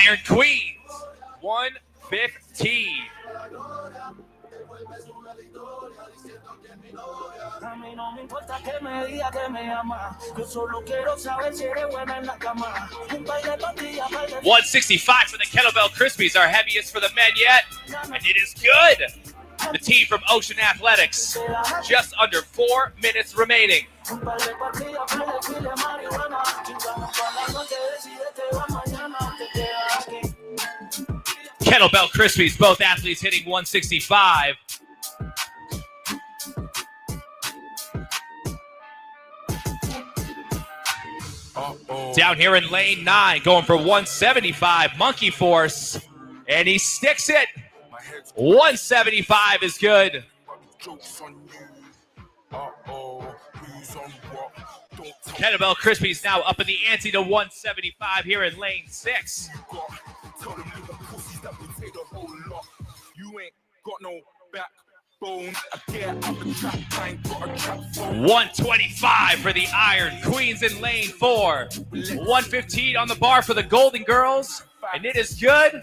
Iron Queens, 115. A mí no me importa que me diga que me ama. Yo solo quiero saber si eres buena en la cama. Un par de tortillas, 165 for the Kettlebell Crispies, our heaviest for the men yet. And it is good. The team from Ocean Athletics, just under 4 minutes remaining. Kettlebell Crispies, both athletes hitting 165. Down here in lane 9, going for 175, Monkey Force, and he sticks it. 175 is good. Kettlebell Crispies now up in the ante to 175 here in lane 6. You ain't got no backbone. 125 for the Iron Queens in lane 4. 115 on the bar for the Golden Girls, and it is good.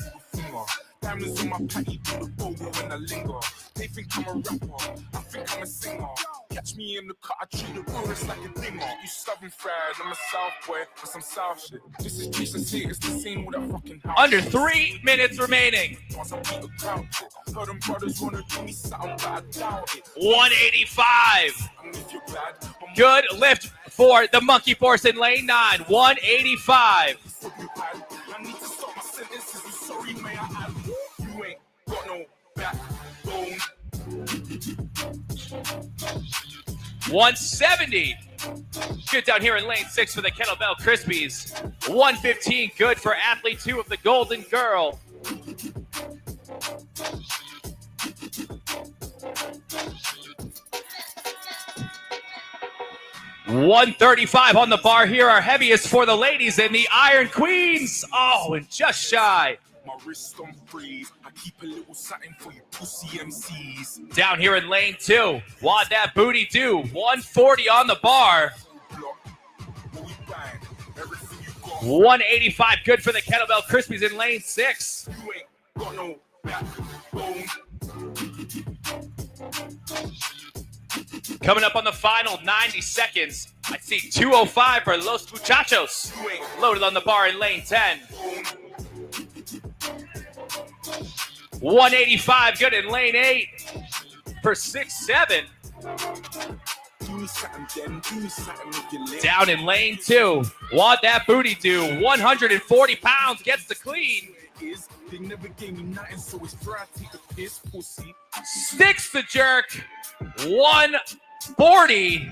Diamonds on my patty, do the bowl when I linger. They think I'm a rapper, I think I'm a singer. Catch me in the car, I treat the chorus like a dinger. You stubborn fried, I'm a South boy for some South shit. This is Jason C, it's the same with that fucking house. Under 3 minutes remaining. 185. Good lift for the Monkey Force in lane 9. 185. I need to stop my sentences, I'm sorry, may I add. You ain't got no backbone. 170. Good down here in lane 6 for the Kettlebell Crispies. 115, good for athlete 2 of the Golden Girl. $135 on the bar here, our heaviest for the ladies and the Iron Queens. Oh, and just shy. My wrist on freeze. I keep a little something for you pussy MCs. Down here in lane 2, wad that booty do. 140 on the bar. 185, good for the Kettlebell Crispies in lane 6. You ain't got no backbone. Coming up on the final 90 seconds, I see 205 for Los Muchachos. Loaded on the bar in lane 10. 185, good in lane 8 for 6-7. Down in lane 2, wad that booty do. 140 pounds, gets the clean. They never gave me nothing, so it's dry, take a piss, pussy. Sticks the jerk. 140.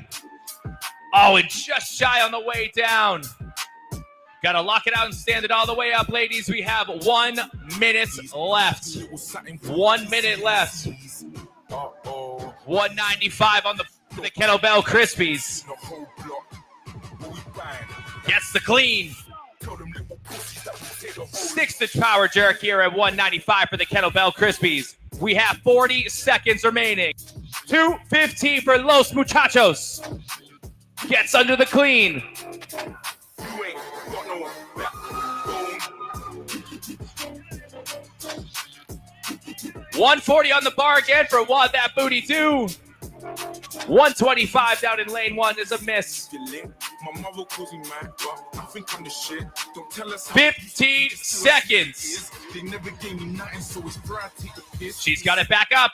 Oh, and just shy on the way down. Got to lock it out and stand it all the way up, ladies. We have 1 minute left. 1 minute left. 195 on the Kettlebell Crispies. Gets the clean. Sticks the power jerk here at 195 for the Kettlebell Crispies. We have 40 seconds remaining. 215 for Los Muchachos. Gets under the clean. 140 on the bar again for Wad That Booty Do. 125 down in lane 1 is a miss. 15 seconds. She's got it back up.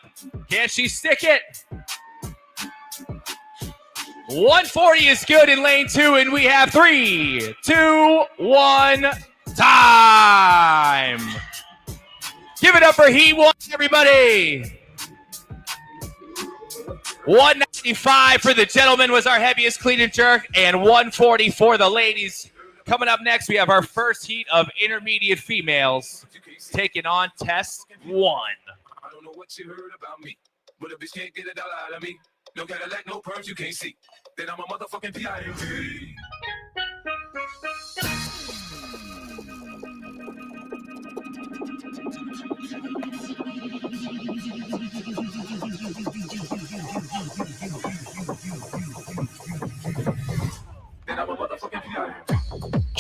Can she stick it? 140 is good in lane 2, and we have 3, 2, 1, time. Give it up for He Won, everybody. 195 for the gentlemen was our heaviest clean and jerk, and 140 for the ladies. Coming up next, we have our first heat of intermediate females taking on test 1. I don't know what you heard about me, but a bitch can't get it all out of me. No Cadillac, no perms you can't see. Then I'm a motherfucking P.I.M.P.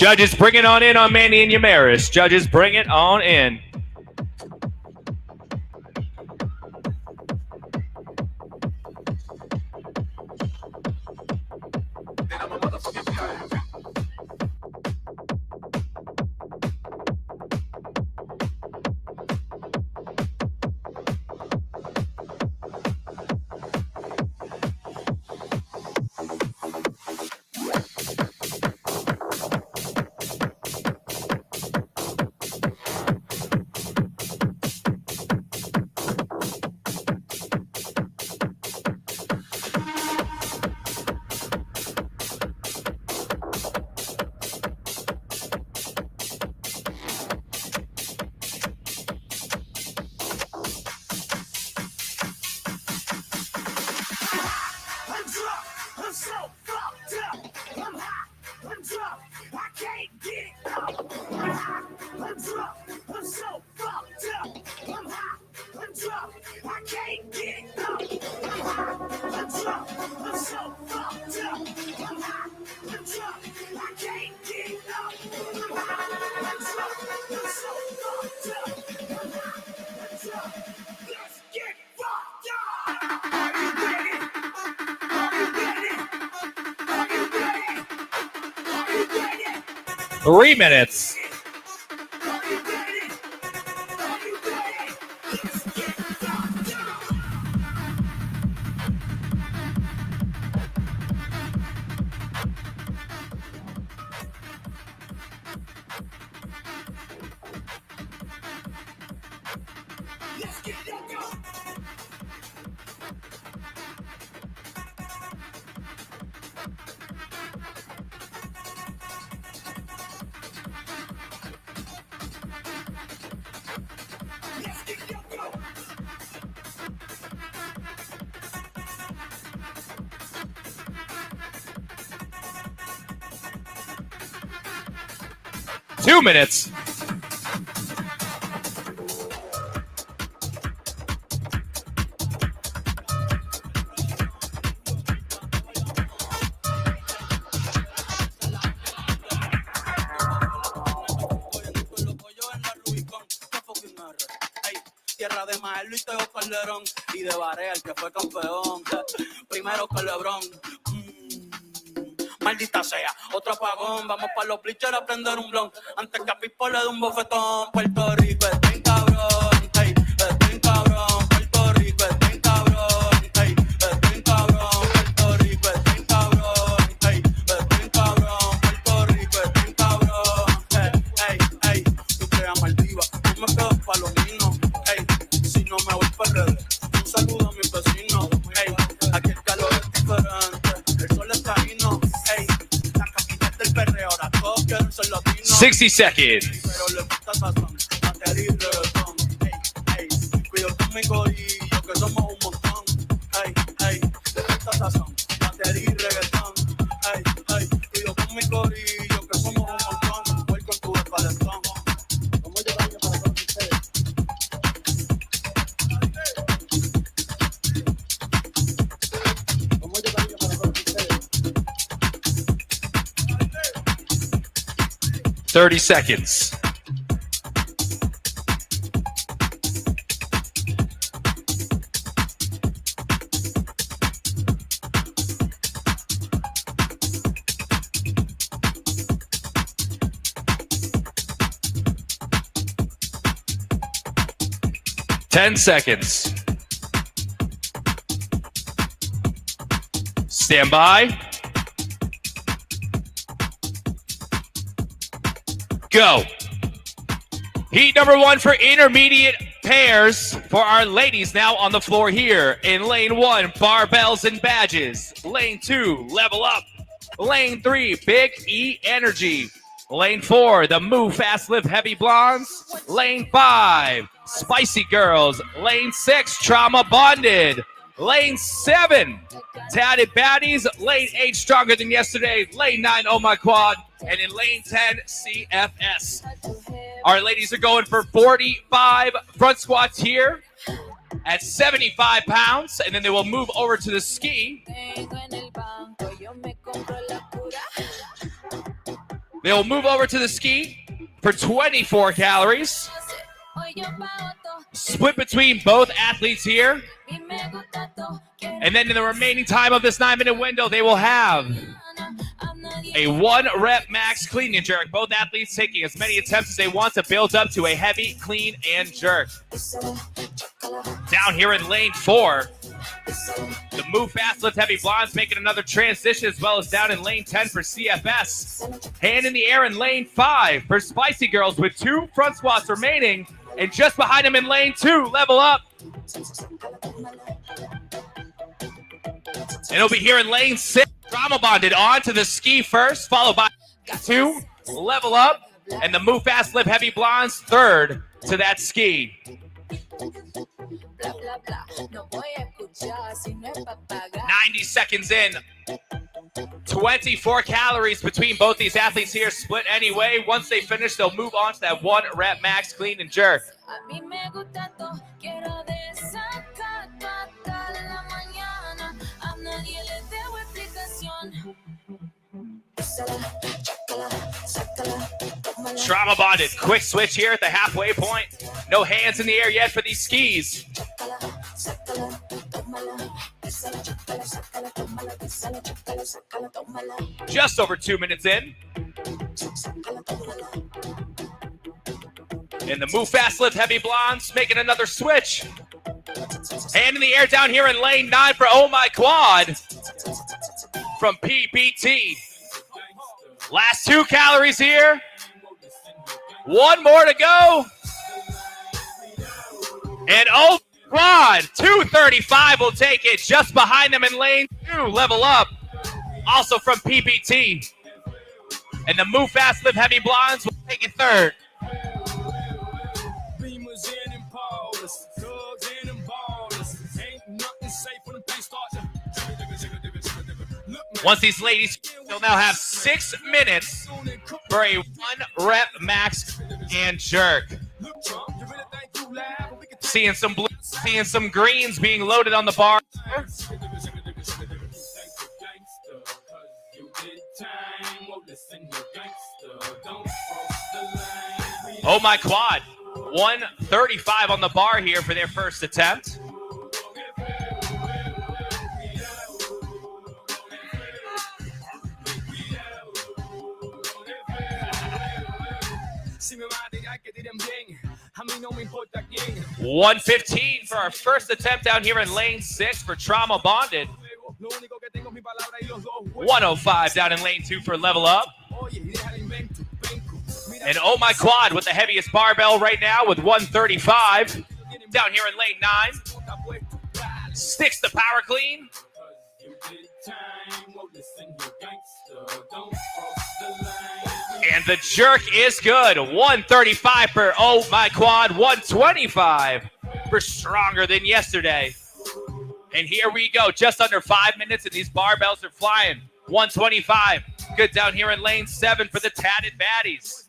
Judges, bring it on in on Manny and Yamaris. Judges, bring it on in. Then I'm a motherfucking PIMP. 3 minutes. Two minutes. Tierra de Maelo y Teo Calderón y de Barea, el que fue campeón. Primero con LeBron. Maldita sea, otro apagón. Vamos para los bleachers a prender un blon. Antes que a Pipo le dé un bofetón. Puerto Rico es bien cabrón. Ey, es bien cabrón. Puerto Rico es bien cabrón. Ey, es bien cabrón. Puerto Rico es bien cabrón. Ey, es bien cabrón. Puerto Rico es bien cabrón. Ey, tú creas Maldiva. Yo me quedo pa' los niños. Ey, si no me voy para redes. Un saludo a mis vecinos. Ey, aquí el calor es diferente. El sol está fino. 60 seconds. Pero le gusta sazón, batería y reggaetón. Cuido con mi corillo que somos un montón. Le gusta sazón, batería y reggaetón. Cuido con mi corillo que somos un montón. Voy con tu palestón. ¿Cómo llevarme para todos ustedes? ¿Cómo llevarme para todos ustedes? 30 seconds. Ten seconds. Stand by. Go. Heat number one for intermediate pairs for our ladies now on the floor here. In lane one, barbells and badges. Lane two, level up. Lane three, big E energy. Lane four, the move fast lift heavy blondes. Lane five, spicy girls. Lane six, trauma bonded. Lane seven, tatted baddies. Lane eight, stronger than yesterday. Lane nine, oh my quad. And in lane 10, CFS. Our ladies are going for 45 front squats here at 75 pounds. And then they will move over to the ski. They'll move over to the ski for 24 calories. Split between both athletes here. And then in the remaining time of this 9-minute window, they will have a 1-rep max clean and jerk. Both athletes taking as many attempts as they want to build up to a heavy clean and jerk. Down here in lane 4, the move fast, lift heavy blondes making another transition, as well as down in lane 10 for CFS. Hand in the air in lane 5 for Spicy Girls with 2 front squats remaining. And just behind them in lane 2, level up. And it'll be here in lane 6. Drama bonded onto the ski first, followed by 2, level up, and the move fast, lift heavy blondes third to that ski. 90 seconds in. 24 calories between both these athletes here, split anyway. Once they finish, they'll move on to that 1-rep max clean and jerk. Trauma bonded. Quick switch here at the halfway point. No hands in the air yet for these skis. Just over 2 minutes in. And the move fast lift heavy blondes making another switch. Hand in the air down here in lane 9 for Oh My Quad from PBT. Last 2 calories here. 1 more to go. And Oh Quad, 235 will take it. Just behind them in lane 2, level up. Also from PBT. And the move fast lift heavy blondes will take it third. Once these ladies, they'll now have 6 minutes for a 1-rep max and jerk. Seeing some blue, seeing some greens being loaded on the bar. Oh My Quad, 135 on the bar here for their first attempt. $115 for our first attempt down here in lane 6 for Trauma Bonded. $105 down in lane 2 for Level Up. And Oh My Quad with the heaviest barbell right now with $135. Down here in lane 9. Sticks the power clean. And the jerk is good. 135 for Oh My Quad, 125 for Stronger Than Yesterday. And here we go, just under 5 minutes, and these barbells are flying. 125. Good down here in lane 7 for the Tatted Baddies.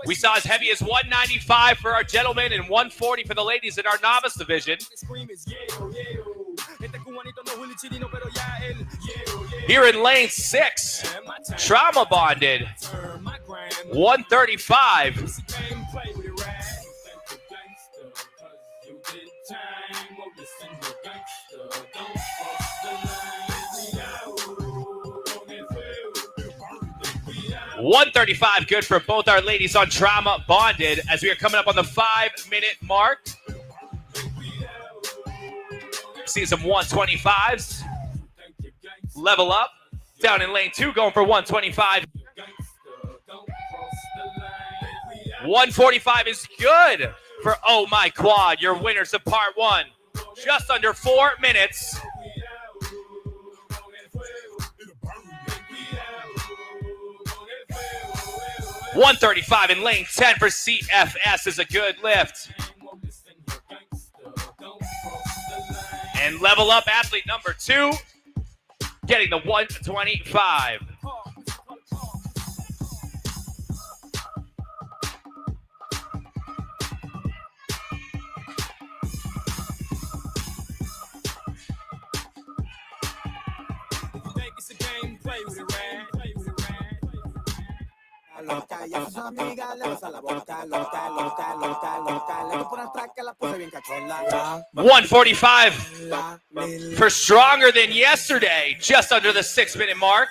We saw as heavy as 195 for our gentlemen and 140 for the ladies in our novice division. Here in lane 6, Trauma Bonded, 135. $135 good for both our ladies on Trauma Bonded as we are coming up on the 5-minute mark. See some 125s. Level Up down in lane 2 going for 125. 145 is good for Oh My Quad, your winners of part 1. Just under 4 minutes. $135 in lane 10 for CFS is a good lift. And Level Up athlete number 2 getting the 125. Think it's a game, play with it, man. loca. Y a sus amigas le besa la boca. Loca, loca, loca, loca. Le doy por atrás que la puse bien cachonda. 145 for stronger than yesterday, just under the 6-minute mark.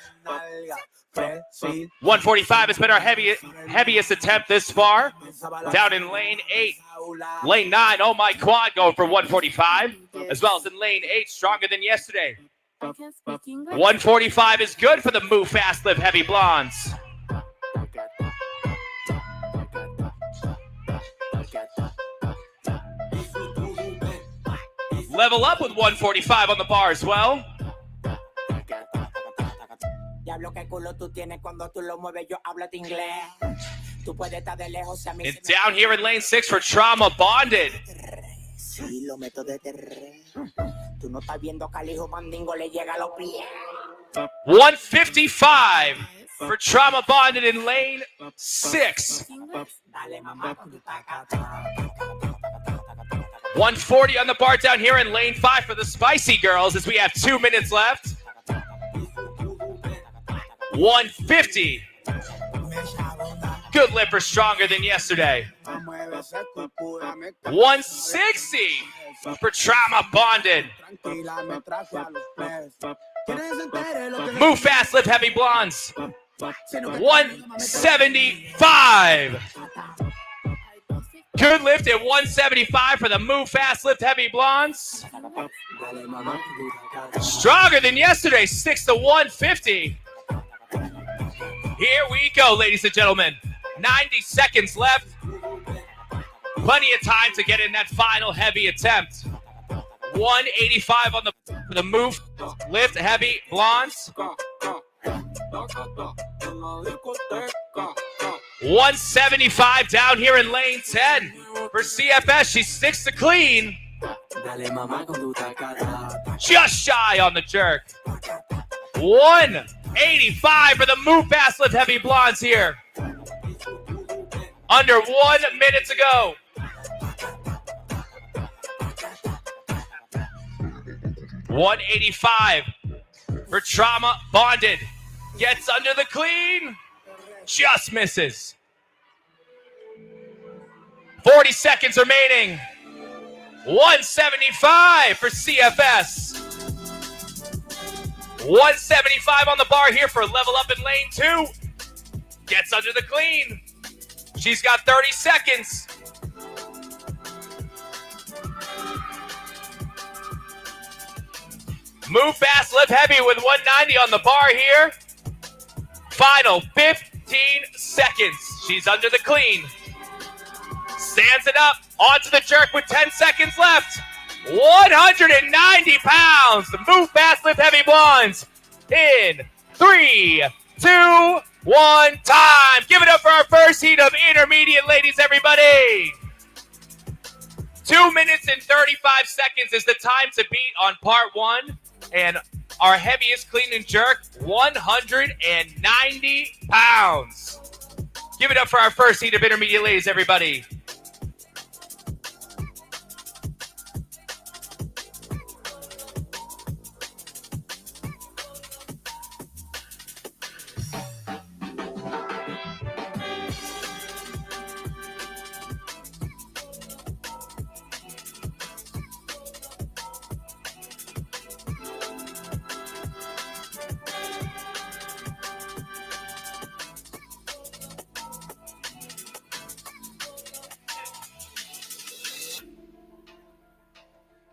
145 has been our heaviest attempt this far. Down in lane 8. Lane 9, oh my quad going for 145. As well as in lane 8, stronger than yesterday. 145 is good for the Move Fast, Live Heavy Blondes. Level up with 145 on the bar as well. Diablo, qué culo tú tienes cuando tú lo mueves, yo hablo de inglés. Tú puedes estar de lejos, si a mí And down here in lane 6 for Trauma Bonded. Sí, lo meto de terreno. Tú no estás viendo que al hijo mandingo le llega a los pies. 155 for Trauma Bonded in lane 6. Dale, mamá, 140 on the bar down here in lane 5 for the Spicy Girls as we have 2 minutes left. 150. Good lipper, stronger than yesterday. 160 for Trauma Bonded. Move Fast, Live Heavy Blondes. 175. Good lift at 175 for the Move Fast, Lift Heavy Blondes. Stronger than yesterday, 6 to 150. Here we go, ladies and gentlemen. 90 seconds left. Plenty of time to get in that final heavy attempt. 185 on the Move Lift Heavy Blondes. 175 down here in lane 10 for CFS. She sticks to clean. Just shy on the jerk. 185 for the Move Fast Lift Heavy Blondes here. Under 1 minute to go. 185 for Trauma Bonded. Gets under the clean. Just misses. 40 seconds remaining. 175 for CFS. 175 on the bar here for level up in lane 2. Gets under the clean. She's got 30 seconds. Move Fast, Live Heavy with 190 on the bar here. Final 15 seconds. She's under the clean. Stands it up. Onto the jerk with 10 seconds left. 190 pounds. The Move Fast, Live Heavy Blondes in 3, 2, 1, time. Give it up for our first heat of intermediate ladies, everybody. 2 minutes and 35 seconds is the time to beat on part 1. And our heaviest clean and jerk, 190 pounds. Give it up for our first heat of intermediate ladies, everybody.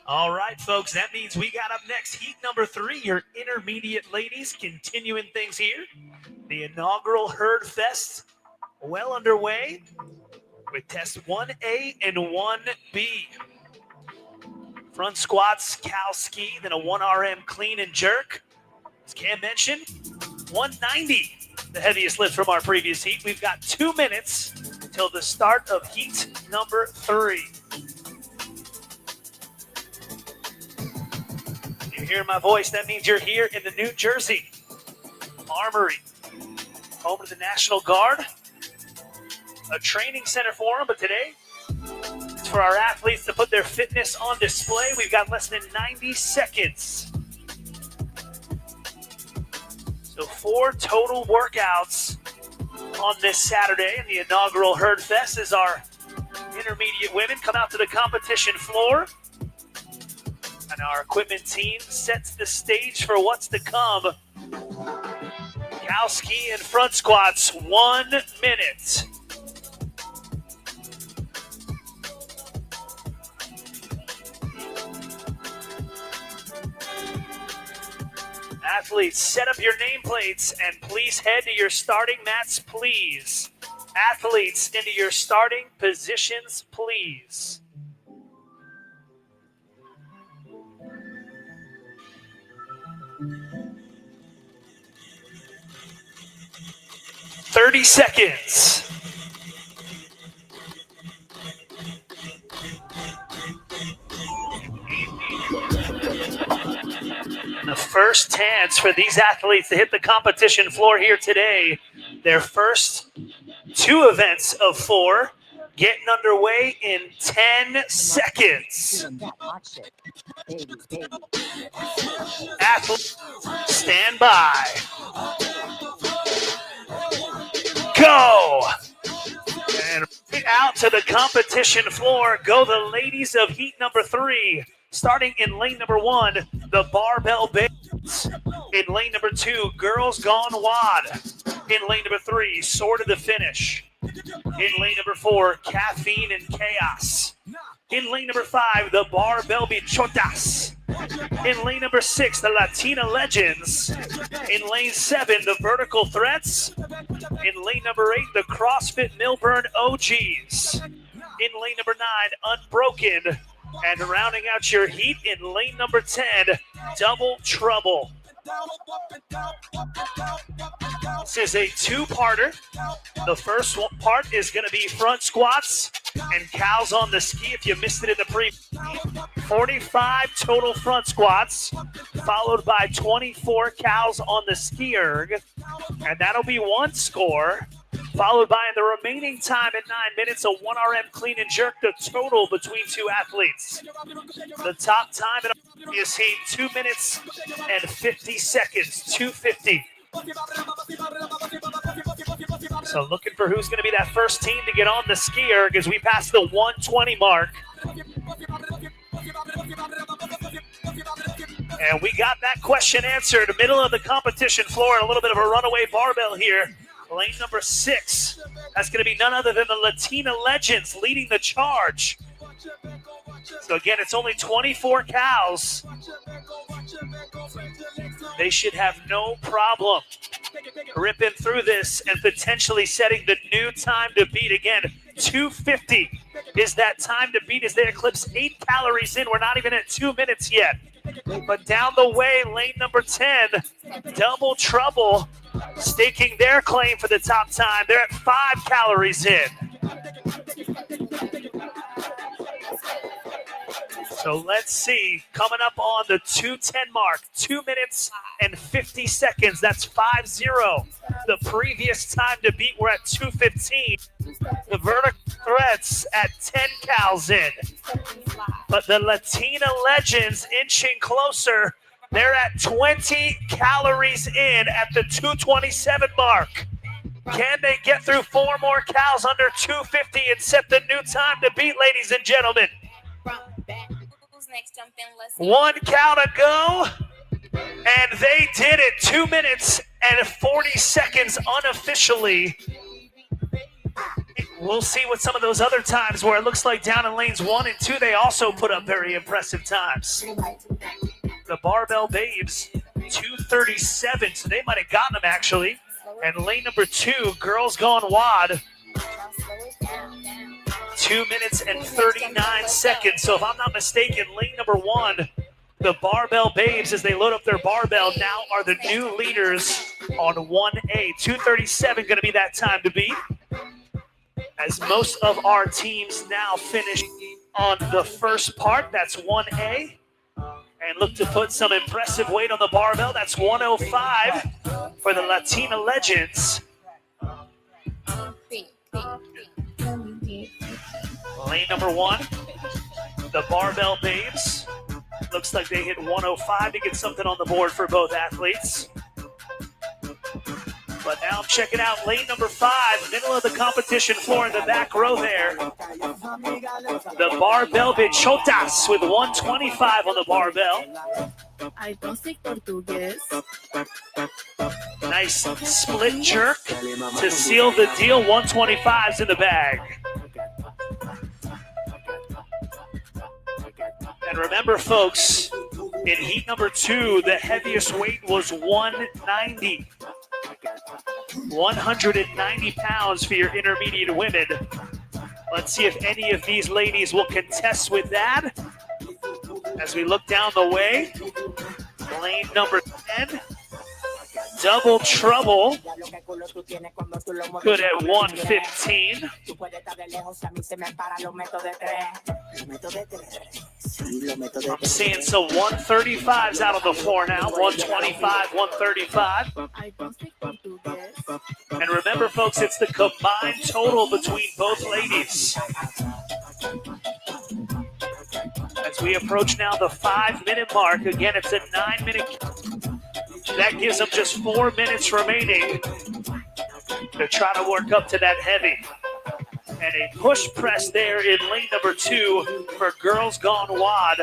All right, folks, that means we got up next heat number 3, your intermediate ladies, continuing things here. The inaugural Herd Fest well underway with test 1A and 1B. Front squats, cow ski, then a 1RM clean and jerk. As Cam mentioned, 190, the heaviest lift from our previous heat. We've got 2 minutes until the start of heat number 3. You hear my voice, that means you're here in the New Jersey Armory, home of the National Guard, a training center for them, but today it's for our athletes to put their fitness on display. We've got less than 90 seconds. So 4 total workouts on this Saturday in the inaugural Herd Fest as our intermediate women come out to the competition floor. And our equipment team sets the stage for what's to come. Cow ski and front squats, 1 minute. Athletes, set up your nameplates and please head to your starting mats, please. Athletes, into your starting positions, please. "30 seconds. The first chance for these athletes to hit the competition floor here today. Their first 2 events of 4 getting underway in 10 seconds. Athletes, stand by. Go! And right out to the competition floor go the ladies of heat number 3. Starting in lane number 1, the Barbell Babes. In lane number 2, Girls Gone Wad. In lane number 3, Sword of the Finish. In lane number 4, Caffeine and Chaos. In lane number 5, the Barbell Bichotas. In lane number 6, the Latina Legends. In lane 7, the Vertical Threats. In lane number 8, the CrossFit Milburn OGs. In lane number 9, Unbroken. And rounding out your heat in lane number 10, Double Trouble. This is a 2-parter. The first part is going to be front squats and cows on the ski. If you missed it in the previous, 45 total front squats, followed by 24 cows on the ski erg. And that'll be 1 score. Followed by, in the remaining time at 9 minutes, a 1 RM clean and jerk, the total between 2 athletes. The top time in the previous heat, 2 minutes and 50 seconds, 2:50. So looking for who's going to be that first team to get on the ski erg as we pass the 120 mark. And we got that question answered. Middle of the competition floor, and a little bit of a runaway barbell here. Lane number 6, that's going to be none other than the Latina Legends leading the charge. So again, it's only 24 cows. They should have no problem ripping through this and potentially setting the new time to beat. Again, 2:50 is that time to beat as they eclipse 8 calories in. We're not even at 2 minutes yet. But down the way, lane number 10, Double Trouble, staking their claim for the top time. They're at 5 calories in. So let's see, coming up on the 2:10 mark, 2 minutes and 50 seconds. That's 5-0. The previous time to beat, we're at 2:15. The Vertical Threats at 10 cows in. But the Latina Legends inching closer. They're at 20 calories in at the 2:27 mark. Can they get through 4 more cows under 2:50 and set the new time to beat, ladies and gentlemen? 1 cow to go, and they did it. 2 minutes and 40 seconds unofficially. We'll see what some of those other times where it looks like down in lanes 1 and 2, they also put up very impressive times. The Barbell Babes, 2:37, so they might have gotten them actually. And lane number 2, Girls Gone Wad, 2 minutes and 39 seconds. So if I'm not mistaken, lane number 1, the Barbell Babes, as they load up their barbell, now are the new leaders on 1A. 2:37 going to be that time to beat. As most of our teams now finish on the first part, that's 1A. And look to put some impressive weight on the barbell. That's 105 for the Latina Legends. Lane number 1, the Barbell Babes. Looks like they hit 105 to get something on the board for both athletes. But now I'm checking out lane number 5, middle of the competition floor in the back row there. The barbell bichotas with 125 on the barbell. I don't speak Portuguese. Nice split jerk to seal the deal. 125's in the bag. And remember, folks, in heat number 2, the heaviest weight was 190. 190 pounds for your intermediate women. Let's see if any of these ladies will contest with that. As we look down the way, lane number 10, Double Trouble, good at 115. I'm seeing some 135s out on the floor now, 125, 135. I don't speak Portuguese. And remember, folks, it's the combined total between both ladies. As we approach now the 5-minute mark, again, it's a 9-minute. That gives them just 4 minutes remaining to try to work up to that heavy. And a push press there in lane number 2 for Girls Gone Wad.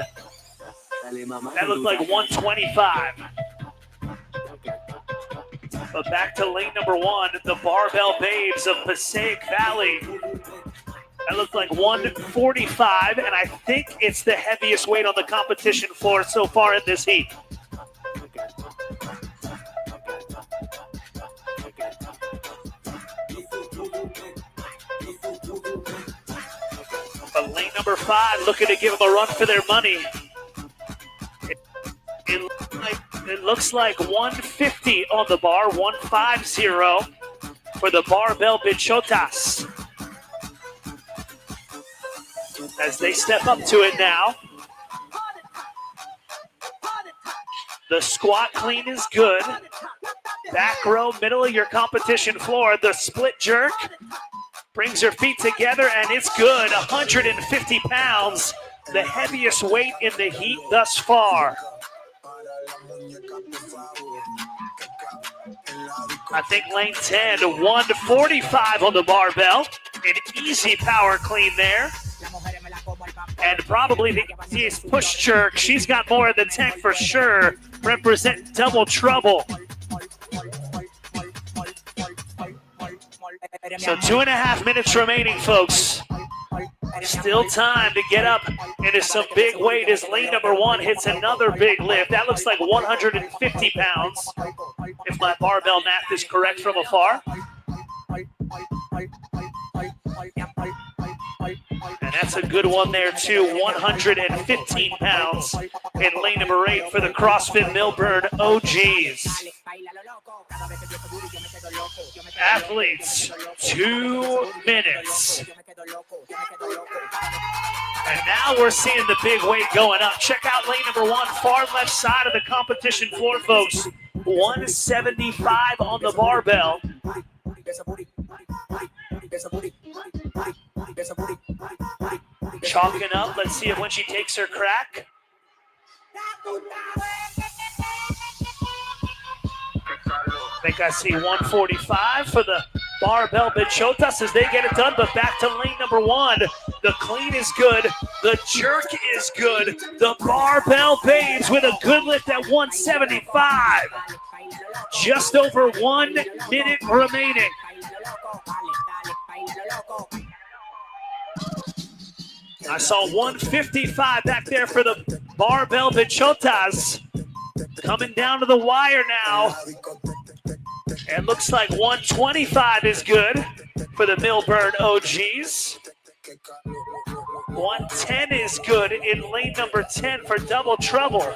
That looked like 125. But back to lane number 1, the Barbell Babes of Passaic Valley. That looked like 145, and I think it's the heaviest weight on the competition floor so far in this heat. But lane number 5 looking to give them a run for their money. It looks like 150 on the bar, 150 for the Barbell Bichotas. As they step up to it now. The squat clean is good. Back row, middle of your competition floor. The split jerk brings your feet together, and it's good. 150 pounds, the heaviest weight in the heat thus far. I think lane 10, 145 on the barbell. An easy power clean there. And probably the easiest push jerk. She's got more in the tank for sure. Represent Double Trouble. So 2.5 minutes remaining, folks. Still time to get up into some big weight as lane number 1 hits another big lift. That looks like 150 pounds, if my barbell math is correct from afar. And that's a good one there, too. 115 pounds in lane number 8 for the CrossFit Millburn OGs. Athletes, 2 minutes. And now we're seeing the big weight going up. Check out lane number 1, far left side of the competition floor, folks. 175 on the barbell. Chalking up. Let's see when she takes her crack. I think I see 145 for the Barbell Bichotas as they get it done, but back to lane number 1. The clean is good. The jerk is good. The Barbell Babes with a good lift at 175. Just over 1 minute remaining. I saw 155 back there for the Barbell Bichotas. Coming down to the wire now. And looks like 125 is good for the Millburn OGs. 110 is good in lane number 10 for Double Trouble.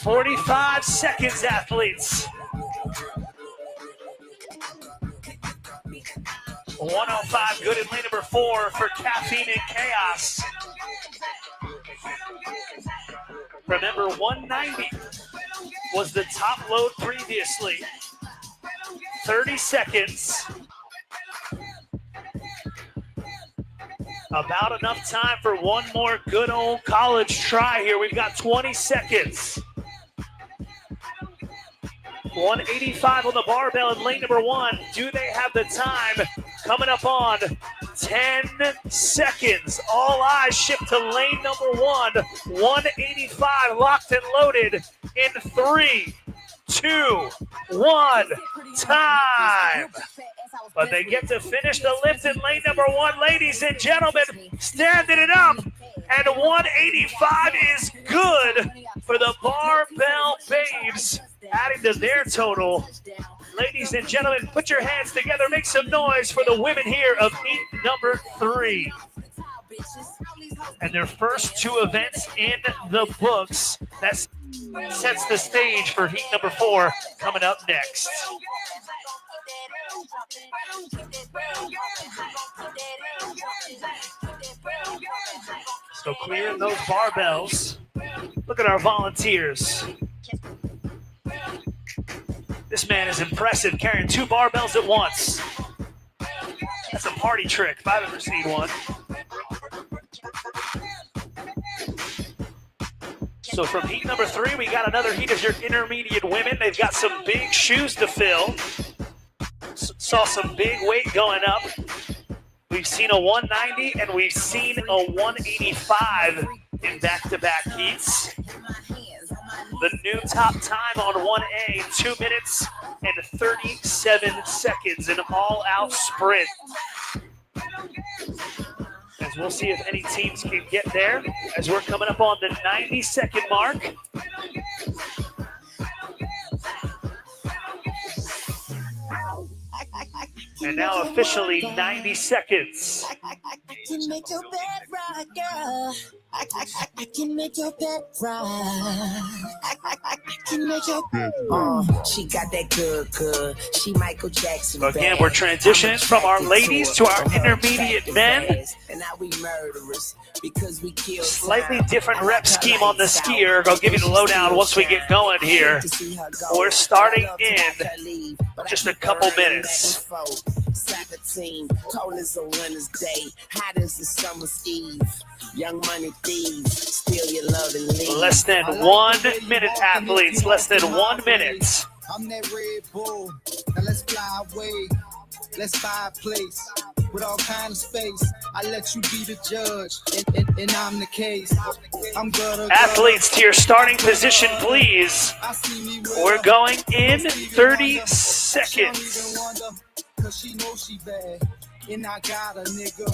45 seconds, athletes. 105 good in lane number 4 for Caffeine and Chaos. Remember, 190 was the top load previously. 30 seconds. About enough time for one more good old college try here. We've got 20 seconds. 185 on the barbell in lane number 1. Do they have the time? Coming up on 10 seconds. All eyes shift to lane number 1. 185 locked and loaded in 3, 2, 1. Time. But they get to finish the lift in lane number 1. Ladies and gentlemen, standing it up. And 185 is good for the barbell babes, adding to their total. Ladies and gentlemen, put your hands together. Make some noise for the women here of heat number 3. And their first 2 events in the books. That sets the stage for heat number 4 coming up next. So clearing those barbells. Look at our volunteers. This man is impressive, carrying 2 barbells at once. That's a party trick if I've ever seen one. So from heat number 3, we got another heat of your intermediate women. They've got some big shoes to fill. Saw some big weight going up. We've seen a 190 and we've seen a 185 in back-to-back heats. The new top time on 1A, 2 minutes and 37 seconds, an all-out sprint. As we'll see if any teams can get there as we're coming up on the 90-second mark. And now officially 90 seconds. I can make your bed right, girl. I can make your bed right. I can make your bed. She got that good. She Michael Jackson. Again, we're transitioning from our ladies to our intermediate men. And now we murderers because we kill. Slightly different rep scheme on the skier. I'll give you the lowdown once we get going here. We're starting in just a couple minutes. Soccer team, cold as a winter's day, hot as a summer's eve. Young money thieves, steal your love and leave. Less than 1 minute, athletes. Less than 1 minute. I'm that Red Bull. Now let's fly away. Let's buy a place with all kind of space. I let you be the judge, and I'm the case. I'm good. Athletes to your starting position, please. We're going in 30 seconds. Cause she knows she bad, and I got a nigga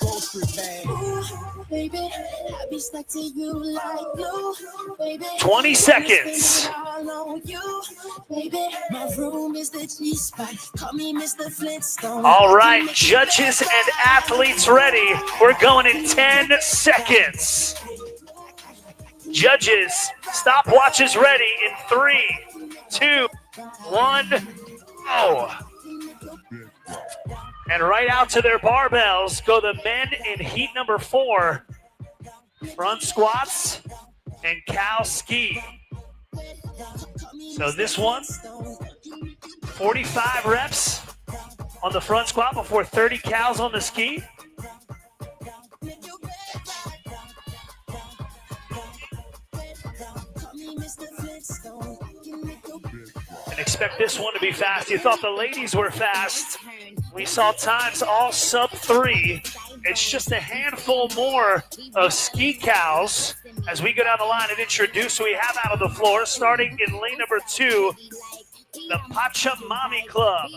grocery bag. Ooh, baby, I be stuck to you like glue, baby. 20 seconds. All on you, baby. My room is the G-spot. Call me Mr. Flintstone. All right, judges and athletes ready. We're going in 10 seconds. Judges, stopwatches ready in 3, 2, 1, go. And right out to their barbells go the men in heat number 4. Front squats and cow ski. So this one, 45 reps on the front squat before 30 cows on the ski. And expect this one to be fast. You thought the ladies were fast. We saw times all sub 3. It's just a handful more of ski cows as we go down the line and introduce who we have out on the floor. Starting in lane number 2, the Pachamami Club.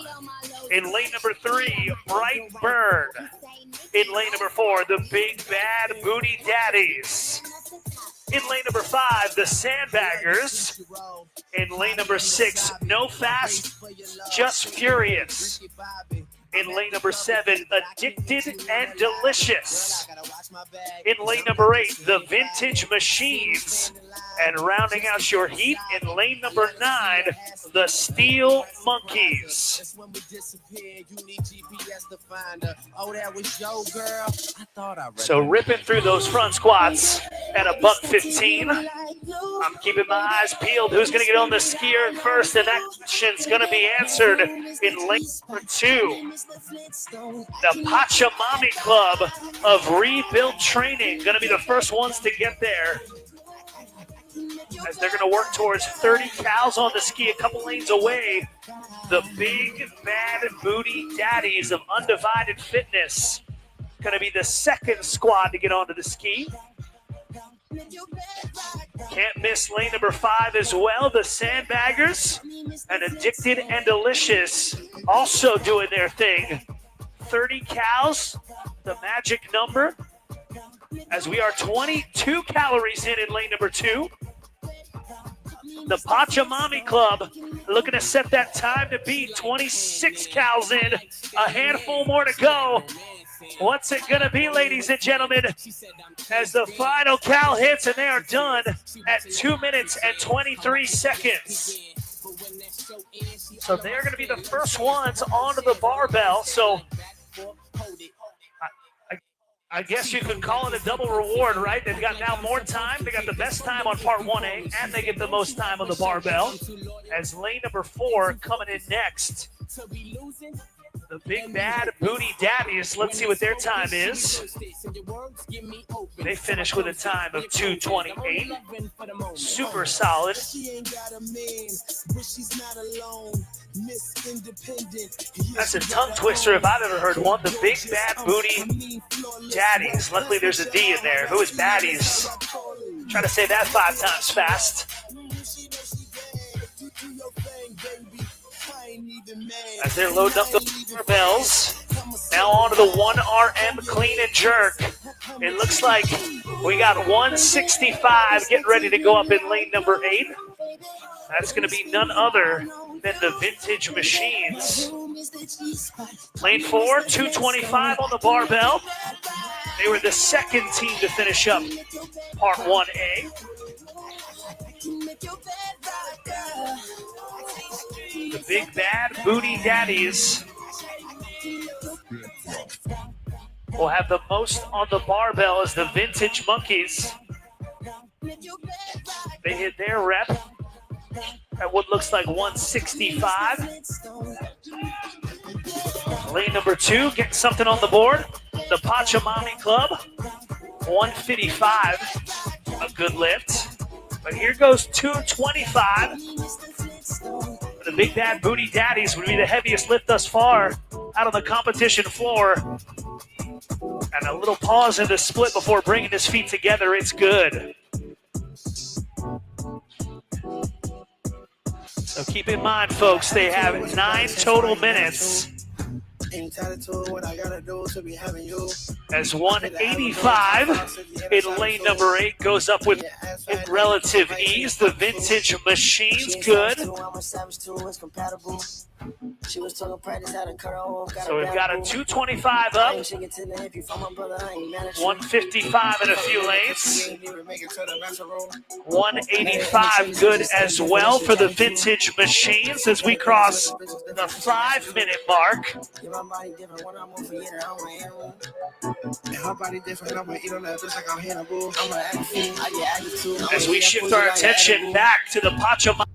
In lane number 3, Bright Bird. In lane number 4, the Big Bad Booty Daddies. In lane number 5, the Sandbaggers. In lane number 6, No Fast, Just Furious. In lane number 7, Addicted and Delicious. In lane number 8, the Vintage Machines. And rounding out your heat in lane number 9, the Steel Monkeys. So ripping through those front squats at a $115. I'm keeping my eyes peeled. Who's going to get on the skier first? And that question's going to be answered in lane number 2. The Pachamami Club of Rebuild Training going to be the first ones to get there. as they're going to work towards 30 cows on the ski a couple lanes away. The Big Bad Booty Daddies of Undivided Fitness going to be the second squad to get onto the ski. Can't miss lane number 5 as well. The Sandbaggers and Addicted and Delicious also doing their thing. 30 cows, the magic number, as we are 22 calories in lane number 2. The Pachamami Club looking to set that time to be 26 cows in. A handful more to go. What's it going to be, ladies and gentlemen, as the final cow hits and they are done at 2 minutes and 23 seconds. So they're going to be the first ones onto the barbell. So I guess you could call it a double reward, right? They've got now more time. They got the best time on part 1A, and they get the most time on the barbell. As lane number 4 coming in next. The Big Bad Booty Daddies. Let's see what their time is. They finish with a time of 2:28. Super solid. That's a tongue twister if I've ever heard one. The Big Bad Booty Daddies. Luckily there's a D in there. Who is Baddies? Try to say that 5 times fast. As they're loading up the barbells. Now on to the 1RM clean and jerk. It looks like we got 165 getting ready to go up in lane number 8. That's going to be none other than the Vintage Machines. Lane 4, 225 on the barbell. They were the second team to finish up part 1A. The Big Bad Booty Daddies will have the most on the barbell as the Vintage Monkeys. They hit their rep at what looks like 165. Lane number 2 getting something on the board. The Pachamami Club, 155. A good lift. But here goes 225. The Big Bad Booty Daddies would be the heaviest lift thus far out on the competition floor. And a little pause in the split before bringing his feet together. It's good. So keep in mind, folks, they have 9 total minutes. As 185 in lane number 8 goes up with relative ease. The Vintage Machines good. So we've got a 225 up, 155 in a few lanes, 185 good as well for the Vintage Machines as we cross the 5-minute mark. As we shift our attention back to the Pachamami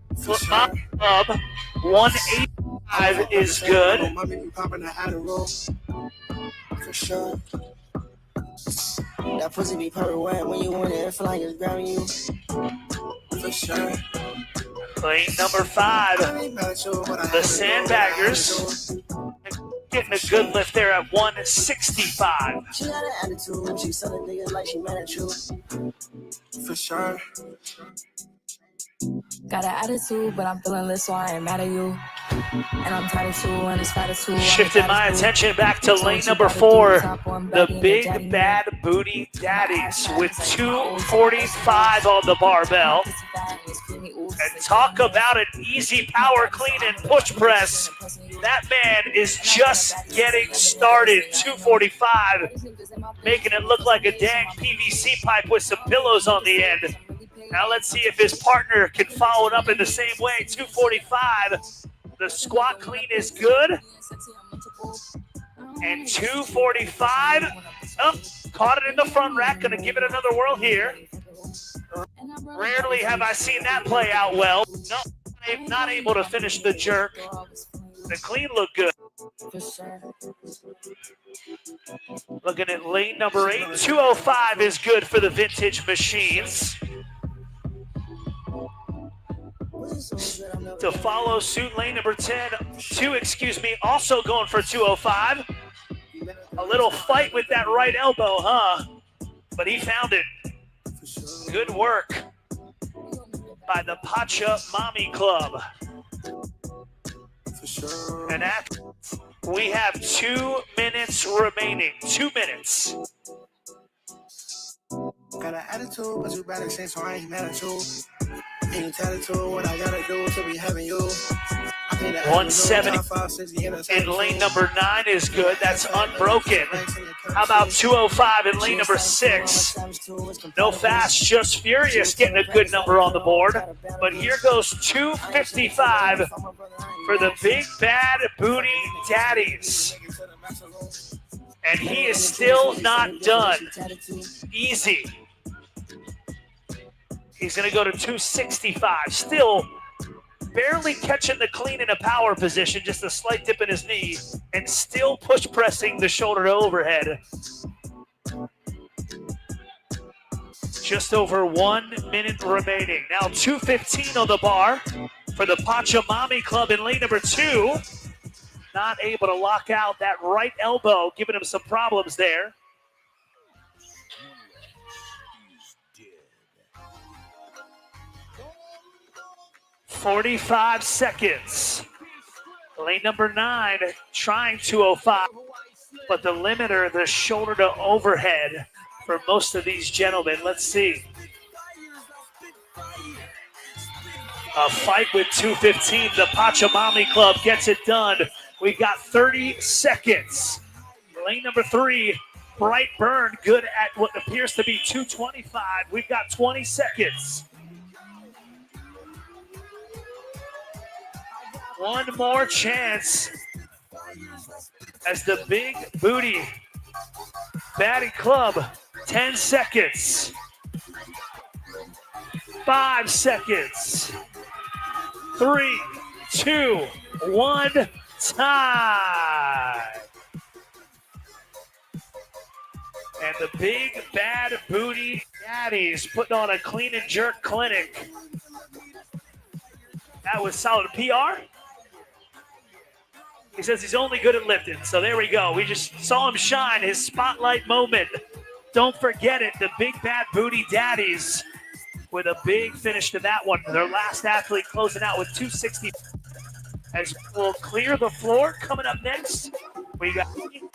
Club, 185 is good. For sure. That pussy be perfect wet when you want it, feel like it's grabbing you. For sure. Lane number 5, the Sandbaggers. Getting a good lift there at 165. She got an attitude, she selling niggas like she mad at you. For sure. Got an attitude, but I'm feeling lit, so I ain't mad at you. And I'm tired of two, and it's fat as two. Shifting my attention back to lane number 4, the Big Bad Booty Daddies with 245 on the barbell. And talk about an easy power clean and push press. That man is just getting started. 245, making it look like a dang PVC pipe with some pillows on the end. Now let's see if his partner can follow it up in the same way. 245. The squat clean is good. And 245. Oh, caught it in the front rack. Going to give it another whirl here. Rarely have I seen that play out well. No, not able to finish the jerk. The clean looked good. Looking at lane number 8. 205 is good for the Vintage Machines. To follow suit, lane number 2, also going for 205. A little fight with that right elbow, huh? But he found it. Good work by the Pacha Mommy Club. And after, we have 2 minutes remaining. 2 minutes. Got an attitude, but you better say so I ain't mad at you. Ain't you tell it to what I gotta do to be having you. 170 in lane number 9 is good. That's unbroken. How about 205 in lane number 6? No fast, just furious, getting a good number on the board. But here goes 255 for the Big Bad Booty Daddies. And he is still not done. Easy. He's going to go to 265. Still barely catching the clean in a power position, just a slight dip in his knee, and still push pressing the shoulder to overhead. Just over 1 minute remaining. Now 2:15 on the bar for the Pacha Mommy Club in lane number 2. Not able to lock out that right elbow, giving him some problems there. "45 seconds. Lane number 9 trying 205, but the limiter, the shoulder to overhead for most of these gentlemen. Let's see. A fight with 215. The Pacha Mommy Club gets it done. We've got 30 seconds. Lane number 3, Bright Burn, good at what appears to be 225. We've got 20 seconds. One more chance as the Big Booty Baddie Club. 10 seconds. 5 seconds. 3, 2, 1, time. And the Big Bad Booty Daddies putting on a clean and jerk clinic. That was solid. PR? He says he's only good at lifting. So there we go. We just saw him shine, his spotlight moment. Don't forget it. The Big Bad Booty Daddies with a big finish to that one. Their last athlete closing out with 260. As we'll clear the floor. Coming up next, we got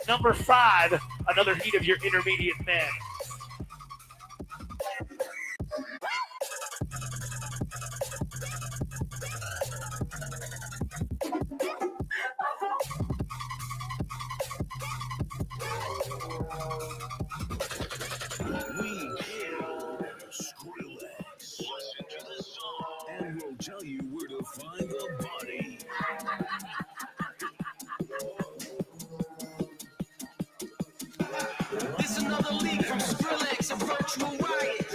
number 5, another heat of your intermediate men. Tell you where to find the body. This another leak from Skrillex, a virtual riot.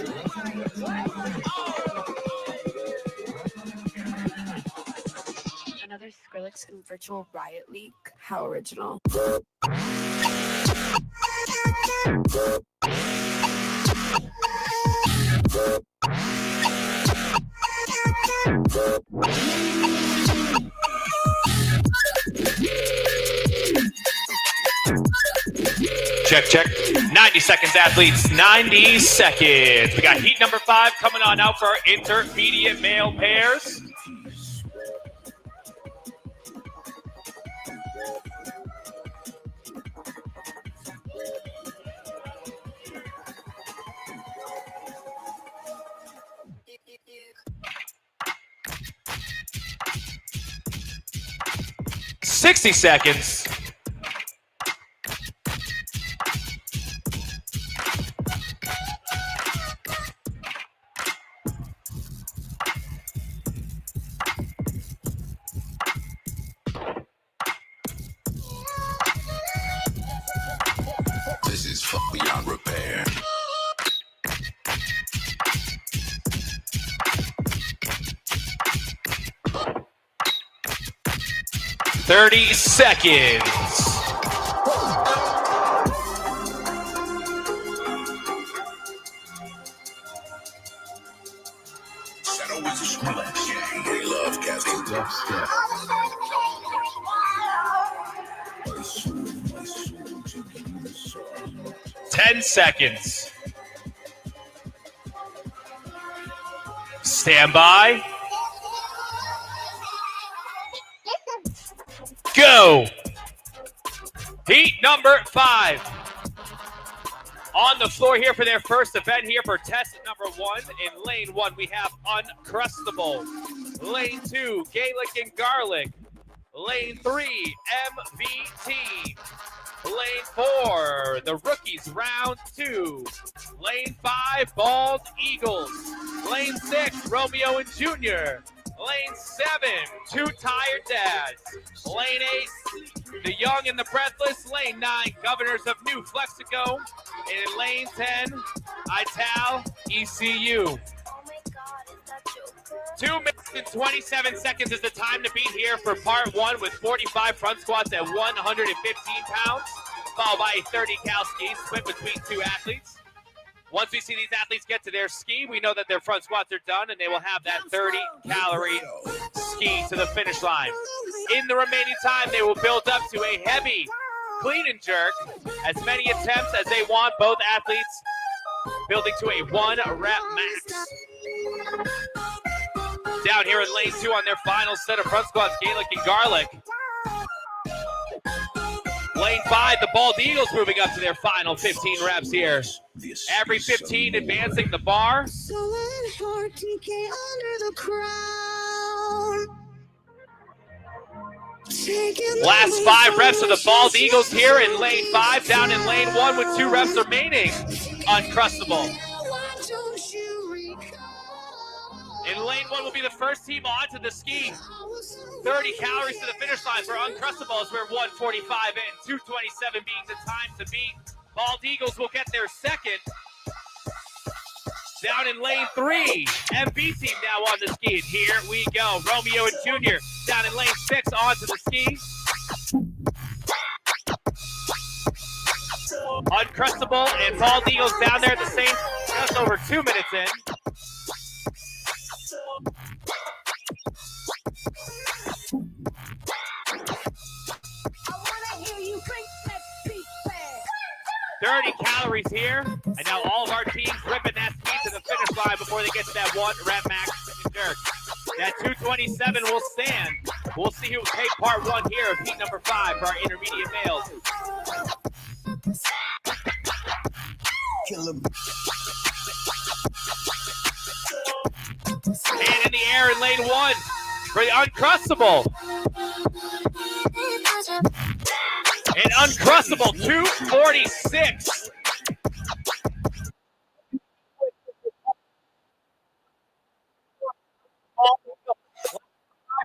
Another Skrillex and virtual riot leak. How original. Check, check. 90 seconds, athletes. 90 seconds. We got heat number 5 coming on out for our intermediate male pairs. "60 seconds. This is fuck beyond repair. "30 seconds. Shadow is a They love casting dubstep. 10 seconds. Stand by. Go. Heat number 5. On the floor here for their first event here for test number 1. In lane 1, we have Uncrustable. Lane 2, Gaelic and Garlic. Lane 3, MVT. Lane 4, the Rookies, round 2. Lane 5, Bald Eagles. Lane 6, Romeo and Junior. Lane 7, Two Tired Dads. Lane 8, The Young and the Breathless. Lane 9, Governors of New Flexico. And in lane 10, Ital ECU. 2 minutes and 27 seconds is the time to beat here for part 1 with 45 front squats at 115 pounds, followed by a 30 cal ski split between 2 athletes. Once we see these athletes get to their ski, we know that their front squats are done and they will have that 30-calorie ski to the finish line. In the remaining time, they will build up to a heavy clean and jerk, as many attempts as they want, both athletes building to a 1 rep max. Down here in lane 2 on their final set of front squats, Gaelic and Garlic. Lane 5, the Bald Eagles moving up to their final 15 reps here. Every 15 advancing the bar. Last 5 reps of the Bald Eagles here in lane 5, down in lane 1 with 2 reps remaining. Uncrustable. In lane 1 will be the first team onto the ski. 30 calories to the finish line for Uncrustable as we're 145 in, 227 being the time to beat. Bald Eagles will get their second. Down in lane 3, MV team now on the ski. And here we go. Romeo and Junior down in lane 6 onto the ski. Uncrustable and Bald Eagles down there at the same, just over 2 minutes in. $30 calories here, and now all of our teams ripping that speed to the finish line before they get to that 1 rep max jerk. That 227 will stand. We'll see who will take part 1 here of heat number 5 for our intermediate males. And in the air in lane 1 for the Uncrustable. And Uncrustable, 246.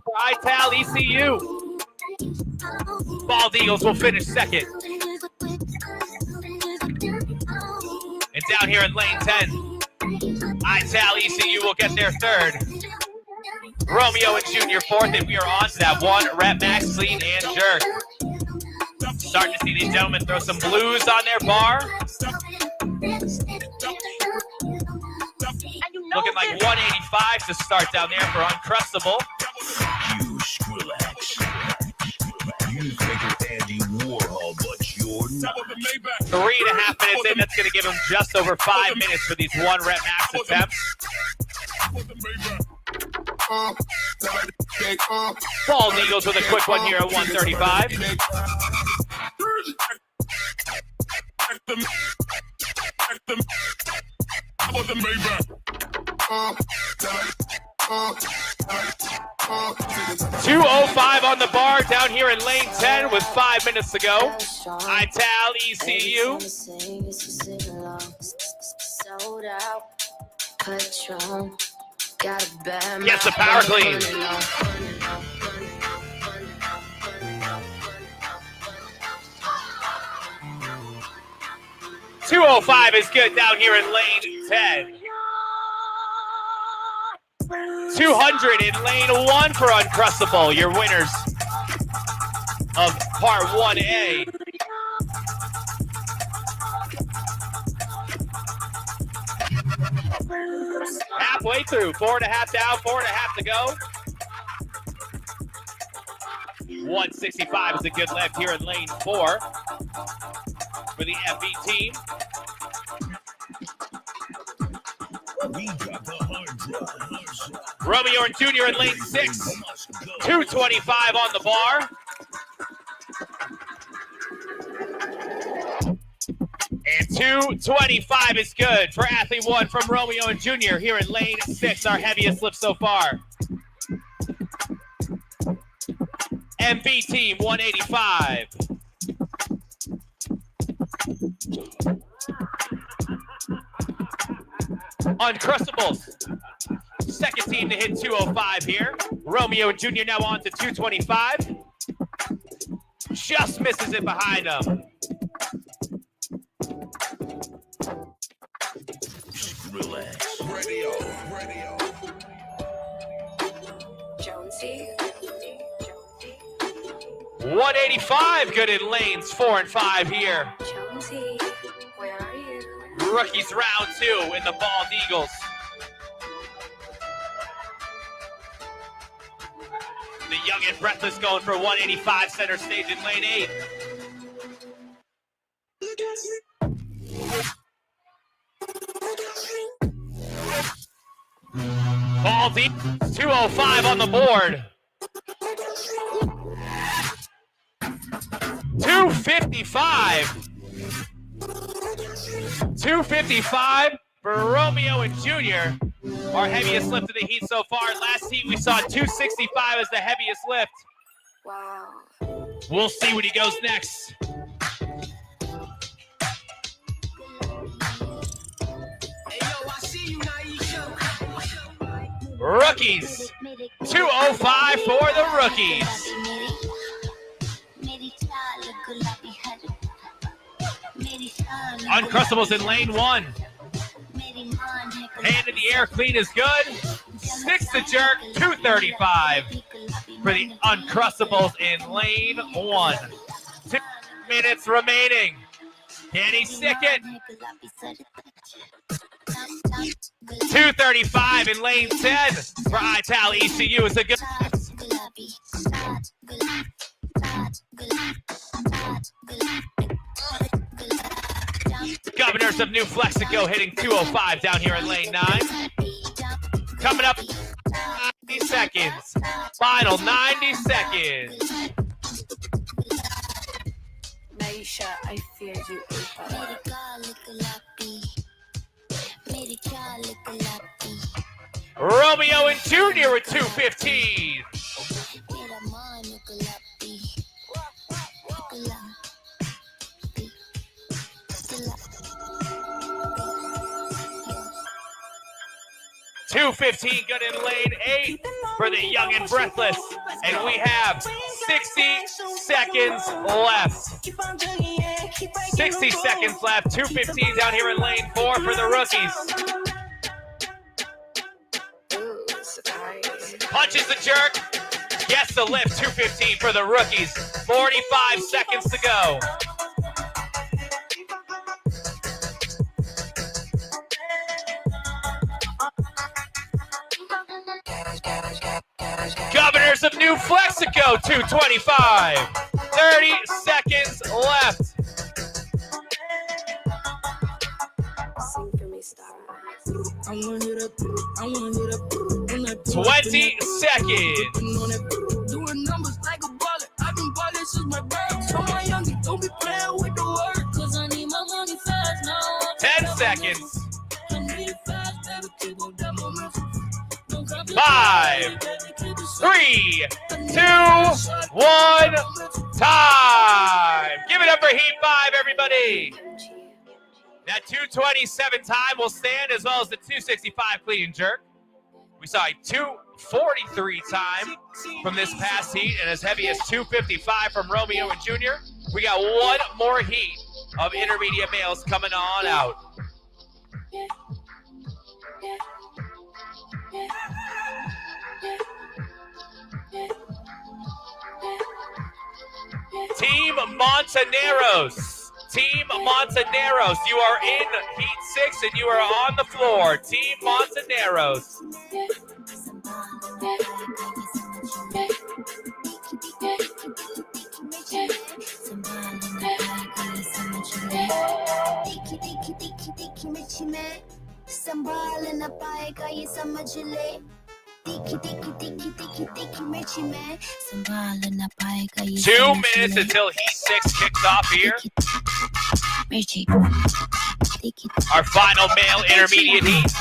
For Ital ECU. Bald Eagles will finish second. And down here in lane 10, Ital ECU will get their third. Romeo and Junior fourth, and we are on to that 1 rep max clean and jerk. Starting to see these gentlemen throw some blues on their bar. Looking like 185 to start down there for Uncrustable. You Skrillex. You think you're Andy Warhol, but you're not. 3.5 minutes in, that's going to give him just over 5 minutes for these 1 rep max attempts. Bald Eagles with a quick one here at 135. $205 on the bar down here in lane 10 with 5 minutes to go. Ital ECU. Gets the power clean. $205 is good down here in lane 10. 200 in lane 1 for Uncrustable, your winners of part 1A. Halfway through, 4.5 down, 4.5 to go. 165 is a good left here in lane 4 for the FB team. Romeo and Junior in lane 6. 225 on the bar. And 225 is good for athlete 1 from Romeo and Junior here in lane 6, our heaviest lift so far. MB team 185. Uncrustables. Second team to hit 205 here. Romeo and Junior now on to 225. Just misses it behind them. Relax. Radio. Jonesy. 185 good in lanes 4 and 5 here. Jonesy, where are you? Rookies round 2 in the Bald Eagles. The young and breathless going for 185 center stage in lane 8. Bald Eagles 205 on the board. 255. 255 for Romeo and Junior. Our heaviest lift of the heat so far. Last heat we saw 265 as the heaviest lift. Wow. We'll see when he goes next. Rookies. 205 for the rookies. Uncrustables in lane 1. Hand in the air, clean is good. 6 to jerk, 235 for the Uncrustables in lane 1. 2 minutes remaining. Can he stick it? 235 in lane 10 for Ital ECU is a good. Governors of New Flexico hitting 205 down here in lane 9. Coming up 90 seconds. Final 90 seconds. Maisha, I fear you. Romeo and Junior with 215. .215 good in lane 8 for the young and breathless. And we have 60 seconds left. 60 seconds left. 215 down here in lane 4 for the rookies. Punches the jerk. Gets the lift. 215 for the rookies. 45 seconds to go. Governors of New Flexico, 225. 30 seconds left. Sing for me, star. 20 seconds. Doing numbers like a baller. I've been balling since my birth. So my youngin', don't be playing with the word. 'Cause I need my money fast now. 10 seconds. I need it fast, baby. Keep up that momentum. 5, 3, 2, 1, time. Give it up for Heat 5, everybody. That 227 time will stand as well as the 265 clean and jerk. We saw a 243 time from this past heat and as heavy as 255 from Romeo and Junior. We got one more heat of intermediate males coming on out. Team Montaneros. Team Montaneros, you are in Heat 6, and you are on the floor. Team Montaneros. Two minutes until Heat 6 kicks off here. Our final male intermediate heat.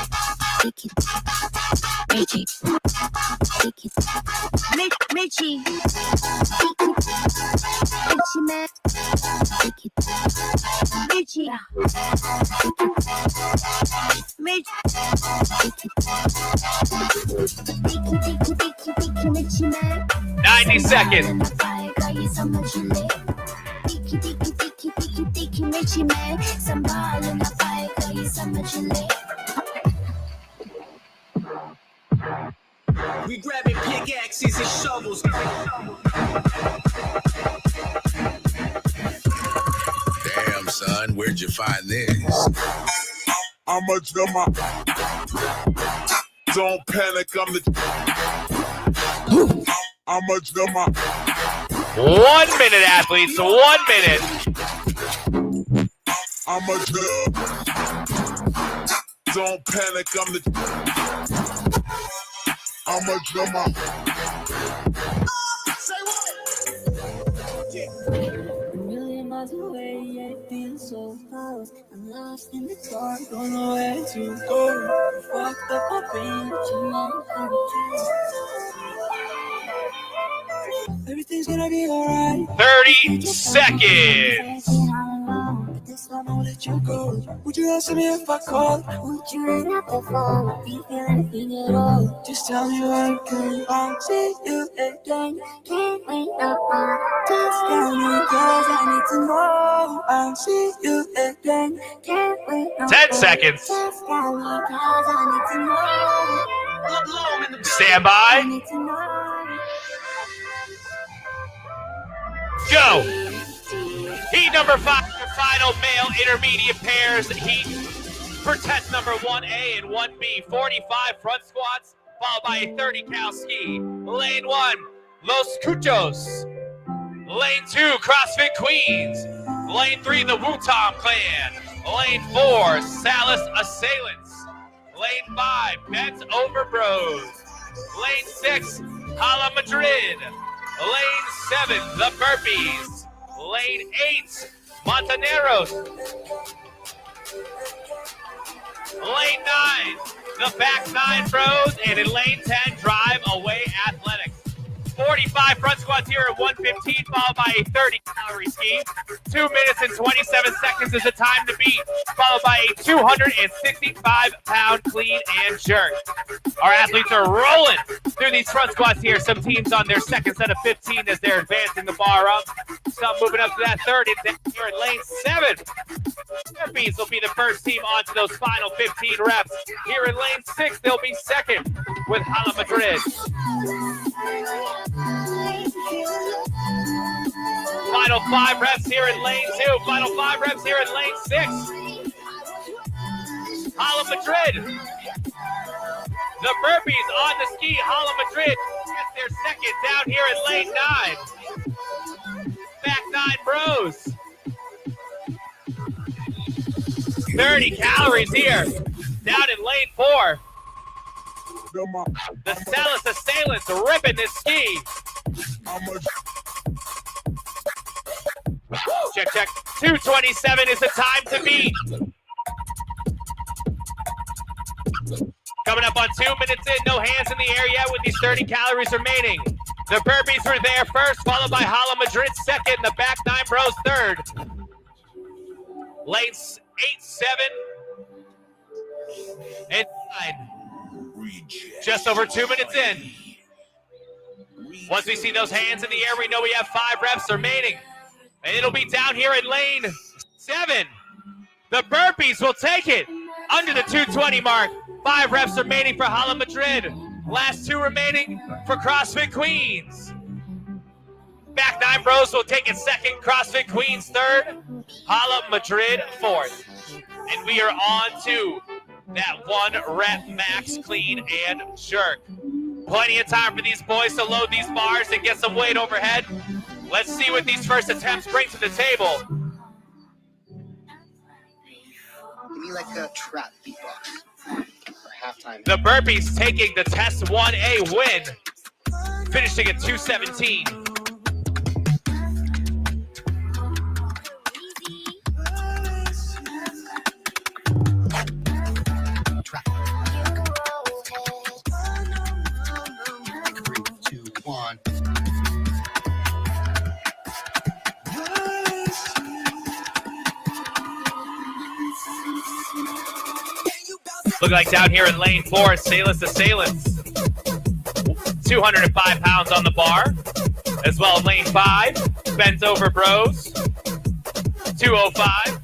$90 seconds. We grabbing pickaxes and shovels. Damn, son, where'd you find this? How much of my... Don't panic, I'm the... How much of my... 1 minute, athletes. 1 minute. How much of... Don't panic, I'm the... How much of my... Say what? Miles away, yet it feels so close. I'm lost in the dark, don't know where to go. Fucked up my brain, but you know how to do. Everything's gonna be alright. 30 seconds. I won't let you go. Would you answer me if I called? Would you hang up the phone? If you feel anything at all, just tell me what I can. I'll see you again. Can't wait no more. Just tell me, cause I need to know. I'll see you again. Can't wait no 10 seconds. Just tell me, cause I need to know. Stand I by. need to know. Go. Heat number 5, your final male intermediate pairs. Heat for test number 1A and 1B. 45 front squats, followed by a 30 cal ski. Lane 1, Los Cuchos. Lane 2, CrossFit Queens. Lane 3, the Wu-Tang Clan. Lane 4, Salas Assailants. Lane 5, Pets Over Bros. Lane 6, Hala Madrid. Lane 7, the Burpees. Lane 8, Montaneros. Lane 9, the back 9 bros. And in lane 10, drive away athletics. 45 front squats here at 115, followed by a 30 calorie ski. 2 minutes and 27 seconds is the time to beat, followed by a 265-pound clean and jerk. Our athletes are rolling through these front squats here. Some teams on their second set of 15 as they're advancing the bar up. Some moving up to that 30 here in lane 7. Burpees will be the first team onto those final 15 reps. Here in lane 6, they'll be second with Hala Madrid. Final 5 reps here in lane 2. Final 5 reps here in lane 6. Hala Madrid. The burpees on the ski. Hala Madrid gets their second down here in lane 9. Back 9 bros. 30 calories here. Down in lane 4. The Salas Assailants ripping this ski. Check, check. 227 is the time to beat. Coming up on 2 minutes in, no hands in the air yet with these 30 calories remaining. The burpees were there first, followed by Hala Madrid second, the back 9 bros third. Lanes 8, 7, and 9. Just over 2 minutes in. Once we see those hands in the air, we know we have 5 reps remaining. And it'll be down here in lane 7. The burpees will take it under the 220 mark. 5 reps remaining for Hala Madrid. Last 2 remaining for CrossFit Queens. Back 9 bros will take it second. CrossFit Queens third. Hala Madrid fourth. And we are on to that 1 rep max clean and jerk. Plenty of time for these boys to load these bars and get some weight overhead. Let's see what these first attempts bring to the table. Give me like a trap beatbox for halftime. The burpees taking the test 1A win, finishing at 217. Trap. 3, 2, 1. Look like down here in lane 4, Salus Assailants. 205 pounds on the bar. As well in lane 5, Bent Over Bros. 205.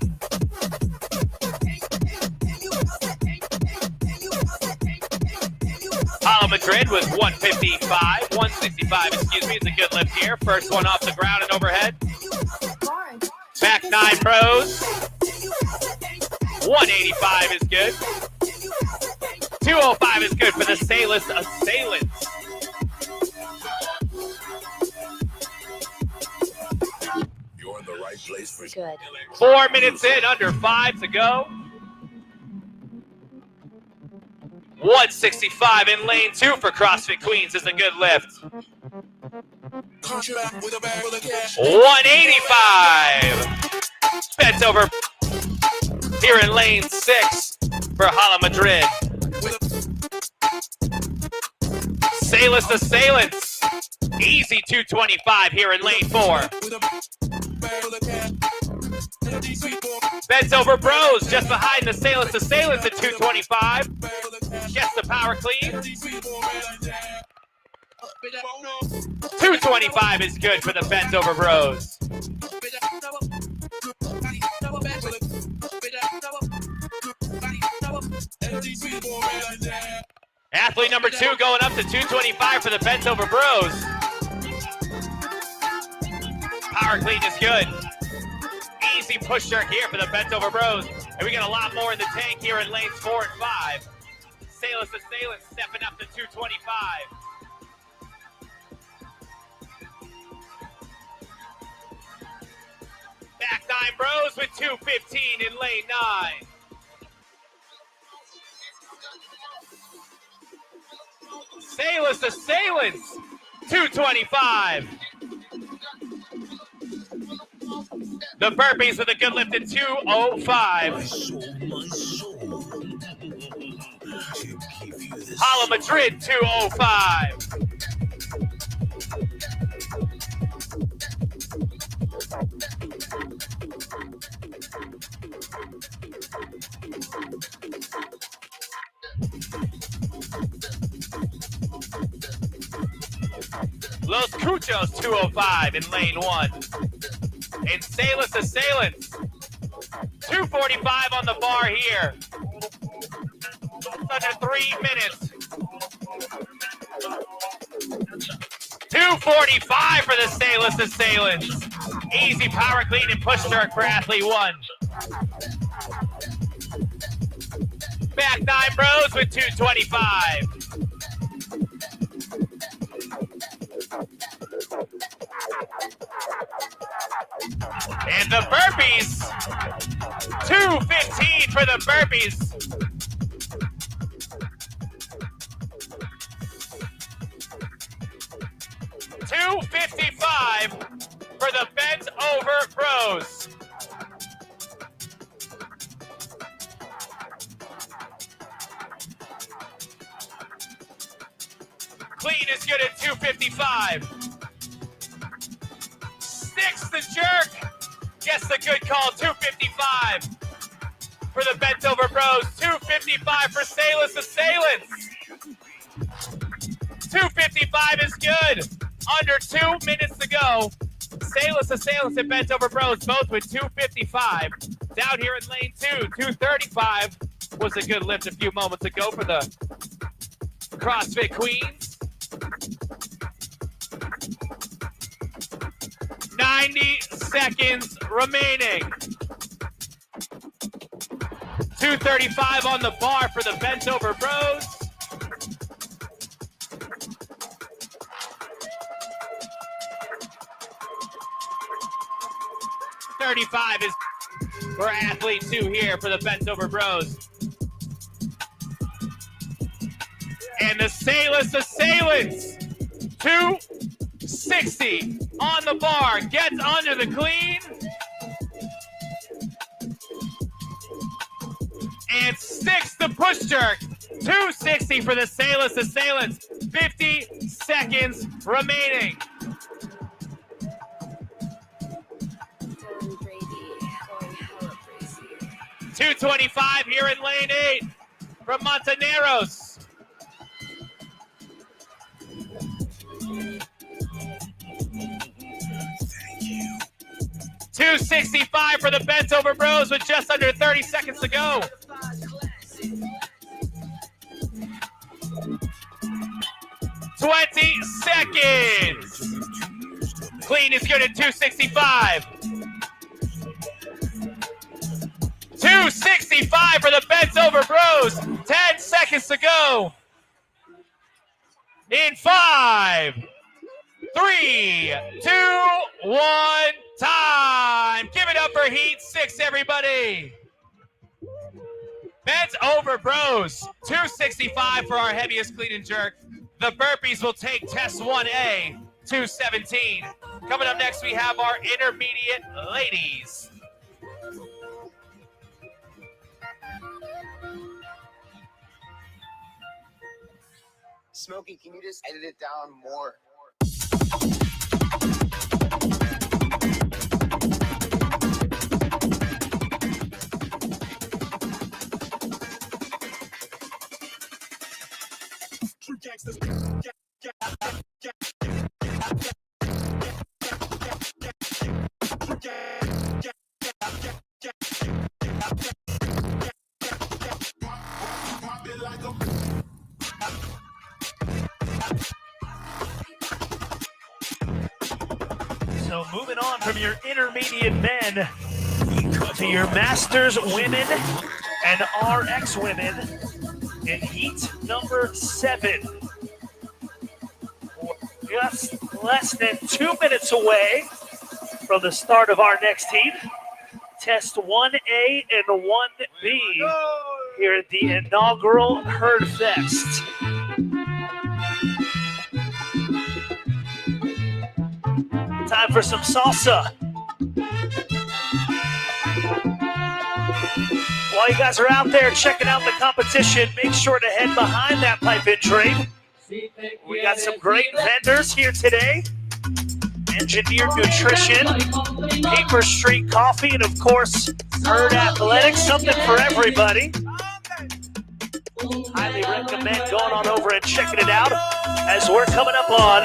Hala Madrid with 165, excuse me. It's a good lift here. First one off the ground and overhead. Back 9 Pros. 185 is good. 205 is good for the Salus Assailants. You're in the right place for Good. 4 minutes in, under 5 to go. 165 in lane 2 for CrossFit Queens is a good lift. 185. Bent over here in lane 6 for Hala Madrid. Salus Assailants. Easy 225 here in lane 4. Bent Over Bros just behind the Salus Assailants at 225. Gets the power clean. 225 is good for the Bent Over Bros. Athlete number 2 going up to 225 for the Bent Over Bros. Power clean is good. Easy push jerk here for the Bent Over Bros. And we got a lot more in the tank here in lanes 4 and 5. Salus Assailants stepping up to 225. Back 9 Bros with 215 in lane 9. Salus Assailants, 225. The burpees with a good lift at 205. Hala Madrid, 205. Los Cuchos, 205 in lane 1. And Salus Assailants, 245 on the bar here. Under 3 minutes. 245 for the Salus Assailants. Easy power clean and push jerk for athlete 1. Back 9 Bros with 225. And the burpees, 215 for the burpees. $255 for the Bent Over Bros. Clean is good at 255. Sticks the jerk. Gets the good call, 255 for the Bent Over Bros. 255 for Salus Assailants. 255 is good. Under 2 minutes to go. Salus Assailants and Bent Over Bros both with 255. Down here in lane 2, 235 was a good lift a few moments ago for the CrossFit Queens. 90 seconds remaining. 235 on the bar for the bent over bros. $35 is for athlete 2 here for the bent over bros. And the Sailors assailants, 260 on the bar, gets under the clean. And sticks the push jerk, 260 for the Sailors assailants, 50 seconds remaining. $225 here in lane 8 from Montaneros. $265 for the bent over bros with just under 30 seconds to go. $20 seconds. Clean is good at 265. 265 for the bent over bros. 10 seconds to go. In 5, 3, 2, 1, time. Give it up for Heat 6, everybody. Bent over bros, 265 for our heaviest clean and jerk. The burpees will take test 1A, 217. Coming up next, we have our intermediate ladies. Smokey, can you just edit it down more? So moving on from your intermediate men to your masters women and RX women in heat number 7. Just less than 2 minutes away from the start of our next heat. Test 1A and 1B here at the inaugural Herd Fest. Time for some salsa. While you guys are out there checking out the competition, make sure to head behind that pipe and drape. We got some great vendors here today. Engineered Nutrition, Paper Street Coffee, and of course, Herd Athletics, something for everybody. Highly recommend going on over and checking it out as we're coming up on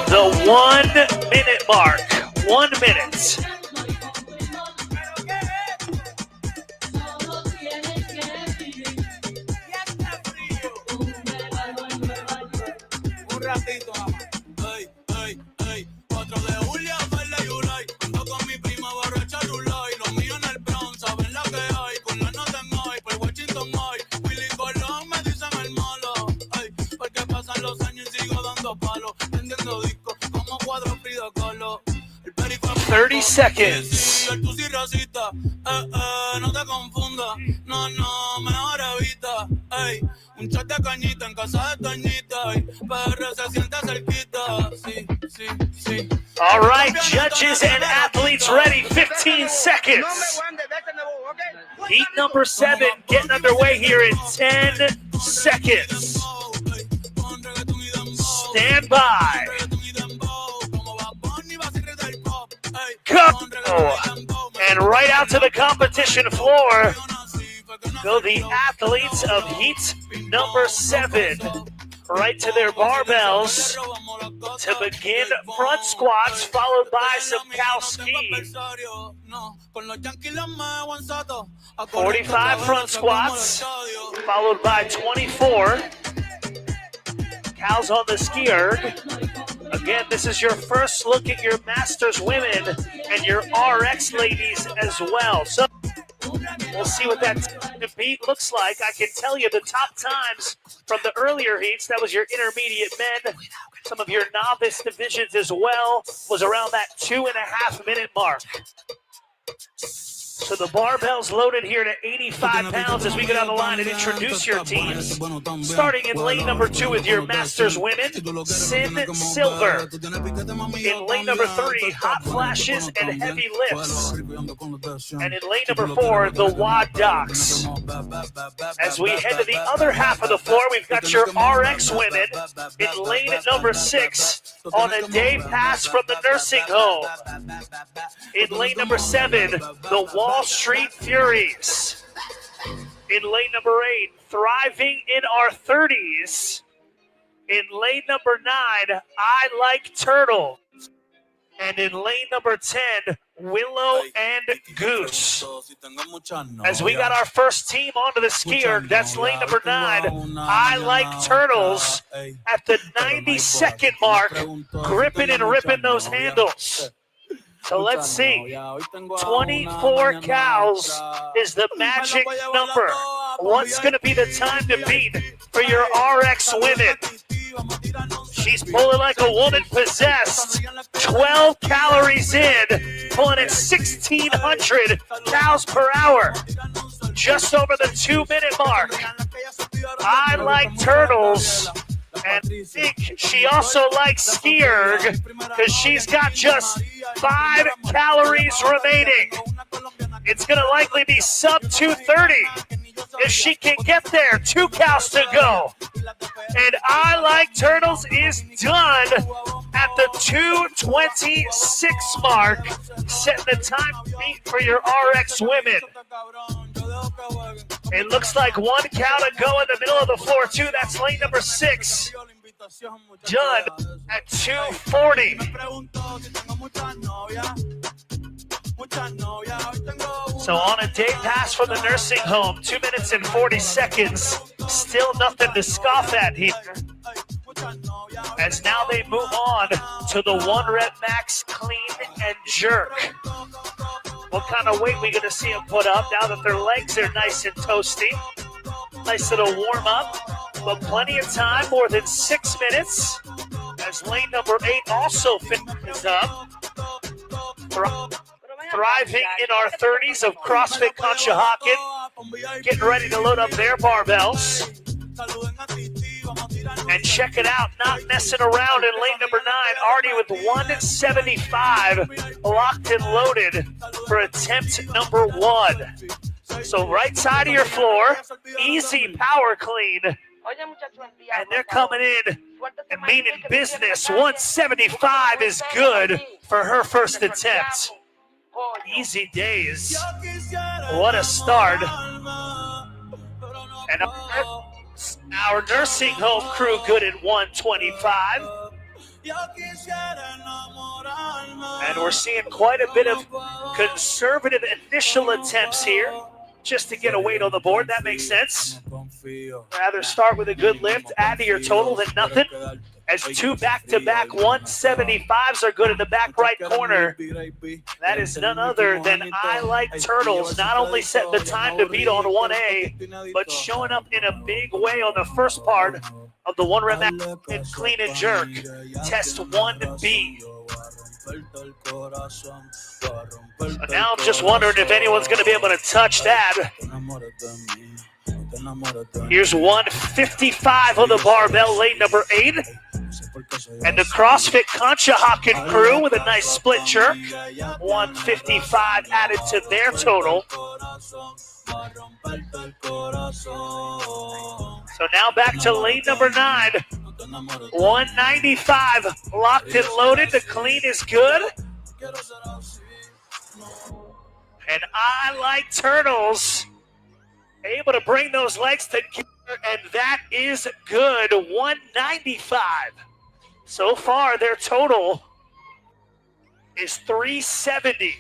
the 1 minute mark. 1 minute. $30 seconds. No te confundas, no, mejor evita. Un shot de cañita en casa de Toñita. PR se siente cerquita. Sí. All right, judges and athletes ready. 15 seconds. Heat number 7 getting underway here in 10 seconds. Stand by. Go! And right out to the competition floor go the athletes of heat number 7. Right to their barbells to begin front squats, followed by some cow skis. 45 front squats, followed by 24 cows on the ski erg. Again, this is your first look at your Masters women and your RX ladies as well. So We'll see what that beat looks like. I can tell you the top times from the earlier heats, that was your intermediate men, some of your novice divisions as well, was around that 2.5 minute mark. So the barbell's loaded here to 85 pounds as we go down the line and introduce your teams. Starting in lane number 2 with your Masters women, Sin Silver. In lane number 3, Hot Flashes and Heavy Lifts. And in lane number 4, the Wad Docs. As we head to the other half of the floor, we've got your RX women in lane number 6 on a day pass from the nursing home. In lane number 7, the Wall Street Furies. In lane number 8, thriving in our 30s. In lane number 9, I Like Turtle. And in lane number 10, Willow and Goose. As we got our first team onto the skier, that's lane number 9, I Like Turtles, at the 90-second mark, gripping and ripping those handles. So let's see. 24 cows is the magic number. What's going to be the time to beat for your RX women? She's pulling like a woman possessed. 12 calories in, pulling at 1,600 cows per hour. Just over the 2-minute mark. I Like Turtles. And I think she also likes Skierg because she's got just 5 calories remaining. It's going to likely be sub 230 if she can get there. 2 cows to go. And I Like Turtles is done at the 2:26 mark, setting the time beat for your RX women. It looks like 1 cow to go in the middle of the floor, too. That's lane number 6. Done at 2:40. So on a day pass from the nursing home, 2 minutes and 40 seconds. Still nothing to scoff at here. As now they move on to the 1 rep max clean and jerk. What kind of weight we going to see them put up now that their legs are nice and toasty? Nice little warm up, but plenty of time, more than 6 minutes. As lane number 8 also finishes up. Thriving in our 30s of CrossFit Conshohocken, getting ready to load up their barbells. And check it out, not messing around in lane number 9, already with 175 locked and loaded for attempt number 1. So right side of your floor, easy power clean. And they're coming in and meaning business. 175 is good for her first attempt. Easy days. What a start. And our nursing home crew good at 125. And we're seeing quite a bit of conservative initial attempts here just to get a weight on the board. That makes sense. Rather start with a good lift, add to your total than nothing. As 2 back-to-back 175s are good in the back right corner. That is none other than I Like Turtles. Not only set the time to beat on 1A, but showing up in a big way on the first part of the 1 rep and clean and jerk. Test 1B. So now I'm just wondering if anyone's going to be able to touch that. Here's 155 on the barbell, lane number 8. And the CrossFit Conshohocken crew with a nice split jerk. 155 added to their total. So now back to lane number 9. 195 locked and loaded. The clean is good. And I Like Turtles able to bring those legs together, and that is good. 195. So far, their total is 370.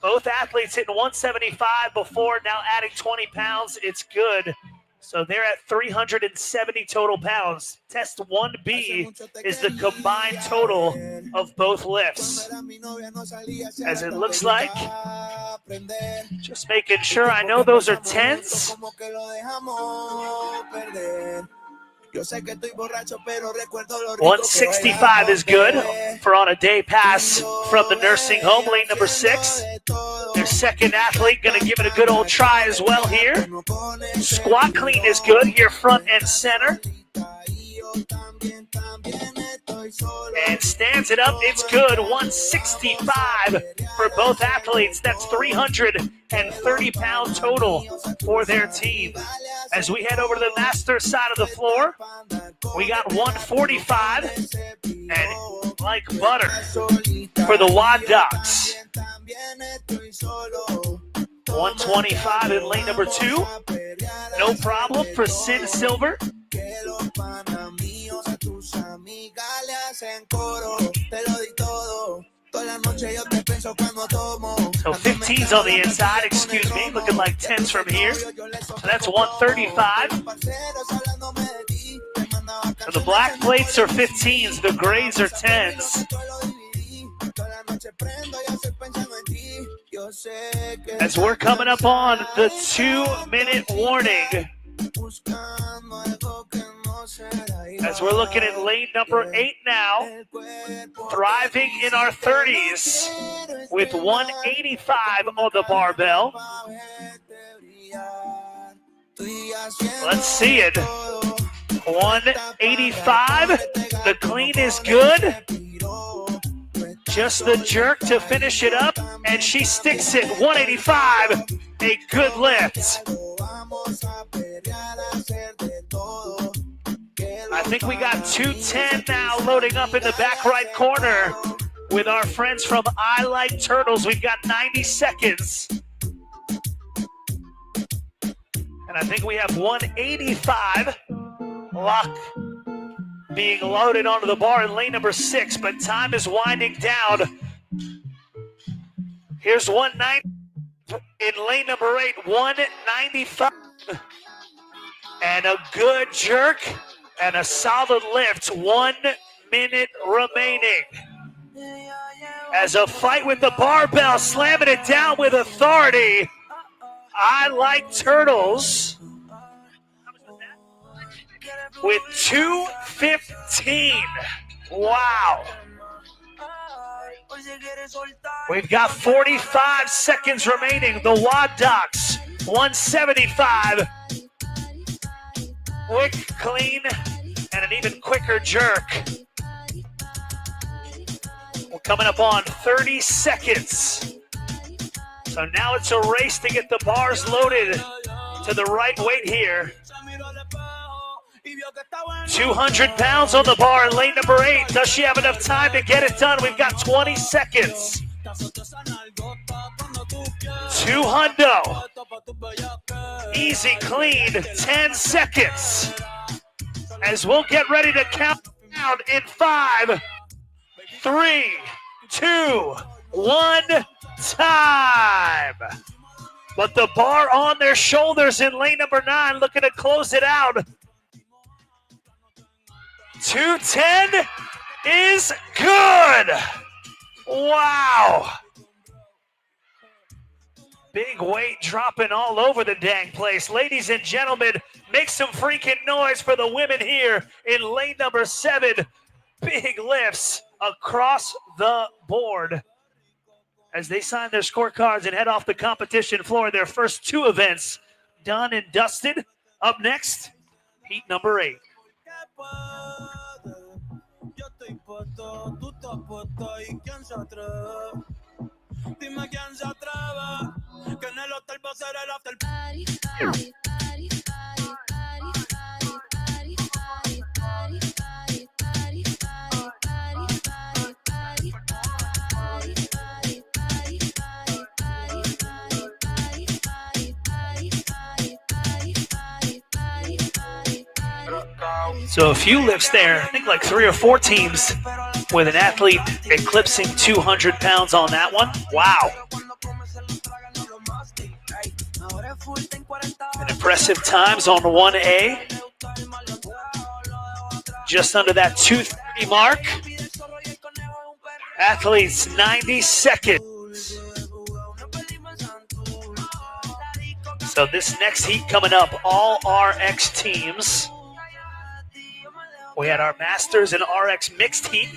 Both athletes hitting 175 before, now adding 20 pounds. It's good So they're at 370 total pounds. Test 1B is the combined total of both lifts. As it looks like, just making sure I know those are 10s. 165 is good for on a day pass from the nursing home, lane number 6. Their second athlete going to give it a good old try as well here. Squat clean is good here, front and center. And stands it up, it's good. 165 for both athletes. That's 330 pound total for their team. As we head over to the master side of the floor, we got 145 and like butter for the Wad Dogs. 125 in lane number 2. No problem for Sid Silver. So 15s on the inside, excuse me, looking like 10s from here. So that's 135. So the black plates are 15s, the grays are 10s. As we're coming up on the 2-minute warning. As we're looking at lane number 8 now, thriving in our 30s with 185 on the barbell. Let's see it. 185. The clean is good. Just the jerk to finish it up, and she sticks it. 185. A good lift. I think we got 210 now loading up in the back right corner with our friends from I Like Turtles. We've got 90 seconds. And I think we have 185 lock being loaded onto the bar in lane number 6, but time is winding down. Here's 190 in lane number 8, 195. And a good jerk. And a solid lift, 1 minute remaining. As a fight with the barbell, slamming it down with authority. I Like Turtles with 2:15. Wow. We've got 45 seconds remaining. The Wad Dogs, 175. Quick, clean, and an even quicker jerk. We're coming up on 30 seconds. So now it's a race to get the bars loaded to the right weight here. 200 pounds on the bar in lane number 8. Does she have enough time to get it done? We've got 20 seconds. 200. Easy, clean, 10 seconds. As we'll get ready to count down in 5, 3, 2, 1, time. But the bar on their shoulders in lane number 9, looking to close it out. 210 is good. Wow. Big weight dropping all over the dang place. Ladies and gentlemen, make some freaking noise for the women here in lane number 7. Big lifts across the board as they sign their scorecards and head off the competition floor. Their first 2 events done and dusted. Up next, heat number 8. Dime quién se atreve, que en el hotel va a ser el after party. So a few lifts there, I think like 3 or 4 teams with an athlete eclipsing 200 pounds on that one. Wow. And impressive times on 1A. Just under that 2:30 mark. Athletes 90 seconds. So this next heat coming up, all RX teams. We had our Masters and RX mixed heat.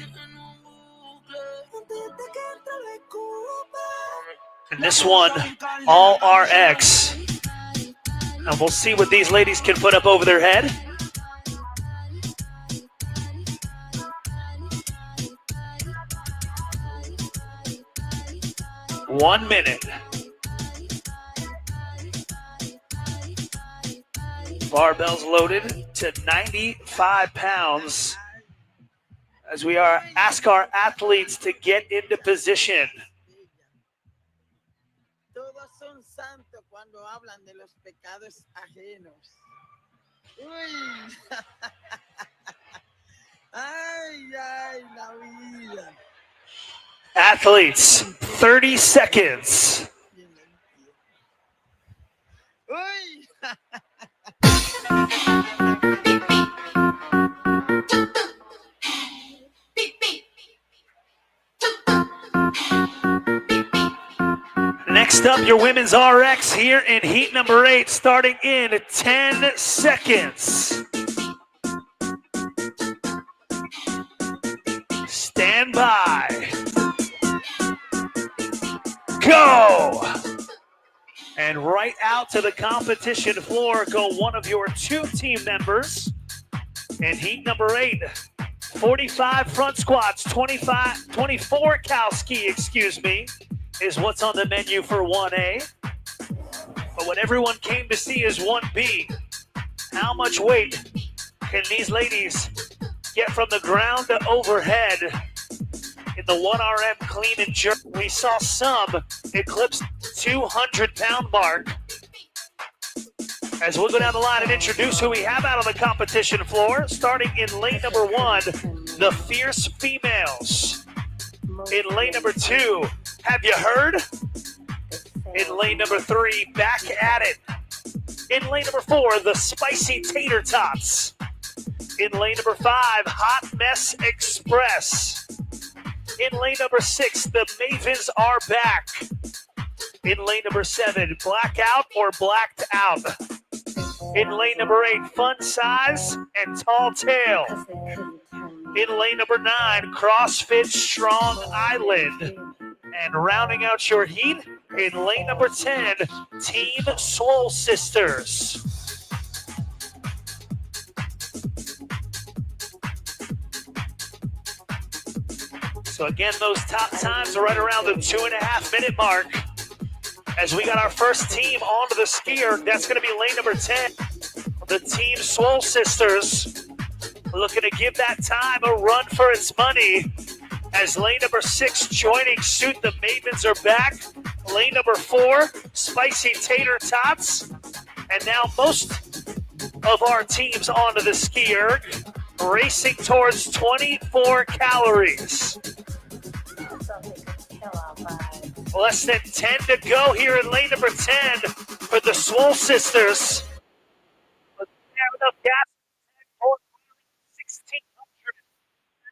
And this one, all RX. And we'll see what these ladies can put up over their head. One minute. Barbells loaded to 95 pounds as we ask our athletes to get into position. Todos son santos cuando hablan de los pecados ajenos. Uy. Ay, ay, la vida. Athletes, 30 seconds. Uy. Next up, your women's RX here in heat number 8, starting in 10 seconds. Stand by. Go! And right out to the competition floor go one of your 2 team members in heat number 8. 45 front squats, 24 cow ski, is what's on the menu for 1A. But what everyone came to see is 1B. How much weight can these ladies get from the ground to overhead in the 1RM clean and jerk? We saw some eclipse 200-pound mark. As we'll go down the line and introduce who we have out on the competition floor, starting in lane number 1, the Fierce Females. In lane number 2, Have You Heard? In lane number 3, Back at It. In lane number 4, the Spicy Tater Tots. In lane number 5, Hot Mess Express. In lane number 6, the Mavens Are Back. In lane number 7, Blackout or Blacked Out. In lane number 8, Fun Size and Tall Tale. In lane number 9, CrossFit Strong Island. And rounding out your heat, in lane number 10, Team Swole Sisters. So again, those top times are right around the 2.5-minute mark. As we got our first team onto the skier, that's going to be lane number 10, the Team Swole Sisters. Looking to give that time a run for its money. As lane number 6 joining suit, the Mavens Are Back. Lane number 4, Spicy Tater Tots. And now most of our teams onto the skier, racing towards 24 calories. Less than 10 to go here in lane number 10 for the Swole Sisters. But they have enough gas for 1,600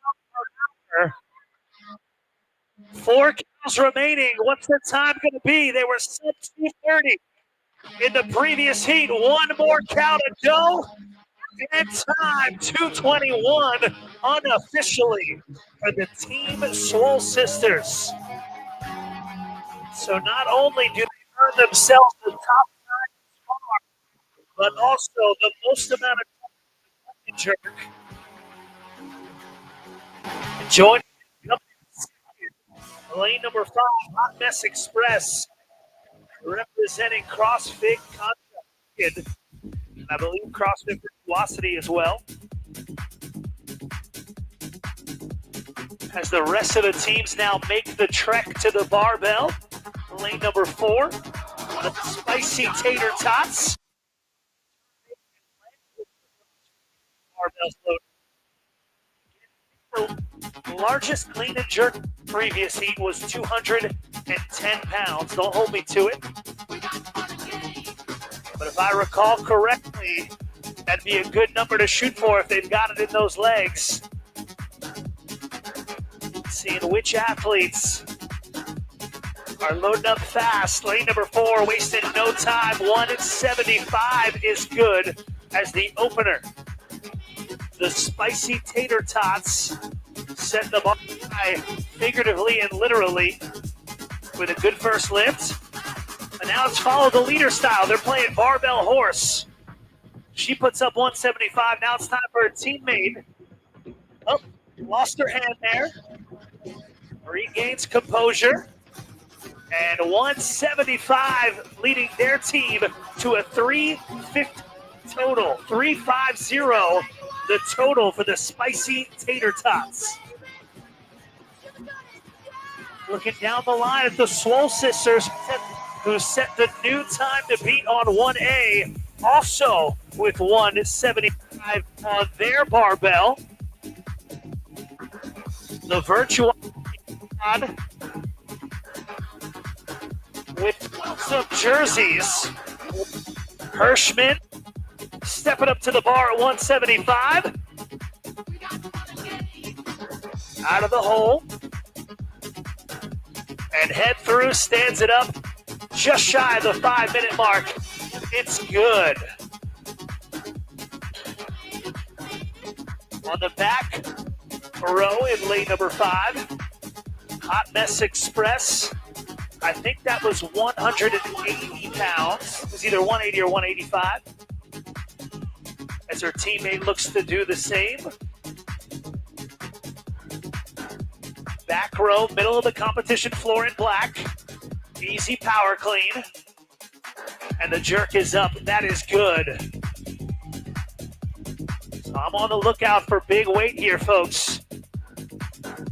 pounds per hour. 4 cows remaining. What's the time going to be? They were sub 2:30 in the previous heat. 1 more cow to go. And time 2:21 unofficially for the Team Swole Sisters. So not only do they earn themselves the top 9 but also the most amount of jerk. Joining lane number 5, Hot Mess Express, representing CrossFit Concept, and I believe CrossFit Velocity as well. As the rest of the teams now make the trek to the barbell. Lane number 4, the Spicy Tater Tots. The largest clean and jerk previous heat was 210 pounds. Don't hold me to it. But if I recall correctly, that'd be a good number to shoot for if they've got it in those legs. Seeing which athletes are loading up fast. Lane number 4 wasting no time. 175 is good as the opener. The spicy tater tots set the bar high, figuratively and literally, with a good first lift. And now it's follow the leader style. They're playing barbell horse. She puts up 175. Now it's time for a teammate. Oh, lost her hand there. Regains composure. And 175 leading their team to a 350 total. 350 the total for the spicy tater tots. Looking down the line at the Swole Sisters, who set the new time to beat on 1A, also with 175 on their barbell. The Virtual with some jerseys. Hirschman stepping up to the bar at 175. Out of the hole. And head through, stands it up just shy of the 5-minute mark. It's good. On the back row in lane number 5, Hot Mess Express. I think that was 180 pounds. It was either 180 or 185. As her teammate looks to do the same. Back row, middle of the competition floor in black. Easy power clean. And the jerk is up. That is good. So I'm on the lookout for big weight here, folks.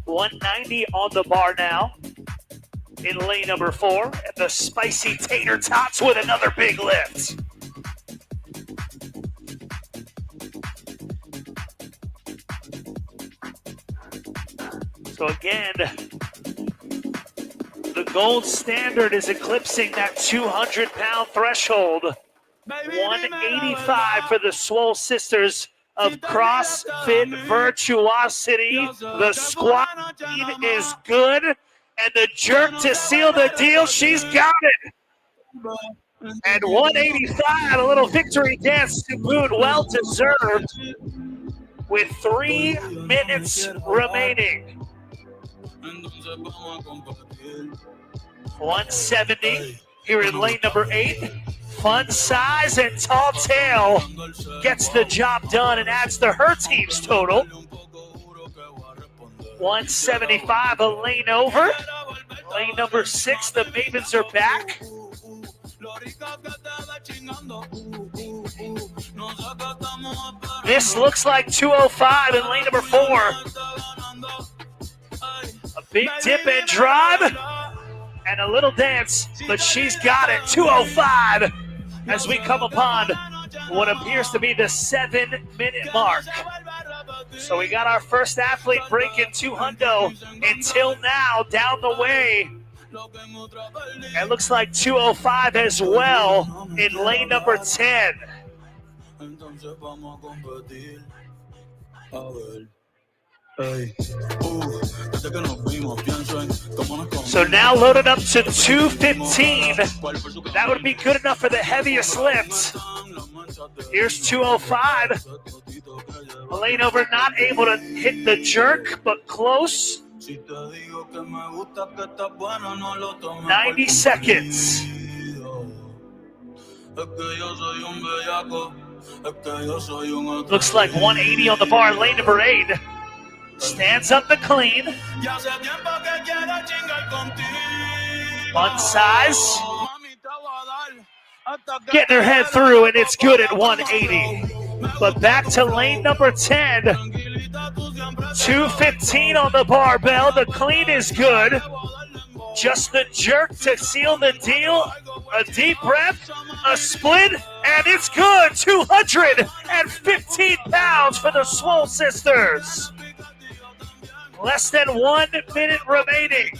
190 on the bar now. In lane number 4. And the spicy tater tots with another big lift. So again, the gold standard is eclipsing that 200-pound threshold. 185 for the Swole Sisters of CrossFit Virtuosity. The squat is good, and the jerk to seal the deal. She's got it. And 185, a little victory dance to boot, well deserved, with 3 minutes remaining. 170 here in lane number 8. Fun size and tall tail gets the job done and adds to her team's total. 175, a lane over. Lane number 6, the Mavens are back. This looks like 205 in lane number 4. A big dip and drive and a little dance, but she's got it. 205 as we come upon what appears to be the 7-minute mark. So we got our first athlete breaking 200 until now down the way. It looks like 205 as well in lane number 10. So now loaded up to 215. That would be good enough for the heaviest lift. Here's 205. A lane over, not able to hit the jerk, but close. 90 seconds. Looks like 180 on the bar, lane number 8. Stands up the clean. One size. Getting her head through, and it's good at 180. But back to lane number 10. 215 on the barbell. The clean is good. Just the jerk to seal the deal. A deep breath, a split, and it's good. 215 pounds for the Swole Sisters. Less than 1 minute remaining.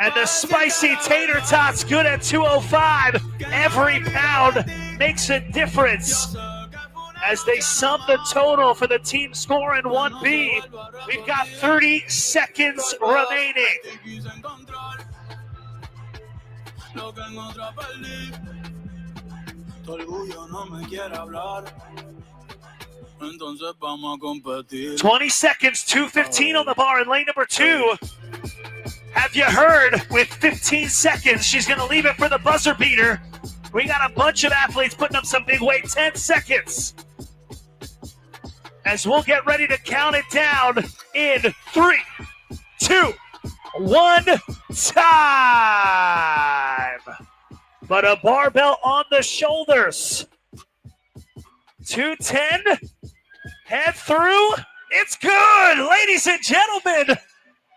And the spicy tater tots good at 205. Every pound makes a difference. As they sum the total for the team score in 1B, we've got 30 seconds remaining. Tu orgullo no me quiere hablar. Entonces vamos a competir. 20 seconds, 2:15 on the bar in lane number 2. Have you heard? With 15 seconds, she's going to leave it for the buzzer beater. We got a bunch of athletes putting up some big weight. 10 seconds. As we'll get ready to count it down in 3, 2, 1, time. But a barbell on the shoulders. 210. Head through. It's good. Ladies and gentlemen,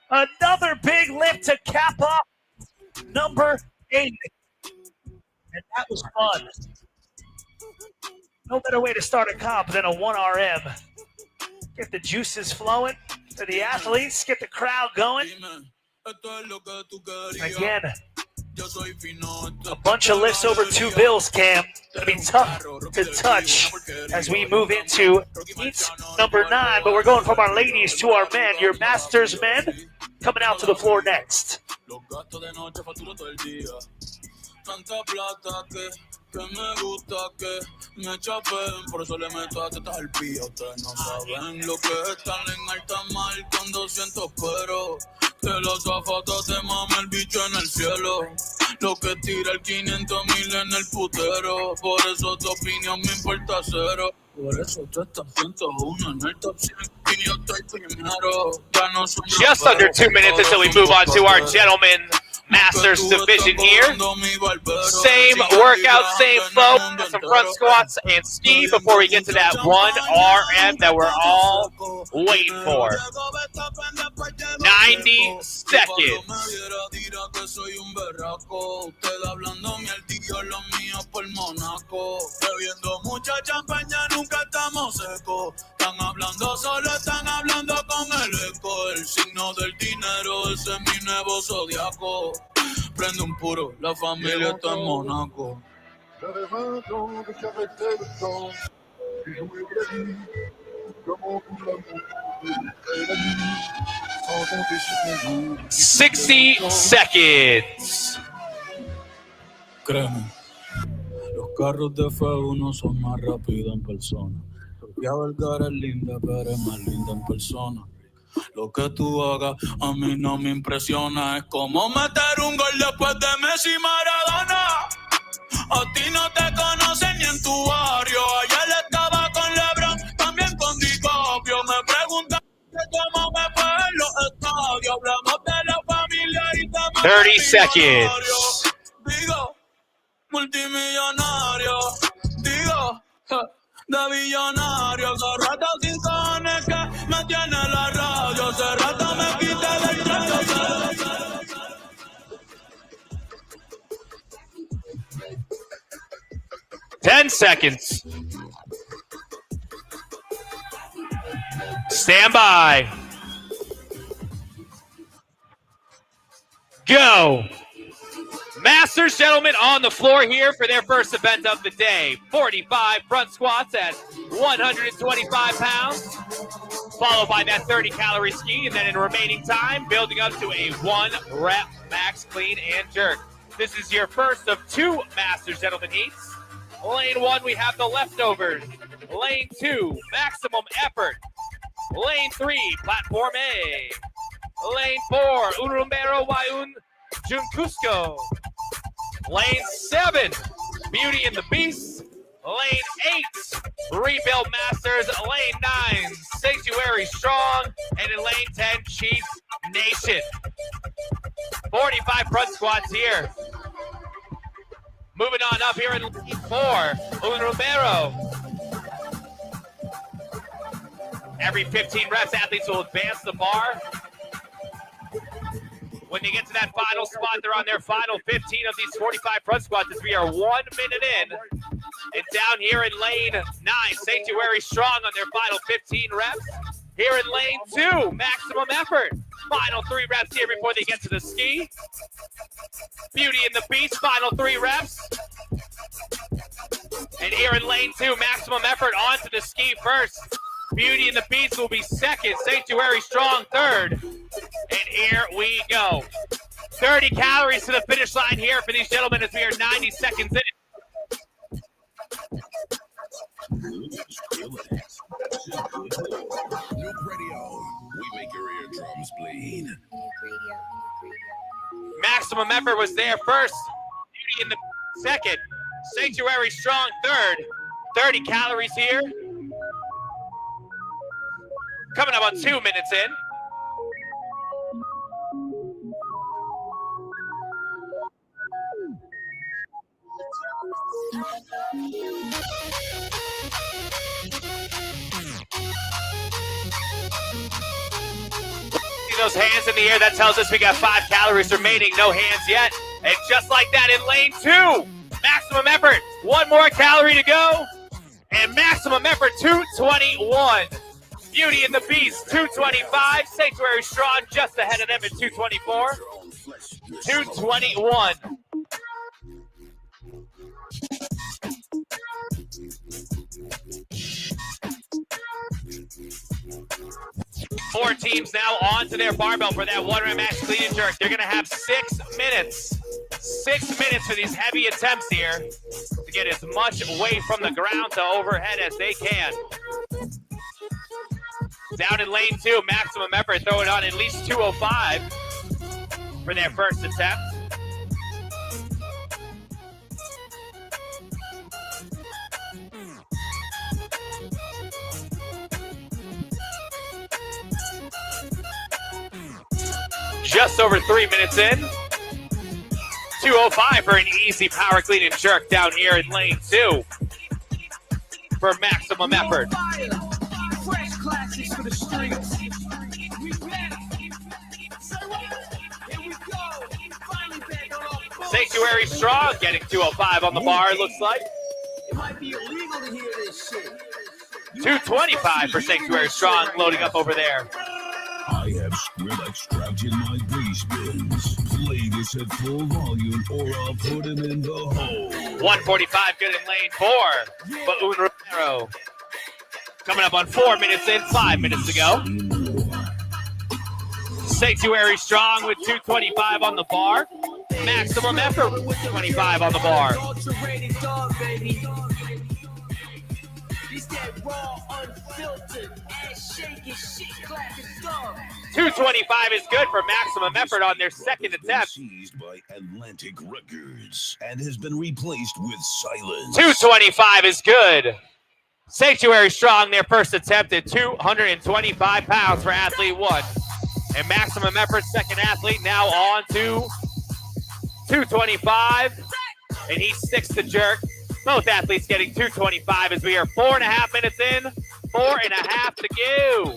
another big lift to cap off number 8. And that was fun. No better way to start a comp than a 1RM. Get the juices flowing for the athletes. Get the crowd going. Again, a bunch of lifts over 2 bills, Cam. Going to be tough to touch as we move into heat number 9. But we're going from our ladies to our men. Your Masters men coming out to the floor next. Tanta plata que me gusta que me chapen, por eso le meto a tetas al pío. Ustedes no saben lo que es estar en alta mar con 200 pero que los zapatos te mame el bicho en el cielo. Lo que tira el 500,000 en el putero, por eso tu opinión me importa cero. Por eso tú estás 101 en el top 100 y yo estoy primero. Ya no son Just under 2 minutes until we move on to our gentlemen Masters division here. Same workout, same flow, some front squats and ski before we get to that 1RM that we're all waiting for. 90 seconds. Están hablando solo, están hablando con el eco. El signo del dinero, ese es mi nuevo zodiaco. Prende un puro, la familia está en Monaco. J'avais 20 ans que j'arrêtais le temps. Et jouer la vie, comme on fout l'amour. Et la nuit, sans compter sur mes jours. 60 seconds. Créeme, los carros de F1 son más rápidos en persona. Sofía Vergara es linda, pero es más linda en persona. Lo que tú hagas a mí no me impresiona. Es como meter un gol después de Messi y Maradona. A ti no te conocen ni en tu barrio. Ayer estaba con LeBron, también con DiCaprio. Me preguntan cómo me fue en los estadios. Hablamos de la familia y también 30 seconds. Digo, multimillonario. Digo, de billonario. Hace rato sin cojones que me tiene la radio. Hace rato me quité del radio. 10 seconds. Stand by. Go. Masters, gentlemen, on the floor here for their first event of the day. 45 front squats at 125 pounds, followed by that 30-calorie ski, and then in remaining time, building up to a 1-rep max clean and jerk. This is your first of 2 Masters, gentlemen, heats. Lane 1, we have the leftovers. Lane 2, maximum effort. Lane 3, platform A. Lane 4, un rumero y un Juncusco. Lane 7, Beauty and the Beast. Lane 8, Rebuild Masters. Lane 9, Sanctuary Strong. And in lane 10, Chief Nation. 45 front squats here. Moving on up here in lane 4, Un Romero. Every 15 reps, athletes will advance the bar. When they get to that final spot, they're on their final 15 of these 45 front squats as we are 1 minute in. And down here in lane 9, Sanctuary Strong on their final 15 reps. Here in lane 2, maximum effort. Final 3 reps here before they get to the ski. Beauty and the Beast, final 3 reps. And here in lane 2, maximum effort onto the ski first. Beauty and the Beast will be second. Sanctuary Strong third. And here we go. 30 calories to the finish line here for these gentlemen as we are 90 seconds in. Nuke Radio. We make your eardrums bleed. Maximum effort was there first. Beauty in the second. Sanctuary Strong third. 30 calories here. Coming up on 2 minutes in. See those hands in the air? That tells us we got 5 calories remaining. No hands yet. And just like that in lane 2, maximum effort. 1 more calorie to go. And maximum effort, 221. Beauty and the Beast, 225. Sanctuary Strong just ahead of them at 224. 221. Four teams now on to their barbell for that 1 rep max clean and jerk. They're going to have 6 minutes. 6 minutes for these heavy attempts here to get as much weight from the ground to overhead as they can. Down in lane 2, maximum effort, throwing on at least 205 for their first attempt. Just over 3 minutes in. 205 for an easy power clean and jerk down here in lane 2 for maximum effort. Fresh classics for the streets. Sanctuary Strong getting 205 on the bar, it looks like. It might be illegal to hear this shit. 225 for Sanctuary Strong loading up over there. I have Skrillex strapped in my bass bins. Play this at full volume or I'll put him in the hole. 145 good in lane 4 for Un Romero. Coming up on 4 minutes in, 5 minutes to go. Sanctuary Strong with 225 on the bar. Maximum effort with 25 on the bar. 225 is good for maximum effort on their second attempt. Seized by Atlantic Records and has been replaced with silence. 225 is good. Sanctuary Strong, their first attempt at 225 pounds for athlete 1. And maximum effort, second athlete, now on to 225. And he sticks the jerk. Both athletes getting 225 as we are 4.5 minutes in. 4.5 to go.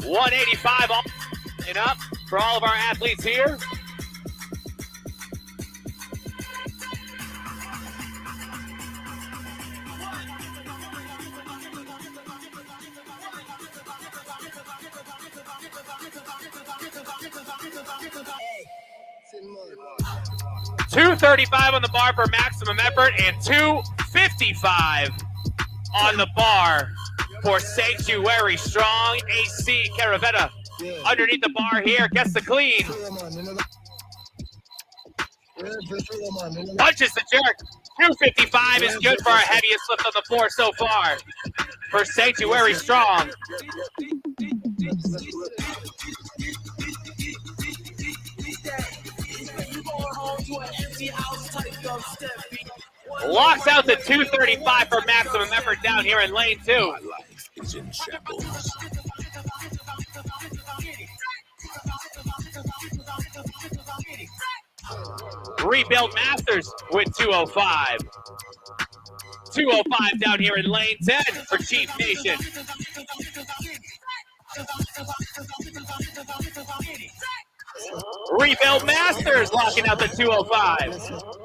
185 all and up for all of our athletes here. $235 on the bar for maximum effort and $255 on the bar for Sanctuary Strong. AC Caravetta underneath the bar here, gets the clean. Punches the jerk. 255 is good for our heaviest lift on the floor so far for Sanctuary Strong. Locks out the 235 for maximum effort down here in lane 2. Is in shambles. Rebuild Masters with 205. 205 down here in lane 10 for Chief Nation. Rebuild Masters locking out the 205.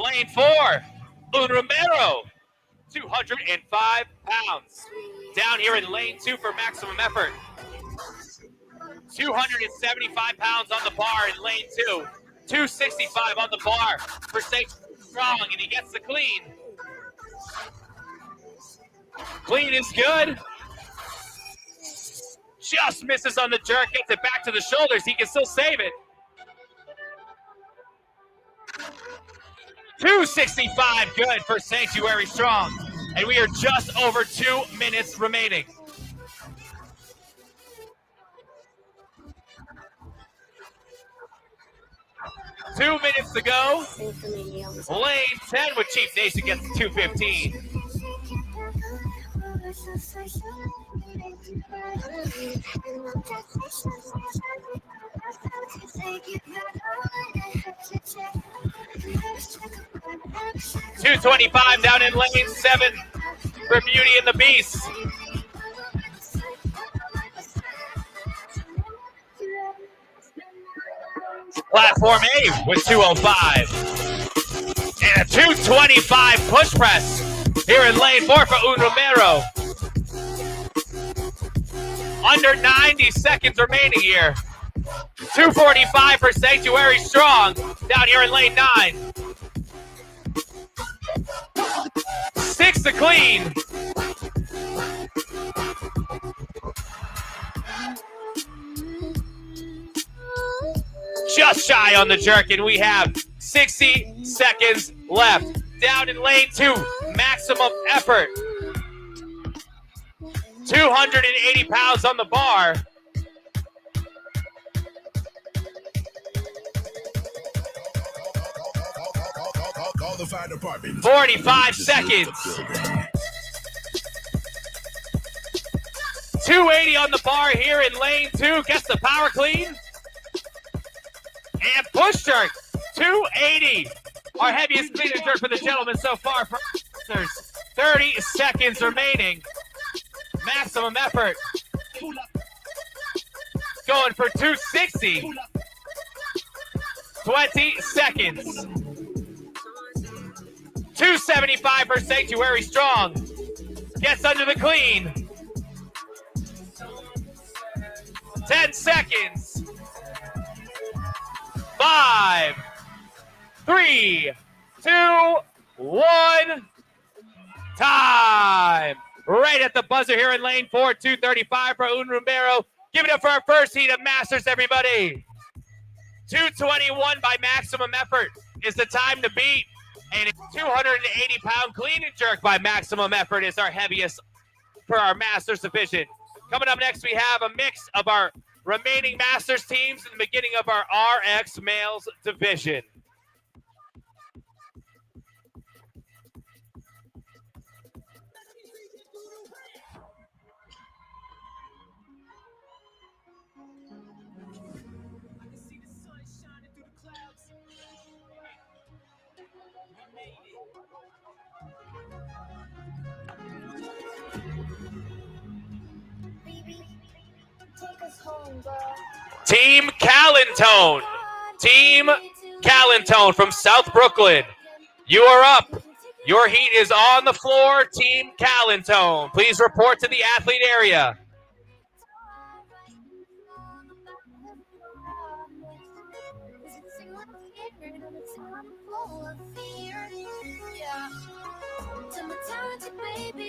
Lane 4, Un Romero, 205 pounds. Down here in lane 2 for maximum effort. 275 pounds on the bar in lane 2. 265 on the bar for St. Strong, and he gets the clean. Clean is good. Just misses on the jerk, gets it back to the shoulders. He can still save it. 265 good for Sanctuary Strong. And we are just over 2 minutes remaining. Two minutes to go. Lane 10 with Chief Nation gets 215. $225 down in lane 7 for Beauty and the Beast. Platform A with 205. And a 225 push press here in lane 4 for Un Romero. Under 90 seconds remaining here. 245 for Sanctuary Strong down here in lane 9. 6 to clean. Just shy on the jerk, and we have 60 seconds left. Down in lane 2, maximum effort. 280 pounds on the bar. Call the fire department. 45 seconds. 280 on the bar here in lane 2. Gets the power clean. And push jerk. 280. Our heaviest clean and jerk for the gentleman so far. There's 30 seconds remaining. Maximum effort. Going for 260. 20 seconds. 275 for Sanctuary Strong. Gets under the clean. 10 seconds. 5, 3, 2, 1. Time. Right at the buzzer here in lane 4, 235 for Un Romero. Give it up for our first heat of Masters, everybody. 221 by maximum effort is the time to beat. And 280-pound clean and jerk by maximum effort is our heaviest for our Masters division. Coming up next, we have a mix of our remaining Masters teams in the beginning of our RX Males division. Team Callantone. Team Callantone from South Brooklyn. You are up. Your heat is on the floor, Team Callantone. Please report to the athlete area.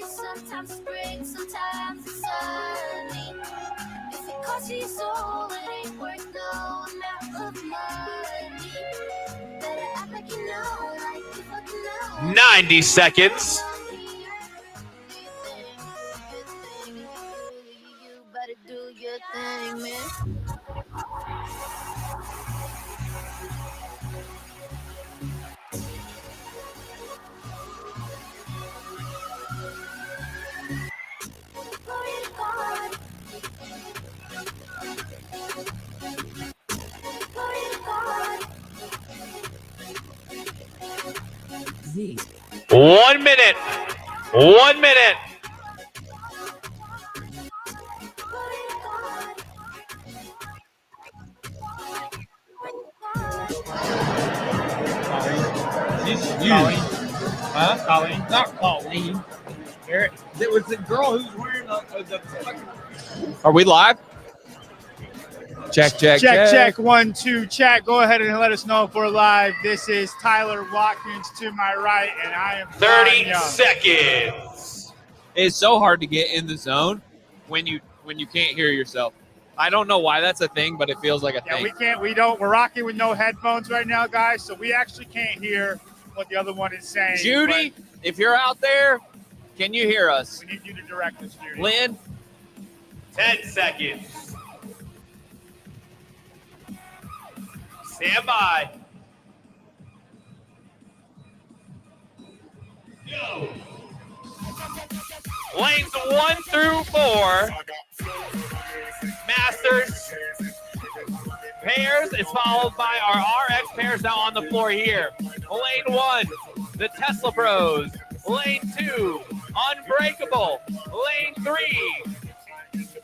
Sometimes spring, sometimes it's sunny. If it costs you soul, it ain't worth no amount of money. Better act like you know, like you fucking know. 90 seconds. You better do your thing, man. Z. 1 minute. 1 minute. Colleen. Huh? Colleen. Not Colleen. It was the girl who's wearing the fucking. Are we live? Check. Check. 1, 2, chat. Go ahead and let us know if we're live. This is Tyler Watkins to my right, and I am 30 seconds. It's so hard to get in the zone when you can't hear yourself. I don't know why that's a thing, but it feels like a thing. We're rocking with no headphones right now, guys, so we actually can't hear what the other one is saying. Judy, if you're out there, can you hear us? We need you to direct us, Judy. Lynn, 10 seconds. Stand by. Go. Lanes 1 through 4. Masters pairs is followed by our RX pairs now on the floor here. Lane 1, the Tesla Bros. Lane 2, Unbreakable. Lane 3,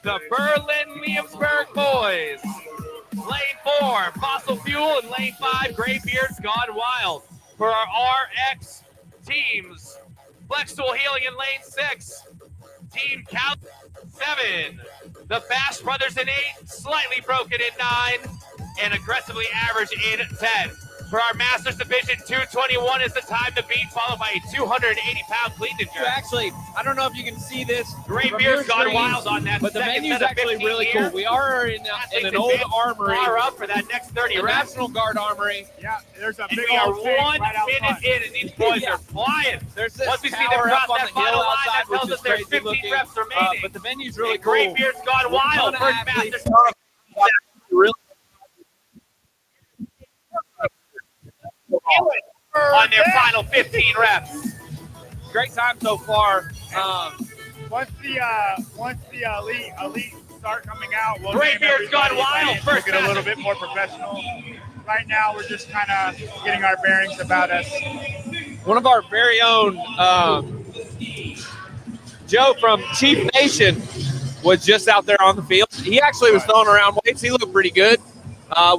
the Berlin Williamsburg Boys. Lane 4, Fossil Fuel, and Lane 5, Graybeards Gone Wild. For our RX teams, Flex Tool Healing in Lane 6, Team Count 7, the Bash Brothers in 8, Slightly Broken in 9, and Aggressively Average in 10. For our Masters Division, 221 is the time to beat, followed by a 280-pound clean ninja. Actually, I don't know if you can see this. Graybeard's Gone Wild on that. But the second venue's set of actually 15 really here. cool. We are in an old armory. Far up for that next 30 the reps. National Guard Armory. Yeah, there's a And big we are old tank 1 right out minute front. in, and these boys are flying. There's this Once we see them tower cross up on that the final hill line, outside, that tells which us is there's crazy 15 looking. reps remaining. But the venue's really And cool. Graybeard's Gone Wild. Ton of First athletes. Masters. Really On their final 15 reps. great time so far. Once the elite start coming out, we'll Graybeard's Gone Wild. We'll First get a little bit more professional. Right now, we're just kind of getting our bearings about us. One of our very own, Joe from Chief Nation, was just out there on the field. He actually was throwing around weights. He looked pretty good.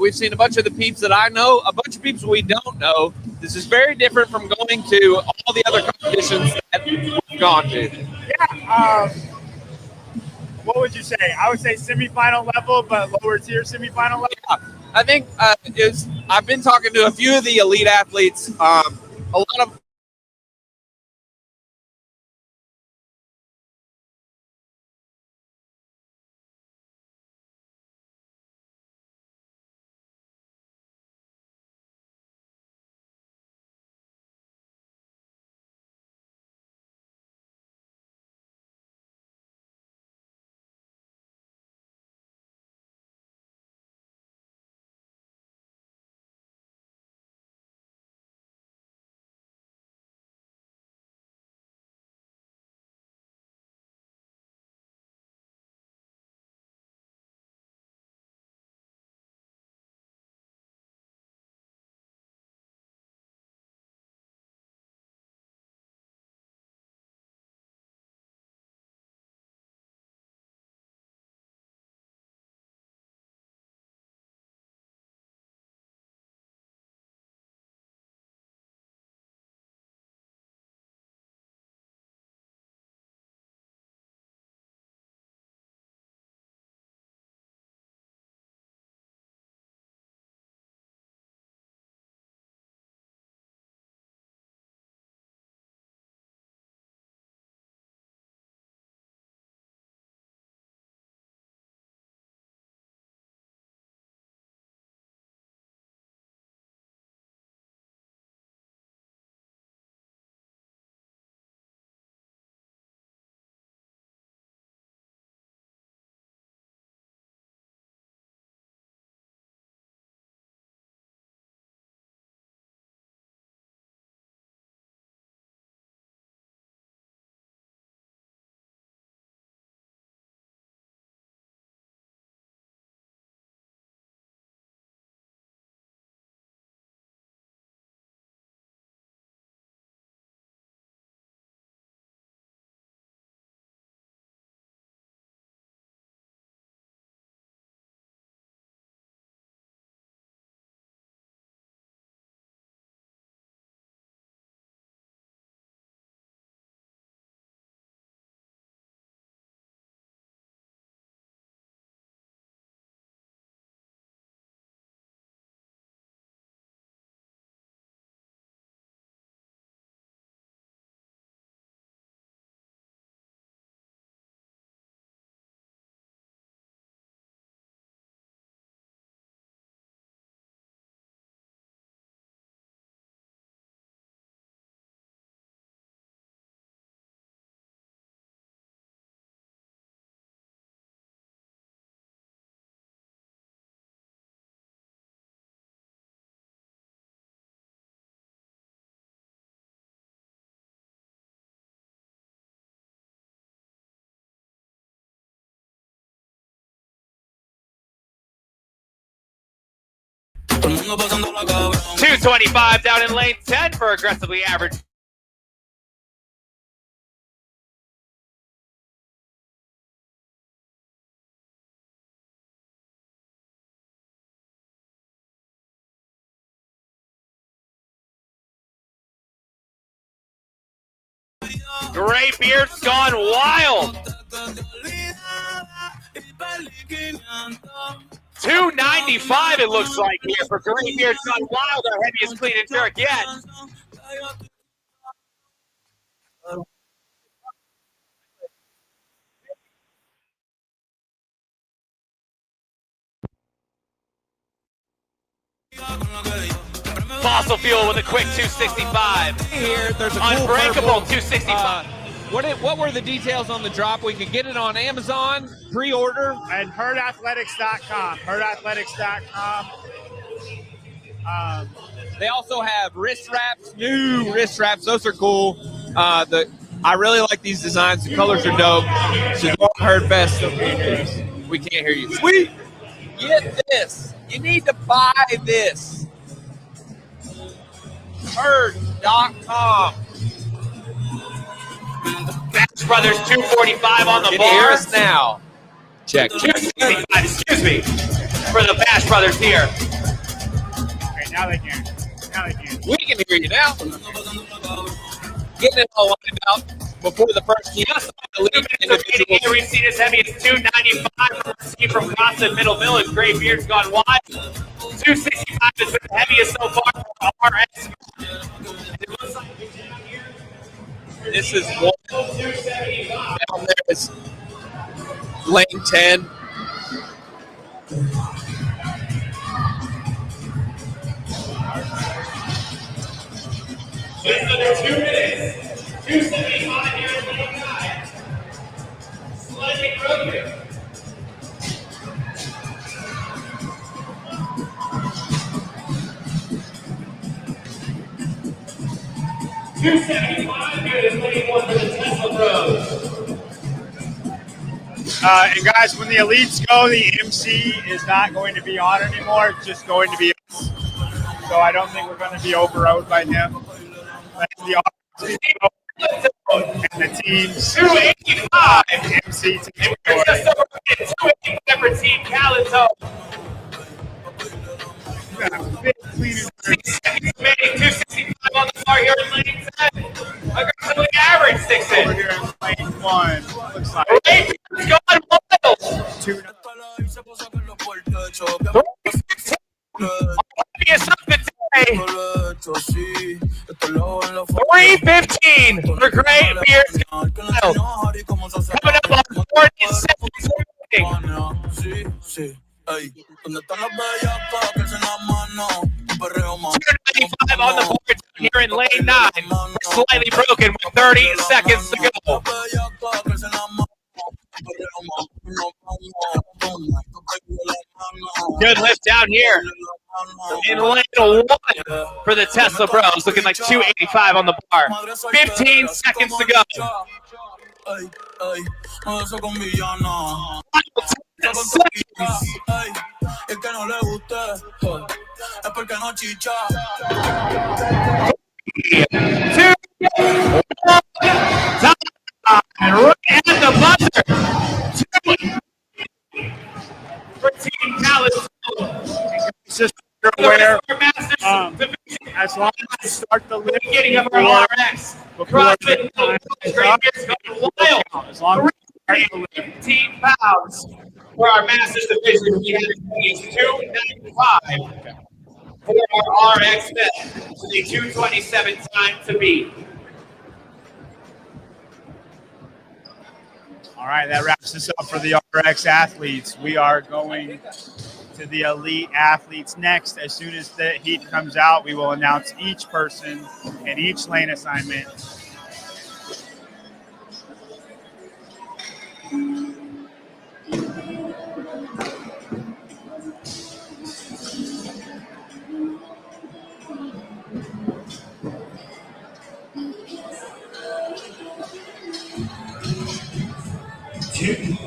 We've seen a bunch of the peeps that I know, a bunch of peeps we don't know. This is very different from going to all the other competitions that we've gone to. Yeah. What would you say? I would say semifinal level, but lower tier semifinal level. Yeah, I think I've been talking to a few of the elite athletes. A lot of 225 down in lane 10 for aggressively average. Gray Beard's gone wild. 295 it looks like here for Gray Beard's gone wild, our heaviest clean and jerk yet. Fossil Fuel with a quick 265. Here, there's a cool Unbreakable purple. 265. What were the details on the drop? We could get it on Amazon, pre-order. And herdathletics.com. Herdathletics.com. They also have wrist wraps, new wrist wraps. Those are cool. I really like these designs. The colors are dope. So go on Herd Fest. We can't hear you. Sweet. Get this. You need to buy this. Herd.com. Bash Brothers 245 on the Can bar. you hear us now? Check. 265, excuse me, for the Bash Brothers here. Okay, now they can. Now they can. We can hear you now. Getting it all lined out before the first Just we've seen as heavy as 295 from Costa Middle Village. Gray Beard's gone wide. 265 has been the heaviest so far for RX. It looks like this is one. Down there is lane 10. just under 2 minutes. 275 here in lane 9. Slightly broken. $275 here in lane 1 for the Tesla Bros. And guys, when the elites go, the MC is not going to be on anymore. It's just going to be us. So I don't think we're going to be overrode by him. The and the teams. 285. MC team. And we're just over 285 for Team Calato. 6 seconds remaining. 265 on the bar here in lane 10. Aggressively average 6 Over here in lane 1. Looks like. It's gone wild. 2. Today. 315 for Gray Beard's gone wild. Coming up on 40 seconds remaining. 295 on the board here in lane 9. We're slightly broken with 30 seconds to go. Good lift down here in lane 1 for the Tesla Bros. Looking like 285 on the bar. 15 seconds to go. Right at the buzzer. For Team Dallas. Just aware, as long as we start the lift beginning of our RX. CrossFit Gray Beard's going wild. As long as we start the lift. 15 pounds for our Masters division. We have 295 for our RX bet. The 227 time to beat. All right, that wraps us up for the RX athletes. We are going to the elite athletes next. As soon as the heat comes out, we will announce each person and each lane assignment.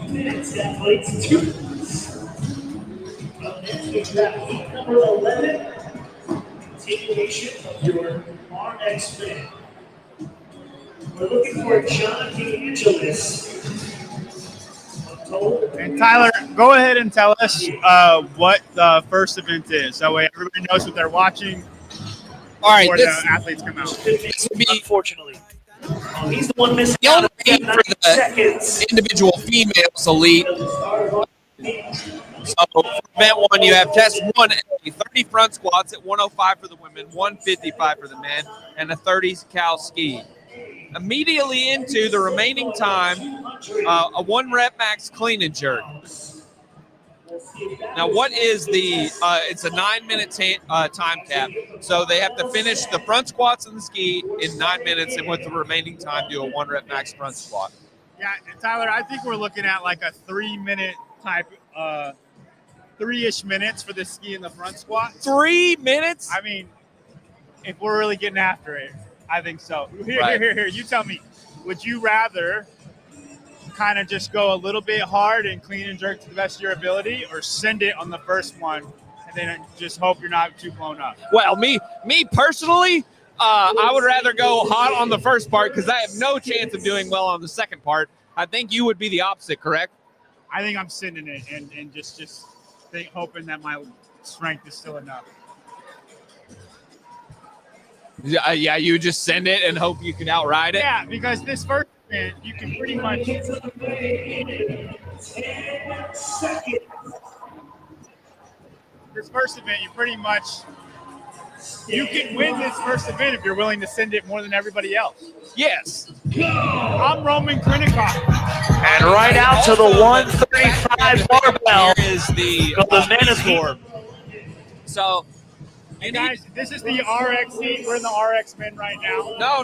Next athletes, 2 minutes. Up next, we have heat number 11. evaluation of your RX men. We're looking for John DeAngelis. And Tyler, go ahead and tell us what the first event is. That way everybody knows what they're watching. All right, before this, the athletes come out. this would be Unfortunately. He's the one missing the out only on meet for the 90 seconds. individual females elite. So for event one, you have test 1A, 30 front squats at 105 for the women, 155 for the men, and a 30 cal ski. Immediately into the remaining time, a 1 rep max clean and jerk. Now, what is the? It's a 9-minute time cap, so they have to finish the front squats and the ski in 9 minutes, and with the remaining time, do a 1 rep max front squat. Yeah, and Tyler, I think we're looking at like a 3-minute type, 3-ish minutes for the ski and the front squat. 3 minutes? I mean, if we're really getting after it, I think so. Right. Here. You tell me, would you rather kind of just go a little bit hard and clean and jerk to the best of your ability, or send it on the first one and then just hope you're not too blown up? Well, me personally, I would rather go hot on the first part because I have no chance of doing well on the second part. I think you would be the opposite, correct? I think I'm sending it and just hoping that my strength is still enough. Yeah, you would just send it and hope you can outride it? Yeah, because this first event, you can pretty much... This first event, you can win this first event if you're willing to send it more than everybody else. Yes. I'm Roman Krennikov. And right out to the 135 barbell. Here is the men's score. So, hey guys, this is the RX heat. We're in the RX men right now. No.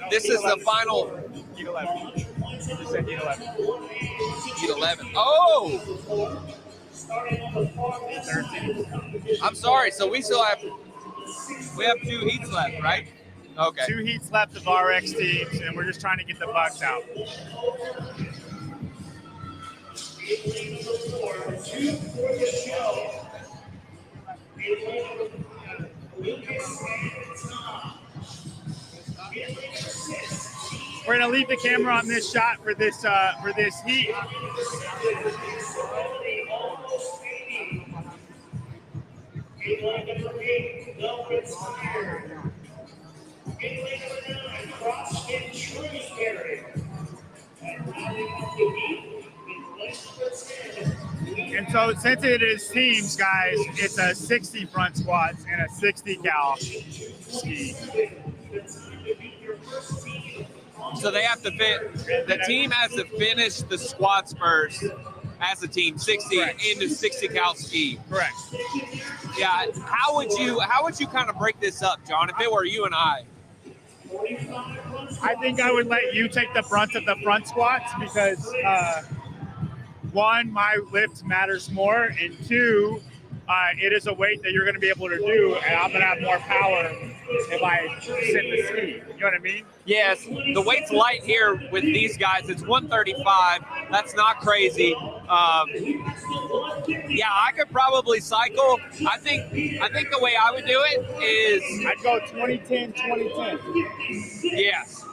This is the final. Heat 11. You just said heat 11. Heat 11. Oh! 13. I'm sorry. So we still have 2 heats left, right? Okay. 2 heats left of RX teams, and we're just trying to get the bugs out. We're gonna leave the camera on this shot for this heat. And so since it is teams, guys, it's a 60 front squats and a 60 cal ski. So they have to the team has to finish the squats first as a team, 60 Correct. into 60 cal ski. Correct. Yeah. How would you kind of break this up, John, if it were you and I? I think I would let you take the brunt of the front squats because, one, my lift matters more, and two, it is a weight that you're going to be able to do, and I'm going to have more power if I sit the ski. You know what I mean? Yes, the weight's light here with these guys. It's 135. That's not crazy. Yeah, I could probably cycle. I think the way I would do it is I'd go 20-10, 20-10. Yes.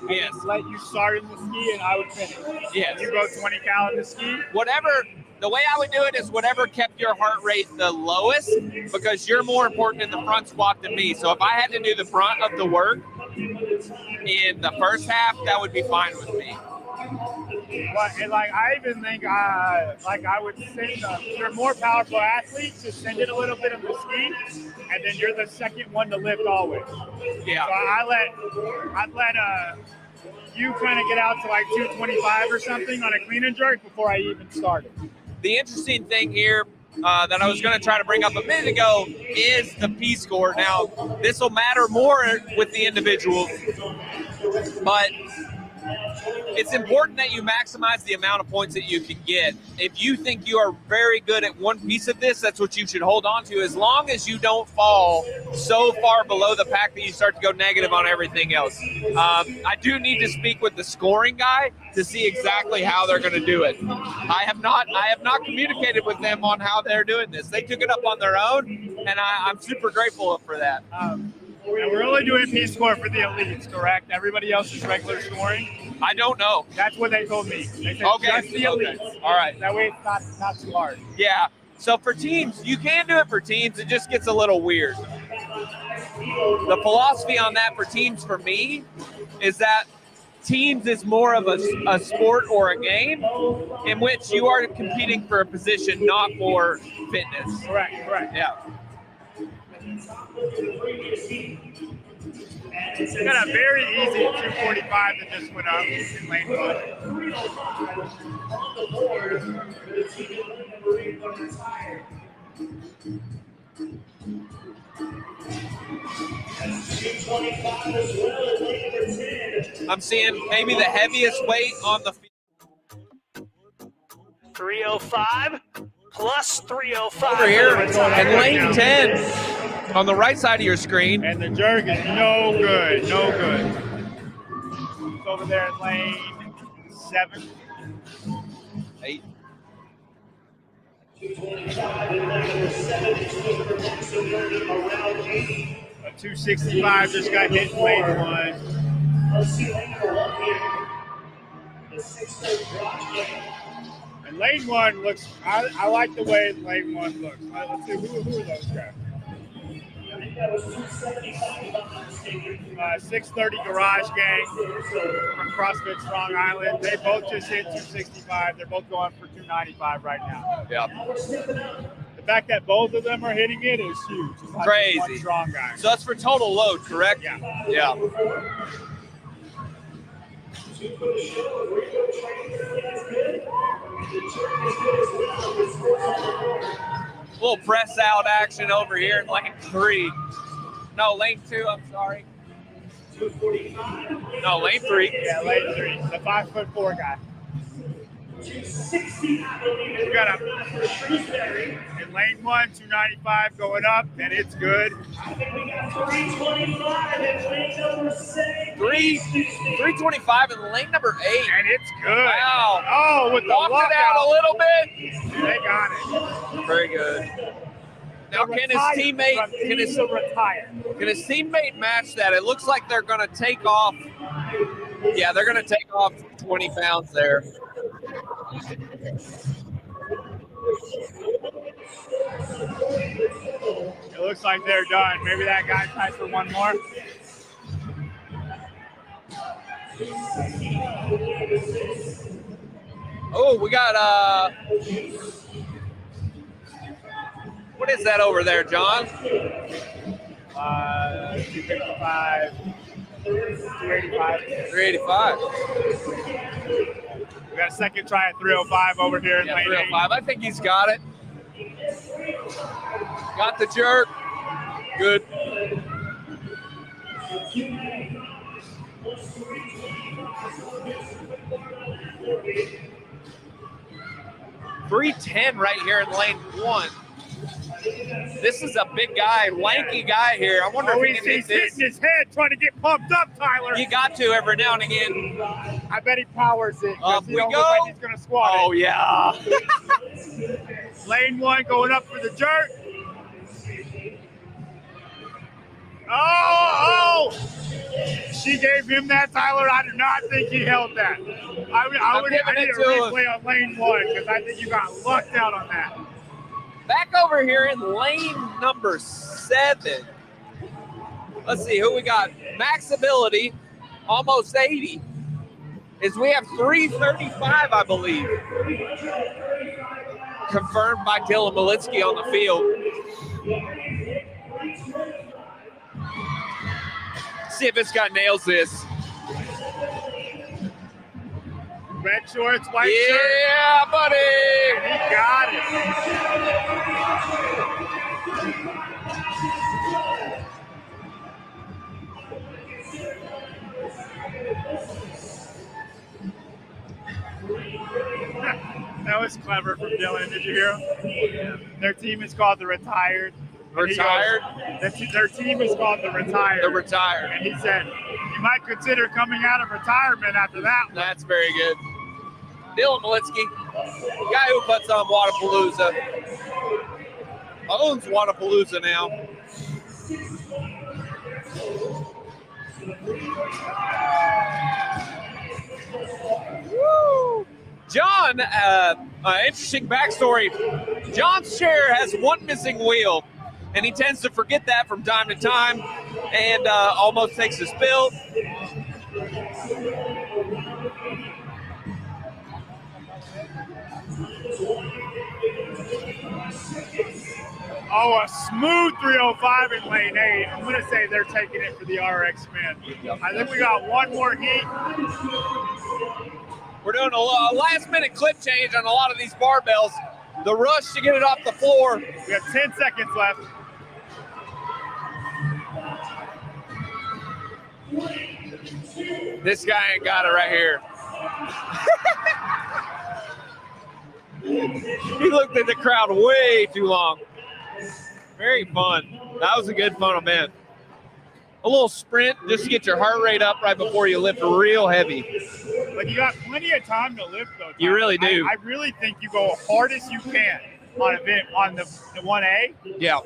Let you start in the ski, and I would finish. Yes. You go 20 cal in the ski. The way I would do it is whatever kept your heart rate the lowest, because you're more important in the front squat than me. So if I had to do the brunt of the work in the first half, that would be fine with me. But I even think I would send you're more powerful athletes to send it a little bit of the ski, and then you're the second one to lift always. Yeah. So I'd let you kind of get out to like 225 or something on a clean and jerk before I even started. The interesting thing here that I was going to try to bring up a minute ago is the P score. Now, this will matter more with the individuals, but it's important that you maximize the amount of points that you can get. If you think you are very good at one piece of this, that's what you should hold on to, as long as you don't fall so far below the pack that you start to go negative on everything else. I do need to speak with the scoring guy to see exactly how they're going to do it. I have not communicated with them on how they're doing this. They took it up on their own, and I'm super grateful for that. And we're only doing P score for the elites, correct? Everybody else is regular scoring. I don't know. That's what they told me. They said Okay. just the elites. Okay. All right. That way it's not too hard. Yeah. So for teams, you can do it for teams. It just gets a little weird. The philosophy on that for teams for me is that teams is more of a sport or a game in which you are competing for a position, not for fitness. Correct. Yeah. It's got a very easy 245 that just went up in lane 1. I'm seeing maybe the heaviest weight on the field. 305 plus 305. Over here in lane 10 on the right side of your screen. And the jerk is no good. It's over there in lane 7. 8. A 265 just got hit in lane 1. And lane 1 looks, I like the way lane 1 looks. Let's see, who are those guys? 630 Garage Gang from CrossFit Strong Island. They both just hit 265. They're both going for 295 right now. Yeah. The fact that both of them are hitting it is huge. It's like Crazy. one strong guy. So that's for total load, correct? Yeah. Little press out action over here in lane 3. No, lane 2, I'm sorry. No, lane 3. Yeah, lane 3. The 5'4" guy. We got in lane 1, 295 going up, and it's good. 325 in lane number 8. And it's good. Wow. Oh, with the walked it out a little bit. They got it. Very good. Now, can his teammate match that? It looks like they're going to take off. Yeah, they're going to take off 20 pounds there. It looks like they're done. Maybe that guy tries for one more. Oh, we got what is that over there, John? 255. 385. 385. We got a second try at 305 over here in lane 305. I think he's got it. Got the jerk. Good. .310 right here in lane 1. This is a big guy, lanky guy here. I wonder if he can hit this. He's hitting his head trying to get pumped up, Tyler. You got to every now and again. I bet he powers it. Up we go. Look like he's going to squat Oh, it. yeah. Lane 1 going up for the jerk. Oh! She gave him that, Tyler. I do not think he held that. I need a replay on lane 1 because I think you got lucked out on that. Back over here in lane number 7. Let's see who we got. Max ability, almost 80. Is we have 335, I believe. Confirmed by Dylan Malitsky on the field. See if this guy nails this. Red shorts, white shirt. Yeah, buddy. He got it. That was clever from Dylan. Did you hear him? Their team is called the Retired. Retired? Their team is called the Retired. The Retired. And he said, you might consider coming out of retirement after that one. That's very good. Dylan Malitsky, guy who puts on Wodipalooza. Owns Wodipalooza now. Woo! John, interesting backstory. John's chair has one missing wheel, and he tends to forget that from time to time and almost takes a spill. Oh, a smooth 305 in lane 8. I'm going to say they're taking it for the RX spin. I think we got one more heat. We're doing a last-minute clip change on a lot of these barbells. The rush to get it off the floor. We have 10 seconds left. This guy ain't got it right here. He looked at the crowd way too long. Very fun. That was a good fun event. A little sprint just to get your heart rate up right before you lift real heavy. But you got plenty of time to lift, though. You really do. I really think you go hard as you can on the 1A. Yeah.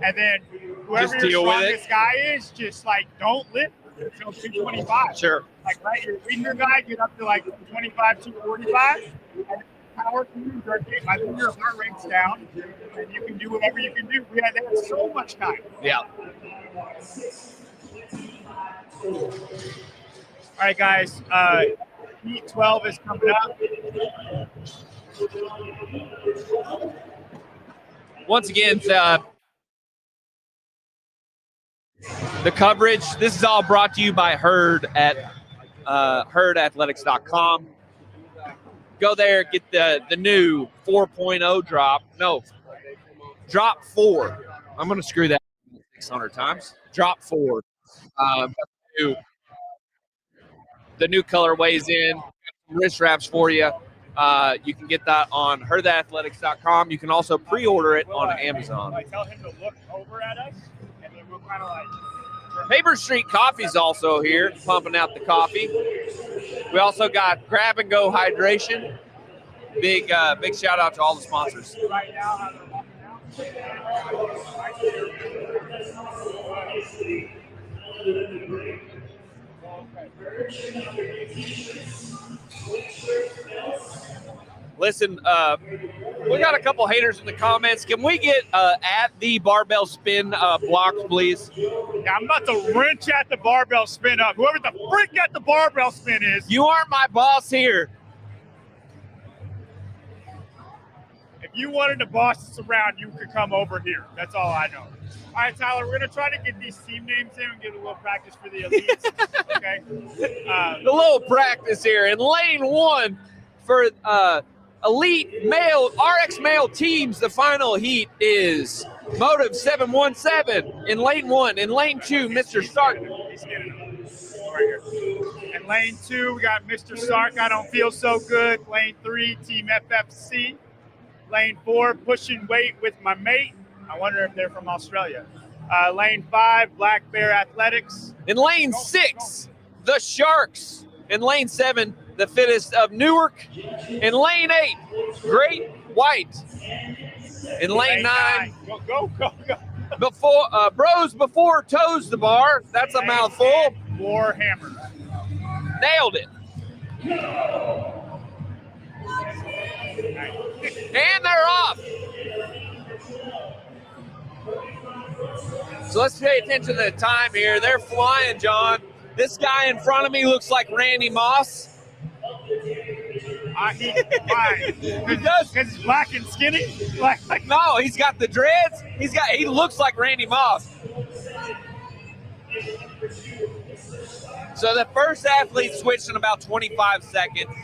And then whoever Just your deal with strongest guy is, just like don't lift until 225. Sure. Like you're leading your guy, get up to like 225, 245. And power through, I think your heart rate's down, and you can do whatever you can do. They have so much time. Yeah. All right, guys. Heat 12 is coming up. Once again, the coverage. This is all brought to you by Herd at herdathletics.com. Go there, get the new 4.0 drop. No, drop 4. I'm going to screw that 600 times. Drop 4. The new colorways in. Wrist wraps for you. You can get that on herdathletics.com. You can also pre-order it on Amazon. I tell him to look over at us, and then we'll kind of like. Paper Street Coffee's also here, pumping out the coffee. We also got Grab and Go Hydration. Big shout out to all the sponsors. Right now, how they're Listen, we got a couple haters in the comments. Can we get at the barbell spin blocked, please? Yeah, I'm about to wrench at the barbell spin up. Whoever the freak at the barbell spin is. You aren't my boss here. If you wanted to boss us around, you could come over here. That's all I know. All right, Tyler, we're going to try to get these team names in and get a little practice for the elites. Okay? A little practice here. In lane 1 for elite male, RX male teams, the final heat is Motive 717 in lane 1. In lane 2, Mr. Stark. He's getting him right here. In lane 2, we got Mr. Stark. I don't feel so good. Lane 3, Team FFC. Lane 4, pushing weight with my mate. I wonder if they're from Australia. Lane 5, Black Bear Athletics. In lane 6, the Sharks. In lane 7, the fittest of Newark. In lane 8, Great White. In lane 9, go. Before Bros Before Toes the Bar. That's a mouthful. Warhammer. Nailed it. And they're off. So let's pay attention to the time here. They're flying, John. This guy in front of me looks like Randy Moss. He does because he's black and skinny. Like no, he's got the dreads. He looks like Randy Moss. So the first athlete switched in about 25 seconds.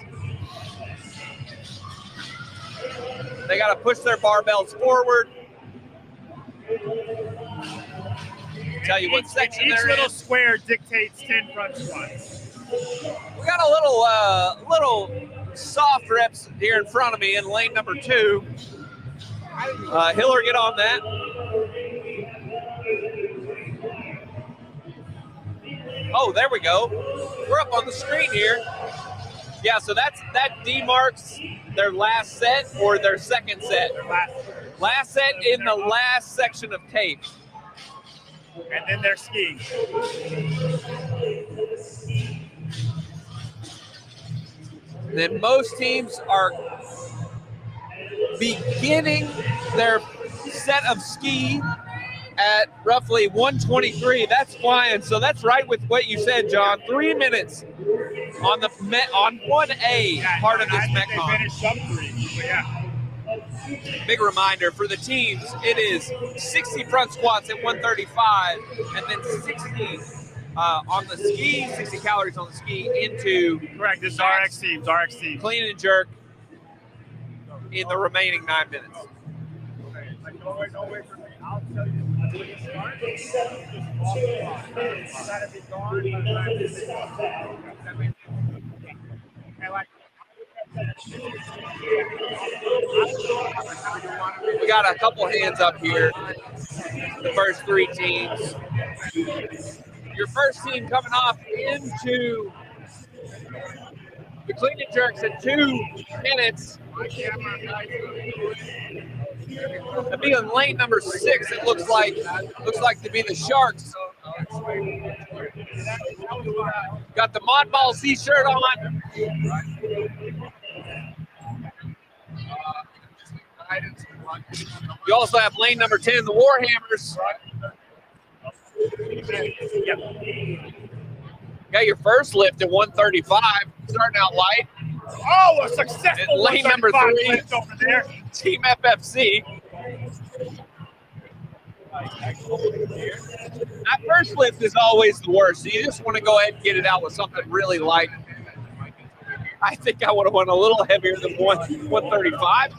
They got to push their barbells forward. Tell you what section each they're little in. square dictates 10 front squats. We got a little soft reps here in front of me in lane number 2. Hiller, get on that. Oh, there we go. We're up on the screen here. Yeah, so that demarks their last set or their second set. Last set in the last section of tape. And then they're skiing. then most teams are beginning their set of ski at roughly 123. That's flying. So that's right with what you said, John. 3 minutes on the on 1A part of this Metcon. They finished sub 3. But yeah. Big reminder for the teams, it is 60 front squats at 135 and then 60 on the ski, 60 calories on the ski into correct. This is RX teams. Clean and jerk in the remaining 9 minutes. I'll tell you when you start. We got a couple hands up here. The first 3 teams. Your first team coming off into the clean and jerks at 2 minutes. That'd be in lane number 6. It looks like to be the Sharks. Got the Mod Ball C shirt on. You also have lane number 10, the Warhammers. Got your first lift at 135, starting out light. Oh, a successful lane number 3, lift over there. Team FFC. That first lift is always the worst. So you just want to go ahead and get it out with something really light. I think I would have went a little heavier than 135.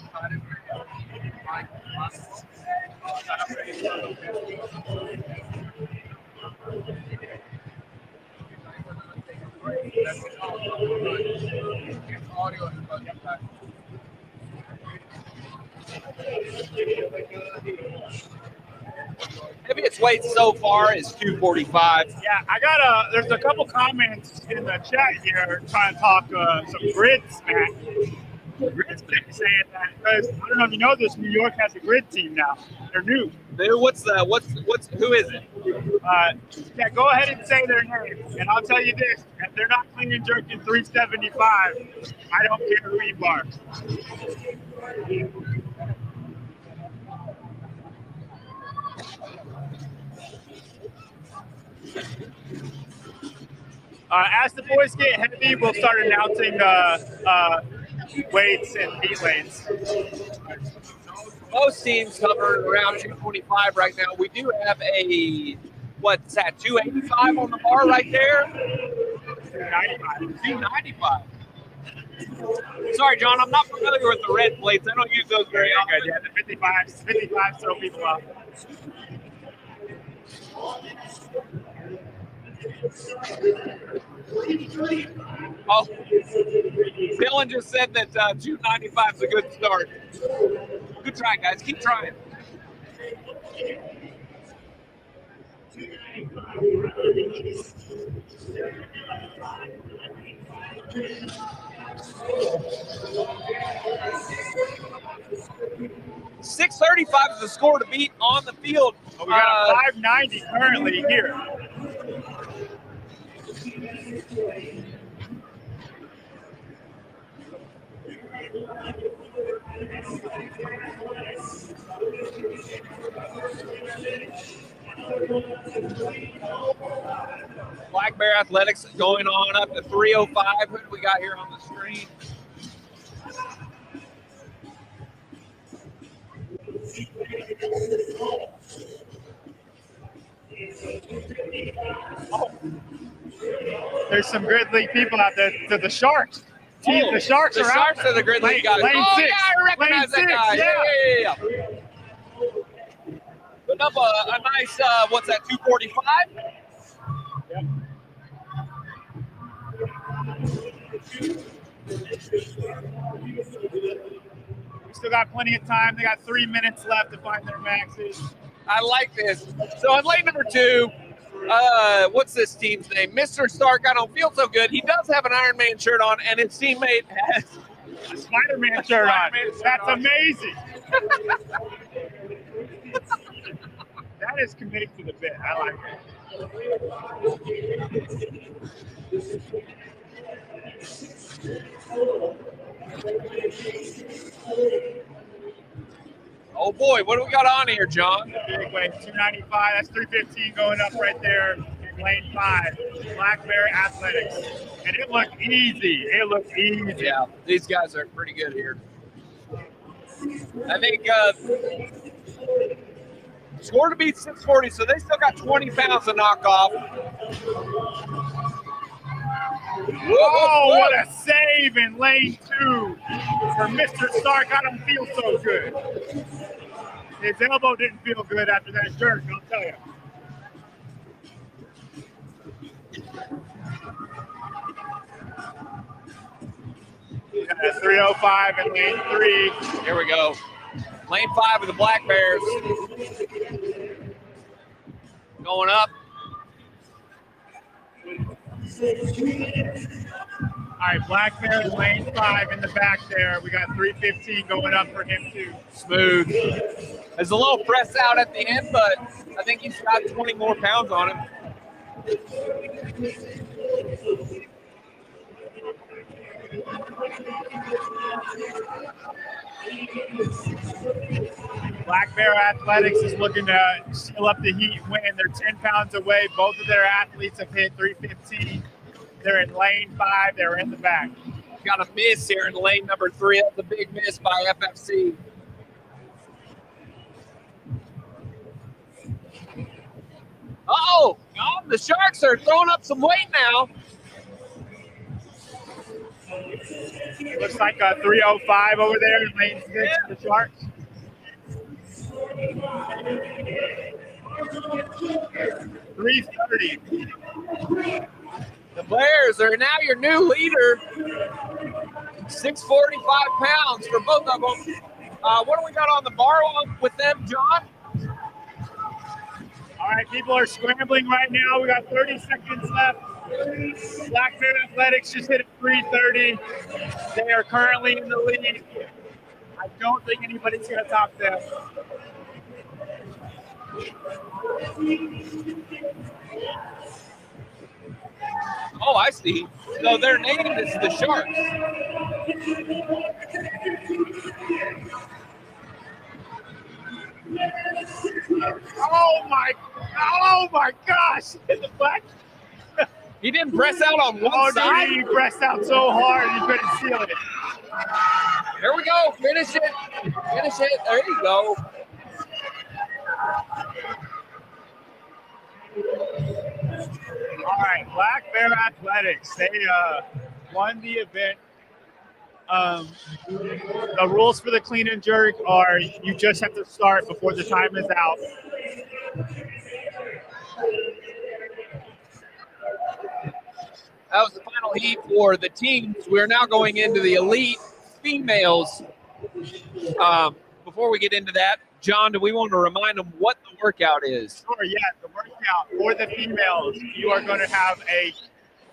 Heaviest weight so far is 245. Yeah, I got there's a couple comments in the chat here trying to talk some grid smack. Saying that because I don't know if you know this, New York has a grid team now. They're new. Who is it? Yeah, go ahead and say their name, and I'll tell you this: if they're not clean and jerking 375, I don't care who you are. As the boys get heavy, we'll start announcing weights and heat lanes. Most teams cover around 225 right now. We do have a, what's that, 285 on the bar right there? 295. Sorry, John, I'm not familiar with the red plates. I don't use those very often. Yeah, the 55 throw people off. Oh, Dylan just said that 295 is a good start. Good try, guys. Keep trying. .635 is the score to beat on the field. We got a 590 currently here. Black Bear Athletics going on up to 305. Who do we got here on the screen? Oh. There's some Grid League people out there. The Sharks. The Sharks the are Sharks out. are the Grid League guys. Lane oh, 6. Yeah, I recognize Lane that 6, guy. Yeah. Putting up a nice, what's that, 245? Yep. We still got plenty of time. They got 3 minutes left to find their maxes. I like this. So on lane number 2, what's this team's name? Mr. Stark, I don't feel so good. He does have an Iron Man shirt on, and his teammate has a Spider-Man shirt on. That's amazing. That is committed to the bit. I like it. weight. What do we got on here, John? Big weight, 295. That's 315 going up right there in lane 5. Black Bear Athletics. And it looked easy. It looked easy. Yeah, these guys are pretty good here. I think score to beat 640, so they still got 20 pounds to knock off. Whoa, what a save in lane 2 for Mr. Stark. I don't feel so good. His elbow didn't feel good after that jerk, I'll tell you. Got a 305 in lane 3. Here we go. Lane 5 of the Black Bears. Going up. All right, Black Bear in lane 5 in the back there. We got 315 going up for him too. Smooth. There's a little press out at the end, but I think he's got 20 more pounds on him. Black Bear Athletics is looking to seal up the heat and win. They're 10 pounds away. Both of their athletes have hit 315. They're in lane 5. They're in the back. Got a miss here in lane number 3. That's a big miss by FFC. Oh, the Sharks are throwing up some weight now. Looks like a 305 over there in lane 6 for the Sharks. $330. The Bears are now your new leader. 645 pounds for both of them. What do we got on the bar with them, John? All right, people are scrambling right now. We got 30 seconds left. Black Bear Athletics just hit a 330. They are currently in the lead. I don't think anybody's going to top them. Oh, I see. So their name is the Sharks. Oh my gosh! In the back. He didn't press out on one side. He pressed out so hard he couldn't seal it. There we go. Finish it. Finish it. There you go. All right, Black Bear Athletics. They won the event. The rules for the clean and jerk are you just have to start before the time is out. That was the final heat for the teams. We're now going into the elite females. Before we get into that, John, do we want to remind them what the workout is? Sure, yeah. The workout for the females, you are going to have a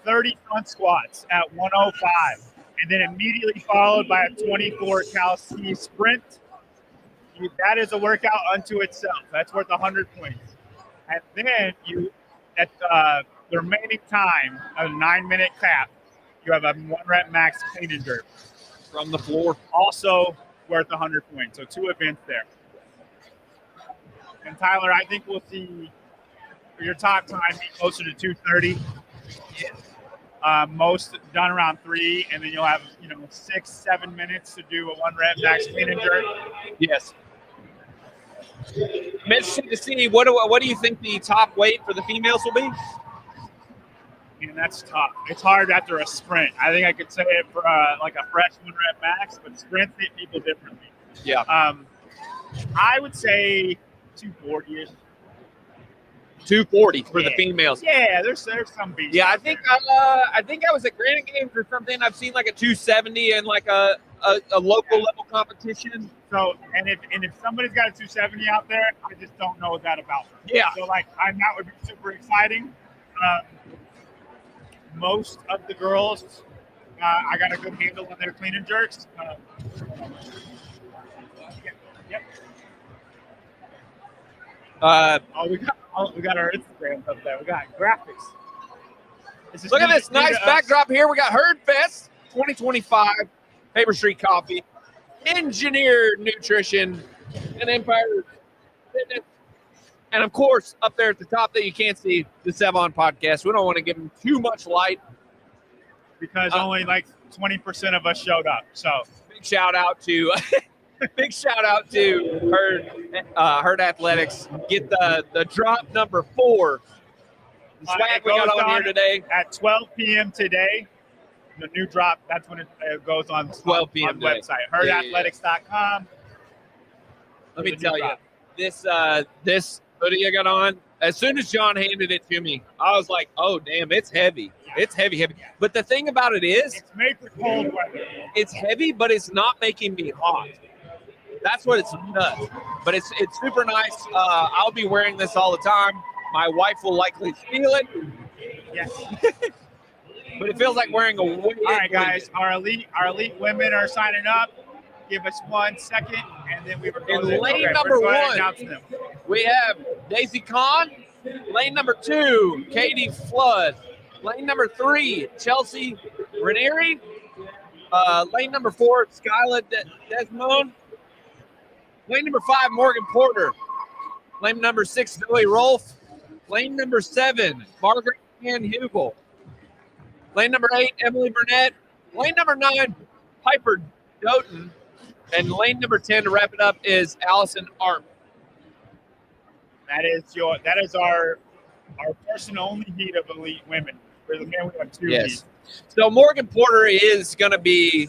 30 front squats at 105, and then immediately followed by a 24 cal ski sprint. That is a workout unto itself. That's worth 100 points. And then at the remaining time, a 9-minute cap, you have a 1 rep max clean and jerk. From the floor. Also worth 100 points. So 2 events there. And Tyler, I think we'll see your top time be closer to 2:30. Yeah. Most done around 3, and then you'll have 6-7 minutes to do a 1 rep max clean and jerk. Yes. I'm interested to see what do you think the top weight for the females will be? And that's tough. It's hard after a sprint. I think I could say it for like a fresh 1 rep max, but sprints hit people differently. Yeah. I would say 240-ish. 240 for the females. Yeah, there's some beats. Yeah, I think I was at Granite Games or something. I've seen like a 270 and like a local level competition. So and if somebody's got a 270 out there, I just don't know that about them. Yeah. So that would be super exciting. Most of the girls, I got a good handle on their clean and jerks. Yep. We got our Instagrams up there. We got graphics. Look at this nice backdrop here. We got Herd Fest 2025, Paper Street Coffee, Engineered Nutrition, and Empire Fitness. And of course, up there at the top that you can't see, the Sevon podcast. We don't want to give them too much light because only like 20% of us showed up. So big shout out to Herd Athletics. Get the drop number 4. The swag we got on here today at 12 p.m. today. The new drop. That's when it goes on 12 p.m. on the website. Herdathletics.com. Let me tell you, this hoodie I got on, as soon as John handed it to me, I was like, oh, damn, it's heavy. It's heavy. But the thing about it is, it's made for cold weather. It's heavy, but it's not making me hot. That's what it's nuts. But it's super nice. I'll be wearing this all the time. My wife will likely steal it. Yes. But it feels like wearing a weighted All right, guys, our elite women are signing up. Give us 1 second, and then we were going in lane number 1. We have Daisy Kahn. Lane number 2, Katie Flood. Lane number 3, Chelsea Ranieri. Lane number 4, Skyla Desmond. Lane number 5, Morgan Porter. Lane number 6, Zoe Rolfe. Lane number 7, Margaret Ann Hugel. Lane number 8, Emily Burnett. Lane number 9, Piper Doughton. And lane number 10 to wrap it up is Allison Arp. That is our first and only heat of elite women. For the men, we have 2 heats. So Morgan Porter is going to be,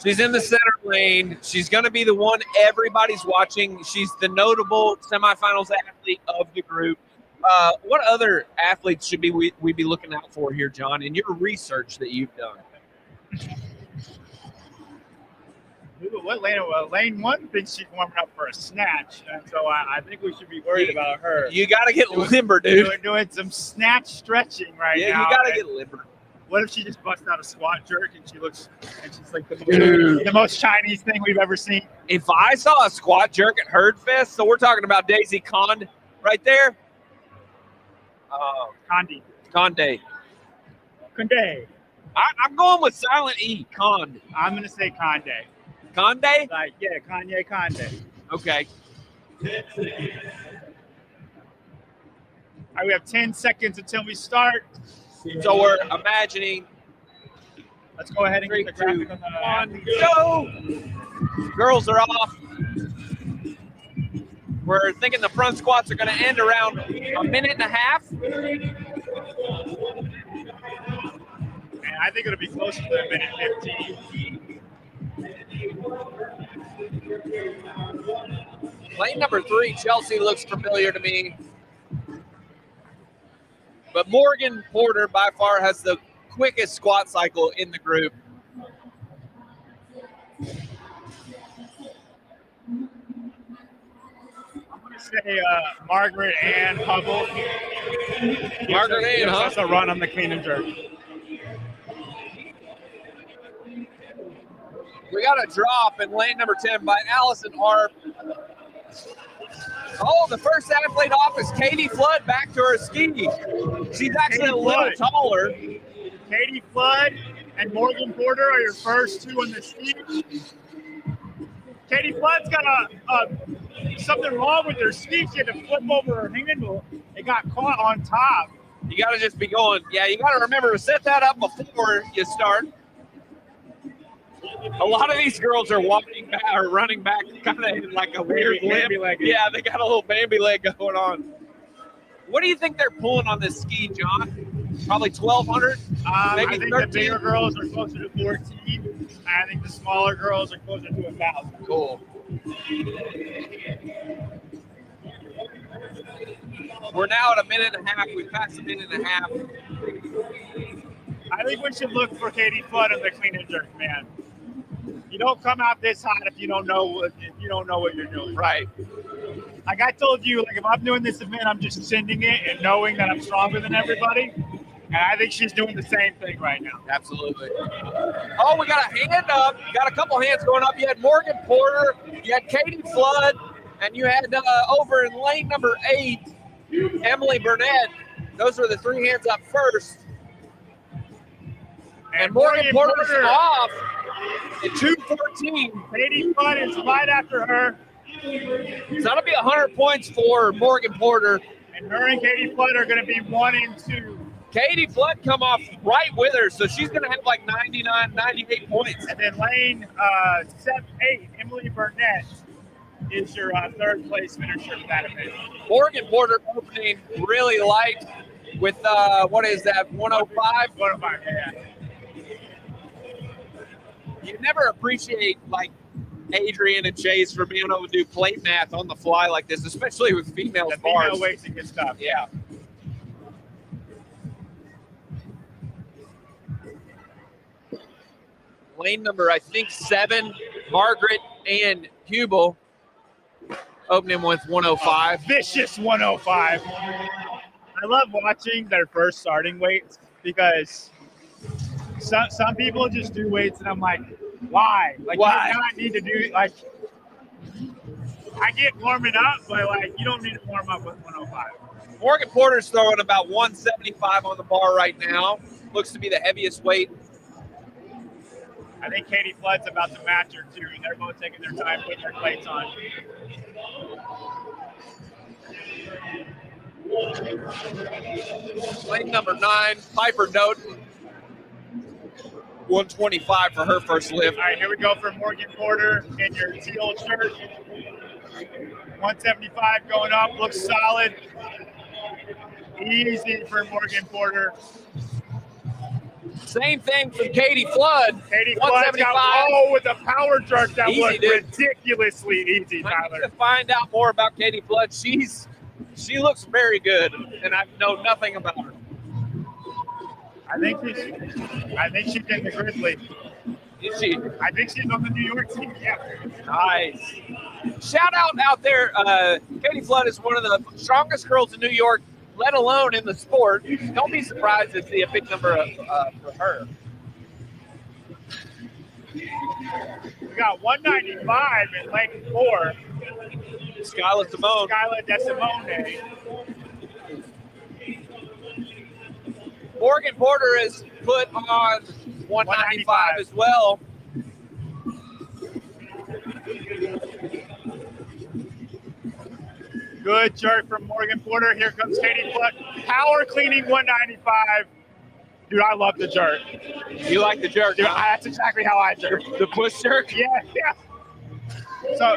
she's in the center lane. She's going to be the one everybody's watching. She's the notable semifinals athlete of the group. What other athletes should we be looking out for here, John, in your research that you've done? What lane? Well, lane 1 thinks she's warming up for a snatch, and so I think we should be worried about her. You got to get limber, dude. We're doing some snatch stretching right now. Yeah, you got to get limber. What if she just busts out a squat jerk and she's like the most Chinese thing we've ever seen? If I saw a squat jerk at Herd Fest, so we're talking about Daisy Conde right there. Conde. I'm going with silent E. Conde. I'm going to say Conde. Conde? Like, yeah, Kanye Conde. Okay. All right, we have 10 seconds until we start. So we're imagining. Let's go ahead and get the graphic on the go. Girls are off. We're thinking the front squats are going to end around a minute and a half. And I think it'll be closer to a minute 15. Lane number 3, Chelsea looks familiar to me. But Morgan Porter by far has the quickest squat cycle in the group. I'm going to say Margaret Ann Hubble. Margaret Ann, huh? That's a run on the clean and jerk. We got a drop in lane number 10 by Allison Arp. Oh, the first athlete off is Katie Flood back to her ski. She's actually a little taller. Katie Flood and Morgan Porter are your first 2 on the ski. Katie Flood's got something wrong with her ski. She had to flip over her handle. It got caught on top. You got to just be going. Yeah, you got to remember to set that up before you start. A lot of these girls are walking back or running back kind of in like a weird limp. Yeah, they got a little Bambi leg going on. What do you think they're pulling on this ski, John? Probably 1,200? I Maybe think 13? the bigger girls are closer to 14. I think the smaller girls are closer to 1,000. Cool. We're now at a minute and a half. We've passed a minute and a half. I think we should look for Katie Flood in the clean and jerk, man. You don't come out this hot if you don't know what you're doing. Right. Like I told you, like if I'm doing this event, I'm just sending it and knowing that I'm stronger than everybody. And I think she's doing the same thing right now. Absolutely. Oh, we got a hand up. You got a couple hands going up. You had Morgan Porter, you had Katie Flood, and you had over in lane number 8, Emily Burnett. Those were the 3 hands up first. And Morgan Porter's off at 2:14. Katie Flood is right after her. So that'll be 100 points for Morgan Porter. And her and Katie Flood are going to be 1 and 2. Katie Flood come off right with her, so she's going to have like 99, 98 points. And then lane 7-8, Emily Burnett, is your third place finisher for that event. Morgan Porter opening really light with, what is that, 105? 105, yeah. You never appreciate, like, Adrian and Chase for being able to do plate math on the fly like this, especially with female The bars. female weights and good stuff. Yeah. Lane number, I think, 7, Margaret and Hubel opening with 105. Vicious 105. I love watching their first starting weights because some people just do weights and I'm like, why? Like, Why? you do not need to do, like, I get warming up, but, like, you don't need to warm up with 105. Morgan Porter's throwing about 175 on the bar right now. Looks to be the heaviest weight. I think Katie Flood's about to match her, too. They're both taking their time putting their plates on. Lane number 9, Piper Noten. 125 for her first lift. All right, here we go for Morgan Porter in your teal shirt. 175 going up, looks solid. Easy for Morgan Porter. Same thing from Katie Flood. Katie Flood's got with a power jerk that Easy, was dude. ridiculously easy, I Tyler. need to find out more about Katie Flood. She looks very good, and I know nothing about her. I think she's in the Grizzly. Is she? I think she's on the New York team. Yeah. Nice. Shout out there. Katie Flood is one of the strongest girls in New York, let alone in the sport. Don't be surprised to see a big number for her. We got 195 in lane 4. Skyla Simone. Skyla DeSimone. Morgan Porter is put on 195 as well. Good jerk from Morgan Porter. Here comes Katie Flood. Power cleaning 195. Dude, I love the jerk. You like the jerk? Dude, that's exactly how I jerk. The push jerk? Yeah. So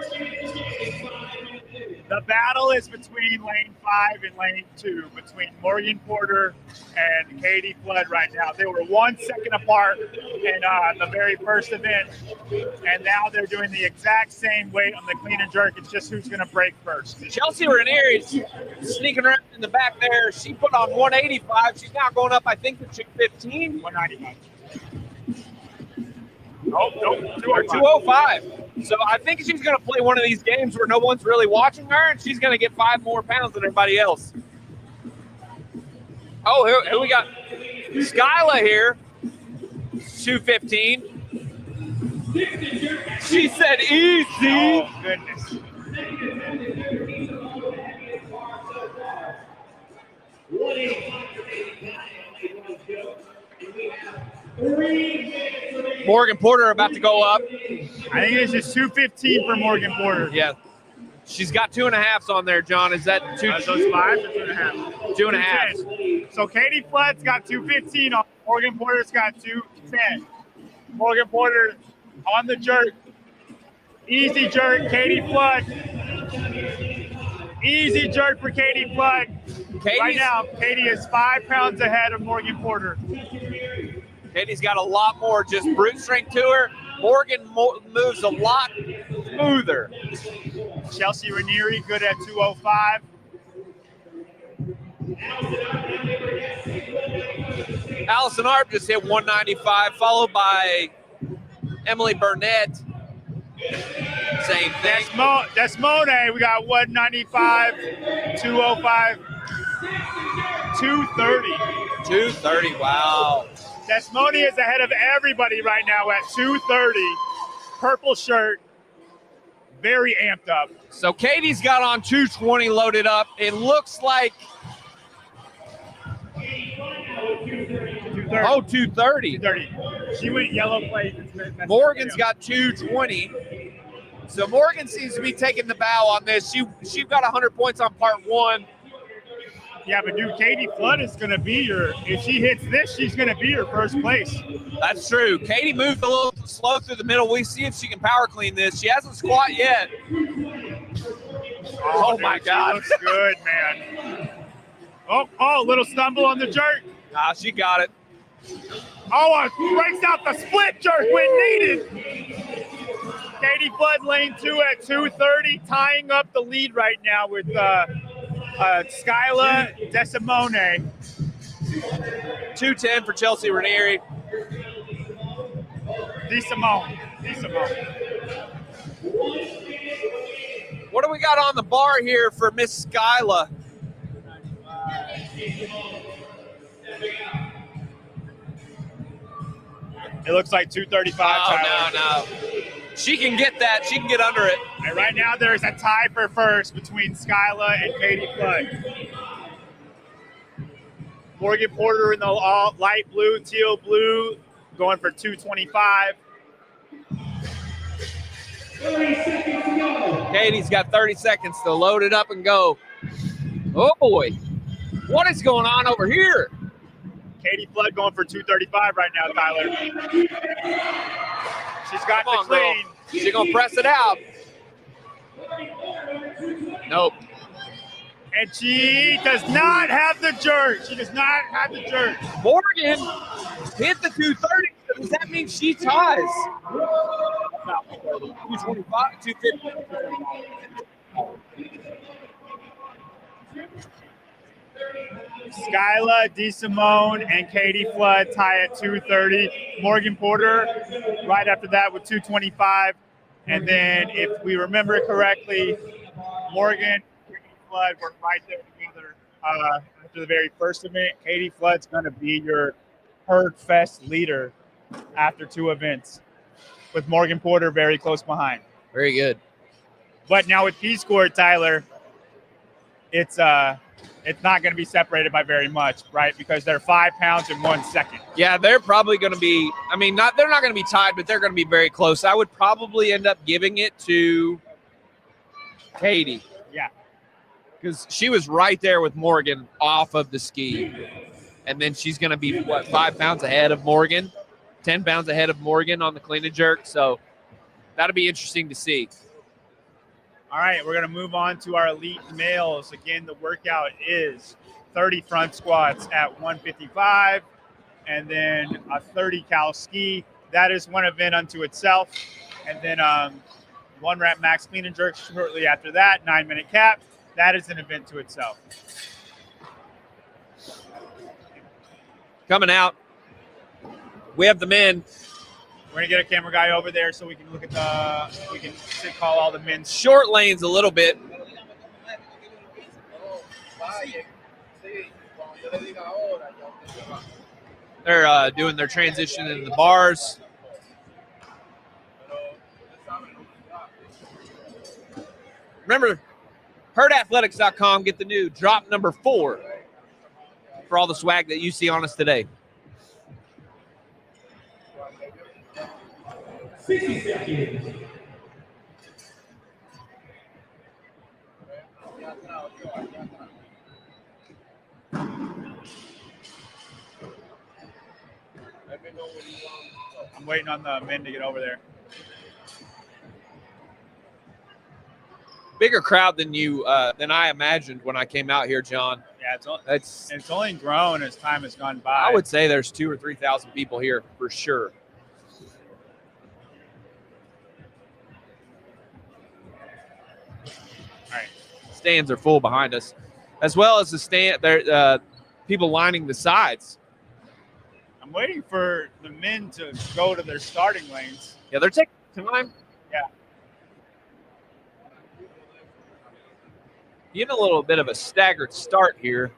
the battle is between lane 5 and lane 2, between Morgan Porter and Katie Flood right now. They were 1 second apart in the very first event, and now they're doing the exact same weight on the clean and jerk. It's just who's going to break first. Chelsea Raniere is sneaking around in the back there. She put on 185. She's now going up, I think, to 215. 195. Nope, 205. So I think she's going to play one of these games where no one's really watching her, and she's going to get 5 more pounds than everybody else. Oh, here we got Skyla here, 215. She said easy. Oh, goodness. Morgan Porter about to go up. I think it's just 215 for Morgan Porter. Yeah. She's got 2.5s on there, John. Is that two? Those 5 or 2.5? 2.5. So Katie Flood's got 215 on. Morgan Porter's got 210. Morgan Porter on the jerk. Easy jerk, Katie Flood. Easy jerk for Katie Flood. Right now, Katie is 5 pounds ahead of Morgan Porter. Katie's got a lot more just brute strength to her. Morgan moves a lot smoother. Chelsea Raniere, good at 205. Allison Arp just hit 195, followed by Emily Burnett. Same thing. Desmone, we got 195, 205, 230. 230, wow. Desmone is ahead of everybody right now at 230. Purple shirt, very amped up. So Katie's got on 220 loaded up. It looks like 230. 230. She went yellow plate. Morgan's got 220. So Morgan seems to be taking the bow on this. She got 100 points on part 1. Yeah, but dude, Katie Flood is going to be if she hits this, she's going to be your first place. That's true. Katie moved a little slow through the middle. We see if she can power clean this. She hasn't squat yet. Oh dude, my God. She looks good, man. Oh, little stumble on the jerk. Ah, she got it. Oh, breaks out the split jerk when needed. Katie Flood, lane 2 at 2:30, tying up the lead right now with Skyla DeSimone. 2:10 for Chelsea Ranieri. DeSimone. What do we got on the bar here for Miss Skyla? It looks like 235. Oh, no. She can get that. She can get under it. And right now there's a tie for first between Skyla and Katie Flood. Morgan Porter in the light blue, teal blue, going for 225. 30 seconds to go. Katie's got 30 seconds to load it up and go. Oh, boy. What is going on over here? Katie Flood going for 235 right now, Tyler. She's got the clean. She's going to press it out. Nope. And she does not have the jerk. Morgan hit the 230. Does that mean she ties? 225, 250. Skyla DeSimone and Katie Flood tie at 230. Morgan Porter right after that with 225. And then if we remember correctly, Morgan and Katie Flood were right there together after the very first event. Katie Flood's going to be your Herd Fest leader after 2 events, with Morgan Porter very close behind. Very good. But now with P-Score, Tyler, it's not going to be separated by very much, right? Because they're 5 pounds in 1 second. Yeah, they're probably going to be, they're not going to be tied, but they're going to be very close. I would probably end up giving it to Katie. Yeah. Because she was right there with Morgan off of the ski. And then she's going to be, 5 pounds ahead of Morgan, 10 pounds ahead of Morgan on the clean and jerk. So that'll be interesting to see. All right, we're going to move on to our elite males. Again, the workout is 30 front squats at 155 and then a 30 cal ski. That is one event unto itself. And then 1 rep max clean and jerk shortly after that, 9-minute cap. That is an event to itself. Coming out, we have the men. We're going to get a camera guy over there so we can look at we can call all the men's. Short lanes a little bit. They're doing their transition in the bars. Remember, herdathletics.com, get the new drop number 4 for all the swag that you see on us today. 60 seconds. I'm waiting on the men to get over there. Bigger crowd than I imagined when I came out here, John. Yeah, it's only grown as time has gone by. I would say there's 2,000 or 3,000 people here for sure. All right. Stands are full behind us, as well as the stand. There, people lining the sides. I'm waiting for the men to go to their starting lanes. Yeah, they're taking time. Yeah. Getting a little bit of a staggered start here.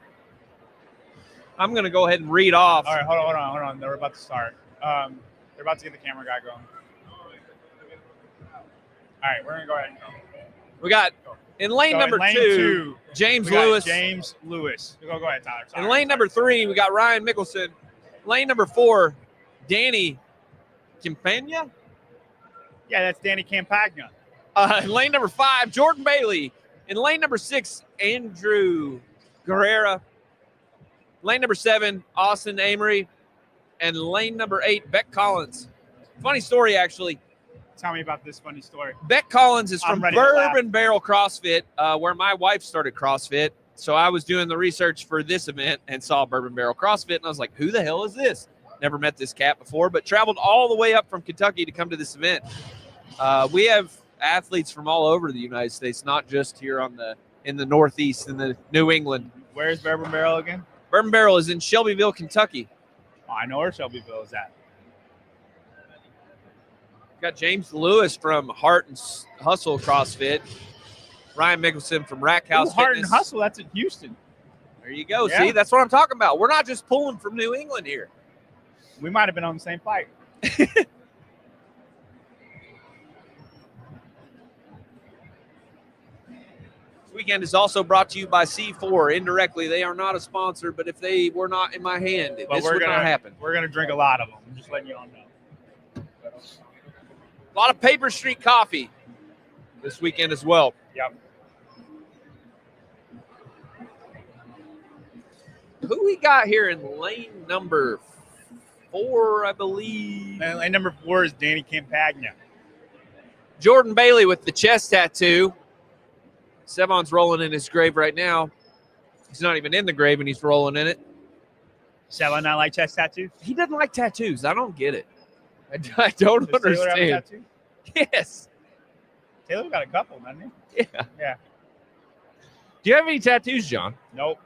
I'm going to go ahead and read off. All right, hold on. They're about to start. They're about to get the camera guy going. All right, we're going to go ahead and go. We got in lane number two, James Lewis. James Lewis. Go ahead, Tyler. Sorry. In lane number 3, we got Ryan Mickelson. Lane number 4, Danny Campagna. Yeah, that's Danny Campagna. In lane number 5, Jordan Bailey. In lane number 6, Andrew Guerrera. Lane number 7, Austin Amory. And lane number 8, Beck Collins. Funny story, actually. Tell me about this funny story. Beck Collins is from I'm ready to laugh. Bourbon Barrel CrossFit, where my wife started CrossFit. So I was doing the research for this event and saw Bourbon Barrel CrossFit, and I was like, who the hell is this? Never met this cat before, but traveled all the way up from Kentucky to come to this event. We have athletes from all over the United States, not just here in the Northeast, in the New England. Where's Bourbon Barrel again? Bourbon Barrel is in Shelbyville, Kentucky. Oh, I know where Shelbyville is at. Got James Lewis from Heart and Hustle CrossFit. Ryan Mickelson from Rack House Heart Fitness. and Hustle, that's in Houston. There you go. Yeah. See, that's what I'm talking about. We're not just pulling from New England here. We might have been on the same flight. This weekend is also brought to you by C4. Indirectly, they are not a sponsor, but if they were not in my hand, this would not happen. We're going to drink a lot of them. I'm just letting you all know. A lot of Paper Street coffee this weekend as well. Yep. Who we got here in lane number 4, I believe? And lane number 4 is Danny Campagna. Jordan Bailey with the chest tattoo. Sevon's rolling in his grave right now. He's not even in the grave, and he's rolling in it. Sevon not like chest tattoos? He doesn't like tattoos. I don't get it. I don't Does Taylor have a understand. tattoo? Yes. Taylor got a couple, doesn't he? Yeah. Yeah. Do you have any tattoos, John? Nope.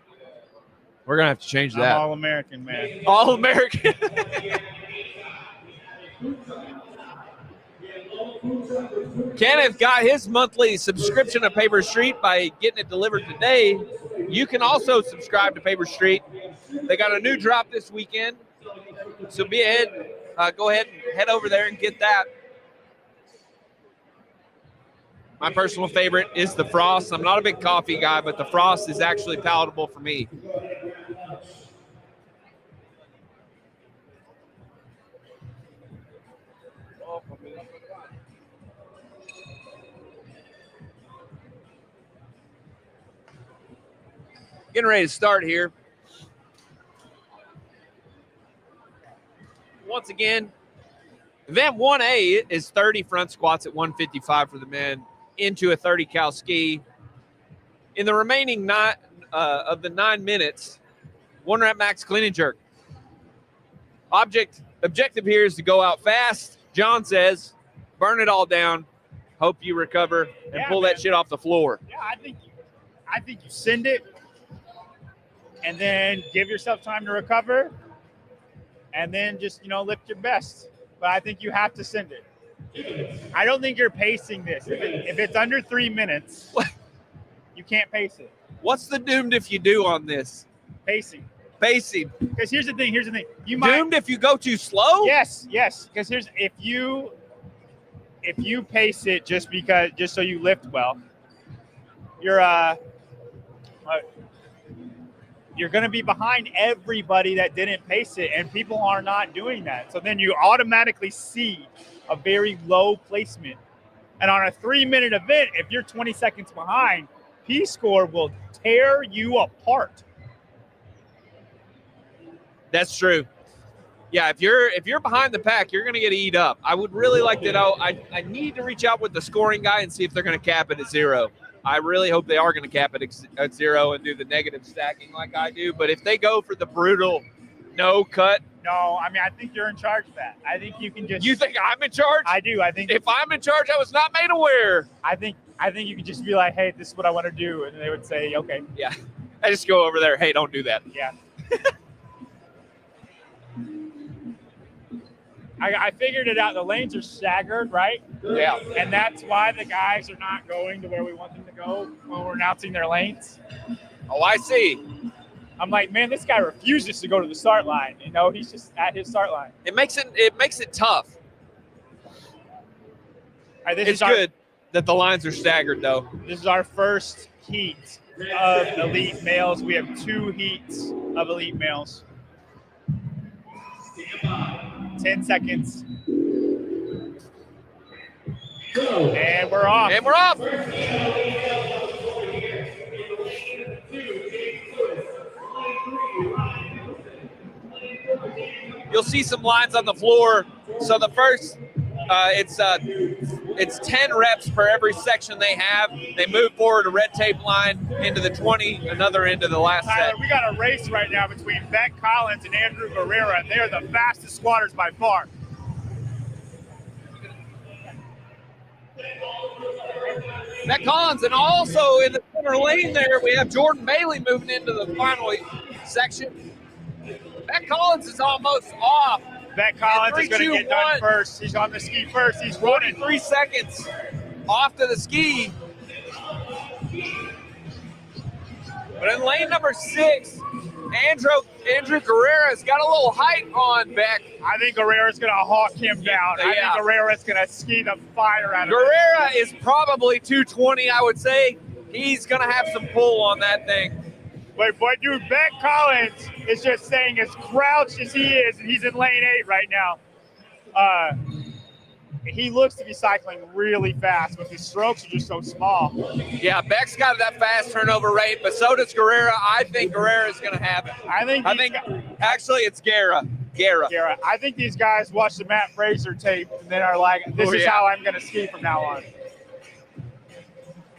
We're going to have to change I'm that. all American, man. All American. Kenneth got his monthly subscription to Paper Street by getting it delivered today. You can also subscribe to Paper Street. They got a new drop this weekend. So go ahead and head over there and get that. My personal favorite is the Frost. I'm not a big coffee guy, but the Frost is actually palatable for me. Getting ready to start here. Once again, event 1A is 30 front squats at 155 for the men into a 30 cal ski. In the remaining 9 minutes, 1 rep max clean and jerk. Objective here is to go out fast. John says, burn it all down. Hope you recover and pull that shit off the floor. Yeah, I think you send it and then give yourself time to recover and then just, lift your best. But I think you have to send it. I don't think you're pacing this. If it's under 3 minutes, you can't pace it. What's the doomed if you do on this? Pacing. Because here's the thing. You doomed if you go too slow? Yes. Because if you pace it just so you lift well, you're going to be behind everybody that didn't pace it, and people are not doing that. So then you automatically see a very low placement. And on a 3-minute event, if you're 20 seconds behind, P-score will tear you apart. That's true. Yeah, if you're behind the pack, you're going to get eat up. I would really like to know. I need to reach out with the scoring guy and see if they're going to cap it at 0. I really hope they are going to cap it at 0 and do the negative stacking like I do. But if they go for the brutal no cut. No, I think you're in charge of that. I think you can just. You think I'm in charge? I do. I think if I'm in charge, I was not made aware. I think you can just be like, hey, this is what I want to do. And they would say, okay. Yeah. I just go over there. Hey, don't do that. Yeah. I figured it out. The lanes are staggered, right? Yeah. And that's why the guys are not going to where we want them to go when we're announcing their lanes. Oh, I see. I'm like, man, this guy refuses to go to the start line. He's just at his start line. It makes it tough. All right, it's good that the lines are staggered, though. This is our first heat of elite males. We have 2 heats of elite males. 10 seconds. And we're off. And we're off. You'll see some lines on the floor. So the first, it's 10 reps per every section they have. They move forward a red tape line into the 20, another into the last Tyler, set. we got a race right now between Beck Collins and Andrew Guerrera, and they're the fastest squatters by far. Beck Collins, and also in the center lane there, we have Jordan Bailey moving into the final section. Beck Collins is almost off. Beck Collins is going to get done 1. first. He's on the ski first. He's running. 43 seconds off to the ski. But in lane number 6, Andrew Guerrera's got a little height on Beck. I think Guerrera's going to hawk him down. I think Guerrera's going to ski the fire out of him. Guerrera is probably 220, I would say. He's going to have some pull on that thing. But dude, Beck Collins is just staying as crouched as he is, and he's in lane 8 right now. He looks to be cycling really fast, but his strokes are just so small. Yeah, Beck's got that fast turnover rate, but so does Guerrera. I think Guerrera's going to have it. I think actually it's Guerra. I think these guys watch the Matt Fraser tape and then are like, this is how I'm going to ski from now on.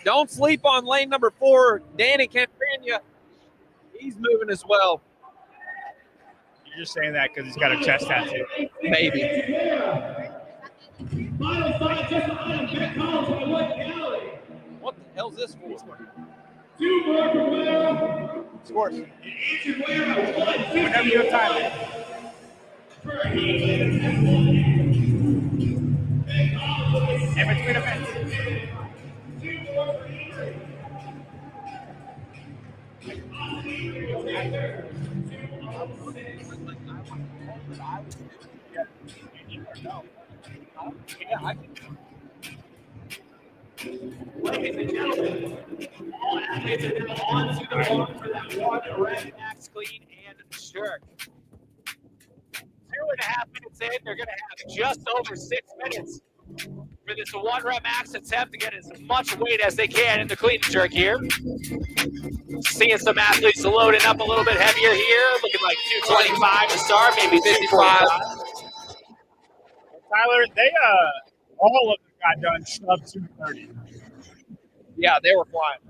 Don't sleep on lane number 4, Danny Campagna. He's moving as well. You're just saying that because he's got a chest tattoo. Maybe. What the hell's this for? Scores. Whenever you have time. In between events. Ladies and gentlemen, all athletes are now on to the floor for that one red max clean and jerk. 2.5 minutes in, they're going to have just over 6 minutes for this one rep max attempt to get as much weight as they can in the clean and jerk here. Seeing some athletes loading up a little bit heavier here, looking like 225 to start, maybe 245. Tyler, they all of them got done sub 230. Yeah, they were flying.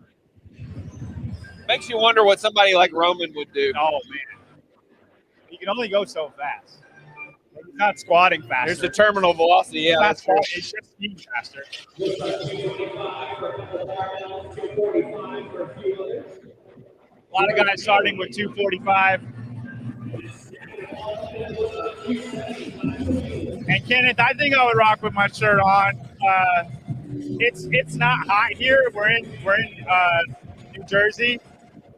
Makes you wonder what somebody like Roman would do. Oh, man. He can only go so fast. He's not squatting faster. There's the terminal velocity. Yeah, that's true. It's just speed faster. A lot of guys starting with 245. And Kenneth, I think I would rock with my shirt on. It's not hot here. We're in New Jersey.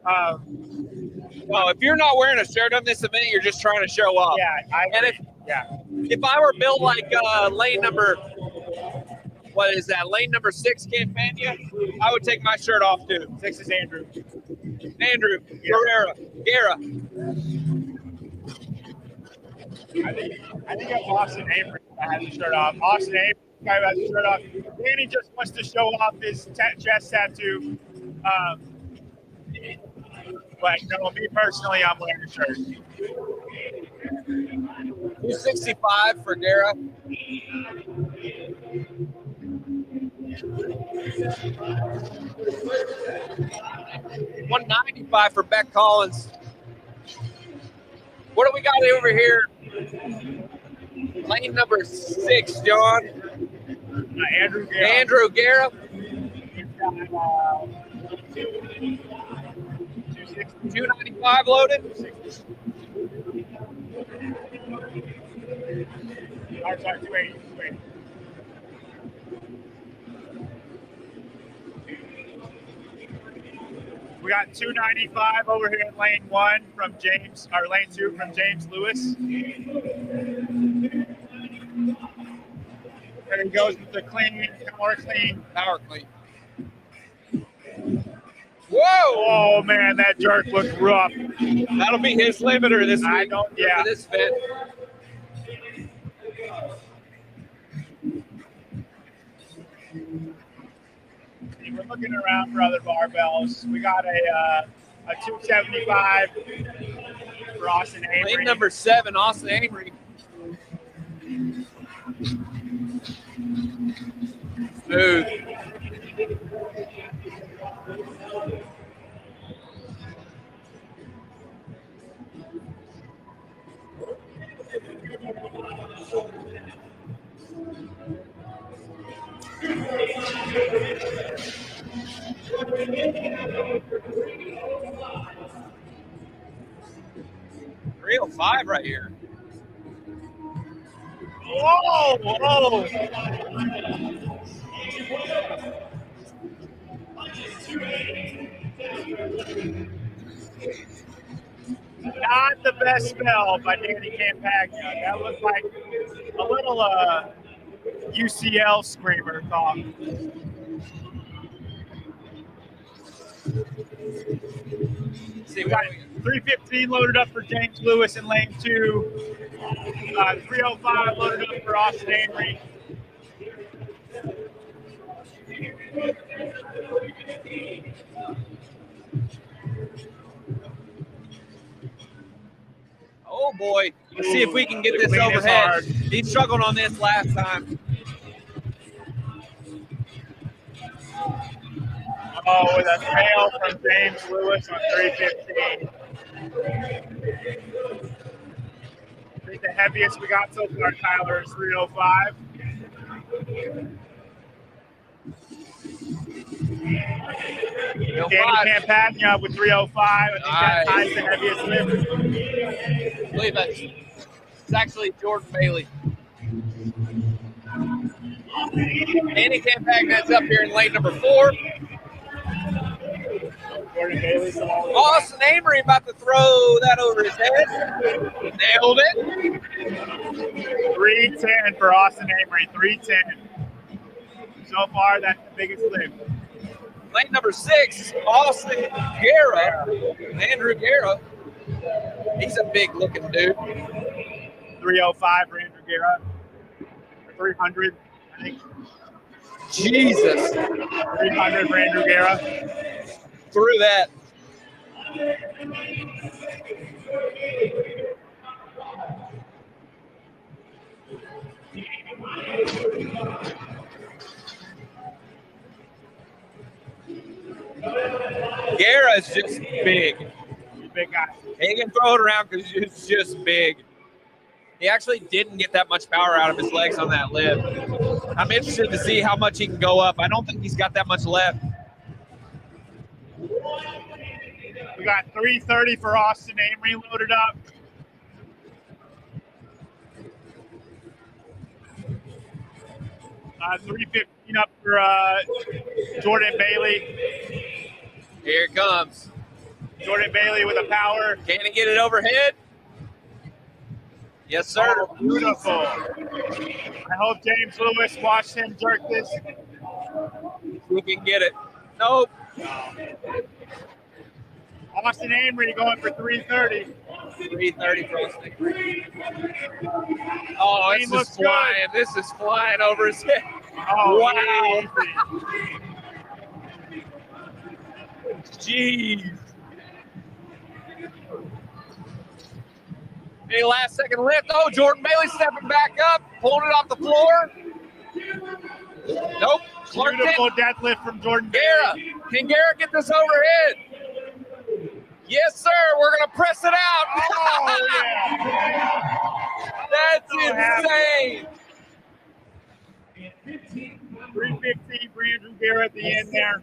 Well, if you're not wearing a shirt on this event, you're just trying to show off. Yeah, if I were built like lane number, what is that? Lane number 6, Campagna, I would take my shirt off too. 6 is Andrew. Guerra. I think if Austin Avery has the shirt off. Austin Avery has the shirt off. Danny just wants to show off his chest tattoo. But no, me personally, I'm wearing a shirt. 265 for Guerra. $195 for Beck Collins. What do we got over here? Lane number 6, John. Andrew Guerra. 295 loaded. Sorry, 280. We got 295 over here in lane 1 from James, or lane 2 from James Lewis. There he goes with the clean, power clean. Whoa! Oh man, that jerk looked rough. That'll be his limiter this week. For this event. looking around for other barbells. We got a 275 for Austin Avery. Lane number 7, Austin Avery. Smooth. .305 right here. Whoa! Whoa! Not the best spell by Danny Campagna. That was like a little UCL screamer talk. See, we got 315 loaded up for James Lewis in lane 2. 305 loaded up for Austin Avery. Oh boy. Let's see if we can get The this clean is overhead. hard. He struggled on this last time. Oh, with a fail from James Lewis on 315. I think the heaviest we got so far, Tyler, is 305. Danny Campagna with 305. I think that ties the heaviest lift. I believe it's actually Jordan Bailey. Danny Campagna's up here in lane number 4. Jordan Bailey's Austin Avery about to throw that over his head. Nailed it. 310 for Austin Avery. 310. So far, that's the biggest lift. Lane number 6, Austin Guerra. Andrew Guerra. He's a big looking dude. 305 for Andrew Guerra. 300, I think. Jesus. 300 for Andrew Guerra. Through that. Guerra's just big. Big guy. He can throw it around because it's just big. He actually didn't get that much power out of his legs on that lift. I'm interested to see how much he can go up. I don't think he's got that much left. We got 330 for Austin Avery loaded up. Uh, 315 up for Jordan Bailey. Here it comes. Jordan Bailey with a power. Can he get it overhead? Yes, sir. Oh, beautiful. I hope James Lewis watched him jerk this. We can get it. Nope. Austin Avery going for 330. 330 for Austin Avery. Oh, this is flying. Good. This is flying over his head. Oh, wow. Jeez. Any last second lift? Oh, Jordan Bailey stepping back up, pulling it off the floor. Nope. Beautiful deadlift from Jordan Guerra. Bailey. Can Guerra get this overhead? Yes, sir. We're going to press it out. Oh, yeah. That's insane. 315 for Andrew Guerra at the end there.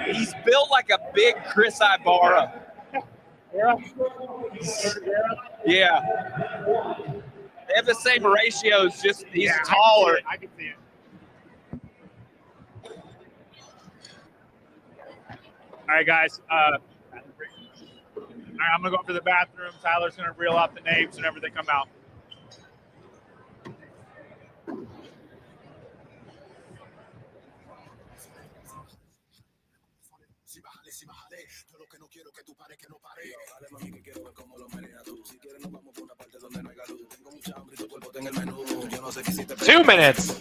He's built like a big Chris Ibarra. Yeah. They have the same ratios, just he's taller. I can see it. All right, guys. All right, I'm going to go for the bathroom. Tyler's going to reel off the names whenever they come out. Two minutes.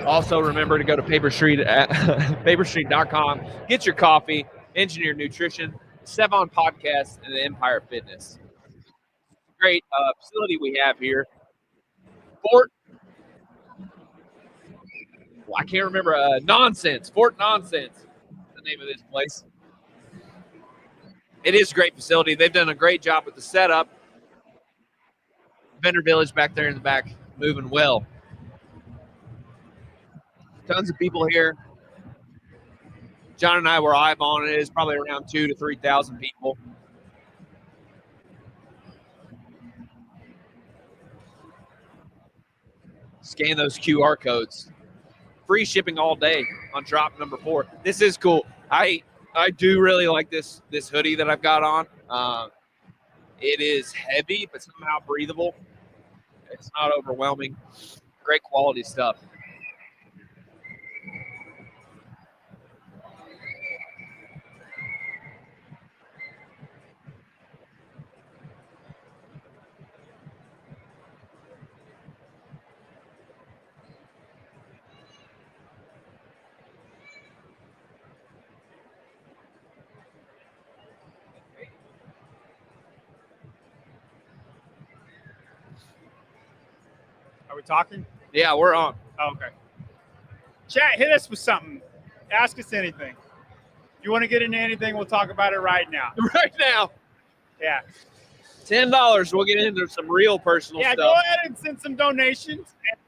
Also, remember to go to paperstreet.com. Get your coffee, Engineer Nutrition, Sevon Podcast, and the Empire Fitness. Great facility we have here. Fort, well, I can't remember. Nonsense. Fort Nonsense is the name of this place. It is a great facility. They've done a great job with the setup. Vendor Village back there in the back, moving well. Tons of people here. John and I were eyeballing it. It's probably around 2,000 to 3,000 people. Scan those QR codes. Free shipping all day on drop number 4. This is cool. I do really like this hoodie that I've got on. It is heavy, but somehow breathable. It's not overwhelming. Great quality stuff. Are we talking? Yeah, we're on. Oh, okay. Chat, hit us with something. Ask us anything. If you want to get into anything, we'll talk about it right now. Right now. Yeah. $10. We'll get into some real personal Yeah, stuff. go ahead and send some donations. And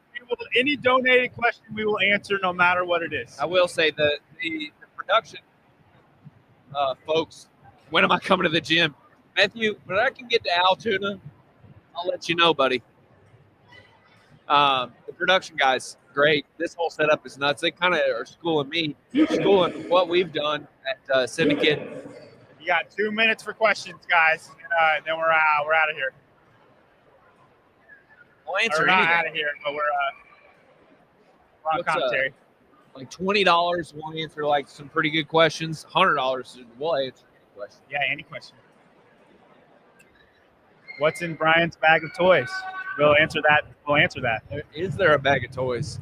any donated question we will answer no matter what it is. I will say the production folks, when am I coming to the gym? Matthew, when I can get to Altoona, I'll let you know, buddy. The production guys, great. This whole setup is nuts. They kind of are schooling me, schooling what we've done at Syndicate. You got 2 minutes for questions, guys. Then we're out of here. We'll answer We're not anything. out of here, but we're on What's, commentary. Like $20, we'll answer like some pretty good questions. $100, we'll answer any question. Yeah, any question. What's in Brian's bag of toys? We'll answer that. Is there a bag of toys?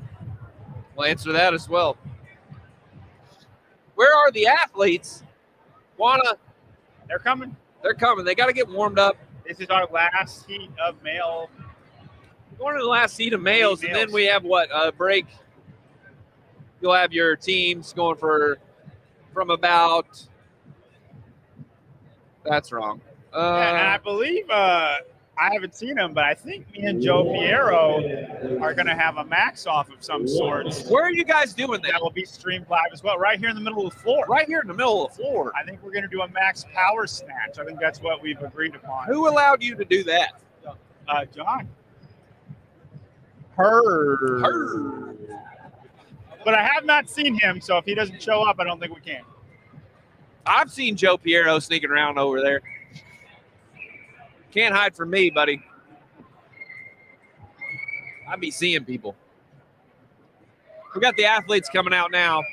We'll answer that as well. Where are the athletes? They're coming. They're coming. They got to get warmed up. This is our last heat of male. We're going to the last heat of males, and then we have a break. You'll have your teams going from about. That's wrong. And I believe I haven't seen him, but I think me and Joe Piero are going to have a max off of some sort. Where are you guys doing that? That will be streamed live as well, right here in the middle of the floor. Right here in the middle of the floor. I think we're going to do a max power snatch. I think that's what we've agreed upon. Who allowed you to do that? John. Her. But I have not seen him, so if he doesn't show up, I don't think we can. I've seen Joe Piero sneaking around over there. Can't hide from me, buddy. I be seeing people. We got the athletes coming out now.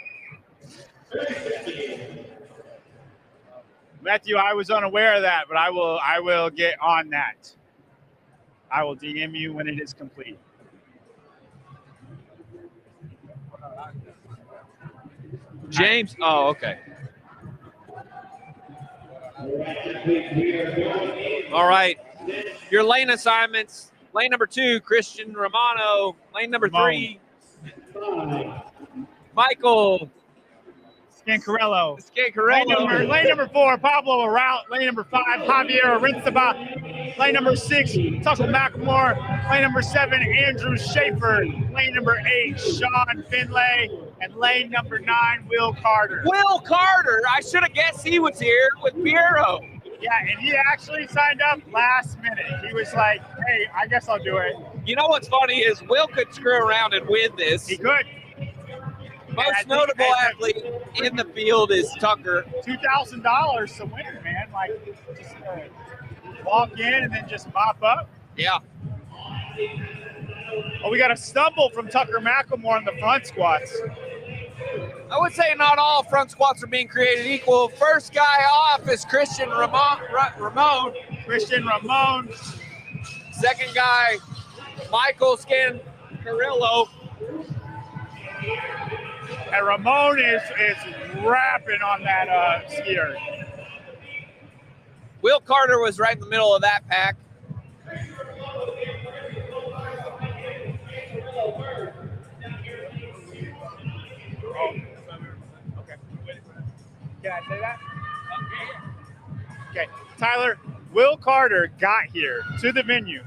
Matthew, I was unaware of that, but I will get on that. I will DM you when it is complete. James? Oh, okay. All right. Your lane assignments. Lane number 2, Christian Romano. Lane number 3, Michael Scancarello. Scancarello. Lane number 4, Pablo Araut. Lane number 5, Javier Arinsaba. Lane number 6, Tucker McLemore. Lane number 7, Andrew Schaefer. Lane number 8, Sean Finlay. And lane number 9, Will Carter. Will Carter. I should have guessed he was here with Piero. Yeah, and he actually signed up last minute. He was like, hey, I guess I'll do it. You know what's funny is Will could screw around and win this. He could. Most notable athlete in the field is Tucker. $2,000 to win it, man. Like, just walk in and then just mop up. Yeah. Oh, we got a stumble from Tucker McLemore on the front squats. I would say not all front squats are being created equal. First guy off is Christian Ramon. Christian Ramon. Second guy, Michael Scancarillo. And Ramon is rapping on that skier. Will Carter was right in the middle of that pack. Okay. Can I say that? Okay. Tyler, Will Carter got here to the venue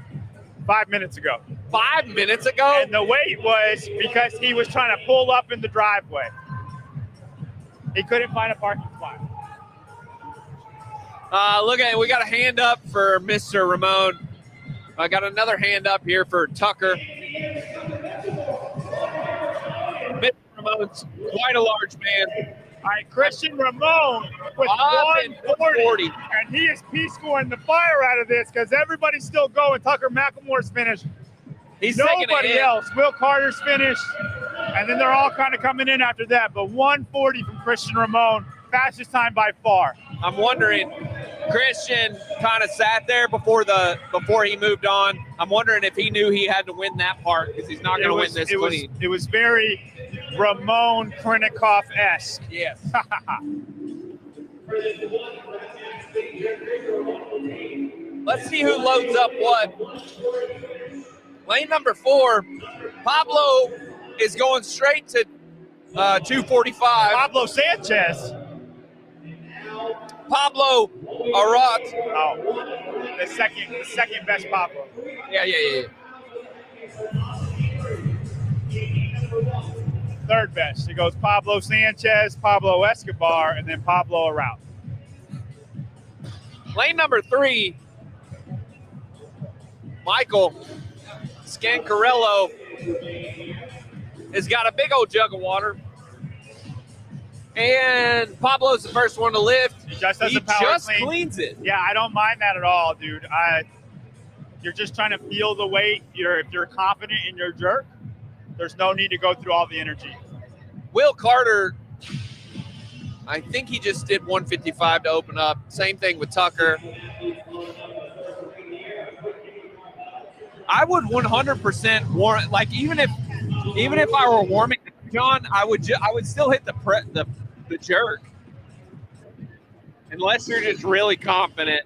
5 minutes ago. 5 minutes ago? And the wait was because he was trying to pull up in the driveway. He couldn't find a parking spot. Look at it. We got a hand up for Mr. Ramon. I got another hand up here for Tucker. Mr. Ramon's quite a large man. All right, Christian Ramon with 140. And he is P-scoring the fire out of this because everybody's still going. Tucker McLemore's finished. He's taking a Nobody hit. else. Will Carter's finished. And then they're all kind of coming in after that. But 140 from Christian Ramon. Fastest time by far. I'm wondering, Christian kind of sat there before he moved on. I'm wondering if he knew he had to win that part because he's not going to win this clean. It was very Ramon Krennikov-esque. Yes. Let's see who loads up what. Lane number 4, Pablo is going straight to 245. Pablo Sanchez. Pablo Arat. Oh, the second best Pablo. Yeah. Third best. It goes Pablo Sanchez, Pablo Escobar, and then Pablo Arat. Lane number 3, Michael Scancarello has got a big old jug of water. And Pablo's the first one to lift. He just does a power just clean. cleans it. Yeah, I don't mind that at all, dude. You're just trying to feel the weight. If you're confident in your jerk, there's no need to go through all the energy. Will Carter, I think he just did 155 to open up. Same thing with Tucker. I would 100% warm. Like even if I were warming John, I would still hit the jerk, unless you're just really confident.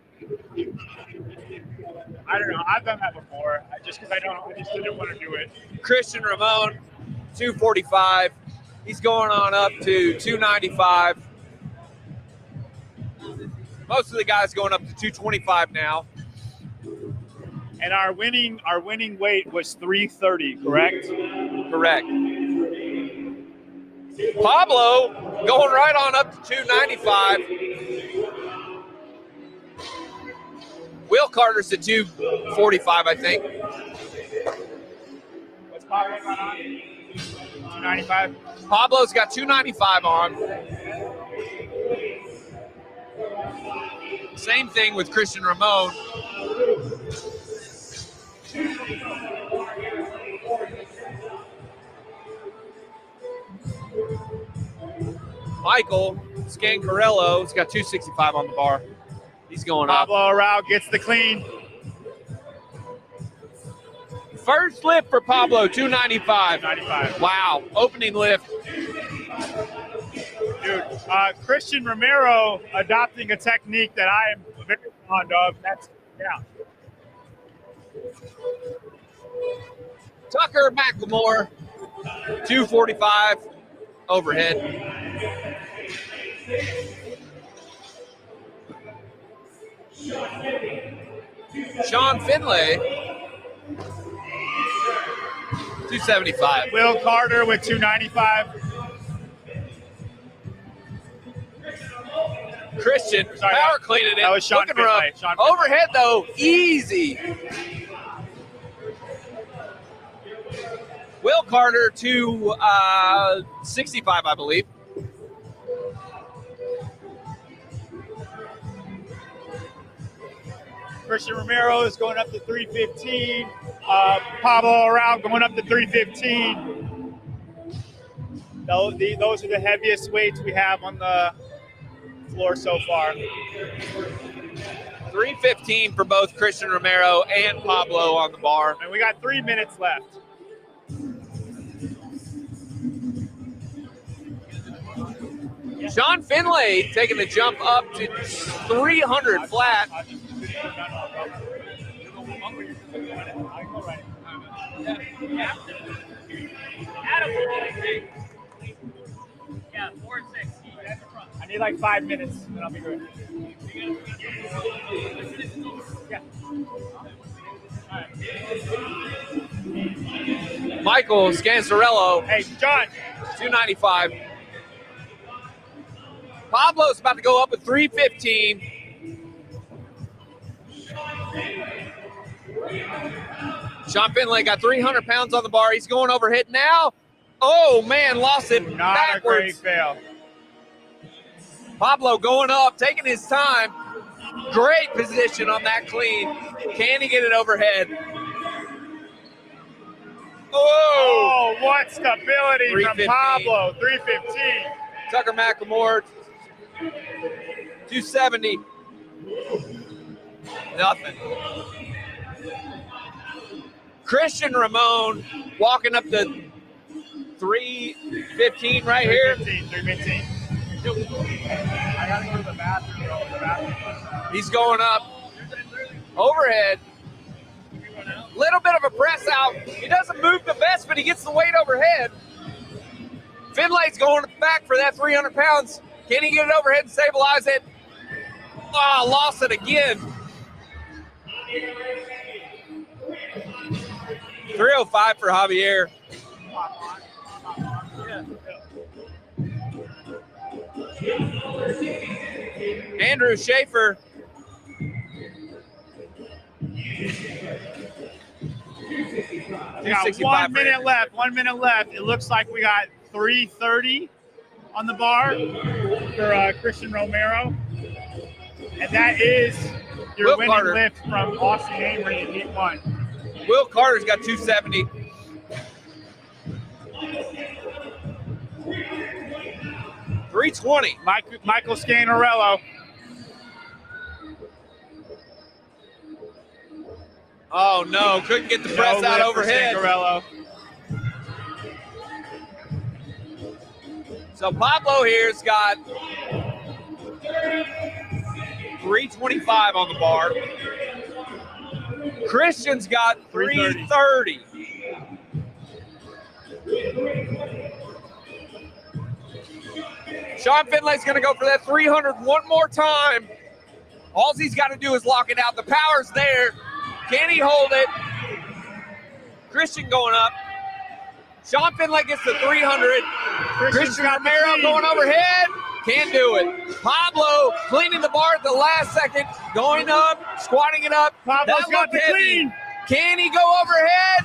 I don't know. I've done that before. I just didn't want to do it. Christian Ramon, 245. He's going on up to 295. Most of the guys going up to 225 now. And our winning weight was 330, correct? Correct. Pablo going right on up to 295. Will Carter's at 245, I think. What's Pablo got on? 295. Pablo's got 295 on. Same thing with Christian Ramon. Michael Scancarello's got 265 on the bar. He's going up. Pablo Arau gets the clean. First lift for Pablo, 295. 295. Wow, opening lift. Dude, Christian Romero adopting a technique that I am very fond of. That's, yeah. Tucker McLemore, 245 overhead. Sean Finlay, 275. Will Carter with 295. Christian, power cleaning it. That was Sean Looking Finlay. rough. Overhead, though, easy. Will Carter to 65, I believe. Christian Romero is going up to 315. Pablo Arau going up to 315. Those are the heaviest weights we have on the floor so far. 315 for both Christian Romero and Pablo on the bar. And we got 3 minutes left. Sean Finlay taking the jump up to 300 flat. Yeah, 460. I need like 5 minutes, and then I'll be good. Yeah. Michael Scansarello. Hey, John. 295. Pablo's about to go up at 315. Sean Finlay got 300 pounds on the bar. He's going overhead now. Oh, man, lost it Not backwards. a great fail. Pablo going up, taking his time. Great position on that clean. Can he get it overhead? Oh, what stability from 315. Pablo. 315. Tucker McLemore, 270. Nothing. Christian Ramon walking up to 315 right here. 315. I gotta go to the bathroom, bro. He's going up. Overhead. Little bit of a press out. He doesn't move the best, but he gets the weight overhead. Finlay's going back for that 300 pounds. Can he get it overhead and stabilize it? Oh, lost it again. 305 for Javier. Andrew Schaefer. We got 1 minute left. 1 minute left. It looks like we got 330 on the bar for Christian Romero. And that is your Will winning Carter. lift from Austin Amory in Heat 1. Will Carter's got 270. $320. Michael Scanarello. Oh, no. Couldn't get the press No out lift for overhead. Scanarello. So Pablo here's got 325 on the bar. Christian's got 330. Sean Finlay's going to go for that 300 one more time. All he's got to do is lock it out. The power's there. Can he hold it? Christian going up. Sean Finlay gets the 300. Christian Romero going overhead. Can't do it. Pablo cleaning the bar at the last second. Going up, squatting it up. Pablo's That got looked the heavy. clean. Can he go overhead?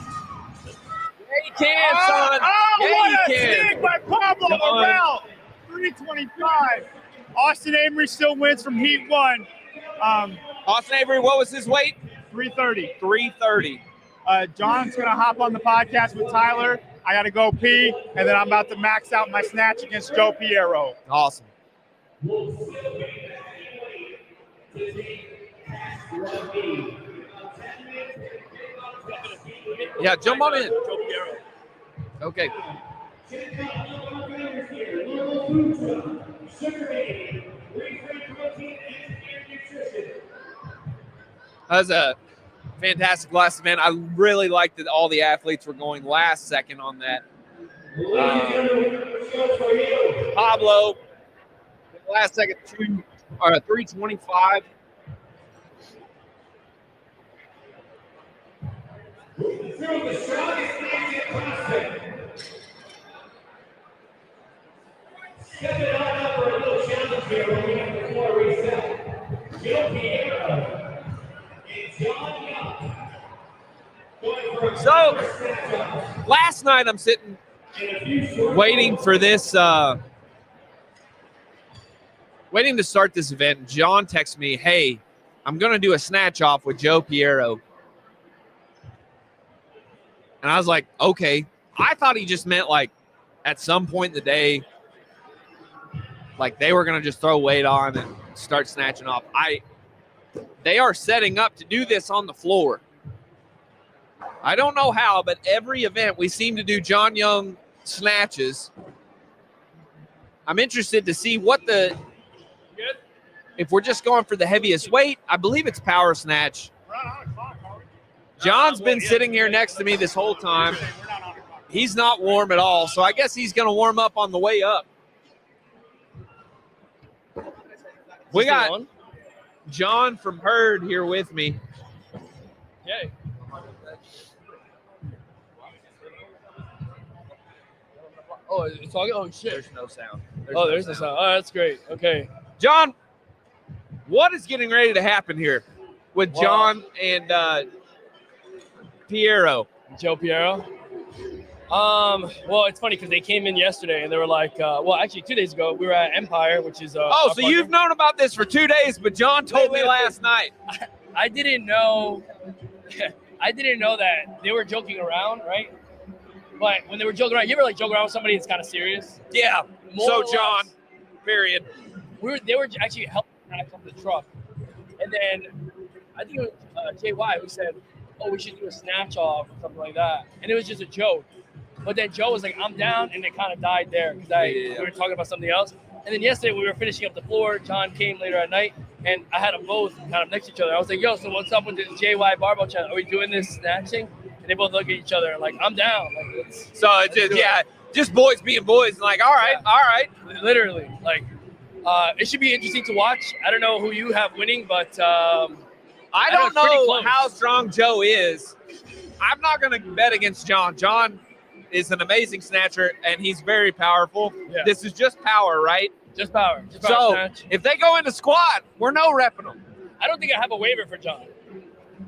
Yeah, he can, son. Yeah, what he a can. stick by Pablo Done. Arau. 325. Austin Amory still wins from Heat 1. Austin Avery, what was his weight? 330. 330. John's going to hop on the podcast with Tyler. I got to go pee, and then I'm about to max out my snatch against Joe Piero. Awesome. Yeah, jump on in. Okay. That was a fantastic last event. I really liked that all the athletes were going last second on that. Pablo, last second, 325. Step it on up for a little challenge here when we have the floor reset. Joe Piero and John Young going for So last night I'm sitting waiting for this, waiting to start this event. John texted me, hey, I'm going to do a snatch off with Joe Piero. And I was like, okay. I thought he just meant like at some point in the day, like they were going to just throw weight on and start snatching off. They are setting up to do this on the floor. I don't know how, but every event we seem to do John Young snatches. I'm interested to see what if we're just going for the heaviest weight. I believe it's power snatch. John's been sitting here next to me this whole time. He's not warm at all, so I guess he's going to warm up on the way up. We got John from Herd here with me. Yay. Oh, it's all. Oh shit! There's no sound. There's no sound. Oh, that's great. Okay, John, what is getting ready to happen here with John and Piero? Joe Piero. Well, it's funny because they came in yesterday and they were like, well, actually 2 days ago we were at Empire, which is so you've known about this for 2 days, but John told me last night. I didn't know. I didn't know that they were joking around, right? But when they were joking around, you ever like joke around with somebody that's kind of serious? Yeah. So John, period. They were actually helping pack up the truck, and then I think it was JY who said, "Oh, we should do a snatch off or something like that," and it was just a joke. But then Joe was like, "I'm down," and it kind of died there because we were talking about something else. And then yesterday we were finishing up the floor. John came later at night, and I had them both kind of next to each other. I was like, "Yo, so what's up with this JY barbell challenge? Are we doing this snatching?" And they both look at each other and like, "I'm down." Like, just boys being boys. Like, all right. Literally, like, it should be interesting to watch. I don't know who you have winning, but I don't know how strong Joe is. I'm not going to bet against John. John is an amazing snatcher, and he's very powerful. Yeah. This is just power, right? Just power. So snatch. if they go into squat, we're no repping them. I don't think I have a waiver for John.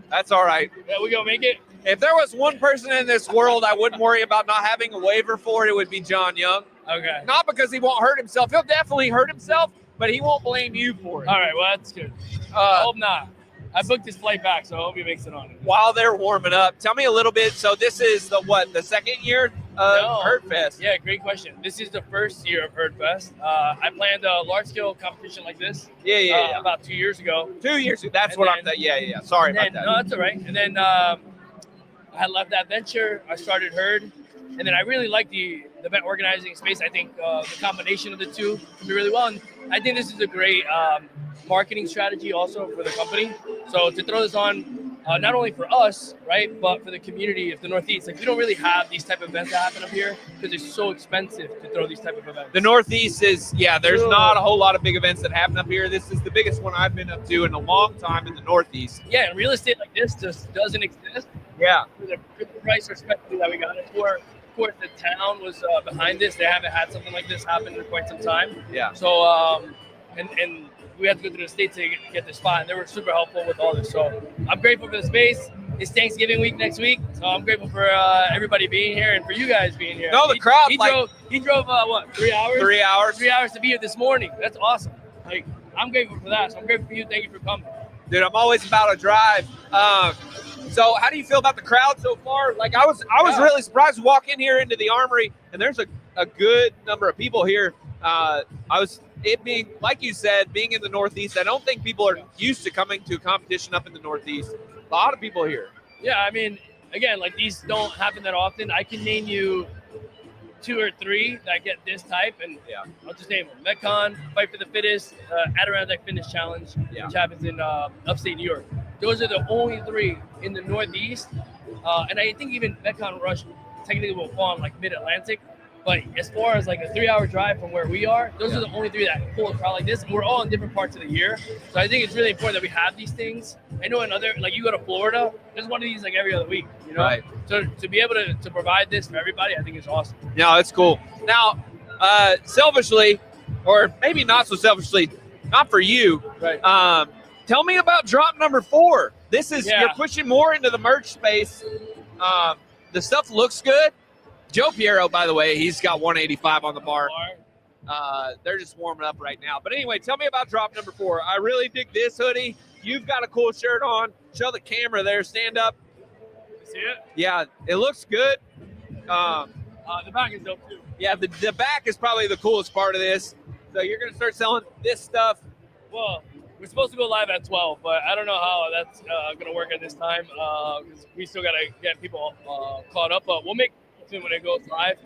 That's all right. Yeah, we gonna make it. If there was one person in this world I wouldn't worry about not having a waiver for, it would be John Young. Okay. Not because he won't hurt himself. He'll definitely hurt himself, but he won't blame you for it. All right, well, that's good. I hope not. I booked his flight back, so I hope he makes it on it. While they're warming up, tell me a little bit. So this is the second year of Herd Fest? Yeah, great question. This is the first year of Herd Fest. I planned a large-scale competition like this about 2 years ago. 2 years ago. That's what I'm saying. Yeah. Sorry about that. No, that's all right. And then I left that venture. I started Herd. And then I really like the event organizing space. I think the combination of the two can be really well. And I think this is a great marketing strategy also for the company. So to throw this on, not only for us, right, but for the community of the Northeast. Like, we don't really have these type of events that happen up here because it's so expensive to throw these type of events. The Northeast is, there's not a whole lot of big events that happen up here. This is the biggest one I've been up to in a long time in the Northeast. Yeah, and real estate like this just doesn't exist. Yeah. For the price respectively that we got it for. Of course, the town was behind this. They haven't had something like this happen in quite some time. Yeah. So, and we had to go through the state to get the spot, and they were super helpful with all this. So I'm grateful for the space. It's Thanksgiving week next week, so I'm grateful for everybody being here and for you guys being here. No, the crowd. He drove what, 3 hours? 3 hours. 3 hours to be here this morning. That's awesome. Like, I'm grateful for that. So I'm grateful for you. Thank you for coming. Dude, I'm always about a drive. So how do you feel about the crowd so far? Like, I was really surprised to walk in here into the Armory, and there's a good number of people here. It being, like you said, being in the Northeast, I don't think people are used to coming to a competition up in the Northeast. A lot of people here. Yeah, I mean, again, like, these don't happen that often. I can name you 2 or 3 that get this type, and I'll just name them. Metcon, Fight for the Fittest, Adirondack Fitness Challenge, which happens in upstate New York. Those are the only 3 in the Northeast, and I think even Metcon Rush technically will fall in like Mid-Atlantic. But as far as like a 3-hour drive from where we are, those are the only 3 that pull a crowd like this. And we're all in different parts of the year. So I think it's really important that we have these things. I know like you go to Florida, there's one of these like every other week, you know? Right. So to be able to provide this for everybody, I think is awesome. No, it's cool. Now, selfishly, or maybe not so selfishly, not for you, right. Tell me about drop number 4. This is, you're pushing more into the merch space. The stuff looks good. Joe Piero, by the way, he's got 185 on the bar. They're just warming up right now. But anyway, tell me about drop number 4. I really dig this hoodie. You've got a cool shirt on. Show the camera there. Stand up. See it? Yeah, it looks good. The back is dope too. Yeah, the back is probably the coolest part of this. So you're going to start selling this stuff. Well, we're supposed to go live at 12, but I don't know how that's going to work at this time because we still got to get people caught up. But we'll make it soon when it goes live.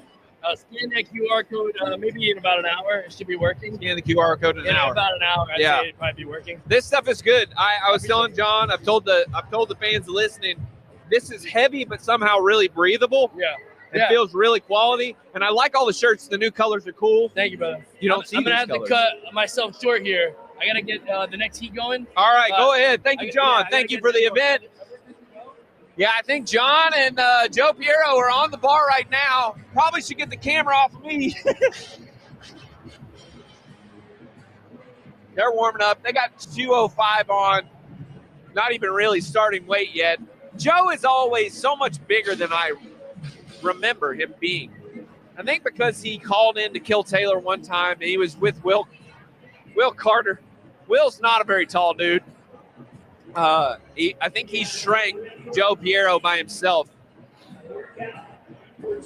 Scan that QR code maybe in about an hour. It should be working. Scan the QR code in an hour. About an hour, I'd say it'd probably be working. This stuff is good. I was telling John, I've told the fans listening, this is heavy but somehow really breathable. Yeah. It feels really quality, and I like all the shirts. The new colors are cool. Thank you, brother. You don't see I'm gonna these have colors. to cut myself short here. I gotta get the next heat going. All right, go ahead. Thank you, John. Thank you for the event. Yeah, I think John and Joe Piero are on the bar right now. Probably should get the camera off of me. They're warming up. They got 205 on. Not even really starting weight yet. Joe is always so much bigger than I remember him being. I think because he called in to kill Taylor one time, and he was with Will Carter. Will's not a very tall dude. I think he shrank Joe Piero by himself. So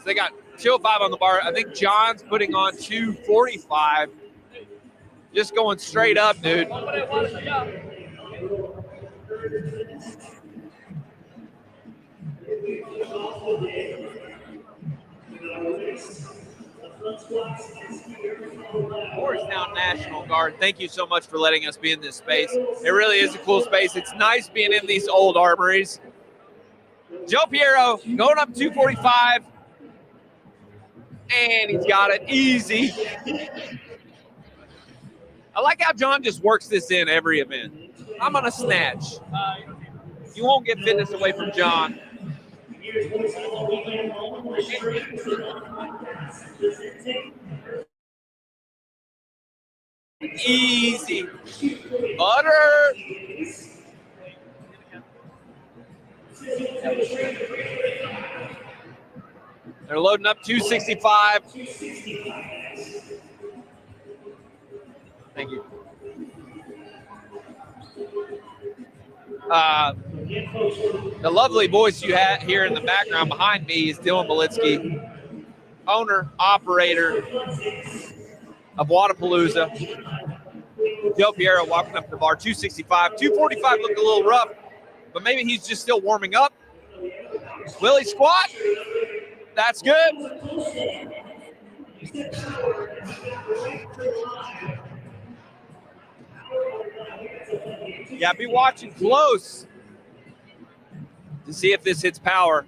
they got 205 on the bar. I think John's putting on 245. Just going straight up, dude. Morristown National Guard, thank you so much for letting us be in this space. It really is a cool space. It's nice being in these old armories. Joe Piero going up 245, and he's got it easy. I like how John just works this in every event. I'm on a snatch. You won't get fitness away from John. Easy. Butter. They're loading up 265. Thank you. The lovely voice you have here in the background behind me is Dylan Belitsky, owner, operator of Wadapalooza. Joe Piero walking up the bar, 265. 245 looked a little rough, but maybe he's just still warming up. Will he squat? That's good. Yeah, be watching close to see if this hits power.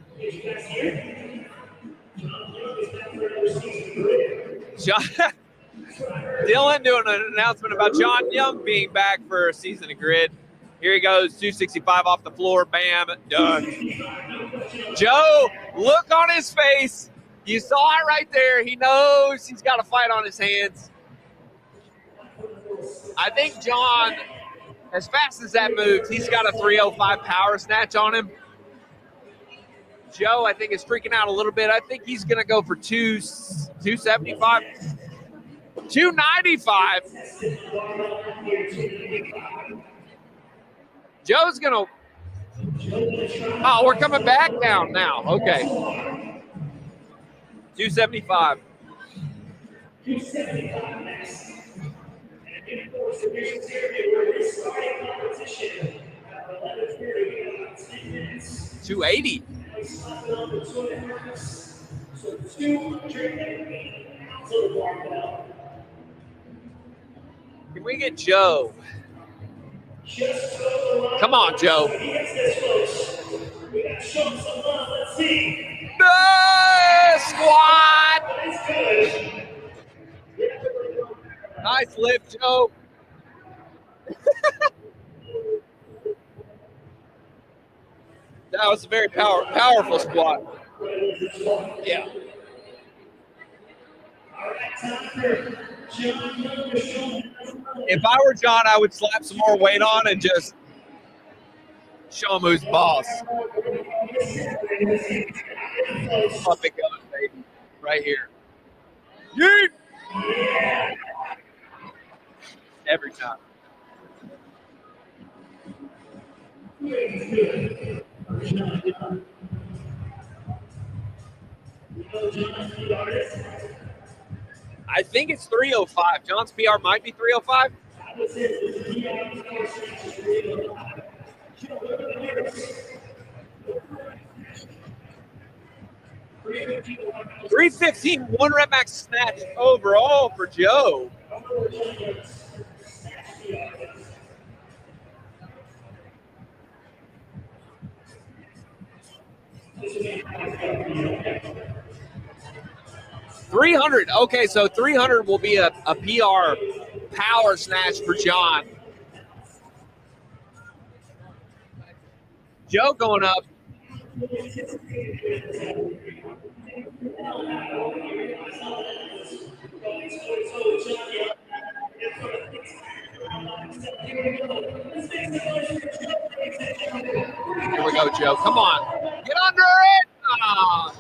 Dylan doing an announcement about John Young being back for a season of grid. Here he goes, 265 off the floor, bam, done. Joe, look on his face. You saw it right there. He knows he's got a fight on his hands. I think John, as fast as that moves, he's got a 305 power snatch on him. Joe, I think, is freaking out a little bit. I think he's going to go for 275. 295. Joe's going to... Oh, we're coming back down now. Okay. 275. 275 next. 280. Can we get Joe? Come on, Joe. Squat. Nice lift, Joe. That was a very powerful squat. Yeah. If I were John, I would slap some more weight on and just Show him who's boss. Up it goes, baby. Right here. Yeet! Every time. I think it's 305. John's PR might be 305. 315, 1 rep max snatch overall for Joe. $300. Okay, so 300 will be a PR power snatch for John. Joe going up. Here we go, Joe. Come on. Get under it. Ah.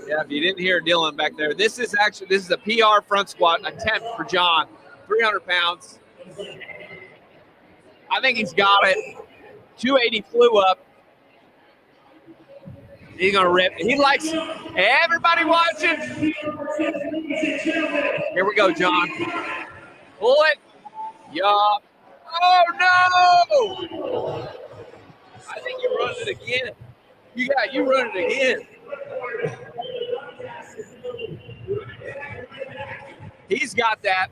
Yeah, if you didn't hear Dylan back there, this is a PR front squat attempt for John. 300 pounds. I think he's got it. 280 flew up. He's gonna rip. He likes everybody watching. Here we go, John. Pull it. Yup. Oh no! I think you run it again. You run it again. He's got that.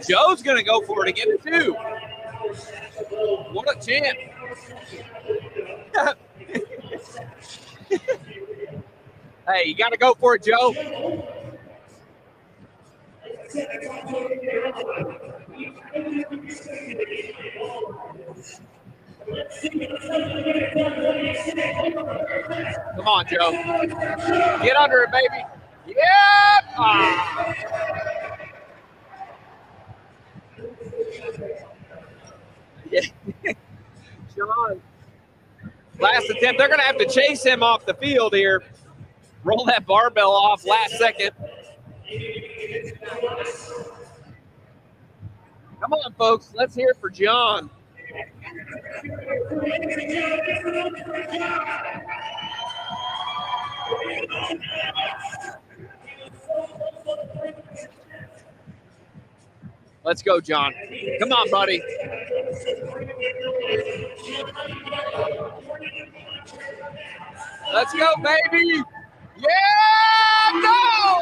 Joe's going to go for it again, too. What a champ. Hey, you got to go for it, Joe. Come on, Joe. Get under it, baby. Yep. Ah. Yeah. John. Last attempt. They're going to have to chase him off the field here. Roll that barbell off last second. Come on, folks. Let's hear it for John. Let's go, John. Come on, buddy. Let's go, baby. Yeah, no!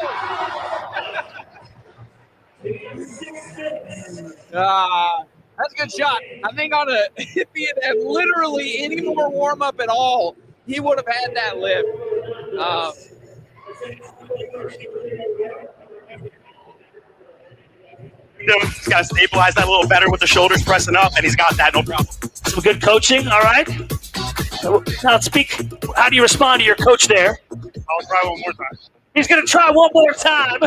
That's a good shot. I think if he had had literally any more warm-up at all, he would have had that lift. He's got to stabilize that a little better with the shoulders pressing up, and he's got that, no problem. Some good coaching, all right? Now speak, how do you respond to your coach there? I'll try one more time. He's going to try one more time.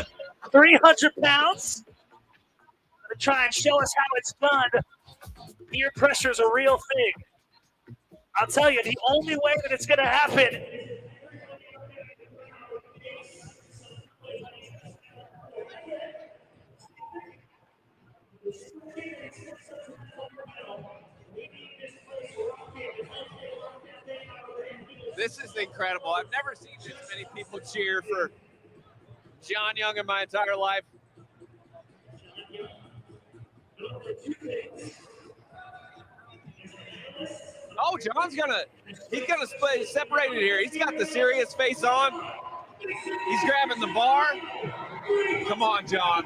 300 pounds. Going to try and show us how it's done. Peer pressure is a real thing. I'll tell you, the only way that it's going to happen This is incredible. I've never seen this many people cheer for John Young in my entire life. Oh, he's gonna split separated here. He's got the serious face on. He's grabbing the bar. Come on, John.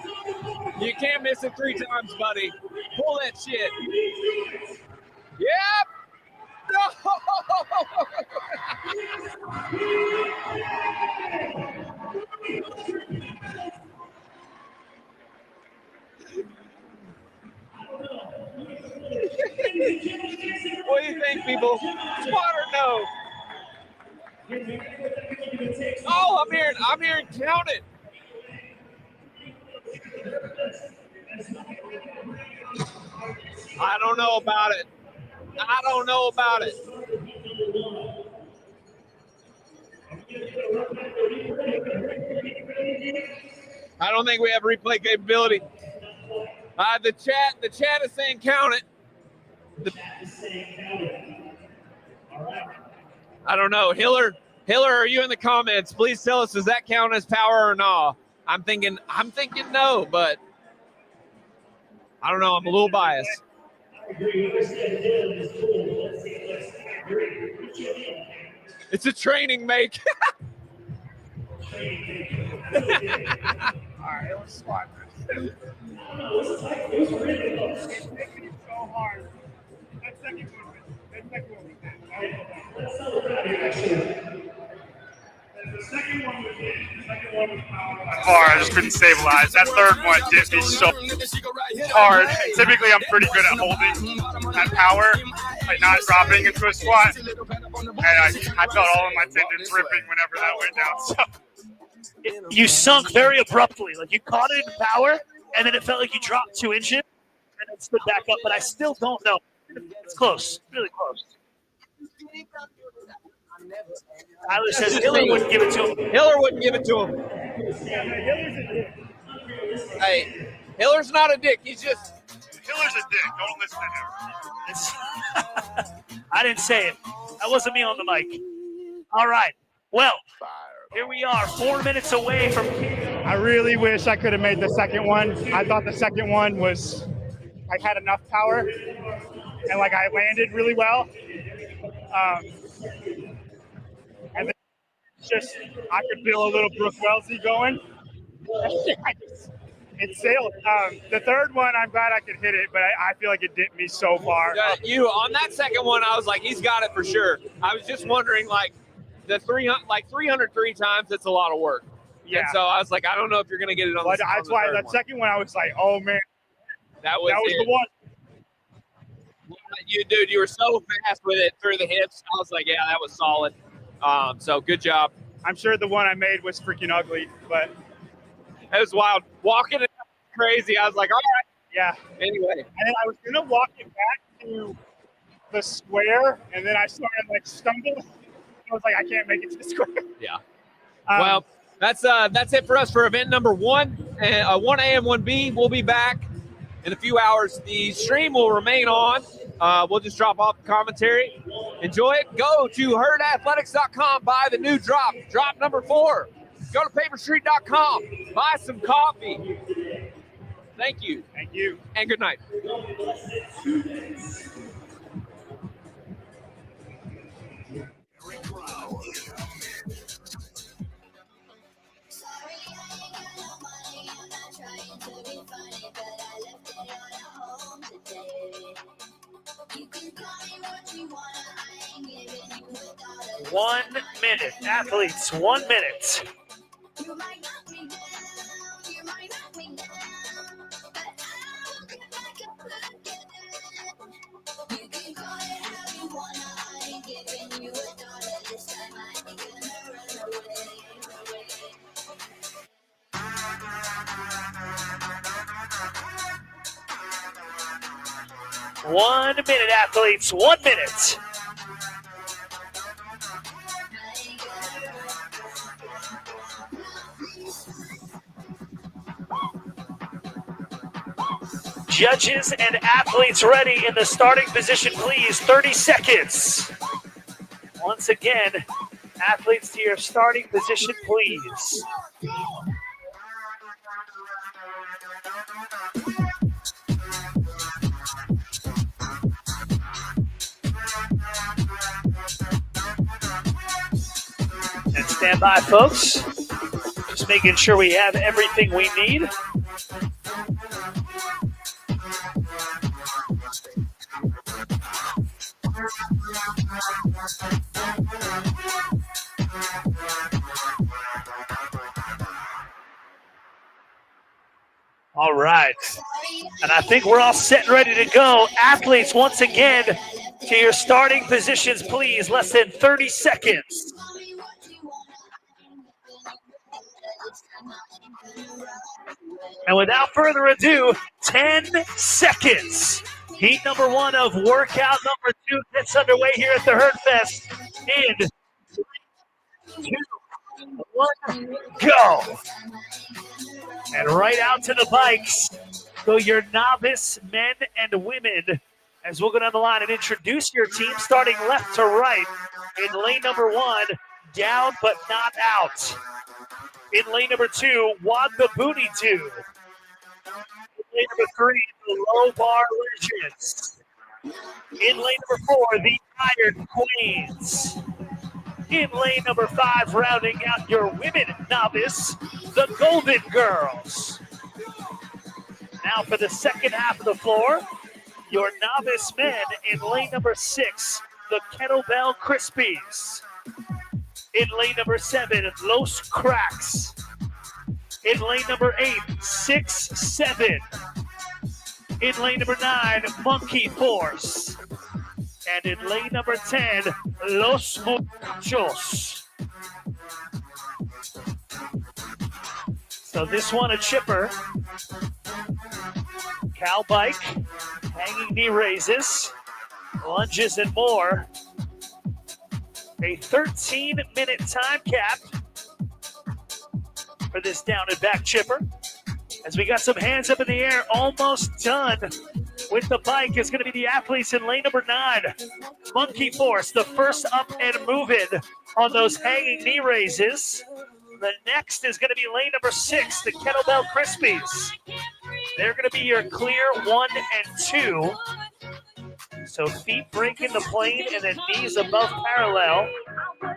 You can't miss it 3 times, buddy. Pull that shit. Yep. No. What do you think, people? Spot or no? Oh, I'm hearing count it. I don't know about it. I don't know about it. I don't think we have replay capability. The chat is saying count it. I don't know. Hiller, are you in the comments? Please tell us, does that count as power or no? I'm thinking no, but I don't know. I'm a little biased. It's a training make. All right, let's squat this. It's making it so hard. That second one. I just couldn't stabilize. That third one did me so hard. Typically, I'm pretty good at holding that power, like not dropping into a squat. And I felt all of my tendons ripping whenever that went down. So. You sunk very abruptly. Like you caught it in power, and then it felt like you dropped 2 inches, and then stood back up. But I still don't know. It's close, really close. Tyler says Hiller wouldn't give it to him. Hiller wouldn't give it to him. Hey, Hiller's not a dick. He's just. Hiller's a dick. Don't listen to him. I didn't say it. That wasn't me on the mic. All right. Well, here we are, 4 minutes away from. I really wish I could have made the second one. I thought the second one was, I had enough power, and like I landed really well. And then just I could feel a little Brooke Wellesley going. It sailed. The third one, I'm glad I could hit it, but I feel like it dipped me so far. You on that second one, I was like, he's got it for sure. I was just wondering, like the 303 times. That's a lot of work. Yeah. And so I was like, I don't know if you're gonna get it on. That's why that second one, I was like, oh man, that was the one. You were so fast with it through the hips. I was like, yeah, that was solid. So good job. I'm sure the one I made was freaking ugly, but it was wild. Walking it crazy. I was like, all right. Yeah. Anyway. And then I was gonna walk it back to the square, and then I started like stumbling. I was like, I can't make it to the square. Yeah. Well, that's it for us for event number 1. And 1A and 1B. We'll be back in a few hours. The stream will remain on. We'll just drop off the commentary. Enjoy it. Go to herdathletics.com. Buy the new drop number 4. Go to paperstreet.com. Buy some coffee. Thank you. Thank you. And good night. You can call me what you wanna, I ain't giving you a dollar. 1 minute, athletes, 1 minute. You might knock me down, you might knock me down, but I'll get back up again. You can call it how you wanna, I ain't giving you a dollar. This time I ain't gonna run away. 1 minute, athletes, 1 minute. Judges and athletes ready in the starting position, please. 30 seconds. Once again, athletes to your starting position, please. And stand by, folks. Just Just making sure we have everything we need. All right. And I think we're all set and ready to go. Athletes, once again, to your starting positions, please. Less than 30 seconds. And without further ado, 10 seconds. Heat number 1 of workout number 2 gets underway here at the Herd Fest. In 3, 2, 1, go. And right out to the bikes go your novice men and women. As we'll go down the line and introduce your team, starting left to right. In lane number 1, down but not out. In lane number 2, Wad the Booty 2. In lane number 3, the Low Bar Legends. In lane number 4, the Iron Queens. In lane number 5, rounding out your women novice, the Golden Girls. Now for the second half of the floor, your novice men in lane number 6, the Kettlebell Crispies. In lane number 7, Los Cracks. In lane number 8, 6-7. In lane number 9, Monkey Force. And in lane number 10, Los Muchachos. So this one a chipper. Cow bike, hanging knee raises, lunges and more. A 13-minute time cap for this down and back chipper. As we got some hands up in the air, almost done with the bike is going to be the athletes in lane number 9. Monkey Force, the first up and moving on those hanging knee raises. The next is going to be lane number 6, the Kettlebell Crispies. They're going to be your clear 1 and 2. So feet breaking the plane and then knees above parallel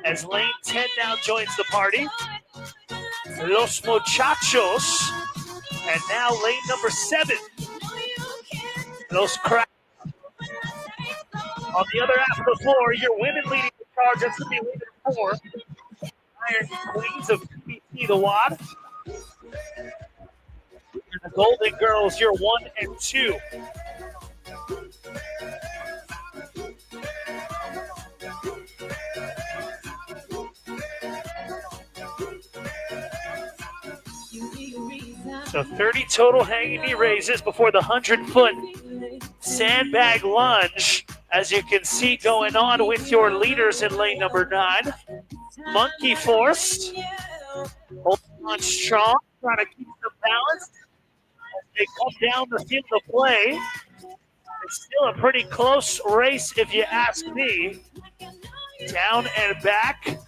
as lane 10 now joins the party. Los Muchachos. And now lane number 7. Los Cracks. On the other half of the floor, your women leading the charge. That's going to be lane number 4. Iron Queens of PT the Wad. And the Golden Girls, your 1 and 2. So 30 total hanging knee raises before the 100-foot sandbag lunge, as you can see going on with your leaders in lane number 9. Monkey Force, holding on strong, trying to keep them balanced as they come down the field of play. It's still a pretty close race if you ask me. Down and back.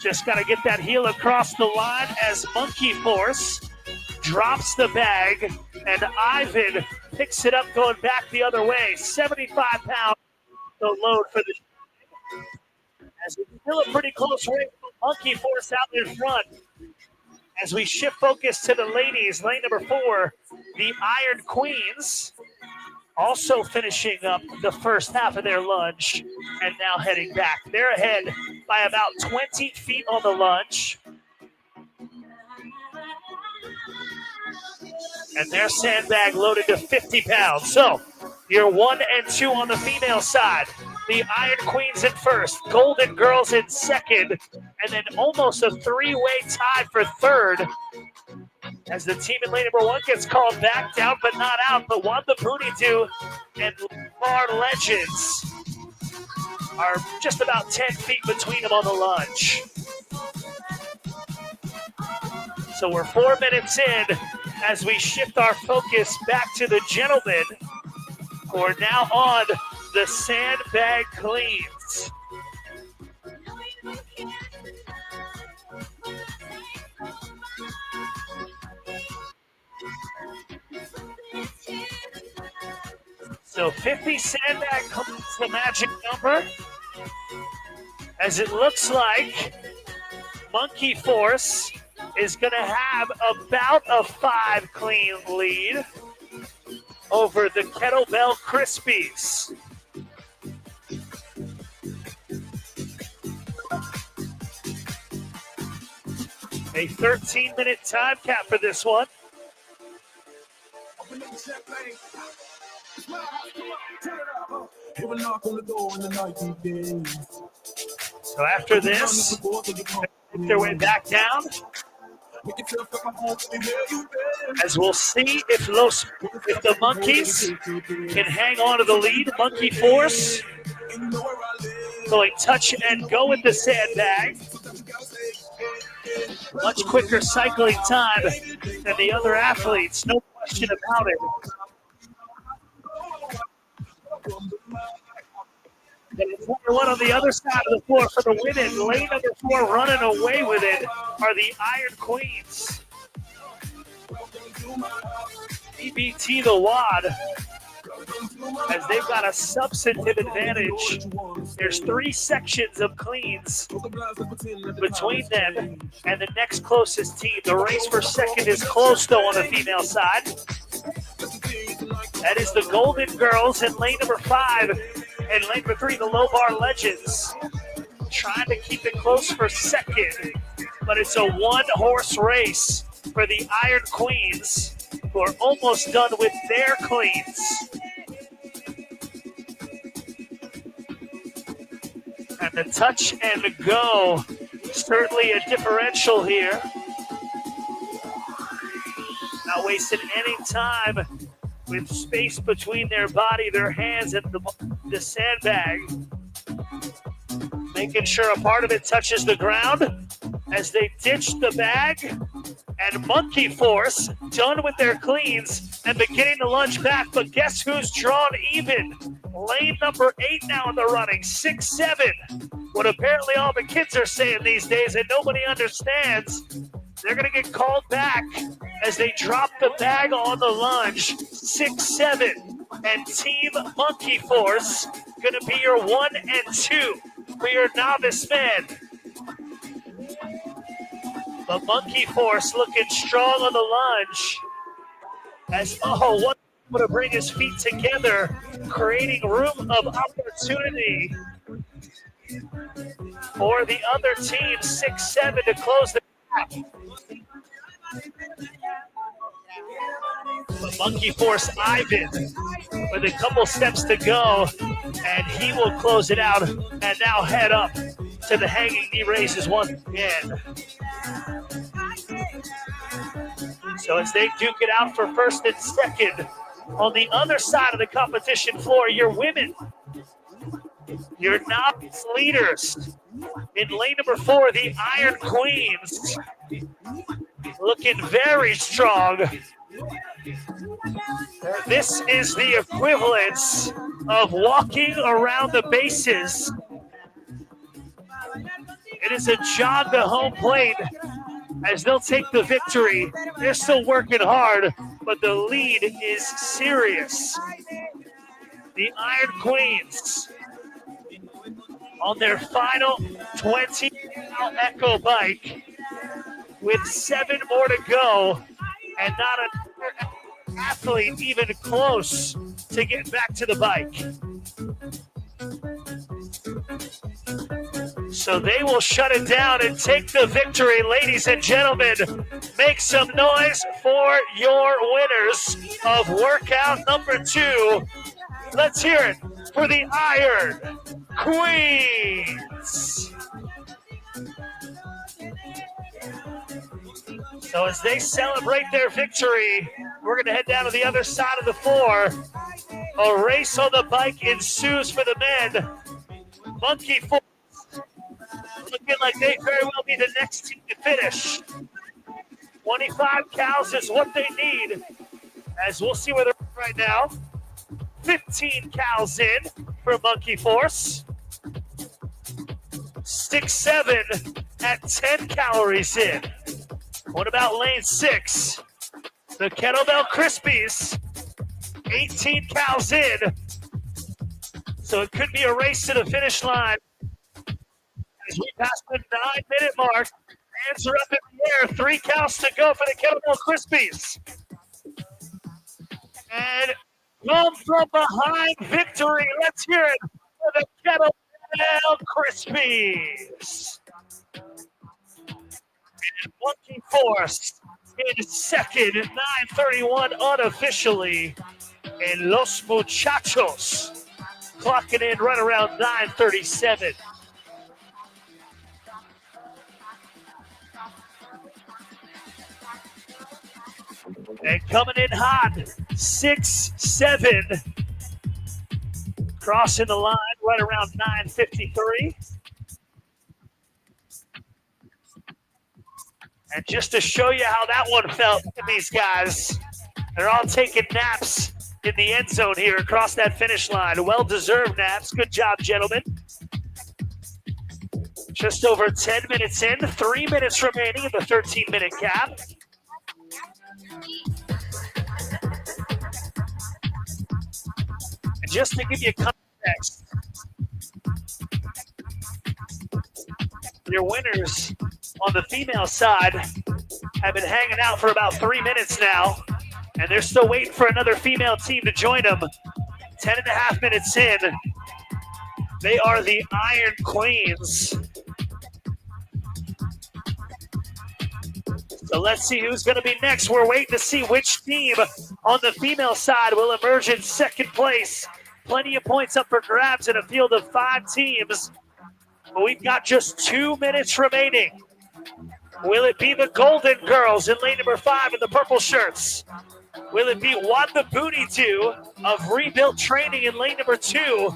Just got to get that heel across the line as Monkey Force drops the bag, and Ivan picks it up going back the other way. 75 pounds the load for the as it's still a pretty close race. Monkey Force out in front. As we shift focus to the ladies, lane number 4, the Iron Queens, also finishing up the first half of their lunge and now heading back. They're ahead by about 20 feet on the lunge. And their sandbag loaded to 50 pounds. So you're 1 and 2 on the female side. The Iron Queens in first, Golden Girls in second, and then almost a 3-way tie for third. As the team in lane number 1 gets called back, down but not out. But Wad the Booty 2 and Bar Legends are just about 10 feet between them on the lunge. So we're 4 minutes in as we shift our focus back to the gentlemen who are now on the sandbag cleans. So 50 sandbag completes the magic number, as it looks like Monkey Force is going to have about a 5 clean lead over the Kettlebell Krispies. A 13-minute time cap for this one. So after this, make their way back down. As we'll see if the Monkeys can hang on to the lead. Monkey Force going touch and go with the sandbag. Much quicker cycling time than the other athletes, no question about it. And it's number one on the other side of the floor for the women. Lane number 4 running away with it are the Iron Queens. EBT the WOD, as they've got a substantive advantage. There's 3 sections of cleans between them and the next closest team. The race for second is close, though, on the female side. That is the Golden Girls in lane number 5 and lane number 3, the Low Bar Legends. Trying to keep it close for second, but it's a one-horse race for the Iron Queens, who are almost done with their cleans. And the touch and go, certainly a differential here. Not wasting any time with space between their body, their hands, and the sandbag. Making sure a part of it touches the ground as they ditch the bag. And Monkey Force done with their cleans and beginning to lunge back. But guess who's drawn even? Lane number 8 now in the running, 6-7. What apparently all the kids are saying these days and nobody understands. They're going to get called back as they drop the bag on the lunge. 6-7. And Team Monkey Force going to be your 1 and 2 for your novice men. But Monkey Force looking strong on the lunge. As, one to bring his feet together, creating room of opportunity for the other team. 6-7 to close the gap. But Monkey Force Ivan with a couple steps to go, and he will close it out and now head up to the hanging knee raises once again. So as they duke it out for first and second, on the other side of the competition floor, your women, your novice leaders in lane number 4, the Iron Queens, looking very strong. This is the equivalence of walking around the bases. It is a jog to home plate as they'll take the victory. They're still working hard, but the lead is serious. The Iron Queens on their final 20-mile Echo bike with 7 more to go, and not another athlete even close to get back to the bike. So they will shut it down and take the victory. Ladies and gentlemen, make some noise for your winners of workout number 2. Let's hear it for the Iron Queens. So as they celebrate their victory, we're going to head down to the other side of the floor. A race on the bike ensues for the men. Monkey Force looking like they very well be the next team to finish. 25 cows is what they need, as we'll see where they're at right now. 15 cows in for Monkey Force. 6-7 at 10 calories in. What about lane 6? The Kettlebell Krispies. 18 cows in. So it could be a race to the finish line as we pass the 9-minute mark Hands are up in the air. 3 counts to go for the Kettlebell Crispies. And come from behind victory. Let's hear it for the Kettlebell Crispies. And Monkey Force in second at 9:31 unofficially. And Los Muchachos clocking in right around 9:37. And coming in hot, 6'7", crossing the line right around 9:53. And just to show you how that one felt, these guys, they're all taking naps in the end zone here across that finish line. Well-deserved naps. Good job, gentlemen. Just over 10 minutes in, 3 minutes remaining in the 13-minute cap. And just to give you context, your winners on the female side have been hanging out for about 3 minutes now, and they're still waiting for another female team to join them. 10.5 minutes in, they are the Iron Queens. So let's see who's going to be next. We're waiting to see which team on the female side will emerge in second place. Plenty of points up for grabs in a field of 5 teams. But we've got just 2 minutes remaining. Will it be the Golden Girls in lane number 5 in the purple shirts? Will it be What the Booty Do of Rebuilt Training in lane number 2?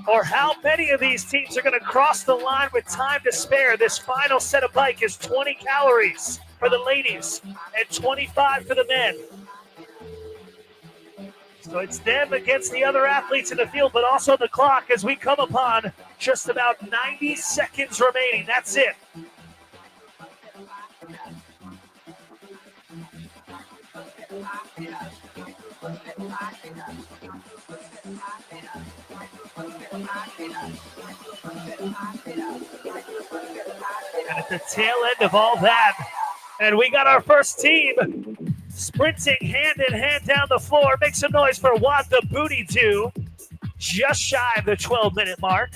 Or how many of these teams are going to cross the line with time to spare? This final set of bike is 20 calories for the ladies and 25 for the men. So it's them against the other athletes in the field, but also the clock as we come upon just about 90 seconds remaining. That's it. And at the tail end of all that, and we got our first team sprinting hand in hand down the floor. Make some noise for What the Booty Do, just shy of the 12-minute mark.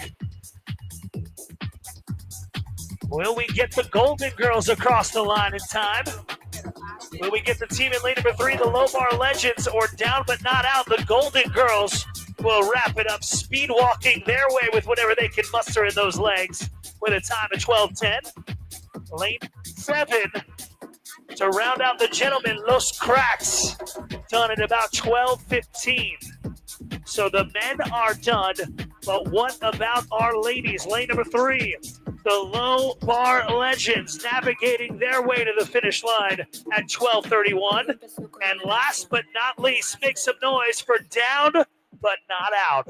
Will we get the Golden Girls across the line in time? Will we get the team in lane number 3, the Low Bar Legends, or down but not out, the Golden Girls will wrap it up, speed walking their way with whatever they can muster in those legs with a time of 12:10. Lane 7 to round out the gentlemen, Los Cracks, done at about 12:15. So the men are done, but what about our ladies? Lane number 3, the Low Bar Legends, navigating their way to the finish line at 12:31. And last but not least, make some noise for down but not out.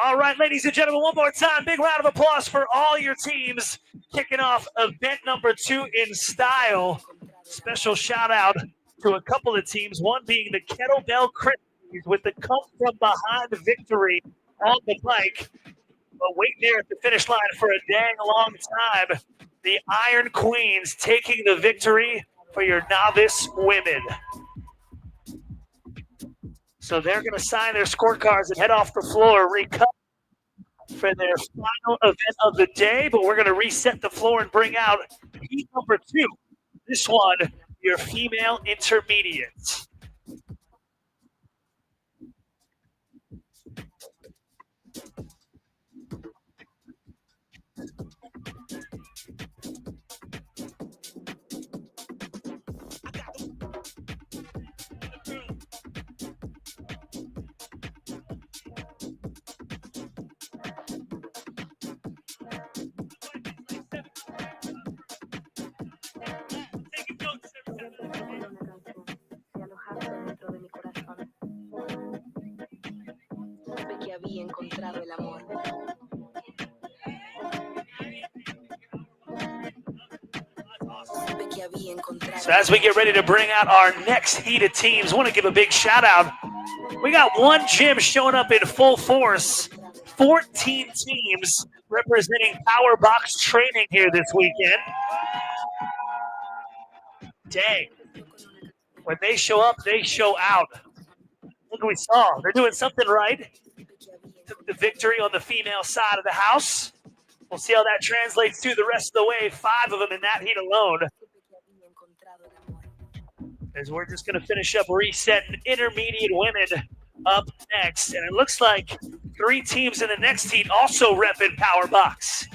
All right, ladies and gentlemen, one more time, big round of applause for all your teams kicking off event number 2 in style. Special shout out to a couple of teams, one being the Kettlebell Crispies with the come from behind victory on the bike. But wait there at the finish line for a dang long time. The Iron Queens taking the victory for your novice women. So they're going to sign their scorecards and head off the floor, recut for their final event of the day. But we're going to reset the floor and bring out heat number 2. This one, your female intermediate. Había encontrado el amor. So as we get ready to bring out our next heat of teams, I want to give a big shout out. We got one gym showing up in full force, 14 teams representing Power Box Training here this weekend. Dang. When they show up, they show out. Look what we saw. They're doing something right. Took the victory on the female side of the house. We'll see how that translates to the rest of the way. 5 of them in that heat alone. As we're just going to finish up resetting intermediate women up next. And it looks like 3 teams in the next heat also repping Power Box.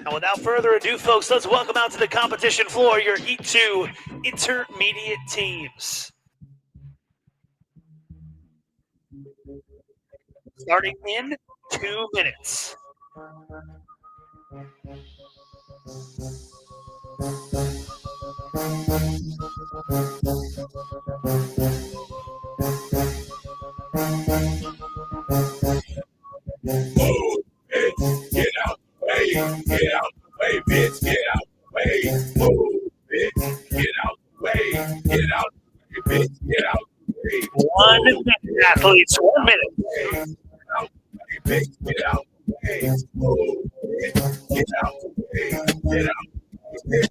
And without further ado, folks, let's welcome out to the competition floor your Heat 2 intermediate teams. Starting in 2 minutes. Get out the way, get out the way, bitch, get out the way, move, bitch, get out the way, get out the way, bitch, get out the way. 1 minute, athletes, 1 minute. Get out the way, bitch, get out the way, move, bitch, get out the way, get out the way, get out the way.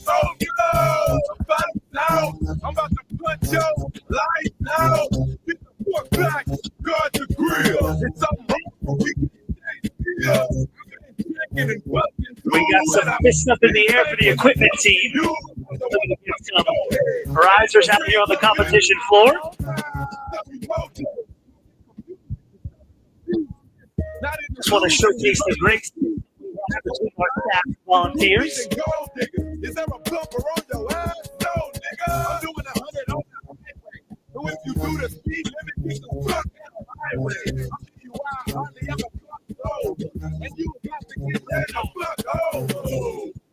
Oh, yo, I'm about to punch your lights out. Get the fuck back, guard the grill. It's a We got some fists up in the air for the equipment team. Some risers out here on the competition floor. Just want to showcase the great between our staff and volunteers. Is there a bumper on your ass? No, nigga. I'm doing 100 on the highway. So if you do the speed limit, get the fuck out of the highway. I'll see you out, hardly ever fuck go. And you got to get there to fuck oh.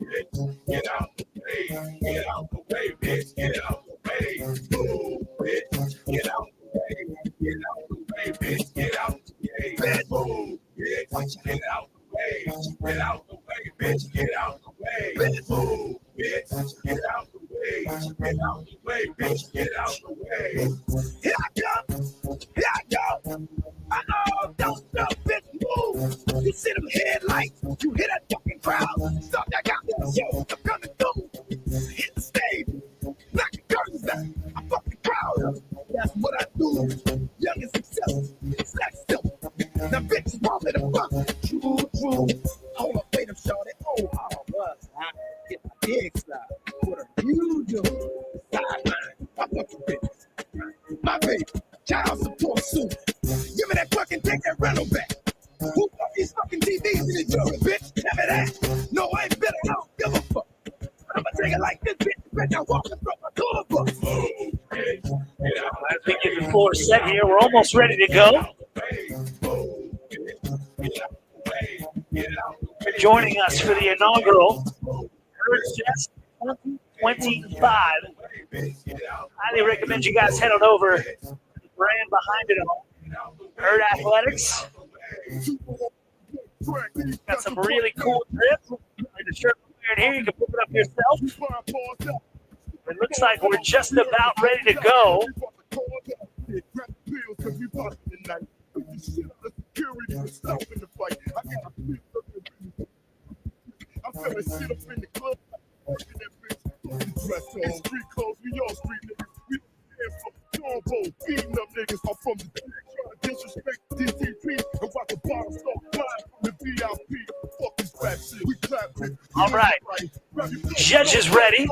Bitch, get out the way. Get out the way, bitch. Get out the way. Move, bitch. Get out the way. Get out the way, bitch. Get out the way. Bitch, move, bitch. Get out the way. Get out the way, bitch. Get out the way. Bitch, move, bitch. Get out the way. Get out the way, bitch. Get out the way. Here I come. Here I go. I know, don't stop, bitch, move. You see them headlights, you hear that fucking crowd. Stop that goddamn show, I'm coming through. Hit the stage, knock the curtains down. I'm fucking proud. That's what I do. Young and successful, it's that simple. Now bitches want me to fuck. True. Hold up, wait a shorty. Oh, was I get my dick slapped. What are you doing? Sideline, I fuck you bitches. My baby, child support suit. Give me that fucking take that rental back. Who fuck these fucking TVs in the jury, bitch? Tell me that. No, I ain't better. I don't give a fuck. I'ma take it like this, bitch. I'm walking from my tour bus. As we get the floor set here, we're almost ready to go. Joining us for the inaugural Earth 2025. Highly recommend you guys head on over to the brand behind it all. Herd Athletics. Got some really cool drips. The shirt wearing here, you can put it up yourself. It looks like we're just about ready to go. I'm selling shit up in the club. Dress on street clothes, we all street niggas. We don't stand for beating up niggas. I'm from the trying to disrespect DTP. And watch the bottom start flying from the VIP. Fuck this rap shit, we clap it. All right. Judges ready.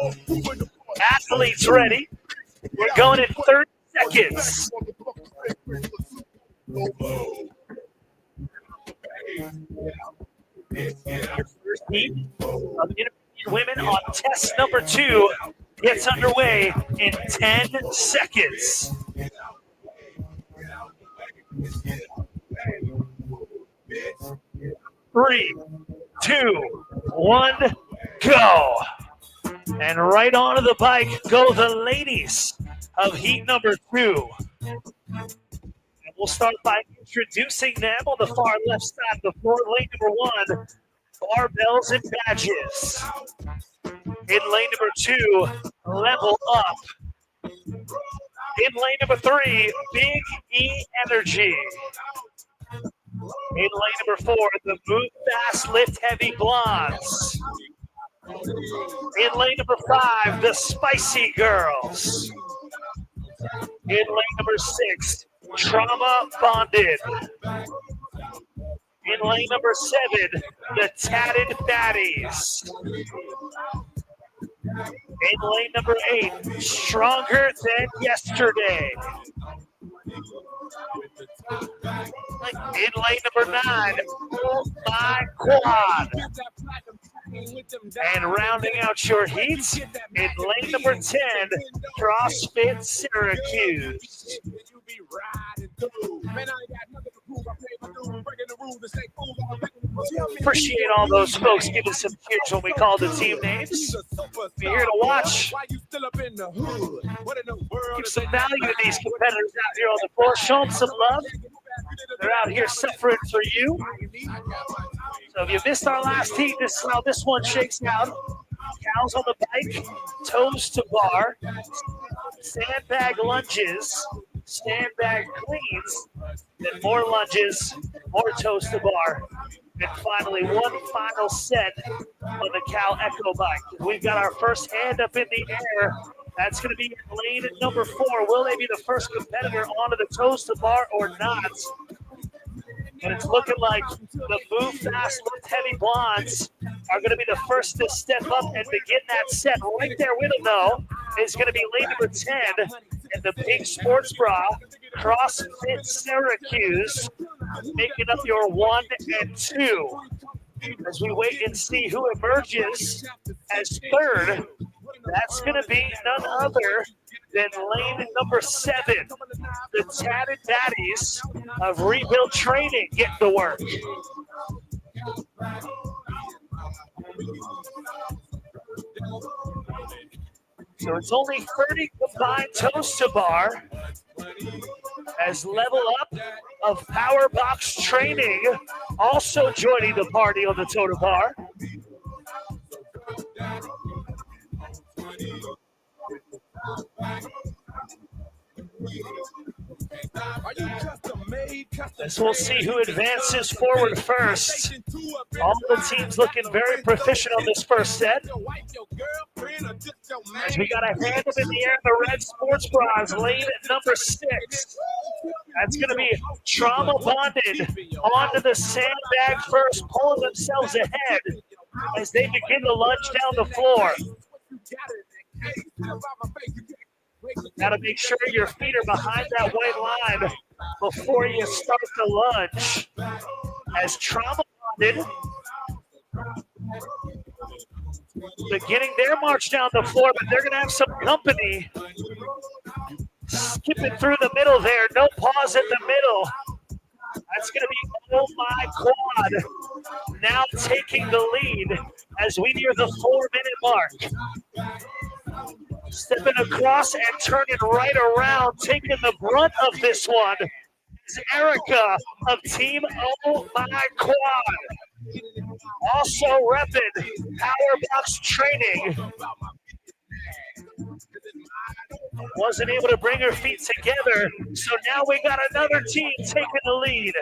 Athletes ready. We're going in 30 seconds. first heat of intermediate women on test number 2 gets underway in 10 seconds. 3, 2, 1, go. And right onto the bike go the ladies of heat number 2. And we'll start by introducing them on the far left side of the floor. Lane number 1, barbells and badges. In lane number 2, level up. In lane number 3, Big E Energy. In lane number 4, the Move Fast Lift Heavy Blondes. In lane number 5, the Spicy Girls. In lane number 6, Trauma Bonded. In lane number 7, the Tatted Baddies. In lane number 8, Stronger Than Yesterday. In lane number 9, Oh My Quad. And rounding out your heats, in lane number 10, CrossFit Syracuse. Appreciate all those folks giving some cheers when we call the team names. Be here to watch. Give some value to these competitors out here on the floor. Show them some love. They're out here suffering for you. So if you missed our last heat, this is how this one shakes out. Cows on the bike, toes to bar, sandbag lunges, sandbag cleans, then more lunges, more toes to bar, and finally one final set on the cow echo bike. We've got our first hand up in the air. That's going to be in lane number 4. Will they be the first competitor onto the toes to bar or not? And it's looking like the Move Fast Lift Heavy Blondes are going to be the first to step up and begin that set. Right there with them, though, is going to be lane number 10 in the pink sports bra, CrossFit Syracuse, making up your 1 and 2. As we wait and see who emerges as third, that's going to be none other than lane number 7, the Tatted Baddies of Rebuild Training get to work. So it's only 30 combined toes to bar as Level Up of Power Box Training also joining the party on the toe to bar. As we'll see who advances forward first. All the teams looking very proficient on this first set. As we got a hand up in the air in the red sports bras, lane number 6. That's going to be Trauma Bonded onto the sandbag first, pulling themselves ahead as they begin to lunge down the floor. Got to make sure your feet are behind that white line before you start the lunge. As Trauma Bonded beginning their march down the floor, but they're going to have some company. Skipping through the middle there, no pause in the middle. That's going to be Oh My Quad now taking the lead as we near the 4-minute mark. Stepping across and turning right around, taking the brunt of this one is Erica of Team Oh My Quad. Also repping Power Box Training. Wasn't able to bring her feet together, so now we got another team taking the lead.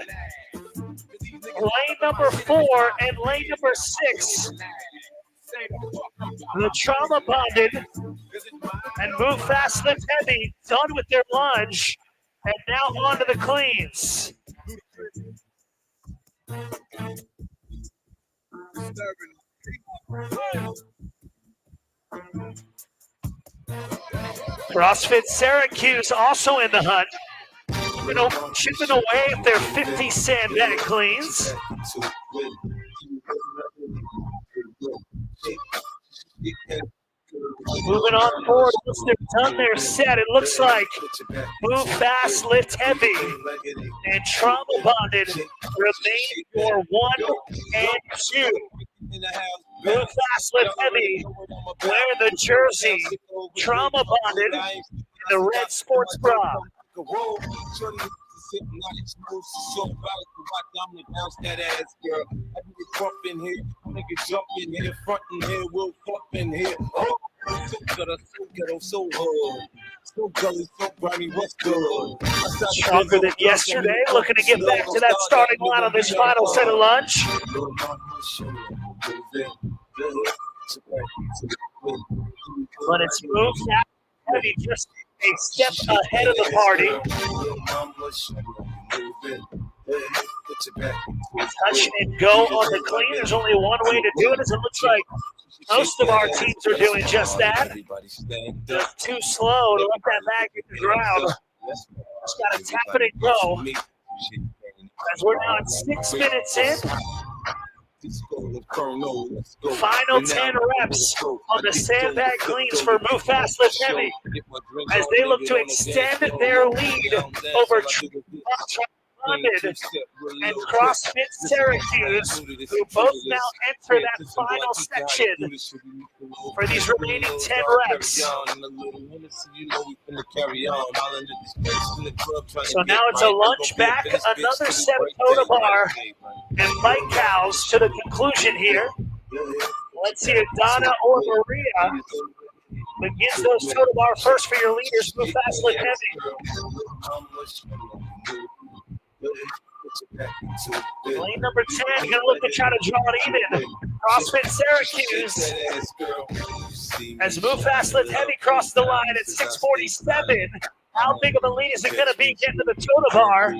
Lane number 4 and lane number 6. The Trauma Bonded and Move Fast Lift Heavy done with their lunge, and now on to the cleans. CrossFit Syracuse also in the hunt. Chipping away at their 50 sandbag cleans. Moving on forward, once they're done their set, it looks like Move Fast, Lift Heavy, and Trauma Bonded remain for 1 and 2. Move Fast, Lift Heavy wear the jersey, Trauma Bonded, and the red sports bra. That ass, girl. I do it bump in here, nigga jump in here, front in here, we'll bump in here. Oh, so ghetto, so hard. So gully, so grimy, what's good? Stronger than yesterday, looking to get back to that starting line on this final set of lunch. But it's Move Fast Heavy just a step ahead of the party. Touch and go on the clean. There's only one way to do it, as it looks like most of our teams are doing just that. Just too slow to let that bag hit the ground. Just got to tap it and go. As we're now at 6 minutes in. Final 10 reps on the sandbag cleans for Move Fast, Lift Heavy as they look to extend their lead over London and CrossFit Syracuse, who both now enter that final section for these remaining 10 reps. So now it's a lunge back, another set of toe to bar, and bike cows to the conclusion here. Let's see if Donna or Maria begins those toe to bar first for your leaders. Move Fast, Lift Heavy. Lane number 10, gonna look to try to draw it even. CrossFit Syracuse as Move Fast, Lift Heavy cross the line at 6:47. How big of a lead is it gonna be getting to the toe to bar?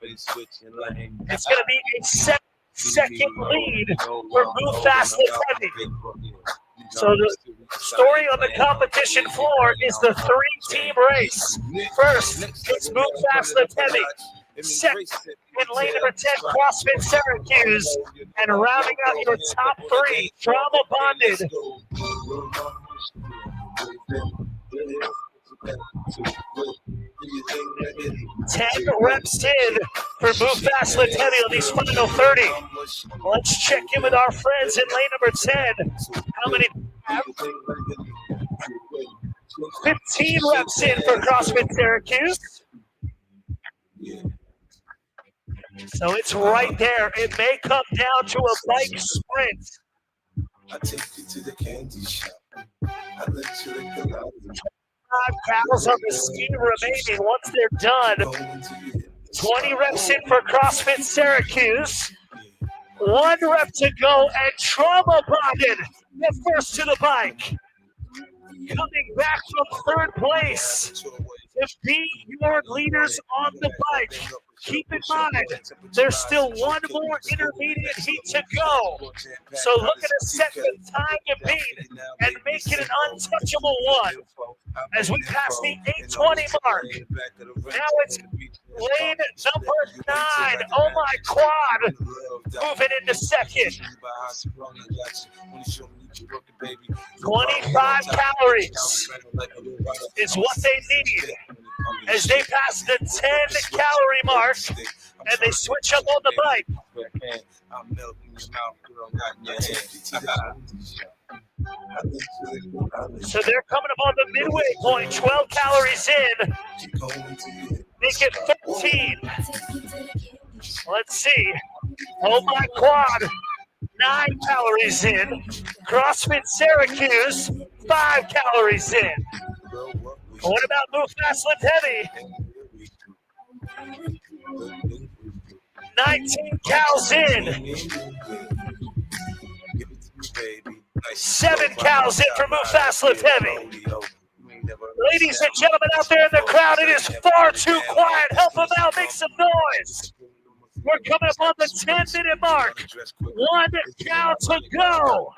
It's gonna be a 7-second lead for Move Fast, Lift Heavy. So the story on the competition floor is the 3-team race. First, it's Move Fast, Lift Heavy. Second, in lane number 10, CrossFit Syracuse. And rounding out your top 3, Trauma Bonded. 10 reps in for Move Fast, Lift Heavy on these final 30. Let's check in with our friends in lane number 10. How many have? 15 reps in for CrossFit Syracuse. So it's right there. It may come down to a bike sprint. I take you to the candy shop. I let you lick the loud. 5 cows on the ski remaining once they're done. 20 reps in for CrossFit Syracuse. 1 rep to go, and Trauma Bonded, the first to the bike. Coming back from 3rd place to beat your leaders on the bike. Keep in mind, there's still 1 more intermediate heat to go. So look at a set the time to beat and make it an untouchable one. As we pass the 8:20 mark, now it's lane number 9. Oh my quad, moving into second. 25 calories is what they need as they pass the 10-calorie mark and they switch up on the bike. So they're coming up on the midway point, 12 calories in. Make it 13. Let's see. Oh my quad. 9 calories in. CrossFit Syracuse, 5 calories in. What about Move Fast, Lift Heavy? 19 cows in. 7 cows in for Move Fast, Lift Heavy. Ladies and gentlemen out there in the crowd, it is far too quiet. Help them out, make some noise. We're coming up on the 10-minute mark. 1 cow to go.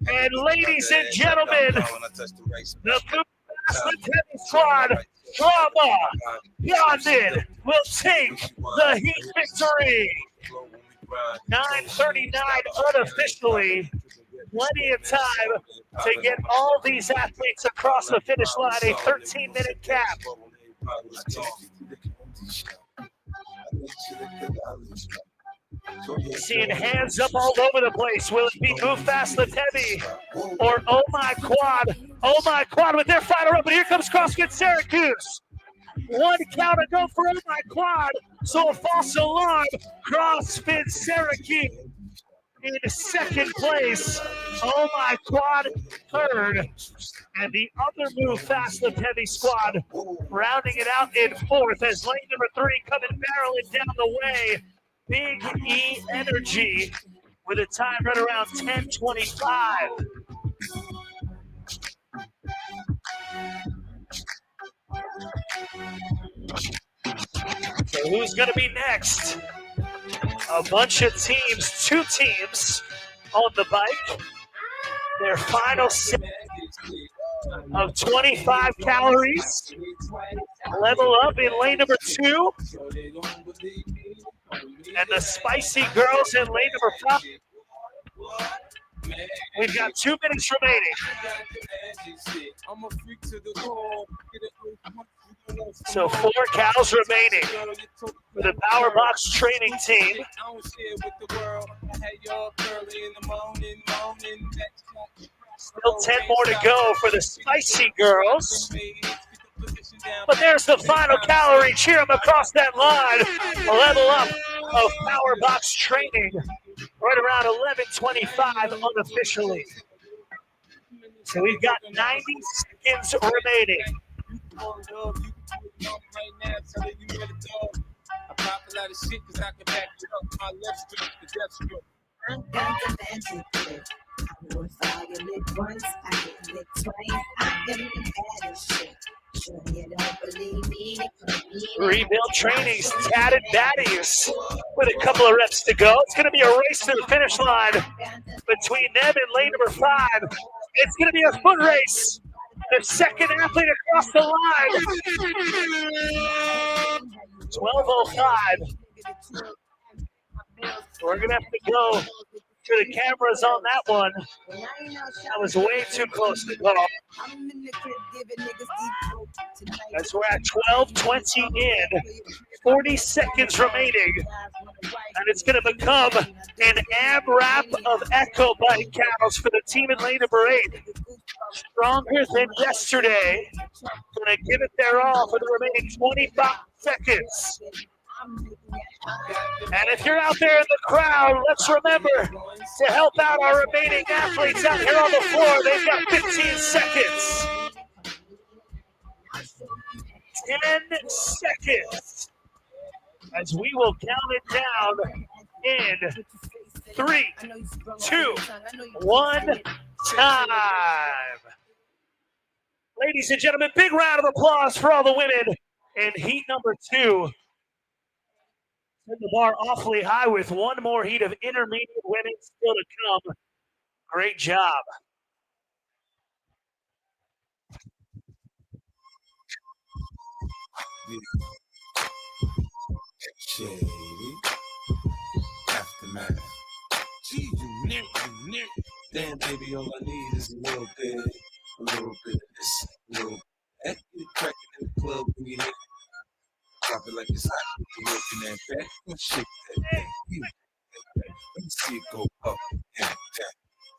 And ladies and gentlemen, the Move Fast, Lift Heavy squad, Trauma Bonded, will take the heat victory. 9:39 unofficially. plenty of time to get all these athletes across the finish line. A 13-minute cap. Seeing hands up all over the place. Will it be move fast, lift heavy? Or oh my quad? Oh my quad with their final up. But here comes CrossFit Syracuse. One count to go for oh my quad. So a false alarm. CrossFit Syracuse in second place. Oh my quad third. And the other move fast lift heavy squad rounding it out in fourth as lane number 3 coming barreling down the way. Big E Energy with a time right around 10:25. So who's going to be next? A bunch of teams, 2 teams on the bike. Their final set of 25 calories. Level up in lane number 2. And the Spicy Girls in lane number 5. We've got 2 minutes remaining. So 4 cows remaining for the Power Box training team. Still 10 more to go for the Spicy Girls. But there's the final calorie. Cheer them across that line. A level up of Power Box training. Right around 11:25 unofficially. So we've got 90 seconds remaining. Rebuild trainings, tatted baddies with a couple of reps to go. It's going to be a race to the finish line between them and lane number 5. It's going to be a foot race. The second athlete across the line. 12:05. We're going to have to go to the cameras on that one. That was way too close to call. As we're at 12:20 in, 40 seconds remaining, and it's going to become an AMRAP of Echo Bike cows for the team in lane number 8. Stronger than yesterday. Going to give it their all for the remaining 25 seconds. And if you're out there in the crowd, let's remember to help out our remaining athletes out here on the floor. They've got 15 seconds. 10 seconds. As we will count it down in 3, 2, 1, time. Ladies and gentlemen, big round of applause for all the women in heat number 2. Set the bar awfully high with one more heat of intermediate women still to come. Great job. Shady. Aftermath. Gee, you near. Damn, baby, all I need is a little bit of this, a little bit. That get cracking in the club when you hit. Drop it like it's hot. You working that back. Don't shake that thing. Let me see it go up and down.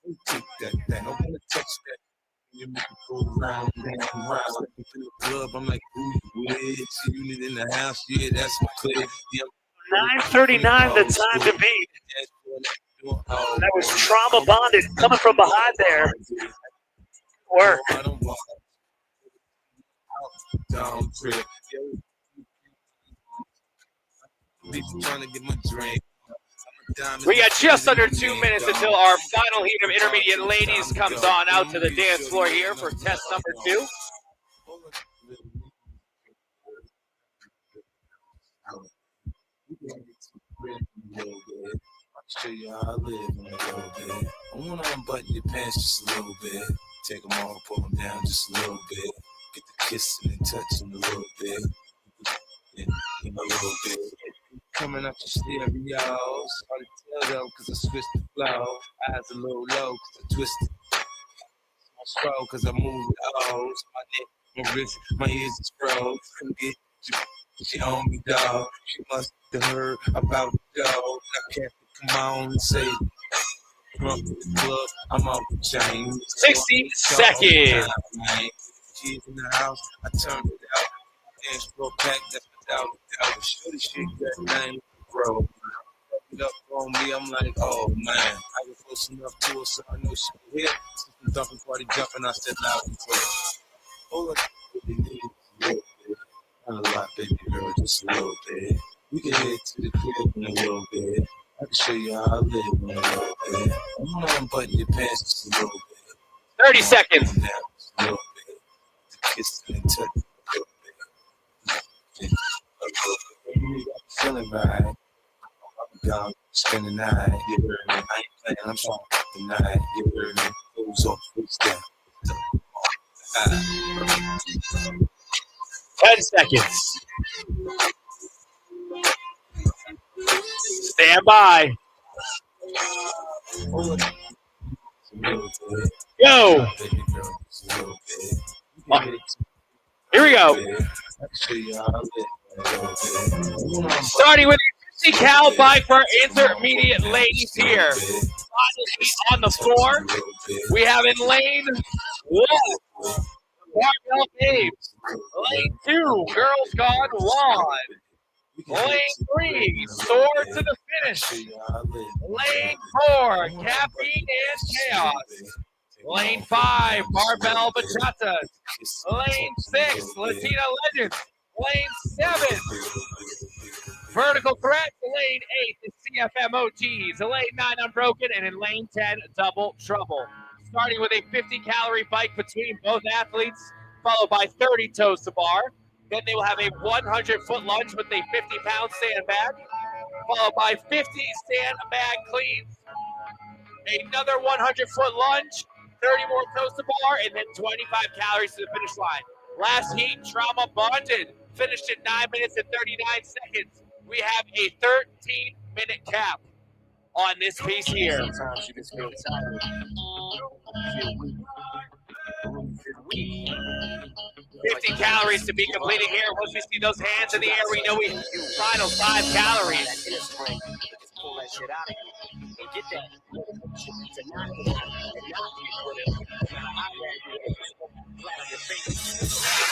Let me take that thing. I want to touch that. You make it go round and round. Step into the club, I'm like, who you with? See unit in the house, yeah, that's my clip. 9:39 the time to beat. That was trauma bonded coming from behind there. Work. We got just under 2 minutes until our final heat of intermediate ladies comes on out to the dance floor here for test number 2. Show you how I live in a little bit. I want to unbutton your pants just a little bit. Take them off, pull them down just a little bit. Get the kissing and touching a little bit. In a little bit. Coming out your stereos. Hard to up cause I switched the flow. Eyes a little low cause I twisted. My scroll cause I moved the O's. My neck, my wrist, my ears is froze. Couldn't get you. She on me, dog. She must have heard about the dog. I can't come on and say it. Drunk to the club, I'm off the chain. 60 seconds. Kids in the house, I turned it out. Dance broke back, that's without a doubt. Shorty shit that name, bro. It up on me, I'm like, oh man. I was close enough to her, so I know she was here. Some dumping party jumping, I said loud and clear. Hold up, baby, need a little bit. Not a lot, baby girl, just a little bit. We can head to the crib in a little bit. I can show you how I live in a little bit. I'm not button your pants just a little bit. 30 seconds. Now, just a little bit. To kiss and touch a little bit. Feeling right. I'm down, spend the night. You heard me. I ain't playing, I'm trying to tonight. You heard me. Goes off, goes down. 10 seconds. Stand by. Go. Here we go. Starting with a 50 cal bike for our intermediate ladies here. On the floor, we have in lane 1, Barbell Babes. Lane 2, Girls Gone Wild. Lane 3, Soar to the Finish. Lane 4, Caffeine and Chaos. Lane 5, Barbell Bachata. Lane 6, Latina Legends. Lane 7, Vertical Threat. Lane 8 is CFMOTs. Lane 9, Unbroken. And in lane 10, Double Trouble. Starting with a 50-calorie bike between both athletes, followed by 30 toes to bar. Then they will have a 100-foot lunge with a 50-pound sandbag, followed by 50 sandbag cleans, another 100-foot lunge, 30 more toes to bar, and then 25 calories to the finish line. Last heat, Trauma Bonded, finished in 9 minutes and 39 seconds. We have a 13-minute cap on this piece here. Sometimes you just feel tired. Feel weak. 50 calories to be completed here. Once we see those hands in the air, we know we final 5 calories. Pull that shit out of you and get that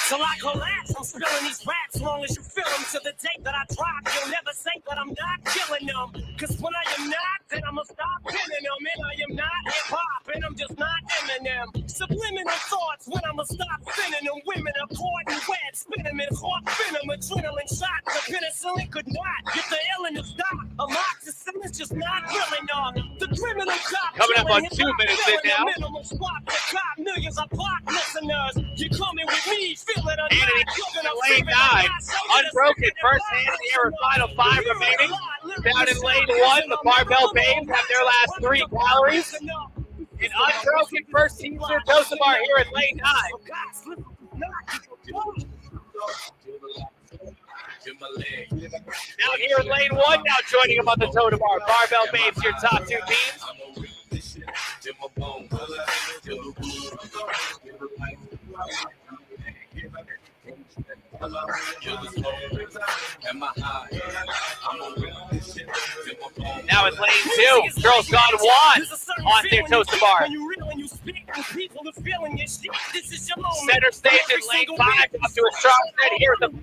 So I collapse, I'm spilling these raps long as you feel them. To the day that I drop, you'll never say that I'm not killing them. Cause when I am not, then I'ma stop pinning them. And I am not hip-hop, and I'm just not Eminem. Subliminal thoughts when I'ma stop spinning them. Women are caught in web, spinning in hot venom, adrenaline shot. The penicillin could not get the illness stop. Amoxicillin is just not really enough. The criminal cop coming up on 2 minutes in now. Millions of pop listeners. You coming with me, feel it on lane 9, Unbroken, first hand in the air with final 5 remaining. Down in lane 1, the Barbell Babes have their last 3 calories. And Unbroken, first team to toast the bar here in lane 9. Now here in lane 1, now joining them on the toe to bar. Barbell Babes, your top 2 teams. Now in lane 2, Girls Gone Wild on their toast to bar. Center stage in lane 5, up to a strong set here with the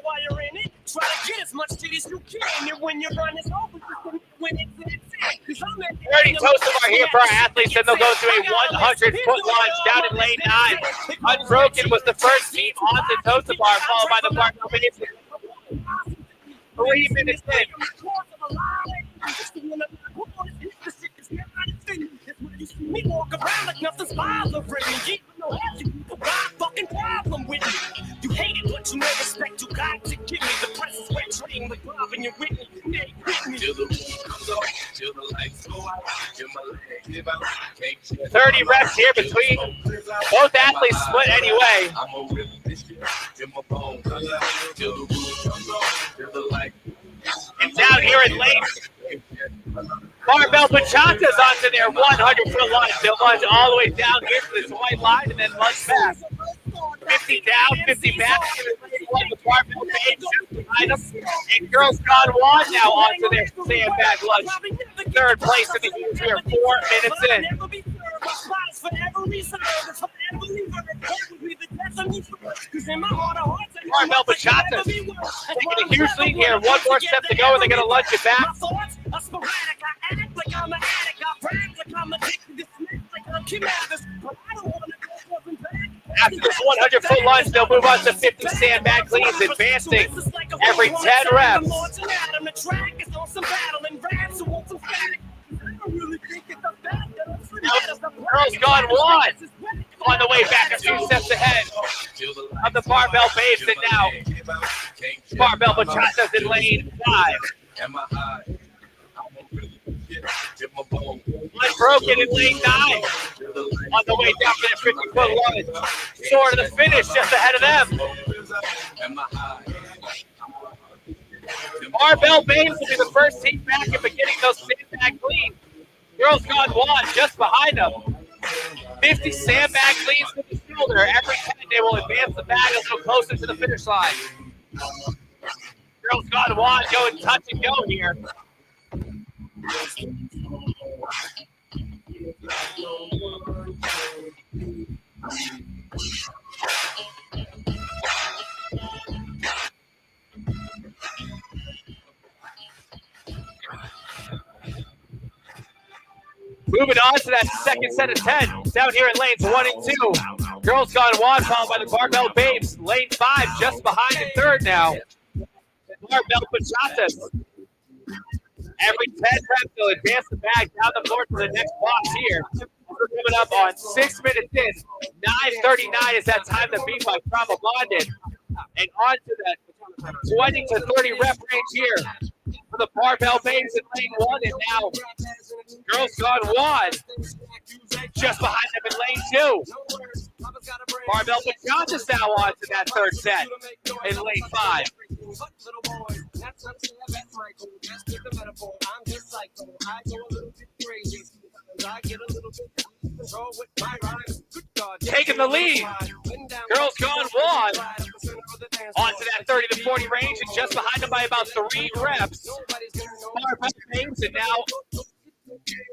while you're in it, try to get as much shit as you can. And when you run it's over, when it's 30 toes to bar here for our athletes, and they'll go to a 100-foot launch down in lane 9. Unbroken was the first team on the toes to bar, followed by the Barbell Babes. 3 minutes in. Me walk around like nothing's bothering me. Even though you got a fucking problem with me. You hate it, but you no respect. You got to give me the presence where train with Bob and your Whitney. Hey, Whitney. 30 reps here between both athletes, split anyway. And down out here in lane. Barbell bachatas onto their 100-foot lunge. They'll lunge all the way down here to this white line and then lunge back. 50 down, 50 back. The barbell babes just behind them. And Girls Gone Wild now onto their sandbag lunge. Third place in the heat. We are 4 minutes in. Barbell bachatas taking a huge lead here. One more step to go and they're going to lunge it back. After this 100-foot lunge, they'll move on to 50 sandbag cleans, advancing every 10 reps. Girls Gone Wild on the way back, a few steps ahead of the barbell babes, and now barbell bachatas in lane 5. Unbroken in lane 9 on the way down to that 50-foot lunge. Sort of the finish just ahead of them. Barbell babes will be the first team back and beginning those sandbag cleans. Girls Gone Wild just behind them. 50 sandbag cleans to the shoulder. Every 10 they will advance the bag a little closer to the finish line. Girls Gone Wild going touch and go here. Moving on to that second set of 10. Down here in lanes 1 and 2. Girls Gone Wild followed by the barbell babes. Lane 5 just behind in third now. Barbell bachatas. Every 10 reps, they'll advance the bag down the floor to the next box here. We're coming up on 6 minutes in. 9:39 is that time to beat by Trauma Bonded. And on to that 20 to 30 rep range here for the barbell babes in lane 1. And now Girls Gone Wild just behind them in lane 2. Barbell bachatas now on to that third set in lane 5. Taking the lead. Girls Gone Wild onto that 30 to 40 range and just behind them by about 3 reps. Barbell babes and now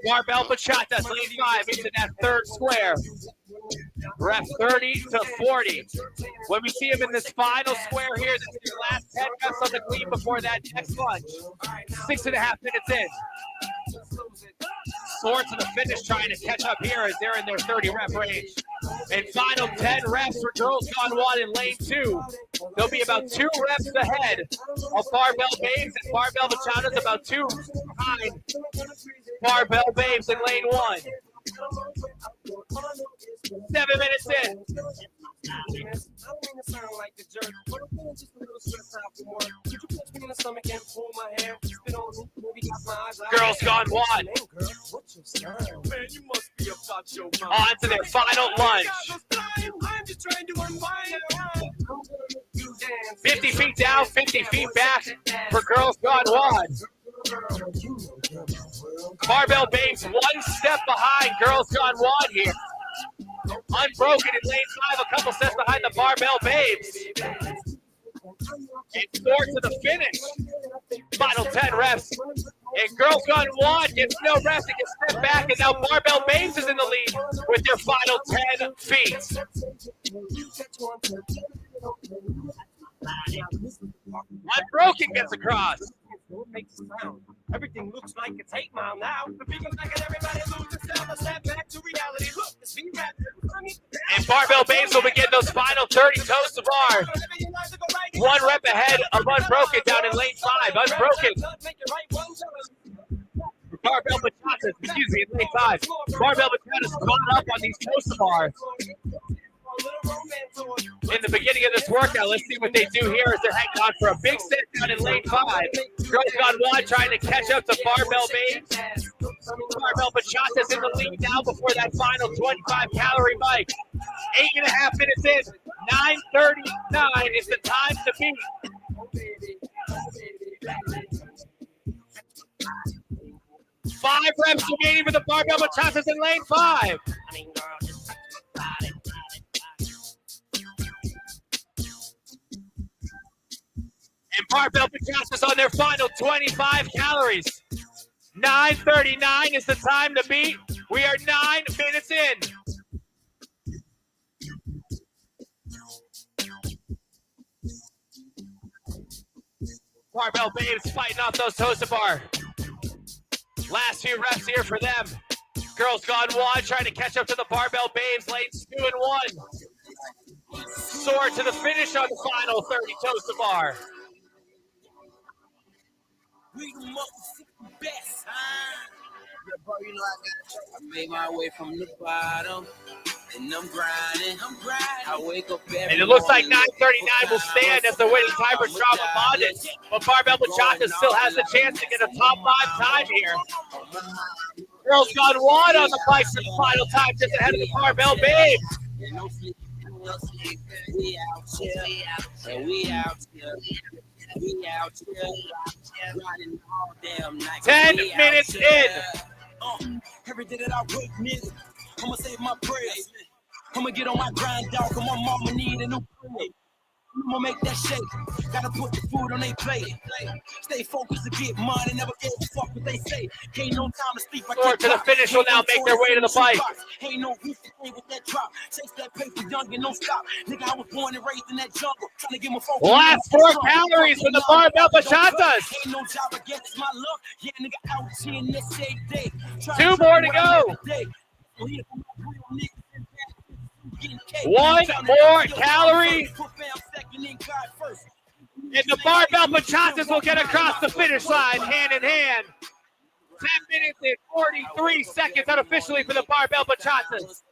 barbell bachatas, lane 5 into that third square. Rep 30 to 40. When we see him in this final square here, this is the last 10 reps on the clean before that next lunge. 6.5 minutes in. Sword to the finish, trying to catch up here as they're in their 30 rep range. And final 10 reps for Girls Gone Wild in lane 2. They'll be about 2 reps ahead of barbell babes, and barbell bachatas about 2 behind barbell babes in lane 1. 7 minutes in. Girls Gone Wild. On to their final lunge. 50 feet down, 50 feet back for Girls Gone Wild. Barbell babes 1 step behind Girls Gone Wild here. Unbroken in lane 5, a couple steps behind the barbell babes. And Sword to the finish. Final 10 reps. And Girls Gone Wild gets no rest. It gets stepped back, and now barbell babes is in the lead with their final 10 feet. Unbroken gets across. Everything looks like it's 8 Mile now. The beacon's back and everybody loses self. I step back to reality. Look, it's me rap. And barbell babes will begin those final 30 toes to bar. 1 rep ahead of Unbroken down in lane 5. Unbroken. Barbell bachatas, excuse me, in lane 5. Barbell bachatas caught up on these toes to bar. In the beginning of this workout, let's see what they do here as they're hanging on for a big set down in lane 5. Girls Gone Wild trying to catch up to barbell babes. Barbell bachatas in the lead now before that final 25 calorie bike. 8.5 minutes in. 9:39 is the time to beat. 5 reps remaining for the barbell bachatas in lane 5. And barbell bachatas on their final 25 calories. 9:39 is the time to beat. We are 9 minutes in. Barbell babes fighting off those toes to bar. Last few reps here for them. Girls Gone Wild trying to catch up to the barbell babes. Lanes 2 and 1. Soar to the finish on the final 30 toes to bar. We the motherfucking best. Yeah, bro, you know I made my way from the bottom, and I'm grinding. I wake up every And it looks like morning, 9:39 will stand as the winning time for Trauma Bondage. But Barbell Bachata still has a chance to get a top 5 time here. Girls Gone Wild on the bike for the final time, just ahead of the Barbell Babes. We out here, and we out here. We out here, riding all damn night. 10 minutes in. Every day that I wake, nigga, I'ma save my prayers. I'ma get on my grind, dog, cause my mama need a new plate. I'ma make that shake. Gotta put the food on their plate. Stay focused to get money, never give a fuck what they say. Ain't no time to sleep. Soar to the finish will now make their way to the bike. Ain't no roof to play with that drop. Chase that paper, young and don't stop. Nigga, I was born and raised in that jungle. Trying to get my focus. Last 4 calories for the Barbell Bachatas. Ain't no job against my luck. Yeah, nigga, out here in this shade day. 2 more to go. 1 more calorie. And the Barbell Bachatas will get across the finish line hand in hand. 10 minutes and 43 seconds unofficially for the Barbell Bachatas.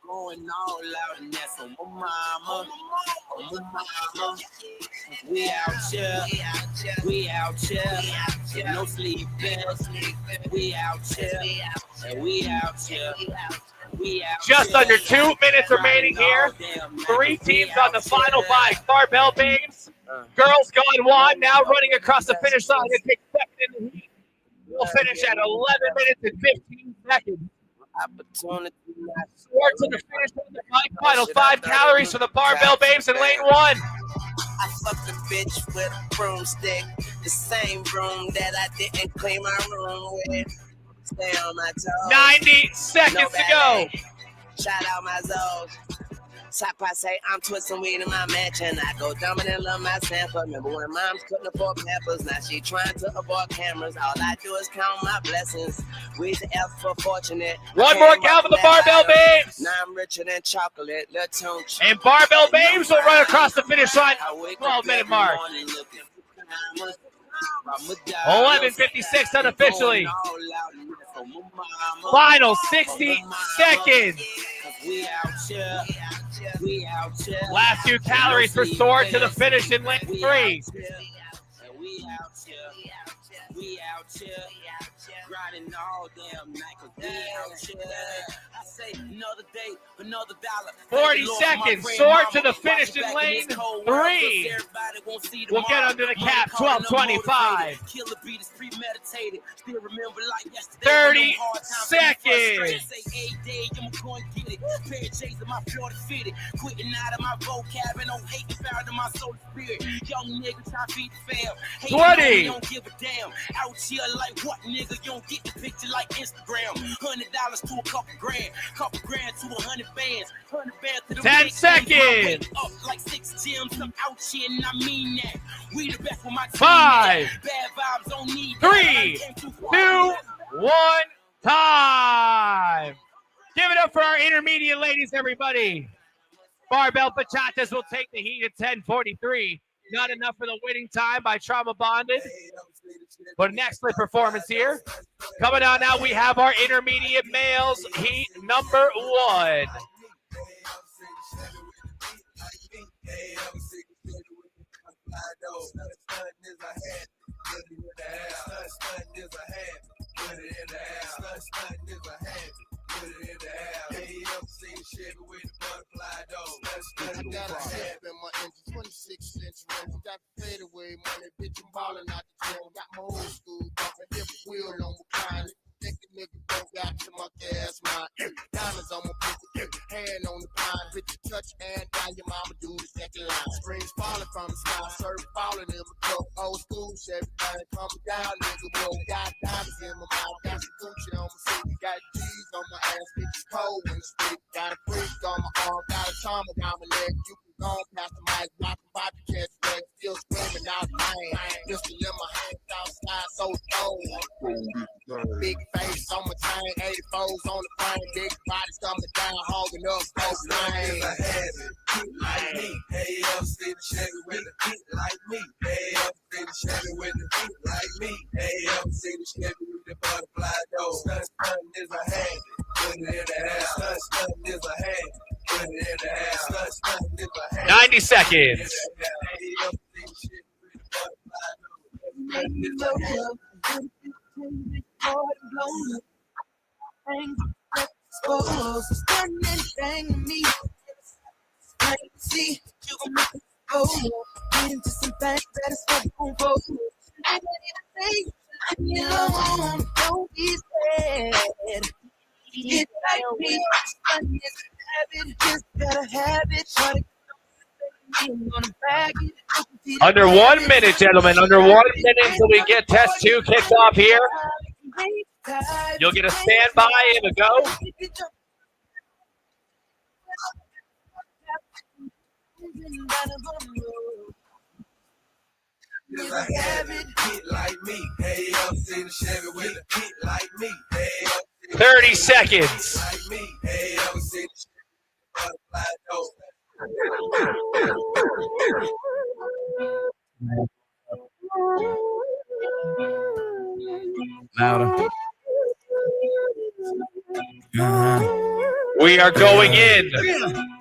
Going all out and that's on my mama. On my mama. We out here. We out here. No sleeping. We out here. And we out here. Just under 2 minutes remaining here. 3 teams on the final bike. Barbell Babes, Girls Gone Wild now running across the finish line and take second in the heat. We'll finish at 11 minutes and 15 seconds. Opportunity. Soar to the finish of the bike. Final 5 calories for the Barbell Babes in lane 1. I fucked a bitch with a broomstick. The same broom that I didn't clean my room with. Stay on my toes. 90 seconds to go. Shout out my Zoes. Top I say I'm twisting weed in my mansion. I go dumb and love my sample. Remember when moms couldn't afford peppers? Now she trying to avoid cameras. All I do is count my blessings. We the F for fortunate. 1 more count for the Barbell Babes. Now I'm richer than chocolate. And Barbell Babes will run across the finish line. 12-minute mark. 11:56 unofficially. Final 60 seconds. Last 2 calories for Soar to the finish in lane 3. We out here, grinding all damn night, 'cause we out here. I say another day, another dollar. 40 seconds, Soar to the finish in lane 3. We'll get under the cap, 12:25. 30 seconds. Quitting out of my vocab and no hate found in my soul spirit. Young niggas try to feed the fam. 20. Don't give a damn. Out here like what, nigga? You don't get the picture like Instagram. $100 to a couple grand to 100 bands. 100 bands to the 10 seconds. Up like 6 gyms. I'm out here and I mean that. We the best for my team. 5, Bad vibes don't need 3, 2, 1, time. Give it up for our intermediate ladies, everybody. Barbell Bachatas will take the heat at 10:43. Not enough for the winning time by Trauma Bonded, but an excellent performance here. Coming on now, we have our intermediate males heat number 1. I got a step in my engine, 26-inch rims, got the fadeaway money, bitch, I'm ballin' out the gym. everything coming down, nigga. Whoa, got diamonds in my mouth, got some Gucci on my seat, got G's on my ass, bitches cold in the street, got a freak on my arm, got a charm around my leg. You can go past the mic, rock the body, catch wreck, still screaming out pain. Pistol in my hands outside, so cold. Big face on my chain, 84s on the frame, big bodies coming down, holding up both lanes. I had it, heat like me. Hey, up, see the Chevy with the heat like me. Hey, up, see the Chevy with the heat like me. Hey, up, see the Chevy with the butterfly door. Stun is a hand, put it in the ass. Stun is a hand, put it in the ass. Stun is a hand. 90 seconds. Hey, up, see the Chevy with the butterfly door. Stun is a hand. Standing to me. See, you gon' make it go. Get into some things that is fucking for. I don't even think alone. Don't be scared. It's like me. Fun is a habit. Just gotta have it. Try to Under 1 minute, gentlemen. Under 1 minute until we get test 2 kicked off here. You'll get a standby and a go. Is a habit, hit like me. Hey, up, see the Chevy with a hit like me. Hey, up, 30 seconds. like me. Hey, up, see the Chevy with a Louder. We are going in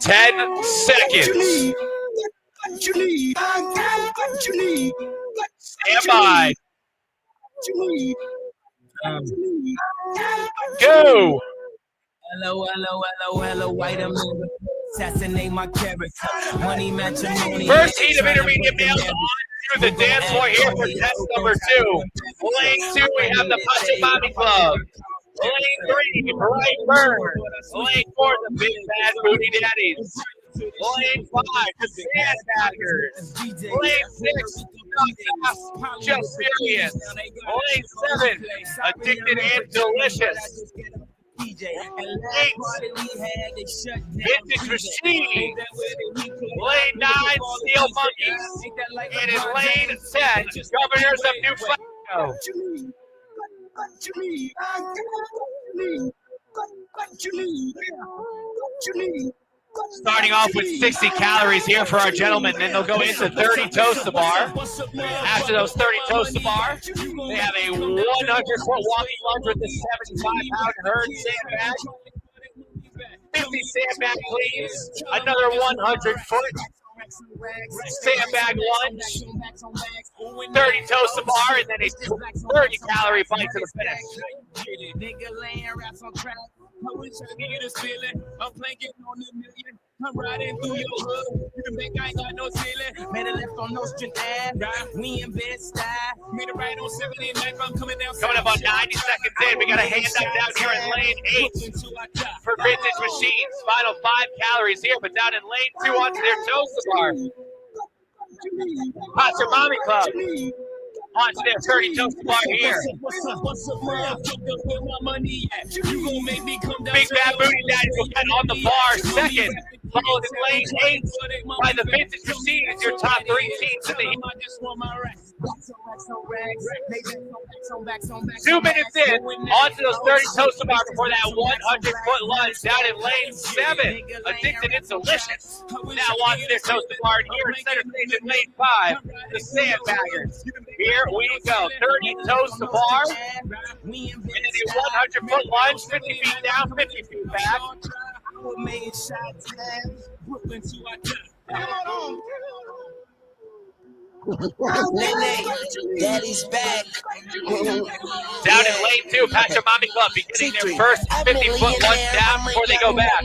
10 seconds. Stand by. Go. Hello, wait a minute. Assassinate my character. Money matrimony. First heat of intermediate males on to the dance floor here for test number 2. Lane 2, we have the Podium Club. Lane 3, Bright Bird. Lane 4, the Big Bad Booty Daddies. Lane 5, the Sandbaggers. Lane 6, Just Serious. Lane 7, Addicted and Delicious. Lane 8, Vintage Machine. Lane 9, Steel Monkeys. And in lane 10, Governors of New Mexico. Starting off with 60 calories here for our gentlemen, then they'll go into 30 toast to bar. After those 30 toast to bar, they have a 100-foot walking lunge with the 75-pound herd sandbag. 50 sandbag cleans, another 100-foot sandbag lunge, 30 toast to bar, and then a 30-calorie bite to the finish. I wish I could get this feeling. I'm planking on the million. I'm riding through your hood. You can make I ain't got no ceiling. Made a left on Nostrand Ave. We in Bed-Stuy. Made a right on 79. I'm coming down. Coming up on 90 seconds in, we got a handout down here in lane 8 for Vintage Machines. Final 5 calories here, but down in lane 2 onto their toast bar. Podium Club. Onto their 30 toast bar here. Big Bad Booty Daddies will get on the bar second. Followed in lane 8 by the Vintage Machine as your top 3 teams in the heat. 2 minutes in, onto those 30 toast bar before that 100-foot lunge down in lane 7. Addicted and Delicious. Now onto their toast bar here in center stage in lane 5. The Sandbaggers. Here we go. 30 toast bar. And then a 100-foot lunge, 50 feet down, 50 feet back. Daddy's back. Down in lane 2, Podium Club beginning their first 50-foot lunge down before they go back.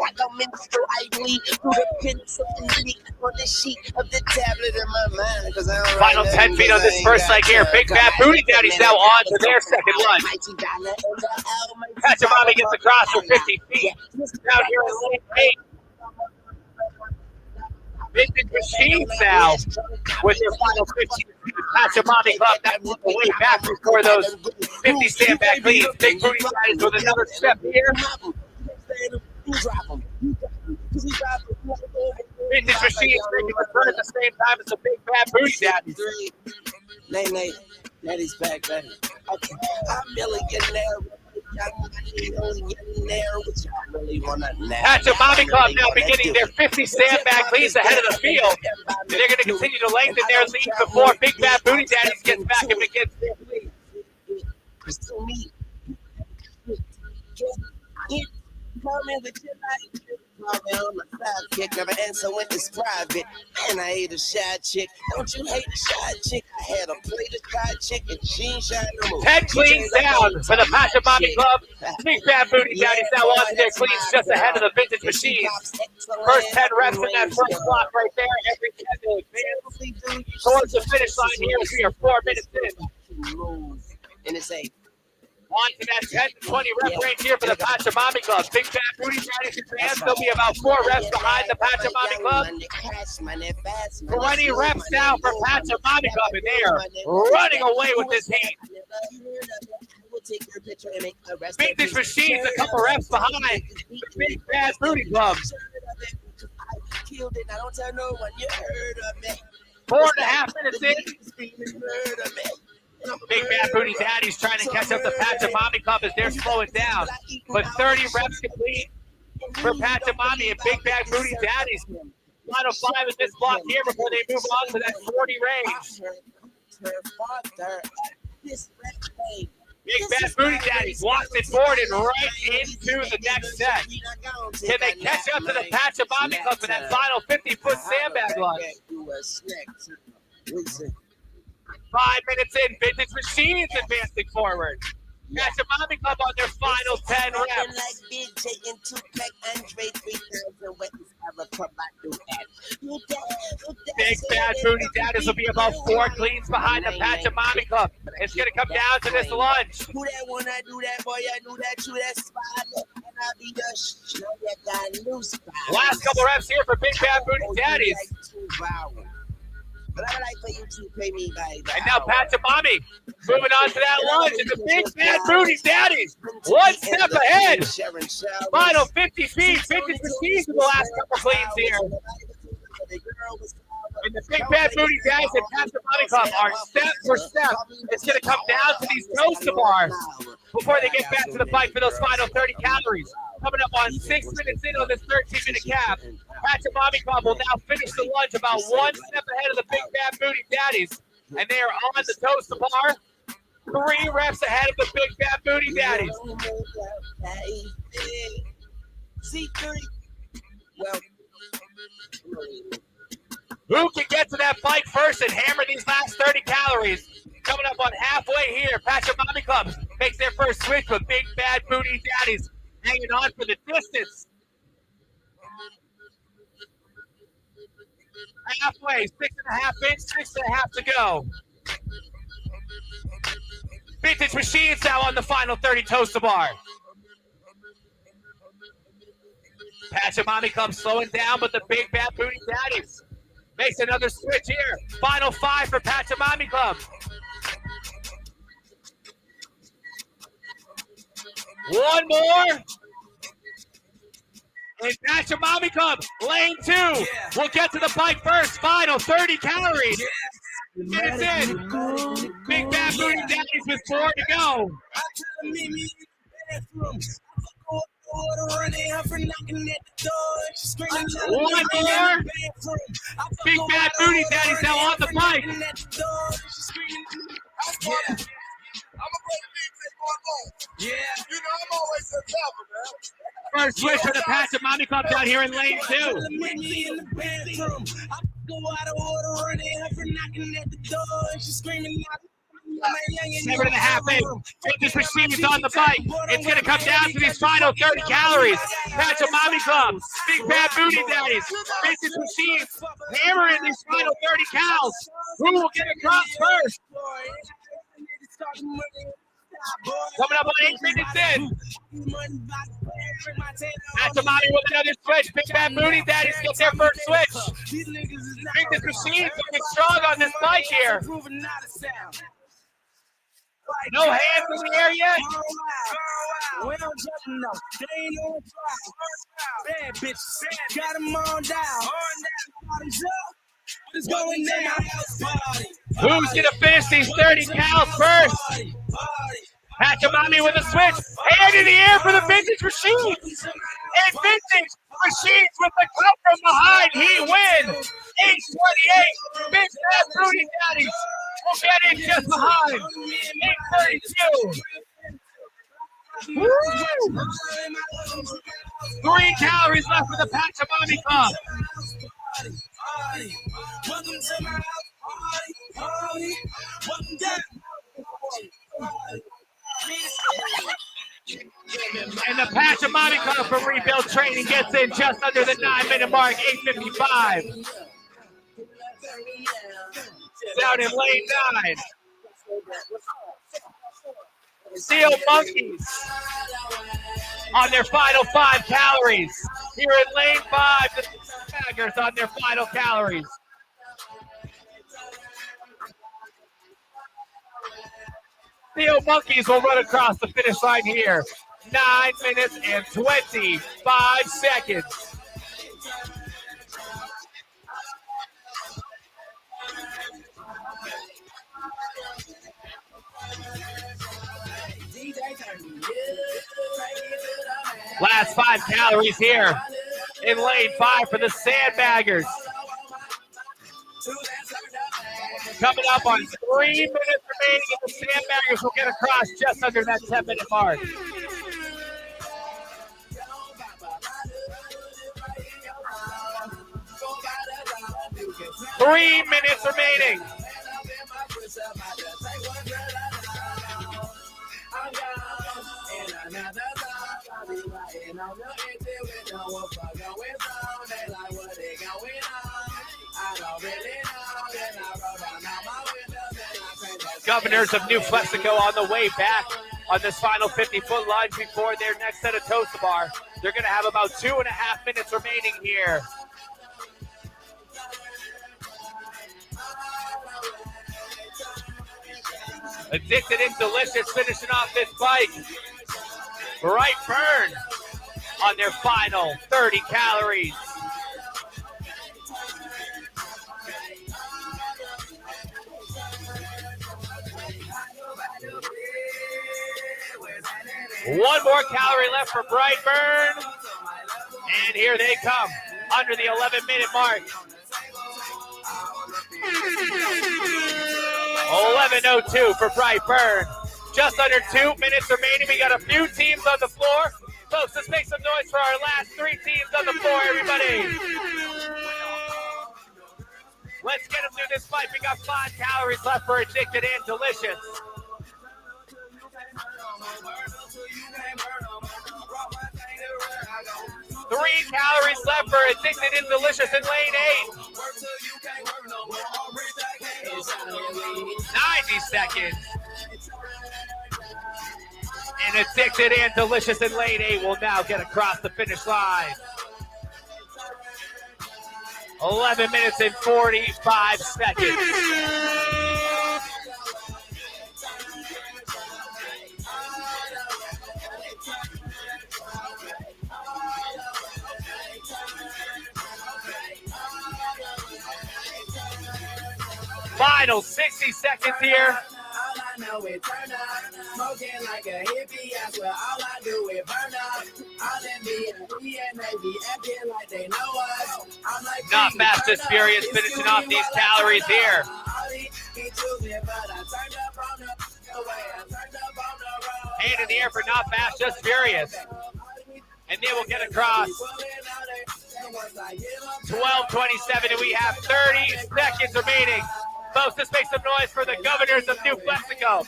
like I'm in school. I bleed through the pencil and leak on the sheet of the tablet in my mind. Cause I don't Final 10 feet on this first leg here. Big Bad Booty Daddy's now on to their second lunge. Pachamami gets across for 50 feet. Down here in lane 8. Vintage Machines now with their final 15 feet. Pachamami Club now on the way back before those 50 stand-back cleans. Big Booty Daddies with another step here. Vintage Machines making the turn at the same time as the Big Bad Booty Daddies. Nate, Daddy's back, baby. Okay, I'm millionaire. Pachamami Club now beginning their 50 stand-back cleans ahead of the field. And they're going to continue to lengthen their lead before Big Bad Booty Daddies gets back and begins their lead. On my side kick, never answer when it's private. And I ate a shy chick. Don't you hate a shy chick? I had a plate of fried chicken. She ain't shy no more. 10 cleans down for the Pachamami Club. Big Bad Booty Daddies now on to their cleans just ahead of the Vintage Machines. First 10 reps in that first block right there. Every 10 they advance towards the finish line here. We are 4 minutes in. And it's a on to that 10 to 20 rep range here for the Pachamami Club. Big Bad Booty Daddies advance. They'll be about 4 reps behind the Pachamami Club. 20 reps now for Pachamami Club, and they are running away with this heat. Vintage Machines a couple reps behind the Big Bad Booty Club. 4.5 minutes in. Big Bad Booty Daddies trying to catch up the Pachamami Club as they're slowing down. But 30 reps complete for Pachamami and Big Bad Booty Daddies. Final 5 in this block here before they move on to that 40 range. Big Bad Booty Daddies walks it forward and right into the next set. Can they catch up to the Pachamami Club for that final 50-foot sandbag lunge? 5 minutes in, Vintage Machines advancing forward. Pachamami Club on their final 10 reps. Big Bad Booty Daddies will be about 4 cleans behind the Pachamami Club. It's going to come down to this lunge. Last couple reps here for Big Bad Booty Daddies. But I would like for you to pay me by the And now Pachamami moving on to that lunge, and the Big Bad Booty Daddies 1 step ahead. Final 50 feet, Vintage Machines in the last couple cleans here. And the Big Bad Booty Daddies and Pachamami Club are step for step. It's going to come down to these toaster bars before they get back to the fight for those final 30 calories. Coming up on 6 minutes in on this 13-minute cap. Pachamami Club will now finish the lunge about 1 step ahead of the Big Bad Booty Daddies. And they are on the toaster bar, 3 reps ahead of the Big Bad Booty Daddies. Who can get to that bike first and hammer these last 30 calories? Coming up on halfway here, Pachamami Club makes their first switch with Big Bad Booty Daddies hanging on for the distance. Halfway, 6.5 in, 6.5 to go. Vintage Machines now on the final 30 toaster bar. Pachamami Club slowing down, but the Big Bad Booty Daddies makes another switch here. Final 5 for Pachamami Club. 1 more. And Pachamami Club, lane 2. We'll get to the bike first. Final 30 calories. Minutes in. Big Bad Booty Daddies with 4 to go. 1 more. Big Bad Booty Daddies now on the bike. Yeah, you know, I'm always a tougher, man. First switch for the Pachamami Club down here in lane 2. Go out of order, running her for knocking at the door. She's screaming out. 7.5 in. Fitness machines on the bike. It's going to come down to these final 30 calories. Patch a mommy club. Big Bad Booty Daddies. Fitness machines hammering these final 30 calories. Who will get across first? Coming up on 8 minutes in. Patch a mommy with another switch. Big Bad Booty Daddies get their first switch. Fitness machines looking strong on this bike here. No hands in the air yet. Bad bitch, got them on down. Who's going to finish these 30 cows first? Patch a mommy with a switch. Hand in the air for the vintage machines. And vintage machines with the club from behind. He wins. 8:28. Big Bad Booty Daddies will get in just behind. 8:32. Woo! 3 calories left for the Patch a mommy club. Welcome to my house, party. Welcome down. And the Patch a mommy club from Rebuild Training gets in just under the 9-minute mark, 8:55. Down in lane 9. Steel Monkeys on their final 5 calories. Here in lane 5, the Baggers on their final calories. Steel Monkeys will run across the finish line here. 9 minutes and 25 seconds. Last 5 calories here in lane 5 for the Sandbaggers. Coming up on 3 minutes remaining, and the Sandbaggers will get across just under that 10-minute mark. Three minutes remaining. Governors of New Mexico on the way back on this final 50-foot line before their next set of toast bar. They're going to have about 2.5 minutes remaining here. Addicted and Delicious finishing off this bike. Bright Burn on their final 30 calories. One more calorie left for Bright Burn. And here they come under the 11-minute mark. 11:02 for Bright Burn. Just under 2 minutes remaining. We got a few teams on the floor. Folks, let's make some noise for our last 3 teams on the floor, everybody. Let's get them through this fight. We got 5 calories left for Addicted and Delicious. 3 calories left for Addicted and Delicious in lane 8. 90 seconds. And Addicted and Delicious in lane 8 will now get across the finish line. 11 minutes and 45 seconds. Final 60 seconds here. Smoking like a hippie, I swear all I do is burn up. All them B and they be acting like they know us. I'm like, Not Fast, Just Furious finishing off these calories here. Hand in the air for Not Fast, Just Furious. And they will get across. 12:27, and we have 30 seconds remaining. Folks, let's make some noise for the governors of New Mexico.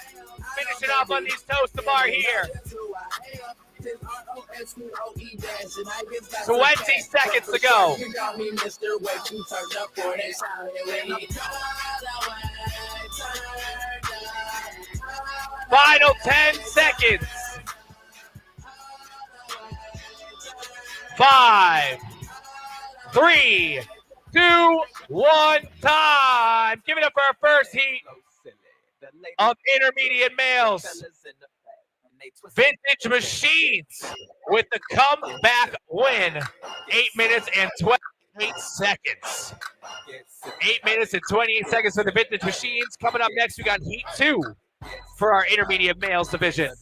Finishing off on these toast to bar here. 20 seconds to go. Final 10 seconds. 5, 3, 2, 1, time. Give it up for our first heat of intermediate males. Vintage Machines with the comeback win. 8 minutes and 28 seconds. 8 minutes and 28 seconds for the Vintage Machines. Coming up next, we got Heat 2 for our intermediate males division.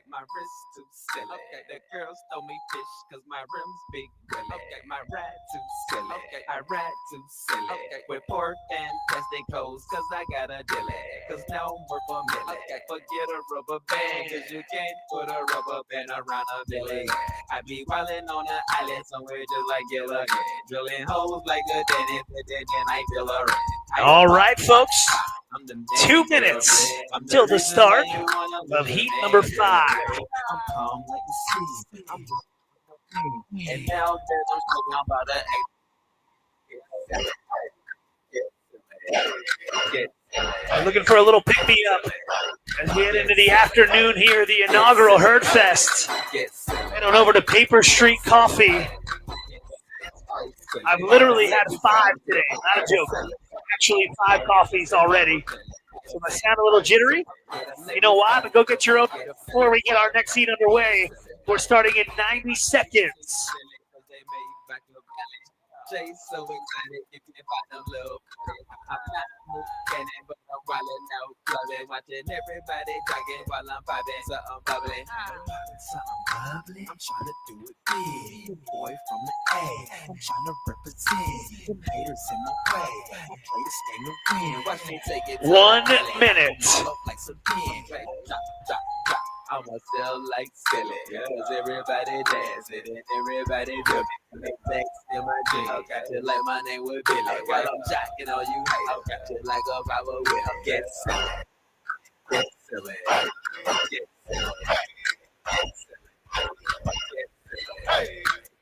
My wrist too silly. The girls throw me fish cause my rims big willy. My ride too silly. I ride too silly. With pork and testicles cause I got a dilly. Cause no more for milli. Forget a rubber band cause you can't put a rubber band around a billy. I be wildin' on an island somewhere just like Gilligan. Drilling holes like a dentist and then I feel a ring. All right, folks. 2 minutes till the start of heat number 5. And now I'm about I'm looking for a little pick-me-up as we head into the afternoon here, the inaugural Herd Fest. Head on over to Paper Street Coffee. I've literally had 5 today, not a joke. Actually, 5 coffees already. So I sound a little jittery. You know why? But go get your own before we get our next heat underway. We're starting in 90 seconds. Jay's so excited if you find them little. I'm not cannon, but I'm wildin' out, clubbing, watching everybody jogging while I'm vibing. Something bubbly. Something bubbly. I'm trying to do it big. Boy from the A. I'm trying to represent. Them haters in my way. I play this game to win. Watch me take it. 1 minute. Like some pin. Drop, drop, drop. I'ma sell like silly, cause everybody dancing and everybody doing it. Thanks in my dream, okay. Just like my name was Billy, while I'm jocking on you, okay. Just like a power wheel. Get silly, get silly, get silly,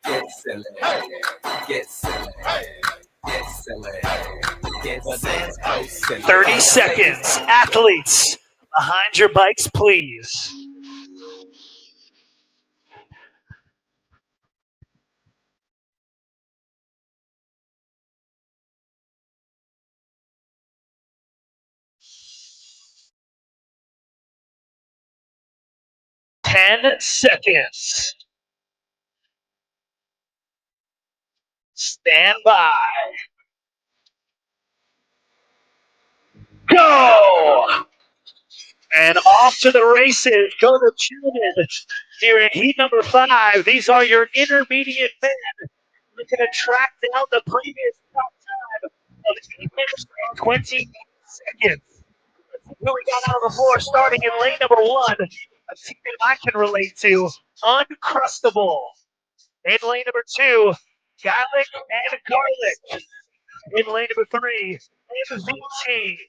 get silly, get silly, get silly, get silly, get silly. 30 seconds. Athletes, behind your bikes, please. Ten seconds. Stand by. Go! And off to the races. Go to Tunian. Here in heat number 5. These are your intermediate men. Looking to track down the previous top time of 8 minutes and 20 seconds. Who we got out on the floor starting in lane number 1. A team that I can relate to. Uncrustable. In lane number 2, Garlic and Garlic. In lane number 3, MVP.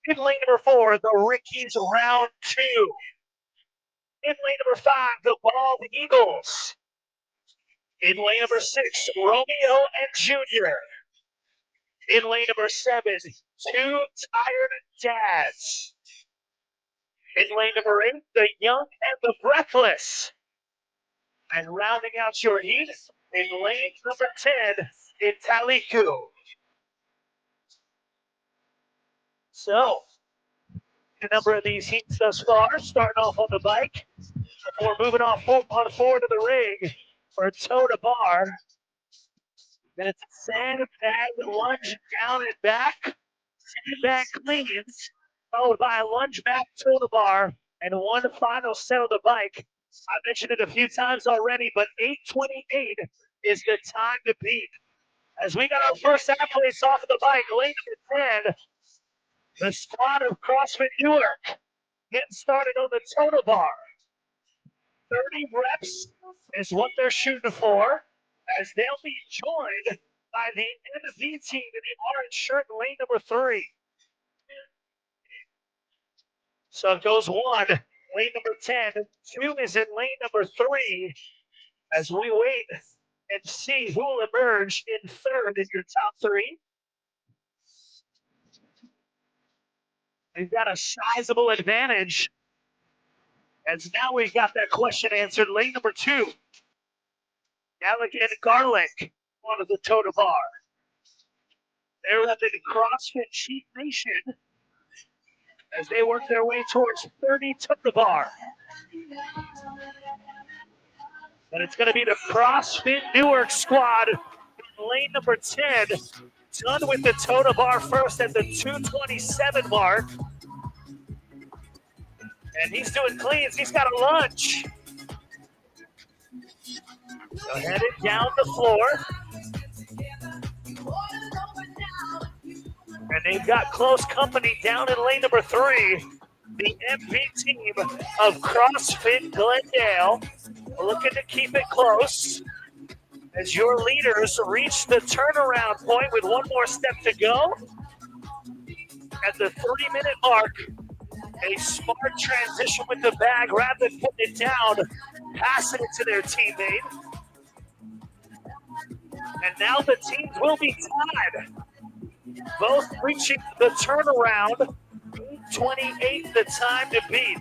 In lane number 4, the Rickies round 2. In lane number 5, the Bald Eagles. In lane number 6, Romeo and Junior. In lane number 7, 2 Tired Dads. In lane number 8, the Young and the Breathless. And rounding out your heat, in lane number 10, Italiku. So, a number of these heats thus far, starting off on the bike, before moving on forward to the ring for a toe to bar. Then it's a sandbag lunge down and back, sandbag cleans, followed by a lunge back toe to bar, and one final set on the bike. I mentioned it a few times already, but 8:28 is the time to beat. As we got our first athletes off of the bike, lane number 10, The squad of CrossFit Newark getting started on the total bar. 30 reps is what they're shooting for, as they'll be joined by the MV team in the orange shirt in lane number 3. So it goes 1, lane number 10. 2 is in lane number 3, as we wait and see who will emerge in third in your top 3. We've got a sizable advantage, as now we've got that question answered. Lane number 2, Alec and Garlic onto the total bar. They're at the CrossFit Chief Nation as they work their way towards 30 to the bar. But it's going to be the CrossFit Newark squad in lane number 10, done with the total bar first at the 227 mark. And he's doing cleans. He's got a lunge. So headed down the floor. And they've got close company down in lane number 3. The MV team of CrossFit Glendale looking to keep it close as your leaders reach the turnaround point with one more step to go. At the 30-minute mark, a smart transition with the bag rather than putting it down, passing it to their teammate. And now the teams will be tied, both reaching the turnaround. 8:28 the time to beat.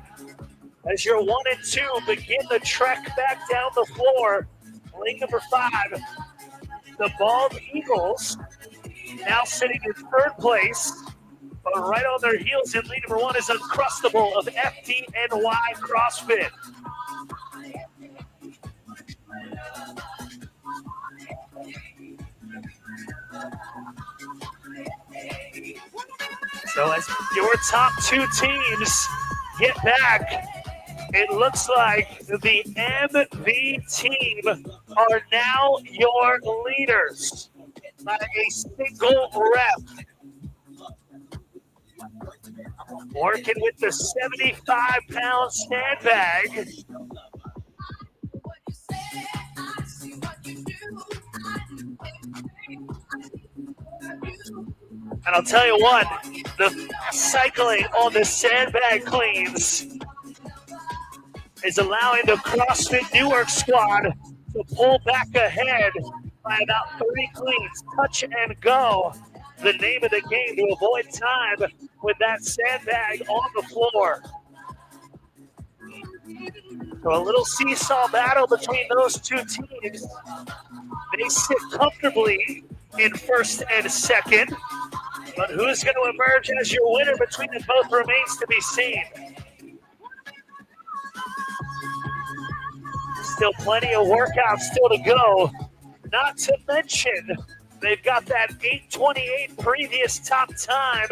As your 1 and 2 begin the trek back down the floor. Lane number 5, the Bald Eagles, now sitting in third place. But right on their heels in lane number 1 is Uncrustable of FDNY CrossFit. So as your top 2 teams get back, it looks like the MV team are now your leaders by a single rep. Working with the 75-pound sandbag. And I'll tell you what, the cycling on the sandbag cleans is allowing the CrossFit Newark squad to pull back ahead by about 3 cleans. Touch and go, the name of the game, to avoid time with that sandbag on the floor. So a little seesaw battle between those 2 teams. They sit comfortably in first and second. But who's going to emerge as your winner between them both remains to be seen. Still plenty of workouts still to go. Not to mention, they've got that 8:28 previous top time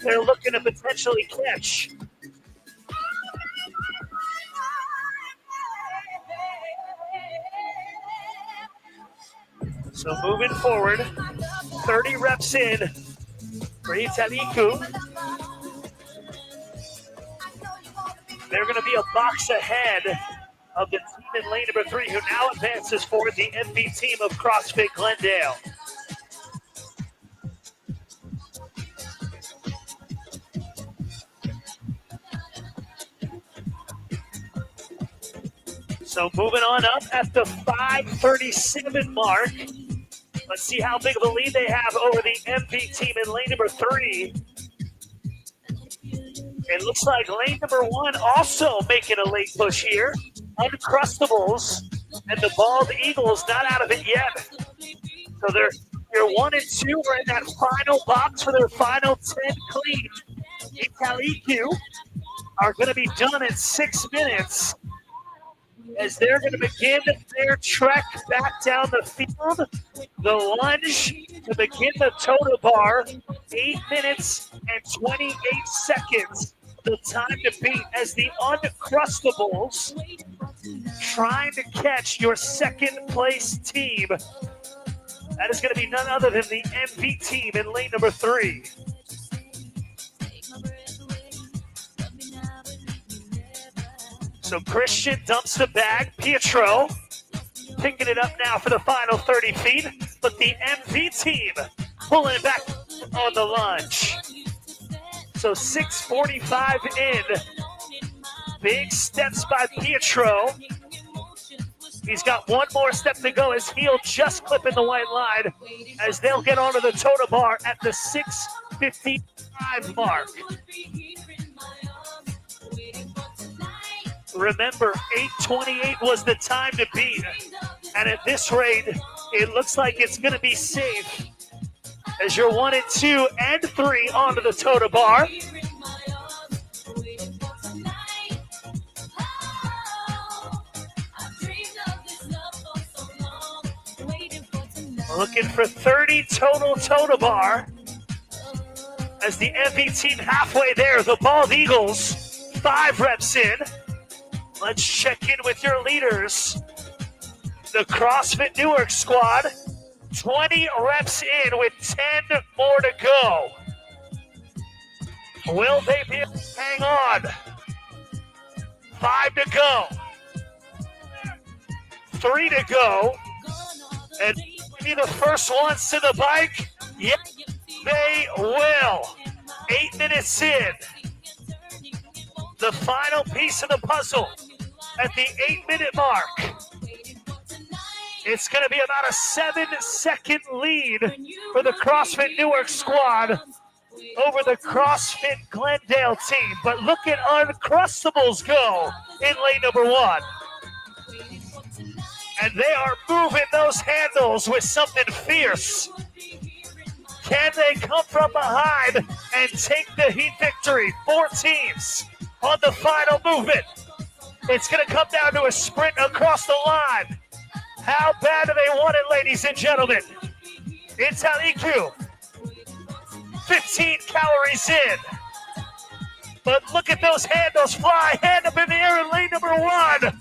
they're looking to potentially catch. So moving forward, 30 reps in for Italiku. They're going to be a box ahead of the team in lane number 3, who now advances forward, the MV team of CrossFit Glendale. So moving on up at the 5:37 mark. Let's see how big of a lead they have over the MV team in lane number 3. It looks like lane number 1 also making a late push here. Uncrustables and the Bald Eagles not out of it yet. So your 1 and 2 are in that final box for their final 10 clean. Italiku are going to be done in 6 minutes as they're going to begin their trek back down the field. The lunge to begin the total bar, 8 minutes and 28 seconds. The time to beat as the Uncrustables trying to catch your second place team. That is going to be none other than the MV team in lane number 3. So Christian dumps the bag. Pietro picking it up now for the final 30 feet. But the MV team pulling it back on the lunge. So 6:45 in. Big steps by Pietro. He's got one more step to go as heel just clipping the white line as they'll get onto the totem bar at the 6:55 mark. Remember, 8:28 was the time to beat. And at this rate, it looks like it's going to be safe as you're 1 and 2 and 3 onto the totem bar. Looking for 30 total totem bar as the MV team halfway there. The Bald Eagles, 5 reps in. Let's check in with your leaders. The CrossFit Newark squad, 20 reps in with 10 more to go. Will they be able to hang on? 5 to go. 3 to go. And be the first ones to the bike? Yep, they will. 8 minutes in. The final piece of the puzzle at the 8-minute mark. It's going to be about a 7-second lead for the CrossFit Newark squad over the CrossFit Glendale team. But look at Uncrustables go in lane number 1. And they are moving those handles with something fierce. Can they come from behind and take the heat victory? 4 teams on the final movement. It's going to come down to a sprint across the line. How bad do they want it, ladies and gentlemen? Italicu, 15 calories in. But look at those handles fly, hand up in the air in lane number 1.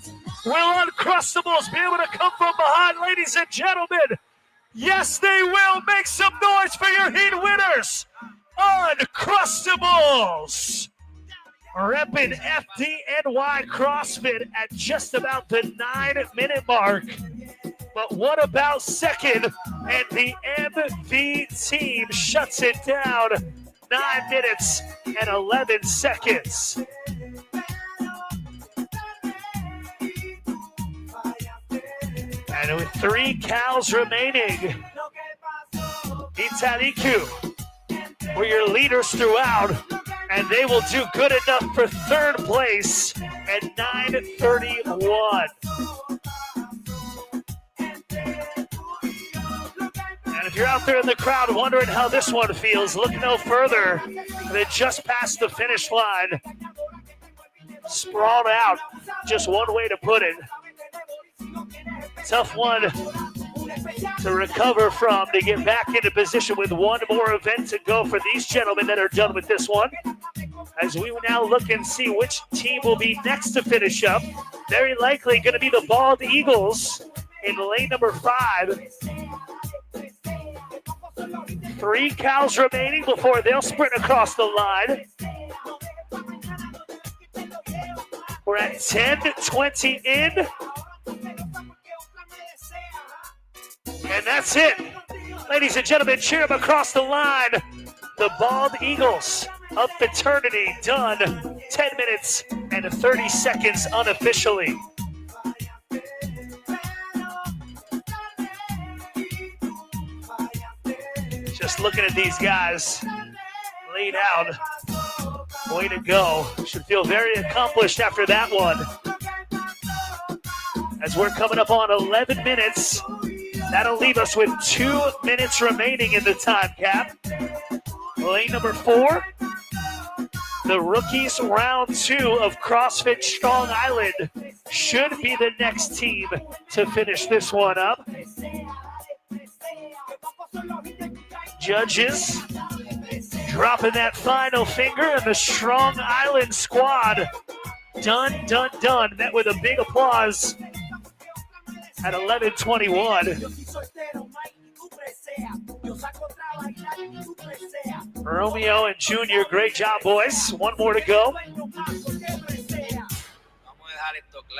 Will Uncrustables be able to come from behind, ladies and gentlemen? Yes, they will. Make some noise for your heat winners. Uncrustables. Repping FDNY CrossFit at just about the 9-minute mark. But what about second? And the MV team shuts it down. 9 minutes and 11 seconds. And with 3 cows remaining, Italicu were your leaders throughout, and they will do good enough for 3rd place at 9:31. And if you're out there in the crowd wondering how this one feels, look no further than just past the finish line. Sprawled out, just one way to put it. Tough one to recover from, to get back into position with one more event to go for these gentlemen that are done with this one. As we now look and see which team will be next to finish up. Very likely going to be the Bald Eagles in lane number 5. 3 cows remaining before they'll sprint across the line. We're at 10:20 in. And that's it. Ladies and gentlemen, cheer them across the line. The Bald Eagles of Fraternity done. 10 minutes and 30 seconds unofficially. Just looking at these guys laid out. Way to go. Should feel very accomplished after that one. As we're coming up on 11 minutes. That'll leave us with 2 minutes remaining in the time cap. Lane number 4. The rookies round 2 of CrossFit Strong Island should be the next team to finish this one up. Judges dropping that final finger, and the Strong Island squad done. Met with a big applause at 11:21. Romeo and Junior, great job, boys. One more to go.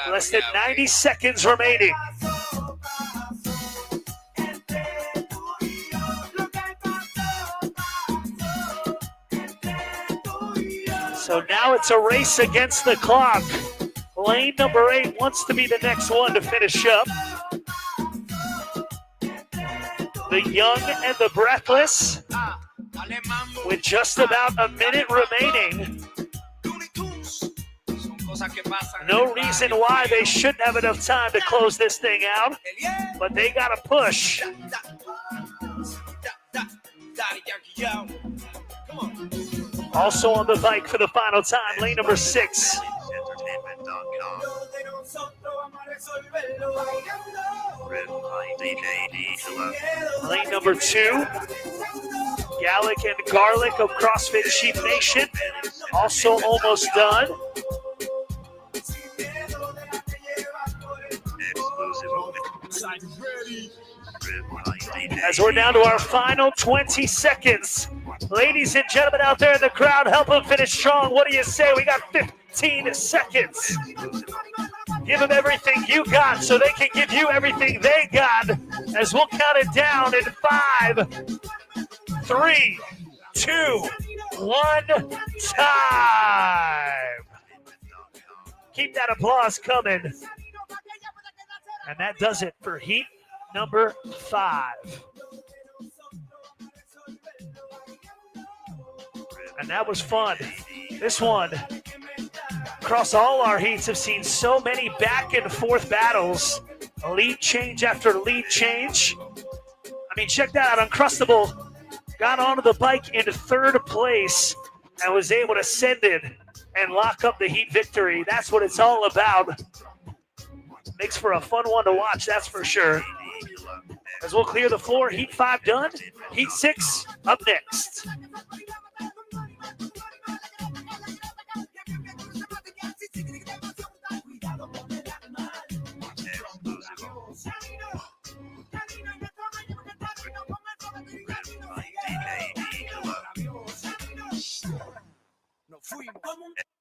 Less than 90 seconds remaining. So now it's a race against the clock. Lane number 8 wants to be the next one to finish up. The young and the breathless, with just about a minute remaining. No reason why they shouldn't have enough time to close this thing out, but they got to push. Also on the bike for the final time, lane number 6. Lane number 2, Gallic and Garlic of CrossFit Sheep Nation, also almost done. As we're down to our final 20 seconds. Ladies and gentlemen out there in the crowd, help them finish strong. What do you say? We got 15 seconds. Give them everything you got so they can give you everything they got, as we'll count it down in 5, 3, 2, 1, time. Keep that applause coming. And that does it for heat number 5. And that was fun. This one, across all our heats, have seen so many back and forth battles. Lead change after lead change. I mean, check that out. Uncrustable got onto the bike in 3rd place and was able to send it and lock up the heat victory. That's what it's all about. Makes for a fun one to watch, that's for sure. As we'll clear the floor, heat 5 done. Heat 6 up next.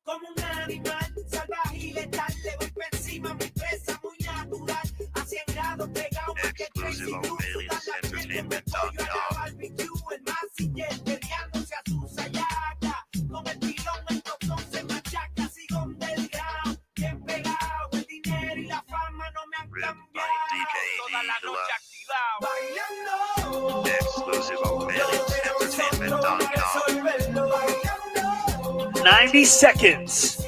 Como un animal salvaje y letal, le voy por encima, mi presa muy natural, a 100 grados pegado, porque crazy blue, la piel de pollo, la barbecue, el masiller, peleándose a su sayaca, con el pilón, el tostón se machaca, sigo del grado, bien pegado, el dinero y la fama no me han cambiado, toda la noche activado, bailando, exclusive on Bailey'sEntertainment.com. 90 seconds.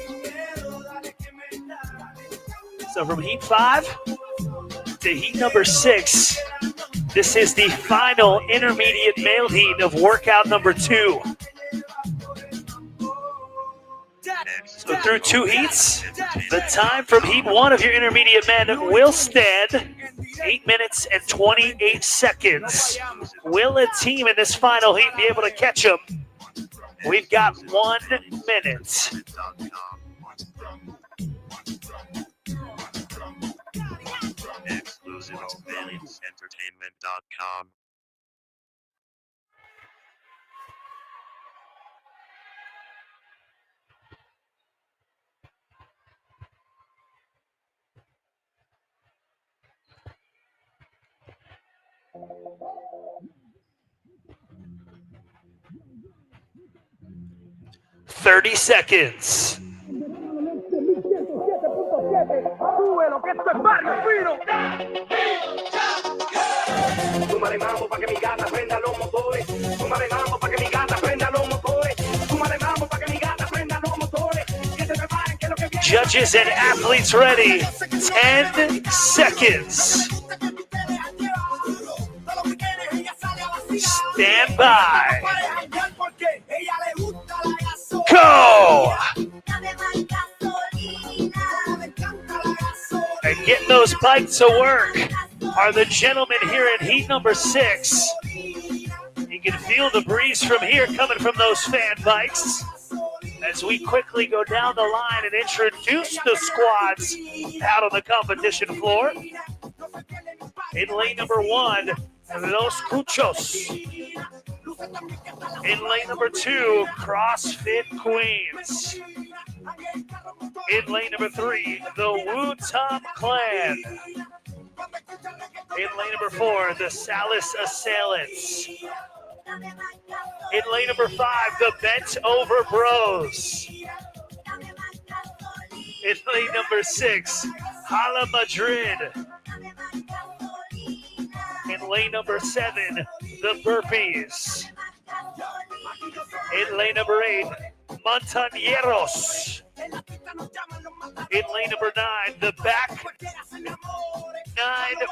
So from heat 5 to heat number 6, this is the final intermediate male heat of workout number 2. So through 2 heats, the time from heat 1 of your intermediate men will stand 8 minutes and 28 seconds. Will a team in this final heat be able to catch them? We've got 1 minute. Exclusive on Bailey'sEntertainment.com. Thirty seconds. Judges and athletes ready. 10 seconds. Stand by. Go! And getting those bikes to work are the gentlemen here in heat number 6. You can feel the breeze from here coming from those fan bikes as we quickly go down the line and introduce the squads out on the competition floor. In lane number 1, Los Cuchos. In lane number 2, CrossFit Queens. In lane number 3, the Wu Tom Clan. In lane number 4, the Salis Assailants. In lane number 5, the Bent Over Bros. In lane number 6, Hala Madrid. In lane number 7, the Burpees. In lane number 8, Montañeros. In lane number 9, the Back 9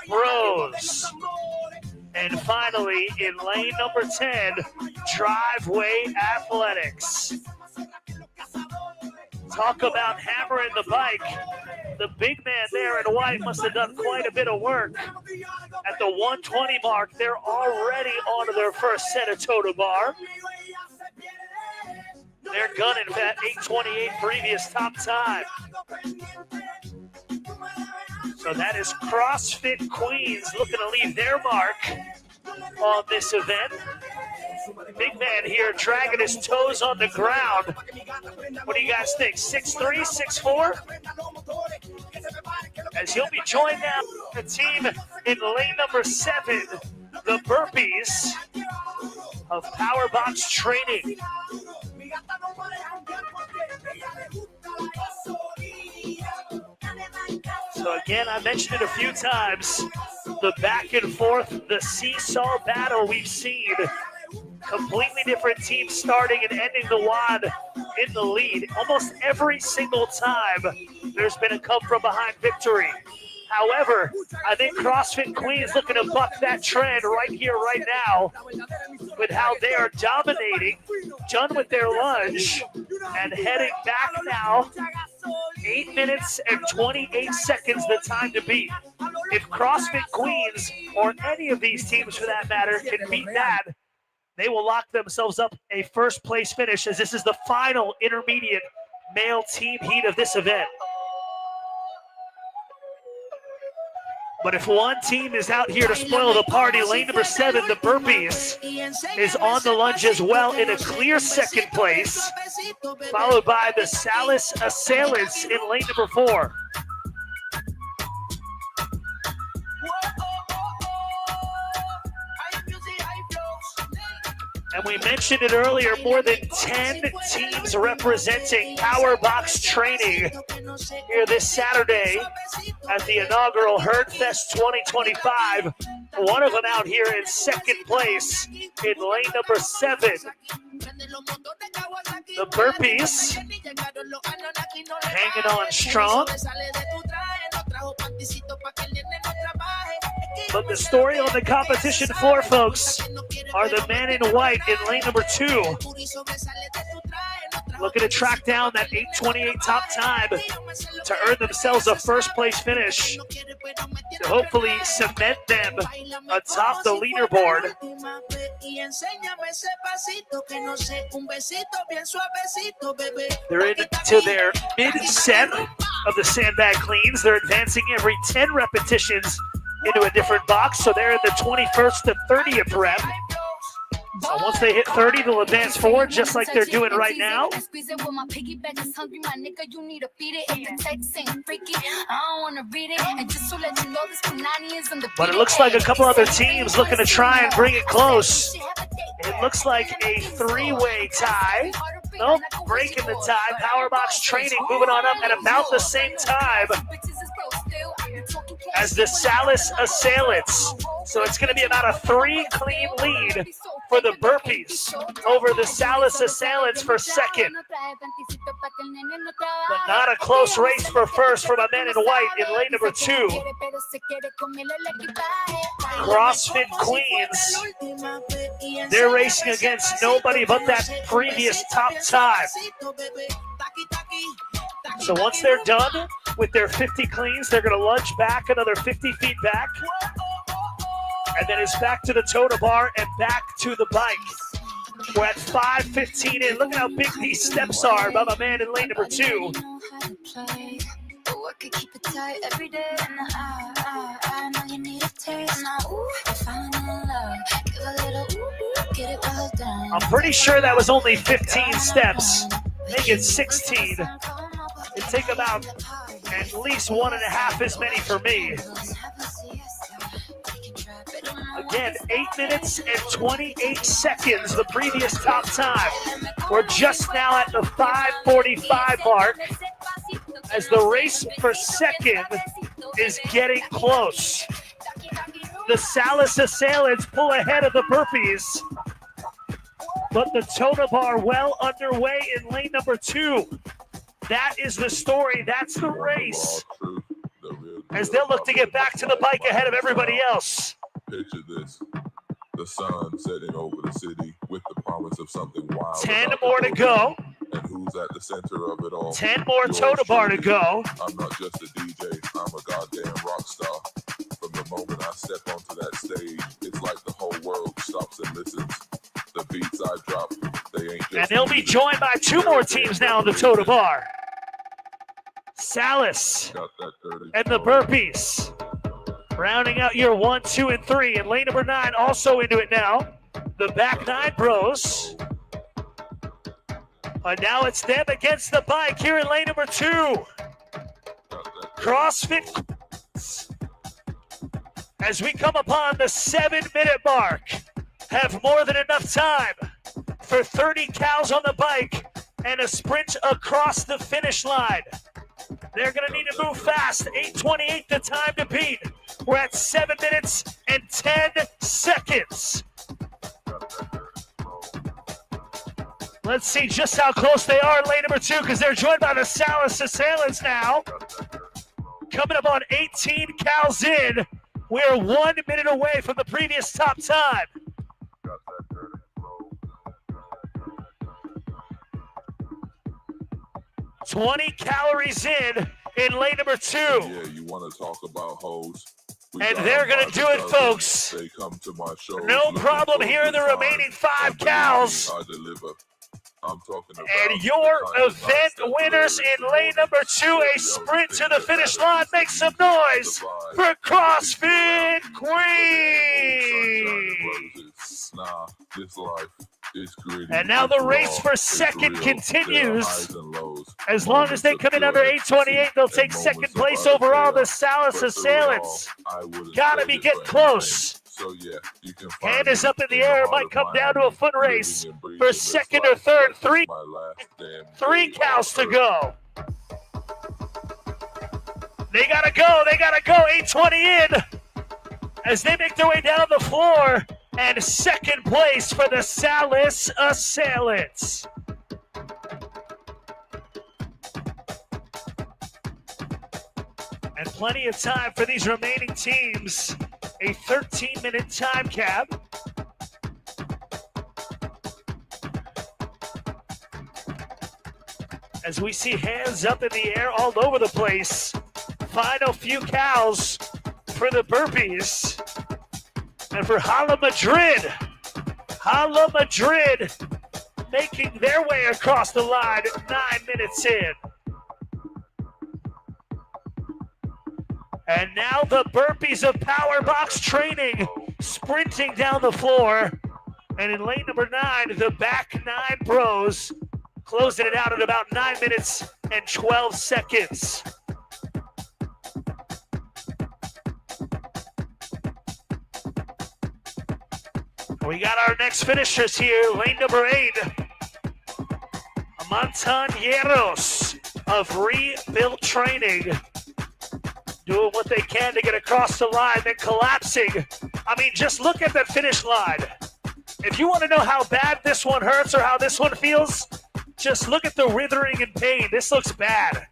Bros. And finally, in lane number 10, Driveway Athletics. Talk about hammering the bike. The big man there in white must have done quite a bit of work. At the 120 mark, they're already onto their first set of toe-to bar. They're gunning for that 8:28 previous top time. So that is CrossFit Queens looking to leave their mark on this event. Big man here dragging his toes on the ground. What do you guys think? 6'3", 6'4"? As he'll be joined now by the team in lane number 7, the Burpees of Powerbox Training. So again, I mentioned it a few times, the back and forth, the seesaw battle we've seen. Completely different teams starting and ending the WOD in the lead. Almost every single time there's been a come from behind victory. However, I think CrossFit Queens looking to buck that trend right here, right now, with how they are dominating, done with their lunge, and heading back now. 8 minutes and 28 seconds the time to beat. If CrossFit Queens, or any of these teams for that matter, can beat that, they will lock themselves up a first place finish, as this is the final intermediate male team heat of this event. But if one team is out here to spoil the party, lane number 7, the Burpees, is on the lunge as well in a clear second place, followed by the Salis Assailants in lane number 4. And we mentioned it earlier, more than 10 teams representing Powerbox Training here this Saturday at the inaugural Herd Fest 2025. One of them out here in second place in lane number 7. The Burpees hanging on strong. But the story on the competition floor, folks, are the men in white in lane number 2. Looking to track down that 8:28 top time to earn themselves a first place finish, to hopefully cement them atop the leaderboard. They're into their mid-set of the sandbag cleans. They're advancing every 10 repetitions into a different box, so they're in the 21st to 30th rep. So once they hit 30, they'll advance forward just like they're doing right now. But it looks like a couple other teams looking to try and bring it close. It looks like a 3-way tie. Nope, breaking the tie. Powerbox Training moving on up at about the same time as the Salis Assailants. So it's going to be about a 3 clean lead for the Burpees over the Salis Assailants for second. But not a close race for first for my men in white in lane number 2. CrossFit Queens, they're racing against nobody but that previous top time. So once they're done with their 50 cleans, they're going to lunge back another 50 feet back. And then it's back to the toe-to bar and back to the bike. We're at 5:15 in. Look at how big these steps are by my man in lane number 2. I could keep it tight every day, and I know you need a taste. Now, ooh, I'm falling in love. I'm pretty sure that was only 15 steps. Make it 16. It'd take about at least 1.5 as many for me. Again, 8 minutes and 28 seconds, the previous top time. We're just now at the 5:45 mark as the race for second is getting close. The Salas assailants pull ahead of the burpees, but the Totem Bar well underway in lane number 2. That is the story. That's the race. As they'll look to get back to the bike ahead of everybody else. Picture this. The sun setting over the city with the promise of something wild. 10 more to go. And who's at the center of it all? 10 more Totem Bar to go. I'm not just a DJ. I'm a goddamn rock star. From the moment I step onto that stage, it's like the whole world stops and listens. The beats I drop, they ain't just... And they'll be joined by 2 more teams now in the Totem Bar. Salas and the burpees. Rounding out your 1, 2, and 3. And lane number 9 also into it now. The back 9 bros. And now it's them against the bike here in lane number 2. CrossFit. As we come upon the 7-minute mark, have more than enough time for 30 cows on the bike and a sprint across the finish line. They're going to need to move fast. 8:28 the time to beat. We're at 7 minutes and 10 seconds. Let's see just how close they are in lane number 2 because they're joined by the Salas assailants now. Coming up on 18 cows in. We're 1 minute away from the previous top time. 20 calories in lane number 2. Yeah, you want to talk about hoes? And they're going to do it, folks. They come to my show. No problem here in the remaining 5 cows. I'm talking about and your event winners in lane number 2, a sprint to the finish line. Make some noise for CrossFit Queens. Nah, this life is gritty. And now the race for second continues. As long as they come in under 8:28, they'll take second place overall. The Salas assailants gotta be getting close. So yeah, you can hand is up in the air. It might come down to a foot race for second or third. Three cows to go. They gotta go. 8:20 in as they make their way down the floor. And second place for the Salas assailants. And plenty of time for these remaining teams. A 13-minute time cap. As we see hands up in the air all over the place. Final few cows for the burpees. And for Hala Madrid making their way across the line 9 minutes in. And now the burpees of Power Box Training sprinting down the floor. And in lane number 9, the back 9 bros closing it out at about 9 minutes and 12 seconds. We got our next finishers here, lane number 8. Montañeros of Rebuilt Training. Doing what they can to get across the line, then collapsing. I mean, just look at that finish line. If you want to know how bad this one hurts or how this one feels, just look at the withering and pain. This looks bad.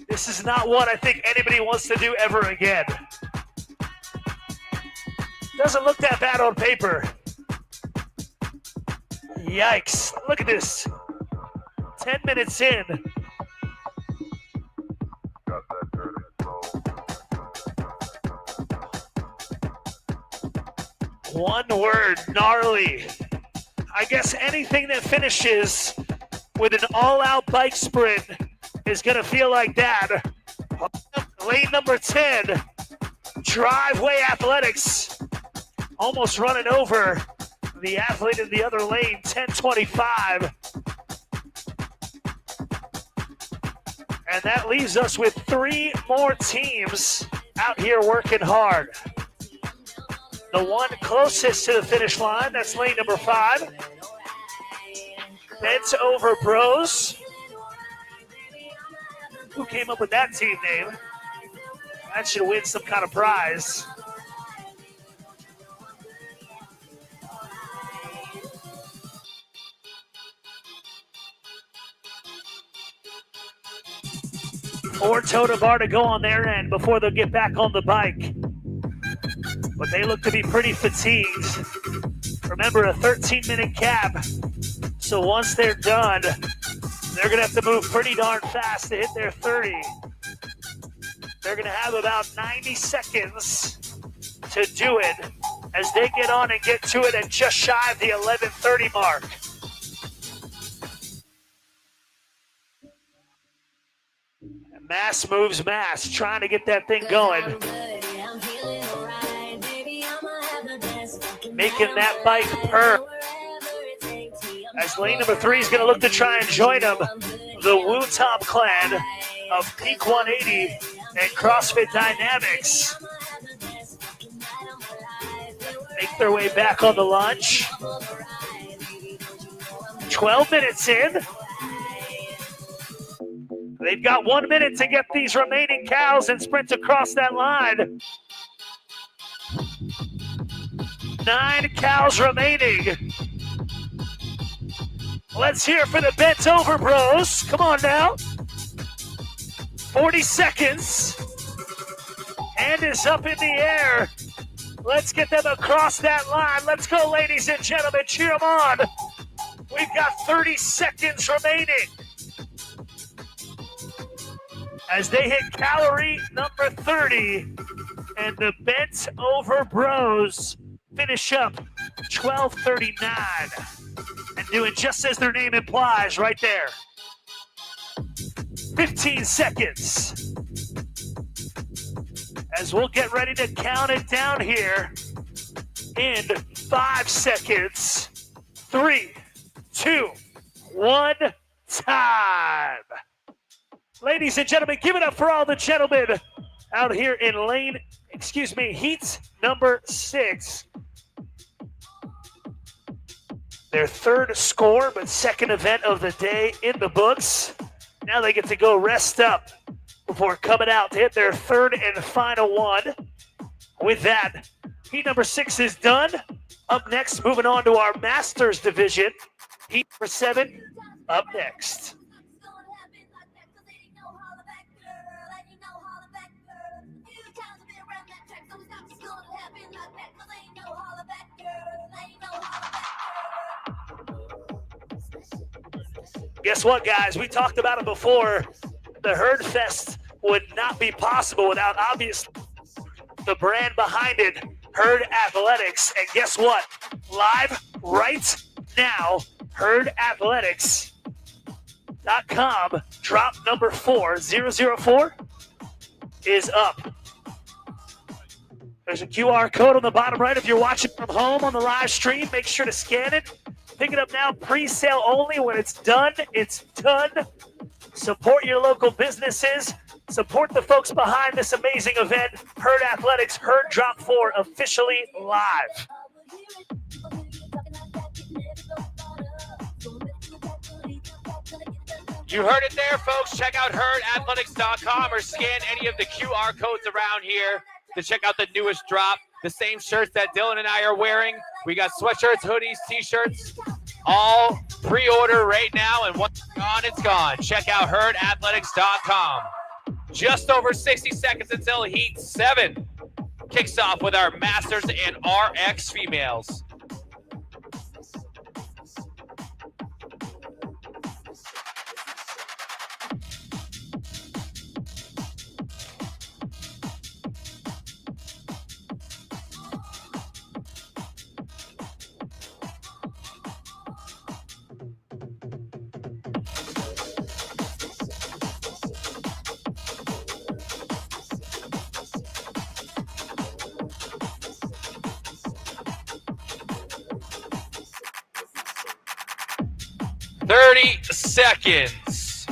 This is not what I think anybody wants to do ever again. Doesn't look that bad on paper. Yikes. Look at this. 10 minutes in. One word, gnarly. I guess anything that finishes with an all-out bike sprint is going to feel like that. Lane number 10, Driveway Athletics. almost running over the athlete in the other lane, 10:25. And that leaves us with 3 more teams out here working hard. The one closest to the finish line, that's lane number 5. Bent Over Bros. Who came up with that team name? That should win some kind of prize. Or totem bar to go on their end before they'll get back on the bike. But they look to be pretty fatigued. Remember, a 13-minute cap. So once they're done, they're going to have to move pretty darn fast to hit their 30. They're going to have about 90 seconds to do it as they get on and get to it at just shy of the 11:30 mark. Mass moves mass, trying to get that thing going. Making that bike purr. As lane number 3 is going to look to try and join them, the Wu Top clan of Peak 180 and CrossFit Dynamics. Make their way back on the lunge. 12 minutes in. They've got 1 minute to get these remaining cows and sprint across that line. 9 cows remaining. Let's hear for the Bent Over Bros. Come on now. 40 seconds. Hand is up in the air. Let's get them across that line. Let's go, ladies and gentlemen. Cheer them on. We've got 30 seconds remaining. As they hit calorie number 30, and the Bent Over Bros finish up 12:39, and doing just as their name implies right there. 15 seconds. As we'll get ready to count it down here in 5 seconds. 3, 2, 1, time. Ladies and gentlemen, give it up for all the gentlemen out here in heat number 6. Their 3rd score, but 2nd event of the day in the books. Now they get to go rest up before coming out to hit their 3rd and final one. With that, heat number 6 is done. Up next, moving on to our Masters division. Heat number 7 up next. Guess what, guys? We talked about it before. The Herd Fest would not be possible without, obviously, the brand behind it, Herd Athletics. And guess what? Live right now, herdathletics.com, drop number 004 is up. There's a QR code on the bottom right. If you're watching from home on the live stream, make sure to scan it. Pick it up now, pre-sale only. When it's done, it's done. Support your local businesses. Support the folks behind this amazing event. Herd Athletics, Herd Drop 4, officially live. You heard it there, folks. Check out herdathletics.com or scan any of the QR codes around here to check out the newest drop. The same shirts that Dylan and I are wearing. We got sweatshirts, hoodies, t-shirts, all pre-order right now, and once it's gone, it's gone. Check out herdathletics.com. Just over 60 seconds until Heat 7 kicks off with our Masters and RX females. 30 seconds.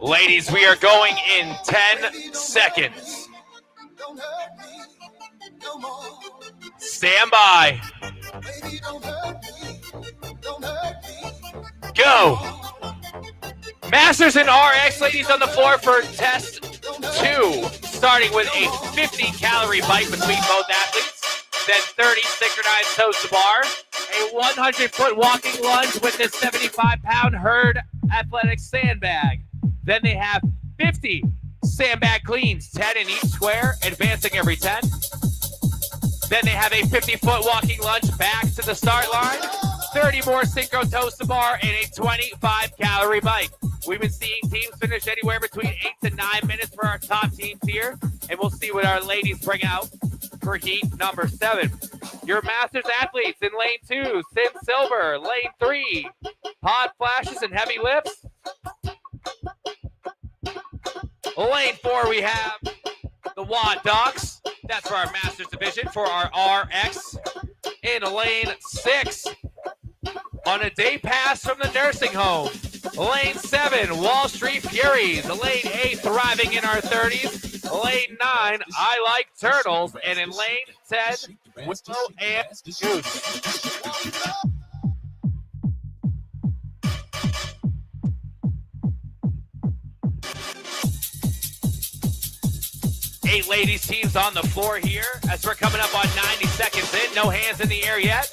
Ladies, we are going in 10 seconds. Stand by. Go. Masters and RX, ladies, on the floor for test 2, starting with a 50-calorie bike between both athletes, then 30 synchronized toes to bar, a 100-foot walking lunge with this 75-pound herd athletic sandbag. Then they have 50 sandbag cleans, 10 in each square, advancing every 10. Then they have a 50-foot walking lunge back to the start line, 30 more synchro toes to bar, and a 25-calorie bike. We've been seeing teams finish anywhere between 8 to 9 minutes for our top teams here, and we'll see what our ladies bring out for heat number 7. Your Masters athletes in lane 2, Sin Silver, lane 3, Hot Flashes and Heavy Lifts. Lane 4, we have the Wad Docs. That's for our Masters division. For our RX in lane 6, on a day pass from the nursing home. Lane 7, Wall Street Furies. Lane 8, Thriving in our 30s. Lane 9, I Like Turtles. And in lane 10, Willow and Goose. 8 ladies teams on the floor here as we're coming up on 90 seconds in. No hands in the air yet.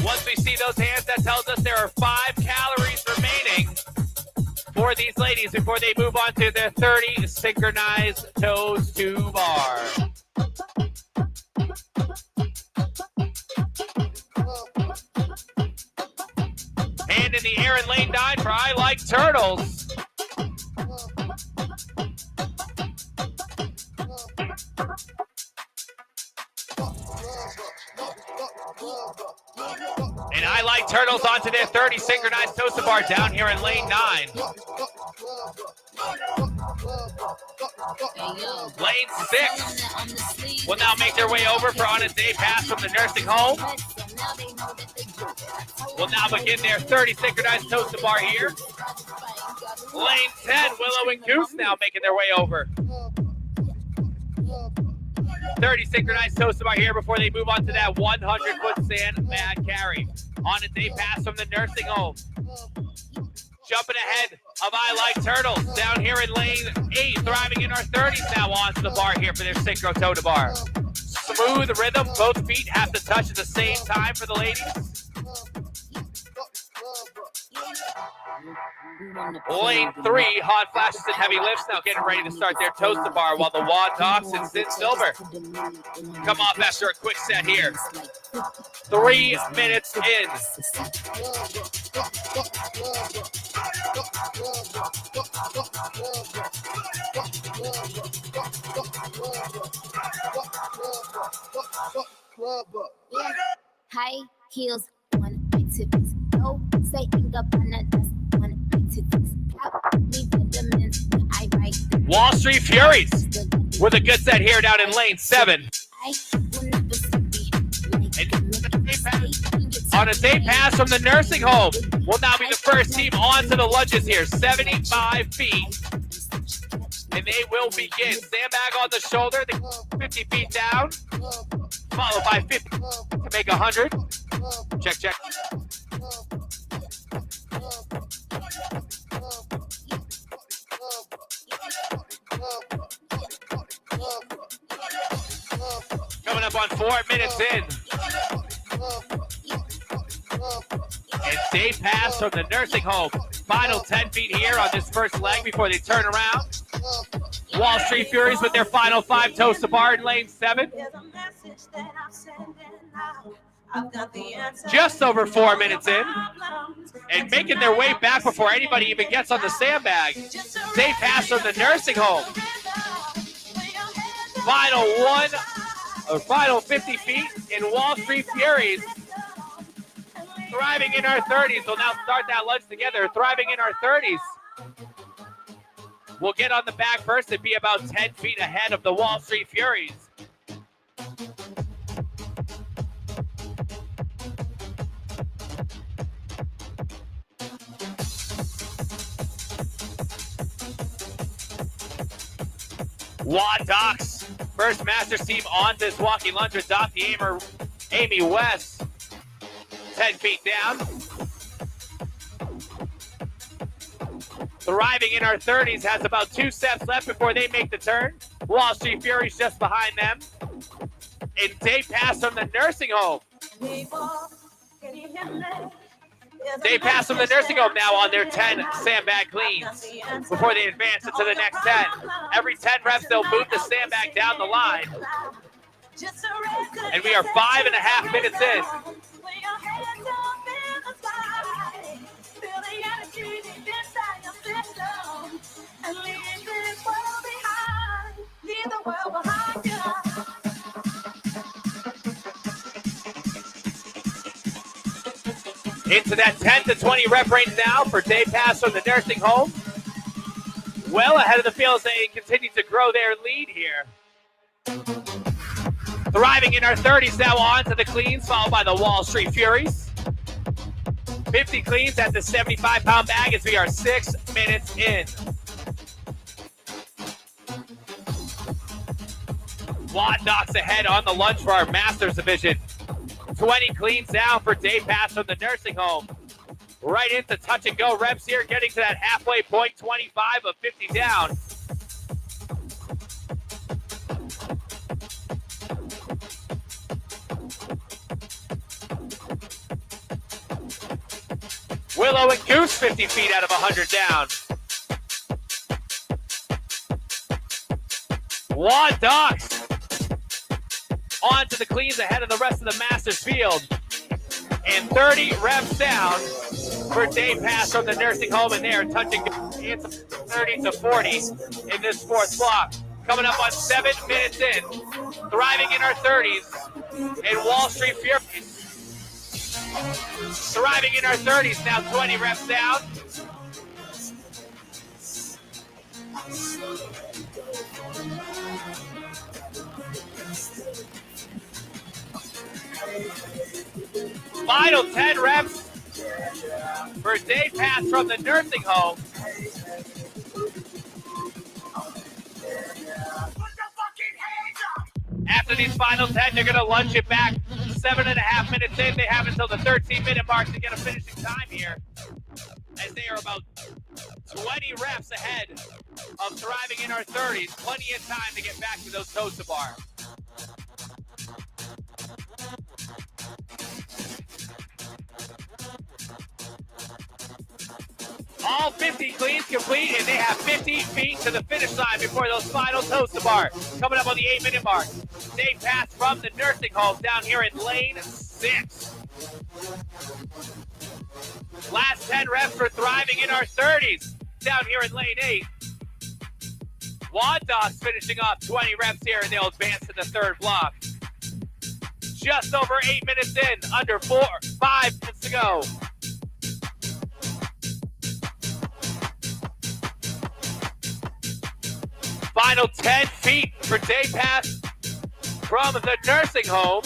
Once we see those hands, that tells us there are 5 calories remaining for these ladies before they move on to their 30 synchronized toes to bar. Hand in the air in lane 9 for I Like Turtles. And I Like Turtles onto their 30 synchronized toes to bar down here in lane 9. Lane 6 will now make their way over for on a day pass from the nursing home. Will now begin their 30 synchronized toes to bar here. Lane 10, Willow and Goose now making their way over. 30 synchronized toes to bar here before they move on to that 100-foot sandbag carry. On a day pass from the nursing home. Jumping ahead of I Like Turtles down here in lane 8, Thriving in our 30s now onto the bar here for their synchro toe to bar. Smooth rhythm, both feet have to touch at the same time for the ladies. Lane 3, Hot Flashes and Heavy Lifts now getting ready to start their toes to bar while the Wad Docs and Sin Silver come off after a quick set here. 3 minutes in. High heels, one big tips. No, saying up on the dust, one big tips. Me vitamins, I write. Wall Street Furies with a good set here down in lane 7. On a day pass from the nursing home will now be the first team onto the lunges here. 75 feet. And they will begin. Sandbag on the shoulder, 50 feet down. Followed by 50 to make 100. Check, check. Coming up on 4 minutes in. And day pass from the nursing home. Final 10 feet here on this first leg before they turn around. Wall Street Furies with their final 5 toes to bar in lane 7. Just over 4 minutes in. And making their way back before anybody even gets on the sandbag. Day pass from the nursing home. Final 50 feet in Wall Street Furies. Thriving in our 30s will now start that lunge together. Thriving in our 30s. We'll get on the back first and be about 10 feet ahead of the Wall Street Furies. Wad Doc's first Masters team on this walking lunge with Doc the Aimer, Amy West. 10 feet down. Thriving in our 30s has about 2 steps left before they make the turn. Wall Street Furies just behind them. And day pass from the nursing home. They pass from the nursing home now on their 10 sandbag cleans before they advance into the next 10. Every 10 reps, they'll move the sandbag down the line. And we are 5.5 minutes in. Into that 10 to 20 rep range now for day pass from the nursing home. Well ahead of the field as they continue to grow their lead here. Thriving in our 30s now on to the cleans, followed by the Wall Street Furies. 50 cleans at the 75-pound bag as we are 6 minutes in. Wad knocks ahead on the lunge for our Masters division. 20 cleans down for day pass from the nursing home. Right into touch and go reps here, getting to that halfway point, 25 of 50 down. Willow and Goose 50 feet out of 100 down. Wad Docks on to the cleans ahead of the rest of the Masters field. And 30 reps down for day pass from the nursing home, and they are touching 30 to 40 in this fourth block. Coming up on 7 minutes in. Thriving in our 30s. And Wall Street Furies. Thriving in our 30s, now 20 reps down. Final 10 reps for day pass from the nursing home. After these final 10, they're going to lunge it back 7.5 minutes in. They have until the 13-minute mark to get a finishing time here, as they are about 20 reps ahead of Thriving in our 30s. Plenty of time to get back to those toes to bar. All 50 cleans complete, and they have 50 feet to the finish line before those final toes to bar. Coming up on the 8-minute mark. Day pass from the nursing home down here in lane 6. Last 10 reps for Thriving in our 30s down here in lane 8. Wad Dogs finishing off 20 reps here, and they'll advance to the third block. Just over 8 minutes in, under 5 minutes to go. Final 10 feet for day pass from the nursing home.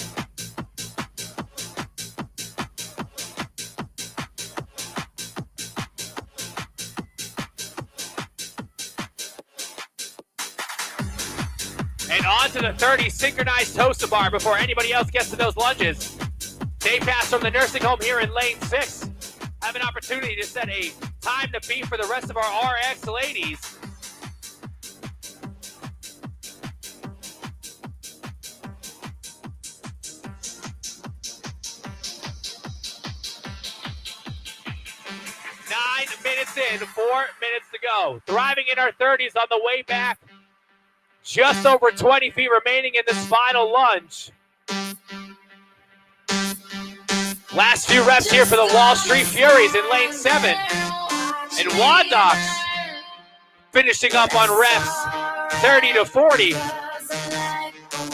And on to the 30 synchronized toaster bar before anybody else gets to those lunges. Day pass from the nursing home here in lane 6. Have an opportunity to set a time to beat for the rest of our RX ladies. Minutes in, 4 minutes to go. Thriving in our 30s on the way back. Just over 20 feet remaining in this final lunge. Last few reps here for the Wall Street Furies in lane 7. And Wad Dogs finishing up on reps 30 to 40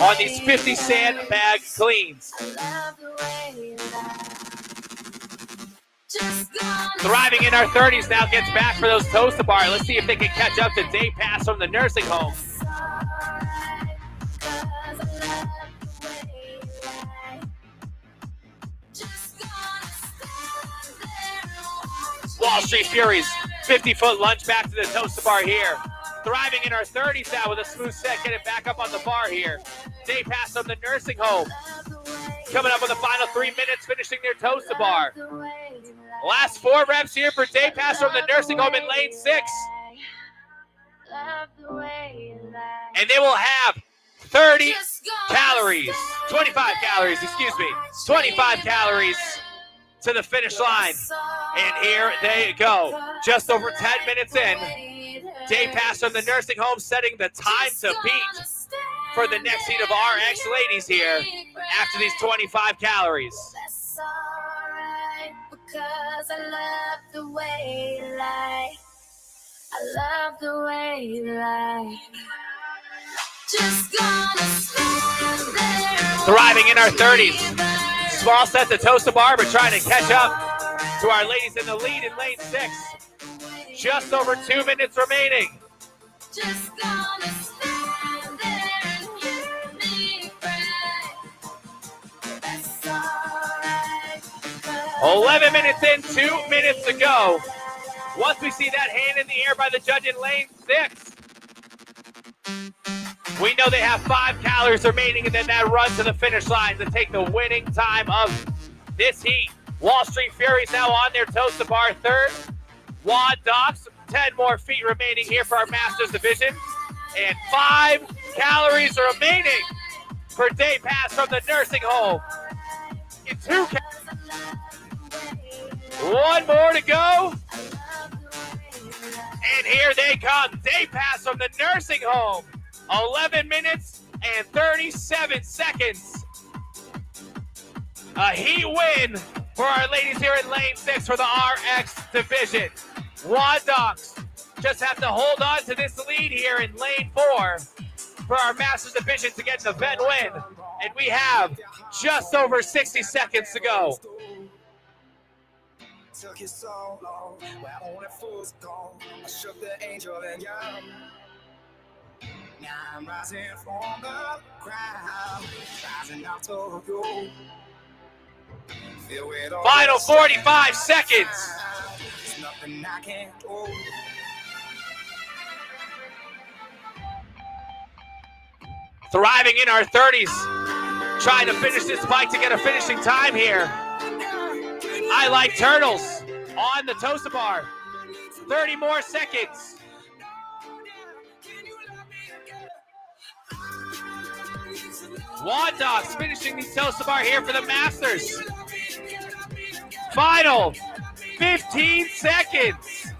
on these 50 sandbag cleans. Thriving in our 30s now gets back for those toes to bar. Let's see if they can catch up to Day Pass from the nursing home. Wall Street Furies, 50-foot lunge back to the toaster bar here. Thriving in our 30s now with a smooth set, getting back up on the bar here. Day Pass from the nursing home. Coming up on the final 3 minutes, finishing their toaster bar. Last 4 reps here for Day Pass from the nursing home in lane 6. And they will have 30 calories, 25 calories, excuse me, 25 calories to the finish line. And here they go. Just over 10 minutes in. Day Pass from the nursing home setting the time to beat for the next heat of RX ladies here after these 25 calories. That's alright, because I love the way you lie. I love the way you lie. Just gonna stand there. Thriving in our 30s. Small set to toast bar, but trying to catch up to our ladies in the lead in lane 6. Just over 2 minutes remaining. Just gonna stand there and hear me cry. That's alright. 11 minutes in, 2 minutes to go. Once we see that hand in the air by the judge in lane 6, we know they have 5 calories remaining, and then that run to the finish line to take the winning time of this heat. Wall Street Furies now on their toast to bar third. Wad Docs, 10 more feet remaining here for our Masters division. And 5 calories remaining for Day Pass from the nursing home. And 2 1 more to go. And here they come. Day Pass from the nursing home. 11 minutes and 37 seconds. A heat win for our ladies here in lane 6 for the RX division. Wad Docs just have to hold on to this lead here in lane 4 for our Masters division to get the vet win. And we have just over 60 seconds to go. Took it so long, where only fools gone. I shook the angel and young. Now I'm rising from the ground, rising out to you. Final 45 seconds. There's nothing I can't do. Thriving in our 30s, trying to finish this fight to get a finishing time here. I Like Turtles on the toaster bar. 30 more seconds. Wad Dogs finishing the toaster bar here for the Masters. Final 15 seconds.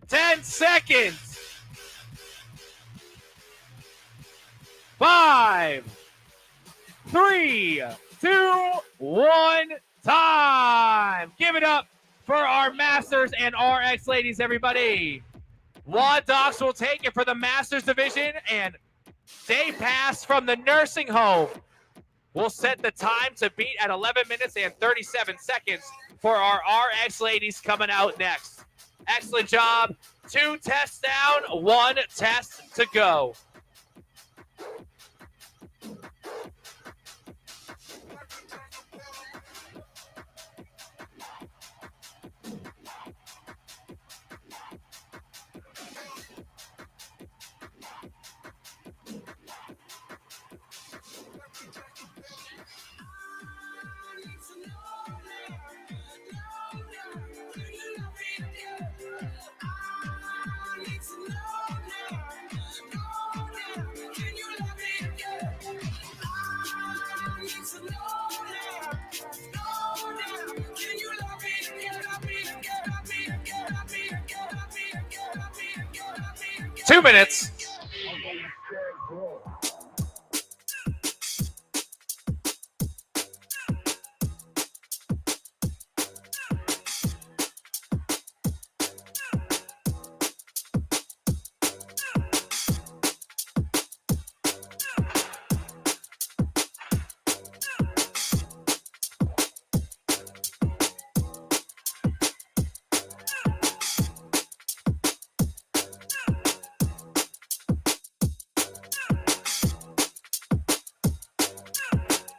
10 seconds. 5, 3, 2, 1, time. Give it up for our Masters and RX ladies, everybody. Wad Docs will take it for the Masters division, and Day Pass from the nursing home will set the time to beat at 11 minutes and 37 seconds for our RX ladies coming out next. Excellent job. 2 tests down, 1 test to go. Two minutes.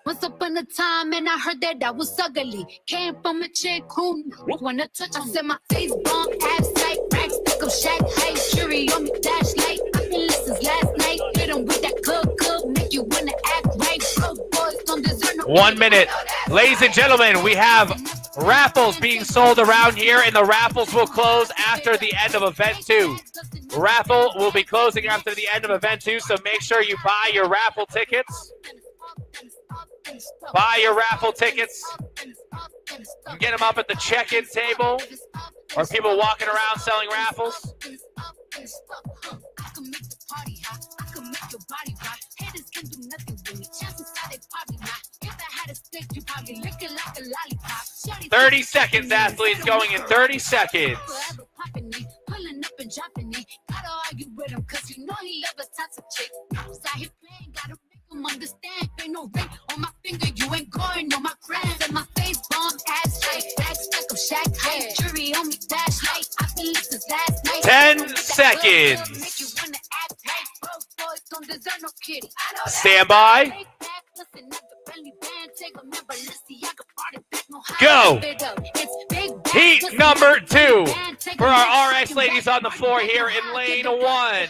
Once upon a time, and I heard that I was ugly. Came from a chick who wanna touch. I said my face bomb, abs tight, racks, pick up shack, height, jury on me, flashlight. I've been listening last night. Hit 'em with that good, make you wanna act right. Broke boys don't deserve no. 1 minute. Ladies and gentlemen, we have raffles being sold around here, and the raffles will close after the end of event 2. Raffle will be closing after the end of event 2, so make sure you buy your raffle tickets. Buy your raffle tickets. You get them up at the check-in table, or people walking around selling raffles. can make your body rock. Haters can do nothing with me. Chances are they probably not. If I had a stick, you probably lick it like a lollipop. 30 seconds, athletes, going in 30 seconds. Pulling up and dropping it. Gotta argue with him, cause you know he love a toxic chick. Outside here playing, gotta make him understand. Ain't no ring on my finger, you ain't going on my friends. And my face bomb, abs tight, back stuck up shack height. Jury on me, flashlight. I've been listening last night. 10 seconds. Stand by. Go. Heat number 2 for our RX ladies on the floor here in lane 1.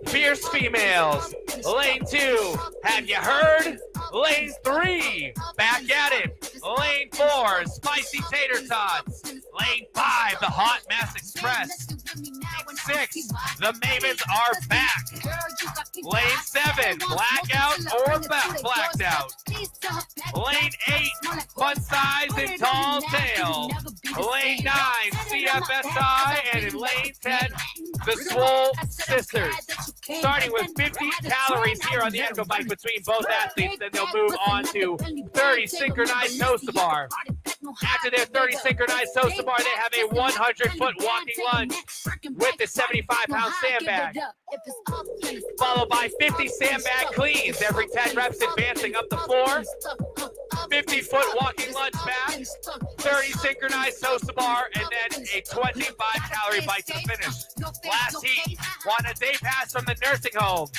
Fierce females. Lane 2. Have you heard? Lane 3. Back at it. Lane 4. Spicy tater tots. Lane 5. The Hot Mess Express. Lane 6. The Mavens are back. Lane 7. Blackout or blacked out. Lane 8. Fun size and tall tail. Lane 9. CFSI. And in lane 10. The Swole Sisters. Starting with 50 calories here on the Echo Bike between both athletes. Then they'll move on to 30 synchronized toast bar. After their 30 synchronized toast bar, they have a 100-foot walking lunge with the 75-pound sandbag. Followed by 50 sandbag cleans. Every 10 reps advancing up the floor. 50-foot walking lunge back. 30 synchronized toast bar, and then a 25-calorie bike to finish. Last heat, want a day pass from the nursing home.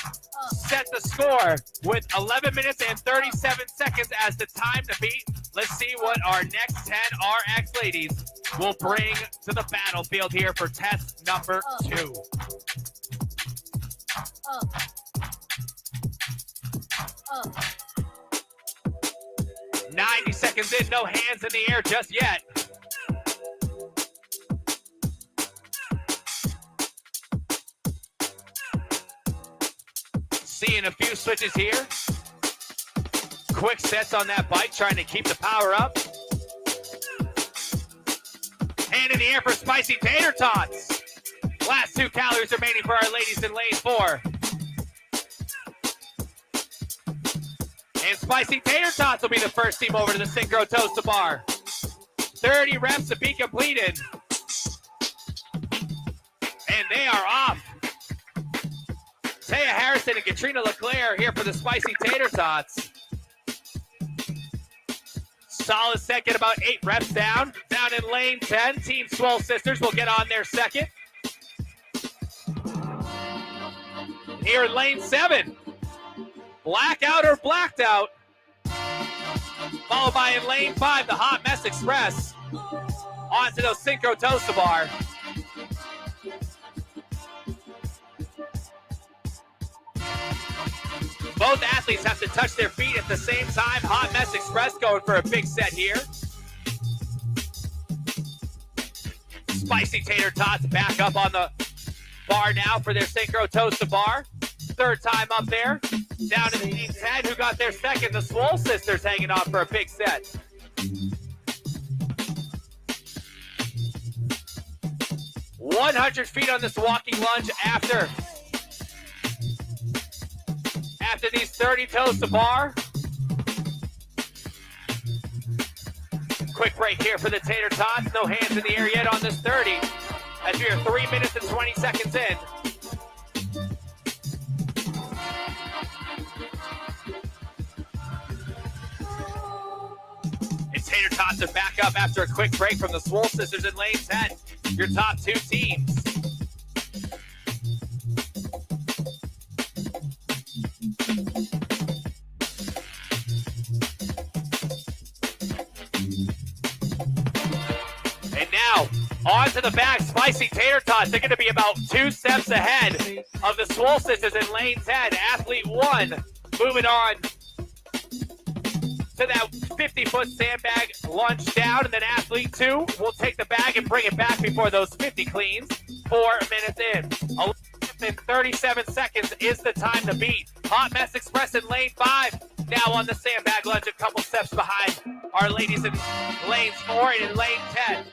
Set the score with 11 minutes and 37 seconds as the time to beat. Let's see what our next 10 RX ladies will bring to the battlefield here for test number 2. 90 seconds in, no hands in the air just yet. Seeing a few switches here. Quick sets on that bike, trying to keep the power up. Hand in the air for Spicy Tater Tots. Last 2 calories remaining for our ladies in lane 4. And Spicy Tater Tots will be the first team over to the Synchro Toast Bar. 30 reps to be completed. And they are off. Taya Harrison and Katrina LeClaire here for the Spicy Tater Tots. Solid set, get about 8 reps down. Down in lane 10, Team Swole Sisters will get on their second. Here in lane 7, blackout or blacked out. Followed by in lane 5, the Hot Mess Express. On to the Synchro Toast Bar. Both athletes have to touch their feet at the same time. Hot Mess Express going for a big set here. Spicy Tater Tots back up on the bar now for their Synchro Toast Bar. Third time up there. Down in Team 10, who got their second. The Swole Sisters hanging on for a big set. $100 feet on this walking lunge after these 30 toes to bar. Quick break here for the Tater Tots. No hands in the air yet on this 30. As we are 3 minutes and 20 seconds in. And Tater Tots are back up after a quick break from the Swole Sisters in lane 10. Your top 2 teams. Onto the back, Spicy Tater Tots. They're going to be about 2 steps ahead of the Swole Sisters in lane 10. Athlete 1 moving on to that 50-foot sandbag lunge down, and then athlete 2 will take the bag and bring it back before those 50 cleans. 4 minutes in. 11 and 37 seconds is the time to beat. Hot Mess Express in lane 5. Now on the sandbag lunge, a couple steps behind our ladies in lanes 4 and in lane 10.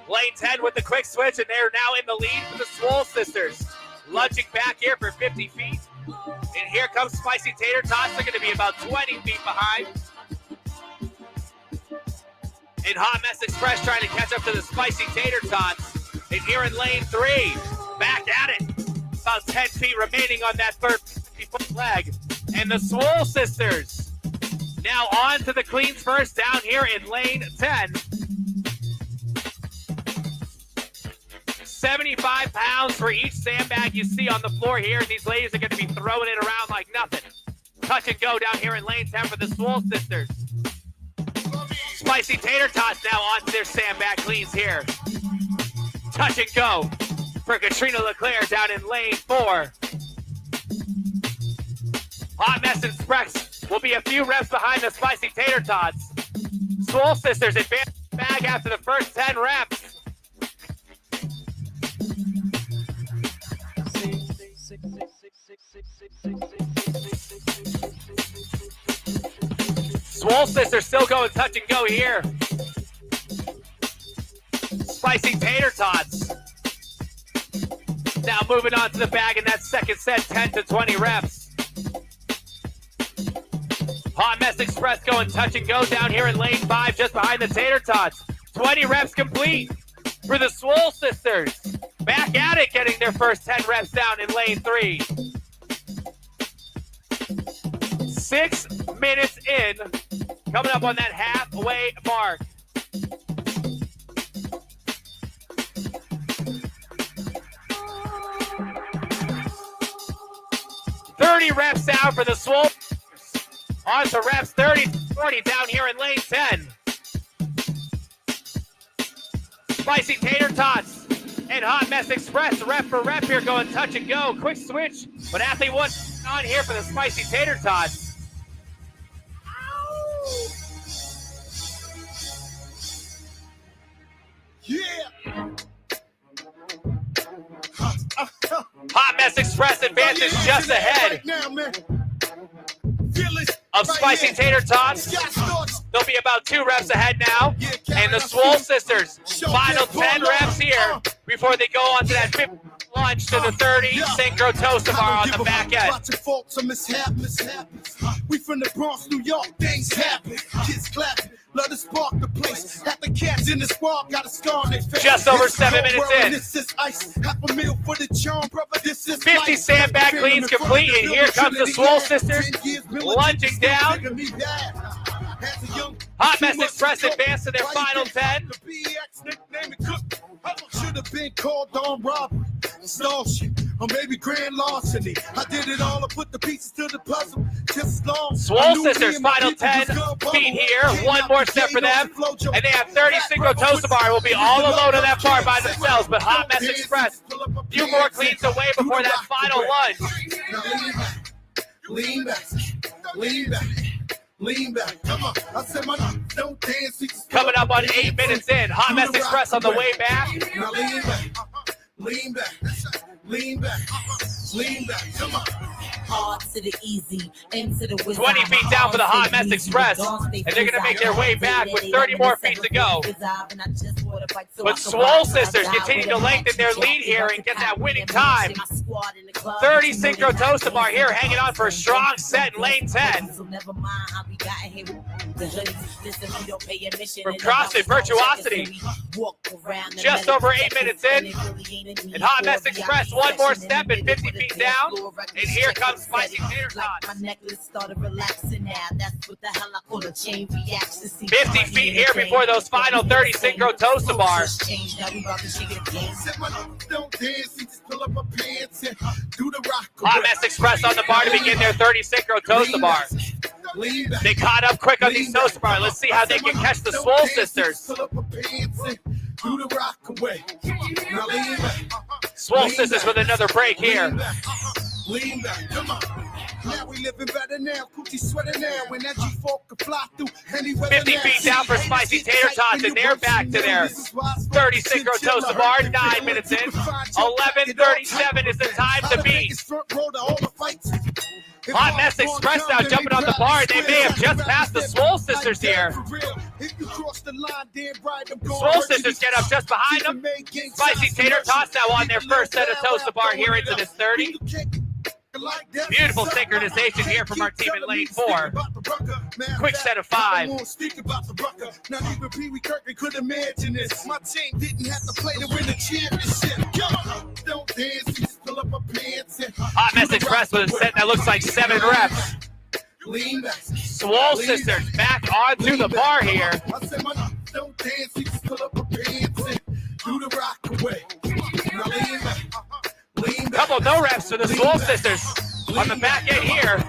Lane 10 with the quick switch, and they're now in the lead for the Swole Sisters. Lunging back here for 50 feet. And here comes Spicy Tater Tots. They're going to be about 20 feet behind. And Hot Mess Express trying to catch up to the Spicy Tater Tots. And here in lane 3, back at it. About 10 feet remaining on that third 50-foot leg. And the Swole Sisters now on to the cleans first down here in lane 10. 75 pounds for each sandbag you see on the floor here. These ladies are going to be throwing it around like nothing. Touch and go down here in lane 10 for the Swole Sisters. Spicy Tater Tots now onto their sandbag cleans here. Touch and go for Katrina LeClaire down in lane 4. Hot Mess Express will be a few reps behind the Spicy Tater Tots. Swole Sisters advance the bag after the first 10 reps. Swole Sisters still going touch and go here. Spicy Tater Tots now moving on to the bag in that second set, 10 to 20 reps. Hot Mess Express going touch and go down here in lane 5 just behind the Tater Tots. 20 reps complete for the Swole Sisters. Back at it, getting their first 10 reps down in lane 3. 6 minutes in, coming up on that halfway mark. $30 reps down for the Swole. On to reps 30-40 down here in lane 10. Spicy Tater Tots and Hot Mess Express, rep for rep here, going touch and go. Quick switch, but athlete 1 on here for the Spicy Tater Tots. Yeah. Hot Mess Express advances just ahead of Spicy Tater Tots. They'll be about 2 reps ahead now. And the Swole Sisters, final 10 reps here before they go on to that 50 lunge to the 30 synchro toast bar on the back end. We from the Bronx, New York, things happen. Kids clapping, love to spark the place. Half the cats in the squad got a scar on their face. Just over 7 minutes in. This is ice, half a meal for the charm, brother. This is 50 sandbag cleans complete, and here comes the Swole Sisters lunging down. Hot Mess Express advance to their final 10. Should have been called on robbery, extortion, or maybe grand larceny. I did it all, I put the pieces to the puzzle just as long. Swole Sisters final 10 feet here. One more step for them. And they have 30 synchro toast bar. Will be all alone on that bar by themselves. But Hot Mess Express, a few more cleans away before that final lunge. Lean back, lean back. Lean back, come on. I said my don't dance. Coming up on 8 minutes in. Hot Mess Express on the way back. Now lean back, lean back, lean back, lean back. Come on. Hard to the easy, into the 20 feet down for the Hot Mess Express, and they're going to make their way back with 30 more feet to go. But Swole Sisters continue to lengthen their lead here and get that winning time. 30 synchro toast bar here, hanging on for a strong set in lane 10. From CrossFit Virtuosity, just over 8 minutes in, and Hot Mess Express one more step and 50 feet down, and here comes Spicy Tater Tots. 50 feet here before those final 30 synchro toast bars. Hot Mess Express on the bar to begin their 30 synchro toast bars. They caught up quick on these toast bars. Let's see how they can catch the Swole Sisters. Do the rock away. Now lean back. Swole Sisters with another break here. Lean back. Come on. Now we living better now. Coochie sweating now. When that G4 can fly through any weather. 50 feet down for spicy tater tots, and they're back to their 36 row toast bar. 9 minutes in. 11:37 is the time to beat. Hot Mess Express now jumping on the bar. They may have just passed the Swole Sisters here. Swole Sisters get up just behind them. Spicy Tater Tots now on their first set of toast to bar here into this 30. Beautiful synchronization here from our team in lane 4. Quick set of 5. Now even Pee Wee Kirkland could imagine this. My team didn't have to play to win the championship. Don't dance, just pull up my pants and Hot Mess Express with a set that looks like 7 reps. lean back. Swole Sisters back onto the bar here. I said, don't dance, just pull up my pants and do the rock away. Now lean back. Couple no reps for the Swole Sisters on the back end here.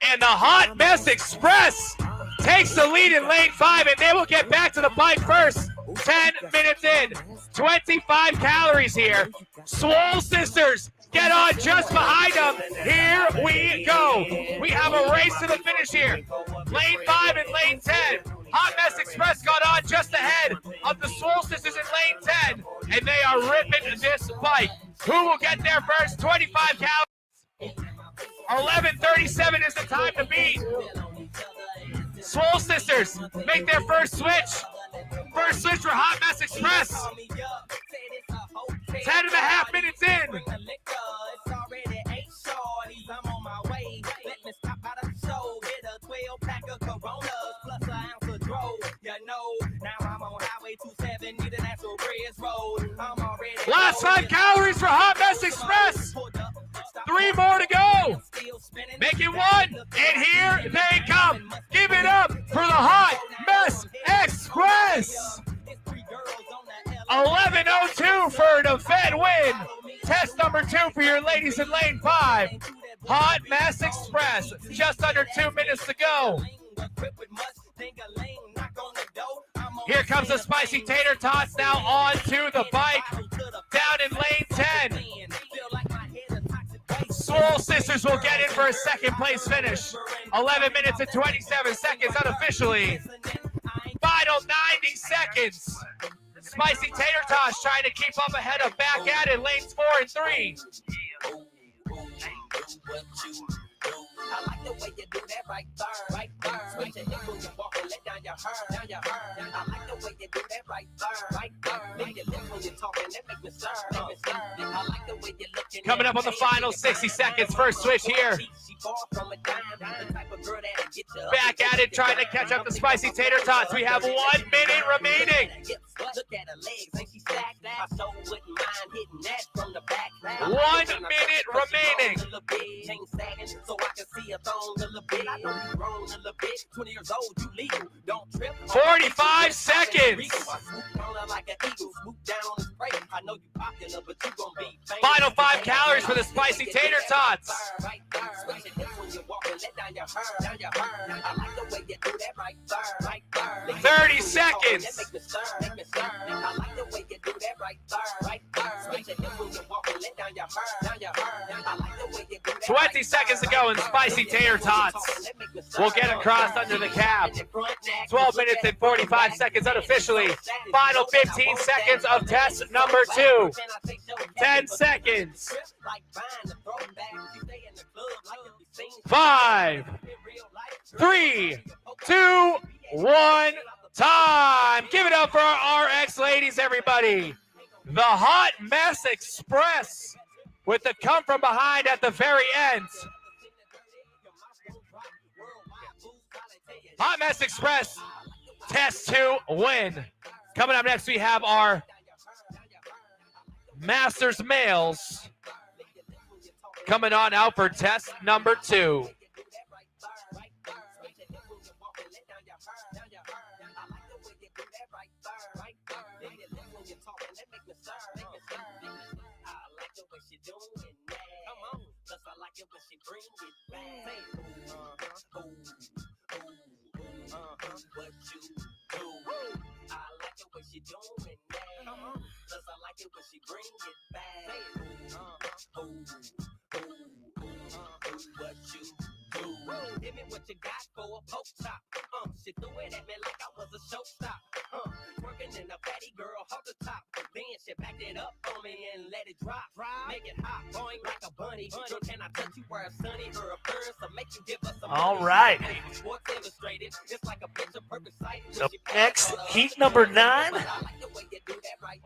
And the Hot Mess Express takes the lead in lane 5, and they will get back to the bike first. 10 minutes in. 25 calories here. Swole Sisters get on just behind them. Here we go. We have a race to the finish here. Lane 5 and lane 10. Hot Mess Express got on just ahead of the Swole Sisters in lane 10, and they are ripping this bike. Who will get there first? 25 calories. 11:37 is the time to beat. Swole Sisters make their first switch. First switch for Hot Mess Express. 10.5 minutes in. Last 5 calories for Hot Mess Express. 3 more to go. Make it 1. And here they come. Give it up for the Hot Mess Express. 11:02 for the Fed win. Test number 2 for your ladies in lane 5. Hot Mess Express. Just under 2 minutes to go. Here comes the Spicy Tater Tots now onto the bike. Down in lane 10. Swole Sisters will get in for a second place finish. 11 minutes and 27 seconds unofficially. Final 90 seconds. Spicy Tater Tots trying to keep up ahead of Back At It, lanes 4 and 3. I like the way you do that right there, right there. Switch it when you walk and let down your hair, down your hair. I like the way you do that right there, right there. Make your lips when you're talking, that make me stir, make me stir. I like the way you looking. Coming up on the final 60 seconds, first switch here. Back At It, trying to catch up the Spicy Tater Tots. We have 1 minute remaining. Look at her legs, ain't she stacked? I so wouldn't mind hitting that from the back. 1 minute remaining. So I can see a thong a little bit. I know you grown a little bit. 20 years old, you legal. Don't trip. 45 seconds. Final 5 calories for the Spicy Tater Tots. 30 seconds. 20 seconds to go, and Spicy Tater Tots will get across under the cap. 12 minutes and 45 seconds unofficially. Final 15 seconds of test number 2. 10 seconds. 5, 3, 2, 1. Time. Give it up for our RX ladies, everybody. The Hot Mess Express with the come from behind at the very end. Hot Mess Express, test 2 win. Coming up next, we have our Masters males coming on out for test number 2. bring it back. What you do? Give me what you got for a poke chop. She threw it at me like I was a showstop. Working in a fatty girl, hold the top. Then she backed it up on me and let it drop. Make it hot, boing like a bunny. Girl, can I touch you where it's sunny? Her appearance to make you give us some All money. right. Sports Illustrated, it's like a picture perfect sight. So next, heat number 9.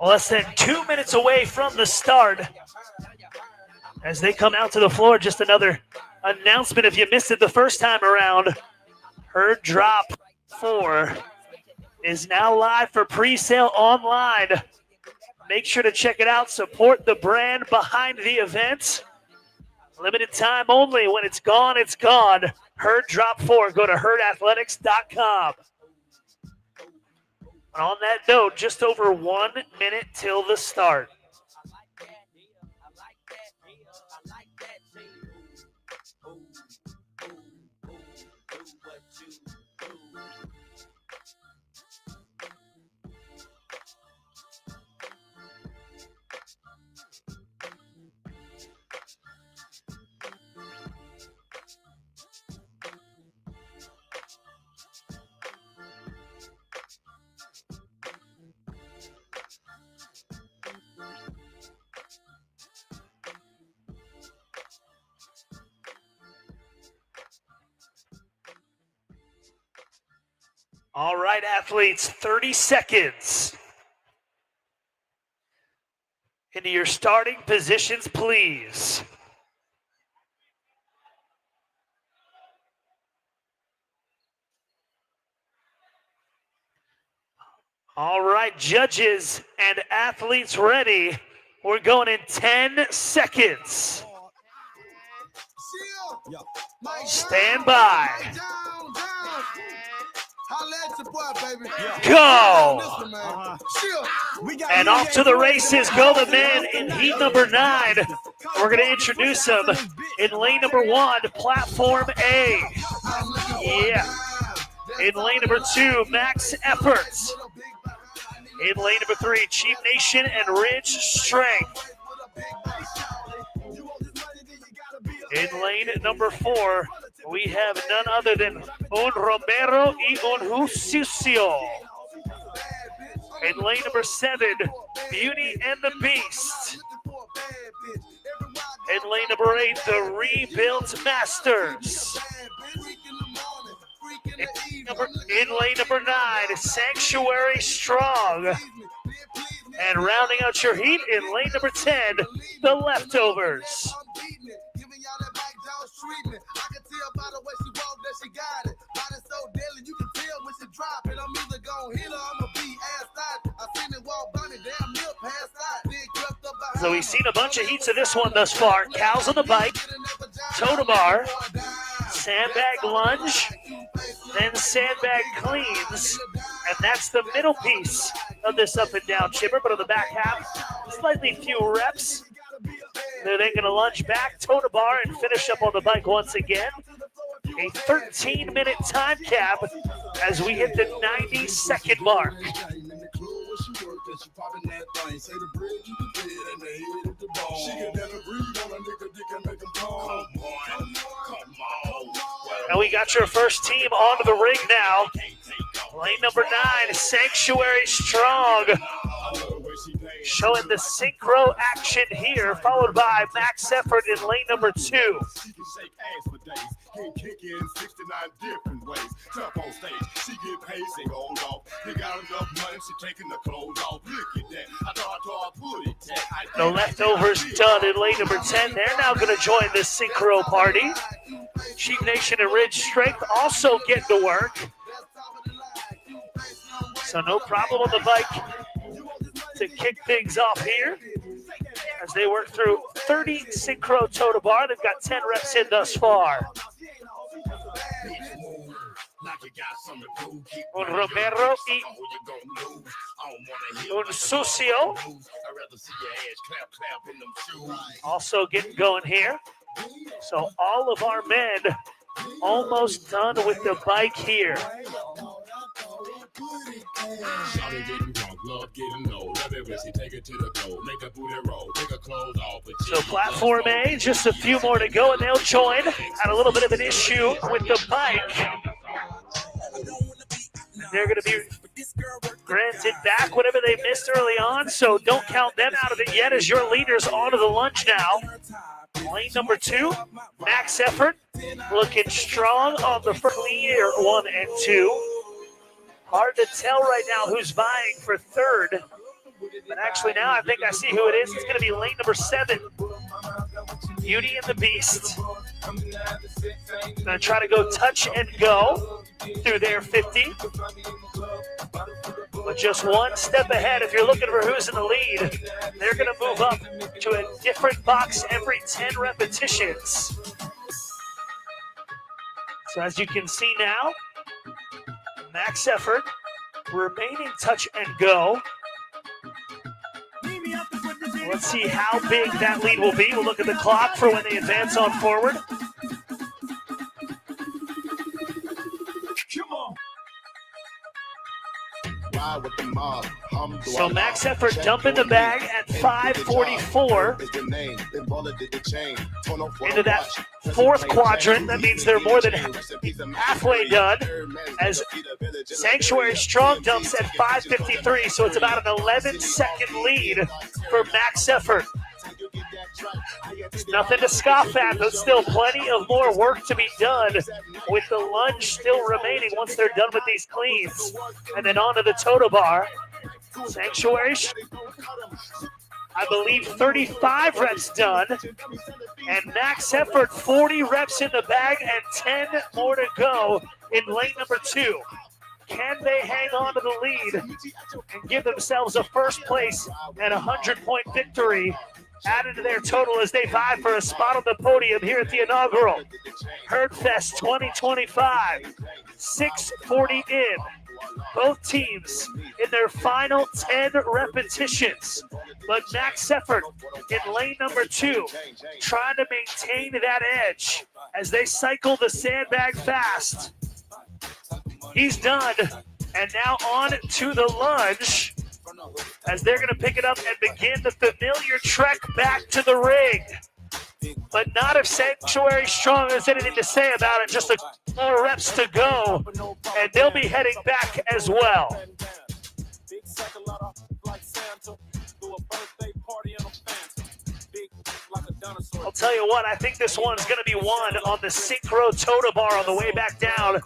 Less than 2 minutes away from the start. As they come out to the floor, just another announcement if you missed it the first time around. Her Drop 4 is now live for pre-sale online. Make sure to check it out. Support the brand behind the event. Limited time only. When it's gone, it's gone. Herd Drop 4. Go to herdathletics.com. And on that note, just over 1 minute till the start. All right, athletes, 30 seconds. Into your starting positions, please. All right, judges and athletes ready. We're going in 10 seconds. Stand by. Go! And off to the races go the men in heat number 9. We're going to introduce them in lane number 1, Platform A. Yeah. In lane number 2, Max Efforts. In lane number 3, Chief Nation and Ridge Strength. In lane number 4, we have none other than Un Romero y Un Justicio. In lane number 7, Beauty and the Beast. In lane number 8, the Rebuilt Masters. In lane number 9, Sanctuary Strong. And rounding out your heat in lane number 10, the Leftovers. So we've seen a bunch of heats of this one thus far. Cows on the bike, toe to bar, sandbag lunge, then sandbag cleans, and that's the middle piece of this up and down chipper. But on the back half, slightly few reps. They're then going to lunge back, toe to bar, and finish up on the bike once again. A 13-minute time cap as we hit the 90-second mark. And we got your first team onto the ring now. Lane number 9, Sanctuary Strong. Showing the synchro action here, followed by Max Effort in lane number 2. Can kick in 69 different ways. Jump on stage, she get paid, say hold off. You got enough money, she taking the clothes off. Look at that, I thought I put it back. The Leftovers done in lane number 10. They're now going to join the synchro party. Chief Nation and Ridge Strength also getting to work. So no problem on the bike to kick things off here as they work through 30 synchro toe to bar. They've got 10 reps in thus far. Un Romero y Un Sucio also getting going here. So all of our men almost done with the bike here. love getting old. Every way she take it to the goal. Make a booty roll. Take her clothes off. So platform A, just a few more to go, and they'll join. Had a little bit of an issue with the bike. They're going to be granted back whatever they missed early on, so don't count them out of it yet as your leaders onto the lunge now. Lane number 2, max effort, looking strong on the first lead, 1 and 2. Hard to tell right now who's vying for third, but actually now I think I see who it is. It's going to be lane number 7, Beauty and the Beast. Going to try to go touch and go through their 50. But just one step ahead. If you're looking for who's in the lead, they're going to move up to a different box every 10 repetitions. So as you can see now, max effort, remaining touch and go. Let's see how big that lead will be. We'll look at the clock for when they advance on forward. So max effort dumping the bag at 5:44 into that fourth quadrant. That means they're more than halfway done, as Sanctuary Strong dumps at 5:53, so it's about an 11-second lead for max effort. Nothing to scoff at, but still plenty of more work to be done with the lunge still remaining once they're done with these cleans. And then onto the Toto Bar. Sanctuary, I believe 35 reps done. And max effort, 40 reps in the bag and 10 more to go in lane number 2. Can they hang on to the lead and give themselves a first place and 100-point victory added to their total as they vie for a spot on the podium here at the inaugural Herdfest 2025. 6:40 in. Both teams in their final 10 repetitions. But max effort in lane number 2, trying to maintain that edge as they cycle the sandbag fast. He's done, and now on to the lunge as they're going to pick it up and begin the familiar trek back to the ring. But not if Sanctuary Strong has anything to say about it. Just a couple more reps to go, and they'll be heading back as well. I'll tell you what, I think this one's going to be won on the Synchro Toto Bar on the way back down.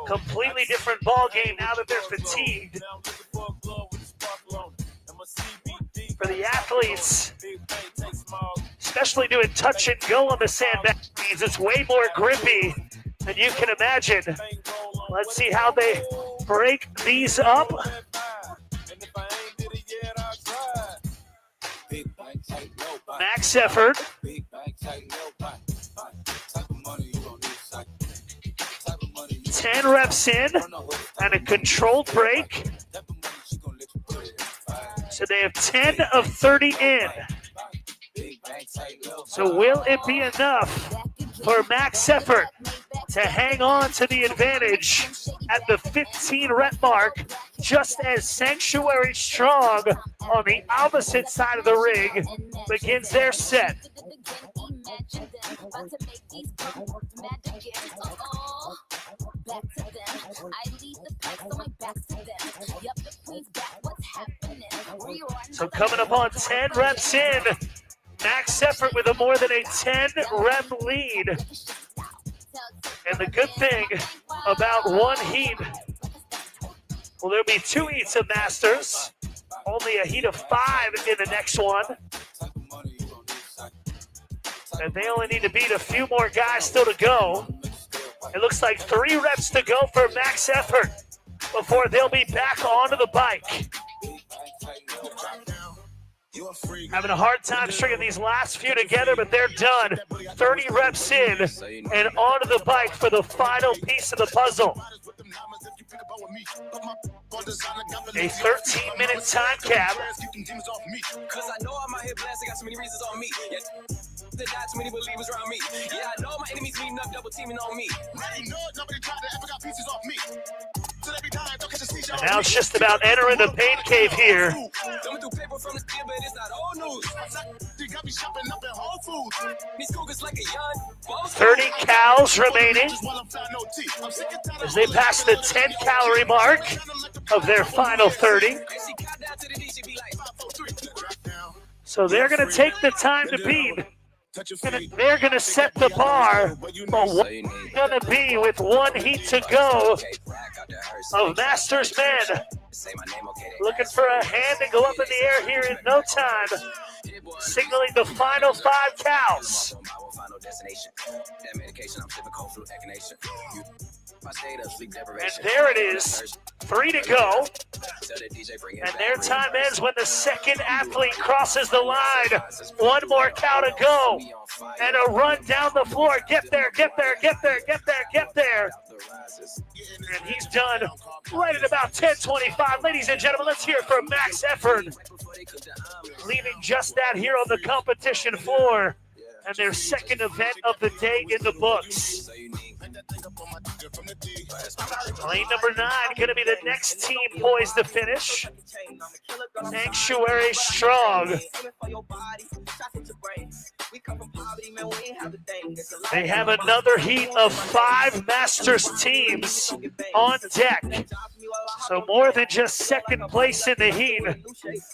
Completely different ball game now that they're fatigued. For the athletes, especially doing touch and go on the sandbag, it's way more grippy than you can imagine. Let's see how they break these up. Max effort. 10 reps in and a controlled break. So they have 10 of 30 in. So will it be enough for max effort to hang on to the advantage at the 15 rep mark, just as Sanctuary Strong on the opposite side of the ring begins their set? So coming up on 10 reps in, max effort with a more than a 10 rep lead. And the good thing about one heat, well, there'll be 2 heats of Masters, only a heat of 5 in the next one. And they only need to beat a few more guys still to go. It looks like 3 reps to go for max effort before they'll be back onto the bike. Having a hard time stringing these last few together, but they're done. 30 reps in and onto the bike for the final piece of the puzzle. A 13-minute time cap. Cause I know I'm out here blasting, got so many reasons on me. There died too many believers around me. Yeah, I know my enemies meeting up, double teaming on me. You know it, nobody tried to ever got pieces off me. So every time, don't catch a seizure. And now it's just about entering the pain cave here. 30 cows remaining as they pass the 10-calorie mark of their final 30. So they're going to take the time to beat. And they're going to set the bar for what it's going to be with one heat to go of Masters men. Looking for a hand to go up in the air here in no time. Signaling the final 5 cows. And there it is, 3 to go. And their time ends when the second athlete crosses the line. 1 more cow to go. And a run down the floor. Get there, get there, get there, get there, get there. And he's done right at about 10:25. Ladies and gentlemen, let's hear it for max effort. Leaving just that here on the competition floor. And their second event of the day in the books. Lane number 9 going to be the next team poised to finish. Sanctuary Strong. They have another heat of 5 Masters teams on deck. So more than just second place in the heat.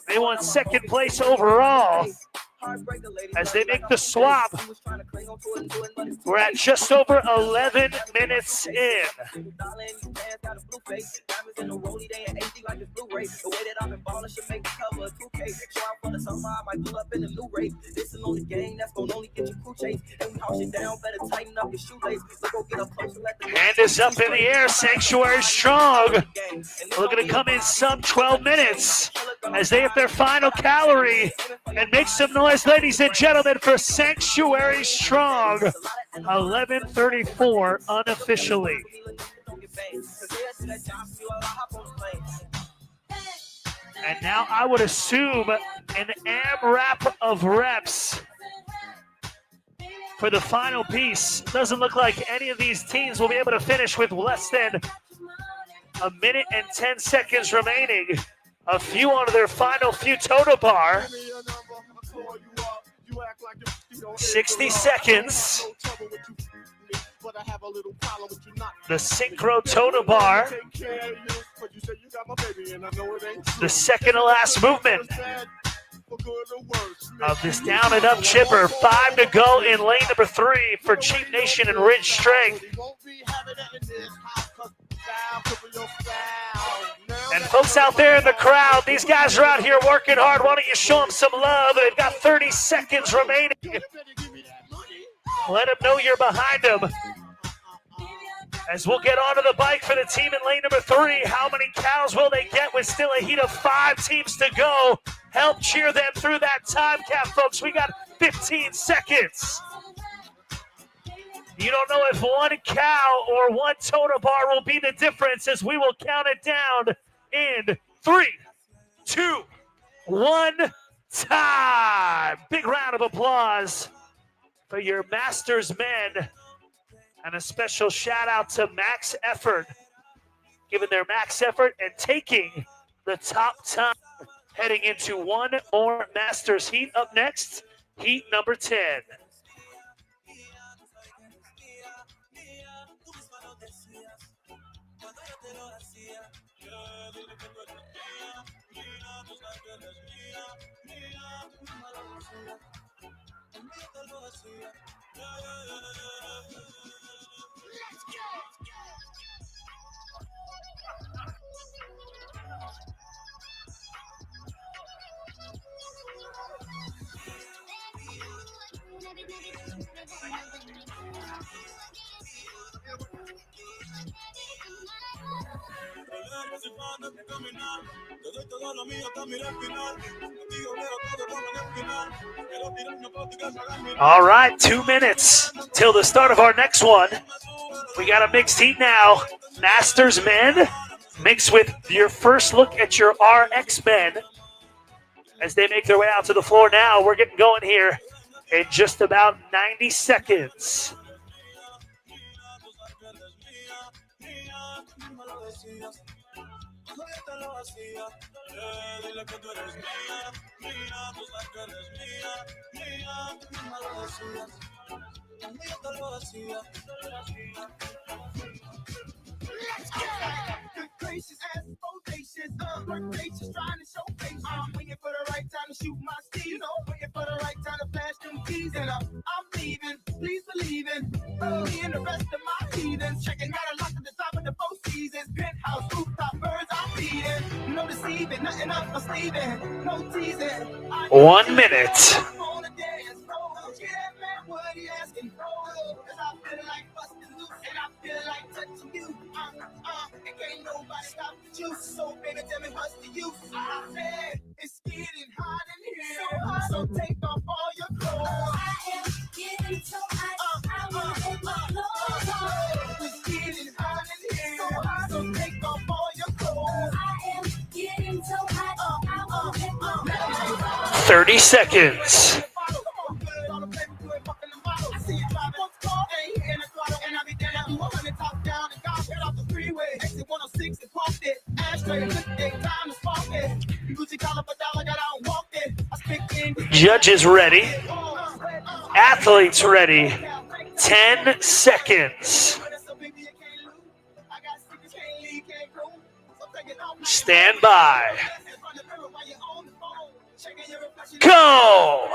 They won second place overall. As they make the swap, we're at just over 11 minutes in. Hand is up in the air, Sanctuary Strong. Looking to come in sub 12 minutes as they hit their final calorie and make some noise, ladies and gentlemen, for Sanctuary Strong. 11:34 unofficially. And now I would assume an AMRAP of reps for the final piece. Doesn't look like any of these teams will be able to finish with less than a minute and 10 seconds remaining. A few on their final few total bar. 60 seconds. The Synchro Totem Bar. The second to last movement of this down and up chipper. 5 to go in lane number 3 for Cheap Nation and Ridge Strength. And folks out there in the crowd, these guys are out here working hard. Why don't you show them some love? They've got 30 seconds remaining. Let them know you're behind them. As we'll get onto the bike for the team in lane number 3. How many cows will they get with still a heat of 5 teams to go? Help cheer them through that time cap, folks. We got 15 seconds. You don't know if 1 cow or 1 totem bar will be the difference as we will count it down in 3, 2, 1, time. Big round of applause for your Masters men. And a special shout out to Max Effort, giving their max effort and taking the top time heading into one more Masters heat. Up next, heat number 10. All right, 2 minutes till the start of our next one. We got a mixed heat now. Masters men mixed with your first look at your RX men as they make their way out to the floor now. We're getting going here in just about 90 seconds. me lo decías. Cuando yo te lo hacía, dile que tú eres mía, mía, tú sabes que eres mía, mía, tú me lo decías. Cuando yo te lo hacía, let's go! Good gracious, ass audacious, flirtatious, trying to show face. Waiting for the right time to shoot my steam, you know, waiting for the right time to flash them keys. And I'm leaving, please believe in me and the rest of my heathens. Checking out a lot at the top of the four seasons. Penthouse, rooftop, birds, I'm feeding. No deceiving, nothing up my sleeving, no teasing. 1 minute. What are you asking for? Cause I feel like busting loose and I feel like touching you. And can't nobody stop the juice. So baby, tell me what's the use? I said it's getting hot in here, so take off all your clothes. I am getting so hot. I wanna take my clothes off. It's getting hot in here, so take off all your clothes. I am getting so hot. I wanna take my clothes off. 30 seconds. Judges ready. Athletes ready. 10 seconds. Stand by. Go!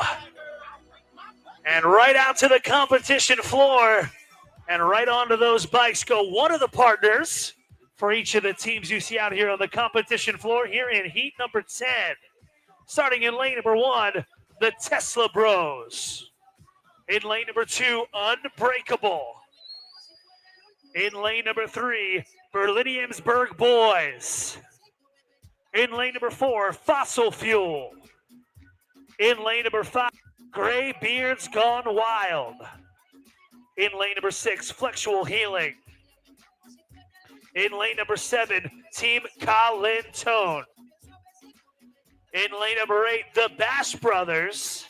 And right out to the competition floor and right onto those bikes go one of the partners for each of the teams you see out here on the competition floor here in heat number 10. Starting in lane number 1, the Tesla Bros. In lane number 2, Unbreakable. In lane number 3, Berliniumsburg Boys. In lane number 4, Fossil Fuel. In lane number 5, Gray Beards Gone Wild. In lane number 6, Flexual Healing. In lane number 7, Team Colin Tone. In lane number 8, the Bash Brothers.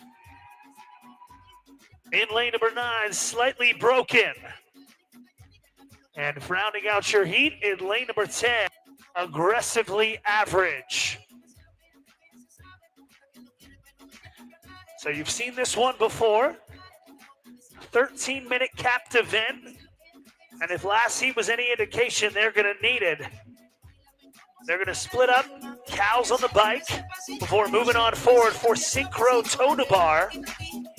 In lane number 9, Slightly Broken. And rounding out your heat in lane number 10, Aggressively Average. So you've seen this one before. 13-minute capped event. And if last heat was any indication, they're going to need it. They're going to split up cows on the bike before moving on forward for synchro toe to bar.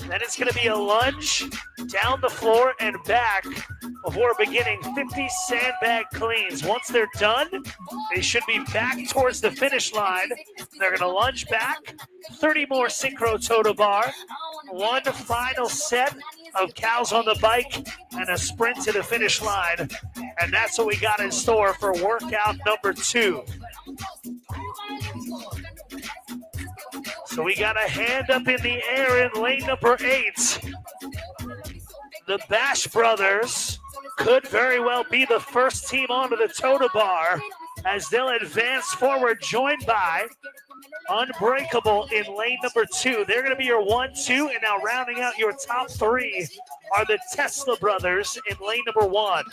Then it's going to be a lunge down the floor and back before beginning 50 sandbag cleans. Once they're done, they should be back towards the finish line. They're going to lunge back, 30 more synchro toe to bar, one final set of cows on the bike, and a sprint to the finish line. And that's what we got in store for workout number 2. So we got a hand up in the air in lane number 8. The Bash Brothers could very well be the first team onto the toe-to bar as they'll advance forward, joined by Unbreakable in lane number 2. They're going to be your 1, 2, and now rounding out your top 3 are the Tesla Brothers in lane number 1.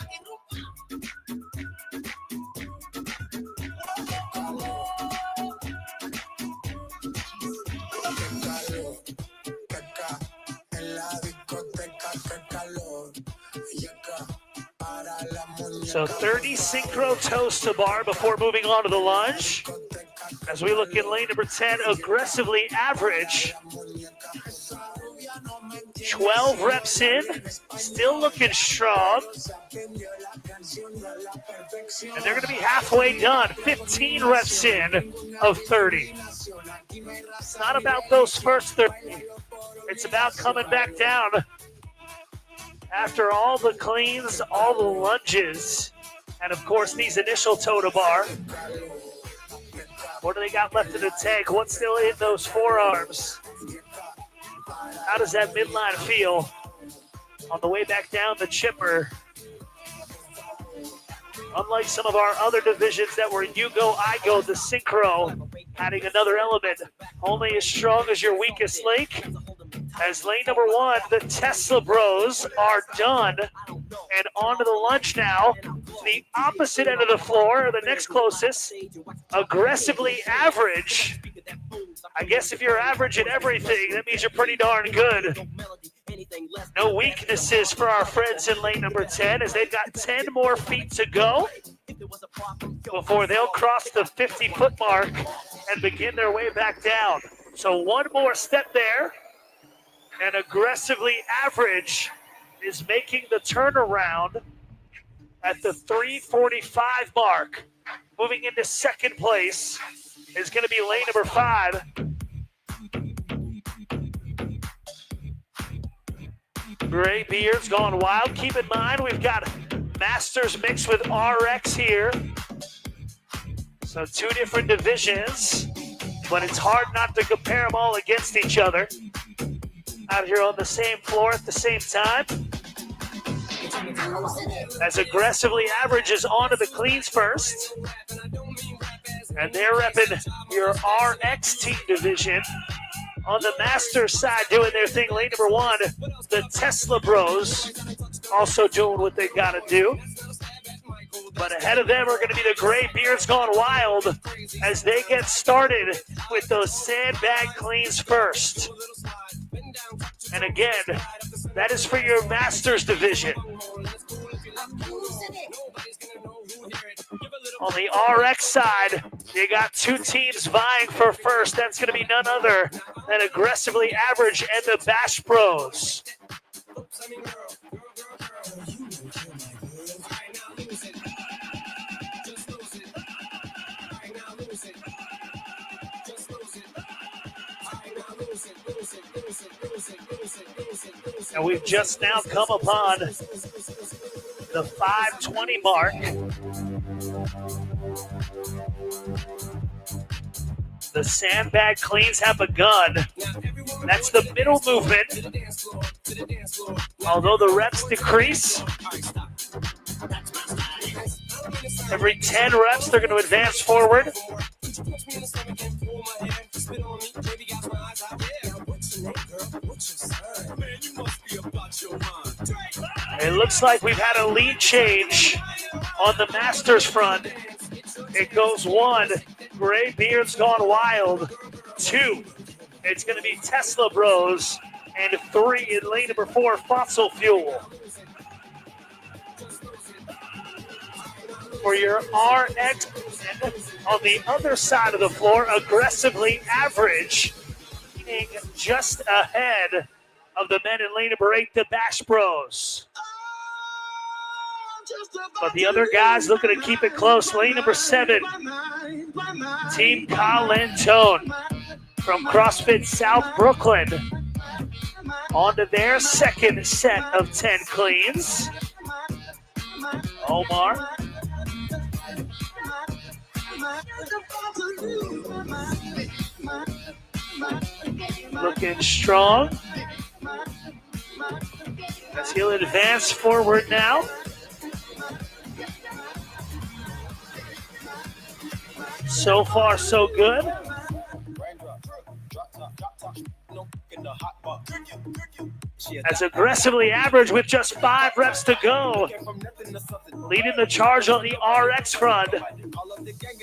So 30 synchro toes to bar before moving on to the lunge. As we look in lane number 10, Aggressively Average. 12 reps in, still looking strong. And they're going to be halfway done, 15 reps in of 30. It's not about those first 30. It's about coming back down after all the cleans, all the lunges, and of course these initial toe to bar. What do they got left in the tank? What's still in those forearms? How does that midline feel on the way back down the chipper? Unlike some of our other divisions that were you go, I go, the synchro, adding another element, only as strong as your weakest link. As lane number 1, the Tesla Bros are done. And onto the lunge now. The opposite end of the floor, the next closest, Aggressively Average. I guess if you're average at everything, that means you're pretty darn good. No weaknesses for our friends in lane number 10 as they've got 10 more feet to go before they'll cross the 50-foot mark and begin their way back down. So one more step there, and Aggressively Average is making the turnaround at the 3:45 mark. Moving into second place is going to be lane number 5. Gray Beard's gone wild. Keep in mind, we've got Masters mixed with RX here. So 2 different divisions, but it's hard not to compare them all against each other. Out here on the same floor at the same time. As Aggressively Average is on to the cleans first. And they're repping your RX team division. On the Masters side, doing their thing, lane number 1, the Tesla Bros, also doing what they got to do. But ahead of them are going to be the Gray Beards Gone Wild as they get started with those sandbag cleans first. And again, that is for your Masters division. On the RX side, you got 2 teams vying for first. That's going to be none other than Aggressively Average and the Bash Bros. And we've just now come upon the 5:20 mark. The sandbag cleans have begun. That's the middle movement. Although the reps decrease, every 10 reps they're going to advance forward. It looks like we've had a lead change on the Masters front. It goes 1, Gray Beard's Gone Wild. 2, it's going to be Tesla Bros. And 3 in lane number 4, Fossil Fuel. For your RX, on the other side of the floor, Aggressively Average, being just ahead of the men in lane number 8, the Bash Bros. But the other guys looking to keep it close. Lane number 7, Team Colentone from CrossFit South Brooklyn. On to their second set of 10 cleans. Omar. Looking strong. As he'll advance forward now. So far, so good. As Aggressively Average with just 5 reps to go. Leading the charge on the RX front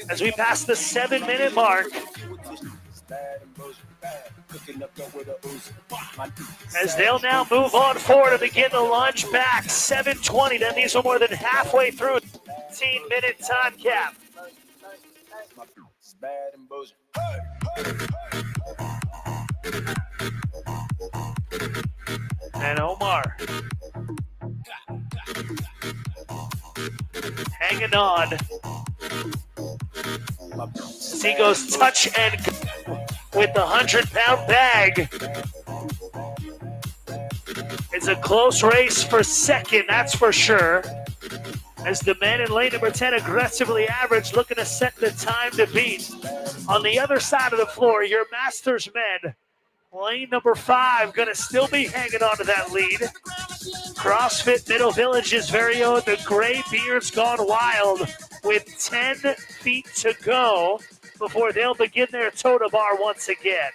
as we pass the 7-minute mark. As they'll now move on forward to begin the lunge back. 7:20, that means we're more than halfway through 15-minute time cap. And Omar hanging on. As he goes touch and go with the 100-pound bag. It's a close race for second, that's for sure. As the men in lane number 10, Aggressively Average, looking to set the time to beat. On the other side of the floor, your Masters men, lane number 5, going to still be hanging on to that lead. CrossFit Middle Village's very own, the Gray Beards Gone Wild, with 10 feet to go before they'll begin their toe-to bar once again.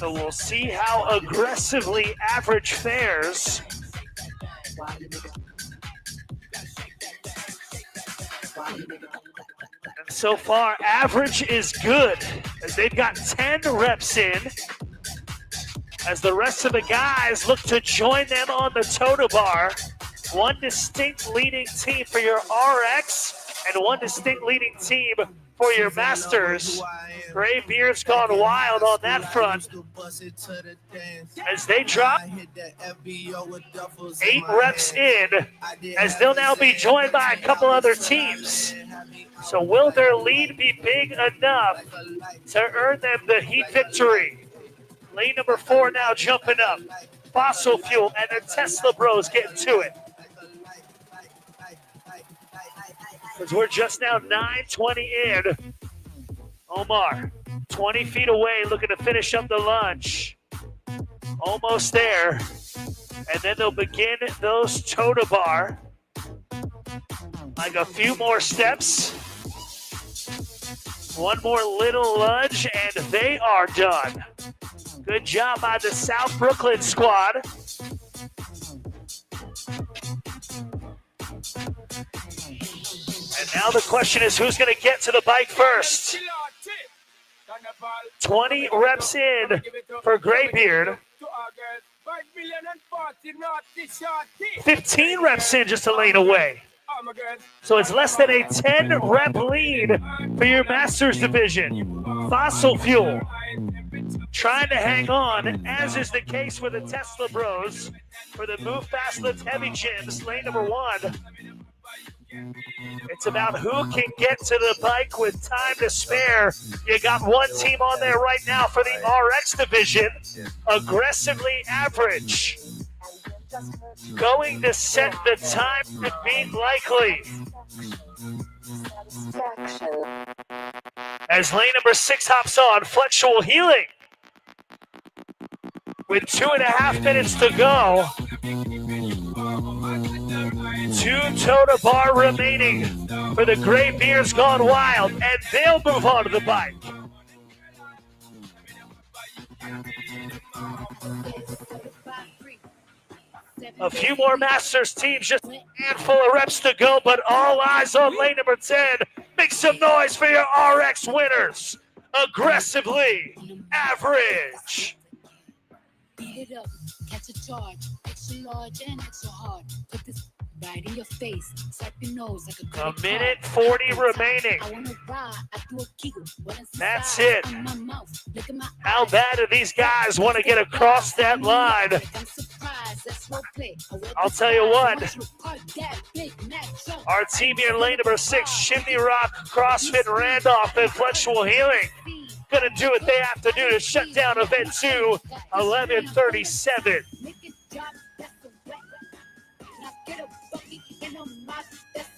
So we'll see how aggressively Average fares. And so far, Average is good as they've got 10 reps in. As the rest of the guys look to join them on the Toto Bar. One distinct leading team for your RX and one distinct leading team for your Masters. Gray Beard's gone wild on that front as they drop 8 reps in, as they'll now be joined by a couple other teams. So will their lead be big enough to earn them the heat victory? Lane number 4 now jumping up. Fossil Fuel and the Tesla Bros getting to it. Because we're just now 9:20 in. Omar, 20 feet away, looking to finish up the lunge. Almost there. And then they'll begin those Toto Bar. Like a few more steps. One more little lunge, and they are done. Good job by the South Brooklyn squad. And now the question is, who's going to get to the bike first? 20 reps in for Graybeard. 15 reps in, just a lane away. So it's less than a 10 rep lead for your Masters division. Fossil Fuel trying to hang on, as is the case with the Tesla Bros for the Move Fast Lift Heavy Gyms, lane number 1. It's about who can get to the bike with time to spare. You got one team on there right now for the RX division, Aggressively Average. Going to set the time to beat Likely. As lane number 6 hops on, Flexible Healing. With 2.5 minutes to go. 2 Toto Bar remaining for the Gray Bears Gone Wild, and they'll move on to the bike. A few more Masters teams, just a handful of reps to go, but all eyes on lane number 10. Make some noise for your RX winners. Aggressively Average. Beat it up, catch a charge, extra large and extra hard. Put this right in your face, swipe your nose like a credit A minute 40 remaining. I wanna ride, I do a giggle. That's it. How bad do these guys want to get across that line? I'll tell you what. Our team here, lane number 6, Chimney Rock, CrossFit Randolph, and Flexible Healing. Gonna do what they have to do to shut down event 2, 11:37.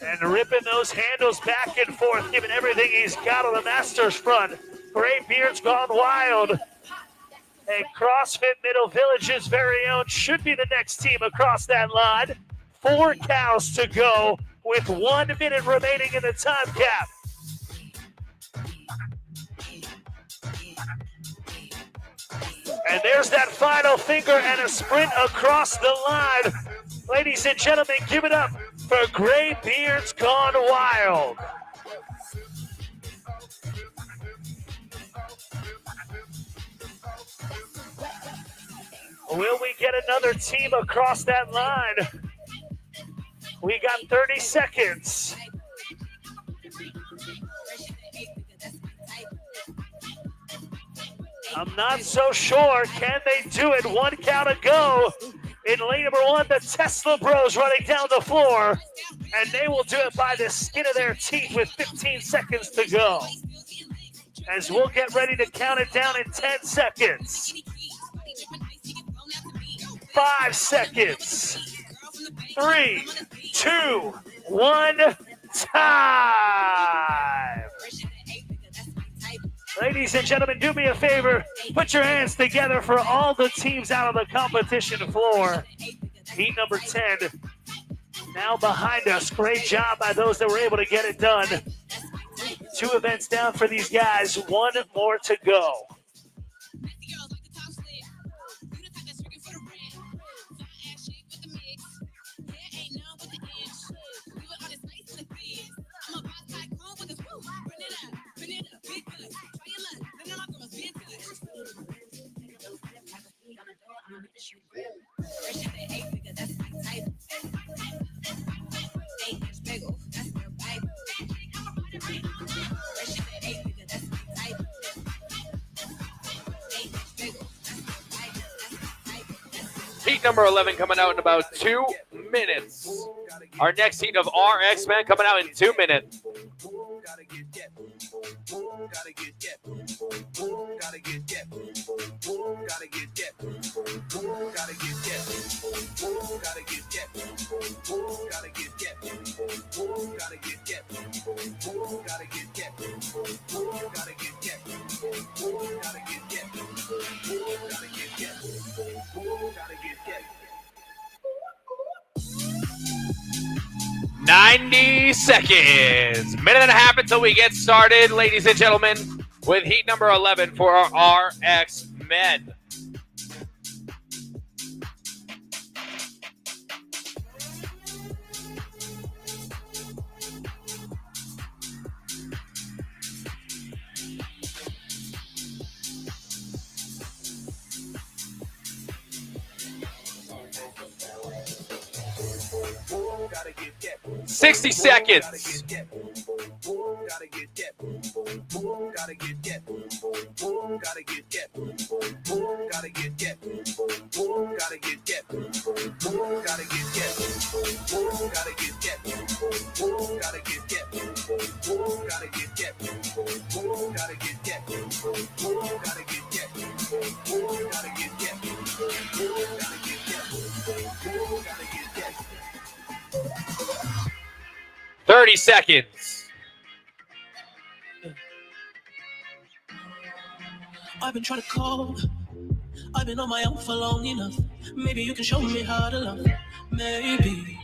And ripping those handles back and forth, giving everything he's got on the Masters front. Gray Beard's Gone Wild. And CrossFit Middle Village's very own should be the next team across that line. 4 cows to go with 1 minute remaining in the time cap. And there's that final finger and a sprint across the line. Ladies and gentlemen, give it up for Gray Beard's Gone Wild. Will we get another team across that line? We got 30 seconds. I'm not so sure. Can they do it? 1 count to go. In lane number 1, the Tesla Bros running down the floor. And they will do it by the skin of their teeth with 15 seconds to go. As we'll get ready to count it down in 10 seconds. 5 seconds. 3, 2, 1, time. Ladies and gentlemen, do me a favor. Put your hands together for all the teams out on the competition floor. Heat number 10 now behind us. Great job by those that were able to get it done. 2 events down for these guys. 1 more to go. Heat number 11 coming out in about 2 minutes. Our next heat of RX Men coming out in 2 minutes. "90 seconds. Minute and a half until we get started, ladies and gentlemen, with heat number 11 for our RX Men. 60 seconds. "30 seconds. I've been trying to call. I've been on my own for long enough. Maybe you can show me how to love. Maybe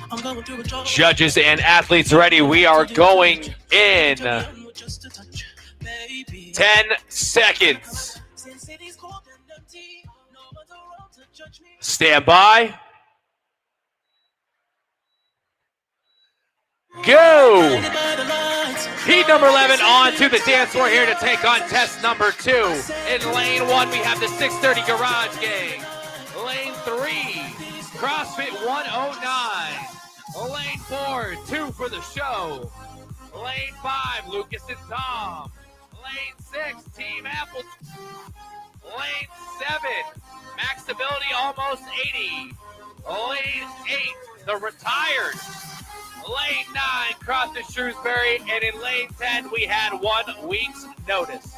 I'm going through a job. Judges and athletes ready. We are going in 10 seconds. Stand by. Go! Heat number 11 on to the dance floor here to take on test number 2. In lane 1, we have the 630 Garage Gang. Lane 3, CrossFit 109. Lane 4, 2 for the show. Lane 5, Lucas and Tom. Lane 6, Team Apple. Lane 7, Max Stability almost 80. Lane 8, the Retired. Lane 9, CrossFit Shrewsbury, and in lane 10, we had 1 week's notice.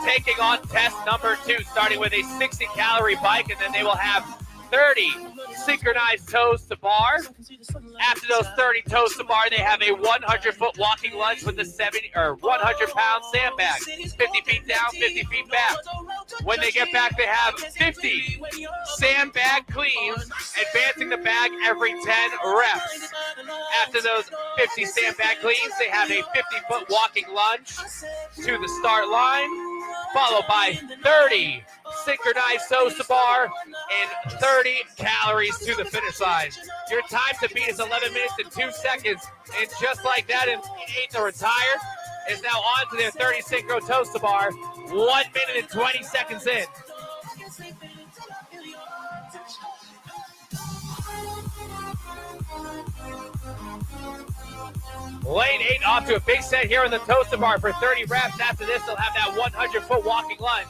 Taking on test number 2, starting with a 60-calorie bike, and then they will have 30 synchronized toes to bar. After those 30 toes to bar, they have a 100-foot walking lunge with a 100-pound sandbag. 50 feet down, 50 feet back. When they get back, they have 50 sandbag cleans, advancing the bag every 10 reps. After those 50 sandbag cleans, they have a 50-foot walking lunge to the start line, followed by 30 synchronized toes to bar and 30 calories to the finish line. Your time to beat is 11 minutes and 2 seconds. And just like that, in 8, the Retired is now on to their 30 synchro toes to bar. 1 minute and 20 seconds in. Lane 8 off to a big set here in the toaster bar for 30 reps. After this, they'll have that 100-foot walking lunge.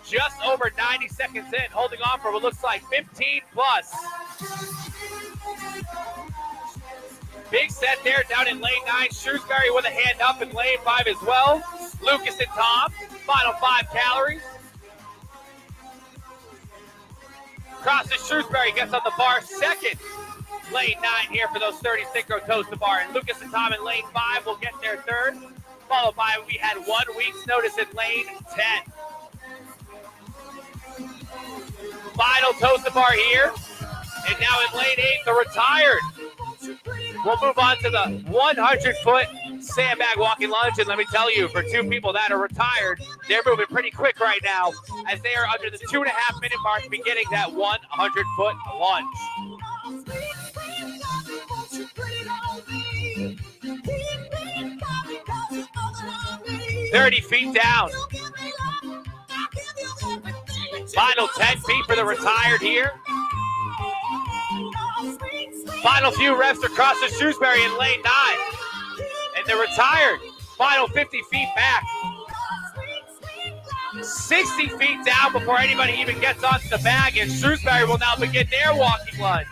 Just over 90 seconds in, holding on for what looks like 15 plus. Big set there down in lane 9. Shrewsbury with a hand up in lane 5 as well. Lucas and Tom, final 5 calories. CrossFit Shrewsbury gets on the bar second. Lane 9 here for those 30 synchro toes to bar. And Lucas and Tom in lane 5 will get their third. Followed by, we had 1 week's notice in lane 10. Final toes to bar here. And now in lane 8, the Retired. We'll move on to the 100-foot sandbag walking lunge. And let me tell you, for 2 people that are retired, they're moving pretty quick right now as they are under the 2.5-minute mark beginning that 100-foot lunge. 30 feet down. Final 10 feet for the retired here. Final few reps across the Shrewsbury in lane 9. And the retired, final 50 feet back. 60 feet down before anybody even gets onto the bag, and Shrewsbury will now begin their walking lunge.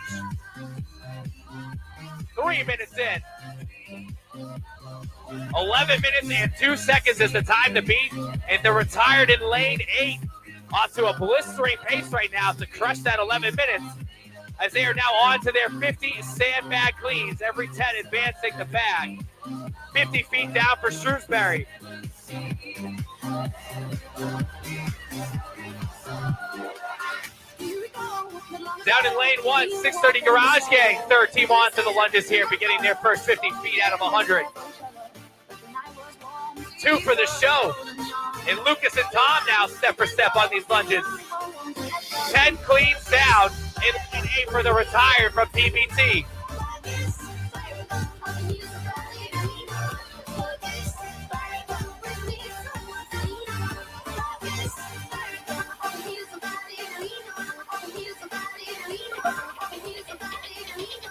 3 minutes in. 11 minutes and 2 seconds is the time to beat, and the retired in lane 8 onto a blistering pace right now to crush that 11 minutes, as they are now on to their 50 sandbag cleans, every 10 advancing the bag. 50 feet down for Shrewsbury. Down in lane 1, 630 Garage Gang, third team on to the lunges here, beginning their first 50 feet out of 100. 2 for the show. And Lucas and Tom now step for step on these lunges. 10 cleans down and 8 for the retired from PBT.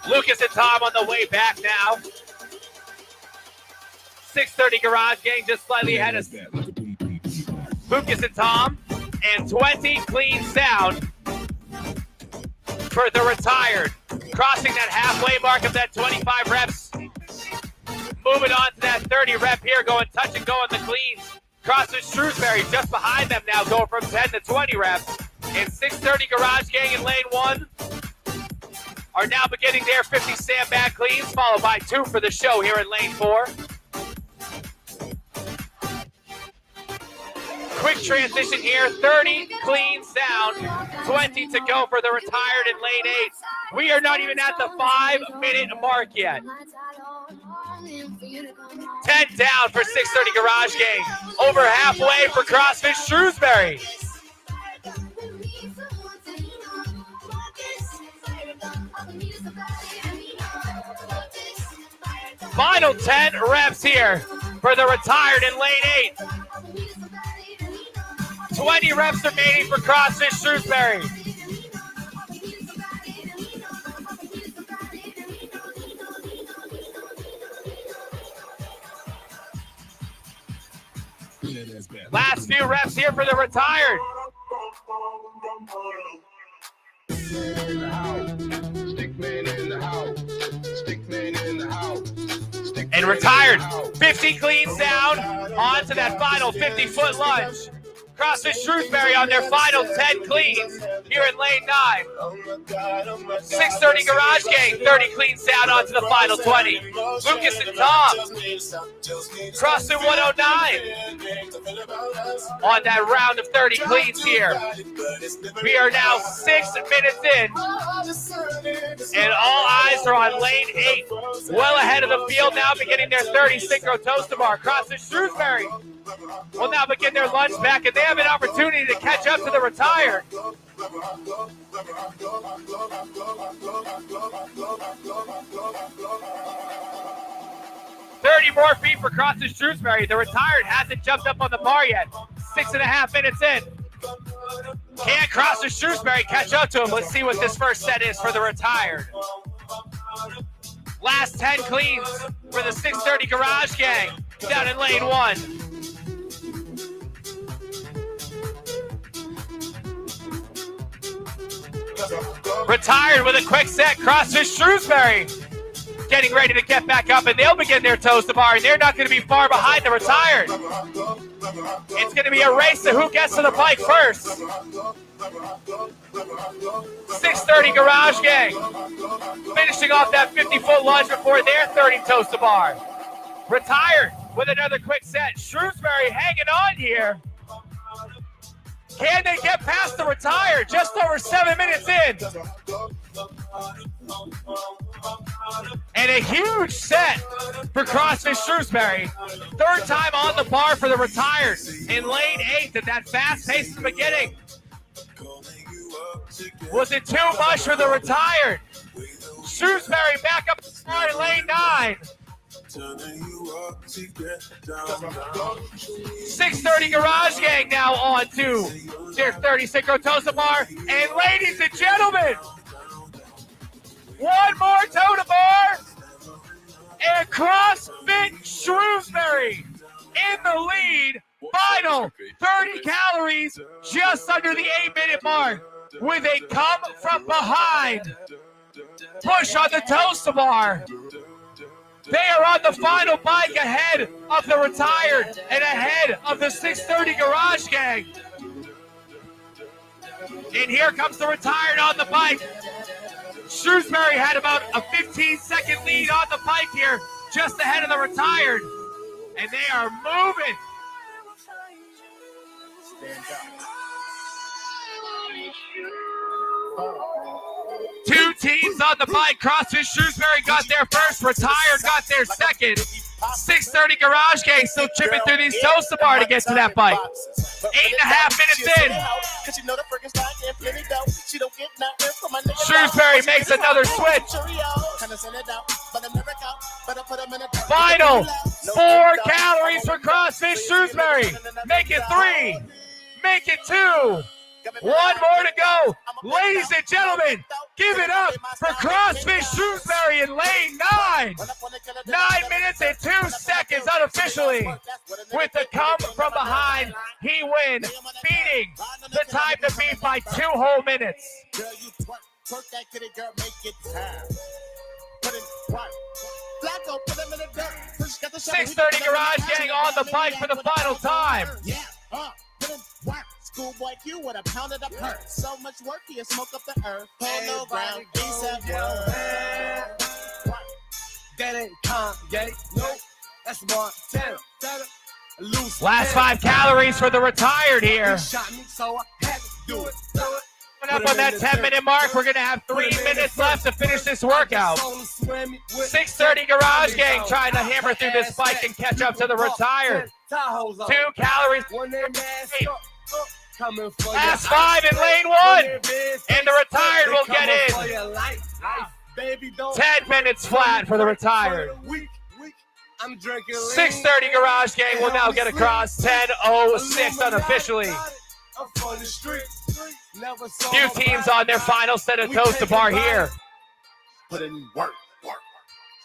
Lucas and Tom on the way back now. 630 Garage Gang just slightly ahead of Lucas and Tom. And 20 cleans down for the retired. Crossing that halfway mark of that 25 reps. Moving on to that 30 rep here, going touch and go on the cleans. Crossing Shrewsbury just behind them now, going from 10 to 20 reps. And 630 Garage Gang in lane 1 are now beginning their 50 sandbag cleans, followed by 2 for the show here in lane 4. Quick transition here, 30 cleans down, 20 to go for the retired in lane 8. We are not even at the 5-minute mark yet. 10 down for 630 Garage Gang. Over halfway for CrossFit Shrewsbury. Final 10 reps here for the retired in lane 8. 20 reps remaining for CrossFit Shrewsbury. Last few reps here for the retired. And retired, 50 cleans down, onto that final 50-foot lunge. CrossFit Shrewsbury on their final 10 cleans here in lane 9. 630 Garage Gang, 30 cleans down onto the final 20. Lucas and Tom, CrossFit 109 on that round of 30 cleans here. We are now 6 minutes in, and all eyes are on lane 8. Well ahead of the field now, beginning their 30 synchro toaster bar. CrossFit Shrewsbury will now begin their lunge back, and they have an opportunity to catch up to the retired. $30 more feet for CrossFit Shrewsbury. The retired hasn't jumped up on the bar yet. 6.5 minutes in. Can CrossFit Shrewsbury catch up to him? Let's see what this first set is for the retired. Last 10 cleans for the 630 Garage Gang down in lane 1. Retired with a quick set, CrossFit Shrewsbury getting ready to get back up, and they'll begin their toes to bar, and they're not going to be far behind the retired. It's going to be a race to who gets to the bike first. 630 Garage Gang finishing off that 50-foot lunge before their 30 toes to bar. Retired with another quick set. Shrewsbury hanging on here. Can they get past the retired? Just over 7 minutes in. And a huge set for CrossFit Shrewsbury. Third time on the bar for the retired in lane 8 at that fast pace in the beginning. Was it too much for the retired? Shrewsbury back up in lane 9. Turning you up to get down. 630 Garage Gang now on to their 30 Synchro Tosa Bar. And ladies and gentlemen, one more Tosa Bar. And CrossFit Shrewsbury in the lead. Final 30 calories, just under the 8-minute mark, with a come from behind push on the Tosa Bar. They are on the final bike ahead of the retired and ahead of the 630 Garage Gang. And here comes the retired on the bike. Shrewsbury had about a 15-second lead on the bike here, just ahead of the retired. And they are moving. Two teams on the bike. CrossFit Shrewsbury got there first. Retired got there second. 630 Garage Gang still tripping through these Tosa Bar to get to that bike. 8.5 minutes in. Shrewsbury makes another switch. Final 4 calories for CrossFit Shrewsbury. Make it 3. Make it 2. One more to go. Ladies and gentlemen, give it up for CrossFit Shrewsbury in lane 9. 9 minutes and 2 seconds unofficially. With the come from behind, he wins, beating the time to beat by 2 whole minutes. 630 Garage Gang on the bike for the final time. Schoolboy Q with a pound of the perk. So much work, he'll smoke up the earth. Hold no ground, That ain't Kanye, no, that's Montana. Last 5 calories for the retired here. Shot me, so I had to do it. Coming up on that 10-minute mark, we're going to have 3 minutes left to finish this workout. 630 Garage Gang trying to hammer through this bike and catch up to the retired. 2 calories. Last 5 in lane 1. And the retired will get in. 10 minutes flat for the retired. 630 Garage Gang will now get across. 10:06 unofficially. Few teams on their final set of Tosa Bar here. Put in work.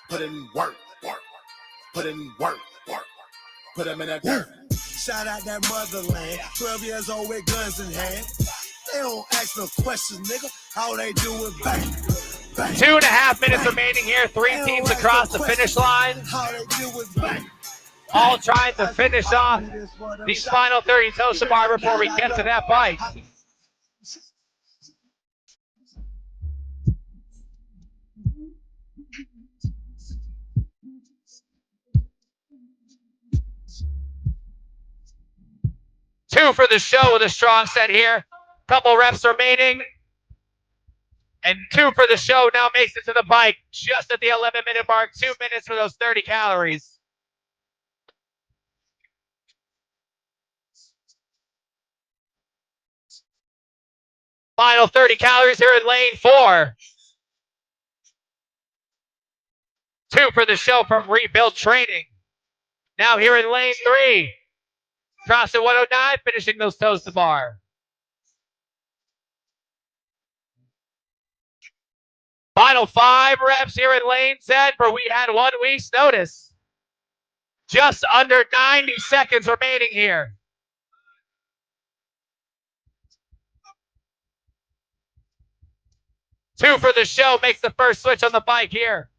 Put in work. Put in work. Put them in that dirt. Shout out that motherland. 12 years old with guns in hand. They don't ask no questions, nigga. How they do it back. 2.5 minutes remaining here. 3 teams across the finish line. How they do it back. All trying to finish off these final 30 Tosa Bar before we get to that bike. Two for the show with a strong set here. Couple reps remaining. And 2 for the show now makes it to the bike just at the 11-minute mark. 2 minutes for those 30 calories. Final 30 calories here in lane 4. 2 for the show from Rebuild Training. Now here in lane 3. Cross at 109, finishing those Tosa Bar. Final 5 reps here in lane 10 for we had 1 week's notice. Just under 90 seconds remaining here. Two for the show makes the first switch on the bike here.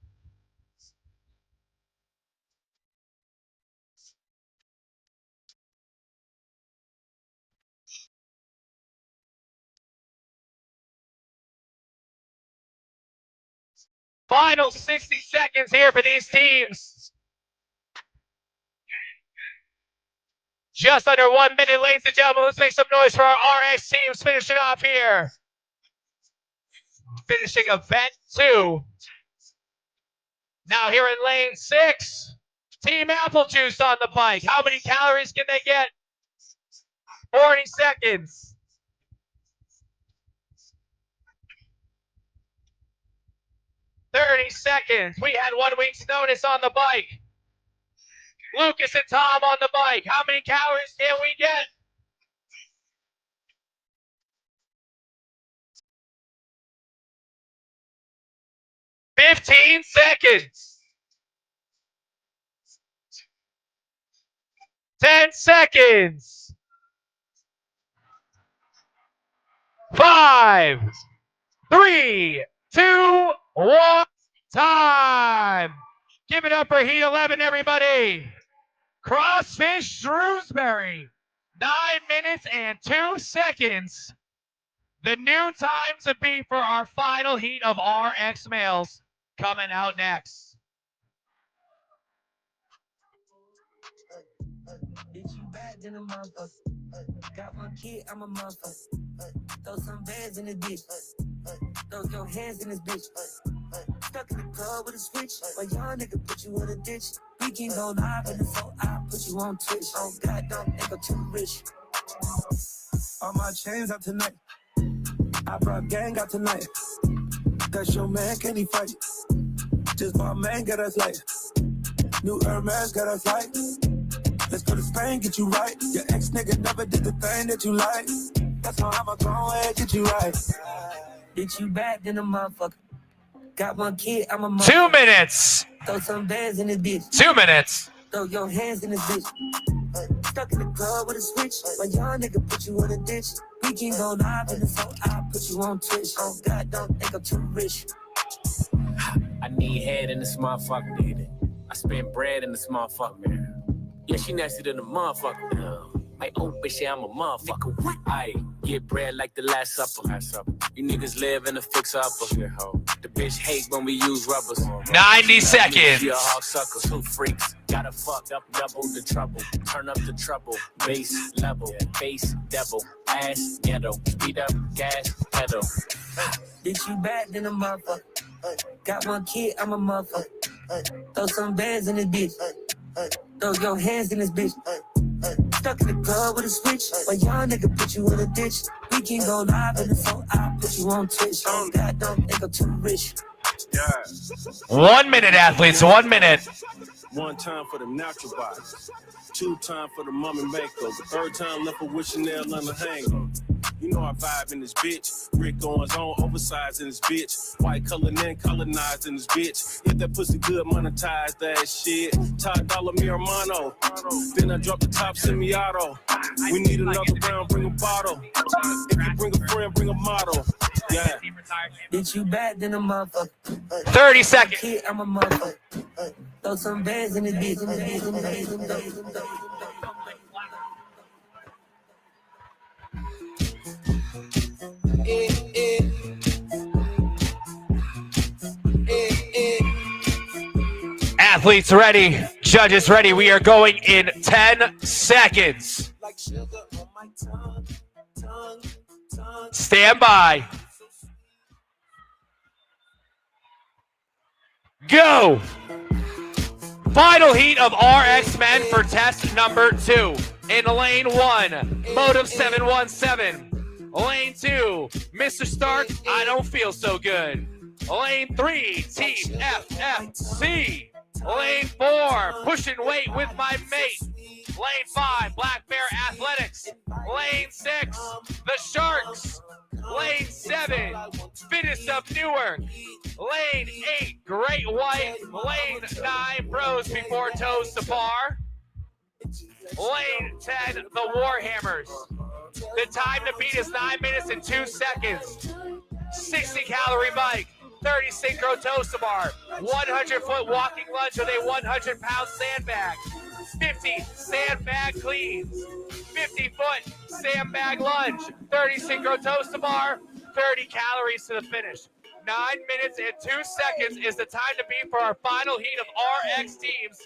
Final 60 seconds here for these teams. Just under 1 minute, ladies and gentlemen. Let's make some noise for our RX teams finishing off here. Finishing event 2. Now here in lane 6, Team Apple Juice on the bike. How many calories can they get? 40 seconds. 30 seconds. We had 1 week's notice on the bike. Lucas and Tom on the bike. How many calories can we get? $15 seconds. 10 seconds. 5, 3, 2, 1. Time. Give it up for Heat 11, everybody. CrossFit Shrewsbury. 9 minutes and 2 seconds. The new time to beat for our final heat of RX males coming out next. Bitch, you bad than a motherfucker. Got one kid, I'm a motherfucker. Throw some bands in the ditch. Throw your hands in this bitch. Stuck in the club with a switch. My young nigga put you in a ditch. We can go live in the phone. I put you on Twitch. Oh God, don't think I'm too rich. All my chains out tonight. I brought gang out tonight. That's your man, can he fight? Just my man got us light. New Hermes got us light. Let's go to Spain, get you right. Your ex nigga never did the thing that you like. That's why I'm a grown head, get you right. Bitch, you bad than a motherfucker. Got one kid, I'm a motherfucker. 2 minutes. Throw some bands in this bitch. 2 minutes. Throw your hands in this bitch. Stuck in the club with a switch. My young nigga put you in a ditch. We can go live in the phone. I put you on Twitch. Oh God, don't think I'm too rich. I need head in this motherfucker, nigga. I spend bread in this motherfucker, man. Yeah, she nasty than a motherfucker. Like, oh, bitch, yeah, I'm a motherfucker. I get bread like the Last Supper. You niggas live in a fix-upper. The bitch hate when we use rubbers. 90 seconds. She a hog sucker, two freaks. Gotta fuck up, double the trouble. Turn up the trouble, bass level, bass devil, ass ghetto. Speed up, gas pedal. Bitch, you bad than a motherfucker. Got one kid, I'm a motherfucker. Throw some bands in this bitch. Throw your hands in this bitch. Stuck in the club with a switch. My young nigga put you in a ditch. We can go live in the phone. I put you on Twitch. Oh God, don't think I'm too rich. 1 minute, athletes. 1 minute. One time for the natural body. 2 times for the mom and Mako. The 3rd time left a wishing nail on the hanger. You know I vibe in this bitch. Rick Owens on, oversized in this bitch. White colored and colonized in this bitch. If that pussy good, monetize that shit. Todd Dollar Mi Hermano. Then I drop the top semi-auto. We need another round, bring a bottle. If you bring a friend, bring a model. Yeah. Bitch, you bad than a motherfucker. 30 seconds. Kid, I'm a motherfucker. Throw some bands in this bitch. Athletes ready. Judges ready. We are going in 10 seconds. Stand by. Go. Final heat of RX men for test number 2. In lane 1, Motive 717. Lane 2, Mr. Stark, I don't feel so good. Lane 3, Team FFC. Lane 4, pushing weight with my mate. Lane 5, Black Bear Athletics. Lane 6, the Sharks. Lane 7, Fittest of Newark. Lane 8, Great White. Lane 9, Bros Before Toes to Bar. Lane 10, the Warhammers. The time to beat is 9 minutes and 2 seconds. 60 calorie bike, 30 synchro toast bar, 100-foot walking lunge with a 100-pound sandbag, 50 sandbag cleans, 50-foot sandbag lunge, 30 synchro toast bar, 30 calories to the finish. 9 minutes and 2 seconds is the time to beat for our final heat of RX teams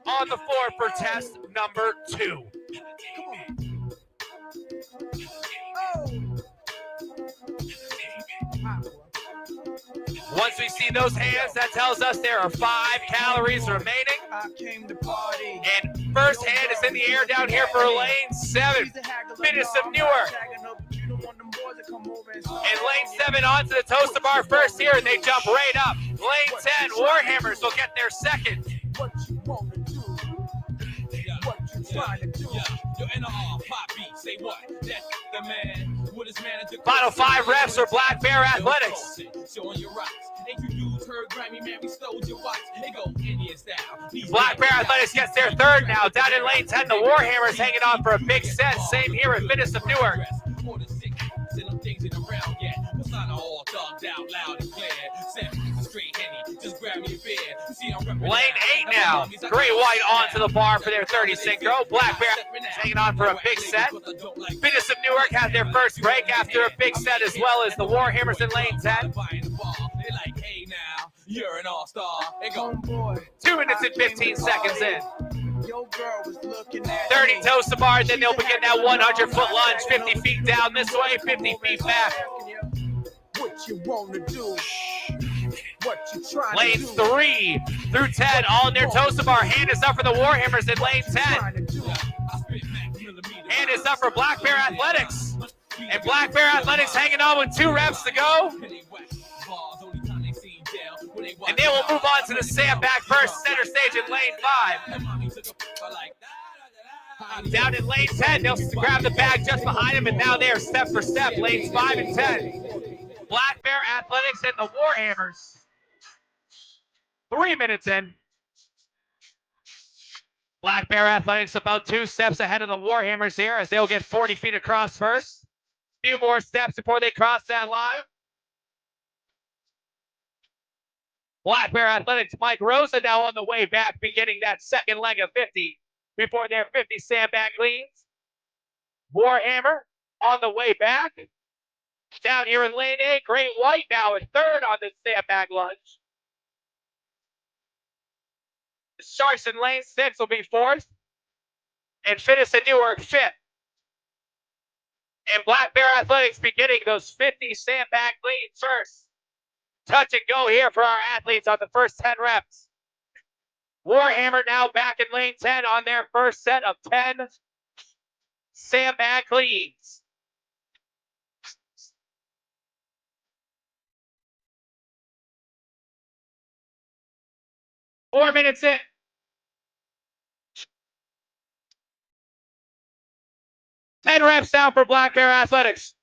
on the floor for test number 2. Once we see those hands, that tells us there are 5 calories remaining. And first hand is in the air down here for lane 7. Fittest of Newark. And lane 7 onto the toaster bar first here, and they jump right up. Lane 10, Warhammers will get their second. Final 5 reps for Black Bear Athletics. Black Bear Athletics gets their third now. Down in lane 10, the Warhammers hanging on for a big set. Same here at Fitness of Newark. Lane 8 now. Gray White onto the bar for their 30 synchro. Black Bear hanging on for a big set. Fitness of Newark had their first break after a big set, as well as the Warhammers in lane 10. You're an all-star. 2 minutes and 15 seconds in. 30 toes to bar, then they'll begin that 100-foot lunge. 50 feet down this way, 50 feet back. What you wanna do? What you trying Lanes to do? 3 through 10, all in their toes to bar. Hand is up for the Warhammers in lane 10. Hand is up for Black Bear Athletics. And Black Bear Athletics hanging on with 2 reps to go. And they will move on to the sandbag first, center stage in lane 5. Down in lane 10, they'll grab the bag just behind them, and now they are step for step, lanes 5 and 10. Black Bear Athletics and the Warhammers. 3 minutes in. Black Bear Athletics about 2 steps ahead of the Warhammers here, as they'll get 40 feet across first. A few more steps before they cross that line. Black Bear Athletics, Mike Rosa now on the way back, beginning that second leg of 50 before their 50 sandbag cleans. Warhammer on the way back. Down here in lane 8, Great White now in third on the sandbag lunge. The Sharks in lane 6 will be fourth. And Fitness of Newark fifth. And Black Bear Athletics beginning those 50 sandbag cleans first. Touch and go here for our athletes on the first 10 reps. Warhammer now back in lane 10 on their first set of 10 sandbag cleans. Four minutes in. Ten reps down for Black Bear Athletics.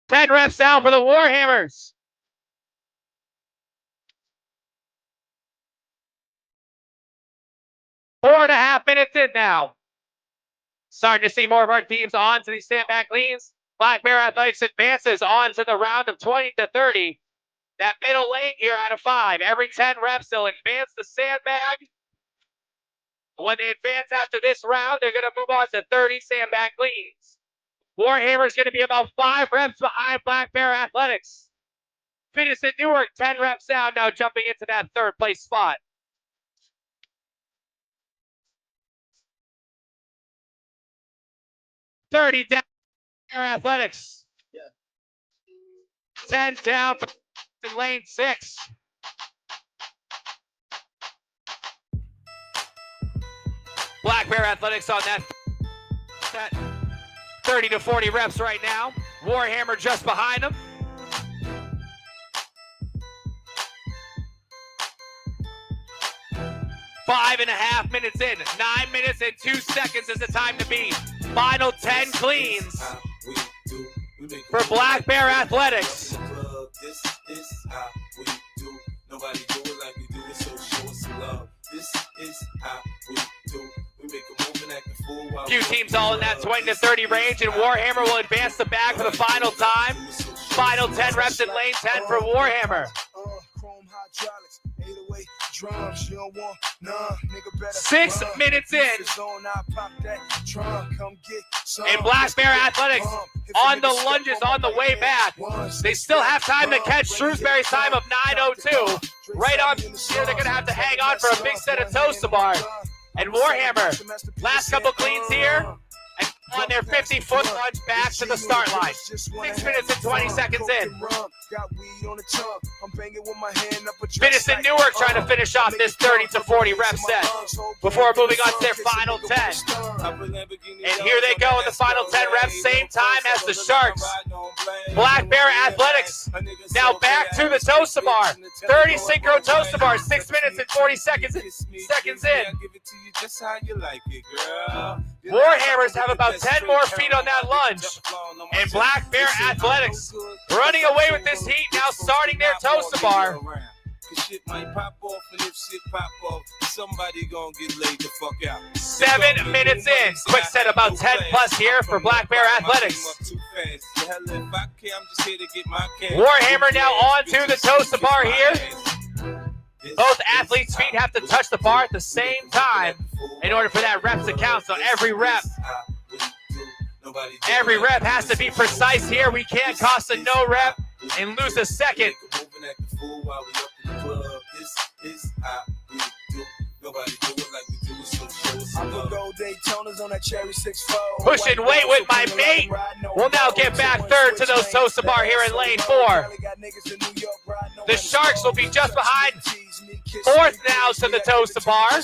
Ten reps down for the Warhammers. Four and a half minutes in now. Starting to see more of our teams on to these sandbag cleans. Black Bear Athletics advances on to the round of 20 to 30. That middle lane here out of 5. Every 10 reps, they'll advance the sandbag. When they advance after this round, they're going to move on to 30 sandbag cleans. Warhammer's going to be about 5 reps behind Black Bear Athletics. Fitness at Newark, 10 reps down, now jumping into that third place spot. $30 down for Athletics. 10 down in lane 6. Black Bear Athletics on that 30 to 40 reps right now. Warhammer just behind them. Five and a half minutes in. 9 minutes and 2 seconds is the time to be. Final 10 cleans for Black Bear Athletics. This how we do. Nobody do it like we do it, so show us some love. This is how we do. We make a move and act a fool while few teams all in that 20 to 30 range, and Warhammer will advance the bag for the final time. Final 10 reps in lane 10 for Warhammer. Chrome hydraulics, 808 drums, you don't want none, nigga better 6 minutes in. And Black Bear Athletics on the lunges on the way back. They still have time to catch Shrewsbury's time of 9:02. Right on here, they're going to have to hang on for a big set of toes to bar. And Warhammer, last couple cleans here. And on their 50-foot lunge back to the start line. 6 minutes and 20 seconds in. Finiston Newark trying to finish off this 30 to 40 rep set before moving on to their final 10. And here they go in the final 10 reps, same time as the Sharks. Black Bear Athletics now back to the Tosa bar. 30 synchro Tosa bar, 6 minutes and 40 seconds in. Warhammers have about 10 more feet on that lunge. And Black Bear Athletics running away with this heat, now starting their Tosa bar. Shit might pop off, and if shit pop off, somebody gonna get laid the fuck out. 7 minutes in. Quick set about 10 plus here for Black Bear Athletics. Warhammer now on to the Tosa bar here. Both athletes' feet have to touch the bar at the same time in order for that rep to count. So every rep has to be precise here. We can't cost a no rep and lose a second. Pushing weight with my mate. We'll now get back third to those Tosa bar here in lane 4. The Sharks will be just behind fourth now to the Tosa bar.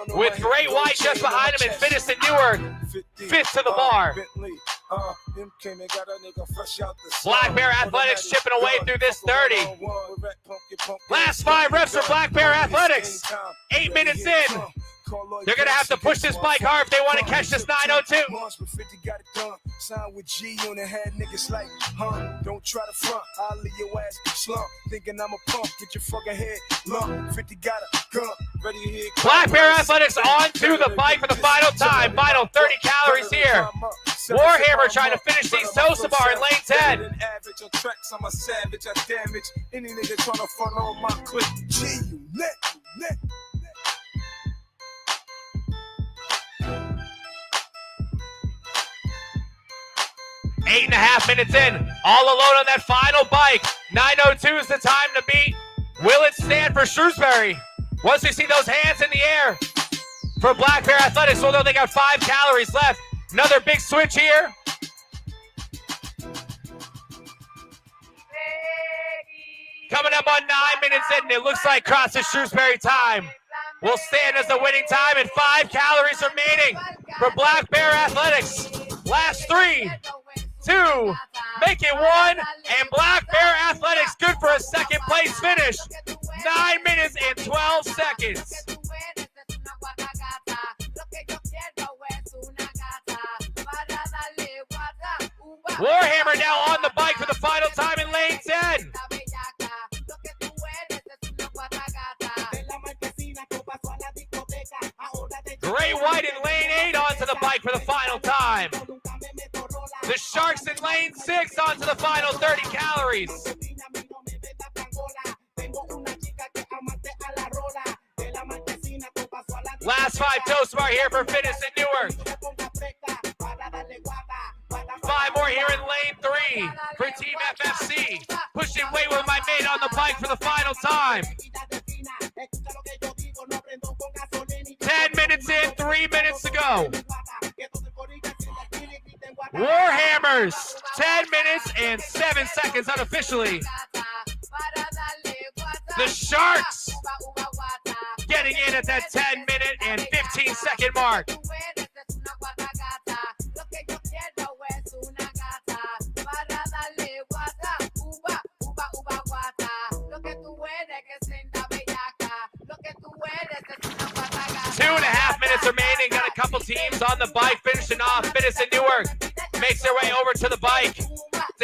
With Great White just behind him and Finiston Newark fifth to the bar. Black Bear Athletics chipping away through this 30. Last 5 reps for Black Bear Athletics. 8 minutes in. They're going to have to push this bike hard if they want to catch this 902. Signed with G on the head, niggas like, don't try to front. I'll leave your ass slump. Thinking I'm a pump, get your fucking head lump. 50 got a gun, ready to hit. Black Bear Athletics on to the bike for the final time. Final 30 calories here. Warhammer trying to finish these Tosa bar in lane 10. I'm a savage, I damage any nigga trying to front on my clip. G, you lit. 8.5 minutes in, all alone on that final bike. 902 is the time to beat. Will it stand for Shrewsbury? Once we see those hands in the air for Black Bear Athletics, we'll know they got 5 calories left. Another big switch here. Coming up on 9 minutes in, it looks like CrossFit Shrewsbury time will stand as the winning time, and 5 calories remaining for Black Bear Athletics. Last 3, 2, make it 1, and Black Bear Athletics good for a second place finish. 9 minutes and 12 seconds. Warhammer now on the bike for the final time in lane 10. Great White in lane 8 onto the bike for the final time. The Sharks in lane 6 onto the final 30 calories. Last 5 Tosa bar here for Finiston Newark. 5 more here in lane 3 for Team FFC. Pushing weight with my mate on the bike for the final time. 10 minutes in, 3 minutes to go. Warhammers, 10 minutes and 7 seconds unofficially. The Sharks getting in at that 10 minute and 15 second mark. Two and a half minutes remaining. Got a couple teams on the bike finishing off. Finiston Newark makes their way over to the bike.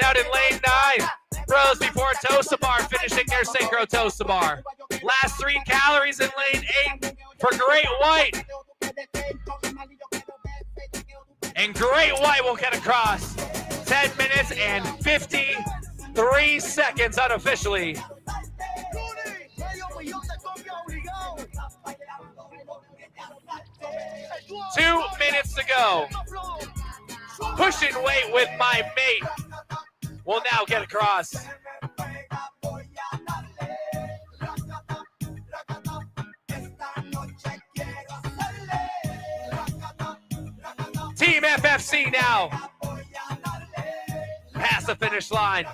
Down in lane 9. Bros before Tosa bar finishing their synchro Tosa bar. Last 3 calories in lane 8 for Great White. And Great White will get across. 10 minutes and 53 seconds unofficially. 2 minutes to go. Pushing weight with my mate will now get across. Team FFC now. Past the finish line.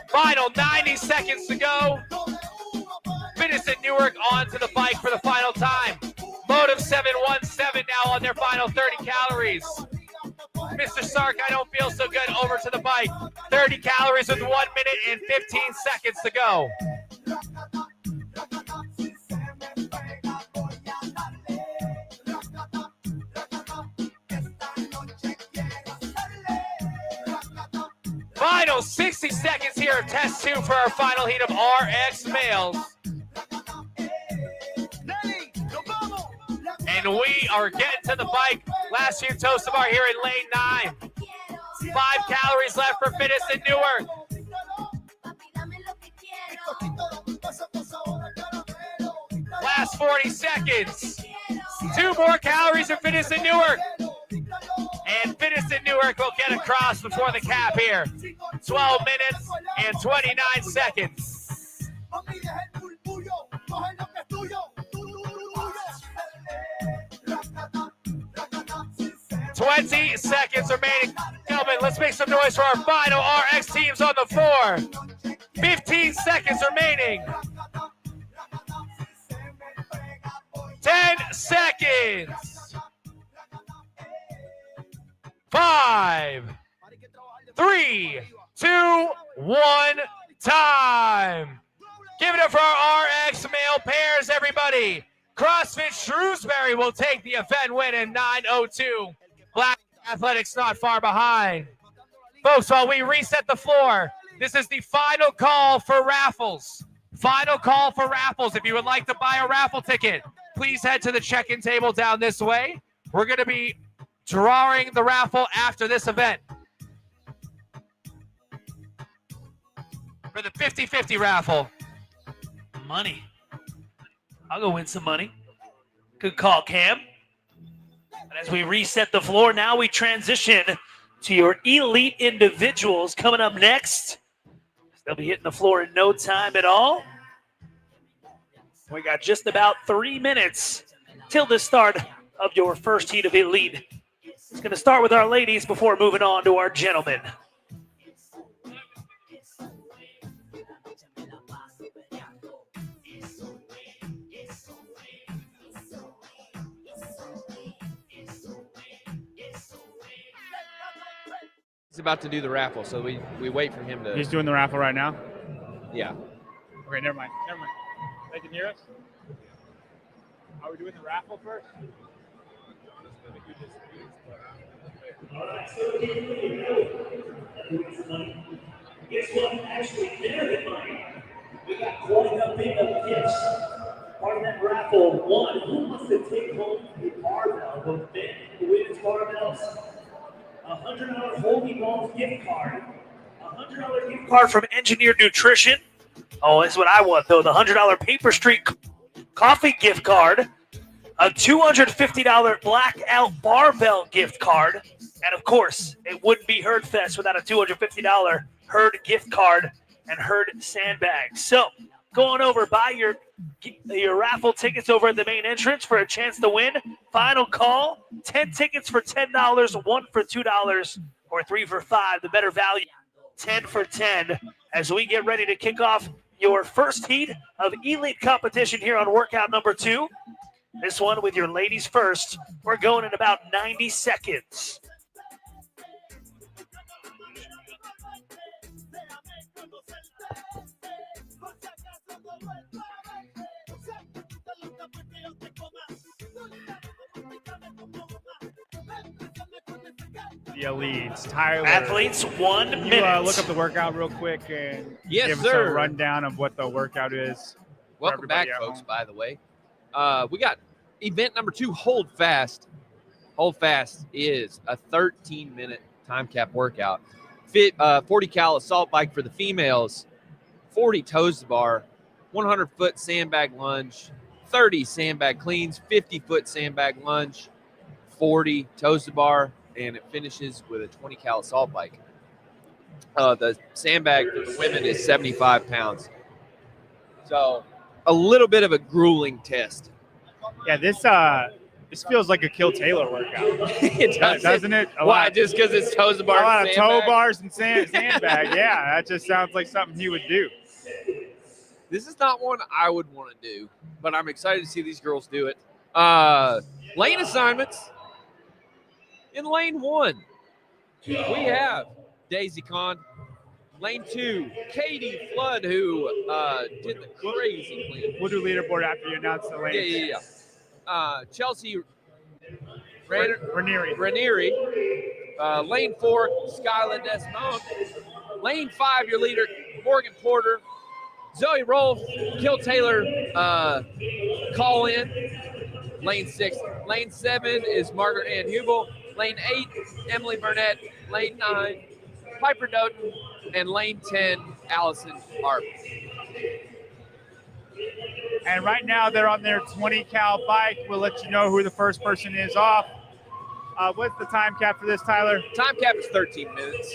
Final 90 seconds to go. Finish at Newark onto the bike for the final time. Motive 717 now on their final 30 calories. Mr. Sark, I don't feel so good, over to the bike. 30 calories with 1 minute and 15 seconds to go. Final 60 seconds here of test 2 for our final heat of RX males. And we are getting to the bike. Last few toast bar here in lane 9. 5 calories left for finish in Newark. Last 40 seconds. 2 more calories for finish in Newark. And finish in Newark will get across before the cap here. 12 minutes and 29 seconds. 20 seconds remaining. Gentlemen, let's make some noise for our final RX teams on the floor. 15 seconds remaining. 10 seconds. 5, 3, 2, 1, time. Give it up for our RX male pairs, everybody. CrossFit Shrewsbury will take the event win in 9:02. Black Athletics not far behind. Folks, while we reset the floor, this is the final call for raffles. Final call for raffles. If you would like to buy a raffle ticket, please head to the check-in table down this way. We're going to be drawing the raffle after this event. For the 50-50 raffle. Money. I'll go win some money. Good call, Cam. And as we reset the floor, now we transition to your elite individuals coming up next. They'll be hitting the floor in no time at all. We got just about 3 minutes till the start of your first heat of elite. It's going to start with our ladies before moving on to our gentlemen. He's about to do the raffle, so we wait for him to. He's doing the raffle right now? Yeah. Okay, never mind. They can hear us? Are we doing the raffle first? All right, so guess what? Actually, they're in money. We got quite a bit of gifts. Part of that raffle, one, who wants to take home a barbell, both men and women's barbells? $100 Holy Balls gift card. $100 gift Card from Engineered Nutrition. Oh, that's what I want, though. The $100 Paper Street Coffee gift card. A $250 Blackout Barbell gift card. And, of course, it wouldn't be Herd Fest without a $250 Herd gift card and Herd sandbag. So, go on over, buy your raffle tickets over at the main entrance for a chance to win. Final call, 10 tickets for $10, 1 for $2, or 3 for $5. The better value, 10 for 10, as we get ready to kick off your first heat of elite competition here on workout number 2. This one with your ladies first. We're going in about 90 seconds. The elites. Tyler. Athletes, 1 minute. You look up the workout real quick and give us a rundown of what the workout is. Welcome back, folks, by the way. We got event number 2, Hold Fast. Hold Fast is a 13-minute time cap workout. 40 cal assault bike for the females, 40 toes to bar, 100-foot sandbag lunge, 30 sandbag cleans, 50-foot sandbag lunge, 40 toes to bar, and it finishes with a 20 cal assault bike. The sandbag for the women is 75 pounds. So a little bit of a grueling test. Yeah, this feels like a Kill Taylor workout. It doesn't it? Why? Just because it's toes to bar. A lot of toe sandbag? bars and sandbag. Yeah, that just sounds like something he would do. This is not one I would want to do, but I'm excited to see these girls do it. Lane assignments. In lane 1, we have Daisy Con. Lane 2, Katie Flood, who did the crazy clean. We'll do leaderboard after you announce the lanes. Yeah. Chelsea Ranieri. Lane 4, Skyla Desmond. Lane 5, your leader, Morgan Porter. Zoe Rolfe, Kill Taylor, call in. Lane 6. Lane 7 is Margaret Ann Hubel. Lane 8, Emily Burnett. Lane 9, Piper Doughton. And lane 10, Allison Arp. And right now they're on their 20 cal bike. We'll let you know who the first person is off. What's the time cap for this, Tyler? Time cap is 13 minutes.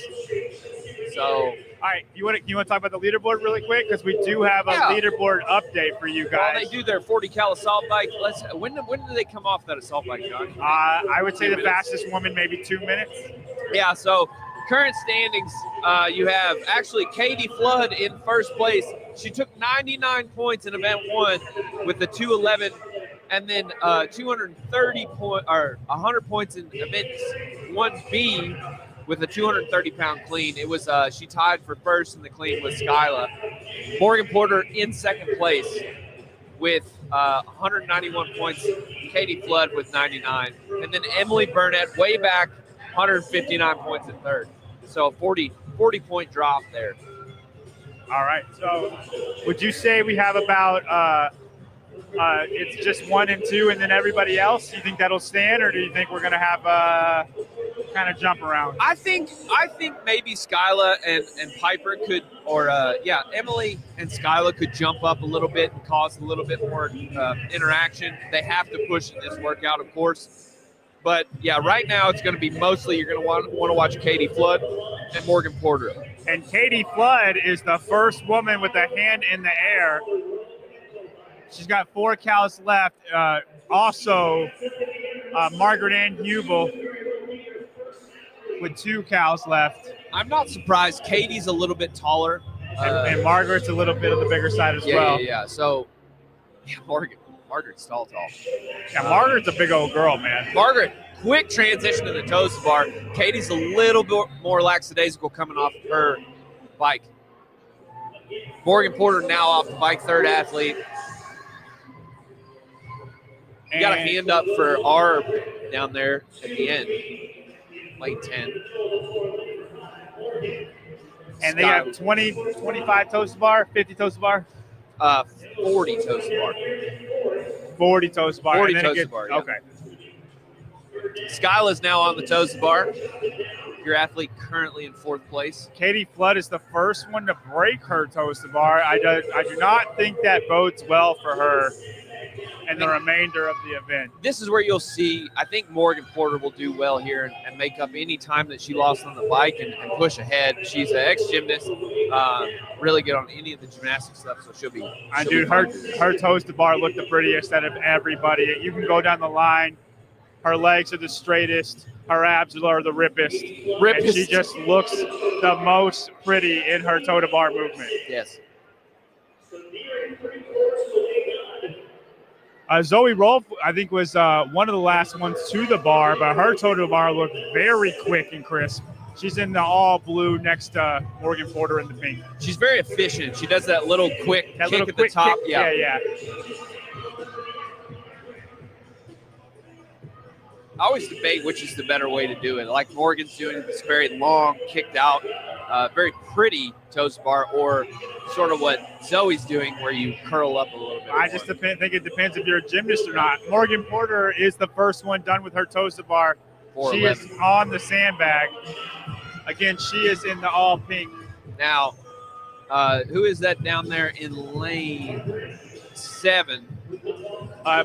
So, all right, you want to talk about the leaderboard really quick, because we do have a leaderboard update for you guys. Well, they do their 40 cal assault bike. When do they come off that assault bike, John? I would say the fastest woman, maybe 2 minutes. Yeah. So current standings, you have actually Katie Flood in first place. She took 99 points in event 1 with the 211. And then 100 points in event 1B with a 230-pound clean. It was she tied for first in the clean with Skyla. Morgan Porter in second place with 191 points. Katie Flood with 99, and then Emily Burnett way back, 159 points in third. So 40 point drop there. All right. So would you say we have about it's just 1 and 2 and then everybody else? Do you think that'll stand, or do you think we're going to have kind of jump around? I think maybe Skyla and Piper could, or Emily and Skyla could jump up a little bit and cause a little bit more interaction. They have to push in this workout, of course. But yeah, right now it's going to be mostly you're going to want to watch Katie Flood and Morgan Porter. And Katie Flood is the first woman with a hand in the air. She's got 4 cals left. Also, Margaret Ann Hubel with 2 cals left. I'm not surprised. Katie's a little bit taller. And Margaret's a little bit on the bigger side as well. Yeah. So, Margaret's tall. Yeah, Margaret's a big old girl, man. Margaret, quick transition to the toes bar. Katie's a little bit more lackadaisical coming off of her bike. Morgan Porter now off the bike, third athlete. You got a hand up for Arb down there at the end, lane 10. And they have 20, 25 toast bar, 50 toast bar? 40 toast bar. 40 toast bar. 40 toast bar, yeah. Okay. Skyla's now on the toast bar. Your athlete currently in 4th place. Katie Flood is the first one to break her toast bar. I do not think that bodes well for her and the remainder of the event. This is where you'll see, I think Morgan Porter will do well here and make up any time that she lost on the bike and push ahead. She's an ex-gymnast, really good on any of the gymnastic stuff, so she'll be her toast bar looked the prettiest out of everybody. You can go down the line. Her legs are the straightest. Her abs are the rippest. And she just looks the most pretty in her toe to bar movement. Yes. Zoe Rolfe, I think, was one of the last ones to the bar, but her toe to bar looked very quick and crisp. She's in the all blue next to Morgan Porter in the pink. She's very efficient. She does that little quick kick at the top. Kick. Yeah. I always debate which is the better way to do it. Like Morgan's doing this very long, kicked out, very pretty toast bar, or sort of what Zoe's doing where you curl up a little bit. I just think it depends if you're a gymnast or not. Morgan Porter is the first one done with her toast bar. She is on the sandbag. Again, she is in the all pink. Now, who is that down there in lane 7?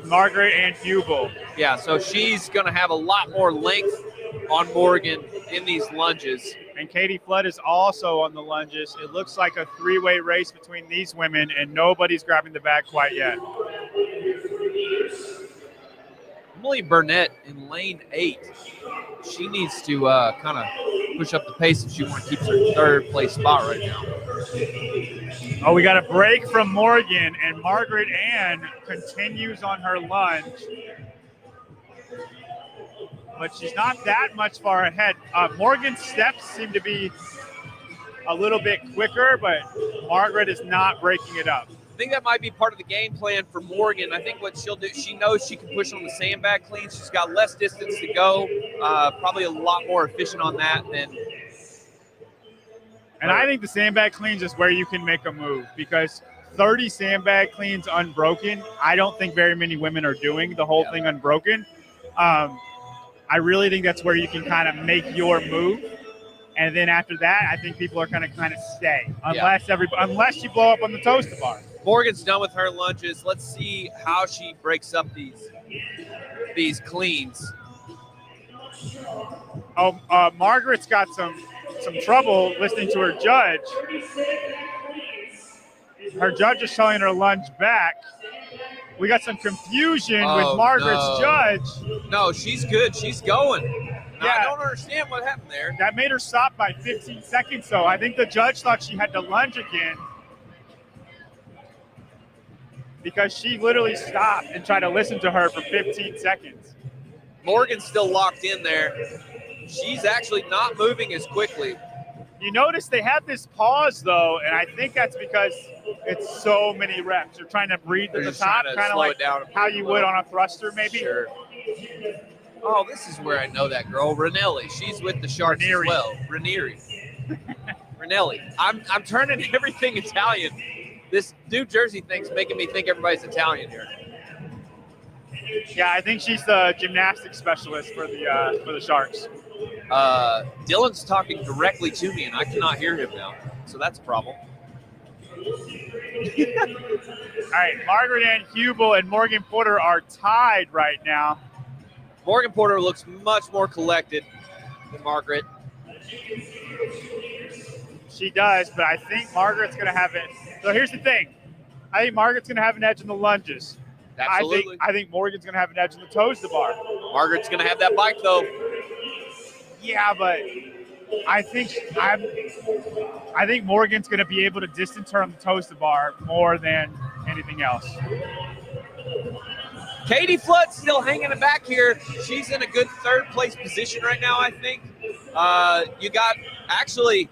Margaret Ann Hubel. Yeah, so she's going to have a lot more length on Morgan in these lunges. And Katie Flood is also on the lunges. It looks like a three-way race between these women, and nobody's grabbing the bag quite yet. Emily Burnett in lane 8. She needs to kind of push up the pace if she wants to keep her third place spot right now. Oh, we got a break from Morgan, and Margaret Ann continues on her lunge. But she's not that much far ahead. Morgan's steps seem to be a little bit quicker, but Margaret is not breaking it up. I think that might be part of the game plan for Morgan. I think what she'll do, she knows she can push on the sandbag cleans. She's got less distance to go, probably a lot more efficient on that than. And I think the sandbag cleans is where you can make a move, because 30 sandbag cleans unbroken, I don't think very many women are doing the whole thing unbroken. I really think that's where you can kind of make your move. And then after that, I think people are going to kind of stay, unless you blow up on the toaster bar. Morgan's done with her lunges. Let's see how she breaks up these cleans. Oh, Margaret's got some trouble listening to her judge. Her judge is telling her lunge back. We got some confusion with Margaret's judge. No, she's good. She's going. Yeah. I don't understand what happened there. That made her stop by 15 seconds, though. I think the judge thought she had to lunge again because she literally stopped and tried to listen to her for 15 seconds. Morgan's still locked in there. She's actually not moving as quickly. You notice they have this pause, though, and I think that's because it's so many reps. You're trying to breathe at the top, kind of like how you would on a thruster, maybe. Sure. Oh, this is where I know that girl, Ranelli. She's with the Sharks as well. Ranieri. Ranelli. I'm turning everything Italian. This New Jersey thing's making me think everybody's Italian here. Yeah, I think she's the gymnastics specialist for the Sharks. Dylan's talking directly to me, and I cannot hear him now, so that's a problem. All right, Margaret Ann Hubel and Morgan Porter are tied right now. Morgan Porter looks much more collected than Margaret. She does, but I think Margaret's going to have it. So here's the thing. I think Margaret's going to have an edge in the lunges. Absolutely. I think Morgan's going to have an edge in the toes to bar. Margaret's going to have that bike, though. Yeah, but I think Morgan's going to be able to distance her on the toes to bar more than anything else. Katie Flood's still hanging it back here. She's in a good third place position right now, I think. You got actually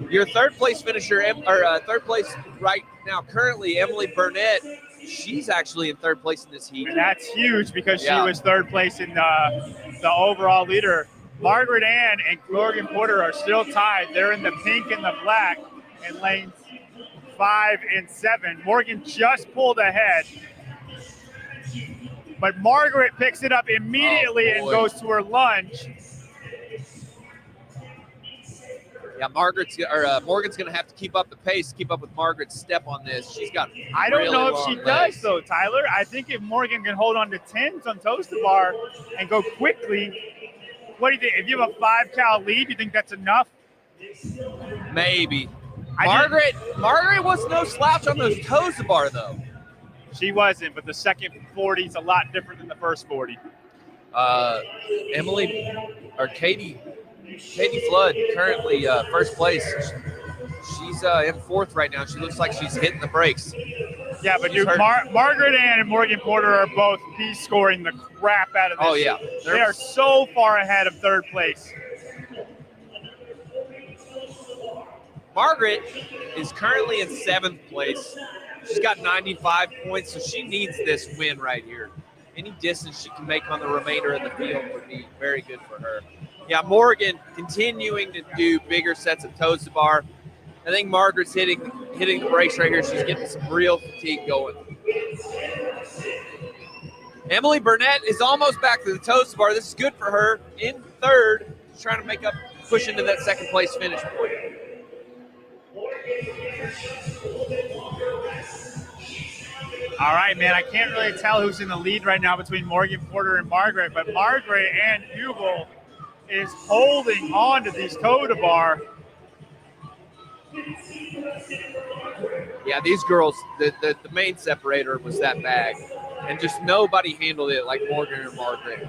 your third place finisher, or third place right now currently, Emily Burnett. She's actually in third place in this heat. And that's huge because she was third place in the overall leader. Margaret Ann and Morgan Porter are still tied. They're in the pink and the black in lanes 5 and 7. Morgan just pulled ahead. But Margaret picks it up immediately and goes to her lunge. Yeah, Morgan's going to have to keep up the pace, keep up with Margaret's step on this. She's got I don't really know if long she legs. does, though, Tyler. I think if Morgan can hold on to 10s on toaster bar and go quickly, what do you think? If you have a 5-cal lead, you think that's enough? Maybe. Margaret was no slouch on those toes to bar, though. She wasn't, but the second 40 is a lot different than the first 40. Katie Flood currently first place. She's in fourth right now. She looks like she's hitting the brakes. Yeah, but Margaret Ann and Morgan Porter are both P-scoring the crap out of this. Oh, yeah. They are so far ahead of third place. Margaret is currently in 7th place. She's got 95 points, so she needs this win right here. Any distance she can make on the remainder of the field would be very good for her. Yeah, Morgan continuing to do bigger sets of toes to bar. I think Margaret's hitting the brakes right here. She's getting some real fatigue going. Emily Burnett is almost back to the toes to bar. This is good for her. In third, she's trying to push into that second place finish point. All right, man, I can't really tell who's in the lead right now between Morgan Porter and Margaret, but Margaret Ann Hubel is holding on to these toe to bar. Yeah, these girls, the main separator was that bag. And just nobody handled it like Morgan and Margaret.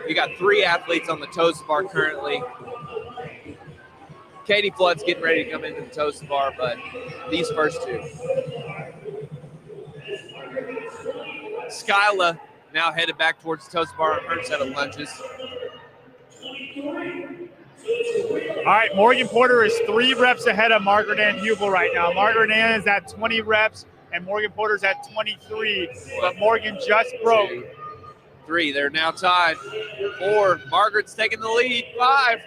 We got 3 athletes on the toast bar currently. Katie Flood's getting ready to come into the toast bar, but these first 2. Skyla now headed back towards the toast bar on her set of lunges. All right, Morgan Porter is 3 reps ahead of Margaret Ann Hubel right now. Margaret Ann is at 20 reps, and Morgan Porter's at 23, but Morgan just broke. 3, they're now tied. 4, Margaret's taking the lead. 5.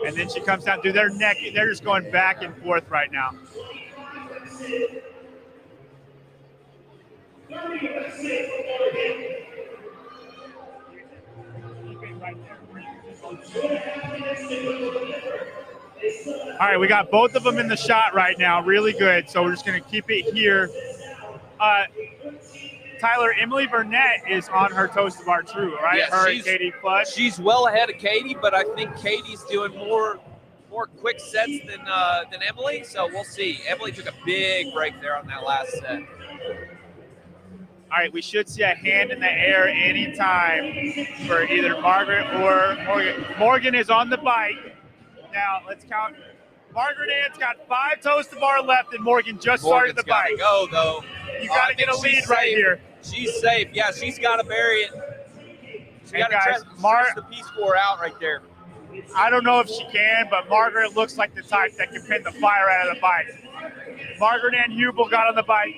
And then she comes down through their neck. They're just going back and forth right now. All right, we got both of them in the shot right now. Really good. So we're just going to keep it here. Tyler, Emily Burnett is on her toast bar too, right? Yes, her and Katie Flood. She's well ahead of Katie, but I think Katie's doing more quick sets than Emily. So we'll see. Emily took a big break there on that last set. All right, we should see a hand in the air anytime for either Margaret or Morgan. Morgan is on the bike. Now, let's count. Margaret Ann's got 5 toes to bar left, and Morgan just started the bike. Go, though. You got to get a lead right here. She's safe. Yeah, she's got to bury it. She got to stretch the P-score out right there. I don't know if she can, but Margaret looks like the type that can pin the fire out of the bike. Margaret Ann Hubel got on the bike.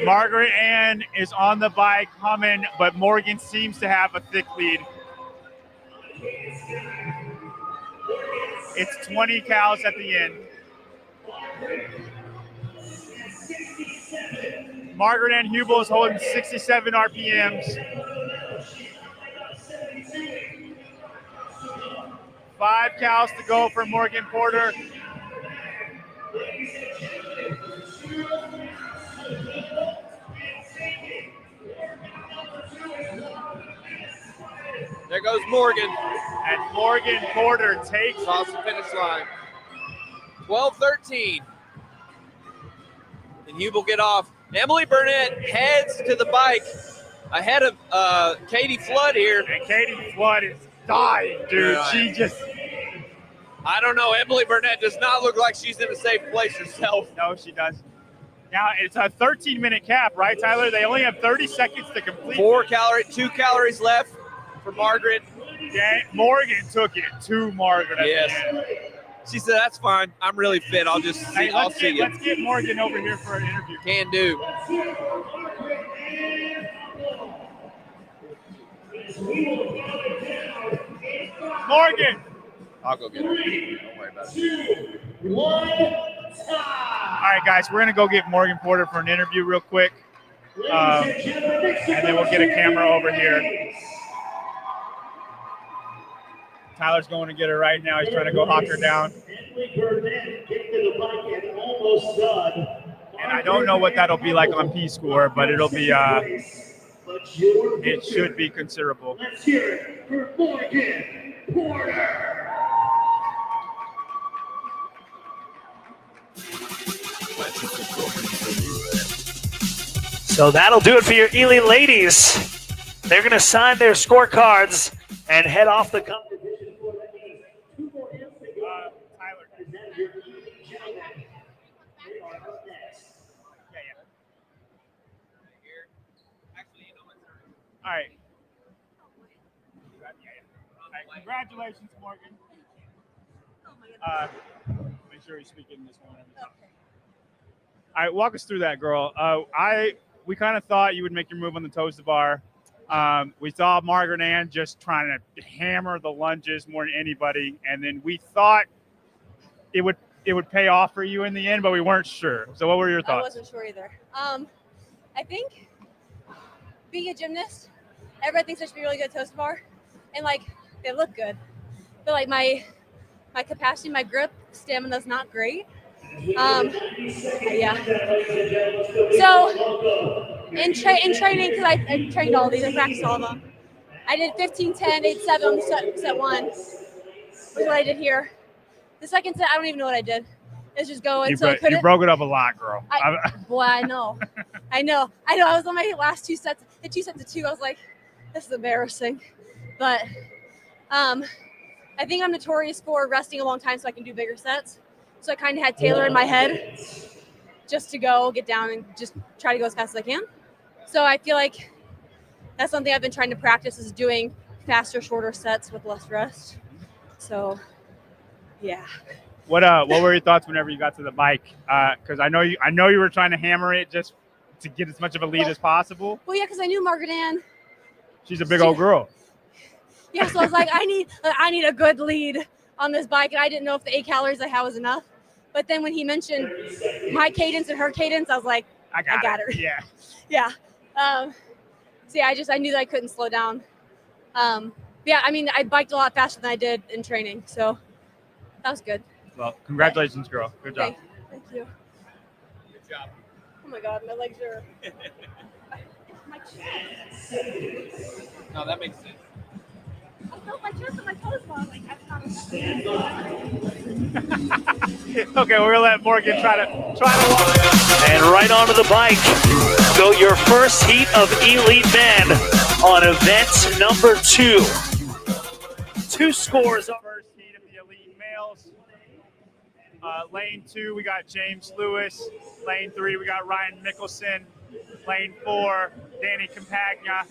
Margaret Ann is on the bike humming, but Morgan seems to have a thick lead. It's 20 cows at the end. Margaret Ann Hubel is holding 67 RPMs. 5 cows to go for Morgan Porter. There goes Morgan. And Morgan Porter takes off the finish line. 12-13. And Hubel get off. Emily Burnett heads to the bike ahead of Katie Flood here. And Katie Flood is dying, dude. Yeah. She just... I don't know. Emily Burnett does not look like she's in a safe place herself. No, she doesn't. Now, it's a 13-minute cap, right, Tyler? They only have 30 seconds to complete. 2 calories left for Margaret. Yeah, Morgan took it to Margaret at the end. She said, that's fine. I'm really fit. I'll just see, Hey, I'll see you. let's get Morgan over here for an interview. Can do. Morgan. I'll go get her. Don't worry about it. All right, guys, we're going to go get Morgan Porter for an interview real quick. And then we'll get a camera over here. Tyler's going to get her right now. He's trying to go hawk her down. And I don't know what that'll be like on P-score, but it'll be, it should be considerable. Let's hear it for Morgan Porter. So that'll do it for your Ely ladies. They're going to sign their scorecards and head off the competition. All right. Congratulations, Morgan. Make sure you speak in this one. All right, walk us through that, girl. We kind of thought you would make your move on the toes to bar. We saw Margaret Ann just trying to hammer the lunges more than anybody, and then we thought it would pay off for you in the end, but we weren't sure. So, what were your thoughts? I wasn't sure either. I think being a gymnast, everybody thinks I should be really good at toes to bar, and like they look good, but like my capacity, my grip stamina's not great. Yeah. So in training, because I trained all these, I practiced all of them. I did 15, 10, 8, 7 on set one. Was what I did here. The second set, I don't even know what I did. It's just go until I couldn't. You broke it up a lot, girl. Boy, I know. I was on my last 2 sets. The 2 sets of 2. I was like, this is embarrassing. But I think I'm notorious for resting a long time so I can do bigger sets. So I kind of had Taylor in my head just to go get down and just try to go as fast as I can. So I feel like that's something I've been trying to practice, is doing faster, shorter sets with less rest. So, yeah. What were your thoughts whenever you got to the bike? Because I know you were trying to hammer it just to get as much of a lead as possible. Well, yeah, because I knew Margaret Ann. She's a big old girl. Yeah, so I was like, I need a good lead on this bike, and I didn't know if the 8 calories I had was enough. But then when he mentioned my cadence and her cadence, I was like, I got her. Yeah. Yeah. So yeah, I knew that I couldn't slow down. Yeah, I mean, I biked a lot faster than I did in training, so that was good. Well, congratulations, girl. Good job. Thank you. Good job. Oh my God, my legs are. No, that makes sense. I felt my chest and my toes, but I was like, that's not Okay, we're gonna let Morgan try to walk. And right onto the bike, go your first heat of Elite Men on event number 2. 2 scores. First heat of the Elite Males. Lane 2, we got James Lewis. Lane 3, we got Ryan Mickelson. Lane 4, Danny Campagna.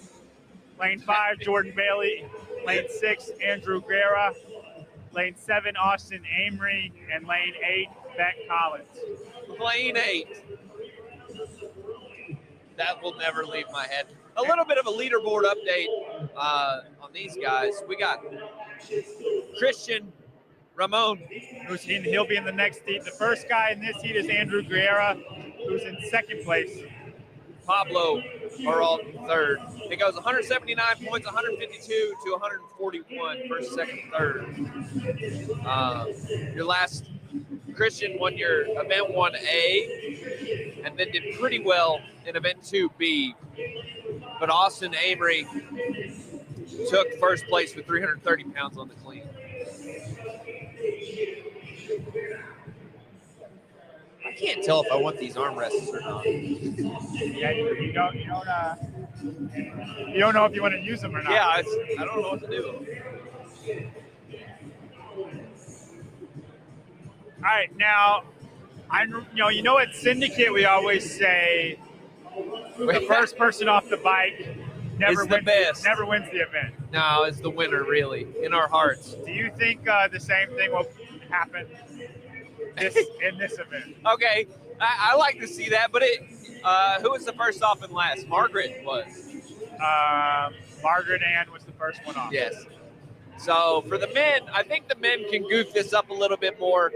Lane 5, Jordan Bailey. Lane 6, Andrew Guerra. Lane 7, Austin Amory. And lane 8, Beck Collins. Lane 8. That will never leave my head. A little bit of a leaderboard update on these guys. We got Christian Ramon. He'll be in the next heat. The first guy in this heat is Andrew Guerra, who's in second place. Pablo are all third. It goes 179 points, 152 to 141, first, second, third. Your last, Christian won your event 1A and then did pretty well in event 2B. But Austin Amory took first place with 330 pounds on the clean. I can't tell if I want these armrests or not. Yeah, you don't know if you want to use them or not. Yeah, I don't know what to do. All right, now, you know at Syndicate we always say the first person off the bike never wins the event. No, it's the winner, really, in our hearts. Do you think the same thing will happen in this event? Okay, I like to see that, but who was the first off and last? Margaret was. Margaret Ann was the first one off. Yes. So for the men, I think the men can goof this up a little bit more.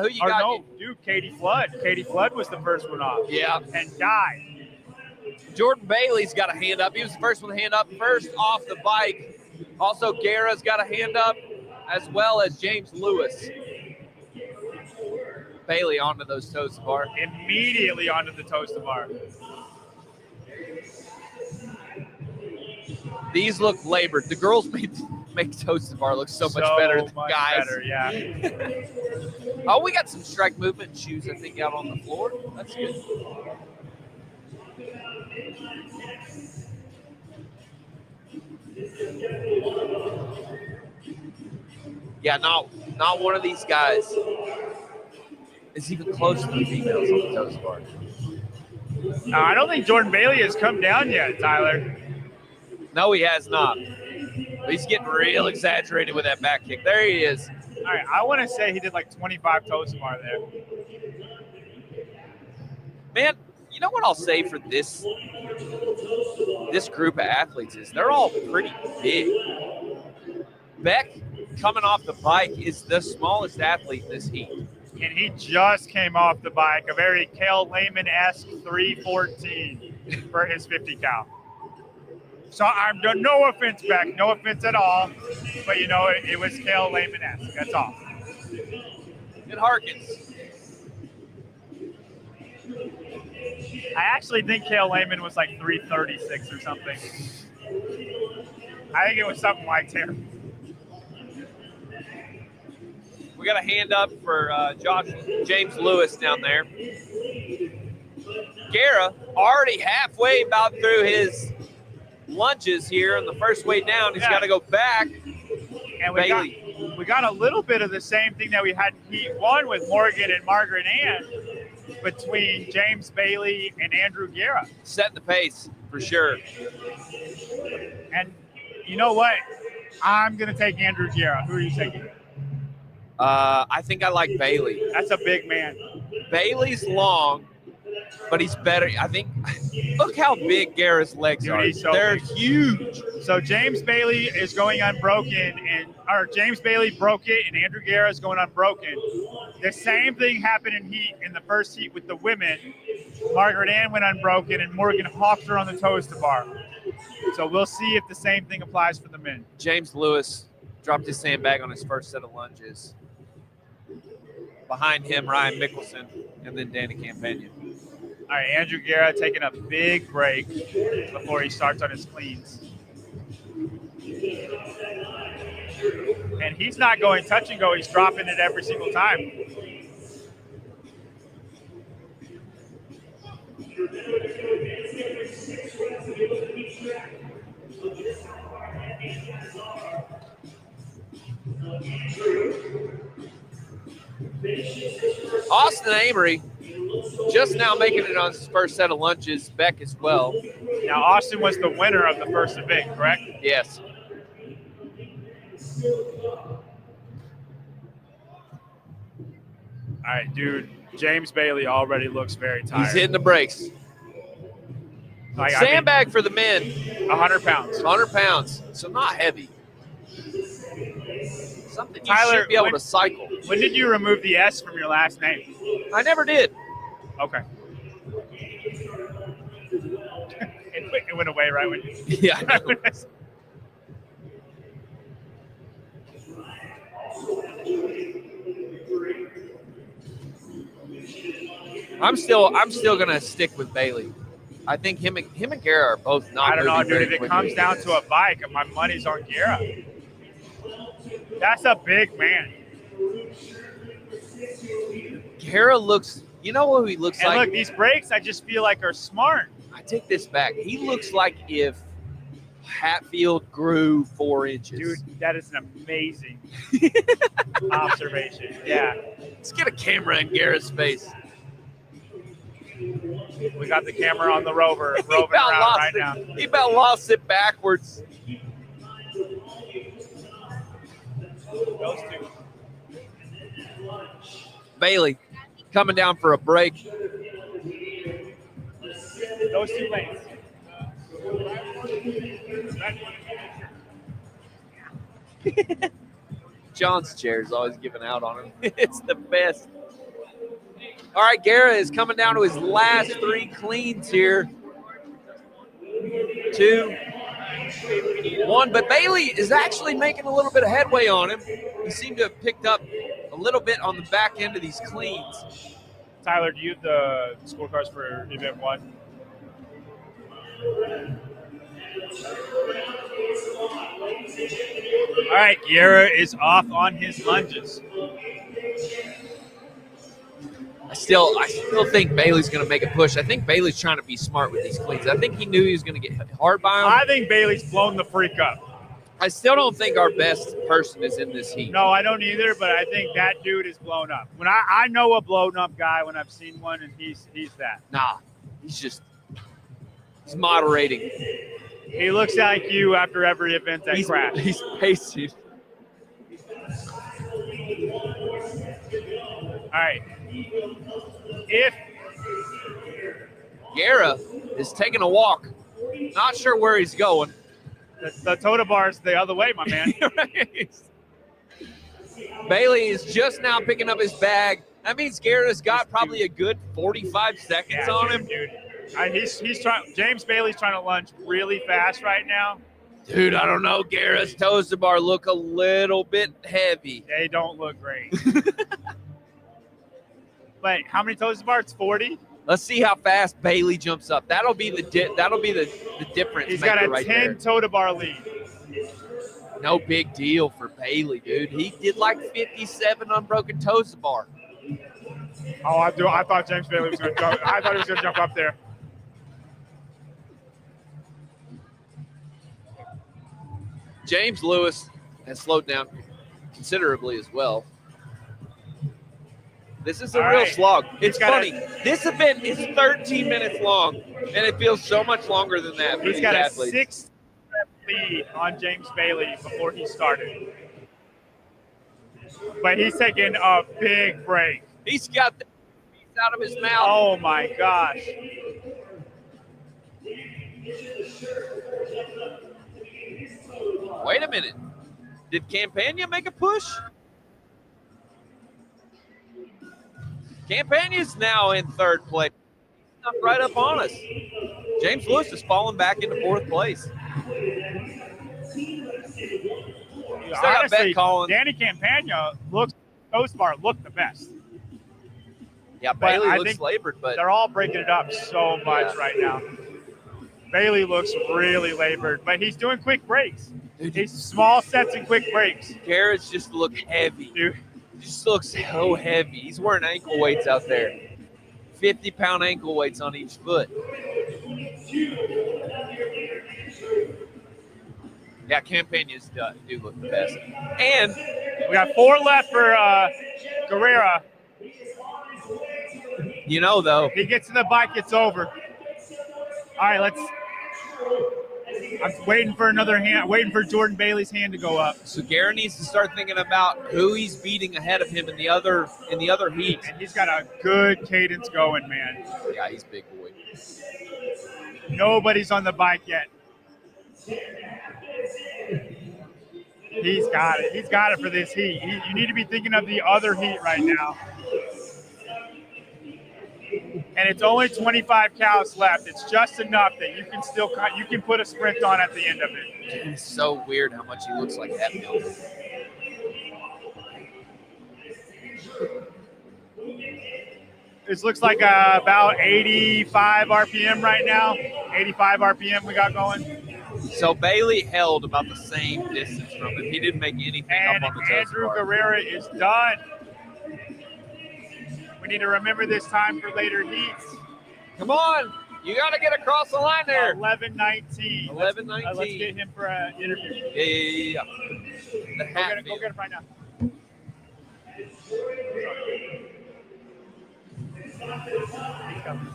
Who you got? No, dude, Katie Flood. Katie Flood was the first one off. Yeah. And died. Jordan Bailey's got a hand up. He was the first one to hand up, first off the bike. Also, Guerra's got a hand up, as well as James Lewis. Bailey onto those toes to bar. Immediately onto the toes to bar. These look labored. The girls make toes to bar look so much better than guys. Better, yeah. Oh, we got some strike movement shoes, I think, out on the floor. That's good. Yeah, not one of these guys is even close to the females on the toes bar. I don't think Jordan Bailey has come down yet, Tyler. No, he has not. But he's getting real exaggerated with that back kick. There he is. All right, I want to say he did like 25 toes to bar there. Man, you know what I'll say for this group of athletes is they're all pretty big. Beck, coming off the bike, is the smallest athlete in this heat. And he just came off the bike, a very Cale Lehman-esque 314 for his 50 cal. So I'm done. No offense, Beck. No offense at all. But, it was Cale Lehman-esque. That's all. It harkens. I actually think Kale Lehman was like 336 or something. I think it was something like there. We got a hand up for James Lewis down there. Guerra already halfway about through his lunges here on the first way down. He's got to go back. And Bailey. we got a little bit of the same thing that we had in Heat 1 with Morgan and Margaret Ann between James Bailey and Andrew Guerra. Setting the pace for sure. And you know what? I'm going to take Andrew Guerra. Who are you taking? I think I like Bailey. That's a big man. Bailey's long, but he's better. I think, look how big Guerra's legs are. He's so They're big. huge. So James Bailey is going unbroken, or James Bailey broke it, and Andrew Guerra is going unbroken. The same thing happened in the first heat with the women. Margaret Ann went unbroken, and Morgan hawked her on the toes to bar. So we'll see if the same thing applies for the men. James Lewis dropped his sandbag on his first set of lunges. Behind him, Ryan Mickelson, and then Danny Campagna. All right, Andrew Guerra taking a big break before he starts on his cleans. And he's not going touch and go. He's dropping it every single time. Austin Amory just now making it on his first set of lunges. Beck as well. Now, Austin was the winner of the first event, correct? Yes. All right, dude. James Bailey already looks very tired. He's hitting the brakes. Sandbag for the men. 100 pounds. 100 pounds. So not heavy. Something you Tyler, should be able to cycle. When did you remove the S from your last name? I never did. Okay. It went away right when you... Yeah. I know. I'm still gonna stick with Bailey. I think him and Guerra are both not. I don't know, moving dude. very If it quickly. comes down to a bike, my money's on Guerra. That's a big man. Guerra looks. You know what he looks And like? look, these brakes, I just feel like are smart. I take this back. He looks like if Hatfield grew 4 inches. Dude, that is an amazing observation. Yeah. Let's get a camera in Guerra's face. We got the camera on the rover, He roving about around lost right it. now. He about lost it backwards. Those two. Bailey coming down for a break. Those two lanes. John's chair is always giving out on him. It's the best. All right, Guerra is coming down to his last 3 cleans here. 2, 1, but Bailey is actually making a little bit of headway on him. He seemed to have picked up a little bit on the back end of these cleans. Tyler, do you have the scorecards for event 1? All right, Guerra is off on his lunges. I still think Bailey's going to make a push. I think Bailey's trying to be smart with these cleans. I think he knew he was going to get hard by him. I think Bailey's blown the freak up. I still don't think our best person is in this heat. No, I don't either, but I think that dude is blown up. When I know a blown up guy when I've seen one, and he's that. Nah, he's moderating. He looks like you after every event that crashed. He's pacing. All right. If Guerra is taking a walk, not sure where he's going. The Tota bar's the other way, my man. Bailey is just now picking up his bag. That means Guerra's got probably a good 45 seconds on him. Dude. He's trying. James Bailey's trying to lunge really fast right now. Dude, I don't know. Guerra's toes to bar look a little bit heavy. They don't look great. But how many toes bar? It's 40. Let's see how fast Bailey jumps up. That'll be the difference. He's got a right 10 there. toe to bar lead. No big deal for Bailey, dude. He did like 57 unbroken toes to bar. Oh, I thought James Bailey was going to jump. I thought he was going to jump up there. James Lewis has slowed down considerably as well. This is a All real right. slog. It's He's got funny. This event is 13 minutes long, and it feels so much longer than that. For He's these got athletes. a 6-step lead on James Bailey before he started. But he's taking a big break. He's got the piece out of his mouth. Oh, my gosh. Wait a minute. Did Campagna make a push? Campagna's now in third place. He's not right up on us. James Lewis is falling back into fourth place. Honestly, Danny Campagna looks the best. Yeah, But Bailey I looks think labored, but they're all breaking it up so much right now. Bailey looks really labored, but he's doing quick breaks. He's small sets and quick breaks. Garrett's just look heavy. Dude. He just looks so heavy. He's wearing ankle weights out there. 50-pound ankle weights on each foot. Yeah, Campagna's do look the best. And we got 4 left for Guerrera. You know, though. He gets to the bike, it's over. All right, I'm waiting for another hand, waiting for Jordan Bailey's hand to go up. So Garrett needs to start thinking about who he's beating ahead of him in the other heat. And he's got a good cadence going, man. Yeah, he's big boy. Nobody's on the bike yet. He's got it. He's got it for this heat. You need to be thinking of the other heat right now. And it's only 25 cows left. It's just enough that you can put a sprint on at the end of it. It's so weird how much he looks like Hatfield. This looks like about 85 RPM right now. 85 RPM we got going. So Bailey held about the same distance from him. He didn't make anything and up on the toes Andrew bar. Guerrera is done. We need to remember this time for later heats. Come on. You got to get across the line there. 11:19. 11:19. Let's get him for an interview. Yeah. Go get him right now. He's coming.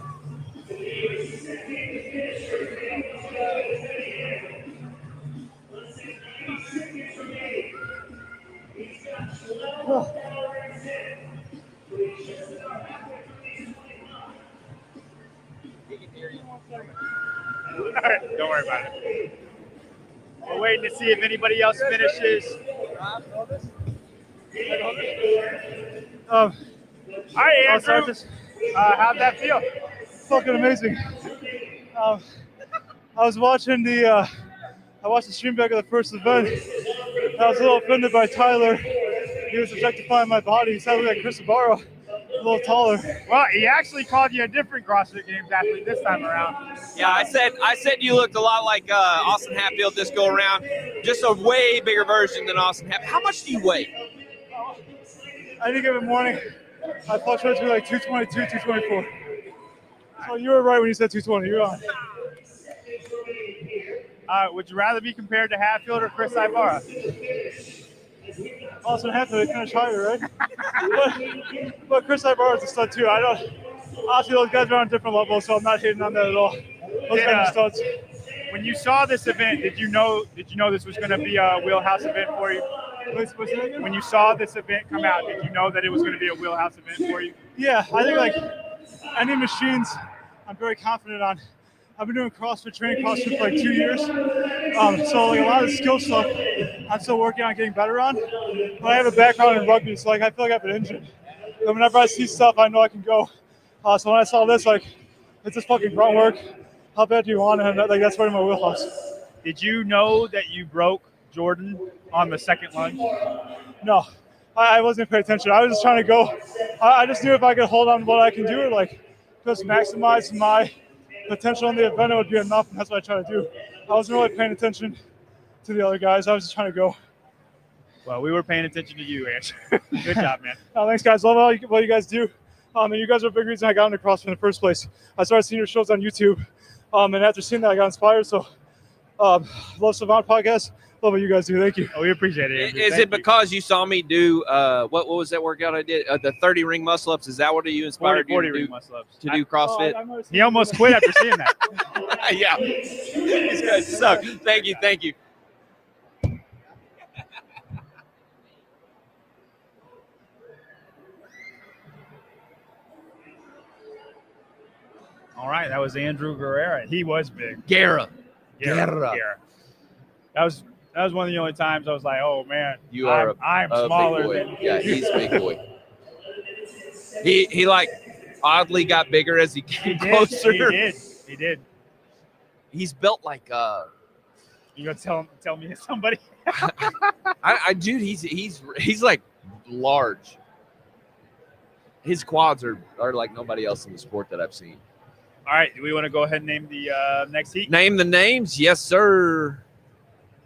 All right, don't worry about it. We're waiting to see if anybody else finishes. All right, Andrew. How'd that feel? Fucking amazing. I was watching I watched the stream back of the first event. I was a little offended by Tyler. He was objectifying my body. He sounded like Chris Ibarra, a little taller. Well, he actually called you a different CrossFit Games athlete this time around. Yeah, I said you looked a lot like Austin Hatfield this go around. Just a way bigger version than Austin Hatfield. How much do you weigh? Any given morning, I fluctuate between like 222, 224. So you were right when you said 220. You're on. Would you rather be compared to Hatfield or Chris Ibarra? Austin Hatfield finished higher, right? but Chris Ibarra is a stud too. Honestly, those guys are on different levels, so I'm not hating on that at all. Those guys are studs. When you saw this event, did you know this was going to be a wheelhouse event for you? When you saw this event come out, did you know that it was going to be a wheelhouse event for you? Yeah, I think like any machines, I'm very confident on. I've been doing CrossFit training for like 2 years. So like a lot of the skill stuff I'm still working on getting better on. But I have a background in rugby, so like I feel like I've been injured. And whenever I see stuff, I know I can go. So when I saw this, like it's just fucking grunt work. How bad do you want it? And like that's right in my wheelhouse. Did you know that you broke Jordan on the second lunge? No. I wasn't paying attention. I was just trying to go. I just knew if I could hold on to what I can do, like just maximize my potential in the event, it would be enough, and that's what I try to do. I wasn't really paying attention to the other guys. I was just trying to go. Well, we were paying attention to you, Andrew. Good job, man. Thanks, guys. Love what you guys do. And you guys are a big reason I got into CrossFit in the first place. I started seeing your shows on YouTube, and after seeing that, I got inspired. So, love Savant Podcast. Love what you guys do. Thank you. Oh, we appreciate it, Andrew. Is Thank it because you saw me do what was that workout I did? The 30 ring muscle ups. Is that what you inspired 40 you to ring do? muscle ups. To do CrossFit? He almost quit after seeing that. Yeah. These guys suck. Thank you. Thank you. All right, that was Andrew Guerrera. He was big. Guerra. Guerra. That was one of the only times I was like, oh man, You are I'm a smaller big boy. than Yeah, he's a big boy. He like oddly got bigger as he came closer. He did. He's built like You gonna tell me somebody? dude, he's like large. His quads are like nobody else in the sport that I've seen. All right, do we want to go ahead and name the next heat? Name the names, yes, sir.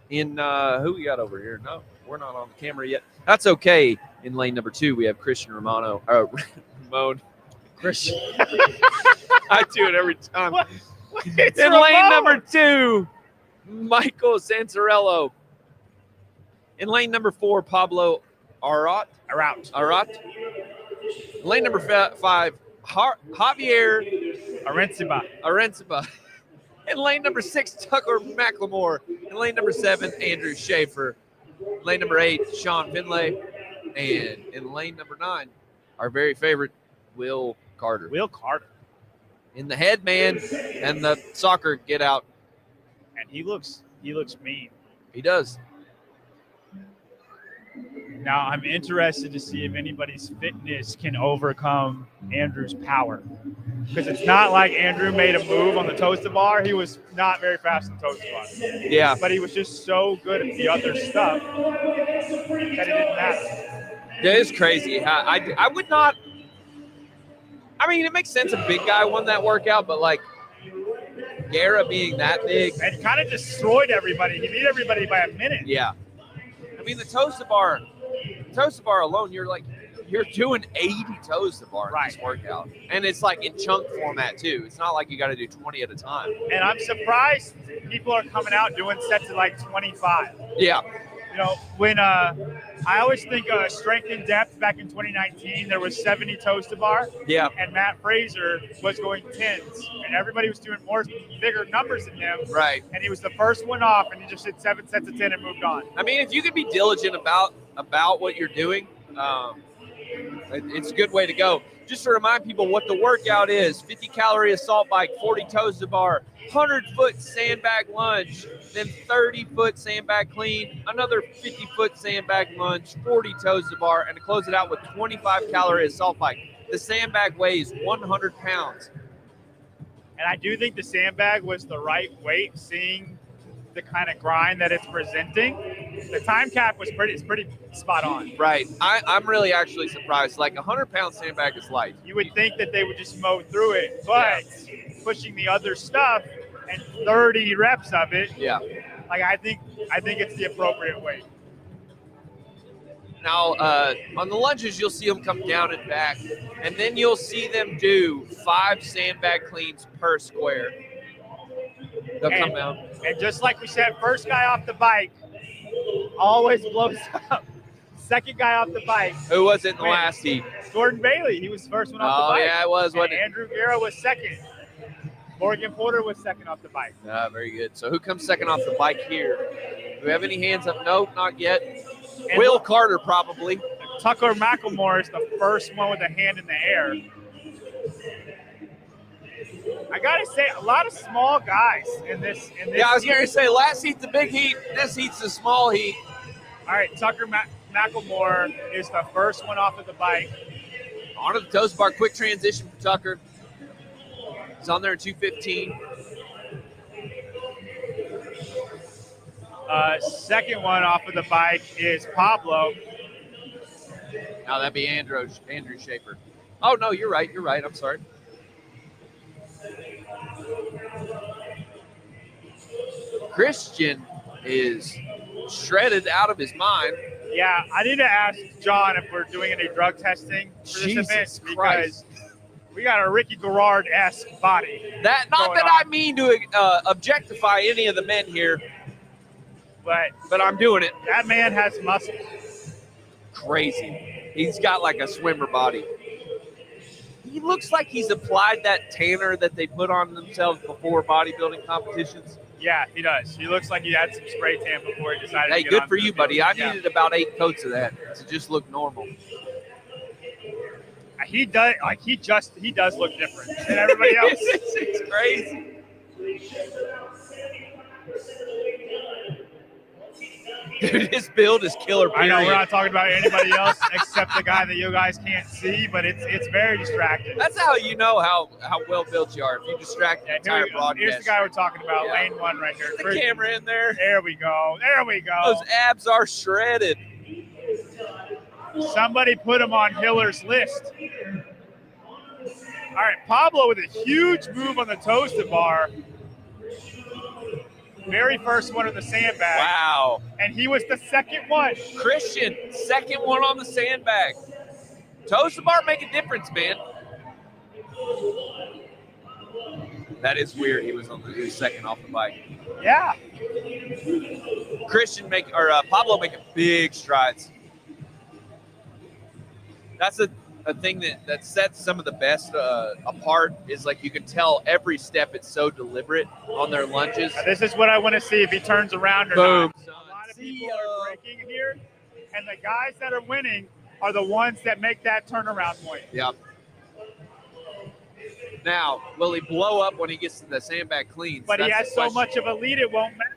In who we got over here? No, we're not on the camera yet. That's okay. In lane number 2, we have Christian Ramon. Christian. I do it every time. In lane number 2, Michael Santarello. In lane number 4, Pablo Arat. Lane number 5, Javier Arenciba. In lane number 6, Tucker McLemore. In lane number 7, Andrew Schaefer. Lane number 8, Sean Finlay. And in lane number 9, our very favorite, Will Carter. In the head, man, and the soccer get out. And he looks mean. He does. Now I'm interested to see if anybody's fitness can overcome Andrew's power. Because it's not like Andrew made a move on the toaster bar. He was not very fast on the toaster bar. Yeah. But he was just so good at the other stuff that it didn't matter. That is crazy. I would not. I mean, it makes sense a big guy won that workout, but like Guerra being that big. And kind of destroyed everybody. He beat everybody by a minute. Yeah. I mean, the toaster bar alone, you're doing 80 toes to bar in this workout. And it's like in chunk format too. It's not like you got to do 20 at a time. And I'm surprised people are coming out doing sets of like 25. Yeah. You know, when I always think strength and depth back in 2019, there was 70 toes to bar. Yeah. And Matt Fraser was going 10s. And everybody was doing bigger numbers than him. Right. And he was the first one off, and he just did 7 sets of 10 and moved on. I mean, if you can be diligent about what you're doing, it's a good way to go. Just to remind people what the workout is: 50-calorie assault bike, 40 toes to bar, 100-foot sandbag lunge, then 30-foot sandbag clean, another 50-foot sandbag lunge, 40 toes to bar, and to close it out with 25-calorie assault bike. The sandbag weighs 100 pounds. And I do think the sandbag was the right weight, seeing the kind of grind that it's presenting. The time cap was pretty spot on. Right. I'm really actually surprised. Like 100-pound sandbag is light. You would think that they would just mow through it, but pushing the other stuff and 30 reps of it. Yeah. Like I think it's the appropriate weight. Now, on the lunges, you'll see them come down and back, and then you'll see them do 5 sandbag cleans per square. They'll come down. And just like we said, first guy off the bike always blows up. Second guy off the bike. Who was it in the last heat? Jordan Bailey. He was the first one off the bike. Oh, yeah, it was. And Andrew Guerra was second. Morgan Porter was second off the bike. Very good. So who comes second off the bike here? Do we have any hands up? Nope, not yet. And Will Carter, probably. Tucker McLemore is the first one with a hand in the air. I gotta say, a lot of small guys in this. Yeah, I was gonna say last heat's the big heat. This heat's the small heat. All right, Tucker McLemore is the first one off of the bike. Onto the toes bar, quick transition for Tucker. He's on there at 2:15. Second one off of the bike is Pablo. Now that'd be Andrew Schaefer. Oh no, you're right. You're right. I'm sorry. Christian is shredded out of his mind. Yeah, I need to ask John if we're doing any drug testing for this event because we got a Ricky Garrard-esque body. Not that I mean to objectify any of the men here, but I'm doing it. That man has muscle. Crazy. He's got like a swimmer body. He looks like he's applied that tanner that they put on themselves before bodybuilding competitions. Yeah, he does. He looks like he had some spray tan before he decided Hey, to get good on for the you, field. buddy. I Yeah. needed about 8 coats of that to just look normal. He does look different than everybody else. It's crazy. Dude, his build is killer. I know we're period. not talking about anybody else except the guy that you guys can't see, but it's very distracting. That's how you know how well built you are. If you distract the entire broadcast. Here's the guy we're talking about, Yeah. lane 1 right here. The camera in there. There we go. There we go. Those abs are shredded. Somebody put him on Hiller's list. All right, Pablo with a huge move on the toasted bar. Very first one in the sandbag. Wow. And he was the second one. Christian, second one on the sandbag. Toast the bar make a difference, man. That is weird. He was he was second off the bike. Yeah. Pablo making big strides. That's a thing that sets some of the best apart is like you can tell every step it's so deliberate on their lunges. Now, this is what I want to see if he turns around or Boom. not. A lot of people are breaking here, and the guys that are winning are the ones that make that turnaround point. Yep. Now, will he blow up when he gets to the sandbag cleans? But he That's has the so question. much of a lead, it won't matter.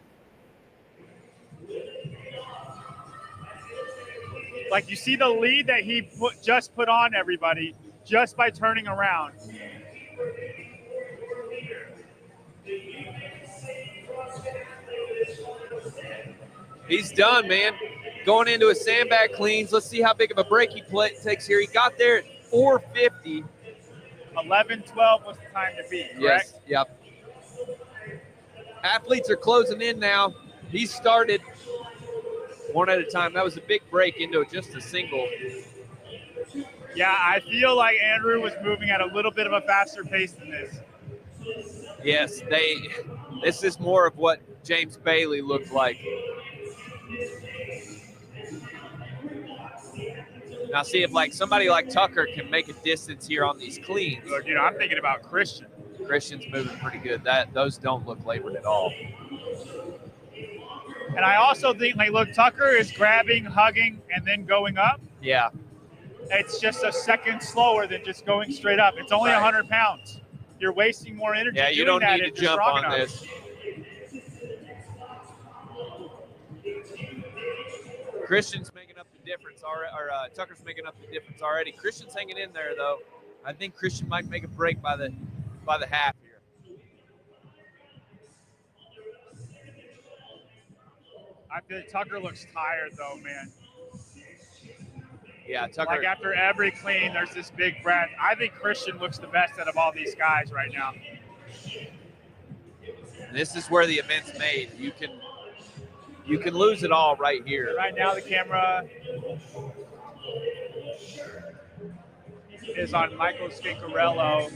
Like you see the lead that he just put on everybody just by turning around. He's done, man. Going into a sandbag cleans. Let's see how big of a break he takes here. He got there at 450. 11:12 was the time to beat, correct? Yes, yep. Athletes are closing in now. He started one at a time. That was a big break into just a single. Yeah, I feel like Andrew was moving at a little bit of a faster pace than this. Yes, this is more of what James Bailey looked like. Now see if like somebody like Tucker can make a distance here on these cleans. Look, I'm thinking about Christian. Christian's moving pretty good. Those don't look labored at all. And I also think, Tucker is grabbing, hugging, and then going up. Yeah. It's just a second slower than just going straight up. It's only 100 pounds. You're wasting more energy. Yeah, you doing don't that need if to you're jump strong on enough. this. Christian's making up the difference already, or Tucker's making up the difference already. Christian's hanging in there though. I think Christian might make a break by the half here. I feel Tucker looks tired though, man. Yeah, Tucker. Like after every clean, there's this big breath. I think Christian looks the best out of all these guys right now. This is where the event's made. You can lose it all right here. Right now, the camera is on Michael Scancarello.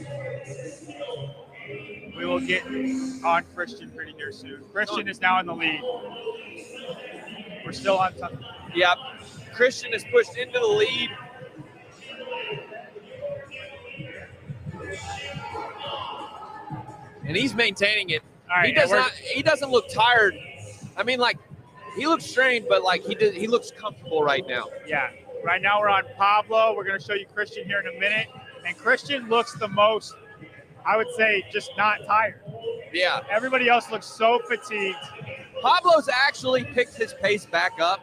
We will get on Christian pretty near soon. Christian is now in the lead. We're still on top. Yep. Christian is pushed into the lead. And he's maintaining it. All right, He doesn't look tired. I mean, like, he looks strained, but like he looks comfortable right now. Yeah. Right now we're on Pablo. We're going to show you Christian here in a minute. And Christian looks the most, I would say, just not tired. Yeah. Everybody else looks so fatigued. Pablo's actually picked his pace back up.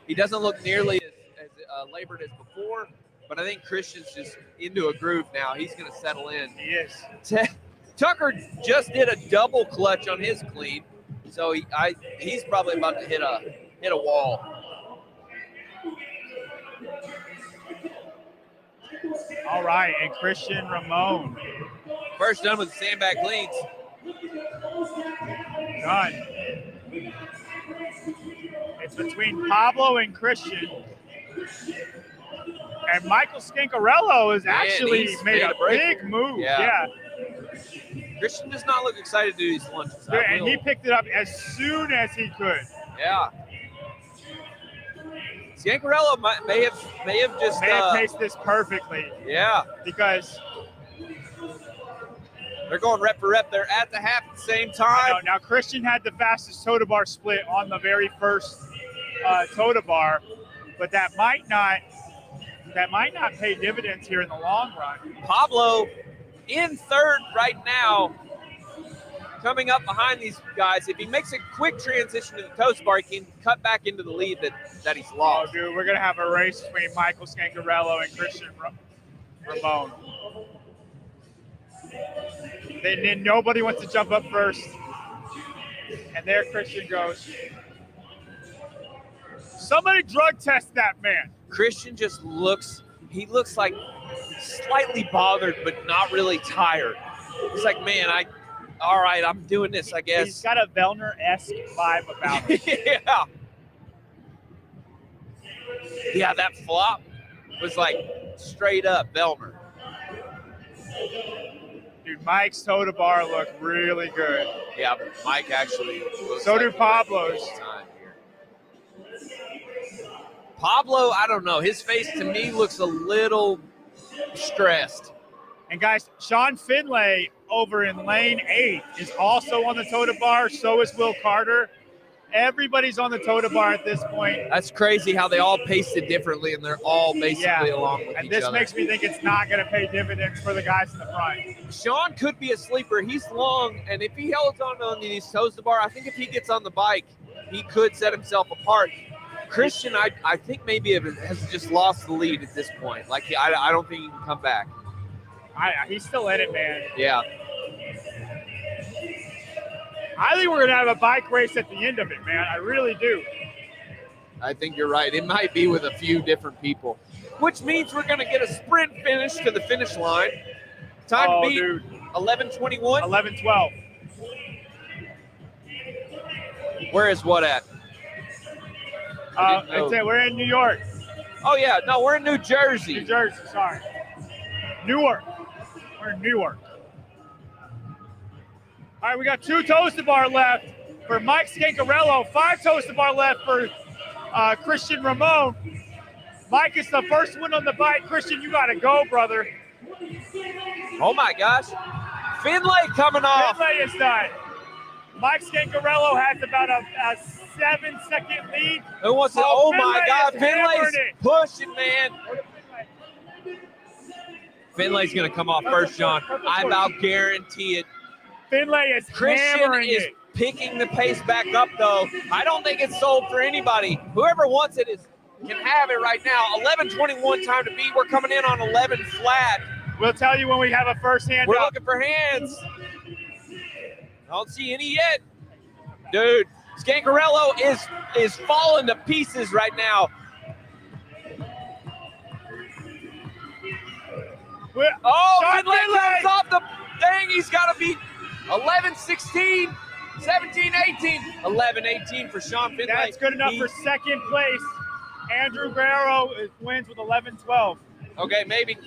He doesn't look nearly as labored as before, but I think Christian's just into a groove now. He's going to settle in. He is. Tucker just did a double clutch on his clean, so he's probably about to hit a wall. All right, and Christian Ramon. First done with the sandbag cleans. Done. It's between Pablo and Christian. And Michael Scancarello has actually he's made a break. big move. Yeah. Christian does not look excited to do these lunges. And he picked it up as soon as he could. Yeah. Scancarello may have just paced this perfectly. Yeah. Because they're going rep for rep. They're at the half at the same time. Now Christian had the fastest toe to bar split on the very first toe to bar, but that might not pay dividends here in the long run. Pablo in third right now, coming up behind these guys. If he makes a quick transition to the toast bar, he can cut back into the lead that he's lost. Oh, dude, we're gonna have a race between Michael Scancarello and Christian Ramon. Then nobody wants to jump up first, and there Christian goes. Somebody drug test that man. Christian just looks like slightly bothered, but not really tired. He's like, man, all right, I'm doing this, I guess. He's got a Vellner-esque vibe about him. Yeah. Yeah, that flop was like straight up Vellner. Dude, Mike's toe to bar looked really good. Yeah, but Mike actually looks So like do Pablo's. Pablo, I don't know. His face to me looks a little stressed. And guys, Sean Finlay over in lane 8 is also on the toe to bar. So is Will Carter. Everybody's on the toe to bar at this point. That's crazy how they all paced it differently, and they're all basically along with and each this other. makes me think it's not going to pay dividends for the guys in the front. Sean could be a sleeper. He's long, and if he holds on these toes to bar, I think if he gets on the bike, he could set himself apart. Christian, I think maybe has just lost the lead at this point. Like, I don't think he can come back. He's still in it, man. Yeah. I think we're going to have a bike race at the end of it, man. I really do. I think you're right. It might be with a few different people, which means we're going to get a sprint finish to the finish line. Time to beat 11:21? 11:12. Where is what at? We're in New York. Oh, yeah. No, we're in New Jersey. New Jersey, sorry. Newark. We're in Newark. All right, we got 2 toes to bar left for Mike Scancarello, 5 toes to bar left for Christian Ramon. Mike is the first one on the bike. Christian, you got to go, brother. Oh, my gosh. Finlay coming off. Finlay is done. Mike Scancarello has about a 7-second lead. Who wants to? Oh, my Finlay God. is Finlay's hammering it. pushing, man. Finlay's going to come off first, John. I about guarantee it. Finlay is Christian hammering is it. picking the pace back up, though. I don't think it's sold for anybody. Whoever wants it can have it right now. 11:21 time to beat. We're coming in on 11 flat. We'll tell you when we have a first hand We're up. looking for hands. I don't see any yet. Dude, Scancarello is falling to pieces right now. Finlay comes off the thing. He's got to beat 11-16, 17-18, 11-18 for Sean Finlay. That's good enough for second place. Andrew Guerrero wins with 11-12. Okay, maybe.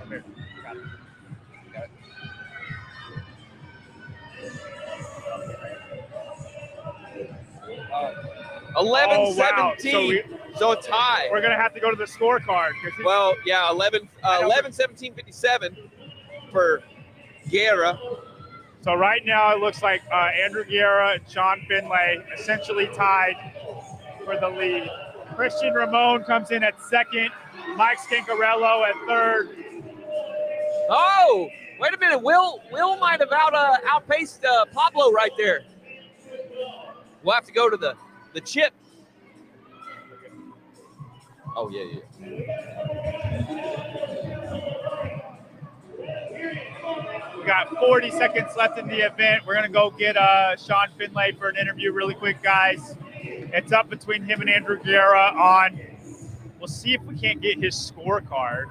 Got it. 11-17, so a tie. We're gonna have to go to the scorecard. Well, yeah, 11-17-57 for Guerra. So right now it looks like Andrew Guerra and Sean Finlay essentially tied for the lead. Christian Ramon comes in at second. Mike Scancarello at third. Oh, wait a minute. Will might have outpaced Pablo right there. We'll have to go to the chip. Oh, yeah. We got 40 seconds left in the event. We're going to go get Sean Finlay for an interview really quick, guys. It's up between him and Andrew Guerra on We'll see if we can't get his scorecard.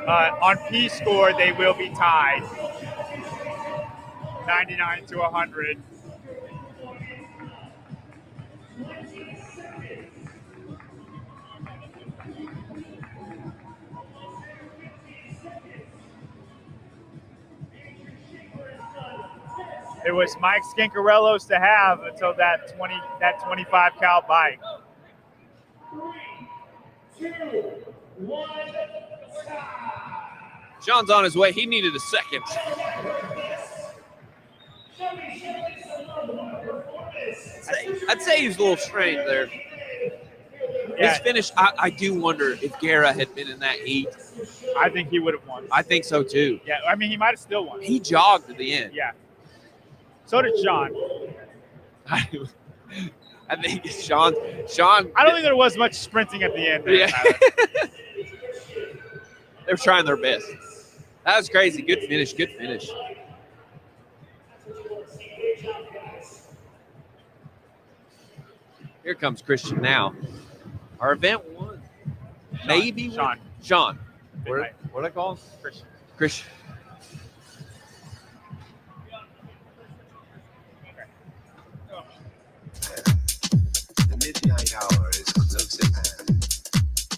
On P score, they will be tied. 99 to 100. It was Mike Scancarello's to have until that 25 cal bike. 3, 2, 1, Sean's on his way. He needed a second. I'd say he's a little strained there. His finish, I do wonder if Guerra had been in that heat. I think he would have won. I think so too. Yeah, I mean, he might have still won. He jogged to the end. Yeah. So did Sean. I think Sean. I don't think there was much sprinting at the end. There, Yeah. They were trying their best. That was crazy. Good finish. Good finish. Here comes Christian now. Our event won. Maybe Sean. Sean. What do I call him? Christian. Christian. The midnight hour is close at hand.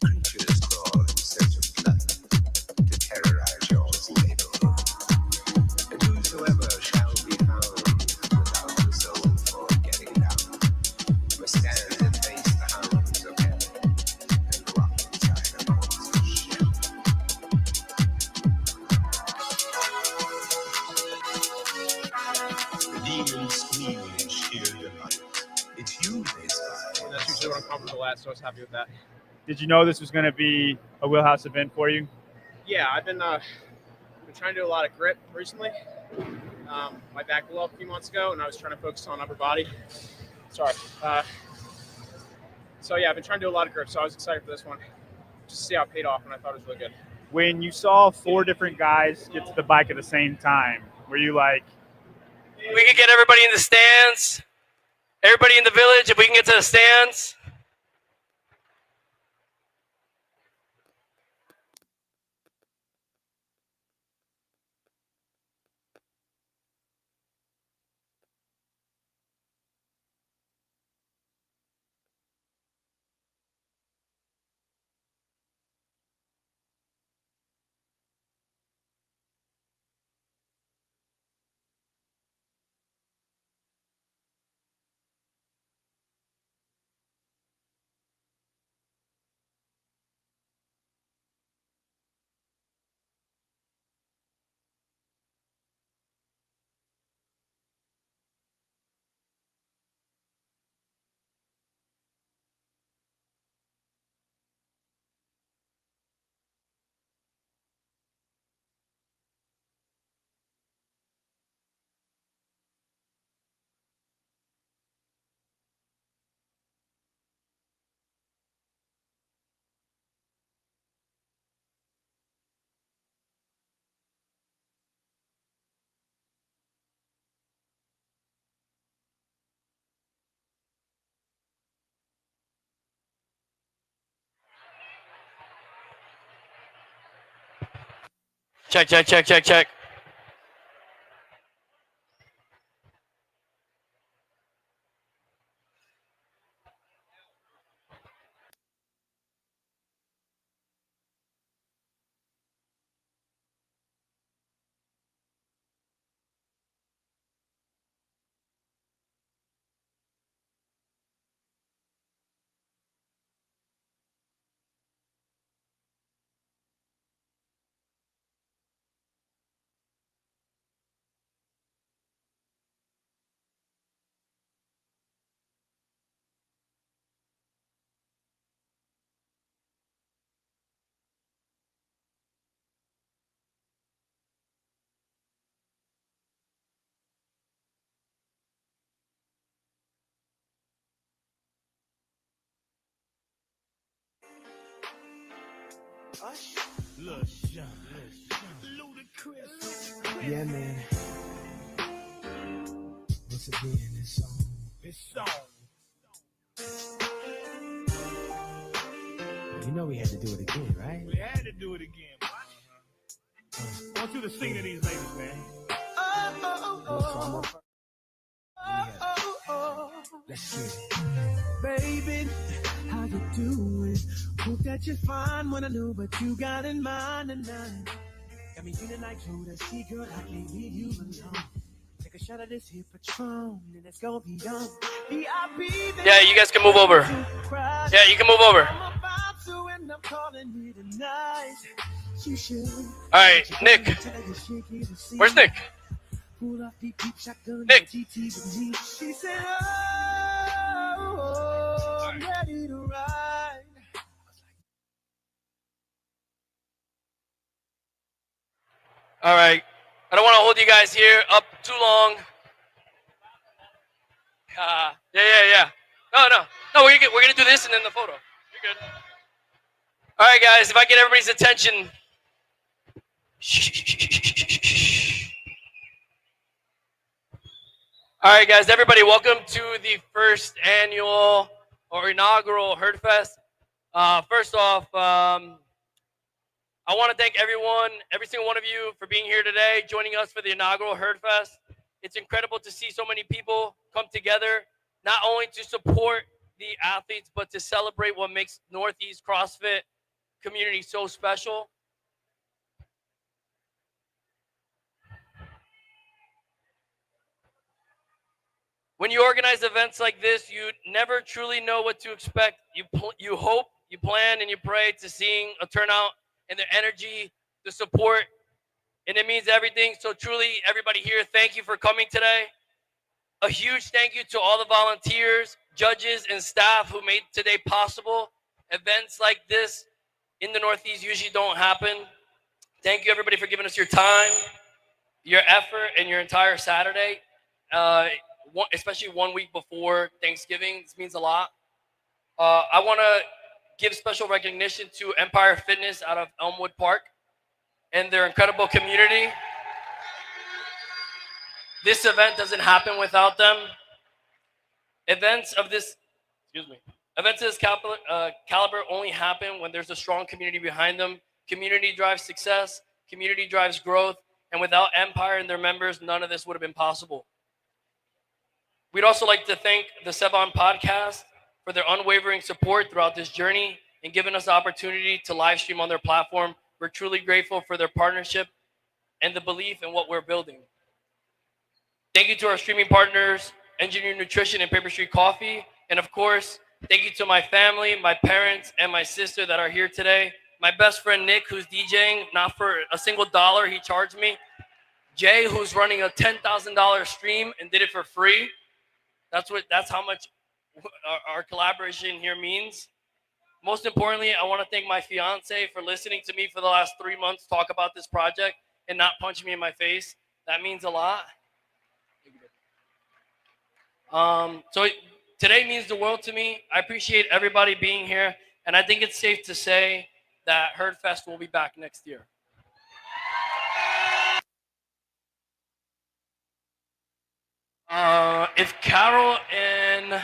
Creatures crawl in search of blood to terrorize your neighborhood. And whosoever shall be found without the soul for getting down must stand and face the hounds of heaven and walk inside a monster's shell. The demons squeal in sheer delight. It's you they spy. That's usually what I'm comfortable at, so I was happy with that. Did you know this was going to be a wheelhouse event for you? Yeah, I've been trying to do a lot of grip recently. My back blew up a few months ago, and I was trying to focus on upper body. Sorry. So yeah, I've been trying to do a lot of grip, so I was excited for this one. Just to see how it paid off, and I thought it was really good. When you saw 4 different guys get to the bike at the same time, were you like, We can get everybody in the stands. Everybody in the village, if we can get to the stands. Check, check, check, check, check. Yeah, man. Once again, this song. know we had to do it again, right? We had to do it again, boy. I want you to sing to these ladies, man. Let's get it. Baby, how you doing? Hope that you're fine when I know what you got in mind tonight. Got me feeling like Judas, girl, I can't leave you alone. Take a shot of this here Patron, and it's gonna be on. Yeah, you guys can move over. Yeah, you can move over. All right, Nick. Where's Nick? Nick. She said, oh, I'm ready to ride. All right. I don't want to hold you guys here up too long. Yeah. No. We're gonna do this and then the photo. You're good. All right, guys. If I get everybody's attention. All right, guys. Everybody, welcome to the first annual or inaugural Herd Fest. First off, I want to thank everyone, every single one of you, for being here today, joining us for the inaugural Herd Fest. It's incredible to see so many people come together, not only to support the athletes, but to celebrate what makes Northeast CrossFit community so special. When you organize events like this, you never truly know what to expect. You hope, you plan, and you pray to seeing a turnout and the energy, the support, and it means everything. So truly, everybody here, thank you for coming today. A huge thank you to all the volunteers, judges, and staff who made today possible. Events like this in the Northeast usually don't happen. Thank you, everybody, for giving us your time, your effort, and your entire Saturday, especially 1 week before Thanksgiving. This means a lot. I want to give special recognition to Empire Fitness out of Elmwood Park and their incredible community. This event doesn't happen without them. Events of this caliber only happen when there's a strong community behind them. Community drives success, community drives growth, and without Empire and their members, none of this would have been possible. We'd also like to thank the Sevon Podcast for their unwavering support throughout this journey and giving us the opportunity to live stream on their platform. We're truly grateful for their partnership and the belief in what we're building. Thank you to our streaming partners, Engineer Nutrition and Paper Street Coffee. And of course, thank you to my family, my parents, and my sister that are here today. My best friend, Nick, who's DJing, not for a single dollar he charged me. Jay, who's running a $10,000 stream and did it for free. That's how much our collaboration here means. Most importantly, I want to thank my fiance for listening to me for the last 3 months talk about this project and not punching me in my face. That means a lot. So today means the world to me. I appreciate everybody being here, and I think it's safe to say that Herd Fest will be back next year. If Carol and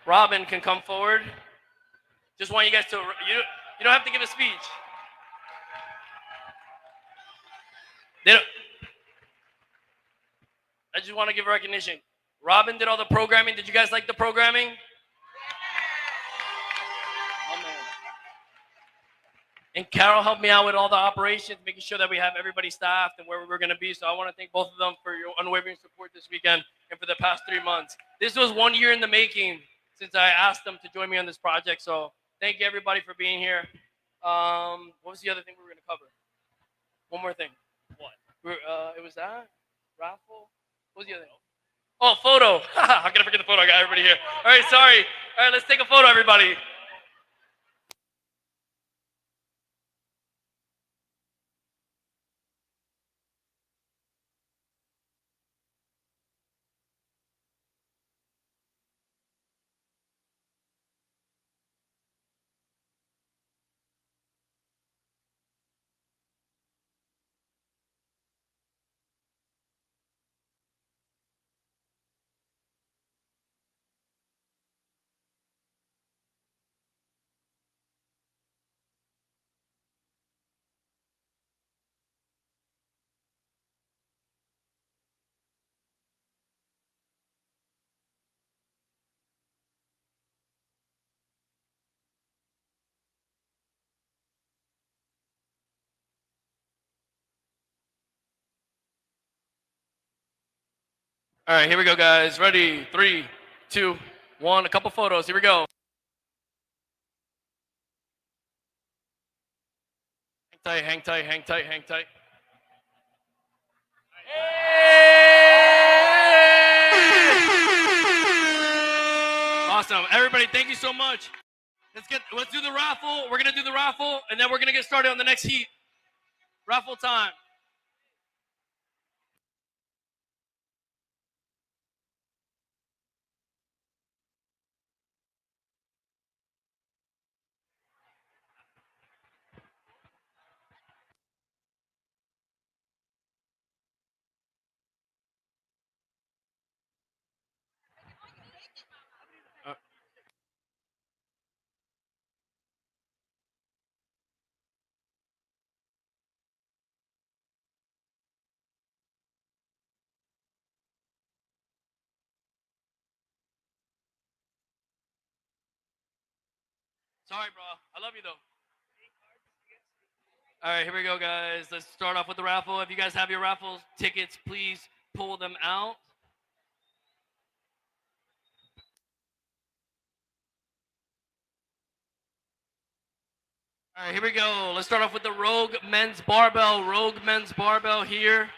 Robin can come forward, just want you guys to, you don't have to give a speech. I just want to give recognition. Robin did all the programming. Did you guys like the programming? Oh, man. And Carol helped me out with all the operations, making sure that we have everybody staffed and where we're going to be. So I want to thank both of them for your unwavering support this weekend and for the past 3 months. This was 1 year in the making since I asked them to join me on this project. So thank you, everybody, for being here. What was the other thing we were going to cover? One more thing. What? It was that? Raffle? What was the other thing? Oh, photo. How can I forget the photo? I got everybody here. All right, sorry. All right, let's take a photo, everybody. All right, here we go, guys. Ready? 3, 2, 1. A couple photos. Here we go. Hang tight, hang tight, hang tight, hang tight. Awesome. Everybody, thank you so much. Let's do the raffle. We're gonna do the raffle, and then we're gonna get started on the next heat. Raffle time. Sorry, bro. I love you though. All right, here we go, guys. Let's start off with the raffle. If you guys have your raffle tickets, please pull them out. All right, here we go. Let's start off with the Rogue Men's Barbell. Rogue Men's Barbell here.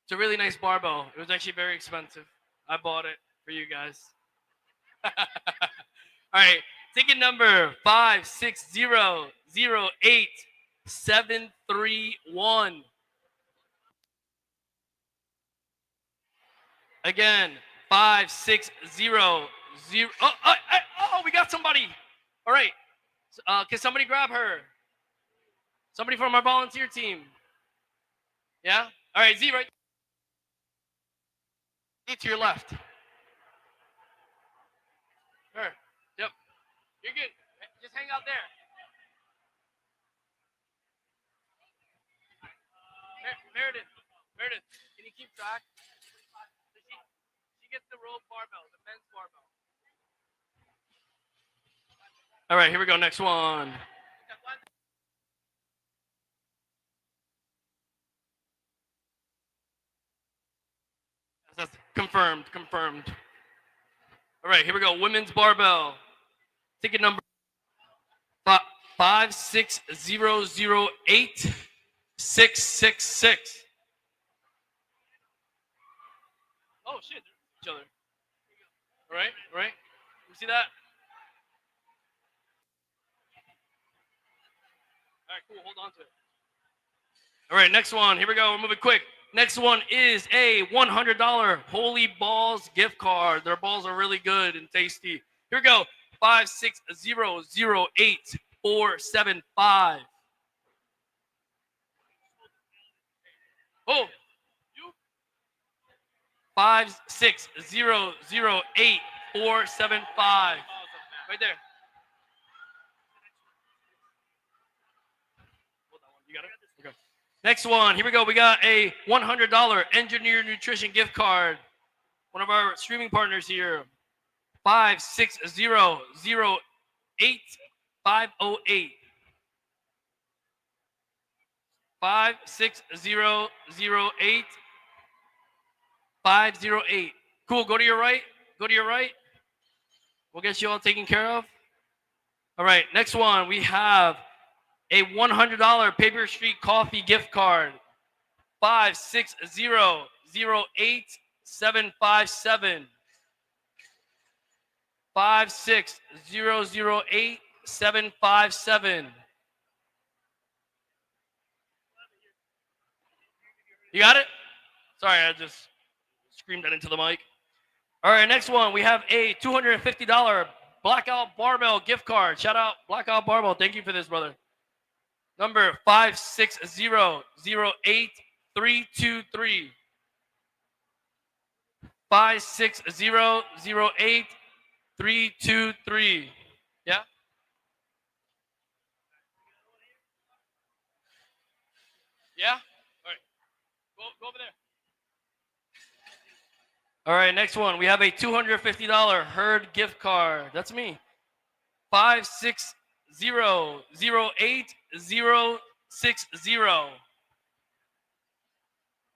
It's a really nice barbell. It was actually very expensive. I bought it for you guys. All right, ticket number 5600871. Again, 560. Oh, we got somebody. All right. Can somebody grab her? Somebody from our volunteer team. Yeah? All right, Z, right? Z to your left. Her. Yep. You're good. Just hang out there. Meredith, can you keep track? She gets the rogue barbell, the men's barbell. All right, here we go. Next one. That's confirmed. All right, here we go. Women's barbell. Ticket number 5600866. Oh shit, each other. All right. You see that? All right, cool. Hold on to it. All right, next one. Here we go. We're moving quick. Next one is a $100 Holy Balls gift card. Their balls are really good and tasty. Here we go. 560087475. Oh, you? 560087475. Right there. You got it? Okay. Next one. Here we go. We got a $100 Engineer Nutrition gift card. One of our streaming partners here. 560080508. 56008. Cool. Go to your right. We'll get you all taken care of. All right. Next one. We have a $100 Paper Street Coffee gift card. 5600877. 5600877. You got it? Sorry, I just screamed that into the mic. All right, next one. We have a $250 Blackout Barbell gift card. Shout out Blackout Barbell. Thank you for this, brother. Number 5600823. 5600823. Yeah? Yeah? All right. Go over there. All right, next one. We have a $250 Herd gift card. That's me. 5600860.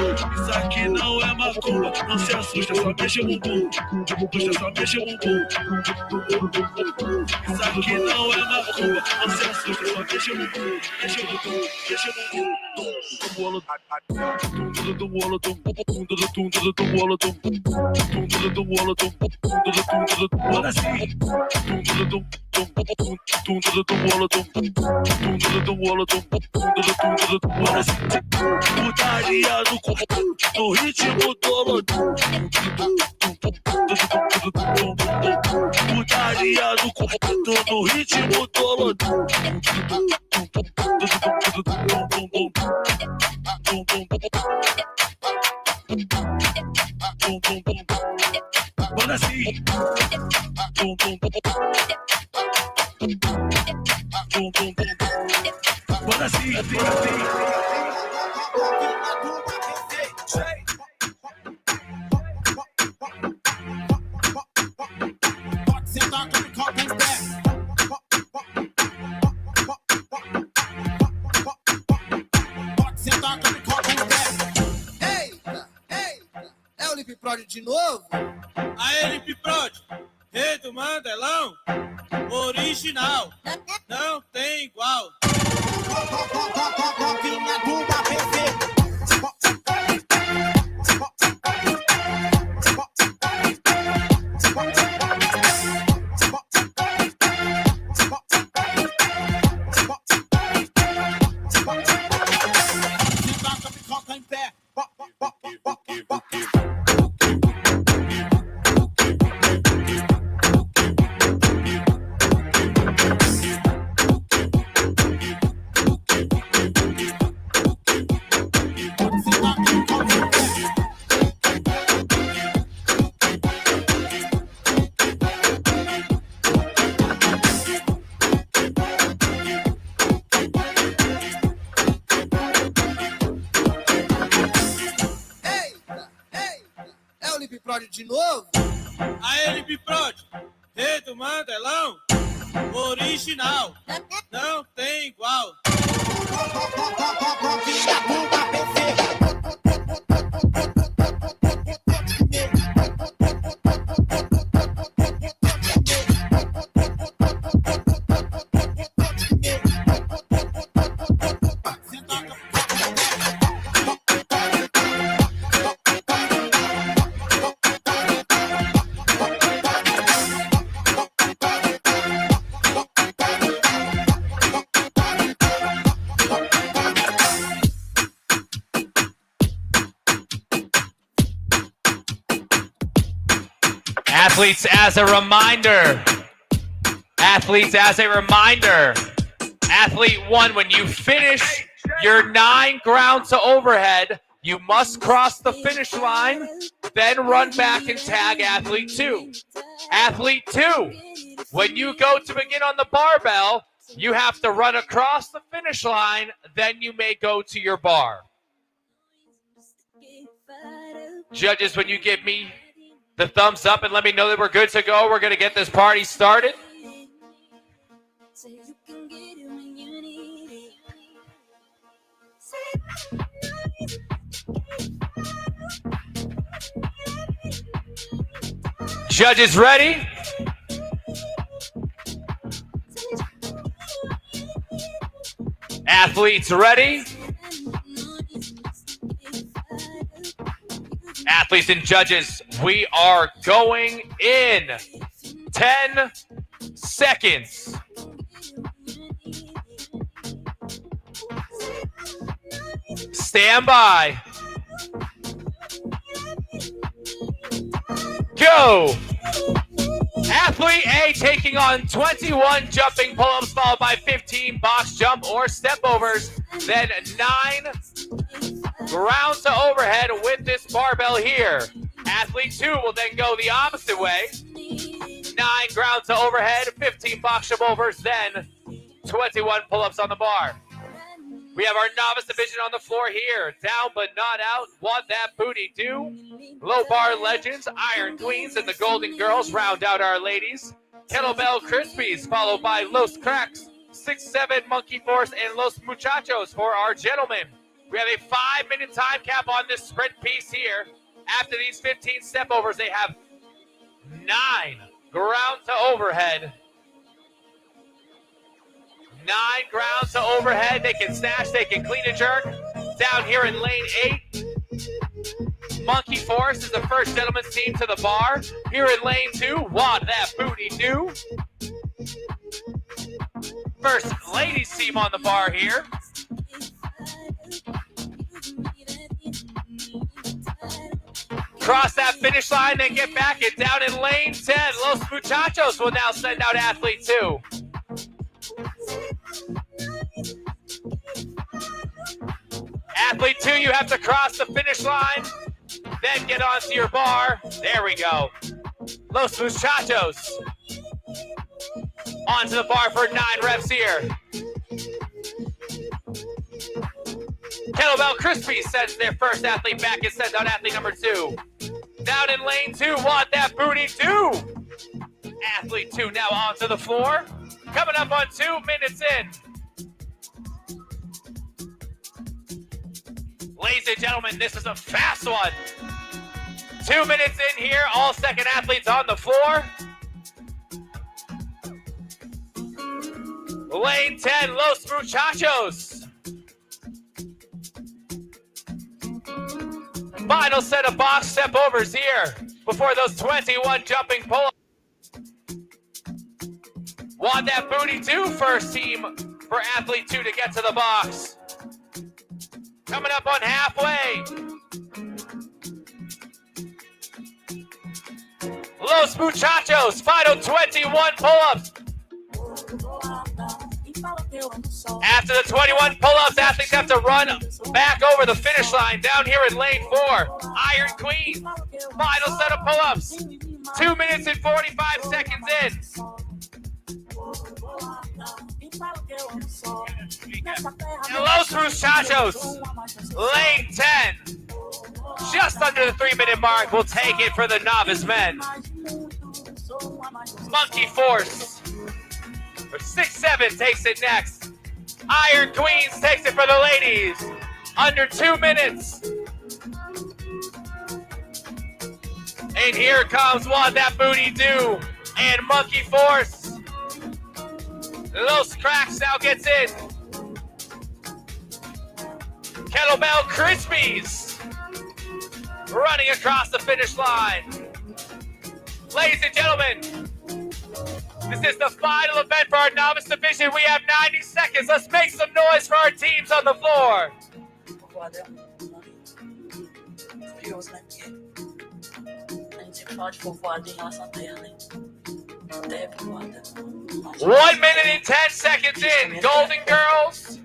Isso aqui não é macumba, não se assusta, só mexe o bumbum. Puxa, só mexe o bumbum. Isso aqui não é macumba, não se assusta, só mexe o bumbum. Mexe o bumbum, mexe o bumbum. Olha assim. Putaria no corpo, no ritmo do putaria no corpo, no ritmo do Bora assim. Bora assim, É o Lip Prod de novo? Aê, Lip Prod, rei do Mandelão, original, não tem igual. É o Lip Prod de novo? Aê, Lip Prod, rei do Mandelão, original, não tem igual. Athletes, as a reminder, athlete 1, when you finish your 9 ground to overhead, you must cross the finish line, then run back and tag athlete 2. Athlete 2, when you go to begin on the barbell, you have to run across the finish line, then you may go to your bar. Judges, when you give me the thumbs up and let me know that we're good to go, we're going to get this party started. Judges ready? Athletes ready? Athletes and judges, we are going in 10 seconds. Stand by. Go. Athlete A taking on 21 jumping pull-ups followed by 15 box jump or step overs, then 9 ground to overhead with this barbell here. Athlete 2 will then go the opposite way. 9 ground to overhead, 15 box jump overs, then 21 pull-ups on the bar. We have our novice division on the floor here. Down but not out. Want that booty do? Low bar legends, Iron Queens, and the Golden Girls round out our ladies. Kettlebell Crispies, followed by Los Cracks, 6'7" Monkey Force, and Los Muchachos for our gentlemen. We have a 5-minute time cap on this sprint piece here. After these 15 step overs, they have 9 ground to overhead. 9 grounds to overhead. They can snatch, they can clean and jerk. Down here in lane 8, Monkey Force is the first gentleman's team to the bar. Here in lane 2, What That Booty Do. First ladies team on the bar here. Cross that finish line, then get back. And down in lane 10, Los Muchachos will now send out athlete 2. Athlete 2, you have to cross the finish line, then get onto your bar. There we go. Los Muchachos onto the bar for 9 reps here. Kettlebell Crispy sends their first athlete back and sends out athlete number 2. Down in lane 2, What That Booty Do. Athlete 2 now onto the floor. Coming up on 2 minutes in. Ladies and gentlemen, this is a fast one. 2 minutes in here, all second athletes on the floor. Lane 10, Los Muchachos. Final set of box step overs here before those 21 jumping pull-ups. Want That Booty Do, first team for athlete 2 to get to the box. Coming up on halfway. Los Muchachos, final 21 pull-ups. After the 21 pull-ups, athletes have to run back over the finish line down here in lane 4. Iron Queen, final set of pull-ups. 2 minutes and 45 seconds in. And Los Muchachos, lane 10. Just under the 3-minute mark. We'll take it for the novice men. Monkey Force, or 6-7 takes it next. Iron Queens takes it for the ladies. Under 2 minutes. And here comes What That Booty Do and Monkey Force. Los Cracks now gets in. Kettlebell Crispies running across the finish line. Ladies and gentlemen, this is the final event for our novice division. We have 90 seconds. Let's make some noise for our teams on the floor. 1 minute and 10 seconds in. Golden Girls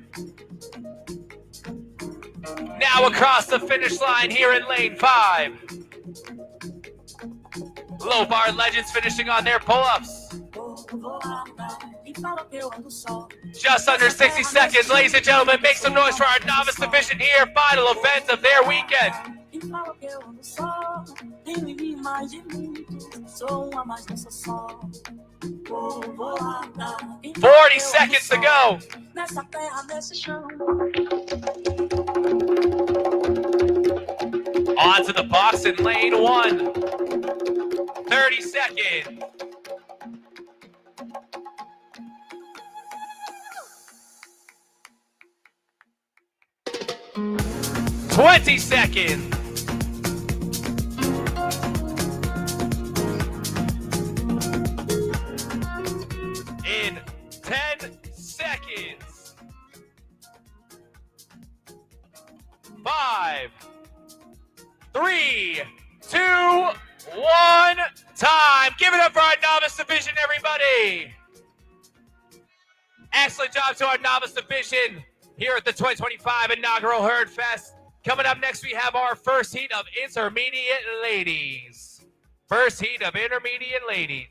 now across the finish line here in lane 5. Low bar legends finishing on their pull-ups. Just under 60 seconds, ladies and gentlemen. Make some noise for our novice division here. Final event of their weekend. 40 seconds to go. On to the box in lane 1. 30 seconds. $20 seconds. In 10 seconds. 5, 3, 2, 1, time. Give it up for our novice division, everybody. Excellent job to our novice division here at the 2025 inaugural Herd Fest. Coming up next, we have our first heat of intermediate ladies. First heat of intermediate ladies.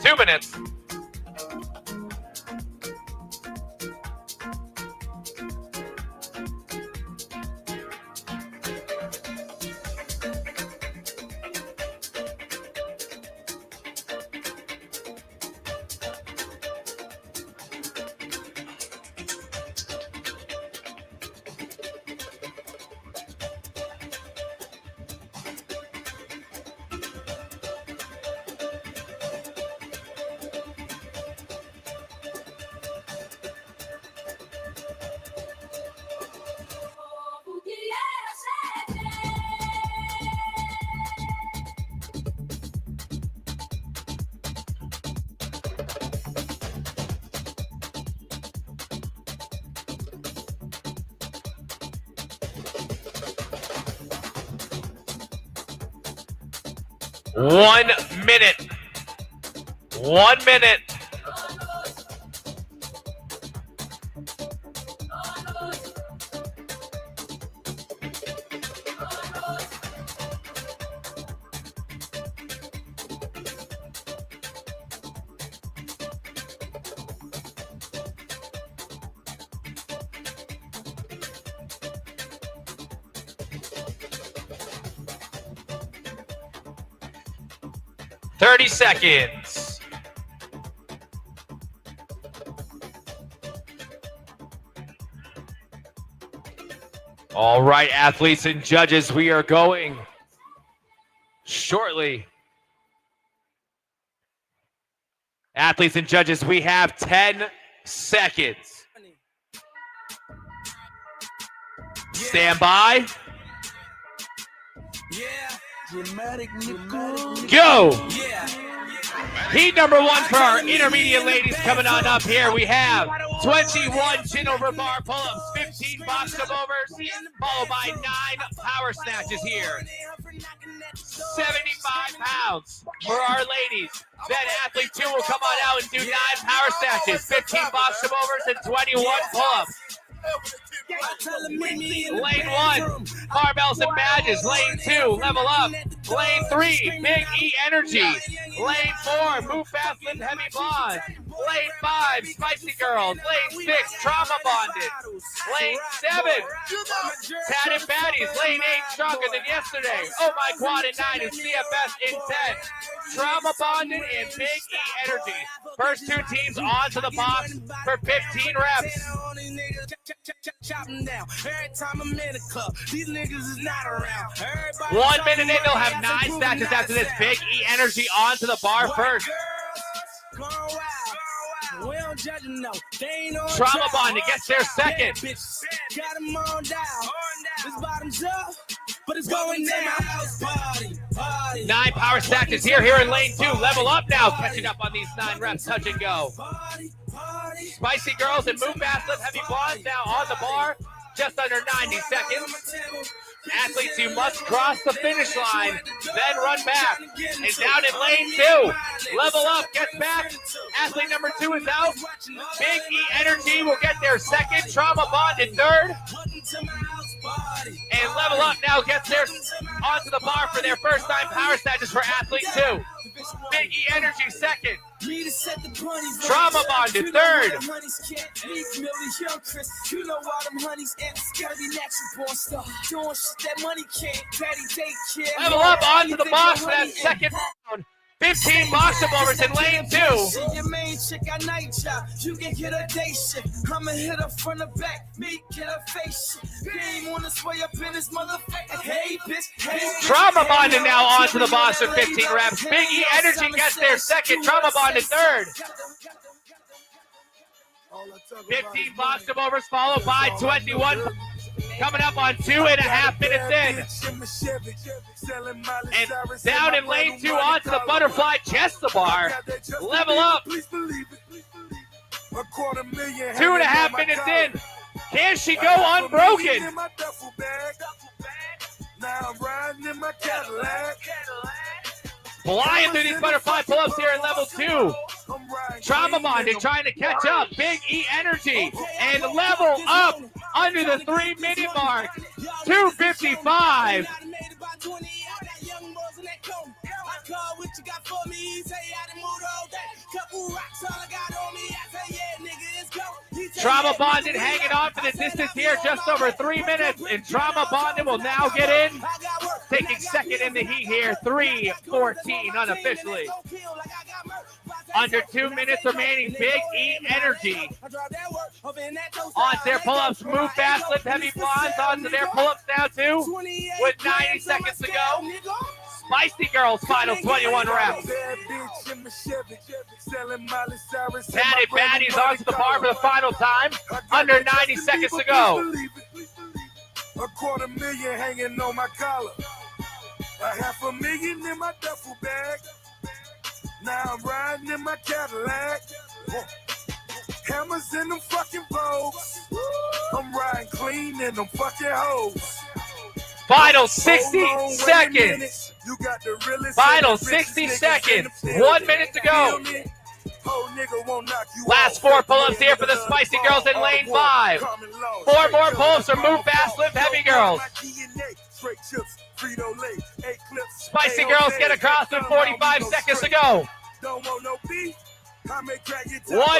2 minutes. One minute. 1 minute. Seconds. All right, athletes and judges, we are going shortly. Athletes and judges, we have 10 seconds. Stand by. Go! Heat number 1 for our intermediate ladies coming on up here. We have 21 chin over bar pull-ups, 15 box jump overs, followed by 9 power snatches here. 75 pounds for our ladies. Then athlete 2 will come on out and do 9 power snatches, 15 box jump overs, and 21 pull-ups. Lane 1, barbells and badges. Lane 2, level up. Lane 3, big E energy. Lane 4, move fast, lift heavy bonds. Lane 5, spicy girls. Lane 6, trauma bonded. Lane 7, tatted baddies. Lane 8, stronger than yesterday. Oh my quad and 9 is CFS intense. Trauma bonded and big E energy. First 2 teams onto the box for 15 reps. Chop them down. Every time I'm in a club, these niggas is not around. 1 minute in, they'll have 9 snatches after this. Big E energy onto the bar first. Trauma bonding gets their second. Got them on down. This bottom's up, but it's going down. 9 power snatches here in lane 2. Level up now, catching up on these 9 reps. Touch and go. Spicy girls and move fast, lift heavy bonds now on the bar. Just under 90 seconds. Athletes, you must cross the finish line, then run back. And down in lane 2, level up, gets back. Athlete number 2 is out. Big E energy will get their second. Trauma bonded third. And level up now gets their onto the bar for their first 9 power snatches for athlete 2. Big E energy second. Trauma bonded third. Level up onto the box for that second round. 15 box jump overs in lane 2. Your main chick, I night job. You can get a day shift. I'ma hit her from the back. Me get her face shit. Game on its way up in this motherfucker. Hey, bitch. Hey, trauma bonded now onto the box for 15 reps. Big E energy gets their second. Trauma bonded third. 15 box jump overs followed by 21. Coming up on 2.5 minutes in. And down in lane 2 onto the butterfly chest the bar. Level up. 2.5 minutes in. Can she go unbroken? Flying through these butterfly pull-ups here in level 2. Trauma bonded trying to catch up. Big E energy. And level up under the 3-minute mark. 2:55. Trauma Bonded hanging on for the distance here, just over 3 minutes. And Trauma Bonded will now get in, taking second in the heat here, 3:14 unofficially. Under 2 minutes remaining. Big E Energy onto their pull-ups. Move fast, lift heavy blondes onto their pull-ups now too, with 90 seconds to go. Spicy Girls final 21 reps. Patty Baddies onto the bar for the final time. Under 90 seconds to go. $250,000 hanging on my collar. $500,000 in my duffel bag. Now I'm riding in my Cadillac. Hammers in them fucking bows. I'm riding clean in them fucking hoes. Final 60 seconds. Final 60 seconds. 1 minute to go. Last 4 pull-ups here for the Spicy Girls in lane 5. 4 more pull-ups for Move Fast, Lift Heavy Girls. Spicy Girls get across with 45 seconds to go. 1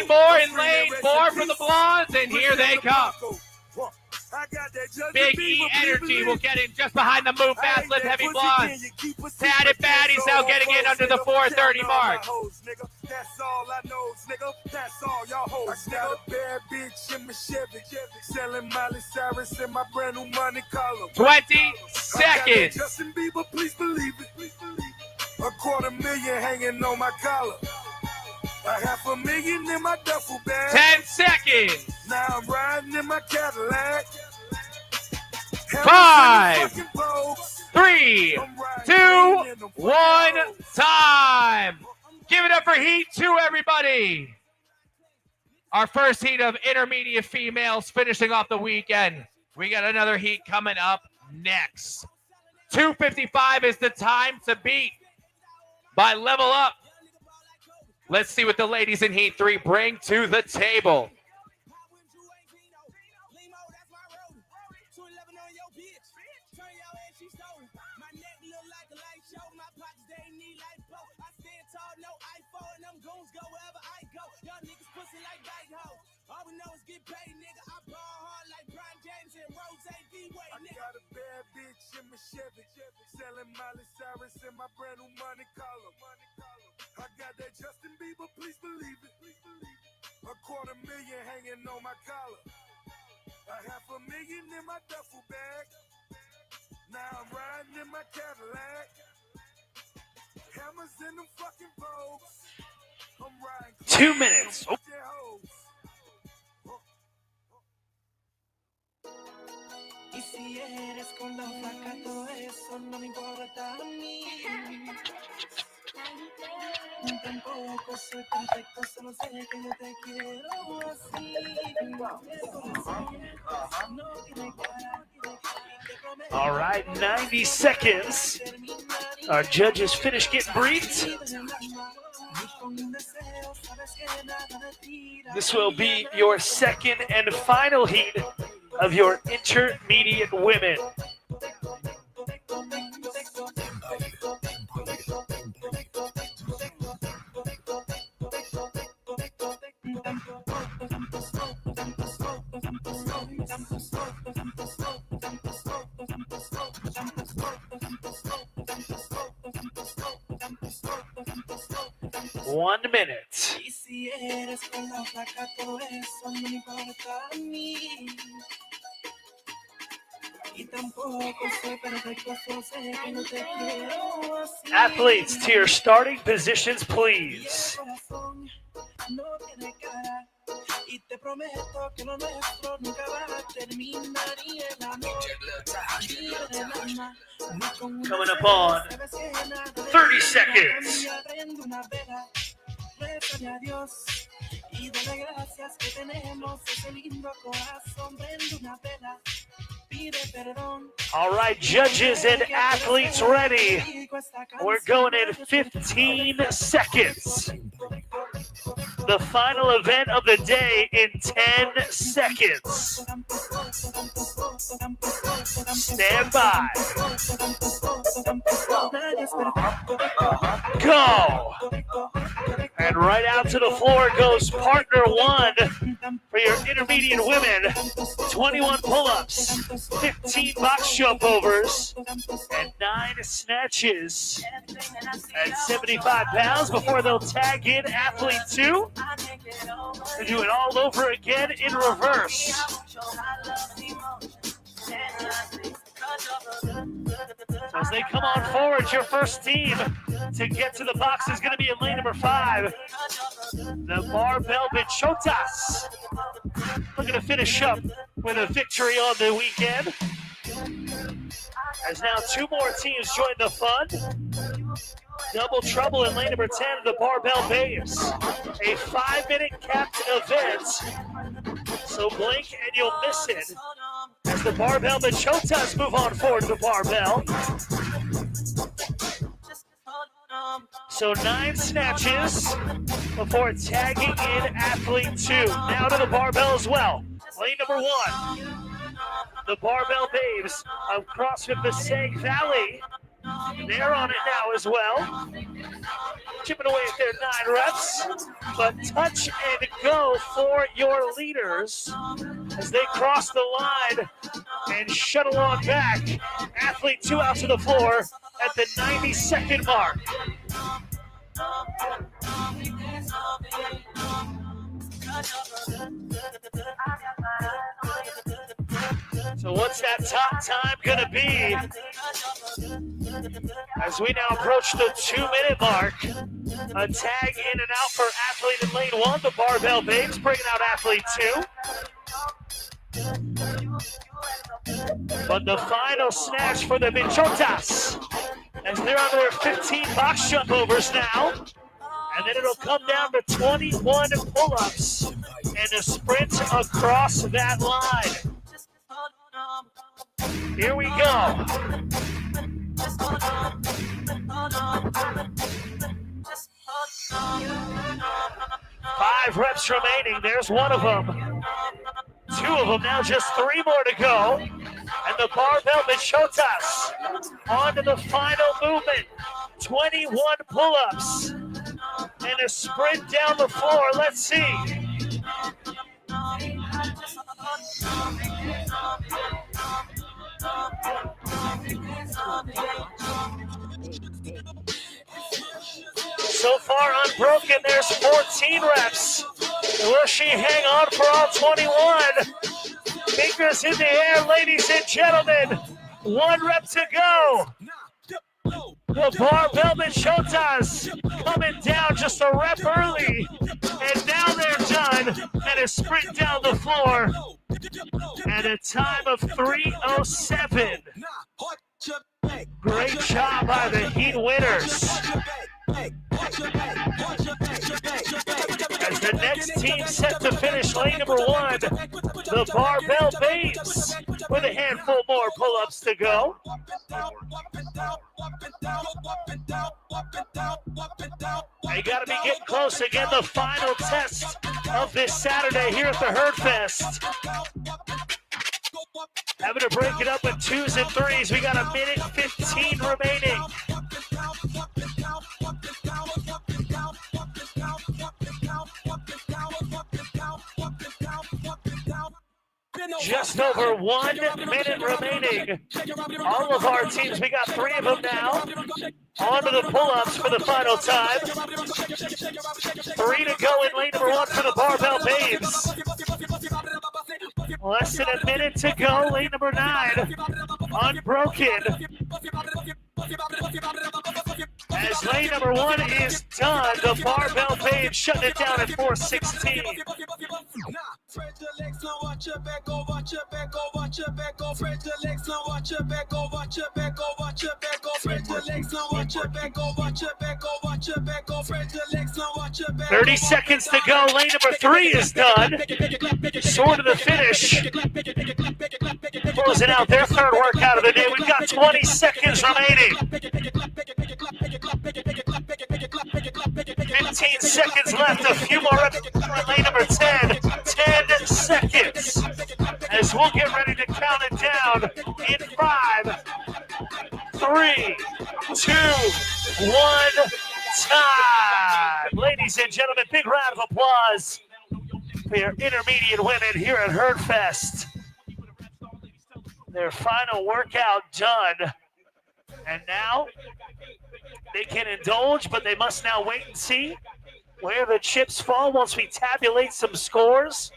more in lane 4 for the Blondes, and here they come. Big E Energy will get in just behind the Move Fast, Lift Heavy Blondes. Tatted Baddies now getting in under the 4:30 mark. That's all I know, nigga. That's all y'all hoes. Got a bad bitch in my Chevy, selling Miley Cyrus in my brand new money collar. 20 seconds. Justin Bieber, please believe it. $250,000 hanging on my collar. $500,000 in my duffel bag. 10 seconds. Now I'm riding in my Cadillac. 5, 3, 2, 1, time. Give it up for Heat 2, everybody. Our first heat of intermediate females finishing off the weekend. We got another heat coming up next. 2:55 is the time to beat by Level Up. Let's see what the ladies in Heat 3 bring to the table. I got a bad bitch in my Chevy, selling Miley Cyrus in my brand new money collar. I got that Justin Bieber, please believe it. $250,000 hanging on my collar. $500,000 in my duffel bag. Now I'm riding in my Cadillac. Hammers in them fucking bows. I'm riding 2 minutes. Oh. Y si eres con la flaca, todo eso no me importa a mí. Tampoco soy perfecto, solo sé que yo te quiero así. All right, 90 seconds. Our judges finish getting briefed. This will be your second and final heat of your intermediate women. One minute. Y si eres con la flaca, todo eso no me importa a mí. Y tampoco soy perfecto, solo sé que no te quiero así. Athletes to your starting positions, please. No tiene cara. Y te prometo que lo nuestro nunca va a terminar. Y el amor ni el alma, ni con una Coming up on 30 seconds. prendo una vela, rézale a Dios y dale gracias que tenemos ese lindo corazón. Prende una vela, pide perdón. All right, judges and athletes ready. We're going in 15 seconds. The final event of the day in 10 seconds. Stand by. Go. And right out to the floor goes partner one for your intermediate women, 21 pull-ups, 15 box jump overs, and 9 snatches at 75 pounds before they'll tag in athlete 2 to do it all over again in reverse. So as they come on forward, your first team to get to the box is going to be in lane number 5. The Barbell Bichotas looking to finish up with a victory on the weekend. As now 2 more teams join the fun. Double trouble in lane number 10 of the Barbell Babes. A 5-minute capped event. So blink and you'll miss it as the Barbell Bichotas move on forward to the barbell. So 9 snatches before tagging in athlete 2. Now to the barbell as well. Lane number 1. The Barbell Babes of CrossFit Passaic Valley. They're on it now as well. Chipping away at their 9 reps. But touch and go for your leaders as they cross the line and shuttle on back. Athlete 2 out to the floor at the 90-second mark. So what's that top time gonna be as we now approach the 2-minute mark? A tag in and out for athlete in lane 1, the Barbell Babes bringing out athlete 2. But the final snatch for the Bichotas as they're on their 15 box jump overs now. And then it'll come down to 21 pull-ups and a sprint across that line. Here we go. Five reps remaining. There's one of them. 2 of them now, just 3 more to go. And the Barbell Bichotas on to the final movement. 21 pull-ups and a sprint down the floor. Let's see. So far unbroken, there's 14 reps. Will she hang on for all 21? Fingers in the air, ladies and gentlemen. 1 rep to go. The Barbell Bichotas coming down just a rep early. And now they're done. And a sprint down the floor. At a time of 3:07. Great job by the Heat winners. As the next team set to finish lane number 1, the Barbell Babes with a handful more pull-ups to go. They got to be getting close again. The final test of this Saturday here at the Herd Fest. Having to break it up with 2s and 3s. We got 1:15 remaining. Just over 1 minute remaining. All of our teams, we got 3 of them now. On to the pull-ups for the final time. 3 to go in lane number 1 for the Barbell Babes. Less than a minute to go, lane number 9. Unbroken. As lane number 1 is done, the Barbell Babes shutting it down at 4:16. "30 seconds to go. Lane number 3 is done. Sort of the finish. Closing out their 3rd workout of the day. We've got 20 seconds remaining. 15 seconds left. A few more reps for lane number 10. 10 seconds. As we'll get ready to count it down in 5, 3, 2, 1, time. Ladies and gentlemen, big round of applause for your intermediate women here at Herdfest. Their final workout done. And now they can indulge, but they must now wait and see where the chips fall once we tabulate some scores.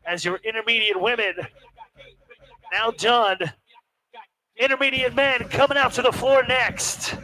As your intermediate women now done. Intermediate men coming out to the floor next.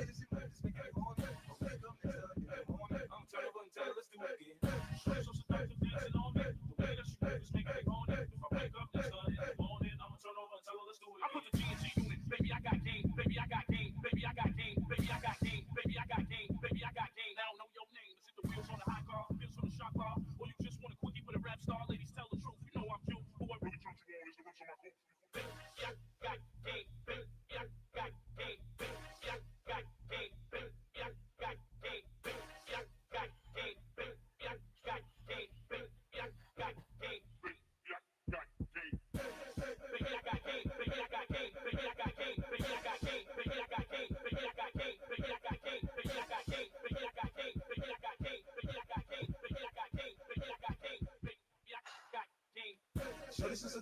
This is a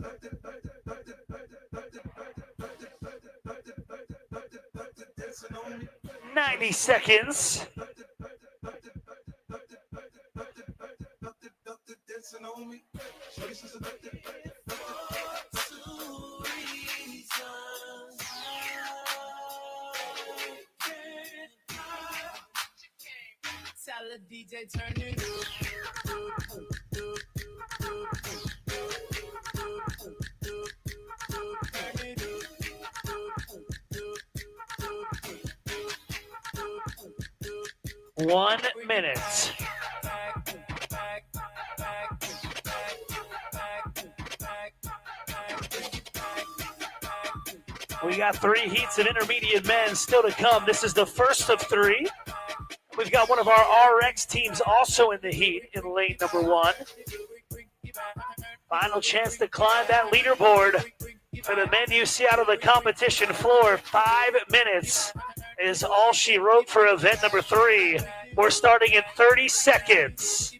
90 seconds. Tell the DJ turn it up. 1 minute. We got 3 heats of intermediate men still to come. This is the first of 3. We've got one of our RX teams also in the heat in lane number 1. Final chance to climb that leaderboard for the men you see out on the competition floor. 5 minutes is all she wrote for event number 3. We're starting in 30 seconds.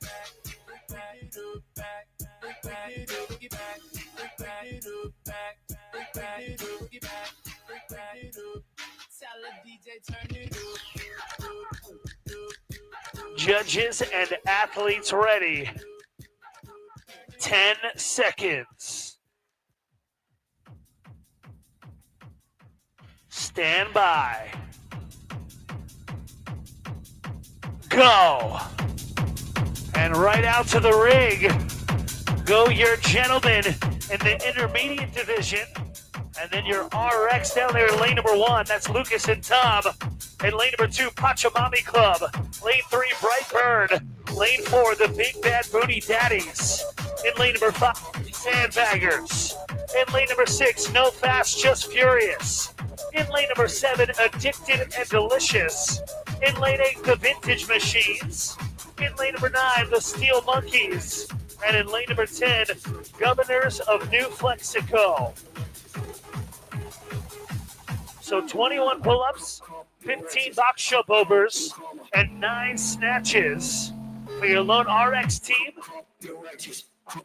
Judges and athletes ready. 10 seconds. Stand by. Go. And right out to the ring go your gentlemen in the intermediate division. And then your RX down there in lane number 1. That's Lucas and Tom. In lane number 2, Pachamami Club. Lane 3, Brightburn. Lane 4, the Big Bad Booty Daddies. In lane number 5, Sandbaggers. In lane number 6, No Fast, Just Furious. In lane number 7, Addicted and Delicious. In lane 8, the Vintage Machines. In lane number 9, the Steel Monkeys. And in lane number 10, Governors of New Flexico. So 21 pull-ups, 15 box jump overs, and 9 snatches for your lone RX team.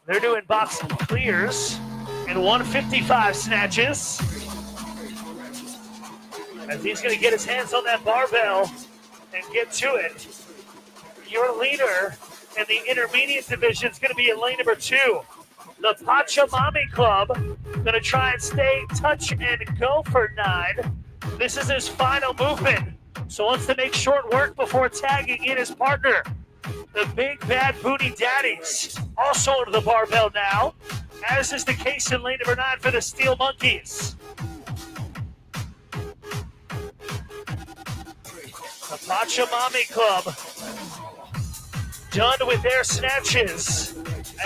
They're doing box clears and 155 snatches. As he's going to get his hands on that barbell and get to it. Your leader in the intermediate division is going to be in lane number 2. The Pachamami Club going to try and stay touch and go for 9. This is his final movement, so wants to make short work before tagging in his partner. The Big Bad Booty Daddies also under the barbell now, as is the case in lane number 9 for the Steel Monkeys. The Pachamami Club done with their snatches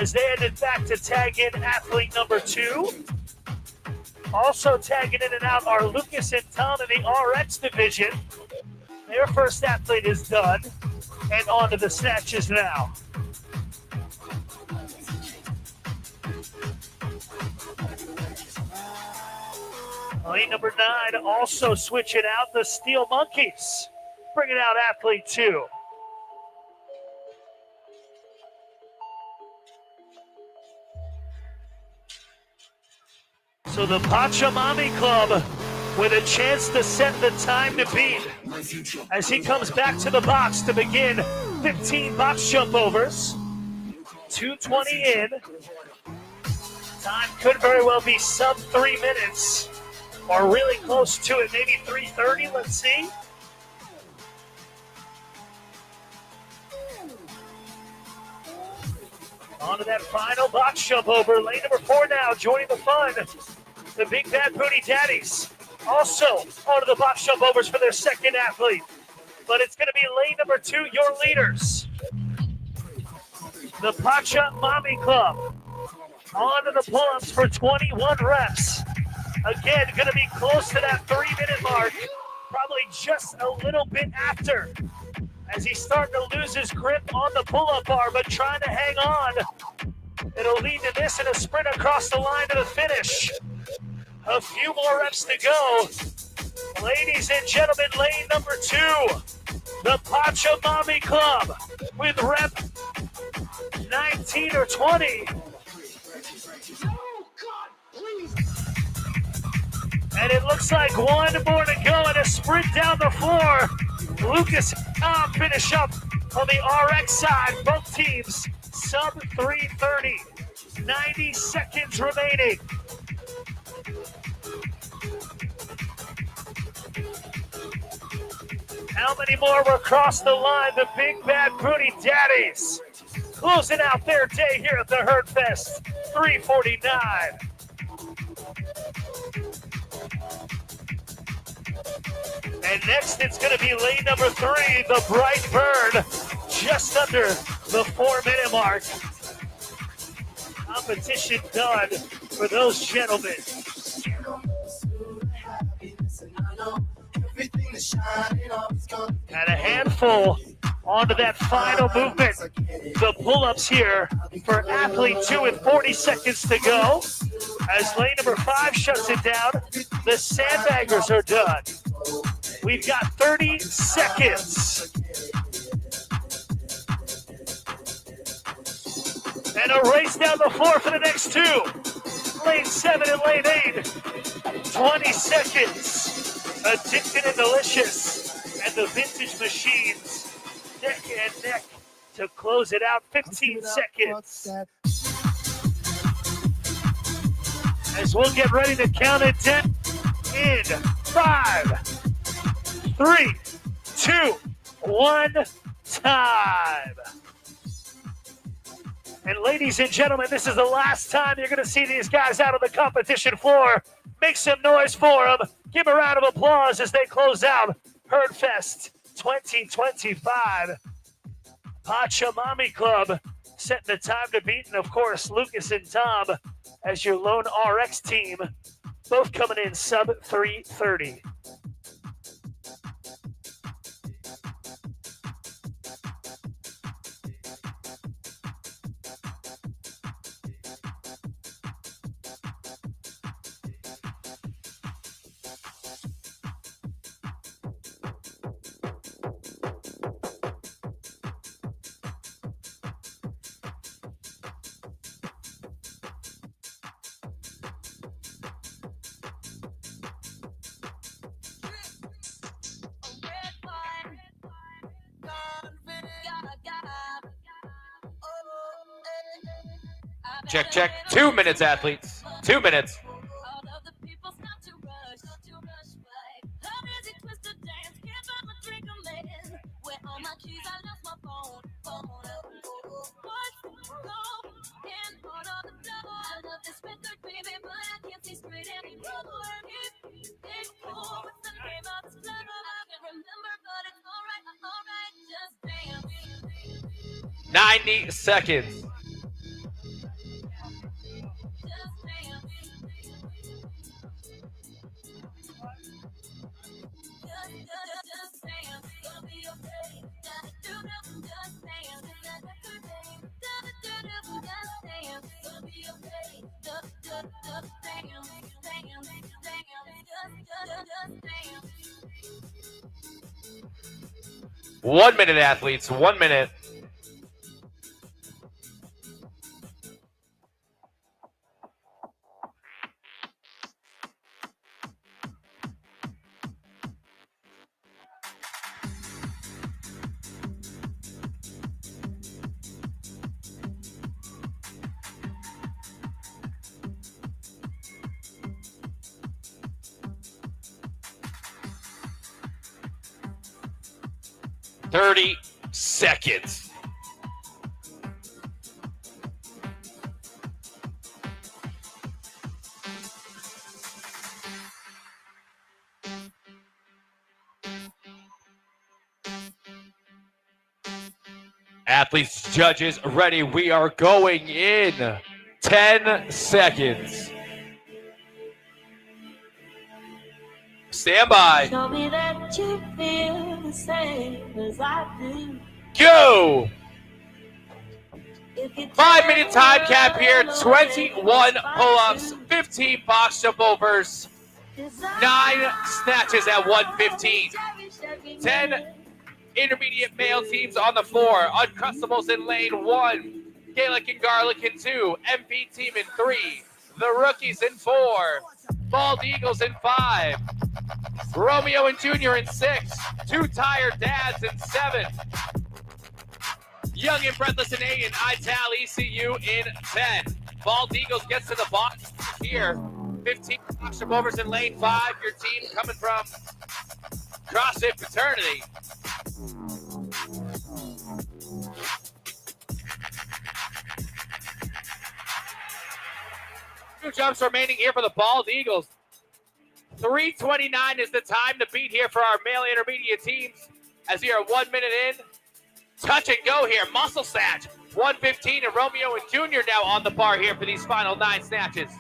as they headed back to tag in athlete number 2. Also tagging in and out are Lucas and Tom in the RX division. Their first athlete is done, and on to the snatches now. Lane number 9 also switching out the Steel Monkeys, bringing out athlete 2. So the Pachamami Club with a chance to set the time to beat as he comes back to the box to begin 15 box jump overs. 2:20 in. Time could very well be sub 3 minutes or really close to it, maybe 3:30. Let's see. On to that final box jump over. Lane number 4 now, joining the fun. The Big Bad Booty Daddies. Also onto the box jump overs for their second athlete. But it's going to be lane number 2, your leaders. The Pacha Mommy Club. On to the pull-ups for 21 reps. Again, going to be close to that 3-minute mark. Probably just a little bit after. As he's starting to lose his grip on the pull-up bar, but trying to hang on. It'll lead to this and a sprint across the line to the finish. A few more reps to go. Ladies and gentlemen, lane number 2, the Pacha Mommy Club with rep 19 or 20. And it looks like one more to go and a sprint down the floor. Lucas and Tom finish up on the RX side. Both teams sub 3:30. 90 seconds remaining. How many more will cross the line? The Big Bad Booty Daddies closing out their day here at the Herd Fest. 3:49. And next it's going to be lane number 3, the Bright Bird, just under the 4-minute mark. Competition done for those gentlemen. And a handful onto that final movement. The pull-ups here for athlete 2 with 40 seconds to go. As lane number 5 shuts it down, the sandbaggers are done. We've got 30 seconds. And a race down the floor for the next 2. Lane 7 and lane 8. 20 seconds. Addicted and Delicious. And the Vintage Machines. Neck and neck to close it out. 15 seconds. As we'll get ready to count it down in 5, 3, 2, 1, time. And ladies and gentlemen, this is the last time you're going to see these guys out on the competition floor. Make some noise for them. Give a round of applause as they close out Herd Fest 2025. Pacha Mommy Club setting the time to beat. And of course, Lucas and Tom as your lone RX team, both coming in sub 3:30. Check, check. 2 minutes, athletes. 2 minutes. $90 seconds. One minute, athletes. 1 minute. 30 seconds. Athletes, judges, ready. We are going in 10 seconds. Stand by. Show me that you feel the same as I do. Go! 5-minute time cap here. 21 pull-ups, 15 box jump overs, 9 snatches at 115. 10 intermediate male teams on the floor. Uncrustables in lane 1. Gaelic and Garlic in 2. MP team in 3. The Rookies in 4. Bald Eagles in 5. Romeo and Junior in 6. 2 Tired Dads in 7. Young and Breathless in 8. And Ital ECU in 10. Bald Eagles gets to the box here. 15 box jump overs in lane 5. Your team coming from CrossFit Fraternity. Two jumps remaining here for the Bald Eagles. 3:29 is the time to beat here for our male intermediate teams. As we are 1 minute in, touch and go here. Muscle snatch, 115, and Romeo and Junior now on the bar here for these final 9 snatches.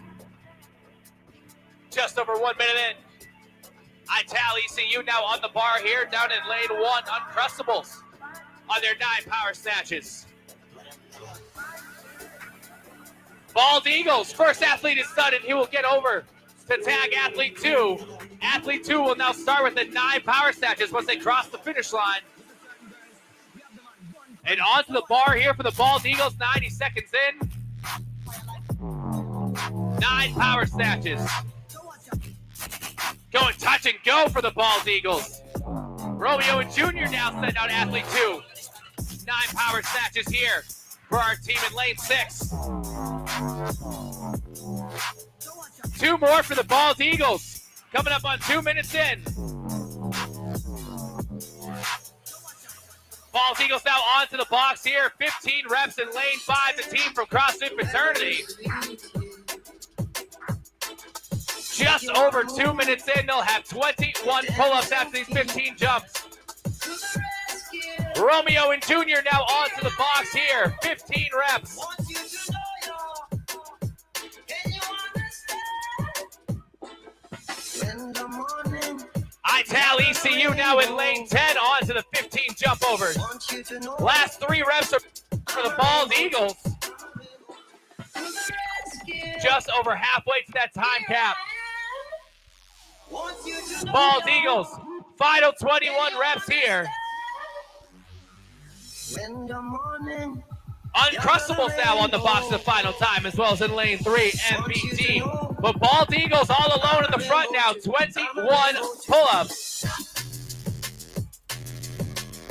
Just over 1 minute in. Ital ECU now on the bar here, down in lane 1. Uncrustables on their 9 power snatches. Bald Eagles, first athlete is done, and he will get over to tag athlete 2. Athlete 2 will now start with the 9 power snatches once they cross the finish line. And onto the bar here for the Bald Eagles, 90 seconds in. 9 power snatches. Going touch and go for the Bald Eagles. Romeo and Junior now send out athlete 2. 9 power snatches here for our team in lane 6. 2 more for the Bald Eagles. Coming up on 2 minutes in. Bald Eagles now onto the box here. 15 reps in lane 5. The team from CrossFit Fraternity. Just over 2 minutes in, they'll have 21 pull-ups after these 15 jumps. Romeo and Junior now onto the box here. 15 reps. Ital ECU now in lane 10 onto the 15 jump overs. Last 3 reps are for the Bald Eagles. Just over halfway to that time cap. Bald Eagles, final 21 reps here. Uncrustables now on the box the final time, as well as in lane 3, MPT. But Bald Eagles all alone in the front now, 21 pull-ups.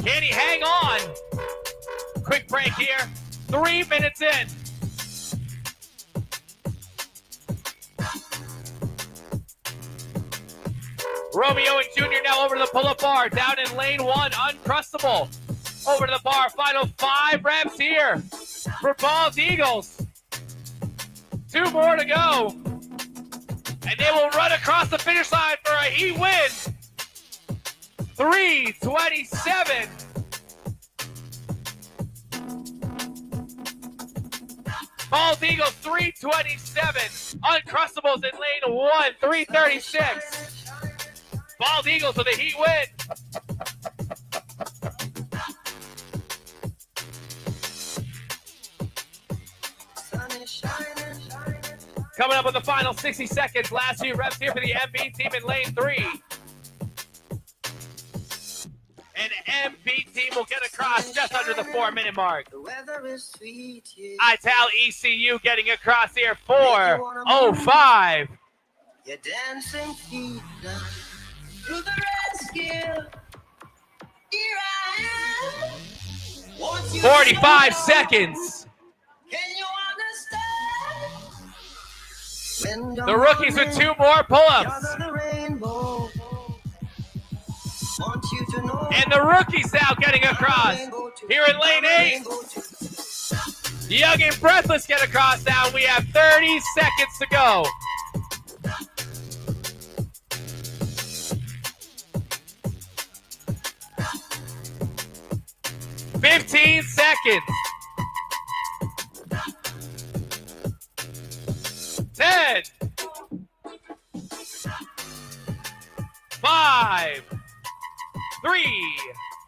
Can he hang on? Quick break here, 3 minutes in. Romeo and Junior now over to the pull-up bar, down in lane 1, Uncrustable. Over to the bar, final 5 reps here for Bald Eagles. 2 more to go. And they will run across the finish line for a heat win. 3:27. Bald Eagles, 3:27. Uncrustables in lane 1, 3:36. Bald Eagles with a heat win. Coming up with the final 60 seconds. Last few reps here for the MB team in lane 3. And MB team will get across just under the 4-minute mark. Ital ECU getting across here, 4:05. Your dancing feet now. To the rescue. Here I am. 45 seconds. Can you understand? The Rookies with 2 more pull-ups. Want you to know And the rookie's now getting across. Here in lane 8. Young and Breathless get across now. We have 30 seconds to go. $15 seconds. 10, 5, 3,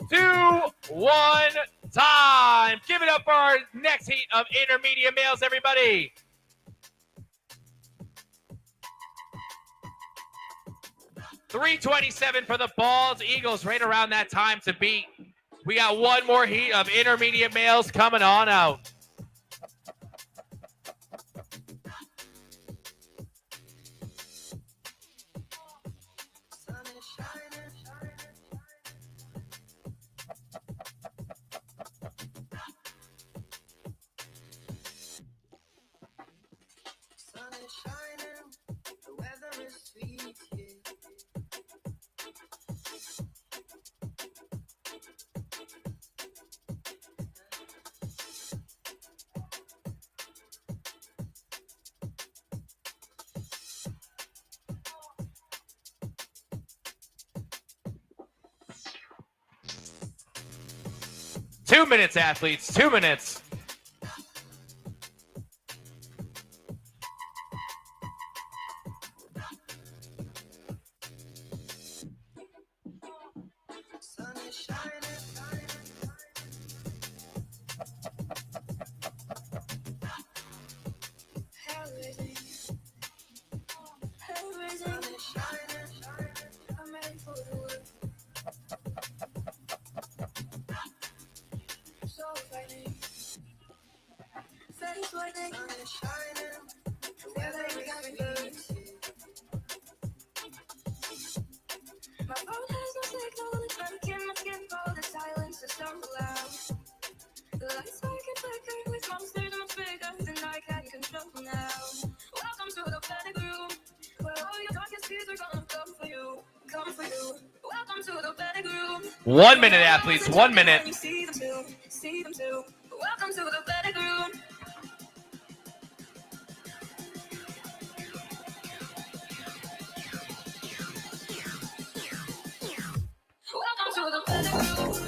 2, 1, time. Give it up for our next heat of intermediate males, everybody. $3:27 for the Bald Eagles, right around that time to beat. We got one more heat of intermediate males coming on out. Two minutes, athletes. 2 minutes. One minute, athletes. 1 minute. Welcome to the better groove. Welcome to the better groove.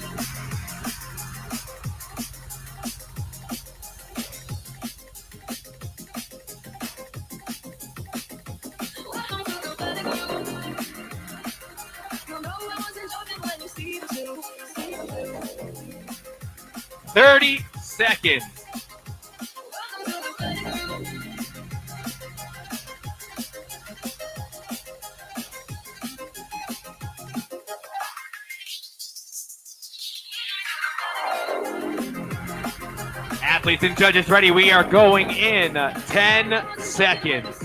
30 seconds. Athletes and judges ready. We are going in 10 seconds.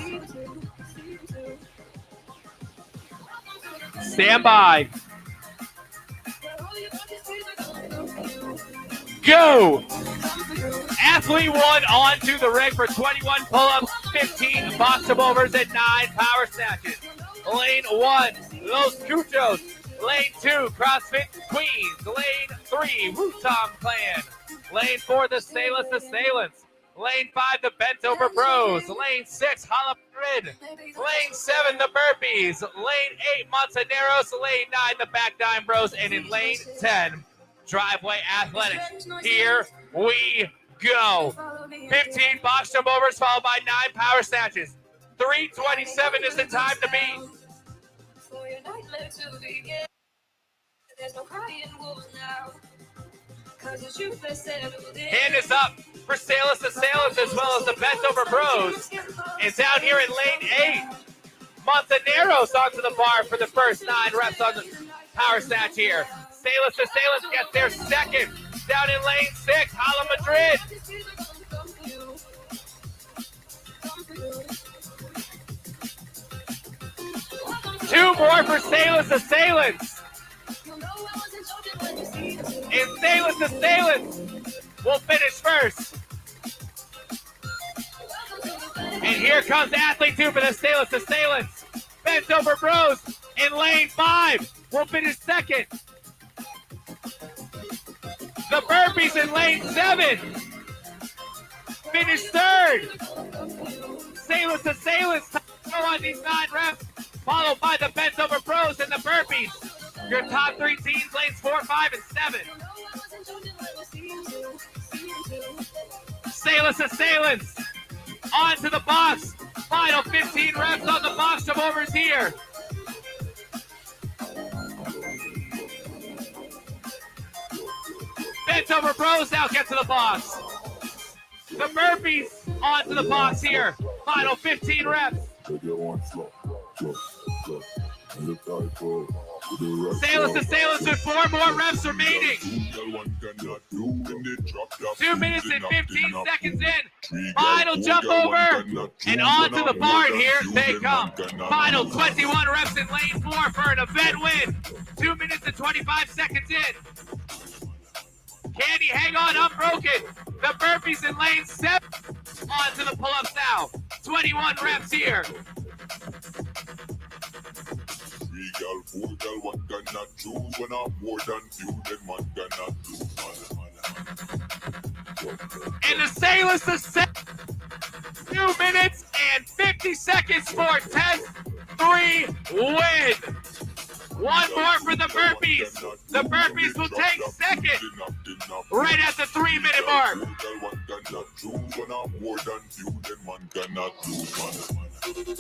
Stand by. Go! Athlete 1 onto the ring for 21 pull-ups, 15 box jump overs, and 9 power snatches. Lane 1, Los Cuchos. Lane 2, CrossFit Queens. Lane 3, Wu-Tang Clan. Lane 4, the Stainless Assailants. Lane 5, the Bent Over Bros. Lane 6, Hala Madrid. Lane 7, the Burpees. Lane 8, Montaneros. Lane 9, the Back Dime Bros. And in lane 10, Driveway Athletics. Here we go. 15 box jump overs followed by 9 power snatches. 3:27 is the time to beat. Hand is up for Stainless Assailants as well as the Bent Over Bros. And down here in lane 8, Montaneros onto the bar for the first 9 reps on the power snatch here. Stainless Assailants gets their second. Down in lane 6, Hala Madrid. Two more for Stainless Assailants. And Stainless Assailants will finish first. And here comes Athlete 2 for the Stainless Assailants. Bent Over Bros in lane 5 will finish second. The burpees in lane 7. Finish third. Assailants go on these 9 reps, followed by the bent over pros and the burpees. Your top 3 teams, lanes 4, 5, and 7. Assailants onto the box. Final 15 reps on the box jump overs here. Bent over bros now get to the box. The burpees onto the box here. Final 15 reps. Assailants with 4 more reps remaining. 2 minutes and 15 seconds in. Final jump over and onto the barn here they come. Final 21 reps in lane 4 for an event win. 2 minutes and 25 seconds in. Candy, hang on, unbroken. The burpees in lane 7. Onto the pull-ups now. 21 reps here. 3 gal, 4 gal, 1 cannot choose. When I'm more than few, then 1 cannot lose. And the Sailors to 2 minutes and 50 seconds for test 3 win. 1 more for the burpees. The burpees will take second right at the 3-minute mark.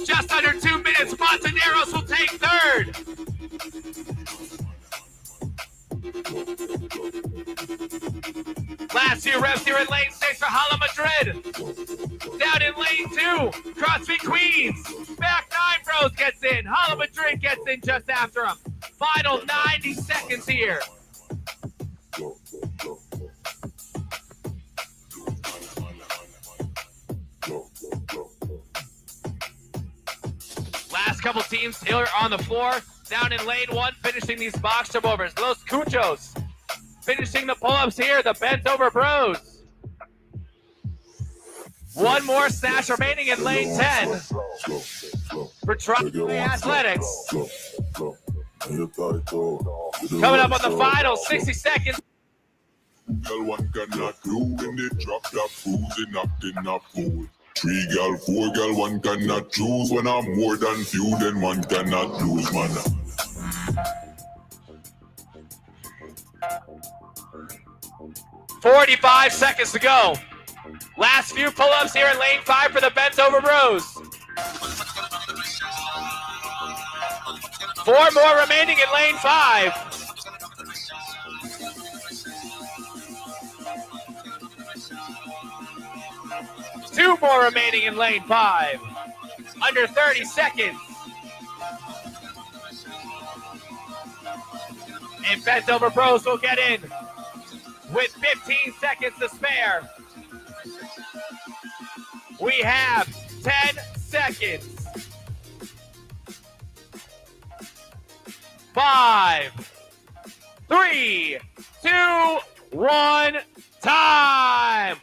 Just under 2 minutes, Montaneros will take third. Last few reps here in lane 6 for Hala Madrid. Down in lane 2, CrossFit Queens. Back 9 Bros gets in. Hala Madrid gets in just after him. Final 90 seconds here. Last couple teams here on the floor. Down in lane 1, finishing these box jump overs. Los Cuchos finishing the pull-ups here. The bent over bros. 1 more snatch remaining in lane 10 for Tri Athletics. Coming up on the final 60 seconds. Girl, 1 cannot do when they drop that food, they knocked in a pool. 3 gal, 4 gal, 1 cannot choose. When I'm more than few, then 1 cannot lose, man. 45 seconds to go. Last few pull-ups here in lane 5 for the bent over bros. 4 more remaining in lane 5. Two more remaining in lane 5. Under 30 seconds. And bent over bros will get in with 15 seconds to spare. We have 10 seconds. 5, 3, 2, 1, time.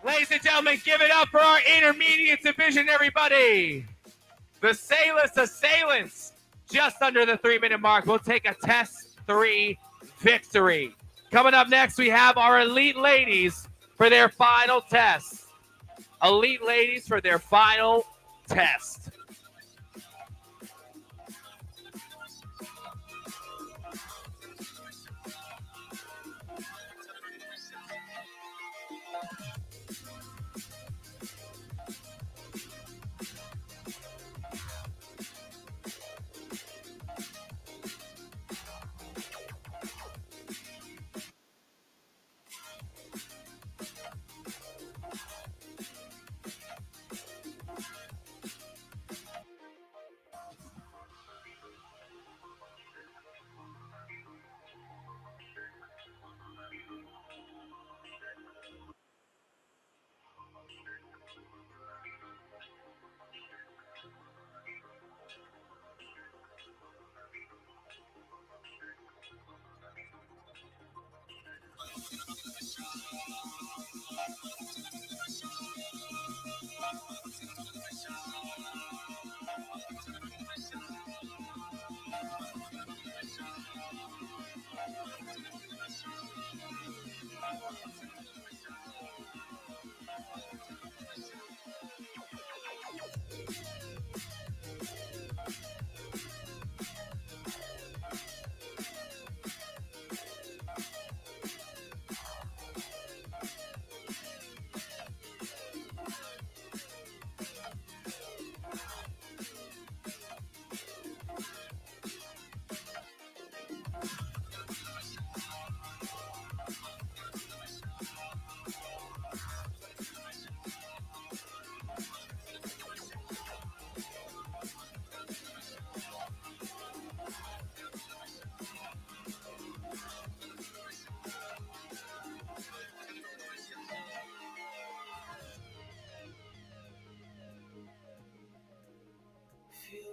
Ladies and gentlemen, give it up for our intermediate division, everybody. The Sailors Assailants, just under the 3-minute mark, will take a test 3 victory. Coming up next, we have our elite ladies for their final test. Elite ladies for their final test.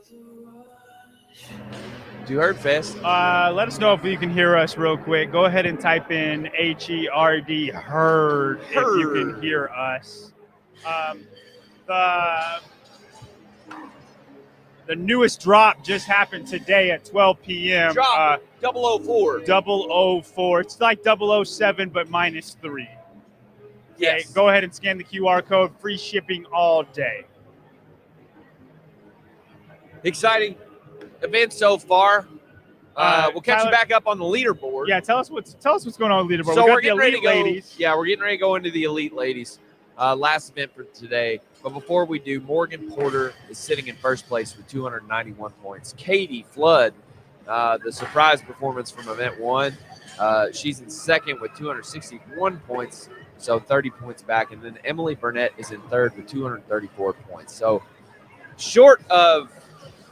Do you heard Fest? Let us know if you can hear us real quick. Go ahead and type in HERD, heard, if you can hear us. The newest drop just happened today at 12 p.m. Drop 004. 004. It's like 007, but -3. Yes. Okay, go ahead and scan the QR code. Free shipping all day. Exciting event so far. We'll catch Tyler, you back up on the leaderboard. Yeah, tell us what's going on with the leaderboard. So we got we're getting ready to go. ladies. Yeah, we're getting ready to go into the elite ladies. Last event for today. But before we do, Morgan Porter is sitting in first place with 291 points. Katie Flood, the surprise performance from event 1, she's in second with 261 points, so 30 points back. And then Emily Burnett is in third with 234 points. So short of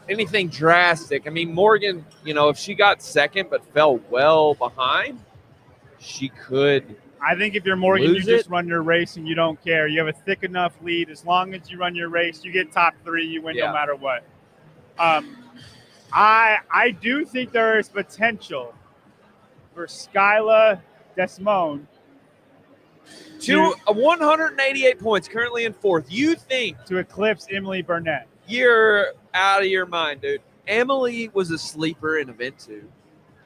anything drastic. I mean, Morgan, if she got second but fell well behind, she could. I think if you're Morgan, lose you just it. run your race and you don't care. You have a thick enough lead. As long as you run your race, you get top 3, you win Yeah. no matter what. I do think there is potential for Skyla Desmond to 188 points, currently in fourth. You think to eclipse Emily Burnett? You're out of your mind, dude. Emily was a sleeper in event 2.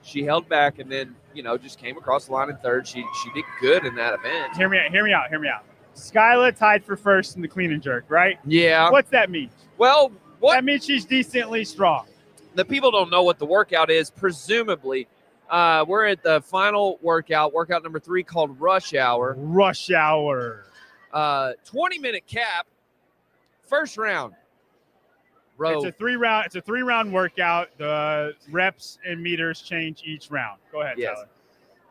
She held back and then, just came across the line in third. She did good in that event. Hear me out. Skyla tied for first in the clean and jerk, right? Yeah. What's that mean? Well, that means she's decently strong. The people don't know what the workout is. Presumably, we're at the final workout number 3 called Rush Hour. 20-minute cap. First round. Row. It's a 3-round workout. The reps and meters change each round. Go ahead, Yes.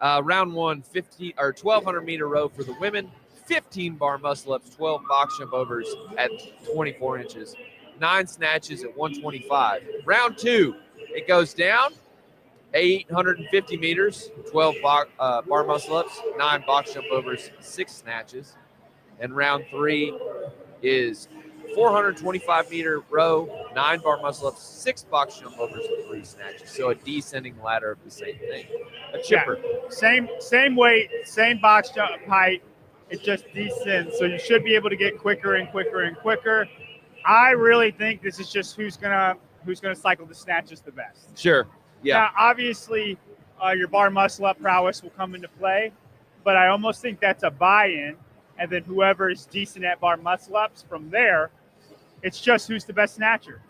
Tyler. Round 1, 1,200 meter row for the women, 15 bar muscle ups, 12 box jump overs at 24 inches, 9 snatches at 125. Round 2, it goes down, 850 meters, 12 bar muscle ups, 9 box jump overs, 6 snatches. And round 3 is 425 meter row, 9 bar muscle ups, 6 box jump overs, and 3 snatches. So a descending ladder of the same thing. A chipper. Yeah. Same weight, same box jump height. It just descends. So you should be able to get quicker and quicker and quicker. I really think this is just who's gonna cycle the snatches the best. Sure. Yeah. Now, obviously, your bar muscle up prowess will come into play, but I almost think that's a buy-in. And then whoever is decent at bar muscle ups from there, it's just who's the best snatcher.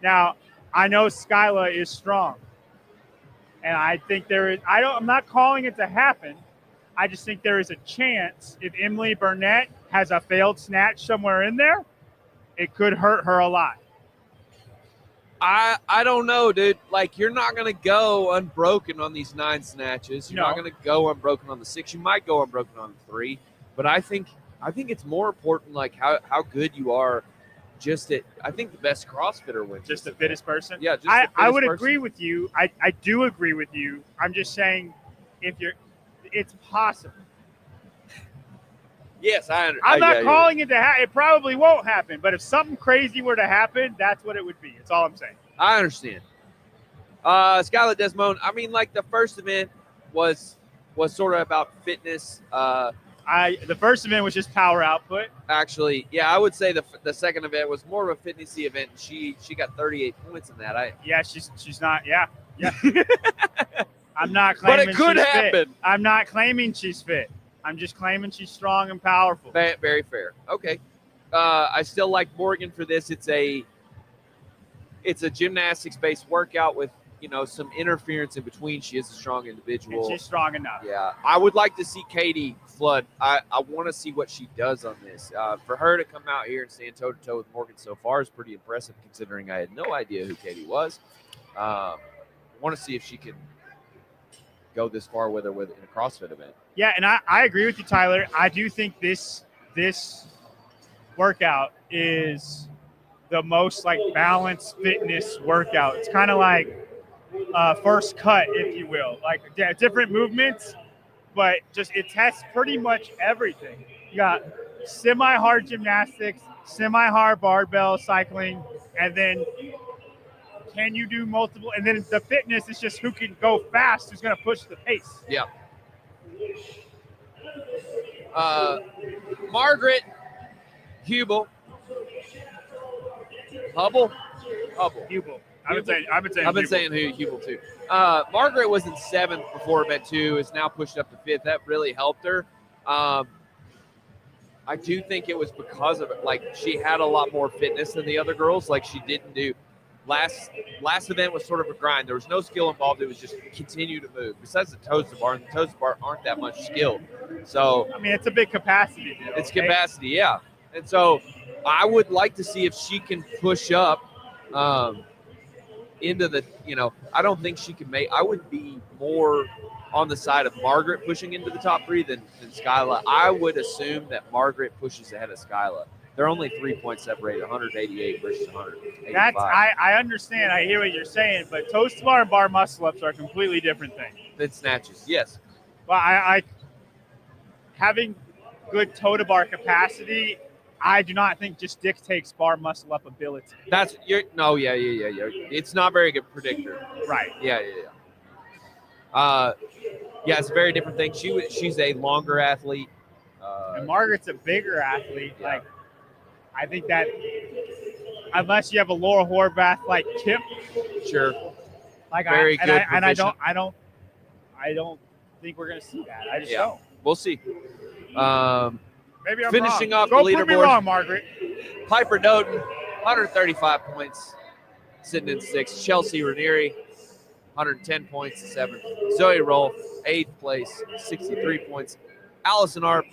Now, I know Skyla is strong. And I think I'm not calling it to happen. I just think there is a chance if Emily Burnett has a failed snatch somewhere in there, it could hurt her a lot. I don't know, dude. Like, you're not going to go unbroken on these 9 snatches. You're not going to go unbroken on the 6. You might go unbroken on the 3. But I think it's more important, like, how good you are. I think the best CrossFitter wins. Just the fittest person? Yeah, I would agree with you. I do agree with you. I'm just saying it's possible. Yes, I'm not calling it to happen. It probably won't happen. But if something crazy were to happen, that's what it would be. That's all I'm saying. I understand. Skyla Desmond, I mean, like, the first event was sort of about fitness. The first event was just power output. Actually, yeah, I would say the second event was more of a fitnessy event. She got 38 points in that. She's not. Yeah. I'm not claiming. But it could she's happen. Fit. I'm not claiming she's fit. I'm just claiming she's strong and powerful. Very fair. Okay. I still like Morgan for this. It's a gymnastics-based workout with, some interference in between. She is a strong individual. And she's strong enough. Yeah. I would like to see Katie Flood. I want to see what she does on this. For her to come out here and stand toe-to-toe with Morgan so far is pretty impressive, considering I had no idea who Katie was. I want to see if she can go this far with her in a CrossFit event. Yeah, and I agree with you, Tyler. I do think this workout is the most balanced fitness workout. It's kind of like first cut, if you will. Different movements, but just it tests pretty much everything. You got semi-hard gymnastics, semi-hard barbell cycling, and then can you do multiple? And then the fitness is just who can go fast, who's going to push the pace. Yeah. Margaret Hubel. Hubble. Hubel. I've been saying Hubel too. Margaret was in 7th before event 2. Is now pushed up to 5th. That really helped her. I do think it was because of it. Like, she had a lot more fitness than the other girls. Like, she didn't do last event was sort of a grind. There was no skill involved. It was just continue to move. Besides the toes to bar, and the toes to bar aren't that much skill. So I mean, it's a big capacity deal. it's capacity, yeah. And so I would like to see if she can push up into the, I don't think she can make, I would be more on the side of Margaret pushing into the top 3 than Skyla. I would assume that Margaret pushes ahead of Skyla. They're only 3 points separated, 188 versus 185. That's I understand. I hear what you're saying, but toes to bar and bar muscle ups are a completely different thing. Than snatches, yes. Well, I having good toe to bar capacity, I do not think just dictates bar muscle up ability. Yeah. It's not very good predictor. Right. Yeah. It's a very different thing. She's a longer athlete. And Margaret's a bigger athlete. Yeah. Like, I think that unless you have a Laura Horvath like Kip, sure. Like very good. I don't think we're gonna see that. I just don't. We'll see. Maybe I'm finishing wrong. off Go the leaderboard. prove me wrong, Margaret. Piper Doughton, 135 points, sitting in 6th. Chelsea Ranieri, 110 points, 7th. Zoe Rolfe, 8th place, 63 points. Allison Arp,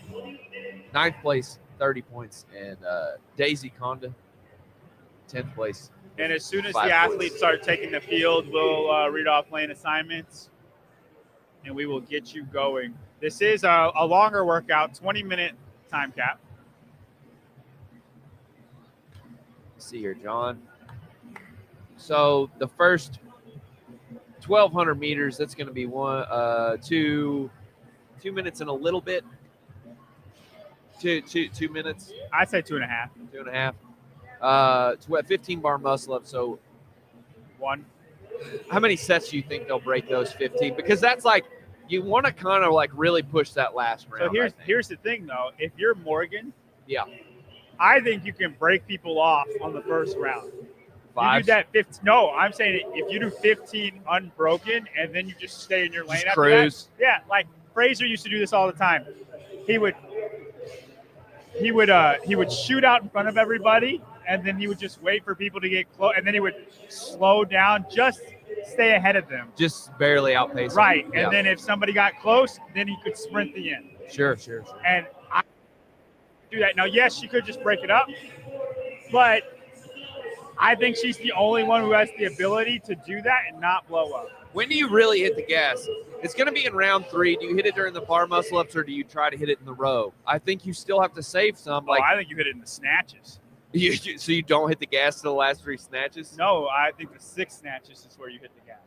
9th place, 30 points. And Daisy Conda, 10th place. And as soon as 5 the points. athletes start taking the field, we'll read off lane assignments, and we will get you going. This is a longer workout, 20-minute time cap. Let's see here, John. So the first 1,200 meters, that's going to be 2 minutes and a little bit. 2 minutes. I say 2.5. 2.5. 15 bar muscle up. So 1. How many sets do you think they'll break those 15? Because that's like, you want to kind of like really push that last round. So here's the thing, though. If you're Morgan, yeah, I think you can break people off on the first round. You 5. do that 15. No, I'm saying if you do 15 unbroken and then you just stay in your lane Just after cruise. that. Yeah, like Fraser used to do this all the time. He would shoot out in front of everybody, and then he would just wait for people to get close, and then he would slow down, just stay ahead of them. Just barely outpace them. Right, Yeah. and then if somebody got close, then he could sprint the end. Sure. And I do that. Now, yes, she could just break it up, but I think she's the only one who has the ability to do that and not blow up. When do you really hit the gas? It's going to be in round 3. Do you hit it during the bar muscle ups, or do you try to hit it in the row? I think you still have to save some. I think you hit it in the snatches. So you don't hit the gas to the last 3 snatches? No, I think the 6 snatches is where you hit the gas.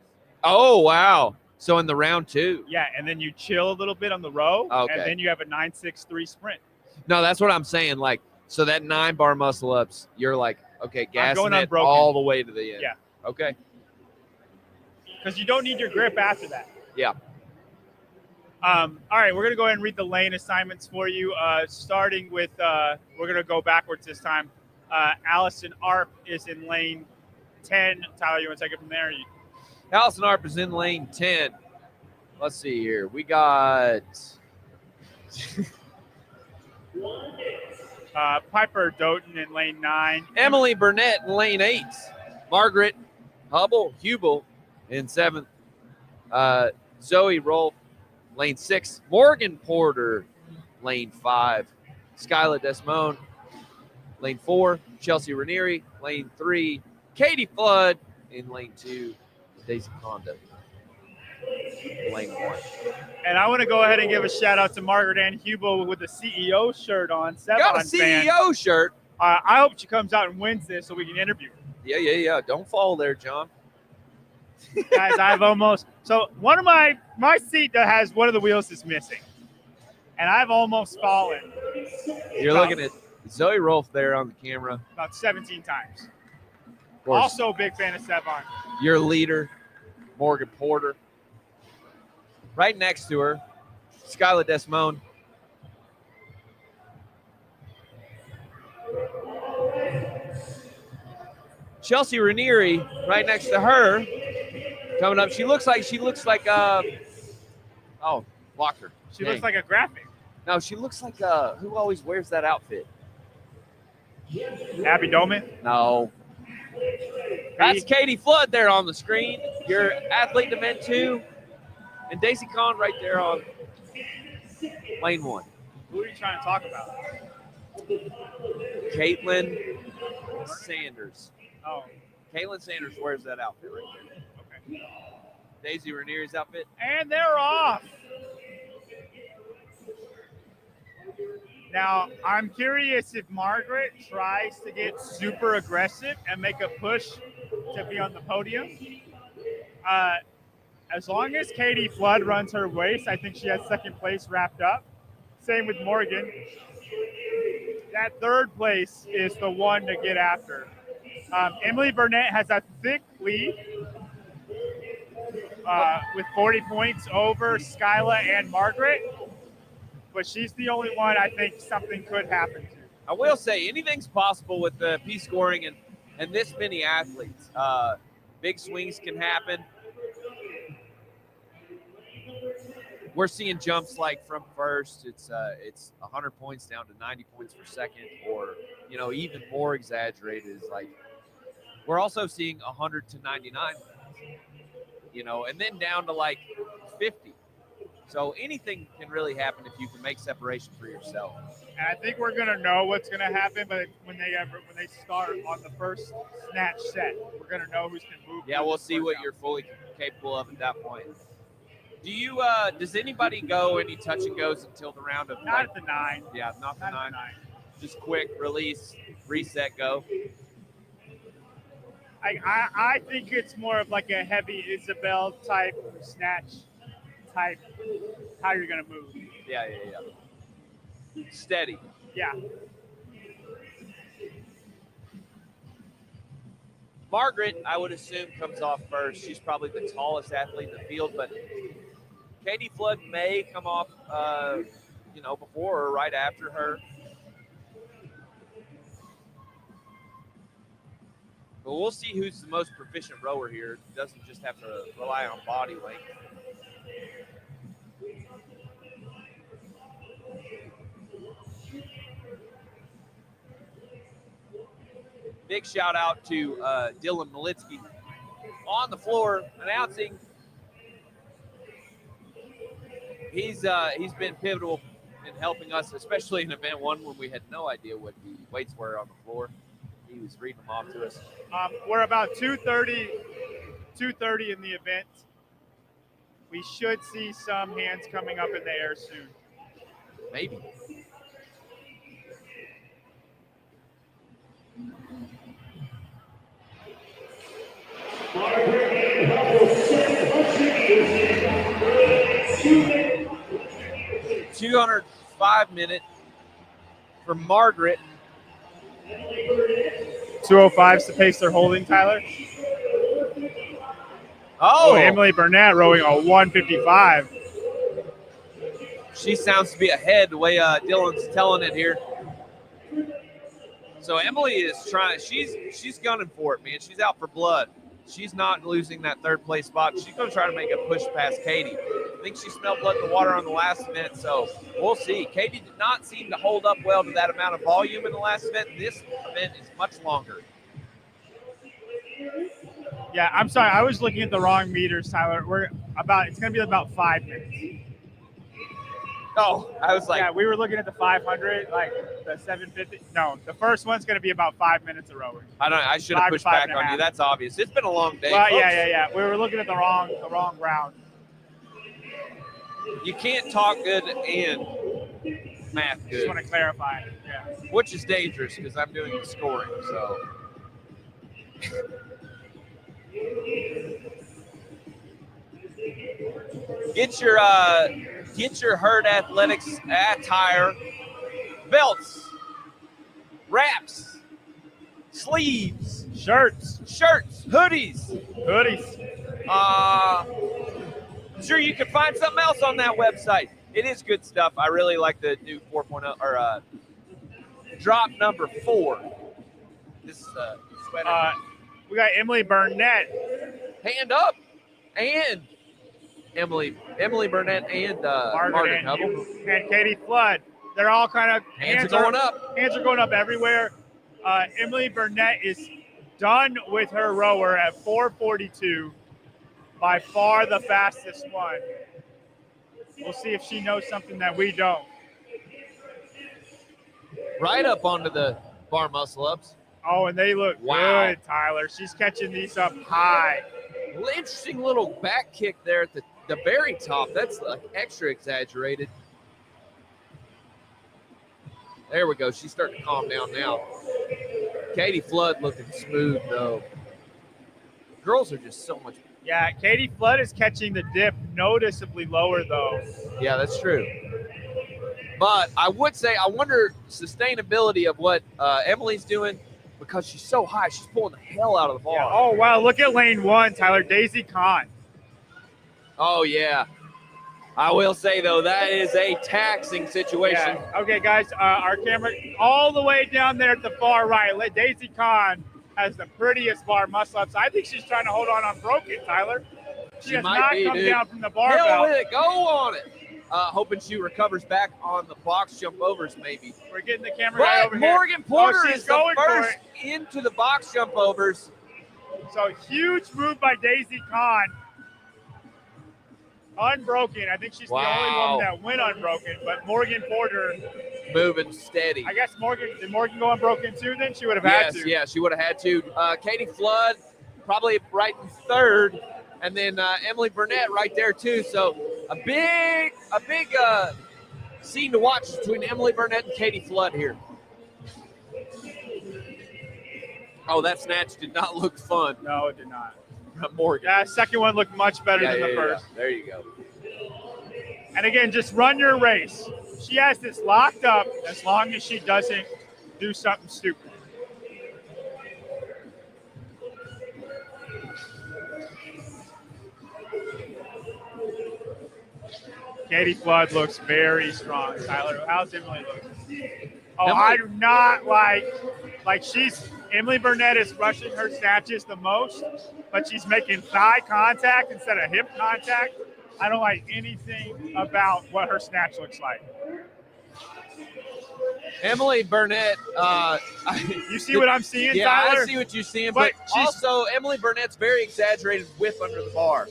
Oh, wow. So in the round 2. Yeah, and then you chill a little bit on the row, Okay. and then you have a 9-6-3 sprint. No, that's what I'm saying. Like, so that 9 bar muscle ups, you're like, okay, gas going it unbroken. all the way to the end. Yeah. Okay. Because you don't need your grip after that. Yeah. All right, we're going to go ahead and read the lane assignments for you, starting with, we're going to go backwards this time. Allison Arp is in lane 10. Tyler, you want to take it from there? Allison Arp is in lane 10. Let's see here. We got Piper Doughton in lane 9. Emily Burnett in lane 8. Margaret Hubel in 7th. Zoe Rolfe, lane 6. Morgan Porter, lane 5. Skyla Desmond, lane 4. Chelsea Ranieri, lane 3. Katie Flood in lane 2. Daisy Conda, lane 1. And I want to go ahead and give a shout out to Margaret Ann Hubel with the CEO shirt on. Got a CEO shirt. I hope she comes out and wins this so we can interview her. Yeah. Don't fall there, John. Guys, I've almost one of my seat that has one of the wheels is missing, and I've almost fallen. You're looking at Zoe Rolfe there on the camera. About 17 times. course. Also a big fan of Sevon. Your leader, Morgan Porter. Right next to her, Skyla Desmond. Chelsea Ranieri right next to her. Coming up, she looks like oh, blocked her. She looks like a graphic. No, she looks like who always wears that outfit? Abby Dolman? No. That's Katie Flood there on the screen. Your athlete event 2. And Daisy Kahn right there on lane 1. Who are you trying to talk about? Caitlin Sanders. Oh. Caitlin Sanders wears that outfit right there. Okay. Daisy Ranieri's outfit. And they're off. Now, I'm curious if Margaret tries to get super aggressive and make a push to be on the podium. As long as Katie Flood runs her race, I think she has second place wrapped up. Same with Morgan. That third place is the one to get after. Emily Burnett has a thick lead with 40 points over Skyla and Margaret. But she's the only one I think something could happen to. I will say anything's possible with the P scoring and this many athletes. Big swings can happen. We're seeing jumps like from first, it's 100 points down to 90 points per second, or even more exaggerated is like we're also seeing 100 to 99, and then down to like 50. So anything can really happen if you can make separation for yourself. And I think we're gonna know what's gonna happen, but when they start on the first snatch set, we're gonna know who's gonna move. Yeah, we'll see what you're fully capable of at that point. Do you? Does anybody go any touch and goes until the round of? Not at the 9. Yeah, not the 9. Just quick release, reset, go. I think it's more of like a heavy Isabel type snatch type. How you're gonna move? Yeah. Steady. Yeah. Margaret, I would assume, comes off first. She's probably the tallest athlete in the field, but Katie Flood may come off, before or right after her. But we'll see who's the most proficient rower here. It doesn't just have to rely on body length. Big shout out to Dylan Malitsky on the floor announcing. He's been pivotal in helping us, especially in event 1 when we had no idea what the weights were on the floor. He was reading them off to us. We're about 2:30 in the event. We should see some hands coming up in the air soon. Maybe. $205 for Margaret. 2:05's the pace they're holding, Tyler. Oh, Emily Burnett rowing a 1:55. She sounds to be ahead the way Dylan's telling it here. So Emily is trying. She's gunning for it, man. She's out for blood. She's not losing that third place spot. She's going to try to make a push past Katie. I think she smelled blood in the water on the last event, so we'll see. Katie did not seem to hold up well to that amount of volume in the last event. This event is much longer. Yeah, I'm sorry. I was looking at the wrong meters, Tyler. It's going to be about 5 minutes. Oh, I was like. Yeah, we were looking at the 500, like the 750. No, the first one's going to be about 5 minutes of rowing. I should have pushed back on you. That's obvious. It's been a long day. Well, folks. yeah. We were looking at the wrong round. You can't talk good and math good. Just want to clarify. Yeah. Which is dangerous because I'm doing the scoring. So. Get your Herd Athletics attire, belts, wraps, sleeves, shirts, hoodies. I'm sure you can find something else on that website. It is good stuff. I really like the new 4.0 or drop number 4. This sweater. We got Emily Burnett. Hand up. And Emily Burnett and Margaret Hubble. And Katie Flood. They're all kind of Hands are going up. Hands are going up everywhere. Emily Burnett is done with her rower at 4:42. By far the fastest one. We'll see if she knows something that we don't. Right up onto the bar muscle ups. Oh, and they look good, Tyler. She's catching these up high. Interesting little back kick there at the very top. That's like extra exaggerated. There we go. She's starting to calm down now. Katie Flood looking smooth, though. Girls are just so much. Yeah, Katie Flood is catching the dip noticeably lower, though. Yeah, that's true. But I would say, I wonder sustainability of what Emily's doing because she's so high. She's pulling the hell out of the bar. Yeah. Oh, wow. Look at lane 1, Tyler. Daisy Kahn. Oh, yeah. I will say, though, that is a taxing situation. Yeah. Okay, guys, our camera all the way down there at the far right. Daisy Kahn has the prettiest bar muscle-ups. I think she's trying to hold on unbroken, Tyler. She has not come down from the barbell. Hell with it. Go on it. Hoping she recovers back on the box jump overs, maybe. We're getting the camera right over here. Morgan Porter she's is the going for first into the box jump overs. So huge move by Daisy Kahn. Unbroken. I think she's the only one that went unbroken, but Morgan Porter moving steady. I guess did Morgan go unbroken too then? She would have had to. Yeah, she would have had to. Katie Flood probably right in third, and then Emily Burnett right there too. So a big scene to watch between Emily Burnett and Katie Flood here. Oh, that snatch did not look fun. No, it did not. Morgan. That second one looked much better than the first. Yeah. There you go. And again, just run your race. She has this locked up as long as she doesn't do something stupid. Katie Flood looks very strong. Tyler, how's Emily look? Oh, Emily. I do not like Emily Burnett is rushing her snatches the most, but she's making thigh contact instead of hip contact. I don't like anything about what her snatch looks like. Emily Burnett, you see what I'm seeing, yeah, Tyler? I see what you're seeing, but also Emily Burnett's very exaggerated whip under the bar.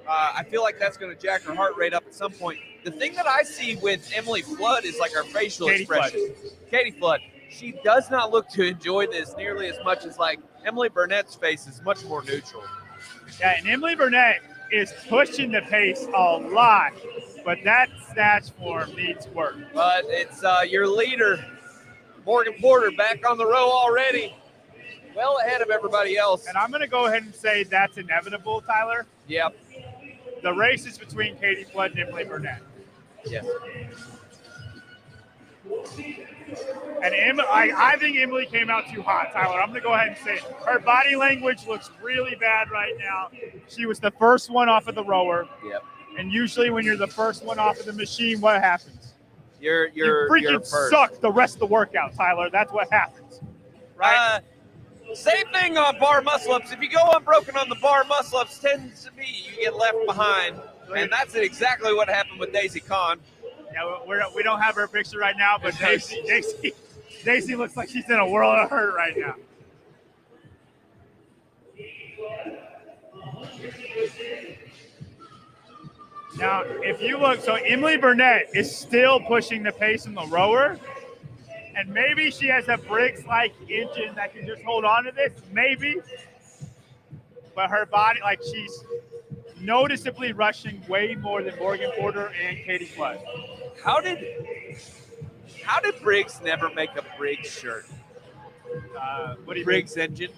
I feel like that's going to jack her heart rate up at some point. The thing that I see with Emily Flood is like her facial expression. Katie Flood. She does not look to enjoy this nearly as much as like Emily Burnett's face is much more neutral. Yeah, and Emily Burnett is pushing the pace a lot, but that snatch form needs work. But it's your leader, Morgan Porter, back on the row already, well ahead of everybody else. And I'm going to go ahead and say that's inevitable, Tyler. Yep. The race is between Katie Flood and Emily Burnett. Yes. And I think Emily came out too hot, Tyler. I'm going to go ahead and say it. Her body language looks really bad right now. She was the first one off of the rower. Yep. And usually when you're the first one off of the machine, what happens? You freaking suck the rest of the workout, Tyler. That's what happens. Right? Same thing on bar muscle-ups. If you go unbroken on the bar muscle-ups, tends to be you get left behind. And that's exactly what happened with Daisy Kahn. Yeah, we don't have her picture right now, but Daisy looks like she's in a world of hurt right now. Now, if you look, so Emily Burnett is still pushing the pace in the rower, and maybe she has a Briggs-like engine that can just hold on to this, maybe. But her body, like she's noticeably rushing way more than Morgan Porter and Katie Flood. How did Briggs never make a Briggs shirt? What do you Briggs engine?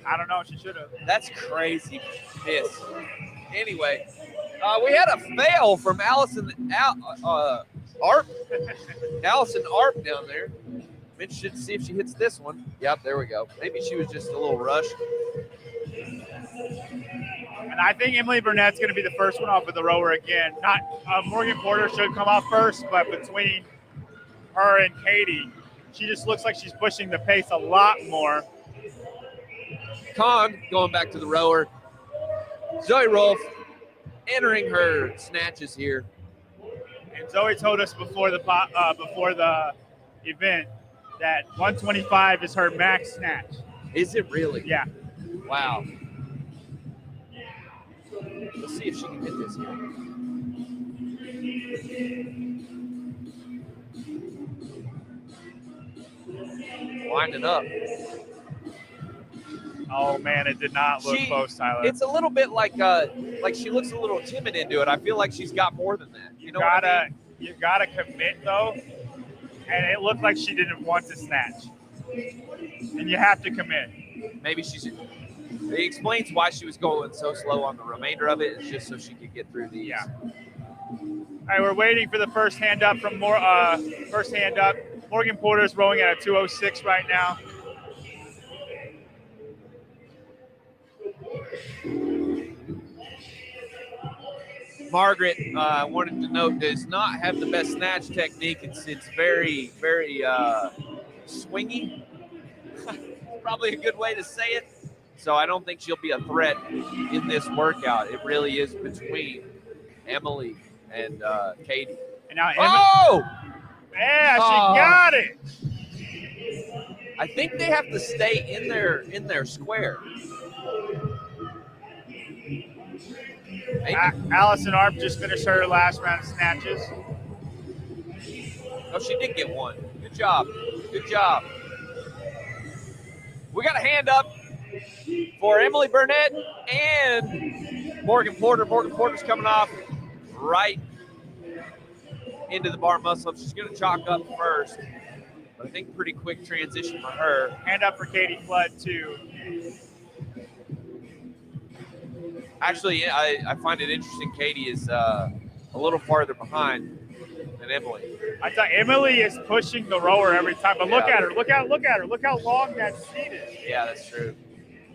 I don't know. She should have. That's crazy. Piss. Anyway, we had a fail from Allison Arp. Allison Arp down there. interested to see if she hits this one. Yep, there we go. Maybe she was just a little rushed. And I think Emily Burnett's going to be the first one off of the rower again. Not Morgan Porter should come off first, but between her and Katie, she just looks like she's pushing the pace a lot more. Kahn going back to the rower. Zoe Rolfe entering her snatches here. And Zoe told us before the event that 125 is her max snatch. Is it really? Yeah. Wow. Let's see if she can hit this here. Winding up. Oh man, it did not look close, Tyler. It's a little bit like she looks a little timid into it. I feel like she's got more than that. You know what I mean? You gotta commit though, and it looked like she didn't want to snatch. And you have to commit. Maybe it explains why she was going so slow on the remainder of it. It's just so she could get through these. Yeah. All right, we're waiting for the first hand up from first hand up. Morgan Porter's rowing at a 206 right now. Margaret, I wanted to note, does not have the best snatch technique. It's very, very swingy. Probably a good way to say it. So I don't think she'll be a threat in this workout. It really is between Emily and Katie. And now yeah, she got it. I think they have to stay in their square. Allison Arp just finished her last round of snatches. Oh, she did get one. Good job. Good job. We got a hand up for Emily Burnett and Morgan Porter. Morgan Porter's coming off right into the bar muscle up. She's going to chalk up first. But I think pretty quick transition for her. Hand up for Katie Flood, too. Actually, I find it interesting. Katie is a little farther behind than Emily. I thought Emily is pushing the rower every time, but look at her. Look at her. Look how long that seat is. Yeah, that's true.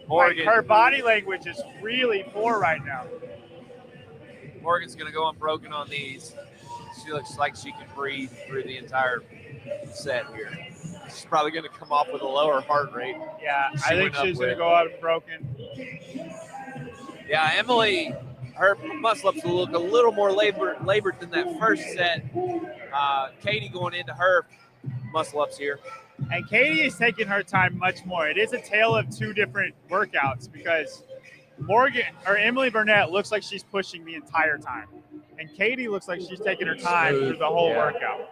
Morgan, her body language is really poor right now. Morgan's going to go unbroken on these. She looks like she can breathe through the entire set here. She's probably going to come off with a lower heart rate. Yeah, I think she's going to go out unbroken. Yeah, Emily, her muscle-ups will look a little more labored than that first set. Katie going into her muscle-ups here. And Katie is taking her time much more. It is a tale of two different workouts because Emily Burnett looks like she's pushing the entire time. And Katie looks like she's taking her time through the whole workout.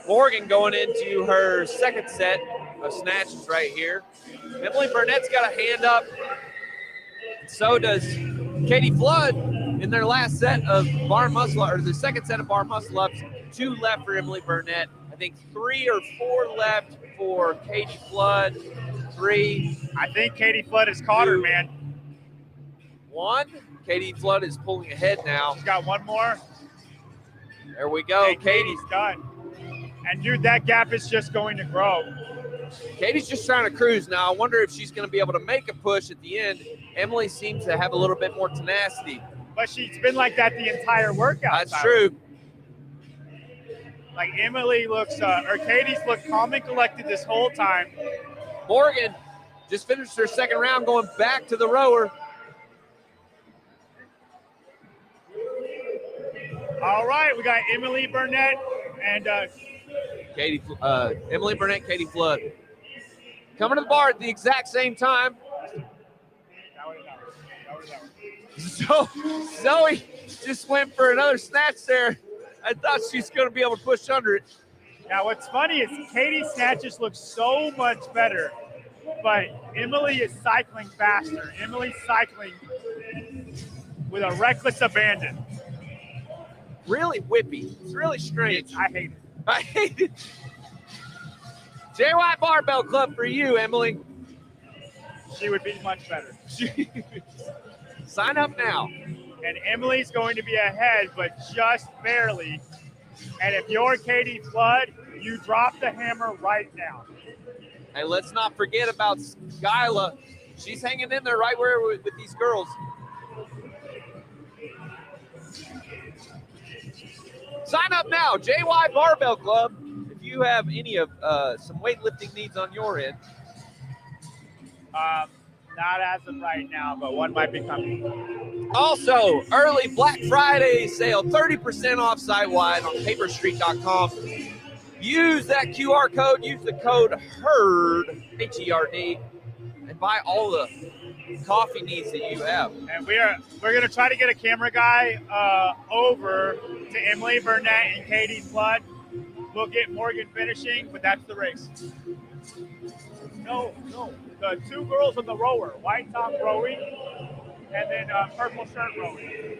Morgan going into her second set of snatches right here. Emily Burnett's got a hand up. So does Katie Flood in their last set of bar muscle, or the second set of bar muscle ups. 2 left for Emily Burnett. I think 3 or 4 left for Katie Flood. 3. I think Katie Flood has caught her, man. 1. Katie Flood is pulling ahead now. She's got one more. There we go. Hey, Katie's done. And dude, that gap is just going to grow. Katie's just trying to cruise now. I wonder if she's going to be able to make a push at the end. Emily seems to have a little bit more tenacity. But she's been like that the entire workout. That's true. Like Emily looks, or Katie's looked calm and collected this whole time. Morgan just finished her second round going back to the rower. All right, we got Emily Burnett and Emily Burnett, Katie Flood. Coming to the bar at the exact same time. So Zoe just went for another snatch there. I thought she's going to be able to push under it. Now, what's funny is Katie's snatches look so much better, but Emily is cycling faster. Emily's cycling with a reckless abandon. Really whippy. It's really strange. I hate it. I hate it. JY Barbell Club for you, Emily. She would be much better. Sign up now. And Emily's going to be ahead, but just barely. And if you're Katie Flood, you drop the hammer right now. And let's not forget about Skyla. She's hanging in there right where with these girls. Sign up now, JY Barbell Club. If you have any of some weightlifting needs on your end. Not as of right now, but one might be coming. Also, early Black Friday sale, 30% off site-wide on paperstreet.com. Use that QR code, use the code HERD, H-E-R-D, and buy all the coffee needs that you have. And we're going to try to get a camera guy over to Emily Burnett and Katie Flood. We'll get Morgan finishing, but that's the race. No. The two girls on the rower, white top rowing, and then purple shirt rowing.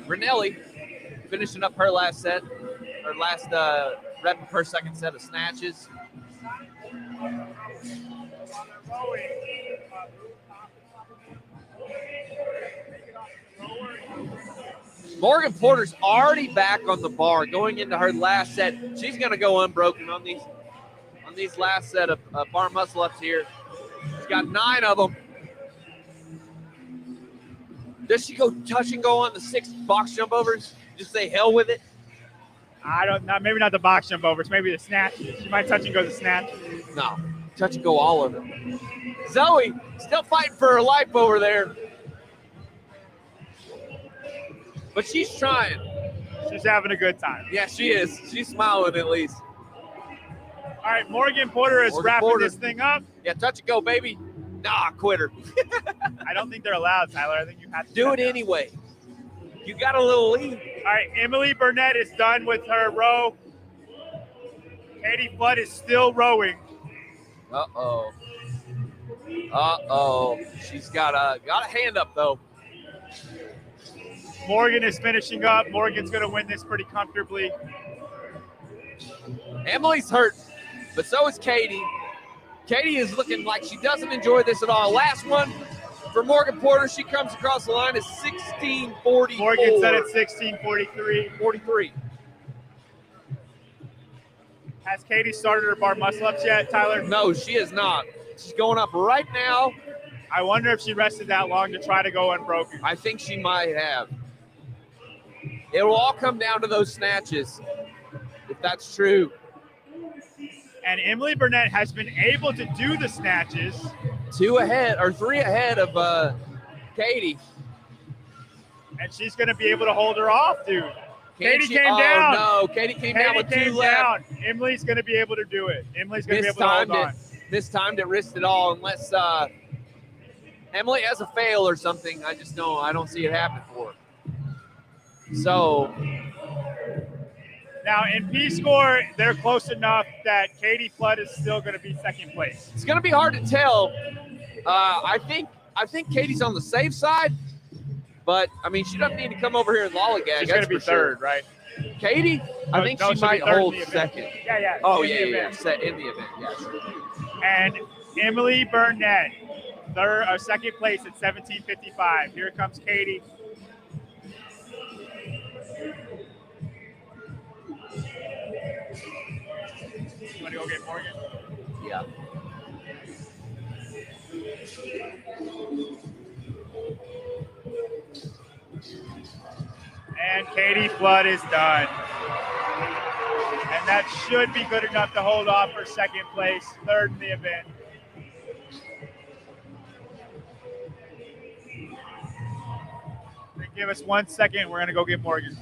Brunelli finishing up her last set, her last rep of her second set of snatches. Morgan Porter's already back on the bar going into her last set. She's going to go unbroken on these last set of bar muscle ups here. She's got 9 of them. Does she go touch and go on the 6 box jump overs? Just say hell with it? I don't know. Maybe not the box jump overs. Maybe the snatches. She might touch and go the snatch. No, touch and go all of it. Zoe still fighting for her life over there. But she's trying. She's having a good time. Yeah, she is. She's smiling at least. All right, Morgan Porter is wrapping this thing up. Yeah, touch and go, baby. Nah, quitter. I don't think they're allowed, Tyler. I think you have to do it anyway. You got a little lead. All right, Emily Burnett is done with her row. Katie Flood is still rowing. Uh-oh. She's got a hand up, though. Morgan is finishing up. Morgan's going to win this pretty comfortably. Emily's hurt, but so is Katie. Katie is looking like she doesn't enjoy this at all. Last one for Morgan Porter. She comes across the line at 16:44. Morgan said it's 16:43. 43. Has Katie started her bar muscle ups yet, Tyler? No, she is not. She's going up right now. I wonder if she rested that long to try to go unbroken. I think she might have. It will all come down to those snatches, if that's true. And Emily Burnett has been able to do the snatches. 3 ahead of Katie. And she's going to be able to hold her off, dude. Katie came down. down. No, Katie came down with 2 left. Emily's going to be able to do it. Emily's going to be able to hold on. Mistimed it, risked it all, unless Emily has a fail or something. I don't see it happen for her. So now in P score, they're close enough that Katie Flood is still going to be second place. It's going to be hard to tell. I think Katie's on the safe side, but I mean she doesn't need to come over here and lollygag. She's going to be third, right? Katie, I think she might hold second. Yeah. Oh yeah. In the event, yeah. Sure. And Emily Burnett, second place at 17:55. Here comes Katie. You want to go get Morgan? Yeah. And Katie Flood is done. And that should be good enough to hold off for second place, third in the event. Give us 1 second. We're going to go get Morgan.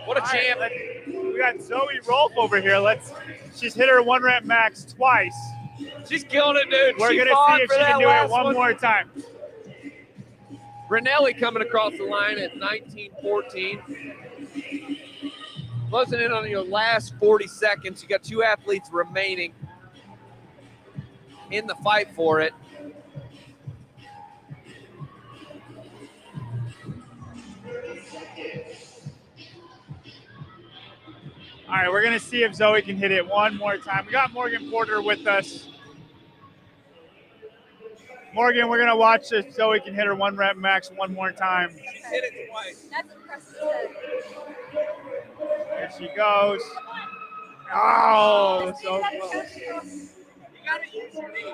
What a champ. We got Zoe Rolfe over here. She's hit her 1 rep max twice. She's killing it, dude. We're She going to fought see if for she can that do it last one more time. Brunelli coming across the line at 19:14. Closing in on your last 40 seconds. You got two athletes remaining in the fight for it. All right, we're going to see if Zoe can hit it one more time. We got Morgan Porter with us. Morgan, we're going to watch if Zoe can hit her one rep max one more time. Hit it twice. That's impressive. There she goes. Oh, so close. You got to use your knee.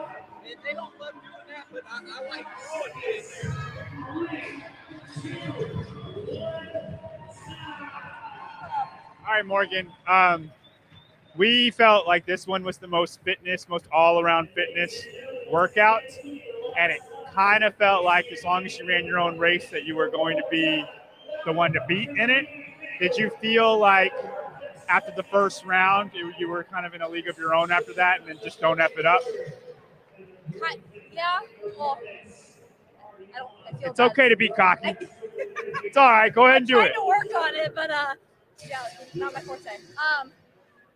They don't love doing that, but I like throwing it in there. All right, Morgan. We felt like this one was the most all-around fitness workout, and it kind of felt like as long as you ran your own race that you were going to be the one to beat in it. Did you feel like after the first round you were kind of in a league of your own after that, and then just don't F it up? Yeah. Well, I feel It's bad. okay to be cocky. It's all right. Go ahead and do it. I'm trying to work on it, but yeah, not my forte.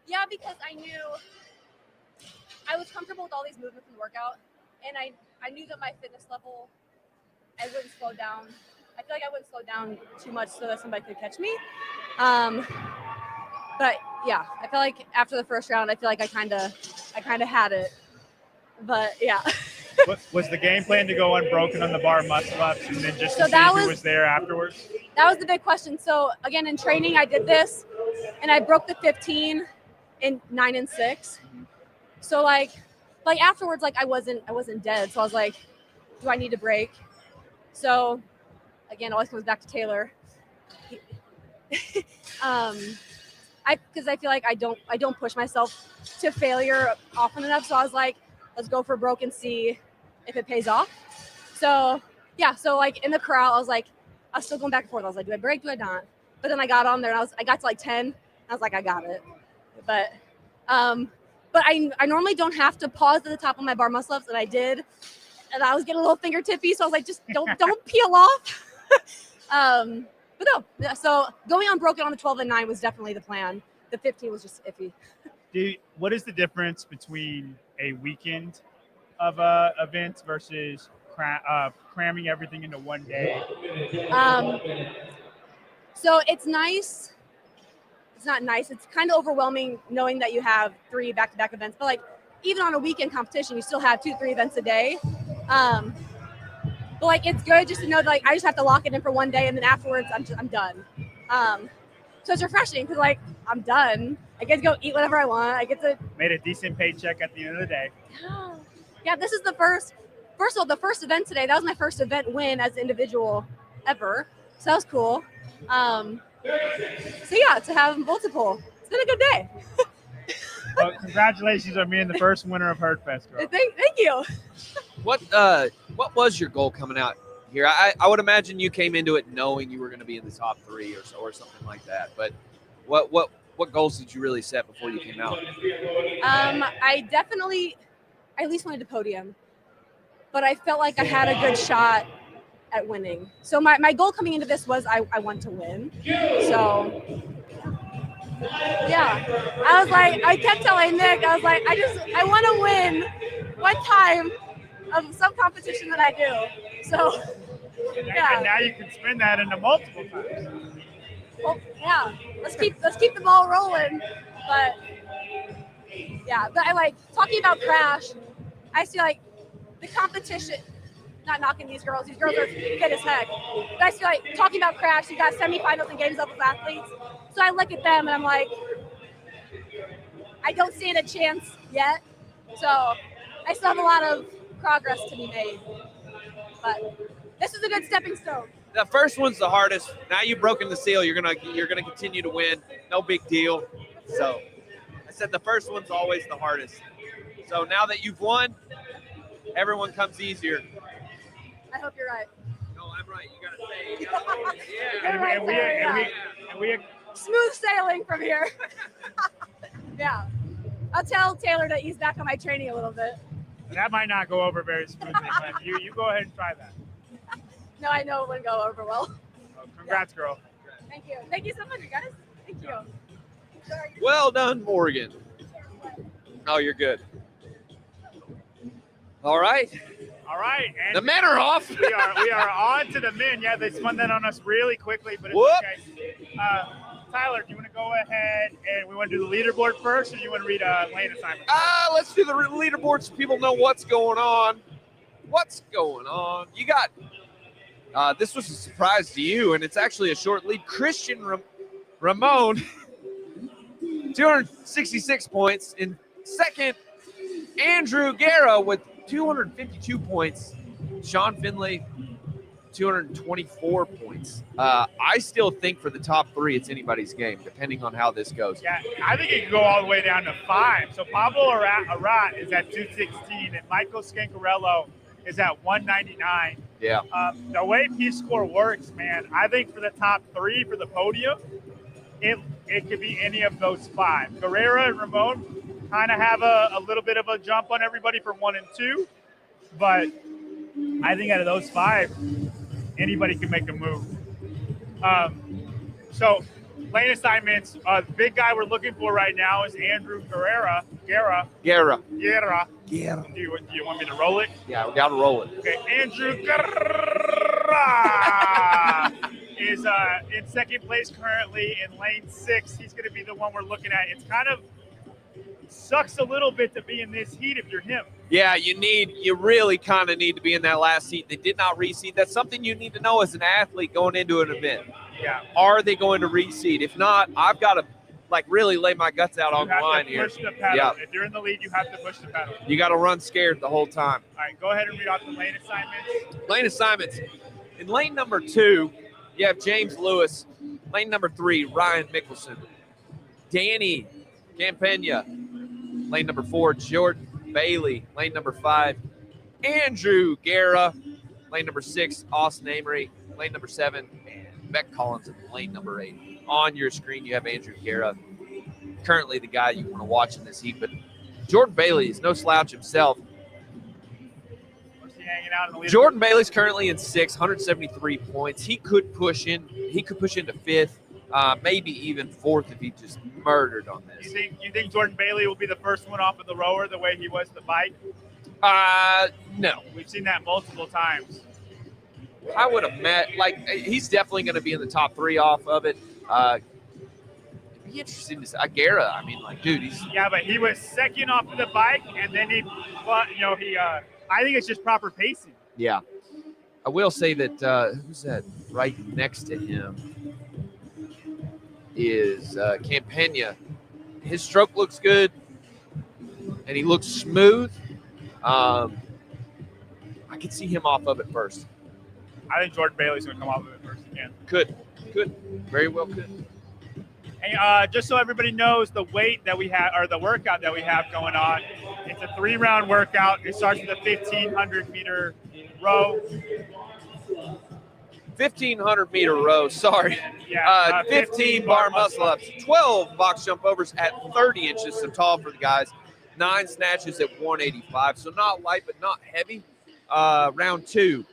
Yeah, because I knew I was comfortable with all these movements in the workout, and I knew that my fitness level, I wouldn't slow down. I feel like I wouldn't slow down too much so that somebody could catch me. But yeah, I feel like after the first round, I feel like I kind of had it. But yeah. Was the game plan to go unbroken on the bar muscle ups and then just So see that who was- was there afterwards? That was the big question. So again, in training, I did this, and I broke the 15 in 9 and 6. So like afterwards, like I wasn't dead. So I was like, do I need to break? So again, it always comes back to Taylor. Because I feel like I don't push myself to failure often enough. So I was like, let's go for broke and see if it pays off. So yeah, so like in the corral, I was like, I was still going back and forth. I was like, do I break? Do I not? But then I got on there and I got to like 10. I was like, I got it. But I normally don't have to pause at the top of my bar muscle ups, and I did. And I was getting a little fingertippy, so I was like, just don't peel off. But no, so going unbroken on the 12 and 9 was definitely the plan. The 15 was just iffy. What is the difference between a weekend of events versus cramming everything into one day? So it's nice. It's not nice. It's kind of overwhelming knowing that you have 3 back-to-back events. But like even on a weekend competition, you still have 2-3 events a day. But like it's good just to know that like I just have to lock it in for one day, and then afterwards I'm done. So it's refreshing because like I'm done. I get to go eat whatever I want. I get to Made a decent paycheck at the end of the day. yeah. This is the first of all, the first event today. That was my first event win as an individual ever. So that was cool. So yeah, to have multiple, it's been a good day. Well, congratulations on being the first winner of Herdfest, girl. Thank you. What was your goal coming out here? I would imagine you came into it knowing you were going to be in the top 3 or something like that. But what goals did you really set before you came out? I at least wanted to podium, but I felt like I had a good shot at winning. So my goal coming into this was I want to win. So yeah, I was like, I kept telling Nick, I was like, I want to win one time of some competition that I do. So yeah. And now you can spin that into multiple times. Well, yeah, let's keep the ball rolling. But yeah, but I like talking about Crash. I feel like the competition. Not knocking these girls. These girls are fit as heck. But I feel like talking about Crash. You got semifinals and games level athletes. So I look at them and I'm like, I don't stand a chance yet. So I still have a lot of progress to be made. But this is a good stepping stone. The first one's the hardest. Now you've broken the seal. You're gonna continue to win. No big deal. So I said the first one's always the hardest. So now that you've won, everyone comes easier. I hope you're right. No, I'm right. You gotta say. Yeah. And we smooth sailing from here. Yeah. I'll tell Taylor to ease back on my training a little bit. That might not go over very smoothly, but you go ahead and try that. No, I know it wouldn't go over well. Congrats, girl. Thank you. Thank you so much, you guys. Thank you. Sorry. Well done, Morgan. Oh, you're good. All right. All right. And The men are off. we are on to the men. Yeah, they spun that on us really quickly, but it's Whoop. okay. Tyler, do you want to go ahead and we want to do the leaderboard first, or do you want to read lane assignment? Let's do the leaderboard so people know what's going on. What's going on? You got, this was a surprise to you, and it's actually a short lead. Christian Ramon, 266 points. In second, Andrew Guerra with 252 points. Sean Finley, 224 points. I still think for the top three, it's anybody's game, depending on how this goes. Yeah, I think it could go all the way down to 5. So Pablo Arat is at 216, and Michael Scancarello is at 199. Yeah. The way P-Score works, man, I think for the top 3 for the podium, it could be any of those 5. Guerrera and Ramon kind of have a little bit of a jump on everybody for 1 and 2, but I think out of those 5, anybody can make a move. So lane assignments, the big guy we're looking for right now is Andrew Guerra. Guerra. Do you want me to roll it? Yeah, we got to roll it. Okay, Andrew Guerra is in second place currently in lane 6. He's going to be the one we're looking at. It's kind of sucks a little bit to be in this heat if you're him. Yeah, you really kind of need to be in that last seat. They did not reseed. That's something you need to know as an athlete going into an event. Yeah. Are they going to reseed? If not, I've got to really lay my guts out on the line here. You have to push the pedal. Yeah. If you're in the lead, you have to push the pedal. You got to run scared the whole time. All right, go ahead and read off the lane assignments. Lane assignments. In lane number 2, you have James Lewis. Lane number 3, Ryan Mickelson. Danny Campagna. Lane number 4, Jordan Bailey. Lane number 5, Andrew Guerra. Lane number 6, Austin Amory. Lane number 7, Beck Collins. And lane number 8. On your screen, you have Andrew Guerra, currently the guy you want to watch in this heat. But Jordan Bailey is no slouch himself. Hanging out in the Jordan Bailey's currently in 6, 173 points. He could push in. He could push into 5th, maybe even 4th if he just murdered on this. You think Jordan Bailey will be the first one off of the rower the way he was the bike? No. We've seen that multiple times. I would have he's definitely going to be in the top 3 off of it. It'd be interesting to see. Guerra, I mean, dude, he's. Yeah, but he was second off of the bike, and then I think it's just proper pacing. Yeah. I will say that, who's that right next to him is Campagna. His stroke looks good, and he looks smooth. I could see him off of it first. I think Jordan Bailey's going to come off of it first again. Could. Very well could. And just so everybody knows the weight that we have, or the workout that we have going on, it's a 3-round workout. It starts with a 1,500-meter row. 1,500-meter row, sorry. Yeah, 15 bar muscle-ups, 12 box jump overs at 30 inches, so tall for the guys. 9 snatches at 185, so not light but not heavy. Round 2,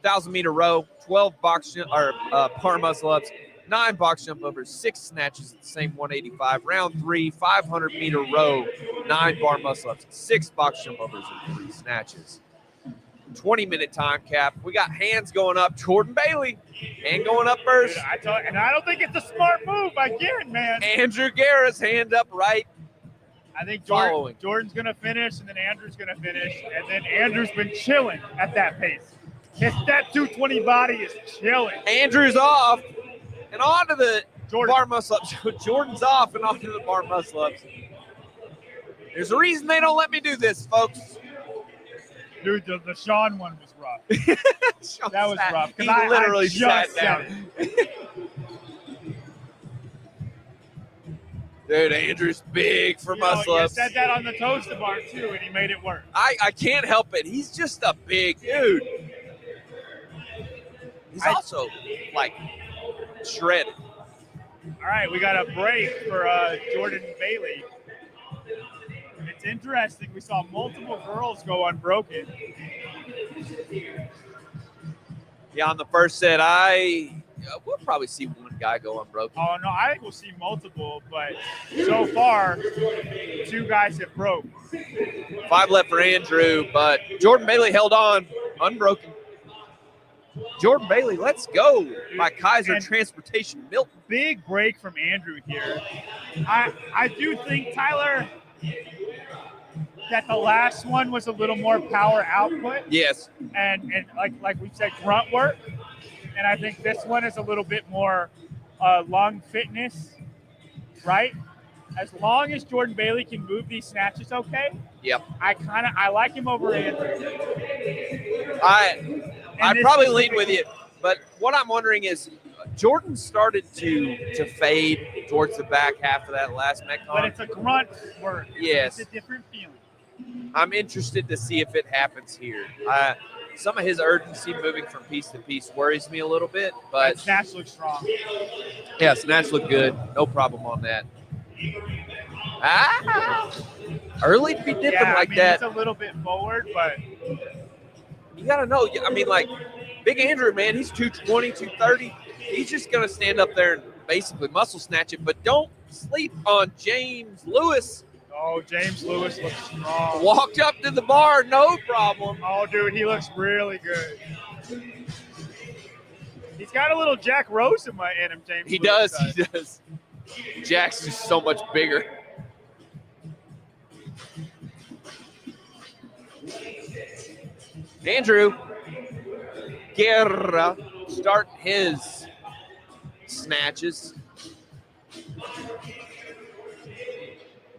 1,000-meter row, 12 box bar muscle-ups, 9 box jump overs, 6 snatches at the same 185. Round 3, 500-meter row, 9 bar muscle-ups, 6 box jump overs, and 3 snatches. 20-minute time cap. We got hands going up. Jordan Bailey, hand going up first. Dude, I don't think it's a smart move again, man. Andrew Guerra's hand up right. I think Jordan's going to finish, and then Andrew's going to finish, and then Andrew's been chilling at that pace. That 220 body is chilling. Andrew's off. And onto the bar muscle-ups. Jordan's off and onto the bar muscle-ups. There's a reason they don't let me do this, folks. Dude, the Sean one was rough. That was rough. He literally sat down. Dude, Andrew's big for muscle-ups. You said that on the toaster bar, too, and he made it work. I can't help it. He's just a big dude. He's also, shredded. All right, we got a break for Jordan Bailey. interesting. We saw multiple girls go unbroken. Yeah, on the first set, we'll probably see one guy go unbroken. Oh, no, I think we'll see multiple, but so far, 2 guys have broke. 5 left for Andrew, but Jordan Bailey held on, unbroken. Jordan Bailey, let's go by Kaiser And Transportation Milton. Big break from Andrew here. I do think, Tyler, that the last one was a little more power output. Yes. And like we said, grunt work. And I think this one is a little bit more lung fitness, right? As long as Jordan Bailey can move these snatches okay. Yep. I like him over Andrew. I'd probably lean with you, but what I'm wondering is Jordan started to fade towards the back half of that last Metcon. But it's a grunt work. Yes. It's a different feeling. I'm interested to see if it happens here. Some of his urgency moving from piece to piece worries me a little bit, but that snatch looks strong. Yeah, snatch look good. No problem on that. Early to be dipping that. It's a little bit forward, but you got to know. I mean, like, Big Andrew, man, he's 220, 230. He's just going to stand up there and basically muscle snatch it, but don't sleep on James Lewis. Oh, James Lewis looks strong. Walked up to the bar, no problem. Oh, dude, he looks really good. He's got a little Jack Rosemont in him, James He Lewis does, he does. Jack's just so much bigger. Andrew Guerra starting his snatches.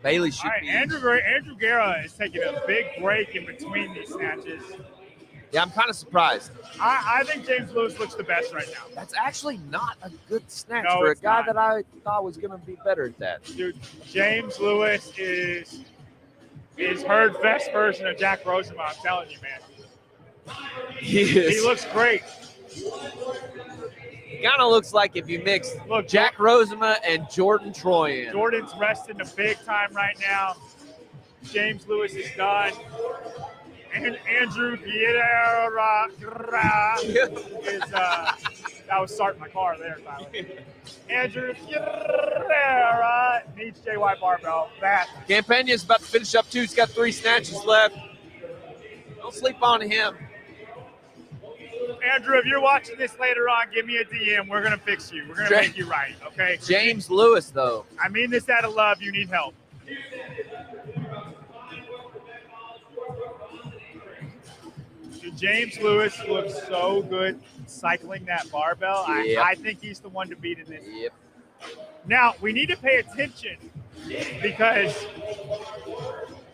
Bailey should All right, be. Andrew Guerra is taking a big break in between these snatches. Yeah, I'm kind of surprised. I think James Lewis looks the best right now. That's actually not a good snatch No, for a it's guy not. that I thought was going to be better at that. Dude, James Lewis is Herd Fest version of Jack Rosemont. I'm telling you, man. He is. He looks great. Kind of looks like if you mix Jack Rosemont and Jordan Troyan. Jordan's resting a big time right now. James Lewis is done. And Andrew Guerra is that was starting my car there, Tyler. Andrew Guerra needs JY barbell. Campagna's about to finish up too. He's got 3 snatches left. Don't sleep on him. Andrew, if you're watching this later on, give me a DM. We're going to fix you. We're going to make you right, okay? James Lewis, though. I mean this out of love. You need help. James Lewis looks so good cycling that barbell. Yep. I think he's the one to beat in this. Yep. Now, we need to pay attention because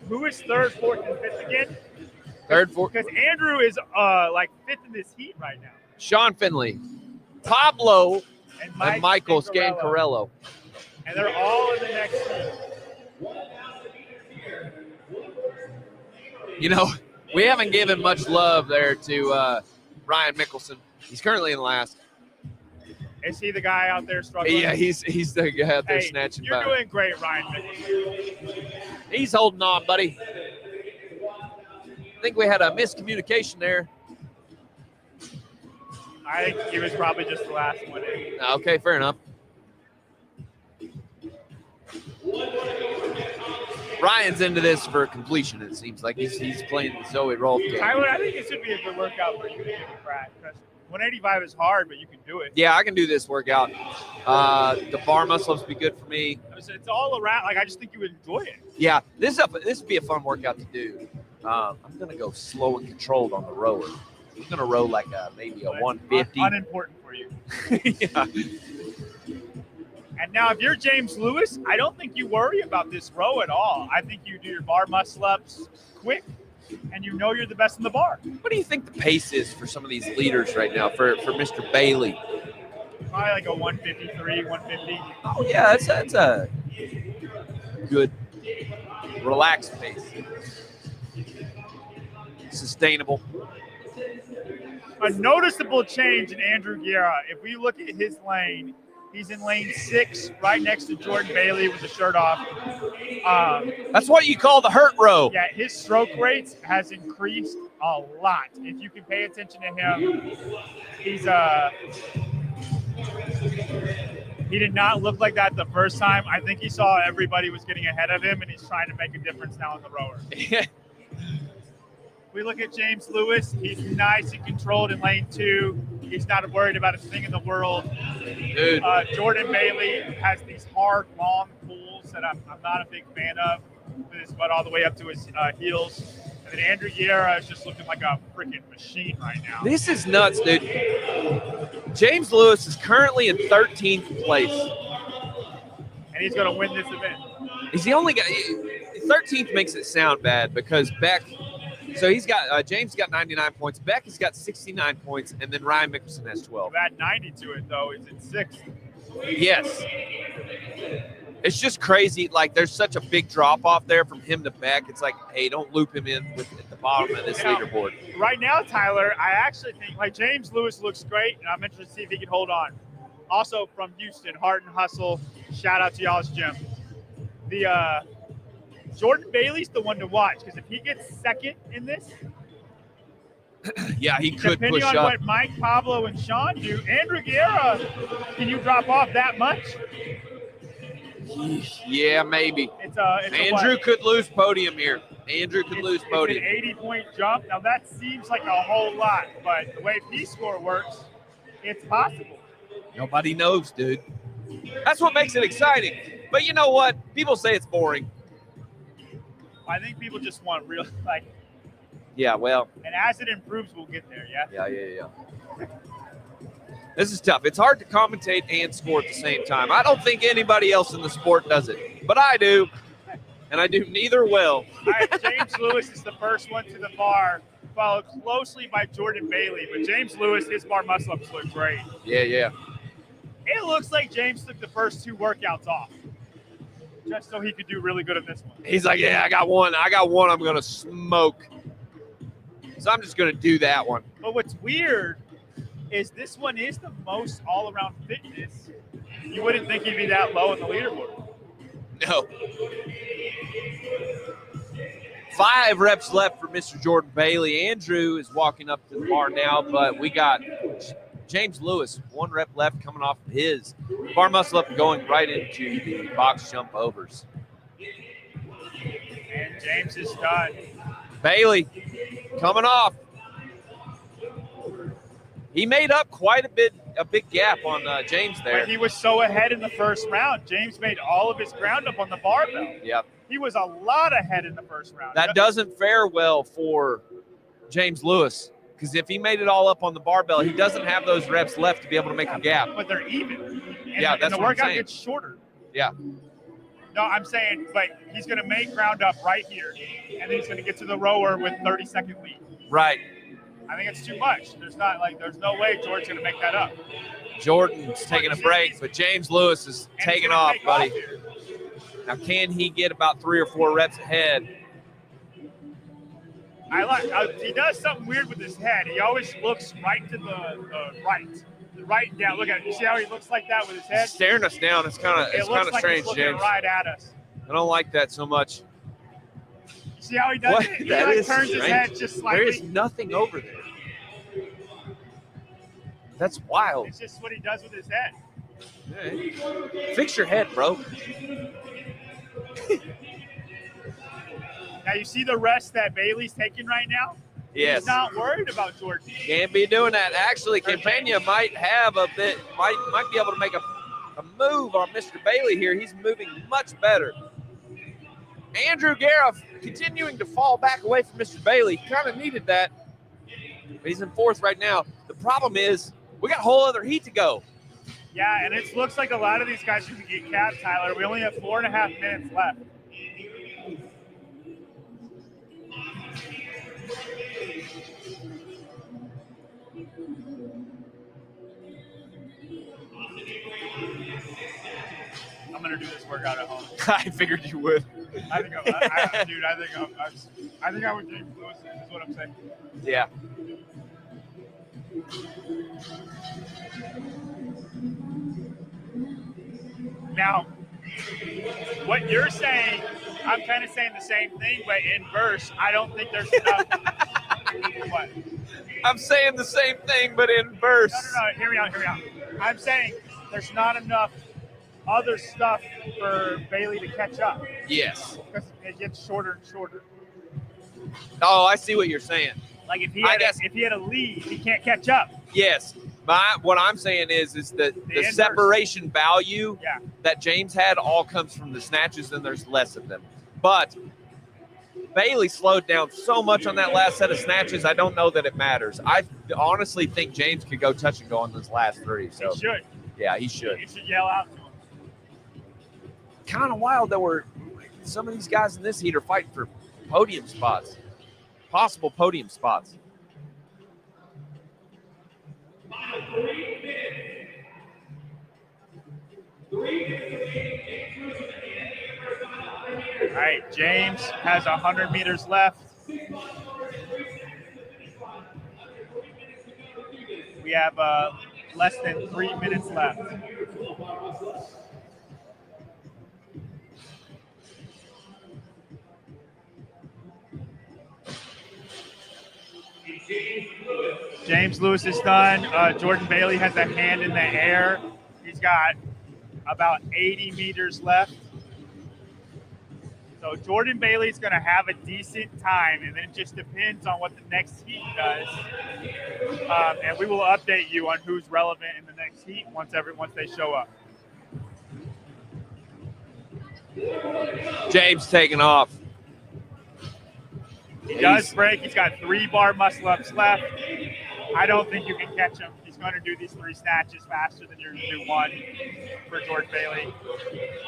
Lewis third, fourth, and fifth again. Third, fourth. Because Andrew is like fifth in this heat right now. Sean Finley, Pablo, and Michael Scancarello. And they're all in the next heat. You know, we haven't given much love there to Ryan Mickelson. He's currently in last. Is he the guy out there struggling? Yeah, he's the guy out there Hey, snatching you're by. doing great, Ryan Mickelson. He's holding on, buddy. I think we had a miscommunication there. I think he was probably just the last one in. Okay, fair enough. Ryan's into this for completion, it seems like. He's playing the Zoe Rolf game. Tyler, I think it should be a good workout for you to give a crack. 185 is hard, but you can do it. Yeah, I can do this workout. The bar muscle-ups be good for me. It's all around. Like, I just think you would enjoy it. Yeah, this would be a fun workout to do. I'm going to go slow and controlled on the rower. I'm going to row like maybe a 150. Unimportant for you. Yeah. And now, if you're James Lewis, I don't think you worry about this row at all. I think you do your bar muscle-ups quick, and you know you're the best in the bar. What do you think the pace is for some of these leaders right now for Mr. Bailey? Probably like a 153, 150. Oh, yeah, that's a good, relaxed pace. Sustainable. A noticeable change in Andrew Guerra. If we look at his lane, He's in lane 6, right next to Jordan Bailey with the shirt off. That's what you call the hurt row. Yeah, his stroke rate has increased a lot. If you can pay attention to him, he did not look like that the first time. I think he saw everybody was getting ahead of him, and he's trying to make a difference now in the rower. We look at James Lewis. He's nice and controlled in lane 2. He's not worried about a thing in the world. Dude. Jordan Bailey has these hard, long pulls that I'm not a big fan of, with his butt all the way up to his heels. And then Andrew Guerra is just looking like a freaking machine right now. This is nuts, dude. James Lewis is currently in 13th place. And he's going to win this event. He's the only guy. 13th makes it sound bad because Beck. So he's got James got 99 points. Beck has got 69 points, and then Ryan Mickelson has 12. Add 90 to it though. He's in 6th. Yes. It's just crazy. Like there's such a big drop off there from him to Beck. It's like, hey, don't loop him in at the bottom of this leaderboard. Right now, Tyler, I actually think like James Lewis looks great, and I'm interested to see if he can hold on. Also from Houston, Heart and Hustle. Shout out to y'all's gym. The Jordan Bailey's the one to watch because if he gets second in this, yeah, he could depending push on up. what Mike, Pablo, and Sean do, Andrew Guerra, can you drop off that much? Yeah, maybe. It's Andrew what? could lose podium here. Andrew could lose podium. It's an 80-point jump. Now that seems like a whole lot, but the way P-score works, it's possible. Nobody knows, dude. That's what makes it exciting. But you know what? People say it's boring. I think people just want real, like. Yeah, well. And as it improves, we'll get there, yeah? Yeah. This is tough. It's hard to commentate and score at the same time. I don't think anybody else in the sport does it, but I do, and I do neither well. All right, James Lewis is the first one to the bar, followed closely by Jordan Bailey. But James Lewis, his bar muscle-ups look great. Yeah. It looks like James took the first 2 workouts off, just so he could do really good in this one. He's like, yeah, I got one I'm going to smoke. So I'm just going to do that one. But what's weird is this one is the most all-around fitness. You wouldn't think he'd be that low in the leaderboard. No. 5 reps left for Mr. Jordan Bailey. Andrew is walking up to the bar now, but we got James Lewis, 1 rep left coming off of his bar muscle up, going right into the box jump overs. And James is done. Bailey coming off. He made up quite a big gap on James there. But he was so ahead in the first round. James made all of his ground up on the barbell. Yep. He was a lot ahead in the first round. That doesn't fare well for James Lewis because if he made it all up on the barbell, he doesn't have those reps left to be able to make a gap. But they're even. Yeah, that's and the what I'm workout saying. gets shorter. Yeah. No, I'm saying, but he's going to make ground up right here, and then he's going to get to the rower with 30-second lead. Right. I think it's too much. There's no way George's going to make that up. Jordan's taking a break, but James Lewis is taking off, buddy. Now, can he get about 3 or 4 reps ahead? He does something weird with his head. He always looks right to the right. The right down. Look at it. You see how he looks like that with his head? He's staring us down. It's kind of like strange, he's looking James. right at us. I don't like that so much. You see how he does What? it? He That like is turns his strange. head just slightly. There is nothing over there. That's wild. It's just what he does with his head. Hey. Fix your head, bro. Now you see the rest that Bailey's taking right now? Yes. He's not worried about Jordan. Can't be doing that. Actually, Campagna might have a bit, might be able to make a move on Mr. Bailey here. He's moving much better. Andrew Guerra continuing to fall back away from Mr. Bailey. Kind of needed that. But he's in 4th right now. The problem is we got a whole other heat to go. Yeah, and it looks like a lot of these guys are going to get capped, Tyler. We only have 4.5 minutes left. I'm going to do this workout at home. I figured you would. I think I would James Lewis is what I'm saying. Yeah. Now, what you're saying, I'm kind of saying the same thing, but inverse. I don't think there's enough. What? I'm saying the same thing, but in verse. No. Hear me out. I'm saying there's not enough other stuff for Bailey to catch up. Yes. Because it gets shorter and shorter. Oh, I see what you're saying. Like if he had a lead, he can't catch up. Yes. What I'm saying is that the inverse. separation value Yeah. that James had all comes from the snatches, and there's less of them. But Bailey slowed down so much on that last set of snatches, I don't know that it matters. I honestly think James could go touch and go on those last three. So He should. Yeah, he should. You should yell out to him. Kind of wild that some of these guys in this heat are fighting for podium spots, possible podium spots. All right, James has 100 meters left. We have less than 3 minutes left. James Lewis is done. Jordan Bailey has a hand in the air. He's got about 80 meters left. So Jordan Bailey's going to have a decent time, and then it just depends on what the next heat does. And we will update you on who's relevant in the next heat once they show up. James taking off. He does break. He's got 3 bar muscle-ups left. I don't think you can catch him. He's going to do these 3 snatches faster than you're going to do 1 for Jordan Bailey.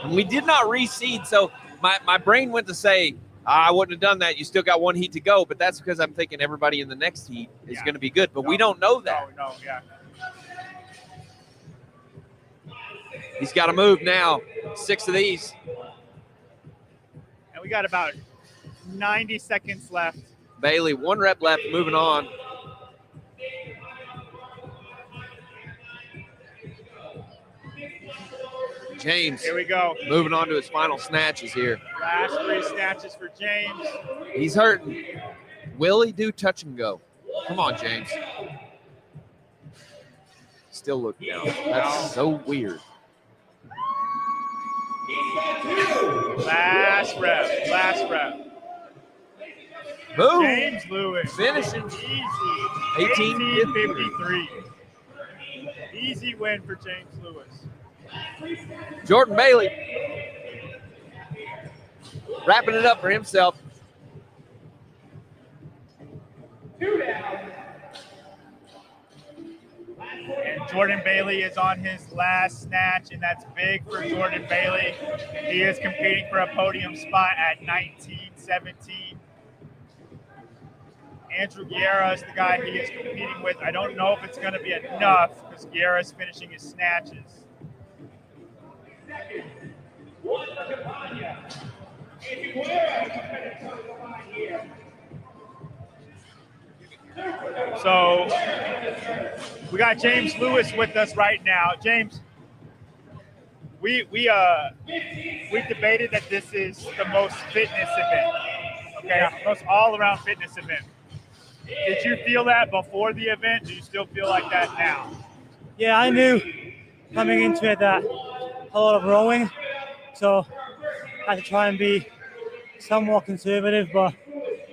And we did not reseed, so my brain went to say, I wouldn't have done that. You still got 1 heat to go, but that's because I'm thinking everybody in the next heat is going to be good, but we don't know that. No, yeah. He's got to move now. 6 of these. And we got about 90 seconds left. Bailey, 1 rep left, moving on. James. Here we go. Moving on to his final snatches here. Last 3 snatches for James. He's hurting. Will he do touch and go? Come on, James. Still look down. That's so weird. Last rep. Boom. James Lewis. Finishing. Easy. 18:53. Easy win for James Lewis. Jordan Bailey wrapping it up for himself. And Jordan Bailey is on his last snatch, and that's big for Jordan Bailey. He is competing for a podium spot at 19:17. Andrew Guerra is the guy he is competing with. I don't know if it's going to be enough because Guerra is finishing his snatches. So we got James Lewis with us right now. James, we debated that this is the most fitness event. Okay, most all-around fitness event. Did you feel that before the event? Do you still feel like that now? Yeah, I knew coming into it that a lot of rowing, so I had to try and be somewhat conservative, but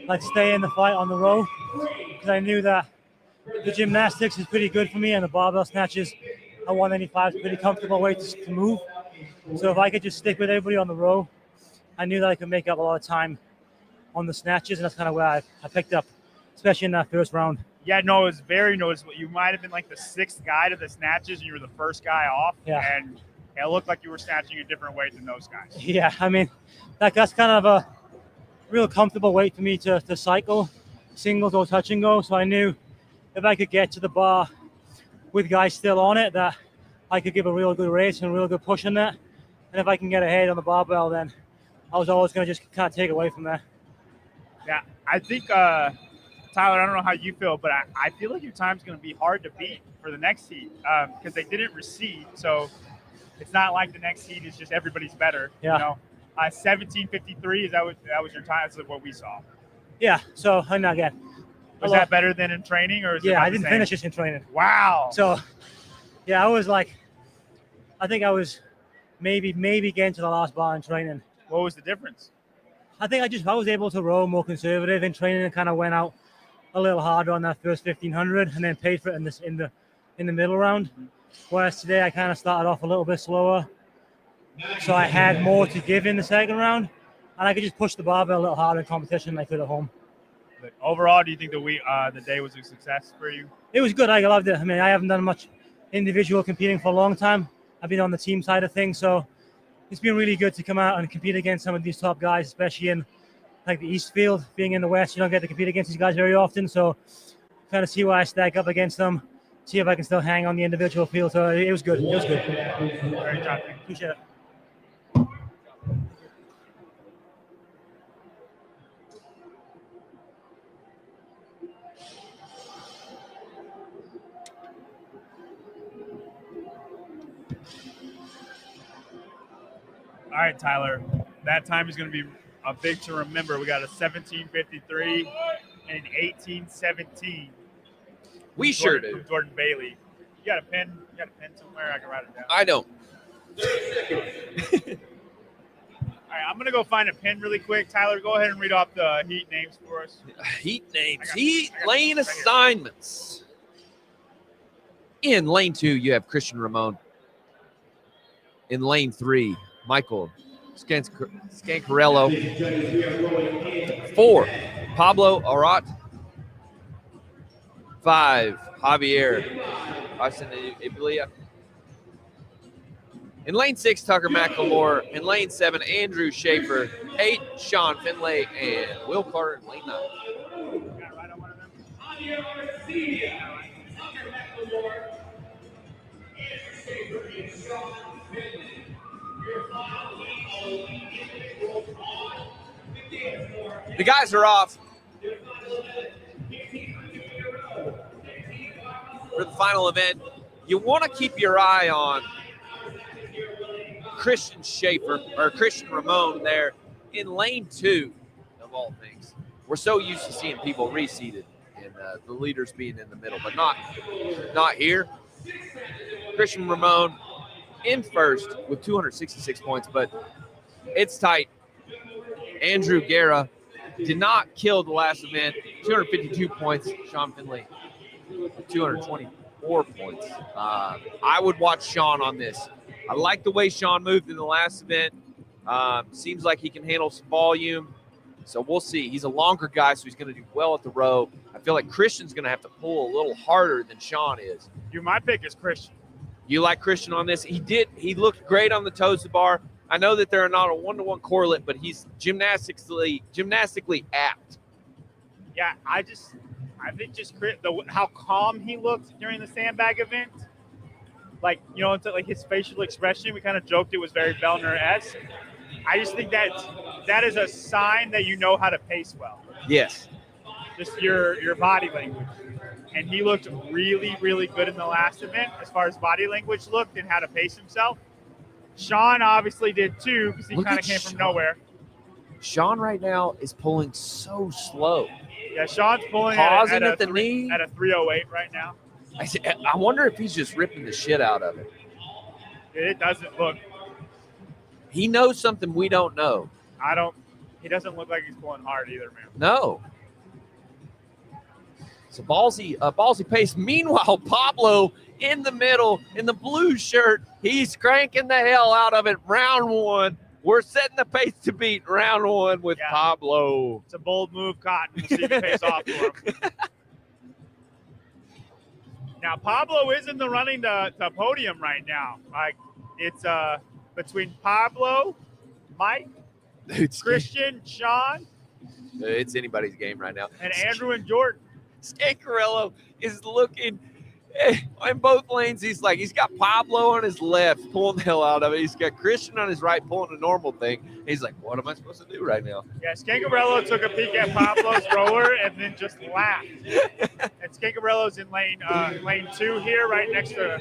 like stay in the fight on the row, because I knew that the gymnastics is pretty good for me, and the barbell snatches at 185 is a pretty comfortable way to move. So if I could just stick with everybody on the row, I knew that I could make up a lot of time on the snatches, and that's kind of where I picked up, especially in that first round. Yeah, no, it was very noticeable. You might have been like the 6th guy to the snatches, and you were the first guy off. Yeah. And it looked like you were snatching a different weight than those guys. Yeah, I mean, that's kind of a real comfortable weight for me to cycle, singles or touch and go. So I knew if I could get to the bar with guys still on it, that I could give a real good race and a real good push in that. And if I can get ahead on the barbell, then I was always going to just kind of take away from there. Yeah, I think, Tyler, I don't know how you feel, but I feel like your time's going to be hard to beat for the next heat because they didn't recede. So it's not like the next heat is just everybody's better. Yeah. You know, 17:53 is that was your time? That's what we saw. Yeah. So and again, Was that better than in training, or is it yeah, about I the didn't same? finish this in training. Wow. So yeah, I think I was maybe getting to the last bar in training. What was the difference? I think I was able to row more conservative in training and kind of went out a little harder on that first 1500 and then paid for it in the middle round. Whereas today I kind of started off a little bit slower, so I had more to give in the second round, and I could just push the barbell a little harder in competition than I could at home. But overall, do you think the day was a success for you? It was good. I loved it. I mean, I haven't done much individual competing for a long time. I've been on the team side of things, so it's been really good to come out and compete against some of these top guys, especially in like the East field. Being in the West, you don't get to compete against these guys very often, so kind of see where I stack up against them, see if I can still hang on the individual field. So it was good. It was good. Great job. Appreciate it. All right, Tyler. That time is going to be a big to remember. We got a 17:53 and an 18:17. We sure do. From Jordan Bailey. You got a pen? You got a pen somewhere? I can write it down. I don't. All right, I'm going to go find a pen really quick. Tyler, go ahead and read off the heat names for us. Heat names. Heat lane assignments. In lane 2, you have Christian Ramon. In lane 3, Michael Scancarello. 4, Pablo Arat. 5, Javier Ibelia. In lane 6, Tucker McLemore. In lane 7, Andrew Schaefer. 8, Sean Finlay. And Will Carter in lane 9. The guys are off for the final event. You want to keep your eye on Christian Schaefer or Christian Ramon there in lane 2 of all things. We're so used to seeing people reseated and the leaders being in the middle, but not here. Christian Ramon in first with 266 points, but it's tight. Andrew Guerra did not kill the last event, 252 points. Sean Finley, 224 points. I would watch Sean on this. I like the way Sean moved in the last event. Seems like he can handle some volume. So we'll see. He's a longer guy, so he's going to do well at the row. I feel like Christian's going to have to pull a little harder than Sean is. My pick is Christian. You like Christian on this? He looked great on the toes to bar. I know that they're not a one-to-one correlate, but he's gymnastically apt. Yeah, I think how calm he looked during the sandbag event. Like, like his facial expression, we kind of joked it was very Bellner-esque. I just think that is a sign that you know how to pace well. Yes. Just your body language. And he looked really, really good in the last event as far as body language looked and how to pace himself. Sean obviously did too because he kind of came from nowhere. Sean right now is pulling so slow. Yeah, Sean's pulling pausing at the knee at a 308 right now. I wonder if he's just ripping the shit out of it. It doesn't look. He knows something we don't know. He doesn't look like he's pulling hard either, man. No. It's a ballsy pace. Meanwhile, Pablo in the middle in the blue shirt, he's cranking the hell out of it. Round 1. We're setting the pace to beat round 1 with Pablo. It's a bold move, Cotton. We'll see if it pays off for him. Now, Pablo is in the running to podium right now. Like, it's between Pablo, Mike, Christian, Sean. It's anybody's game right now. And Andrew and Jordan. Scancarello is looking in both lanes. He's got Pablo on his left pulling the hell out of it. He's got Christian on his right pulling a normal thing. He's like, what am I supposed to do right now? Yeah, Scancarello took a peek at Pablo's roller and then just laughed. And Scancarello's in lane 2 here, right next to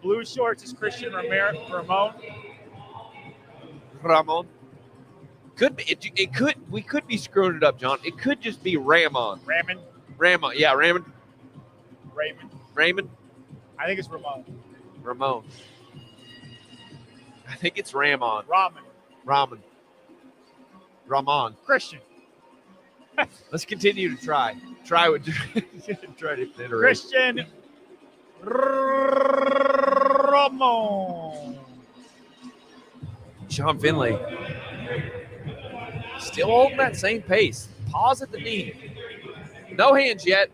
Blue shorts is Christian Ramon. Ramon. Could be. It could. We could be screwing it up, John. It could just be Ramon. Ramon. Yeah, Raymond. Raymond. I think it's Ramon. Ramon. I think it's Ramon. Ramen. Ramon. Christian. Let's continue to try. Try to iterate. Christian Ramon. Sean Finley. Still holding that same pace. Pause at the knee. No hands yet.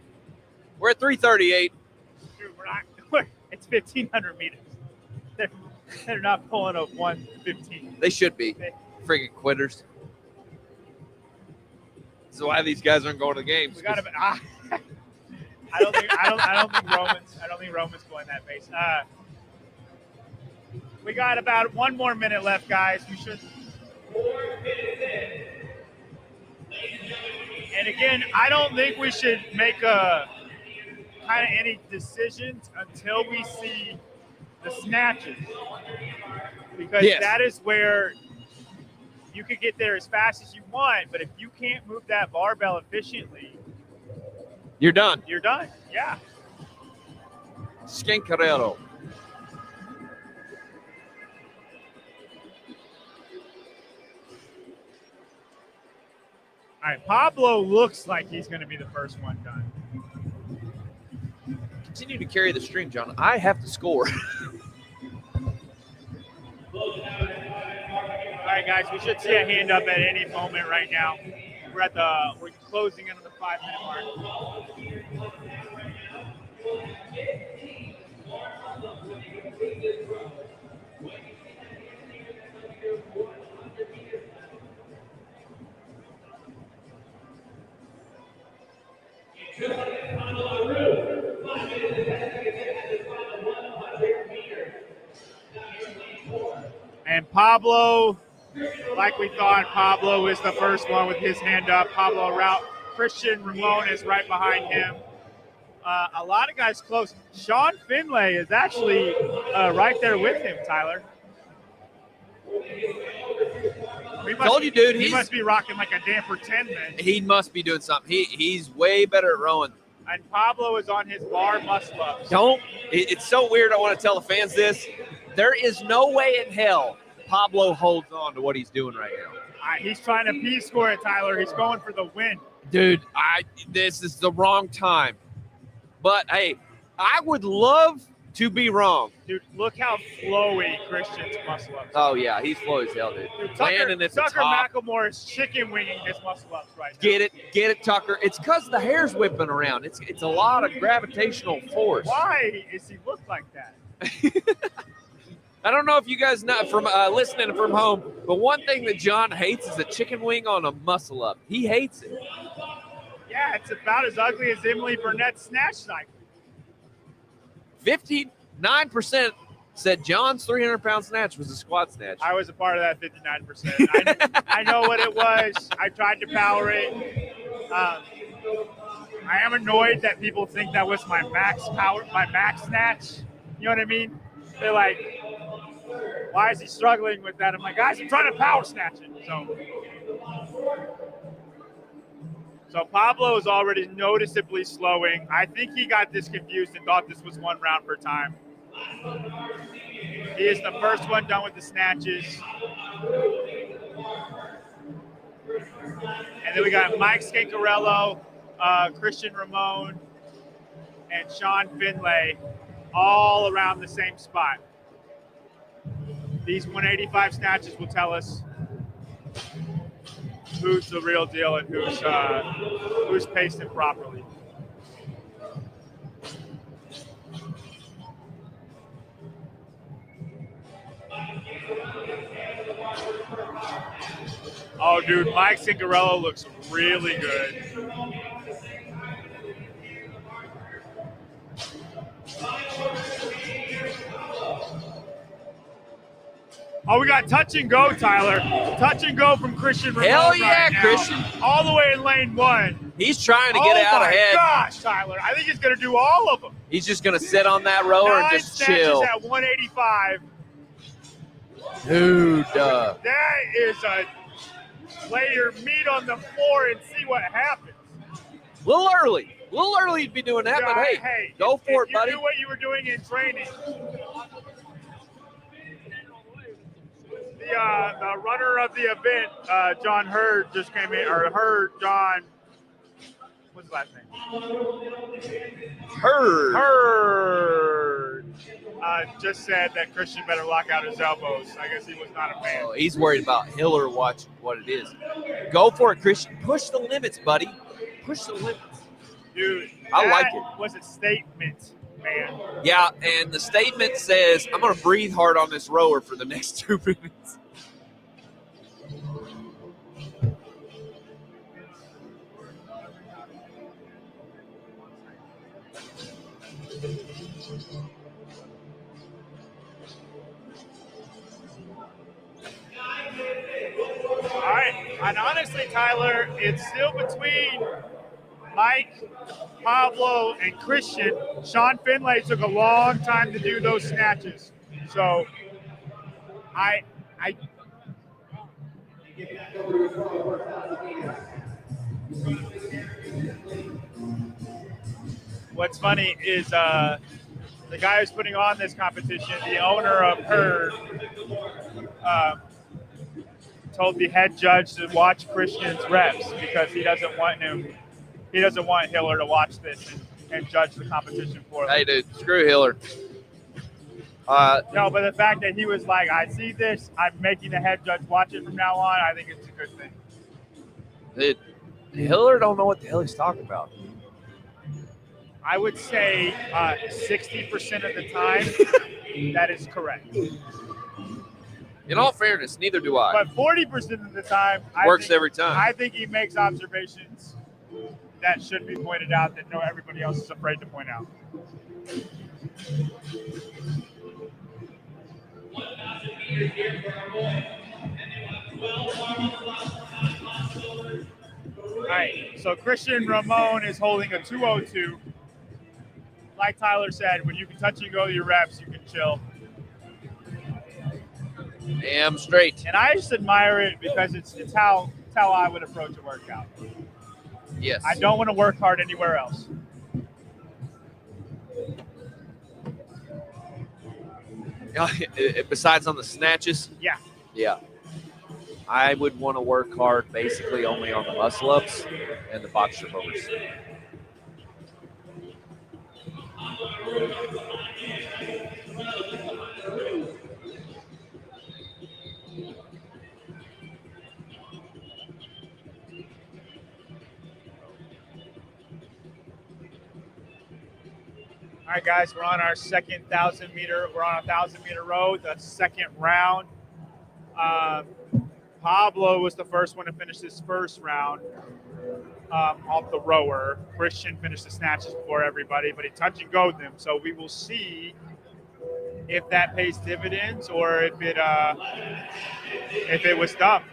We're at 338. Dude, it's 1,500 meters. They're not pulling a 1:15. They should be. Friggin' quitters. This is why these guys aren't going to games. We got to. I don't think Roman's going that pace. We got about 1 more minute left, guys. We should. And again, I don't think we should make any decisions until we see the snatches, because that is where you could get there as fast as you want, but if you can't move that barbell efficiently, you're done. You're done. Yeah. Scancarello. All right, Pablo looks like he's going to be the first one done. Continue to carry the stream, John. I have to score. All right, guys, we should see a hand up at any moment right now. We're closing in on the 5-minute mark. And Pablo, like we thought, Pablo is the first one with his hand up. Pablo route. Christian Ramon is right behind him. A lot of guys close. Sean Finlay is actually right there with him, Tyler. Told you, dude. He must be rocking like a damper 10 then. He must be doing something. He's way better at rowing. And Pablo is on his bar muscle ups. It's so weird. I want to tell the fans this. There is no way in hell Pablo holds on to what he's doing right now. He's trying to P-score it, Tyler. He's going for the win. Dude, this is the wrong time. But, hey, I would love to be wrong. Dude, look how flowy Christian's muscle ups. Oh, yeah, he's flowy as hell, dude. Tucker top. McElmore is chicken winging his muscle ups right now. Get it, Tucker. It's because the hair's whipping around. It's a lot of gravitational force. Why does he look like that? I don't know if you guys know from listening from home, but one thing that John hates is a chicken wing on a muscle up. He hates it. Yeah, it's about as ugly as Emily Burnett's snatch cycle. 59% said John's 300-pound snatch was a squat snatch. I was a part of that 59%. I know what it was. I tried to power it. I am annoyed that people think that was my max snatch. You know what I mean? They're like, why is he struggling with that? I'm like, guys, I'm trying to power snatch it. So Pablo is already noticeably slowing. I think he got this confused and thought this was 1 round per time. He is the first one done with the snatches. And then we got Mike Scancarello, Christian Ramon, and Sean Finlay all around the same spot. These 185 snatches will tell us who's the real deal and who's pacing properly. Oh, dude, Mike Scancarello looks really good. Oh, we got touch and go, Tyler. Touch and go from Christian Ramon. Hell yeah, right now. Christian. All the way in lane 1. He's trying to get out ahead. Oh, my gosh, Tyler. I think he's going to do all of them. He's just going to sit on that rower and just chill. 9 snatches at 185. Dude. That is a lay your meat on the floor and see what happens. A little early to be doing that, but hey, go for it, buddy. You do what you were doing in training. The runner of the event, John Hurd, just came in, or John, what's his last name? Hurd. Just said that Christian better lock out his elbows. I guess he was not a fan. Oh, he's worried about Hiller watching what it is. Go for it, Christian. Push the limits, buddy. Push the limits. Dude, I like it. That was a statement, man. Yeah, and the statement says, I'm going to breathe hard on this rower for the next 2 minutes. All right, and honestly, Tyler, it's still between Mike, Pablo, and Christian. Sean Finlay took a long time to do those snatches. So, what's funny is the guy who's putting on this competition, the owner of Hurd, told the head judge to watch Christian's reps because he doesn't want Hiller to watch this and judge the competition for him. Hey, dude, screw Hiller. No, but the fact that he was like, I see this, I'm making the head judge watch it from now on, I think it's a good thing. Hiller don't know what the hell he's talking about. I would say 60% of the time, that is correct. In all fairness, neither do I. But 40% of the time, Works every time. I think he makes observations that should be pointed out that everybody else is afraid to point out. All right, so Christian Ramon is holding a 202. Like Tyler said, when you can touch and go to your reps, you can chill. Damn straight. And I just admire it because it's how I would approach a workout. Yes. I don't want to work hard anywhere else. Besides on the snatches? Yeah. Yeah. I would want to work hard basically only on the muscle ups and the box jump overs. All right, guys, we're on our second 1,000-meter. We're on a 1,000-meter road, the second round. Pablo was the first one to finish this first round off the rower. Christian finished the snatches before everybody, but he touch and go'd them. So we will see if that pays dividends or if it was dumb.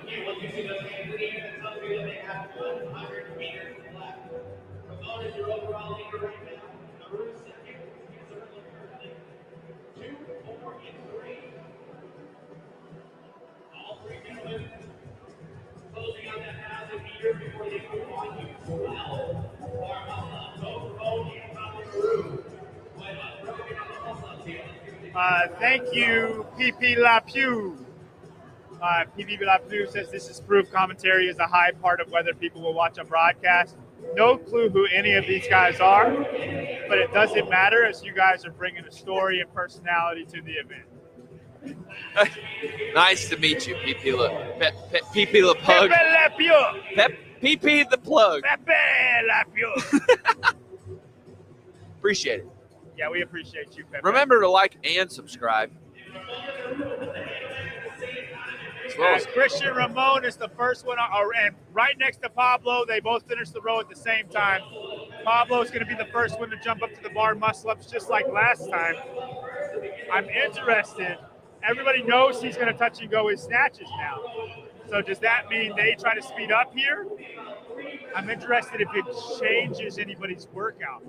Thank you, PP Lapew. PP Lapew says this is proof commentary is a high part of whether people will watch a broadcast. No clue who any of these guys are, but it doesn't matter as you guys are bringing a story and personality to the event. Nice to meet you, PP La Plug. Pepe Lapew. PP the Plug. Pepe Lapew. Appreciate it. Yeah, we appreciate you, Pepe. Remember to like and subscribe. As Christian Ramon is the first one, and right next to Pablo, they both finished the row at the same time. Pablo is going to be the first one to jump up to the bar muscle-ups just like last time. I'm interested. Everybody knows he's going to touch and go his snatches now. So does that mean they try to speed up here? I'm interested if it changes anybody's workout.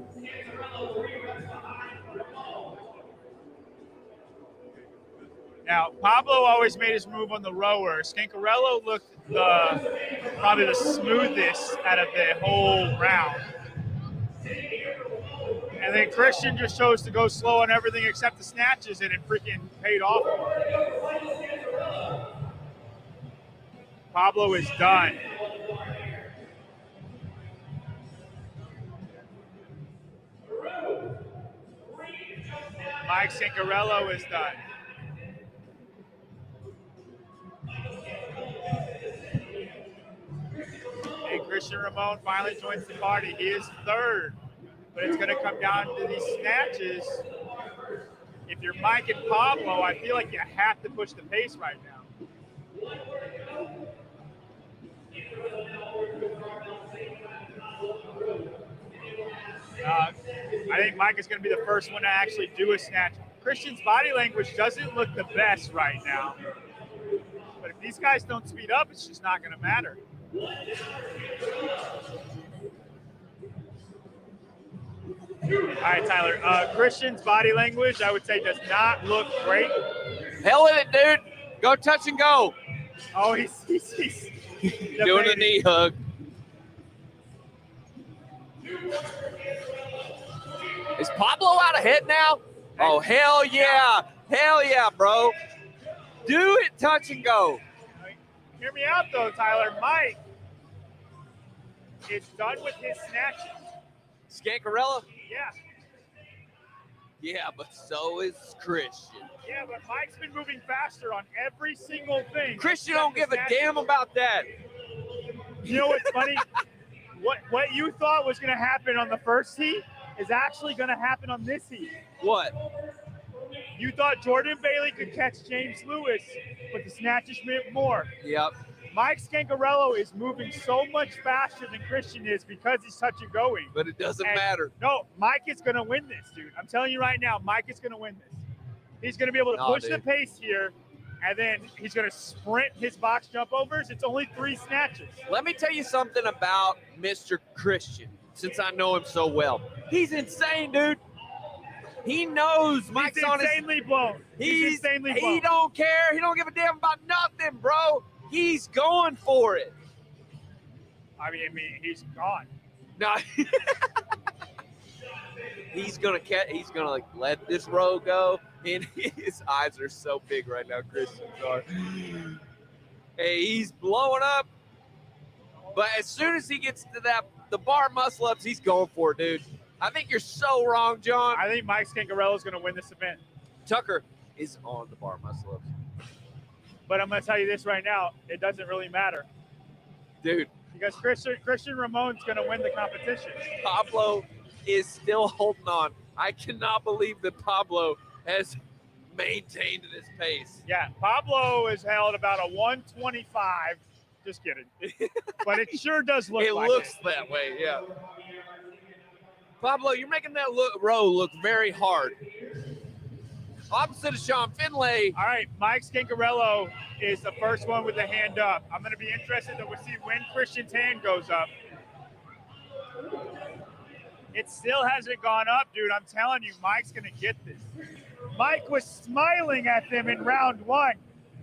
Now, Pablo always made his move on the rower. Scancarello looked probably the smoothest out of the whole round. And then Christian just chose to go slow on everything except the snatches, and it freaking paid off. Pablo is done. Mike Scancarello is done. And Christian Ramon finally joins the party. He is third, but it's going to come down to these snatches. If you're Mike and Pablo, I feel like you have to push the pace right now. I think Mike is going to be the first one to actually do a snatch. Christian's body language doesn't look the best right now. But if these guys don't speed up, it's just not going to matter. All right, Tyler. Christian's body language, I would say, does not look great. Hell with it, dude. Go touch and go. Oh, he's doing a knee hug. Is Pablo out ahead now? Oh, hell yeah. Hell yeah, bro. Do it, touch and go. Hear me out, though, Tyler. Mike is done with his snatches. Scancarello? Yeah. Yeah, but so is Christian. Yeah, but Mike's been moving faster on every single thing. Christian don't give a damn about that. You know what's funny? What you thought was going to happen on the first heat is actually going to happen on this heat. What? You thought Jordan Bailey could catch James Lewis, but the snatches meant more. Yep. Mike Scancarello is moving so much faster than Christian is because he's touch and going. But it doesn't matter. No, Mike is going to win this, dude. I'm telling you right now, Mike is going to win this. He's going to be able to push the pace here, and then he's going to sprint his box jump overs. It's only 3 snatches. Let me tell you something about Mr. Christian, since I know him so well. He's insane, dude. He knows Mike's on his... insanely blown. He's insanely blown. He don't care. He don't give a damn about nothing, bro. He's going for it. I mean, he's gone. No. He's gonna like let this row go, and his eyes are so big right now. Christian's are. Hey, he's blowing up. But as soon as he gets to the bar muscle ups, he's going for it, dude. I think you're so wrong, John. I think Mike Scancarello is going to win this event. Tucker is on the bar muscle ups. But I'm going to tell you this right now. It doesn't really matter. Dude. Because Christian Ramon's going to win the competition. Pablo is still holding on. I cannot believe that Pablo has maintained this pace. Yeah, Pablo is held about a 125. Just kidding. But it sure does look like it. It looks that way, yeah. Pablo, you're making that row look very hard. Opposite of Sean Finlay. All right, Mike Scancarello is the first one with the hand up. I'm going to be interested to see when Christian's hand goes up. It still hasn't gone up, dude. I'm telling you, Mike's going to get this. Mike was smiling at them in round 1.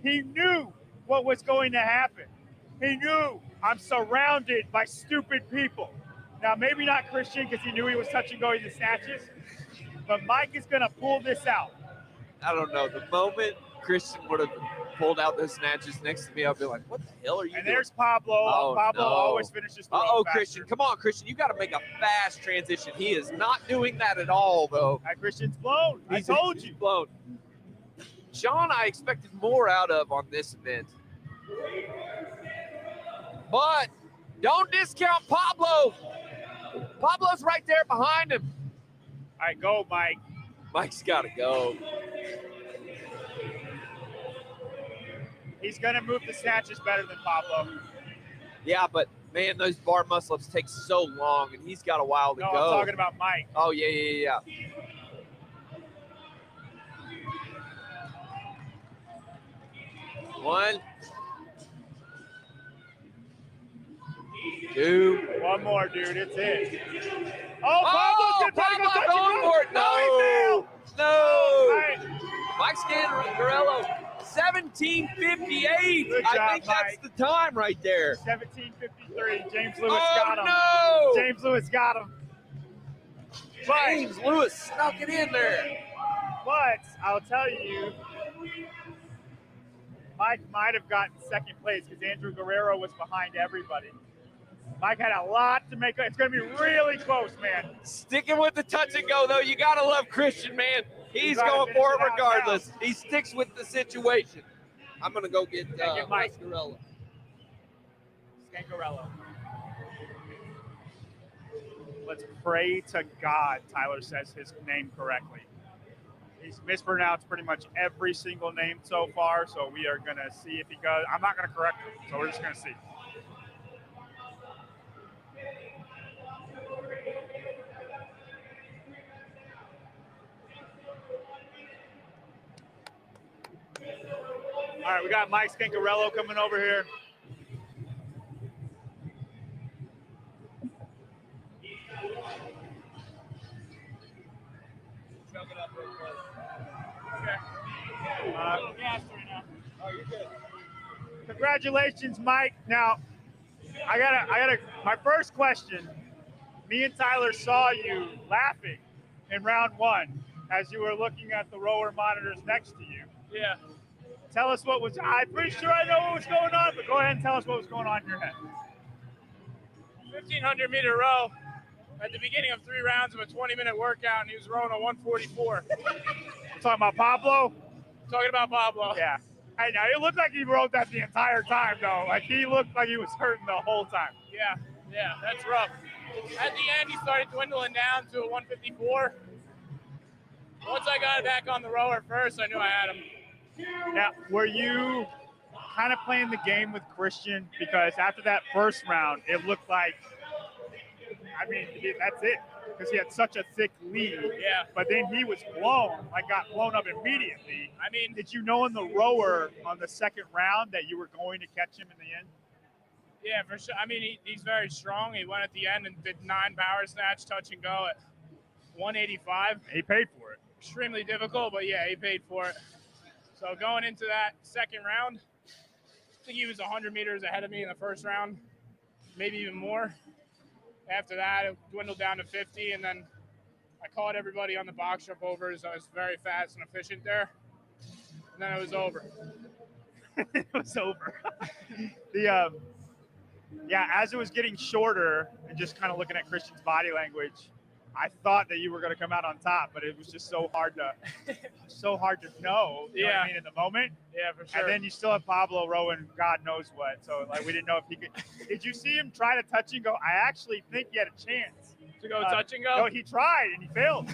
He knew what was going to happen. He knew I'm surrounded by stupid people. Now, maybe not Christian because he knew he was touch and going to snatches, but Mike is going to pull this out. I don't know. The moment Christian would have pulled out those snatches next to me, I'd be like, what the hell are you doing? And there's Pablo. Oh, Pablo no. always finishes the Uh-oh, faster. Christian. Come on, Christian. You got to make a fast transition. He is not doing that at all, though. Christian's blown. I told you. Blown. Sean, I expected more out of on this event. But don't discount Pablo. Pablo's right there behind him. All right, go, Mike. Mike's got to go. He's going to move the snatches better than Pablo. Yeah, but, man, those bar muscle-ups take so long, and he's got a while to go. No, I'm talking about Mike. Oh, yeah. One. 2. One more, dude. It's it. Oh, Pablo's Pablo going for it. No. No. Mike Scangarello, 17:58. Good I job, think that's Mike. the time right there. 17:53. James Lewis Oh, got him. no. James Lewis got him. James Lewis snuck it in there. But I'll tell you, Mike might have gotten second place because Andrew Guerrero was behind everybody. Mike had a lot to make. It's going to be really close, man. Sticking with the touch and go, though. You got to love Christian, man. He's gotta going finish for it it out regardless. He sticks with the situation. I'm going to go get Mike. Mascarello. Scangarello. Let's pray to God Tyler says his name correctly. He's mispronounced pretty much every single name so far, so we are going to see if he goes. I'm not going to correct him, so we're just going to see. All right, we got Mike Scangarello coming over here. Congratulations, Mike. Now, I gotta. My first question. Me and Tyler saw you laughing in round 1 as you were looking at the rower monitors next to you. Yeah. Tell us what was. I'm pretty sure I know what was going on, but go ahead and tell us what was going on in your head. 1,500 meter row at the beginning of 3 rounds of a 20-minute workout, and he was rowing a 144. We're talking about Pablo. Talking about Pablo. Yeah. I know. It looked like he rode that the entire time, though. Like, he looked like he was hurting the whole time. Yeah, that's rough. At the end, he started dwindling down to a 154. Once I got back on the rower first, I knew I had him. Now, were you kind of playing the game with Christian? Because after that first round, it looked like, that's it. Because he had such a thick lead. Yeah. But then he was got blown up immediately. Did you know in the rower on the second round that you were going to catch him in the end? Yeah, for sure. He's very strong. He went at the end and did 9 power snatch, touch and go at 185. He paid for it. Extremely difficult, but yeah, he paid for it. So going into that second round, I think he was 100 meters ahead of me in the first round, maybe even more. After that, it dwindled down to 50, and then I caught everybody on the box jump overs. I was very fast and efficient there, and then it was over. It was over. As it was getting shorter and just kind of looking at Christian's body language, I thought that you were going to come out on top, but it was just so hard to know. You know what I mean, in the moment. Yeah, for sure. And then you still have Pablo rowing God knows what. So we didn't know if he could. Did you see him try to touch and go? I actually think he had a chance to go touch and go. No, he tried and he failed.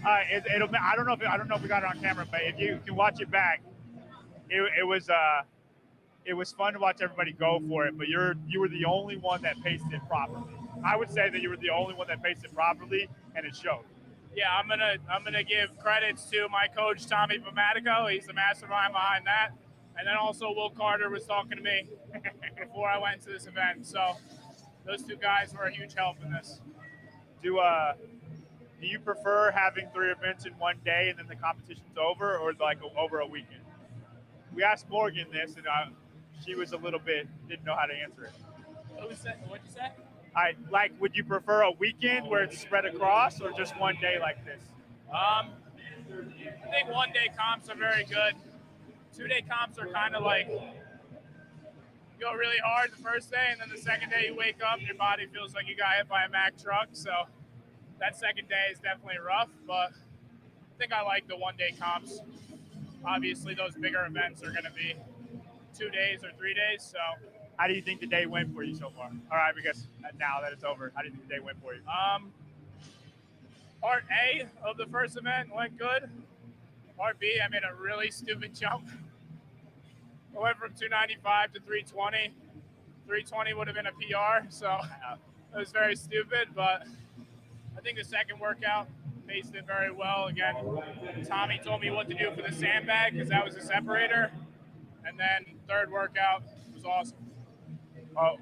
I don't know if we got it on camera, but if you can watch it back, it was fun to watch everybody go for it. But you were the only one that paced it properly. I would say that you were the only one that paced it properly, and it showed. Yeah, I'm gonna give credits to my coach Tommy Pomatico. He's the mastermind behind that, and then also Will Carter was talking to me before I went to this event. So those 2 guys were a huge help in this. Do you prefer having 3 events in one day and then the competition's over, or over a weekend? We asked Morgan this, and she was a little bit didn't know how to answer it. What'd you say? Would you prefer a weekend where it's spread across, or just one day like this? I think 1-day comps are very good. 2-day comps are kind of like you go really hard the first day, and then the second day you wake up and your body feels like you got hit by a Mack truck. So that second day is definitely rough, but I think I like the 1-day comps. Obviously, those bigger events are going to be 2 days or 3 days. So how do you think the day went for you so far? All right, because now that it's over, how do you think the day went for you? Part A of the first event went good. Part B, I made a really stupid jump. I went from 295 to 320. 320 would have been a PR, so it was very stupid, but I think the second workout paced it very well. Again, Tommy told me what to do for the sandbag because that was a separator. And then third workout was awesome.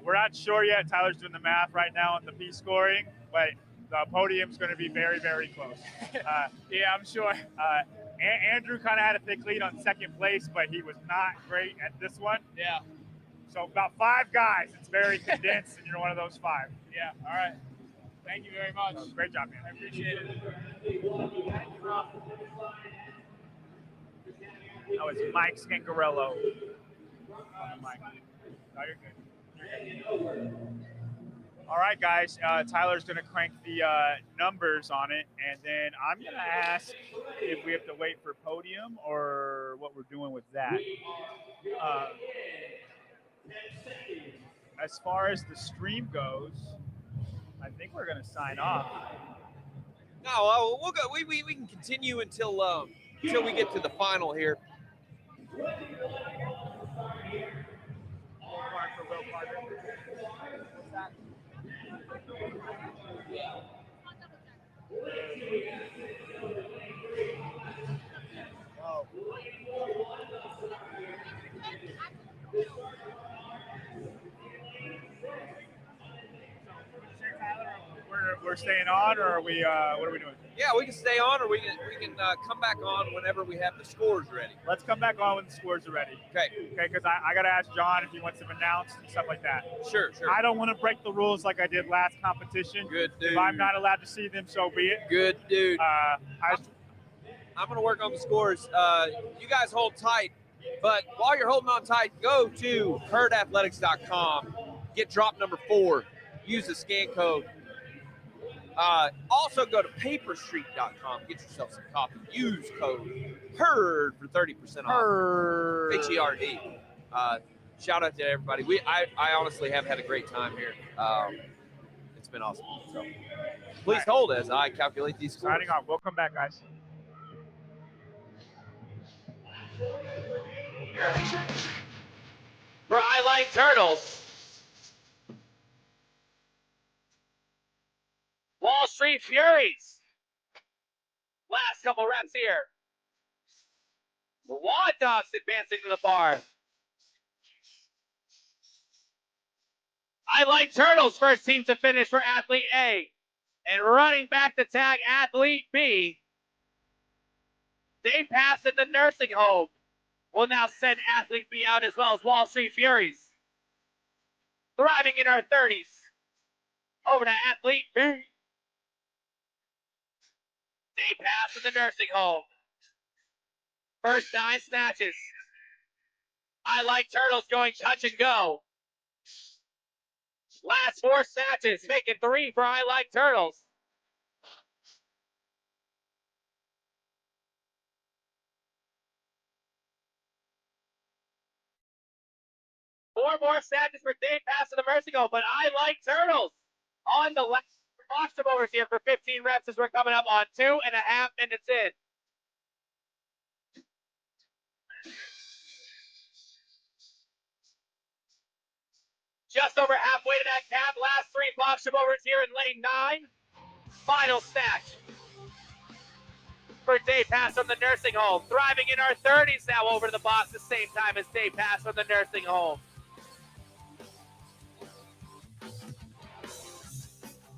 We're not sure yet. Tyler's doing the math right now on the P scoring, but the podium's going to be very, very close. Yeah, I'm sure. Andrew kind of had a thick lead on second place, but he was not great at this one. Yeah. So about 5 guys. It's very condensed, and you're one of those 5. Yeah. All right. Thank you very much. Great job, man. I appreciate it. That was Mike Scancarello. Mike. No, you're good. All right, guys. Tyler's going to crank the numbers on it, and then I'm going to ask if we have to wait for Podium or what we're doing with that. As far as the stream goes, I think we're going to sign off. No, we'll go. We can continue until we get to the final here. We're staying on, or are we? What are we doing? Yeah, we can stay on, or we can come back on whenever we have the scores ready. Let's come back on when the scores are ready. Okay. Okay, because I got to ask John if he wants them announced and stuff like that. Sure. I don't want to break the rules like I did last competition. Good dude. If I'm not allowed to see them, so be it. Good dude. I'm going to work on the scores. You guys hold tight, but while you're holding on tight, go to herdathletics.com. Get drop number 4. Use the scan code. Also go to paperstreet.com. Get yourself some coffee. Use code HERD for 30% off. HERD. Shout out to everybody. I honestly have had a great time here. It's been awesome. So please hold as I calculate these scores. Signing off. We'll come back, guys. For I Like Turtles, Wall Street Furies. Last couple reps here. The Wad Dogs advancing to the bar. I Like Turtles, first team to finish for Athlete A. And running back to tag Athlete B. They passed at the nursing home. Will now send Athlete B out as well as Wall Street Furies. Thriving in our 30s. Over to Athlete B. They pass at the nursing home. First 9 snatches. I Like Turtles going touch and go. Last 4 snatches, making 3 for I Like Turtles. Four more snatches for Dave Pass to the Mercy Home, but I Like Turtles on the left. Watch them over here for 15 reps as we're coming up on 2.5 minutes in. Just over halfway to that cap. Last 3 box overs here in lane 9. Final snatch for Day Pass from the nursing home. Thriving in our 30s now over to the box the same time as Day Pass from the nursing home.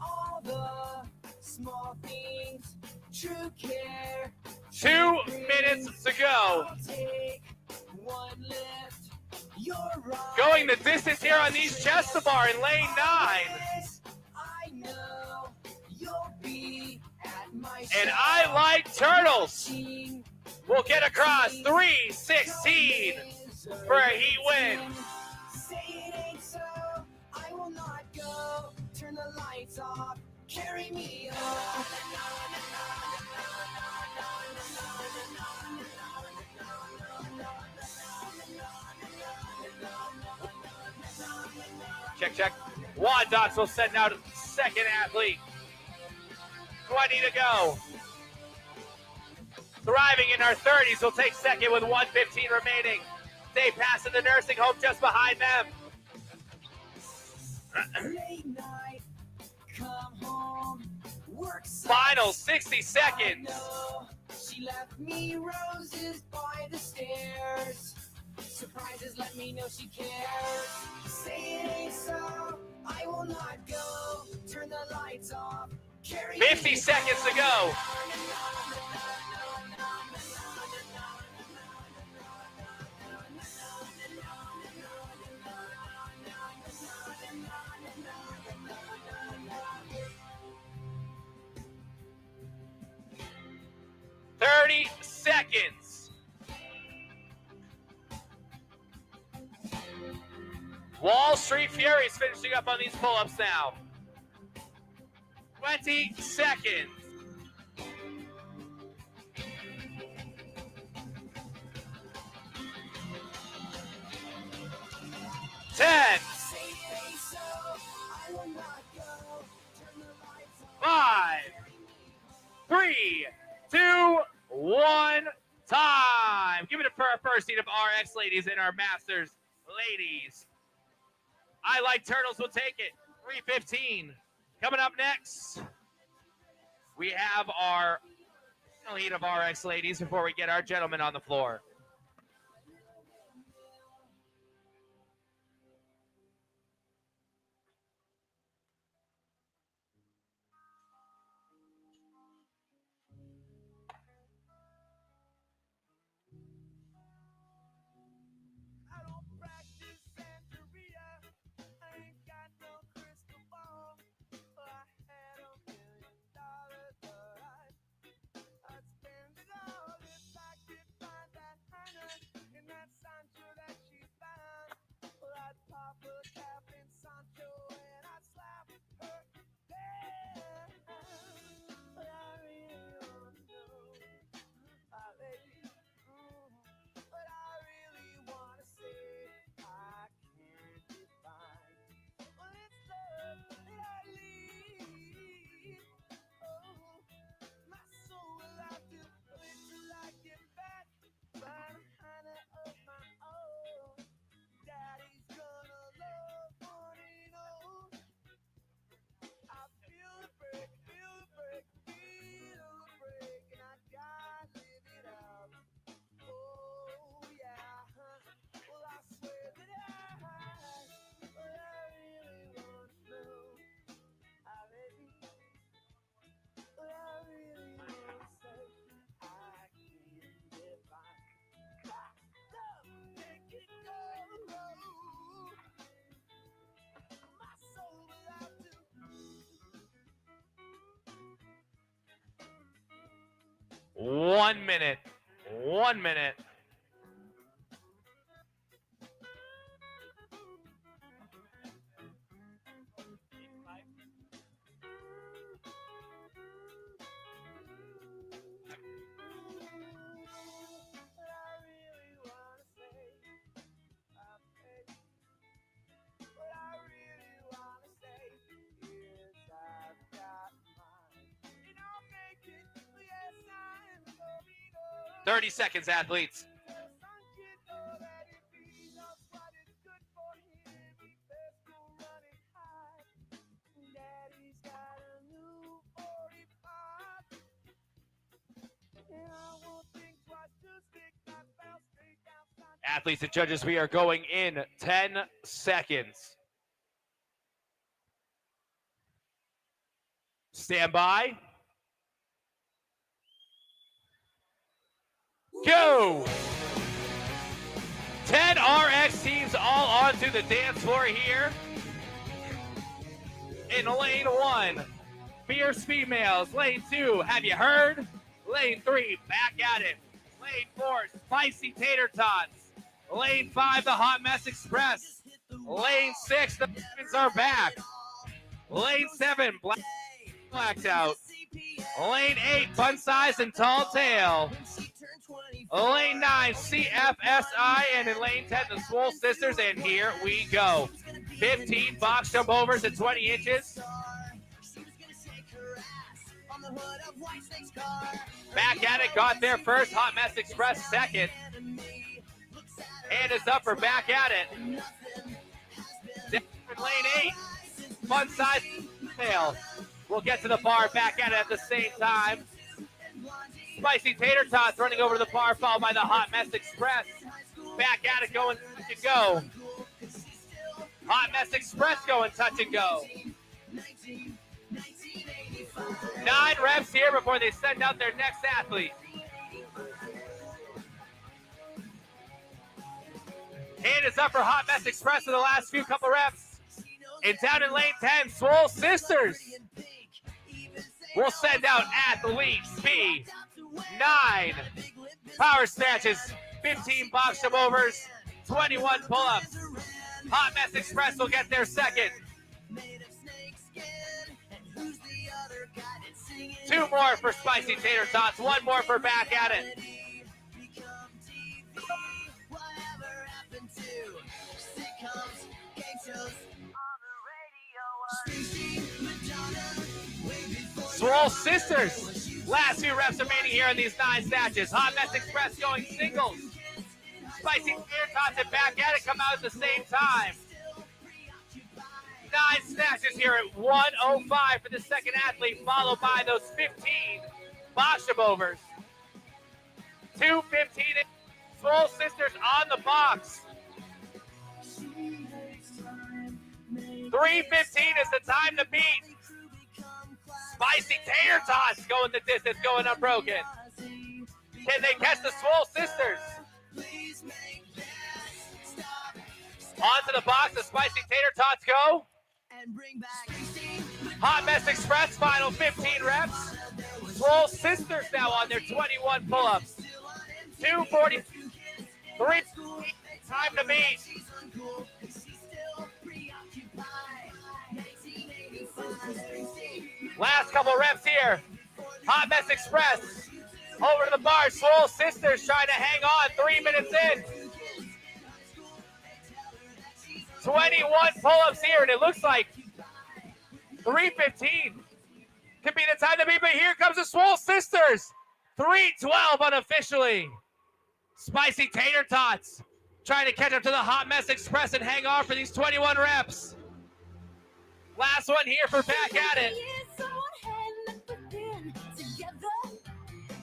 All the small things, true care. 2 minutes to go. Take one lift, you're right. Going the distance here on these chest to bar in lane 9. I know you'll be at my And I Like Turtles will get across 3:16 for a heat win. Say it ain't so, I will not go. Turn the lights off, carry me home. Check. Wad Dots will send out second athlete. 20 to go. Thriving in our 30s will take second with 1:15 remaining. They pass in the nursing home just behind them. Late night, come home, work Final 60 seconds. She left me roses by the stairs. Surprises, let me know she cares. Say it ain't so, I will not go. Turn the lights off. 50 seconds to go. "30 seconds. Wall Street Fury's finishing up on these pull-ups now. 20 seconds. 10. 5, 3, 2, 1, time. Give it up for our first seed of RX ladies and our Masters ladies. I Like Turtles will take it. 3:15. Coming up next, we have our lead of RX ladies before we get our gentlemen on the floor. One minute. 1 minute. What I really wanna say is I've got mine. And I'll make it, yes, I'm going on. 30 seconds, athletes. Daddy's got a new 45. And I won't think twice to stick that bell straight down. Athletes and judges, we are going in 10 seconds. Stand by. Go! 10 RX teams all onto the dance floor here. In lane 1, Fierce Females. Lane 2, Have You Heard? Lane 3, Back at It. Lane 4, Spicy Tater Tots. Lane 5, The Hot Mess Express. Lane 6, The Women's Are Back. Lane 7, Blacked Out. Lane 8, Fun Size and Tall Tale. Lane 9, CFSI. And in lane 10, the Swole Sisters. And here we go. 15 box jump overs at 20 inches. Back at It got there first. Hot Mess Express second. Hand is up for Back at It. Then in lane 8, Fun Size Tail. We'll get to the bar. Back at It at the same time. Spicy Tater Tots running over to the bar, followed by the Hot Mess Express. Back at it, going touch and go. Hot Mess Express going touch and go. 9 reps here before they send out their next athlete. Hand is up for Hot Mess Express in the last few couple reps. And down in lane 10, Swole Sisters will send out athlete B. 9 power snatches, 15 box jump overs, 21 pull-ups. Hot Mess Express will get their second. 2 more for Spicy Tater Tots, 1 more for Back at It. Swole Sisters, last few reps remaining here in these 9 snatches. Hot Mess Express going singles. Spicy Tater Tots and Back at It come out at the same time. 9 snatches here at 105 for the second athlete, followed by those 15 box jump overs. 2:15. Swole Sisters on the box. 3:15 is the time to beat. Spicy Tater Tots going the distance, going unbroken. Can they catch the Swole Sisters? Onto the box, the Spicy Tater Tots go. Hot Mess Express, final 15 reps. Swole Sisters now on their 21 pull-ups. 2:43. Time to beat. Last couple reps here. Hot Mess Express over to the bar. Swole Sisters trying to hang on. 3 minutes in. 21 pull-ups here, and it looks like 3:15 could be the time to beat, but here comes the Swole Sisters. 3:12 unofficially. Spicy Tater Tots trying to catch up to the Hot Mess Express and hang on for these 21 reps. Last one here for Back at It.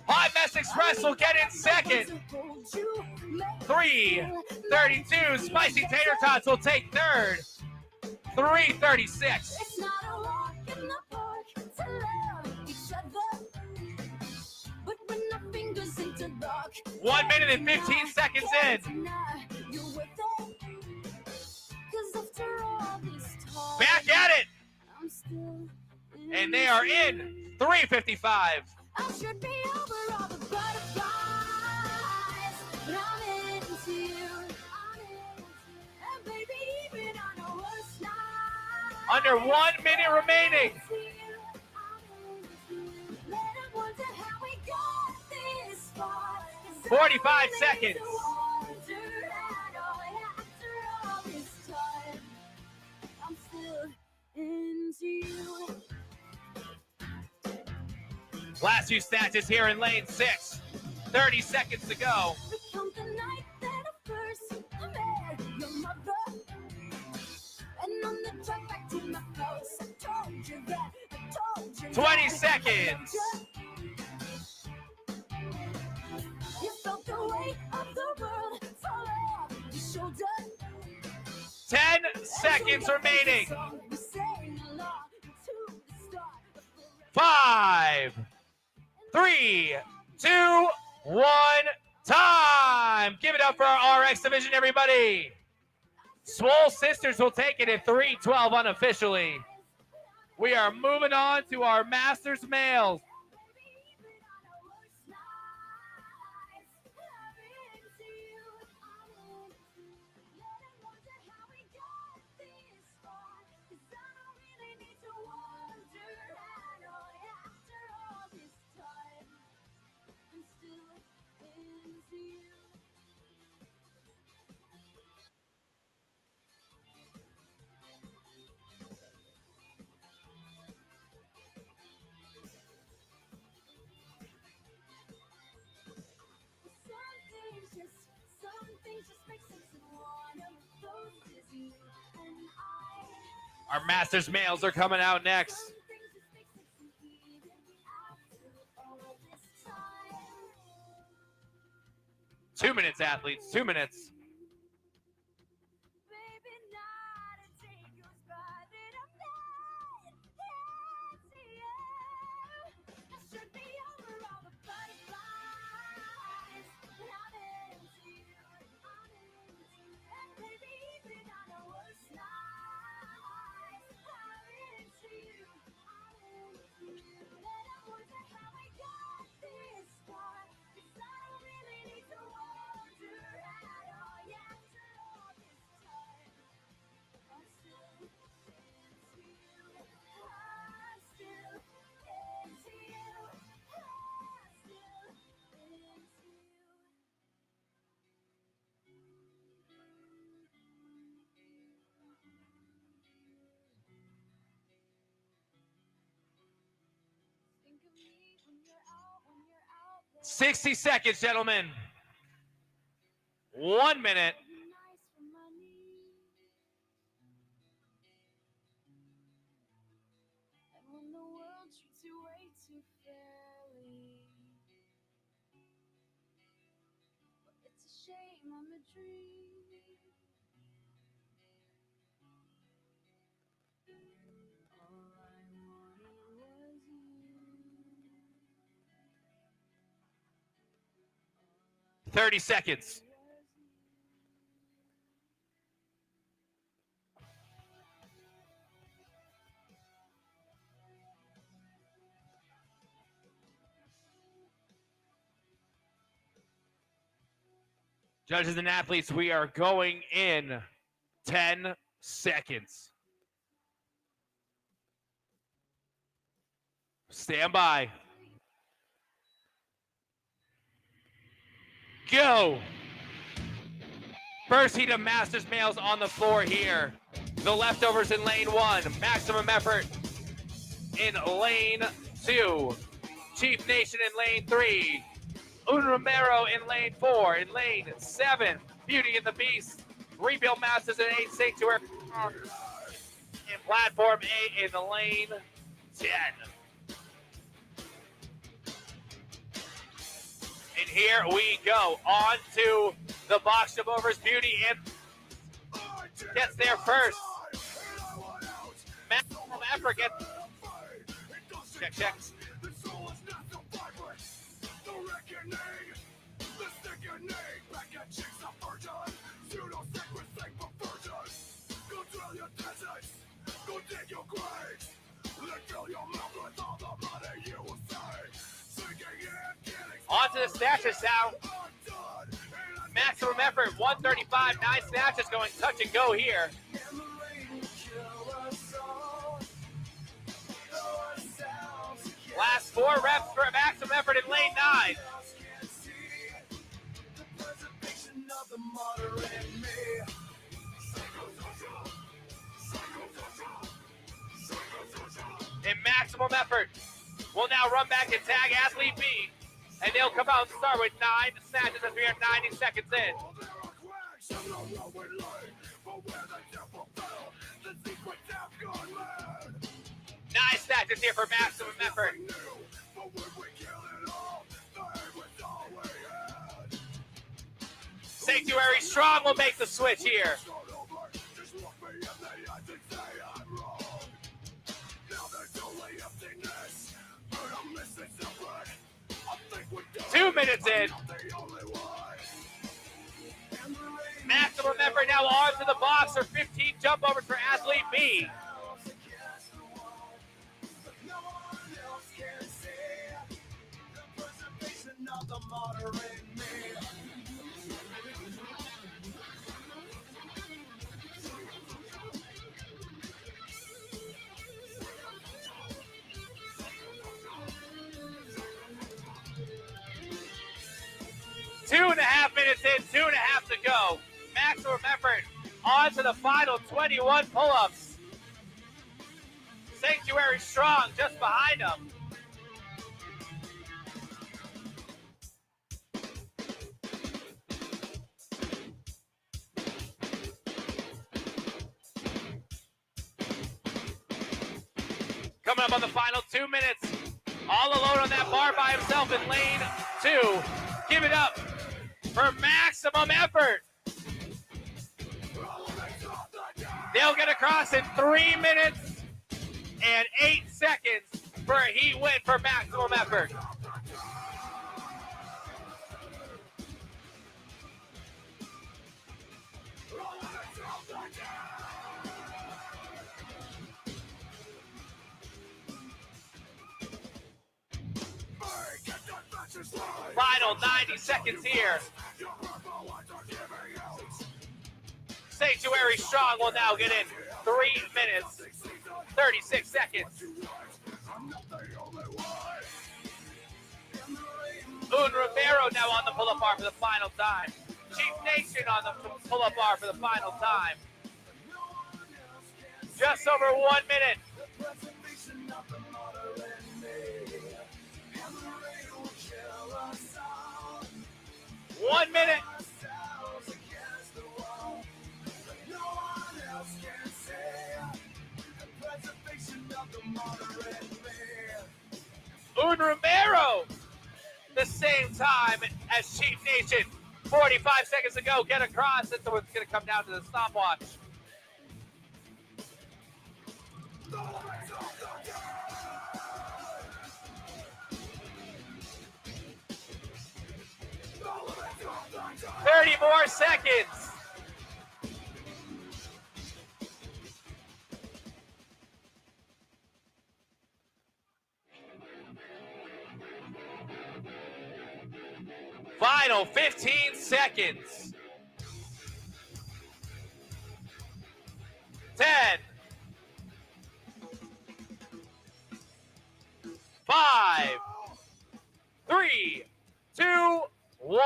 Hot Mess Express will get in second. 3:32. Spicy Tater Tots will take third. 3:36. 1 minute and 15 seconds in. Back at It. And they are in 3:55. I should be over all the butterflies, but I'm into you. And baby, even on the worst night, Under 1 minute remaining. 45 seconds. I'm still into you. Last few snatches here in lane 6. 30 seconds to go. Become the night that I first met your mother. And on the drive back to my house, I told you that. 20 seconds. You felt the weight of the world fall off your shoulder. 10 seconds remaining. 5, 3, 2, 1, time. Give it up for our RX division, everybody. Swole Sisters will take it at 3:12 unofficially. We are moving on to our Masters males. Our Masters males are coming out next. Two minutes, athletes. 2 minutes. 60 seconds, gentlemen. 1 minute. And when the world treats you way too fairly, but it's a shame I'm a dream. All I wanted was you. 30 seconds. Judges and athletes, we are going in 10 seconds. Stand by. Go. First heat of Masters males on the floor here. The leftovers in lane 1. Maximum effort in lane 2. Chief Nation in lane 3. Un Romero in lane 4. In lane 7, Beauty and the Beast. Rebuild Masters in 8. Sanctuary in platform 8 in the lane 10. And here we go. On to the box jump overs. Beauty and gets there first. Maximum effort gets. Check. Go dig your graves. Then fill your mouth with all the money you will save. On to the snatches now. Maximum effort, 135. 9 snatches going touch and go here. Last 4 reps for maximum effort in lane 9. In maximum effort, we'll now run back and tag athlete B, and they'll come out and start with 9 snatches as we are 90 seconds in. 9 snatches here for maximum effort. Sanctuary Strong will make the switch here. 2 minutes in. Maximum effort now on to the box for 15 jump overs for athlete B. Two and a half minutes in, 2.5 to go. Maximum effort on to the final 21 pull-ups. Sanctuary Strong just behind them. Coming up on the final 2 minutes. All alone on that bar by himself in lane 2. Give it up for maximum effort. They'll get across in 3 minutes and 8 seconds for a heat win for maximum effort. Final 90 seconds here. Sanctuary Strong will now get in 3 minutes, 36 seconds. Un Romero now on the pull-up bar for the final time. Chief Nation on the pull-up bar for the final time. Just over 1 minute. go. The same time as Chief Nation. 45 seconds to go. Get across. That's what's going to come down to the stopwatch. Thirty more seconds. Final 15 seconds. 10, 5, 3, 2, 1,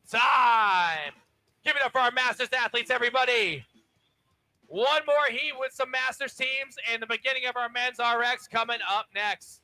time. Give it up for our Masters athletes, everybody. One more heat with some Masters teams and the beginning of our men's RX coming up next.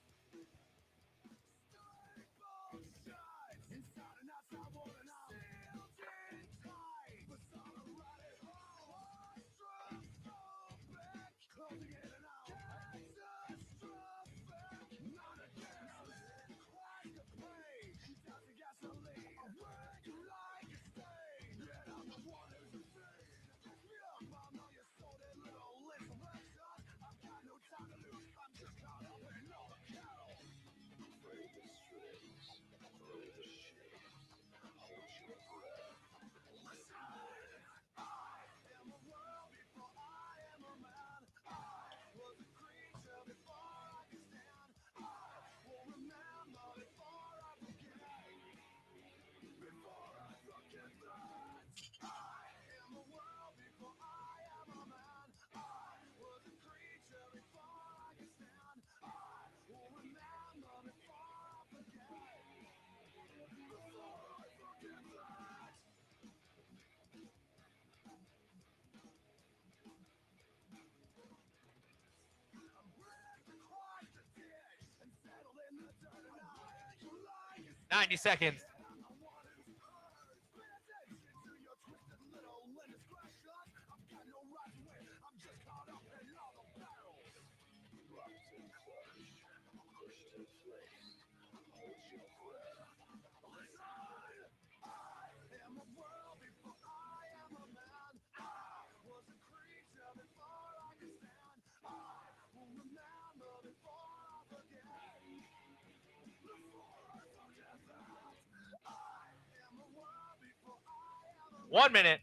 $90 seconds. One minute.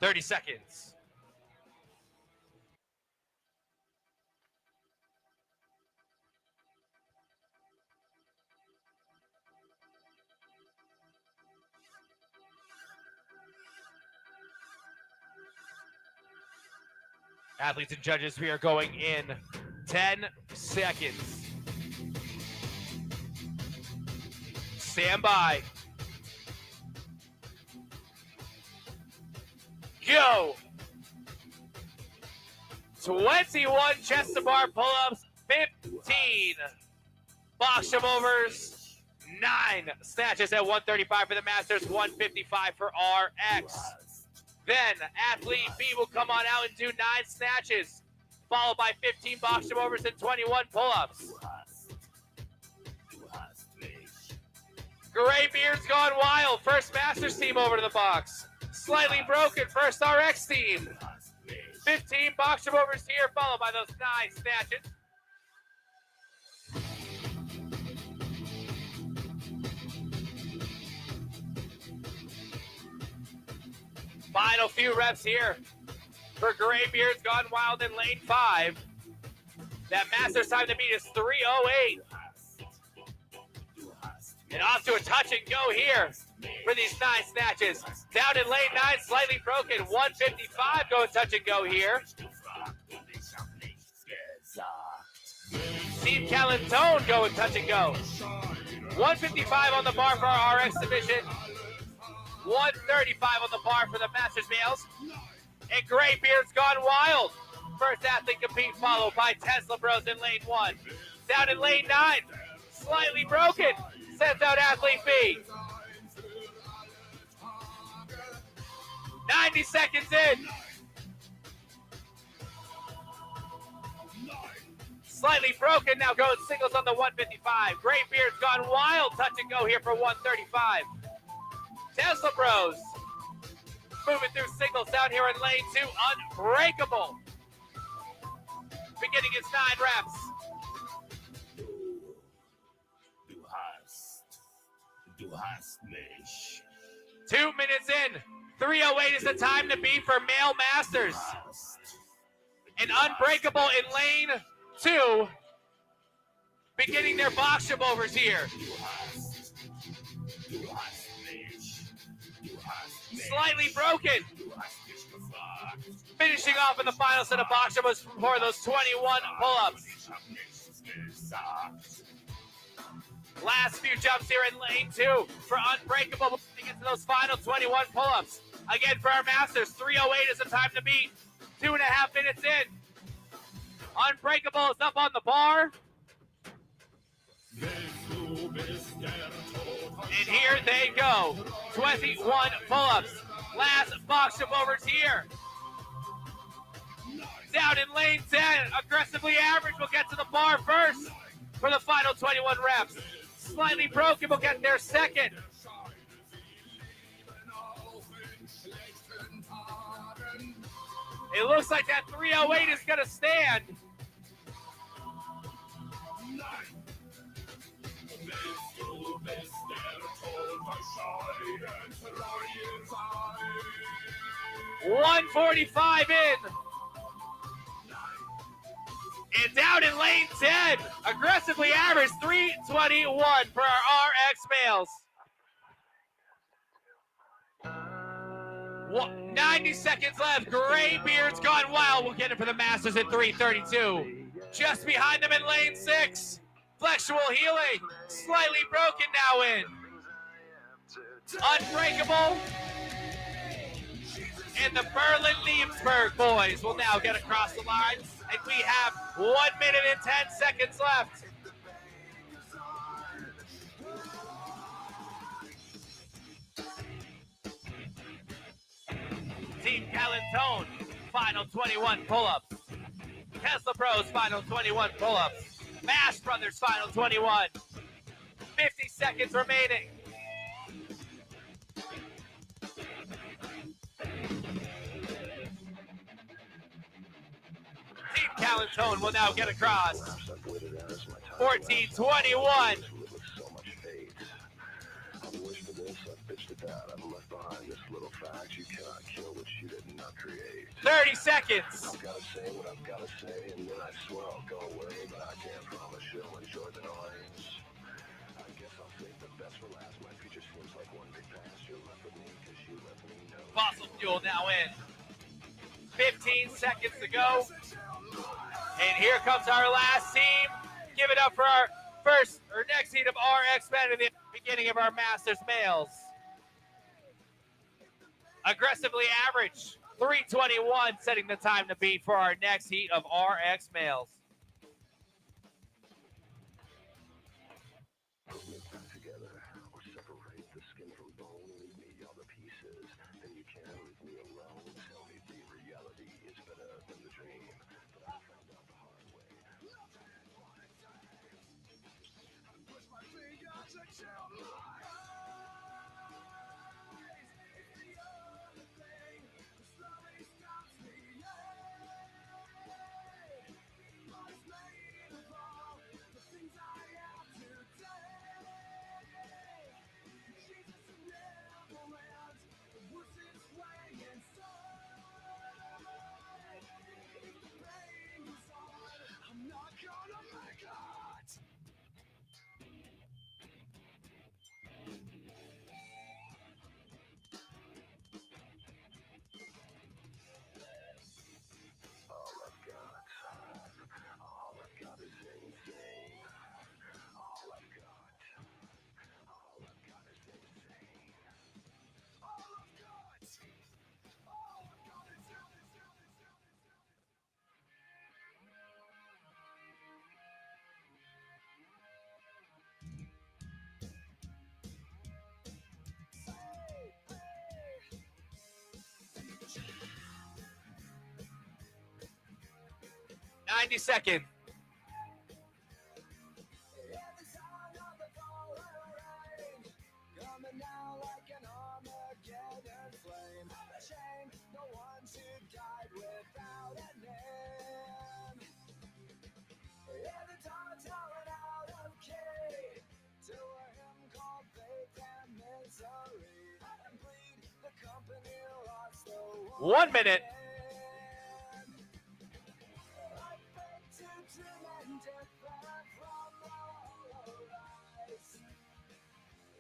$30 seconds. Athletes and judges, we are going in 10 seconds. Stand by. Go. 21 chest to bar pull-ups, 15 box jump overs, 9 snatches at 135 for the Masters, 155 for RX. Then athlete B will come on out and do 9 snatches, followed by 15 box jump overs and 21 pull-ups. Graybeard's gone wild. First Masters team over to the box. Slightly broken. First RX team. 15 box jump overs here, followed by those 9 snatches. Final few reps here for Graybeard's gone wild in lane 5. That Masters time to beat is 3:08. And off to a touch and go here for these 9 snatches. Down in lane 9, slightly broken. 155 going touch and go here. Steve Calentone going touch and go. 155 on the bar for our RX division. 135 on the bar for the Masters males. And Graybeard's gone wild. First athlete compete, followed by Tesla Bros in lane 1. Down in lane 9, slightly broken, sends out athlete B. 90 seconds in. Slightly broken, now goes singles on the 155. Graybeard's gone wild, touch and go here for 135. Tesla Bros moving through singles down here in lane 2. Unbreakable. Beginning its 9 reps. Du hast mich. 2 minutes in. 3:08 is the time to be for male masters. And Unbreakable in lane 2. Beginning their box jump overs here. Slightly broken. Finishing off in the final set of box jumps for those 21 pull-ups. Last few jumps here in lane 2 for Unbreakable to get to those final 21 pull-ups. Again, for our masters, 3:08 is the time to beat. 2.5 minutes in. Unbreakable is up on the bar. And here they go. 21 pull-ups. Last box jump overs here. Down in lane 10, aggressively average will get to the bar first for the final 21 reps. Slightly broken will get there second. It looks like that 3:08 is going to stand. $145 in. And down in lane 10, aggressively average 3:21 for our RX males. 90 seconds left. Graybeard's gone wild. We'll get it for the Masters at 3:32. Just behind them in lane 6. Flexual healing. Slightly broken now in. Unbreakable. And the Berlin-Liebsburg boys will now get across the line. And we have 1 minute and 10 seconds left. Team Calentone, final 21 pull-ups. Tesla Bros, final 21 pull-ups. Mash Brothers, final 21. 50 seconds remaining. Team Calentone will now get across. 14:21. I've wished for this, I've bitched at that. I've left behind this little fact. You cannot kill what you did not create. 30 seconds. I've got to say what I've got to say, and then I swear I'll go away, but I can't promise you'll enjoy the noise. I guess I'll save the best for last. My future seems like one big pass. You're left with me because you left me no. Fossil fuel now in. 15 seconds to go. And here comes our last team. Give it up for our next heat of RX men in the beginning of our Masters males. Aggressively average, 3:21, setting the time to beat for our next heat of RX males. Put me back together, or separate the skin from bone, leave me all the pieces. Then you can leave me alone. Tell me the reality is better than the dream. But I found out the hard way. Push my fingers and chill my 90 seconds. Coming down like an Armageddon flame. A shame no one should die without a name. Yeah, the dogs howling out of key to a hymn called faith and misery. And bleed, the company lost the 1 minute. I beg to dream and differ from the hollow rise. This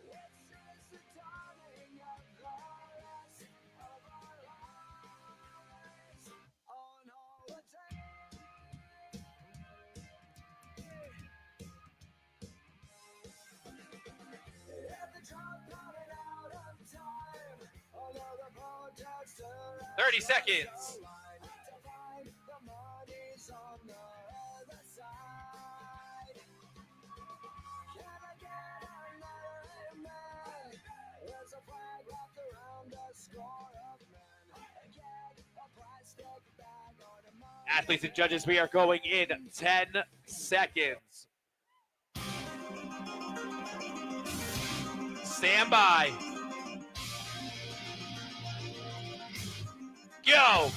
is the dawning of the rest of our lives on holiday. At the drop running out of time, another protester at 30 the seconds. line to find the money's on the other side. Can I get another amen? There's a flag wrapped around a score of men. Get a plastic bag on a money. Athletes and judges, we are going in 10 seconds. Stand by. Go.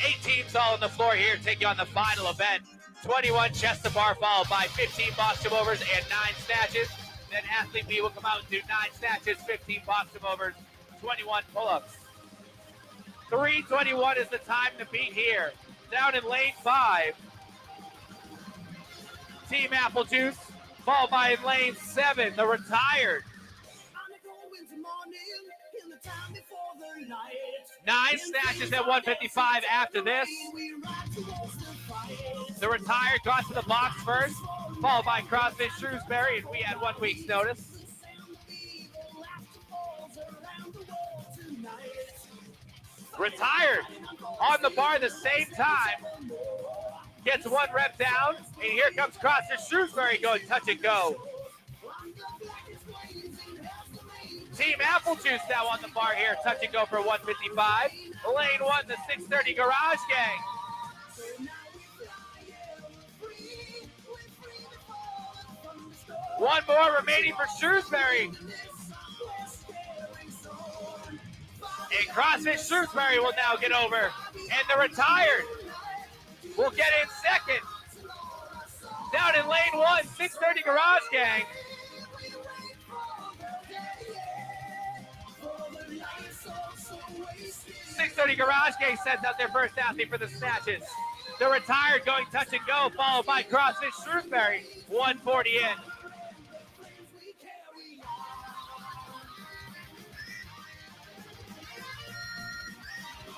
Eight teams all on the floor here taking on the final event. 21 chest to bar followed by 15 box jump overs and 9 snatches. Then athlete B will come out and do 9 snatches, 15 box jump overs, 21 pull-ups. 3:21 is the time to beat here. Down in lane 5. Team Apple Juice, followed by in lane 7, the retired. 9 snatches at 155 after this. The retired got to the box first, followed by CrossFit Shrewsbury, and we had 1 week's notice. Retired on the bar the same time. Gets 1 rep down, and here comes CrossFit Shrewsbury going touch and go. Team Apple Juice now on the bar here, touch and go for 155. Lane 1, the 630 Garage Gang. One more remaining for Shrewsbury. And CrossFit Shrewsbury will now get over. And the retired will get in second. Down in lane 1, 630 Garage Gang. .630 Garage Gang sends out their first athlete for the snatches. The retired going touch and go, followed by CrossFit Shrewsbury. 140 in.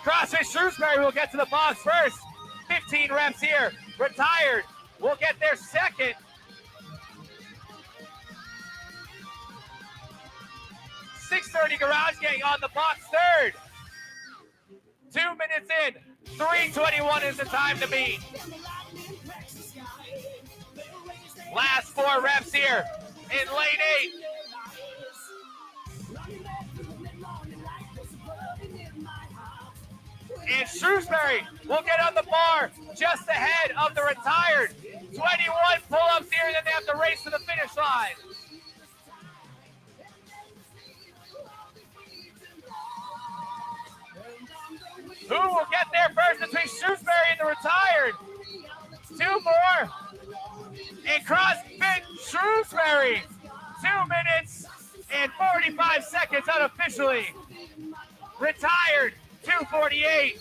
CrossFit Shrewsbury will get to the box first. 15 reps here. Retired will get their second. .630 Garage Gang on the box third. 2 minutes in. 3:21 is the time to beat. Last 4 reps here in lane 8. And Shrewsbury will get on the bar just ahead of the retired. 21 pull-ups here, then they have to race to the finish line. Who will get there first between Shrewsbury and the retired? 2 more. And CrossFit Shrewsbury. 2 minutes and 45 seconds unofficially. Retired, 2:48.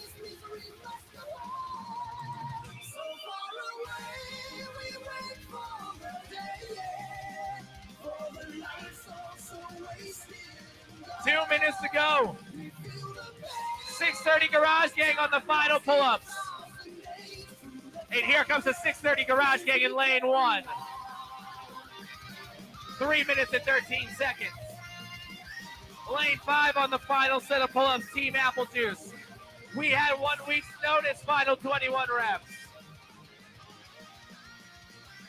Two minutes to go. 630 Garage Gang on the final pull-ups. And here comes the 630 Garage Gang in lane 1. 3 minutes and 13 seconds. Lane 5 on the final set of pull-ups, Team Apple Juice. We had 1 week's notice, final 21 reps.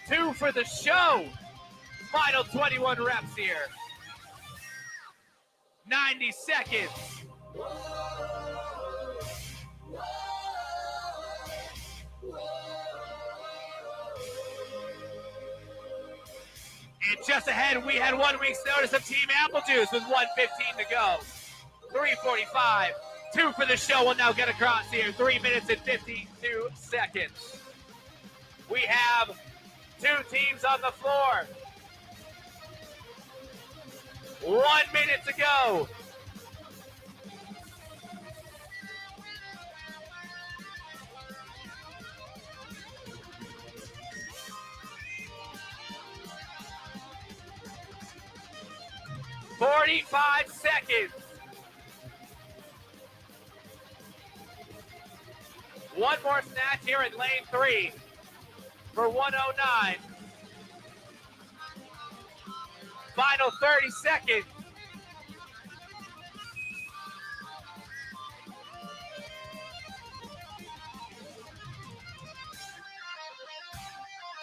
2 for the show, final 21 reps here. 90 seconds. And just ahead, we had 1 week's notice of Team Apple Juice with 1:15 to go. 3:45. 2 for the show will now get across here. 3 minutes and 52 seconds. We have 2 teams on the floor. 1 minute to go. "45 seconds. One more snatch here in lane 3 for 109. Final 30 seconds.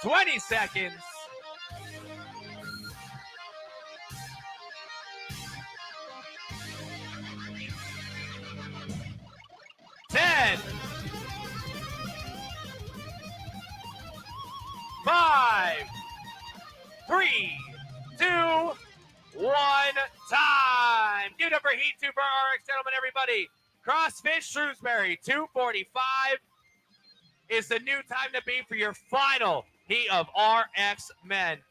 "20 seconds. "10, 5, 3, 2, 1, time." Give it up for Heat 2 for RX, gentlemen, everybody. CrossFit Shrewsbury, 2:45 is the new time to beat for your final Heat of RX men.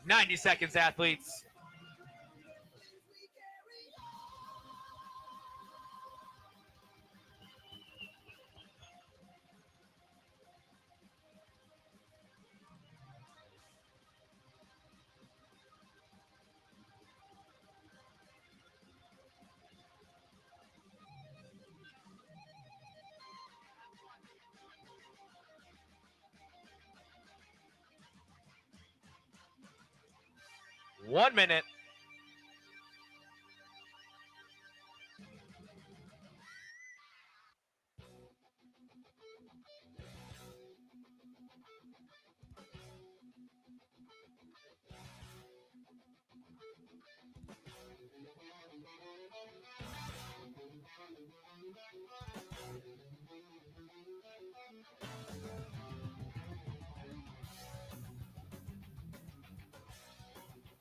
"90 seconds, athletes." "1 minute.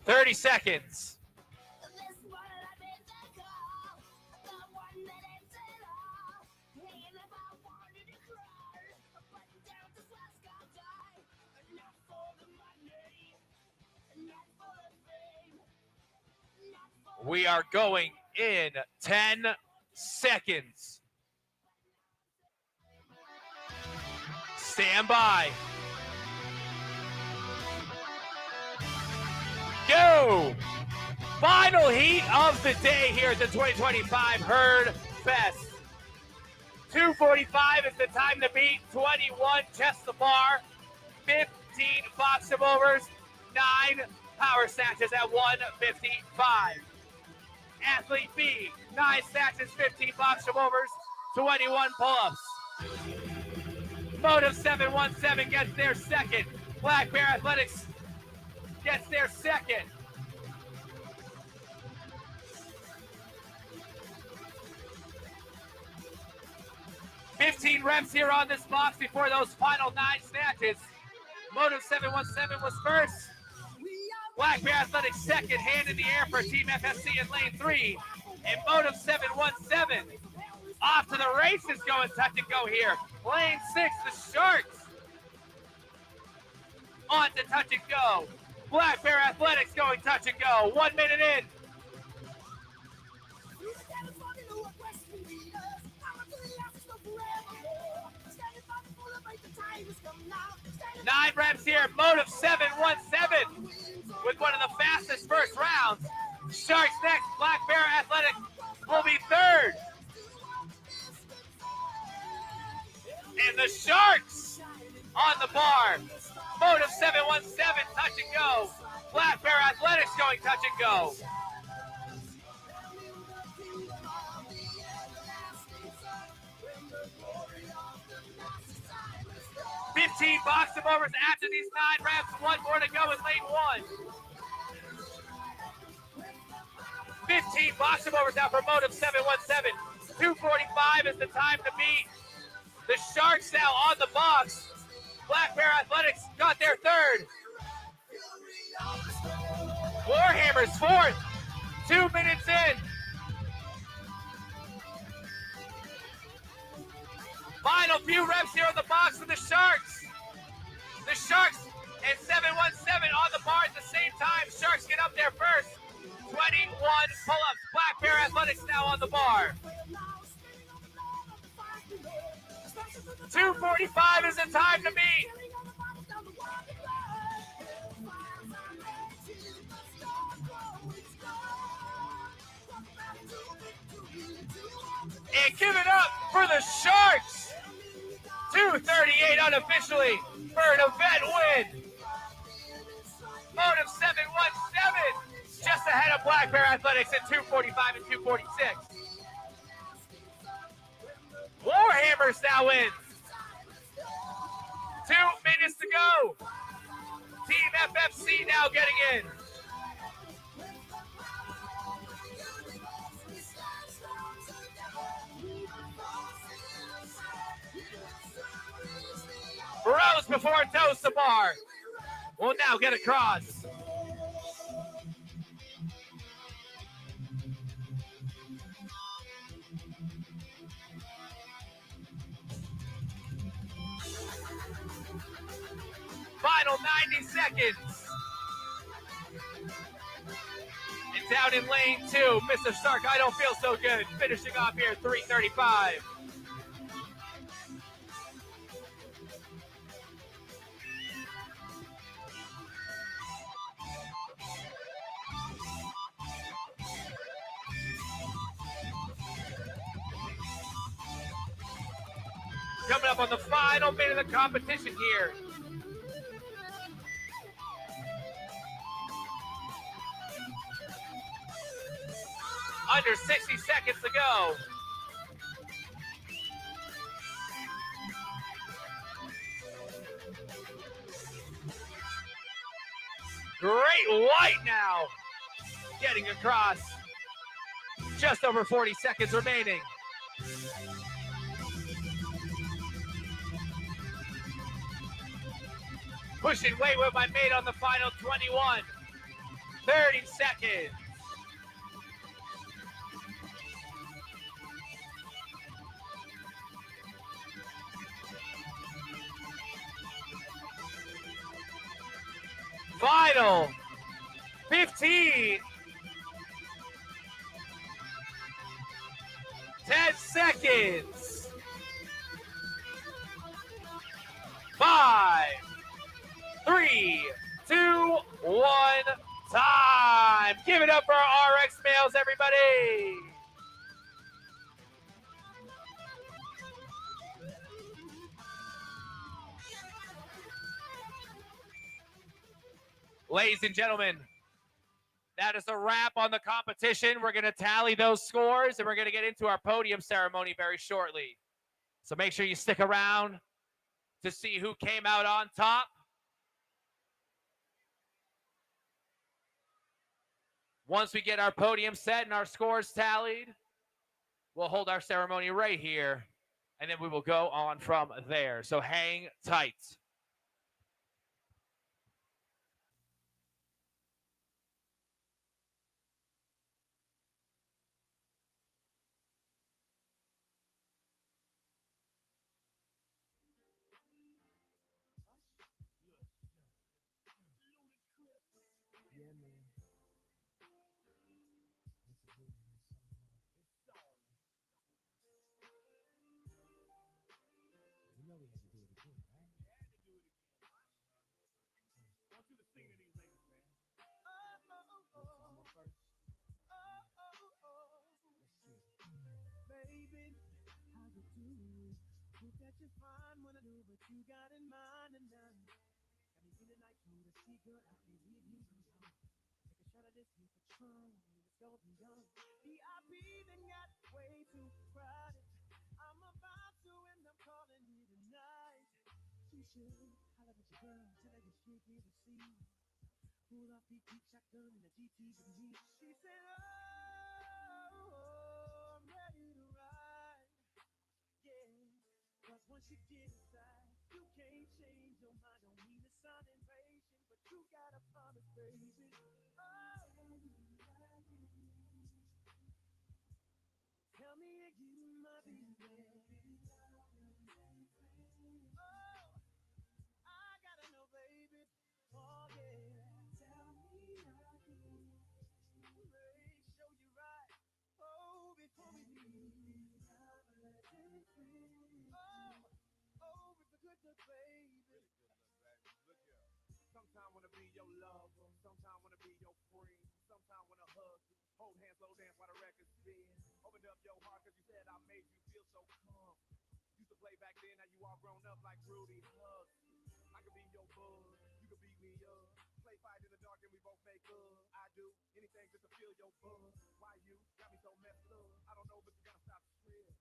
"30 seconds. We are going in 10 seconds. Stand by. Go! Final heat of the day here at the 2025 Herd Fest. 2:45 is the time to beat. 21 chest to bar, 15 box jump overs, 9 power snatches at 155. Athlete B, 9 snatches, 15 box jump overs, 21 pull-ups. Motive 717 gets their second. Black Bear Athletics gets their second. 15 reps here on this box before those final 9 snatches. Motive 717 was first. Black Bear Athletics second, hand in the air for Team FFC in lane 3. And Motive 717 off to the races, going touch and go here. Lane 6, the Sharks on to touch and go. Black Bear Athletics going touch and go. 1 minute in. Nine reps here. Motive 717 with one of the fastest first rounds. Sharks next. Black Bear Athletics will be third. And the Sharks on the bar. Motive 717 touch and go. Black Bear Athletics going touch and go. $15 boxing overs after these 9 reps. 1 more to go in lane 1. 15 boxing overs now for Motive 717. 2:45 is the time to beat. The Sharks now on the box. Black Bear Athletics got their third. Warhammer's fourth. 2 minutes in. Final few reps here on the box for the Sharks. The Sharks and 717 on the bar at the same time. Sharks get up there first. 21 pull-ups. Black Bear Athletics now on the bar. 2:45 is the time to beat. And give it up for the Sharks. 2:38 unofficially for an event win. Motive 717 just ahead of Black Bear Athletics at 2:45 and 2:46. Warhammers now in. 2 minutes to go. Team FFC now getting in. Rose before toast the bar. Will now get across. Final 90 seconds. And down in lane 2, Mr. Stark, I don't feel so good. Finishing off here, 3:35. Coming up on the final minute of the competition here. Under 60 seconds to go. Great White now getting across. Just over 40 seconds remaining. Pushing weight with my mate on the final 21. 30 seconds. Final 15. 10 seconds. 5, 3, 2, 1, time. Give it up for our RX males, everybody. Ladies and gentlemen, that is a wrap on the competition. We're going to tally those scores, and we're going to get into our podium ceremony very shortly. So make sure you stick around to see who came out on top. Once we get our podium set and our scores tallied, we'll hold our ceremony right here and then we will go on from there. So hang tight. Yeah, man. You know we had to do it again, right? I want you to sing to these ladies, man. Summer first. Let's see. Baby, how you doing? Hope that you're fine when I know what you got in mind tonight. Got me feeling like you the secret. I believe you know. Take a shot of this here Patron. Let's go be young. VIP then got way too crowded. I'm about to end up calling you tonight. You should holler at your girl, tell her you should give a seat. Pull off the deep shotgun in the GT with me. She said, oh, I'm ready to ride. Yeah, cause once you get inside, you can't change your mind. Don't mean to sound impatient, but you gotta promise, baby. Oh, tell me again, my baby. Oh, I gotta know, baby. Oh, yeah. Tell me again. Make sure you right. Oh, before we leave. Oh, it's a good look, baby. Look here. Sometimes wanna be your lover, sometimes wanna be your friend, sometimes wanna hug you, hold hands, slow dance while the record spins. Opened up your heart cause you said I made you feel so calm. Used to play back then, now you all grown up like Rudy Hug. I could be your bud, you could beat me up. Play fight in the dark and we both make up. I do anything just to feel your buzz. Why you got me so messed up? I don't know, but you gotta stop the thrill.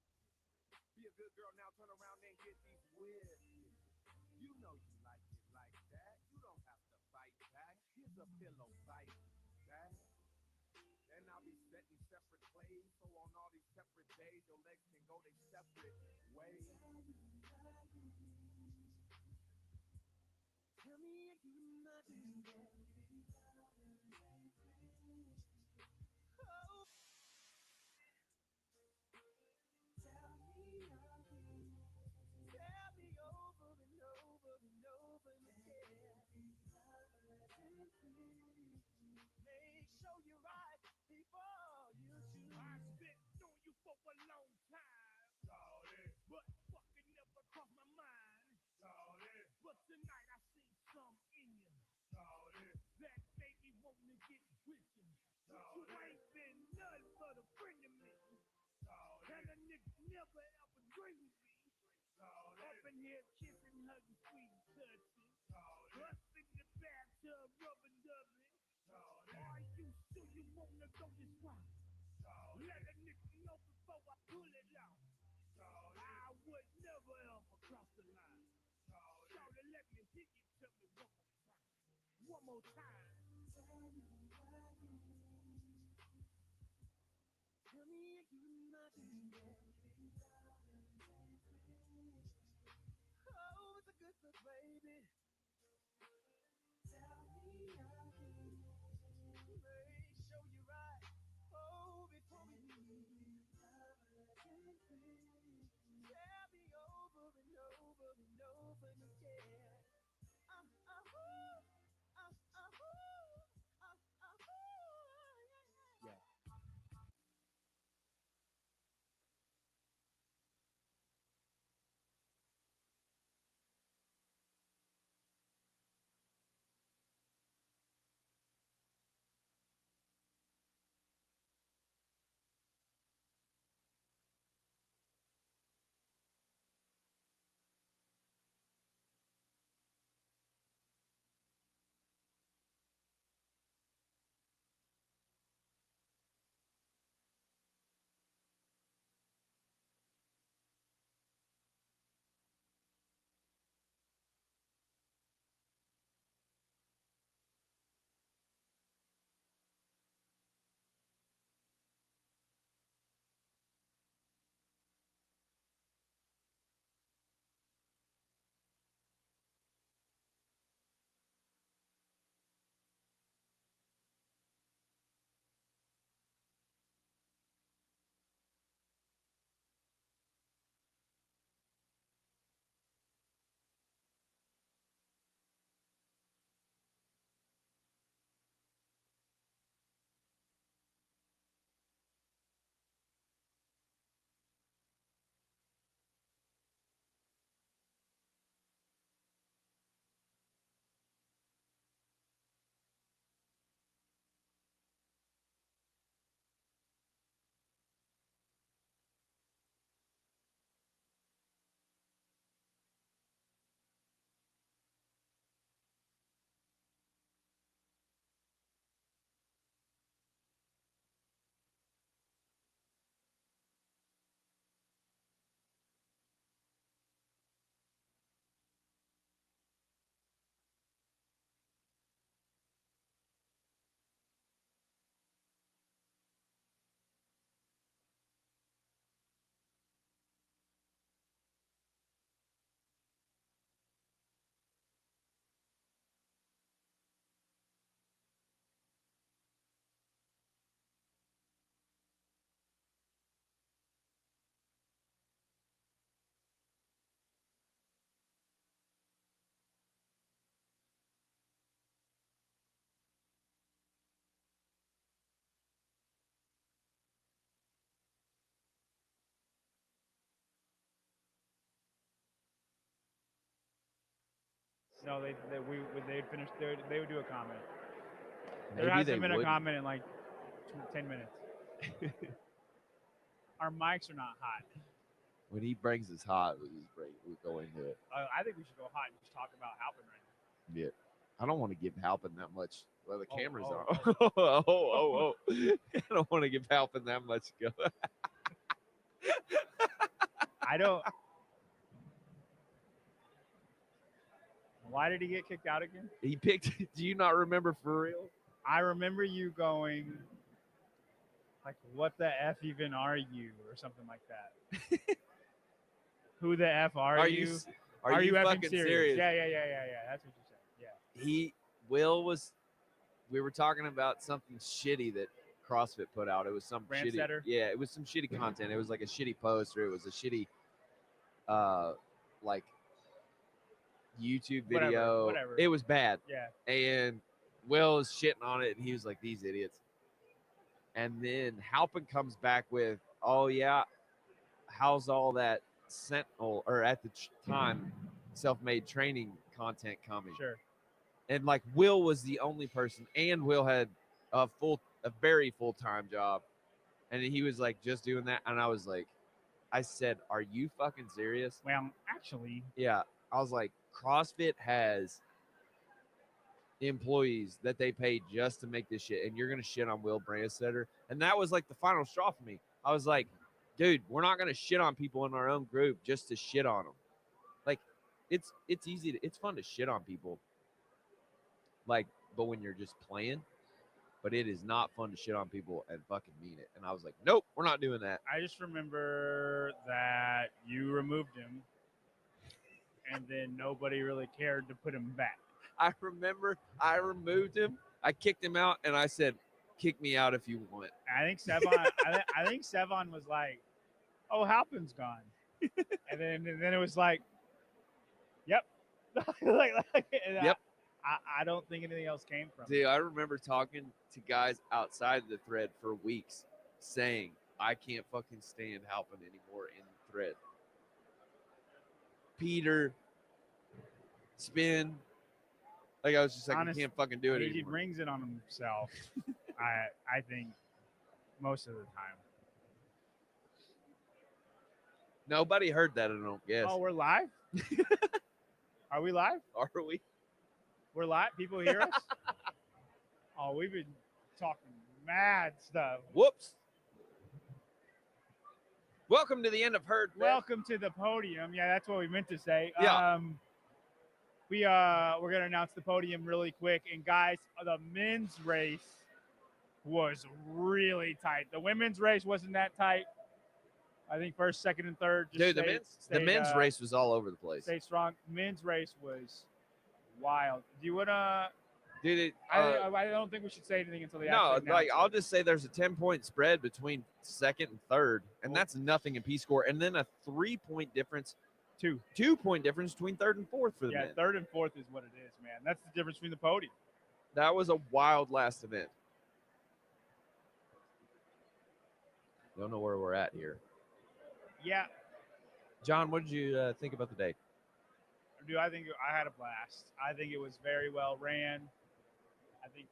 Be a good girl now, turn around and get these weird. You know you like it like that. You don't have to fight back. Here's a pillow fight back. And I'll be setting separate ways. So on all these separate days, your legs can go their separate ways. Tell me again, my baby. Oh, tell me again. Tell me over and over and over again. Make sure you're right before you choose. I've been on you for a long time. Sorry. But fucking never crossed my mind. Sorry. But tonight I see some in you. Sorry. That baby wanna get with you. You ain't been nothing but a friend to me. Sorry. And a nigga never ever dreamed me. Up in here kissing, hugging, sweet, touching. Us in the bathtub, rubbing, dubbing. Are you sure you wanna go this route? Let a nigga know before I pull it out. I would never ever cross the line. Shawty, let me hear you tell me one more time. One more time. Tell me again, my baby. Oh, it's a good look, baby. Tell me again. Make sure you're right. Oh, before we leave. Tell me over and over and over again. Yeah. No, they'd finish. They would do a comment. Maybe There hasn't they been a wouldn't. comment in like 10 minutes. Our mics are not hot. When he brings his hot, we'll go into it. I think we should go hot and just talk about Halpin right now. Yeah. I don't want to give Halpin that much. Well, the cameras oh, are. Oh. I don't want to give Halpin that much go. I don't. Why did he get kicked out again? He picked. Do you not remember for real? I remember you going, like, what the F even are you? Or something like that. Who the F are you? Are you effing fucking serious? Yeah. That's what you said. Yeah. We were talking about something shitty that CrossFit put out. It was some shitty. Brandsetter? Yeah, it was some shitty content. It was like a shitty post, or it was a shitty, like YouTube video. Whatever. It was bad. Yeah. And Will is shitting on it, and he was like, "These idiots." And then Halpin comes back with, "Oh yeah, how's all that Sentinel or at the time self-made training content coming?" Sure. And like Will was the only person, and Will had a very full-time job, and he was like just doing that, and I said, "Are you fucking serious?" Well, actually, yeah, I was like, CrossFit has employees that they pay just to make this shit, and you're gonna shit on Will Brandsetter, and that was like the final straw for me. I was like, dude, we're not gonna shit on people in our own group just to shit on them. Like, it's easy it's fun to shit on people. Like, but when you're just playing, but it is not fun to shit on people and fucking mean it. And I was like, nope, we're not doing that. I just remember that you removed him, and then nobody really cared to put him back. I remember I removed him, I kicked him out, and I said, kick me out if you want. I think Sevon. I think Sevon was like, "Oh, Halpin's gone," and then it was like, "Yep." Yep. I don't think anything else came from it. Dude, I remember talking to guys outside the thread for weeks saying, I can't fucking stand Halpin anymore in the thread. Peter, Spin. Like, I was just like, I can't fucking do it He anymore. brings it on himself. I think most of the time. Nobody heard that, I don't guess. Oh, we're live? Are we live? Are we? We're live? People hear us? Oh, we've been talking mad stuff. Whoops. Welcome to the end of Herd. Welcome to the podium. Yeah, that's what we meant to say. Yeah. We're gonna announce the podium really quick. And guys, the men's race was really tight. The women's race wasn't that tight. I think first, second, and third. Dude, the men's race was all over the place. Stay strong. Men's race was wild. Do you wanna? Dude, I don't think we should say anything until the no, actual like I'll announcement. just say there's a 10-point spread between second and third, and that's nothing in P score, and then a 3-point difference, 2-point difference between third and fourth for the men. Third and fourth is what it is, man. That's the difference between the podium. That was a wild last event. Don't know where we're at here. Yeah, John, what did you think about the day? dude, I think I had a blast. I think it was very well ran. I think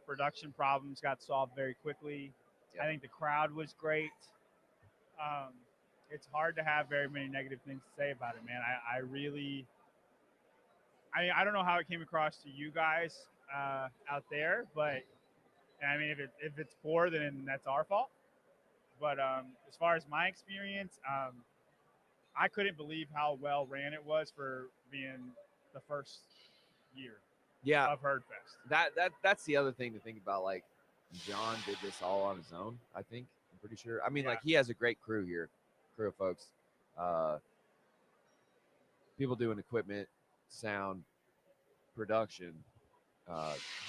production problems got solved very quickly. Yep. I think the crowd was great. It's hard to have very many negative things to say about it, man. I don't know how it came across to you guys out there, but I mean, if it's poor, then that's our fault. But as far as my experience, I couldn't believe how well ran it was for being the first year of Herdfest. That's the other thing to think about. Like, John did this all on his own, I think. I'm pretty sure. I mean, like, he has a great crew here, crew of folks. People doing equipment, sound, production,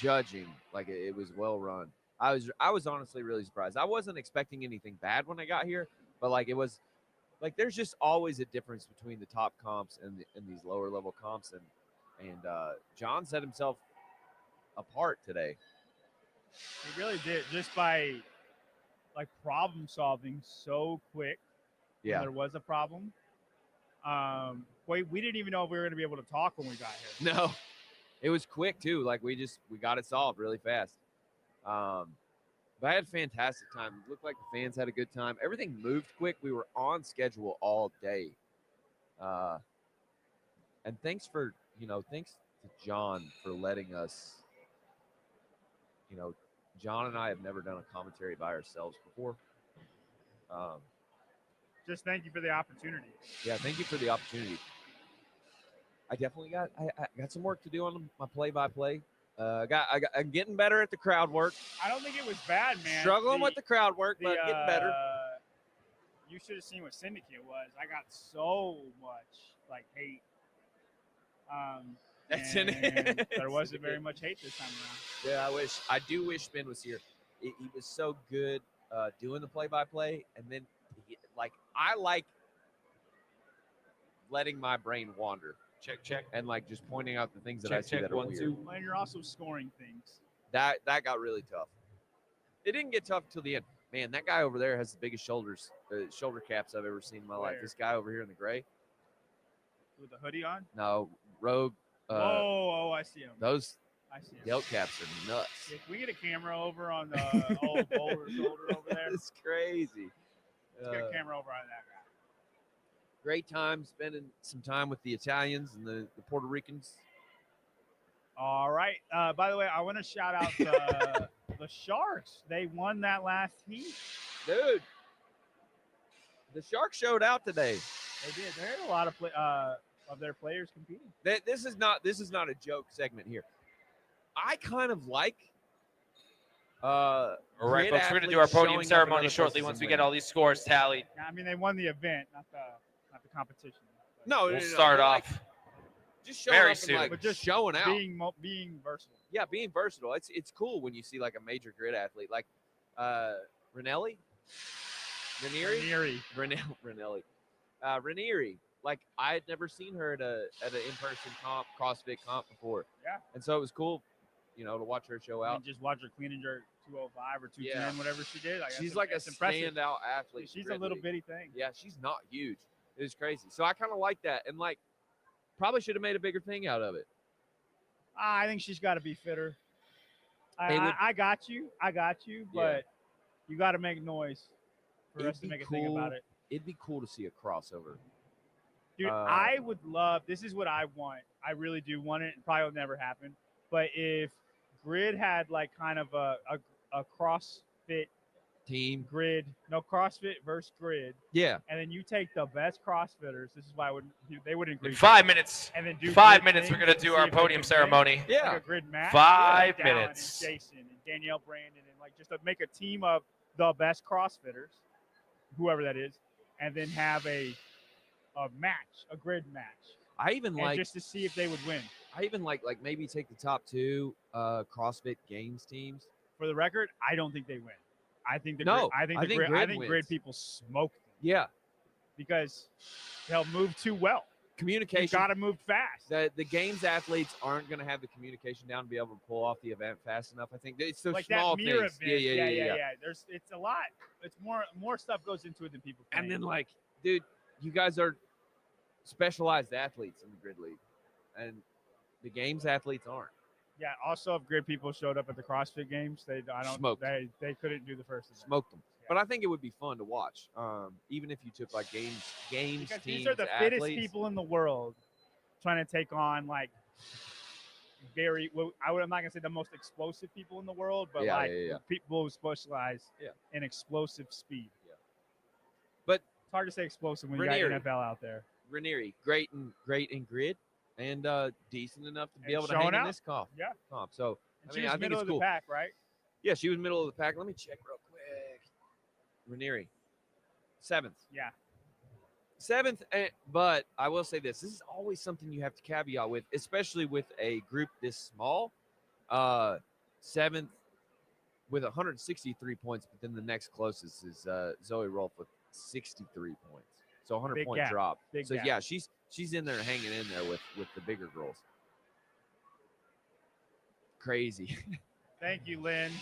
judging. Like, it was well run. I was honestly really surprised. I wasn't expecting anything bad when I got here, but like, it was like, there's just always a difference between the top comps and these lower level comps, and John set himself apart today. He really did, just by like problem solving so quick. Yeah. When there was a problem, We didn't even know if we were going to be able to talk when we got here. No, it was quick too. Like we got it solved really fast. But I had a fantastic time. It looked like the fans had a good time. Everything moved quick. We were on schedule all day. And thanks to John for letting us. John and I have never done a commentary by ourselves before. Just thank you for the opportunity. Yeah, thank you for the opportunity. I definitely got some work to do on my play-by-play. I'm getting better at the crowd work. I don't think it was bad, man. Struggling with the crowd work, but getting better. You should have seen what Syndicate was. I got so much hate. That's in it. There wasn't very much hate this time around. Yeah, I do wish Ben was here. He was so good doing the play-by-play, and then I like letting my brain wander. Check. And just pointing out the things that I see that are weird. 1, 2. And you're also scoring things. That got really tough. It didn't get tough until the end. Man, that guy over there has the biggest shoulder caps I've ever seen in my life. This guy over here in the gray. With the hoodie on? No, Rogue. I see him. Those I see him. Delt caps are nuts. Yeah, can we get a camera over on the old Boulder shoulder over there? It's crazy. Let's get a camera over on that guy. Great time spending some time with the Italians and the Puerto Ricans. All right. By the way, I want to shout out the Sharks. They won that last heat. Dude, the Sharks showed out today. They did. There had a lot of their players competing. This is not a joke segment here. I kind of like. All right, folks, we're going to do our podium ceremony shortly once we get all these scores tallied. I mean, they won the event, not the competition. We'll start off just showing very up soon. and just showing out. Being versatile. Yeah, being versatile. It's cool when you see a major grid athlete like Ranieri. I had never seen her at an in-person CrossFit comp before. Yeah. And so it was cool, to watch her show out. And just watch her clean and jerk 205 or 210, whatever she did. She's like a impressive. standout athlete. She's a little bitty thing. Yeah, she's not huge. It was crazy. So I kind of like that, and probably should have made a bigger thing out of it. I think she's got to be fitter. I got you, but you got to make noise for us to make a thing about it. It'd be cool to see a crossover. Dude, I would love. This is what I want. I really do want it. It probably will never happen. But if Grid had kind of a CrossFit team, Grid, no CrossFit versus Grid. Yeah. And then you take the best CrossFitters. This is why they wouldn't agree. In 5 minutes. And then do 5 minutes. We're going to do our podium ceremony. Yeah. Like a Grid match. 5 minutes. And Jason and Danielle Brandon and just to make a team of the best CrossFitters, whoever that is, and then have a match, a Grid match. I even just to see if they would win. I even like maybe take the top 2 CrossFit Games teams. For the record, I don't think they win. I think Grid people smoke them. Yeah, because they'll move too well. Communication. You got to move fast. The Games athletes aren't going to have the communication down to be able to pull off the event fast enough. I think it's so small that mirror things. Event. Yeah. It's a lot. It's more stuff goes into it than people think. And then dude, you guys are specialized athletes in the Grid League, and the Games athletes aren't. Yeah. Also, if Grid people showed up at the CrossFit Games, they couldn't do the first event. Smoked them. Yeah. But I think it would be fun to watch, even if you took games because teams. These are the fittest people in the world, trying to take on I'm not gonna say the most explosive people in the world, but people who specialize in explosive speed. Yeah. But it's hard to say explosive when you got NFL out there. Ranieri, great in Grid, and decent enough to be able to hang in this comp. Yeah. So she was middle of the pack, right? Yeah, she was middle of the pack. Let me check real quick. Ranieri, 7th. Yeah. 7th, but I will say this is always something you have to caveat with, especially with a group this small. 7th with 163 points, but then the next closest is Zoe Rolfe with 63 points. So 100-point drop. Big gap. Yeah, she's in there hanging in there with the bigger girls. Crazy. Thank you, Lynn.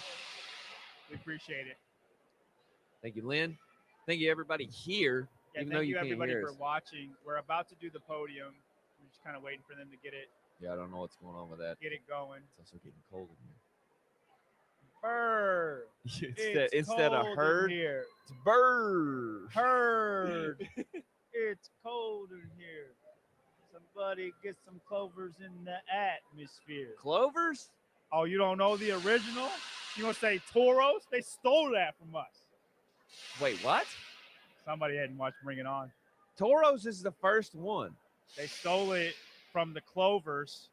We appreciate it. Thank you, Lynn. Thank you, everybody here. Yeah, Even though thank you you can't everybody hear for us. watching. We're about to do the podium. We're just kind of waiting for them to get it Yeah, I don't know what's going on with that. going. It's also getting cold in here. Bird. Instead of cold herd, in here. it's bird. Herd. It's cold in here. Somebody get some clovers in the atmosphere. Clovers? Oh, you don't know the original? You gonna say toros? They stole that from us. Wait, what? Somebody hadn't watched Bring It On. Toros is the first one. They stole it from the Clovers.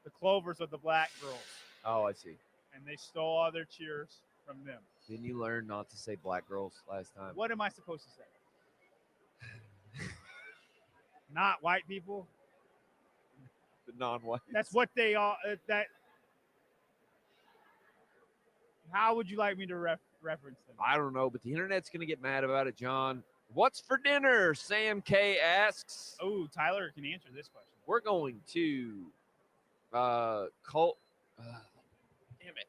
The Clovers are the black girls. Oh, I see. And they stole all their cheers from them. Didn't you learn not to say black girls last time? What am I supposed to say? Not white people? The non-white. That's what they are. How would you like me to reference them? I don't know, but the internet's going to get mad about it, John. What's for dinner? Sam K asks. Oh, Tyler can answer this question. We're going to damn it.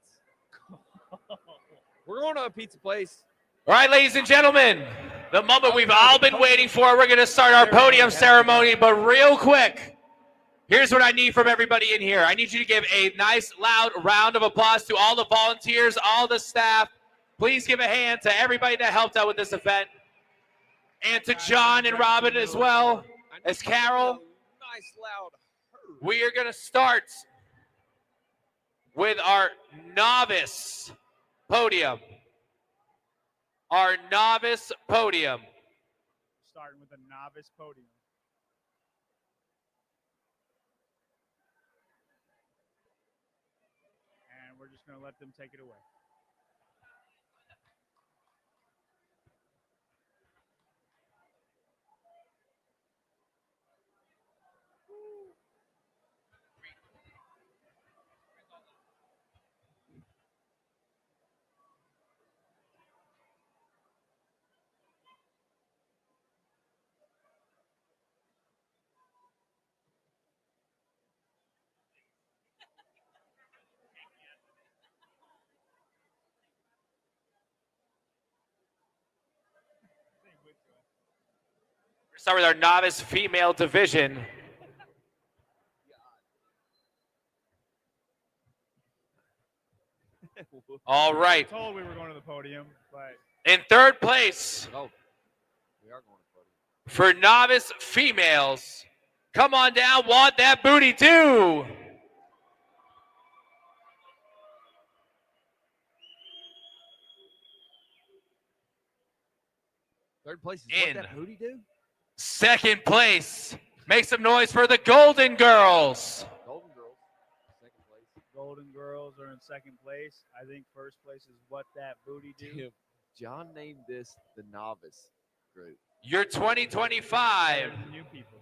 We're going to a pizza place. All right, ladies and gentlemen, the moment we've all been waiting for. We're going to start our podium ceremony, but real quick, here's what I need from everybody in here. I need you to give a nice, loud round of applause to all the volunteers, all the staff. Please give a hand to everybody that helped out with this event, and to John and Robin as well as Carol. Nice, loud. We are going to start with our novice podium. Our novice podium. Starting with a novice podium. And we're just going to let them take it away. Start with our novice female division. All right. I told we were going to the podium, but In third place Oh, we are going to podium. for novice females. Come on down, want that booty too. Third place is In what that booty do? second place, make some noise for the Golden Girls. Golden Girls, second place. Golden Girls are in second place. I think first place is What That Booty Do. Damn, John named this the novice group. Your 2025 New people.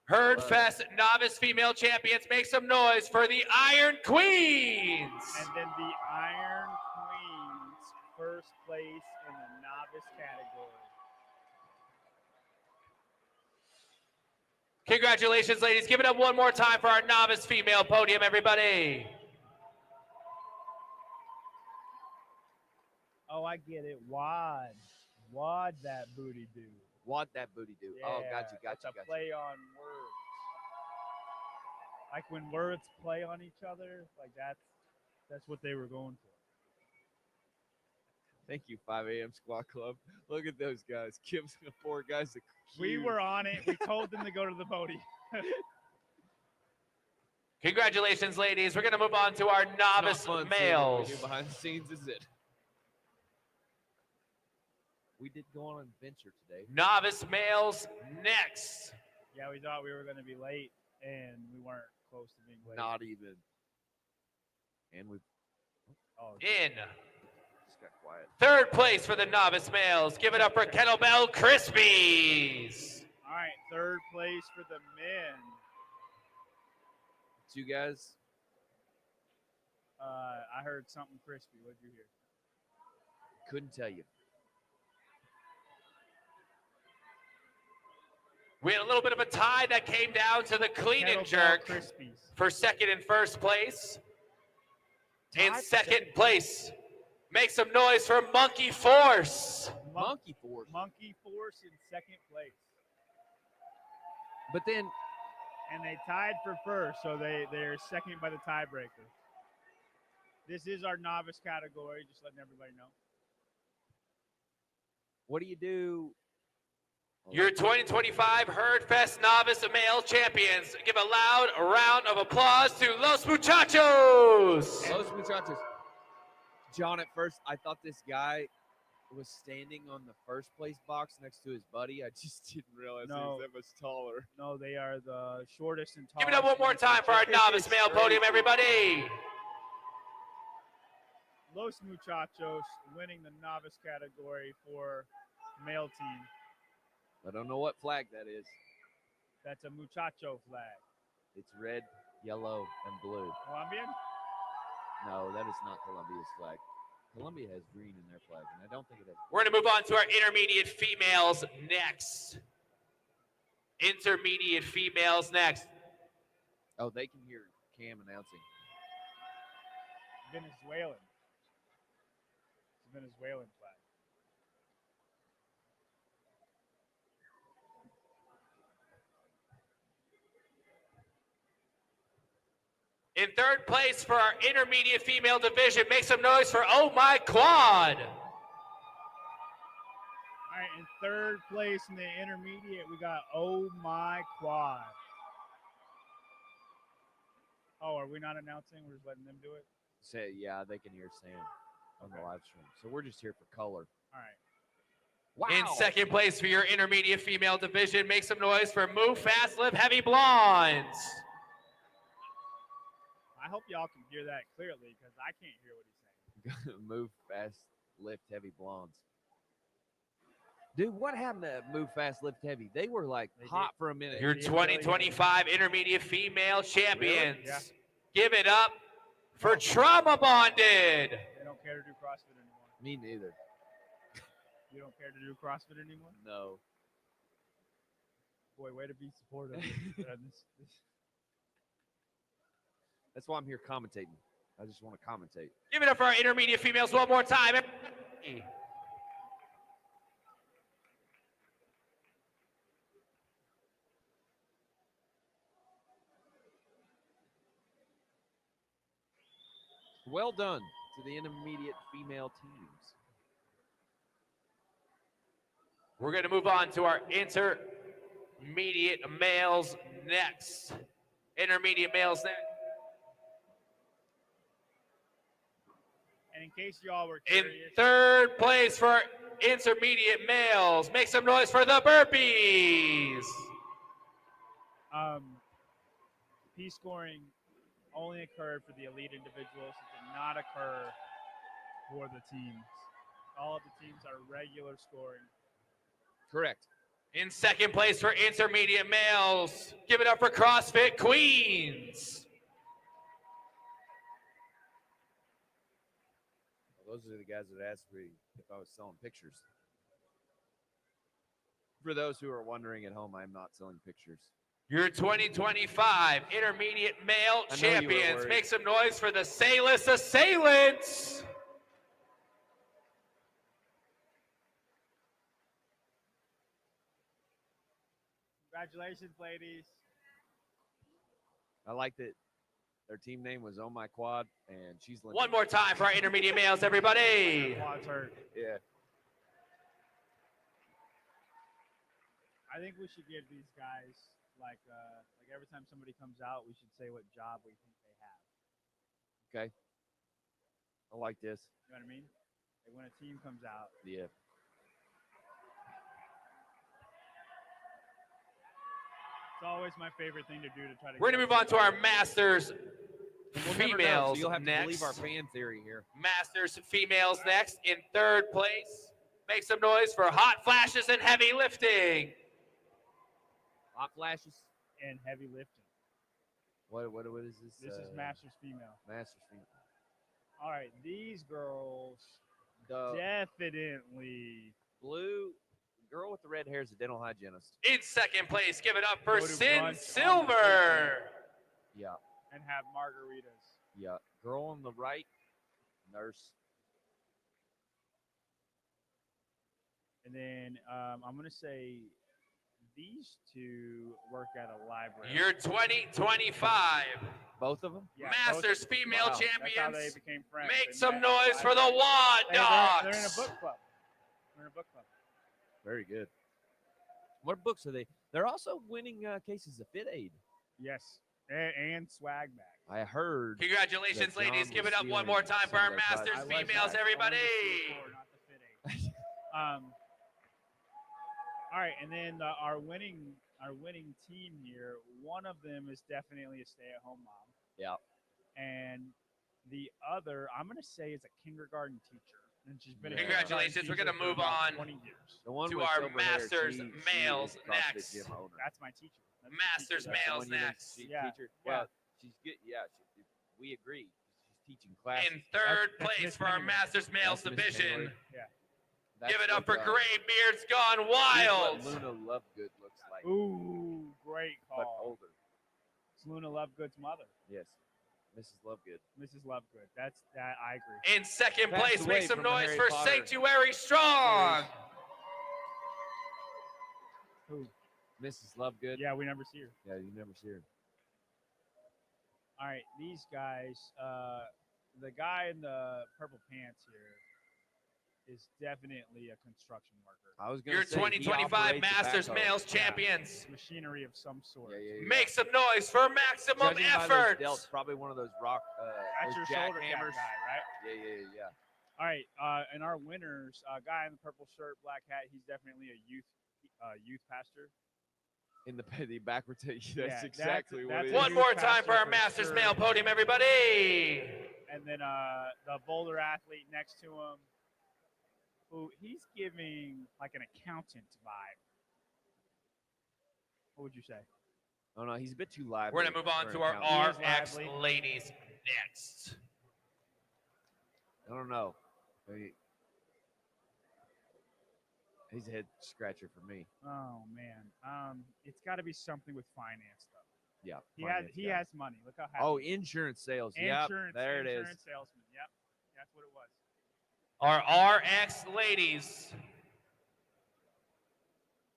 Herd Fest novice female champions. Make some noise for the Iron Queens. And then the Iron Queens, first place in the novice category. Congratulations, ladies. Give it up one more time for our novice female podium, everybody. Oh, I get it. Wad that booty do. What that booty do? Oh, got you. It's a play on words. Like when words play on each other, like that's what they were going for. Thank you, 5 a.m. Squad Club. Look at those guys. Kim's the four guys. We were on it. We told them to go to the podium. Congratulations, ladies. We're going to move on to our novice males. What we do behind the scenes is it. We did go on an adventure today. Novice males next. Yeah, we thought we were going to be late, and we weren't close to being late. Not even. And we. Oh, In just got quiet. third place for the novice males. Give it up for Kettlebell Crispies. All right, third place for the men. You guys. I heard something crispy. What'd you hear? Couldn't tell you. We had a little bit of a tie that came down to the clean and jerk for second and first place. In second place, make some noise for Monkey Force. Monkey Force. Monkey Force in second place. But then, and they tied for first, so they're second by the tiebreaker. This is our novice category, just letting everybody know. what do you do? Your 2025 Herdfest Novice Male Champions. Give a loud round of applause to Los Muchachos. Los Muchachos. John, at first, I thought this guy was standing on the first place box next to his buddy. I just didn't realize he was that much taller. No, they are the shortest and Give tallest. it up one more time for our novice male podium, everybody. Los Muchachos winning the novice category for male team. I don't know what flag that is. That's a muchacho flag. It's red, yellow, and blue. Colombian? No, that is not Colombia's flag. Colombia has green in their flag, and I don't think it has. We're going to move on to our intermediate females next. Intermediate females next. Oh, they can hear Cam announcing. Venezuelan. It's a Venezuelan flag. In third place for our intermediate female division, make some noise for Oh My Quad. All right, in third place in the intermediate, we got Oh My Quad. Oh, are we not announcing? We're just letting them do it? Say, yeah, they can hear Sam on the live stream. So we're just here for color. All right. Wow. In second place for your intermediate female division, make some noise for Move Fast, Live Heavy Blondes. I hope y'all can hear that clearly because I can't hear what he's saying. Move fast, lift heavy blondes. Dude, what happened to Move Fast, Lift Heavy? They were like hot for a minute. Your 2025 intermediate female champions. Really? Yeah. Give it up for Trauma Bonded. They don't care to do CrossFit anymore. Me neither. You don't care to do CrossFit anymore? No. Boy, way to be supportive. That's why I'm here commentating. I just want to commentate. Give it up for our intermediate females one more time. Well done to the intermediate female teams. We're going to move on to our intermediate males next. Intermediate males next. And in case y'all were In curious, third place for our intermediate males, make some noise for the burpees. P scoring only occurred for the elite individuals. It did not occur for the teams. All of the teams are regular scoring. Correct. In second place for intermediate males, give it up for CrossFit Queens. Well, those are the guys that asked me if I was selling pictures. For those who are wondering at home, I'm not selling pictures. Your 2025 intermediate male I know you were champions. worried. Make some noise for the Sailus Assailants. Congratulations, ladies. I like that their team name was Oh My Quad, and she's limping. One more time for our intermediate males, everybody. Quad's hurt. Yeah. I think we should give these guys like every time somebody comes out, we should say what job we think they have. Okay. I like this. You know what I mean? Like when a team comes out. Yeah. It's always my favorite thing to do to try to. We're going to move on to our Masters We'll never know, so females you'll have to believe next. our fan theory here. Masters females next. In third place, make some noise for Hot Flashes and Heavy Lifting. Hot flashes. And heavy lifting. What is this? This is Masters female. Masters female. All right, these girls The definitely. blue girl with the red hair is a dental hygienist. In second place, give it up for Go to Sin brunch on Silver. Yeah. And have margaritas. Yeah. Girl on the right, nurse. And then I'm going to say these two work at a library. Your 2025 Both of them? Yeah, Masters both of them. female Wow. That's how champions. they became friends. Make They some met at the noise for the library. Wad They're in a Dogs. book club. They're in a book club. Very good. What books are they? They're also winning cases of Fit Aid. Yes, and swag bag. I heard. Congratulations, that John ladies. Give was it up one stealing more time for some our of their Masters prizes. I like females, that. everybody. Only the C4, not the Fit Aid. All right, and then our winning team here. One of them is definitely a stay-at-home mom, Yeah. and the other, I'm gonna say, is a kindergarten teacher, and she's been. A Congratulations. We're kindergarten gonna teacher move for about on 20 years. The one to with our silver hair, Masters she males is a CrossFit next. gym owner. That's my teacher. That's the Masters teacher. That's the males one you went to next. see, Yeah. teacher. Yeah. Well, she's good. Yeah, we agree. She's teaching classes. In third That's place Miss for our Pennyworth. Masters males That's Miss division. Pennyworth. Yeah. That's Give it up what, for Gray Beards Gone here's Wild. what Luna Lovegood looks like, Ooh, great but call. older. It's Luna Lovegood's mother, Yes, Mrs. Lovegood. Mrs. Lovegood. That's that. I agree. In second Passed place, away make some from the noise Harry for Potter Sanctuary Strong. Who? Mrs. Lovegood. Yeah, we never see her. Yeah, you never see her. All right, these guys. The guy in the purple pants here is definitely a construction worker. I was going Your to say, he 2025 operates a Masters backhoe. males champions. Machinery of some sort. Yeah. Make some noise for maximum Judging by effort. those delts, probably one of those rock. That's those your shoulder cap jackhammers. guy, right? Yeah. All right, and our winners, guy in the purple shirt, black hat. He's definitely a youth pastor. In the backwards, that's Yeah, exactly what that's it is. One more time for our for Masters sure. male podium, everybody. And then the boulder athlete next to him, who he's giving like an accountant vibe. What would you say? Oh no, he's a bit too lively. We're going to move on for to an our accountant. RX ladies next. I don't know. He's a head scratcher for me. Oh man, it's got to be something with finance though. Yeah. He has money. Look how happy. Oh, insurance sales. Yep, Insurance, there it is. insurance salesman. Yep, that's what it was. Our RX ladies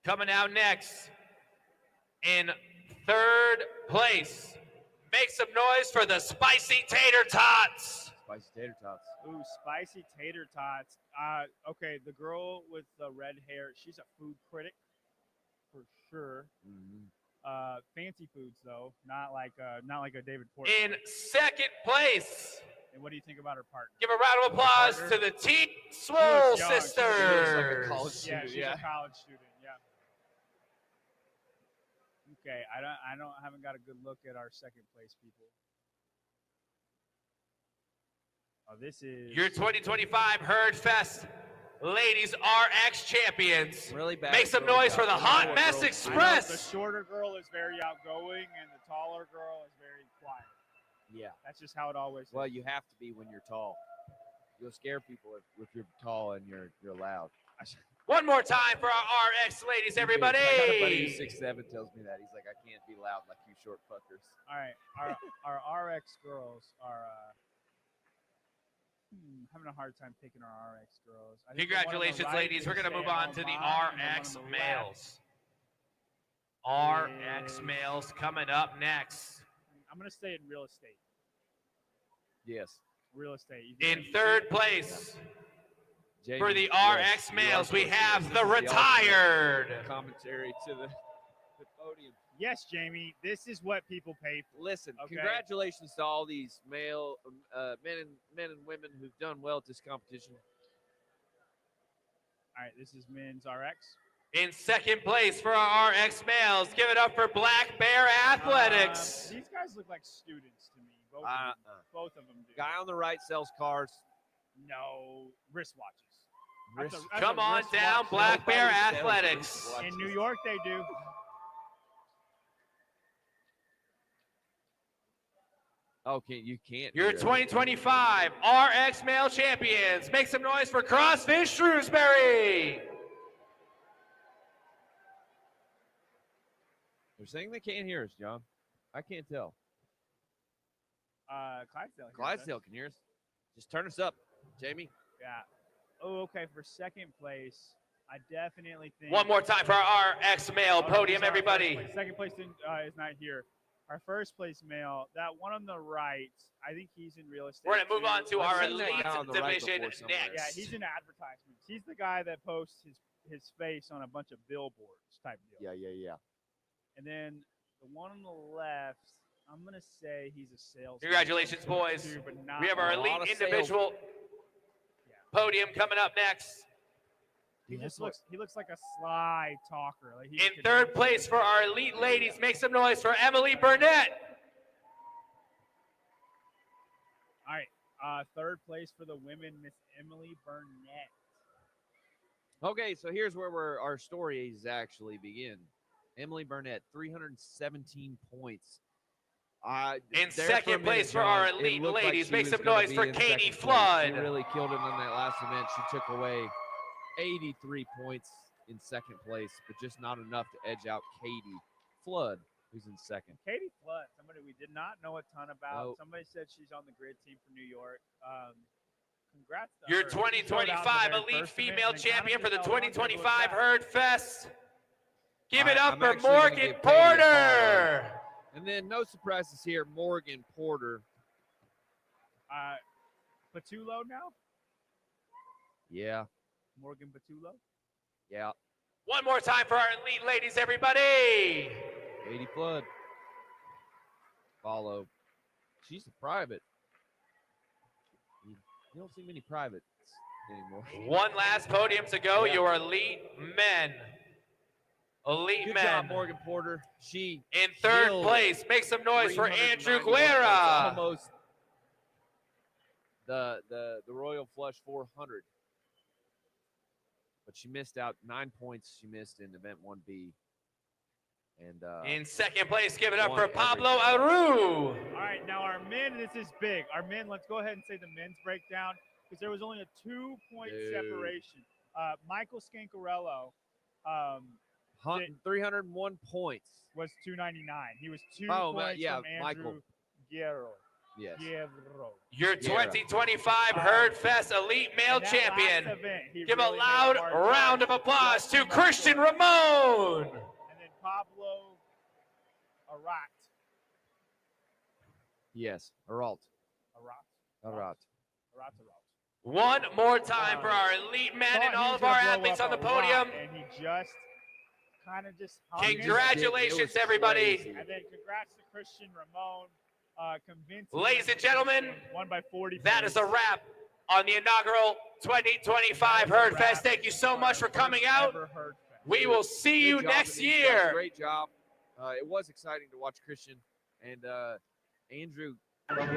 coming out next in third place. Make some noise for the spicy tater tots. Spicy tater tots. Ooh, spicy tater tots. Okay, the girl with the red hair, she's a food critic for sure. Mm-hmm. Fancy foods though, not like a David Portman. In second place, And what do you think about her partner? give a round of applause to the Team Swole She was young. She was sisters. like a college Yeah, student, she's a college student. Yeah. Okay, I haven't got a good look at our second place people. Oh, this is Your 2025 Herd Fest Ladies RX champions. Really bad. Make some noise for the Hot Mess The Express. shorter girl is very outgoing, and the taller girl is very quiet. Yeah. That's just how it always is. Well, you have to be when you're tall. You'll scare people if you're tall and you're loud. One more time for our RX ladies, everybody. I got a buddy who's 6'7" tells me that. He's like, I can't be loud like you short fuckers. All right, our RX girls are having a hard time picking our RX girls. I think the one on the Congratulations, right ladies. is We're going to move stay-at-home on to the mom, and the one RX on the males. left RX males coming up next. I'm going to stay in real estate. Yes. Real estate. In third place Jamie, for the yes, RX you males, are we supposed to have listen the to retired. ultimate commentary to the podium. Yes, Jamie. This is what people pay for. Listen, Okay. congratulations to all these male men and women who've done well at this competition. All right, this is men's RX. In second place for our RX males, give it up for Black Bear Athletics. These guys look like students to me. Both of them do. Guy on the right sells cars. No, wristwatches. Wrist- Come on down, Black Bear Athletics. In New York, they do. Okay, you can't. Your do that. 2025 RX male champions. Make some noise for CrossFit Shrewsbury. They're saying they can't hear us, John. I can't tell. Clydesdale. hears us. Clydesdale can hear us. Just turn us up, Jamie. Yeah. Oh, okay. For second place, I definitely think. One more time for our ex-male Oh, no, podium, sorry, everybody. Second place is not here. Our first place male, that one on the right, I think he's in real estate. We're going to move on to I've our seen that elite guy on the right division before somewhere. next. Yeah, he's in advertisements. He's the guy that posts his face on a bunch of billboards type deal. Yeah. And then the one on the left, I'm going to say he's a salesman. Congratulations, boys. Too, but not We have our a lot elite of individual podium coming up next. He looks like a sly talker. Like In third place for our elite ladies, make some noise for Emily Burnett. All right, third place for the women, Miss Emily Burnett. Okay, so here's where our stories actually begin. Emily Burnett, 317 points. In second place for our elite ladies, make some noise for Katie Flood. She really killed it on that last event. She took away 83 points in second place, but just not enough to edge out Katie Flood, who's in second. Katie Flood, somebody we did not know a ton about. Nope. Somebody said she's on the grid team for New York. Congrats to Your her. 2025 elite female champion for the 2025 Herd Fest. Give it up I'm for actually gonna Morgan give Katie a follow. Porter. And then no surprises here, Morgan Porter. Patulo now? Yeah. Morgan Patulo? Yeah. One more time for our elite ladies, everybody. Katie Flood. Follow. She's a private. You don't see many privates anymore. One last podium to go. Yeah. Your elite men. Elite Good men. job, Morgan Porter. She in third killed place. Make some noise for 391 Andrew points, Guerra. almost the Royal Flush 400. But she missed out 9 points. She missed in event 1B. And in second place, give it up won for Pablo everything. Aru. All right, now our men, this is big. Our men, let's go ahead and say the men's breakdown because there was only a 2-point separation. Michael Scancarello 301 points. Was 299. He was 2 Oh, points yeah, from Andrew Michael. Guerrero. Yes. Guerrero. Your 2025 Herd Fest Elite Male that Champion. last event, he Give really a loud made a hard round time. of applause to Justin Christian Michael. Ramon. And then Pablo Arat. Yes. Aralt. Arat. One more time for our elite men and all of our athletes on the podium. And he just kind of just hung Congratulations, everybody. And then congrats to Christian Ramon. Convincing. Ladies and gentlemen, won by 40 that is a wrap on the inaugural 2025 Herd Fest. Thank you so much for coming out. We will see you Good job next to these guys. year. Great job. It was exciting to watch Christian and Andrew. I think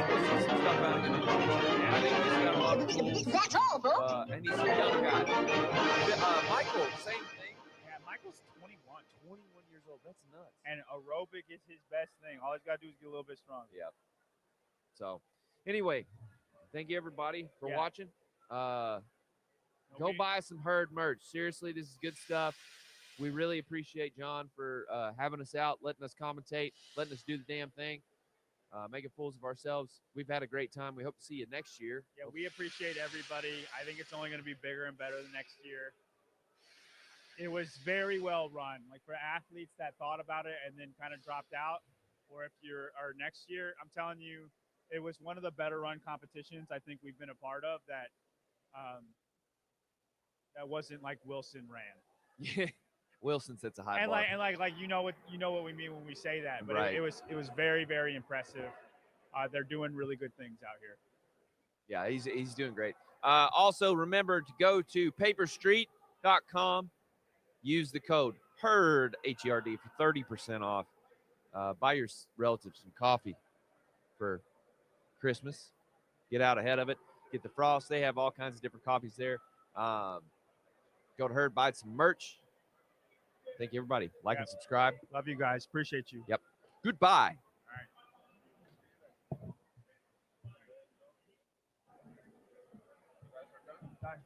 we'll see some stuff out of him in the future. I think he's got a lot of tools. That's all, bro. And he's a young guy. Michael, same thing. Yeah, Michael's 21. 21 years old. That's nuts. And aerobic is his best thing. All he's got to do is get a little bit stronger. Yeah. So, anyway, thank you everybody for watching. Go buy some Herd merch. Seriously, this is good stuff. We really appreciate John for having us out, letting us commentate, letting us do the damn thing, making fools of ourselves. We've had a great time. We hope to see you next year. Yeah, we appreciate everybody. I think it's only going to be bigger and better the next year. It was very well run. Like for athletes that thought about it and then kind of dropped out, or if you're our next year, I'm telling you, it was one of the better run competitions I think we've been a part of that that wasn't like Wilson ran. Yeah. Wilson sets a high And bar. like you know what we mean when we say that. But Right. it was very, very impressive. They're doing really good things out here. Yeah, he's doing great. Also, remember to go to paperstreet.com. Use the code HERD, HERD, for 30% off. Buy your relatives some coffee for Christmas. Get out ahead of it. Get the frost. They have all kinds of different coffees there. Go to HERD, buy some merch. Thank you, everybody. Like and subscribe. Love you guys. Appreciate you. Yep. Goodbye. Bye.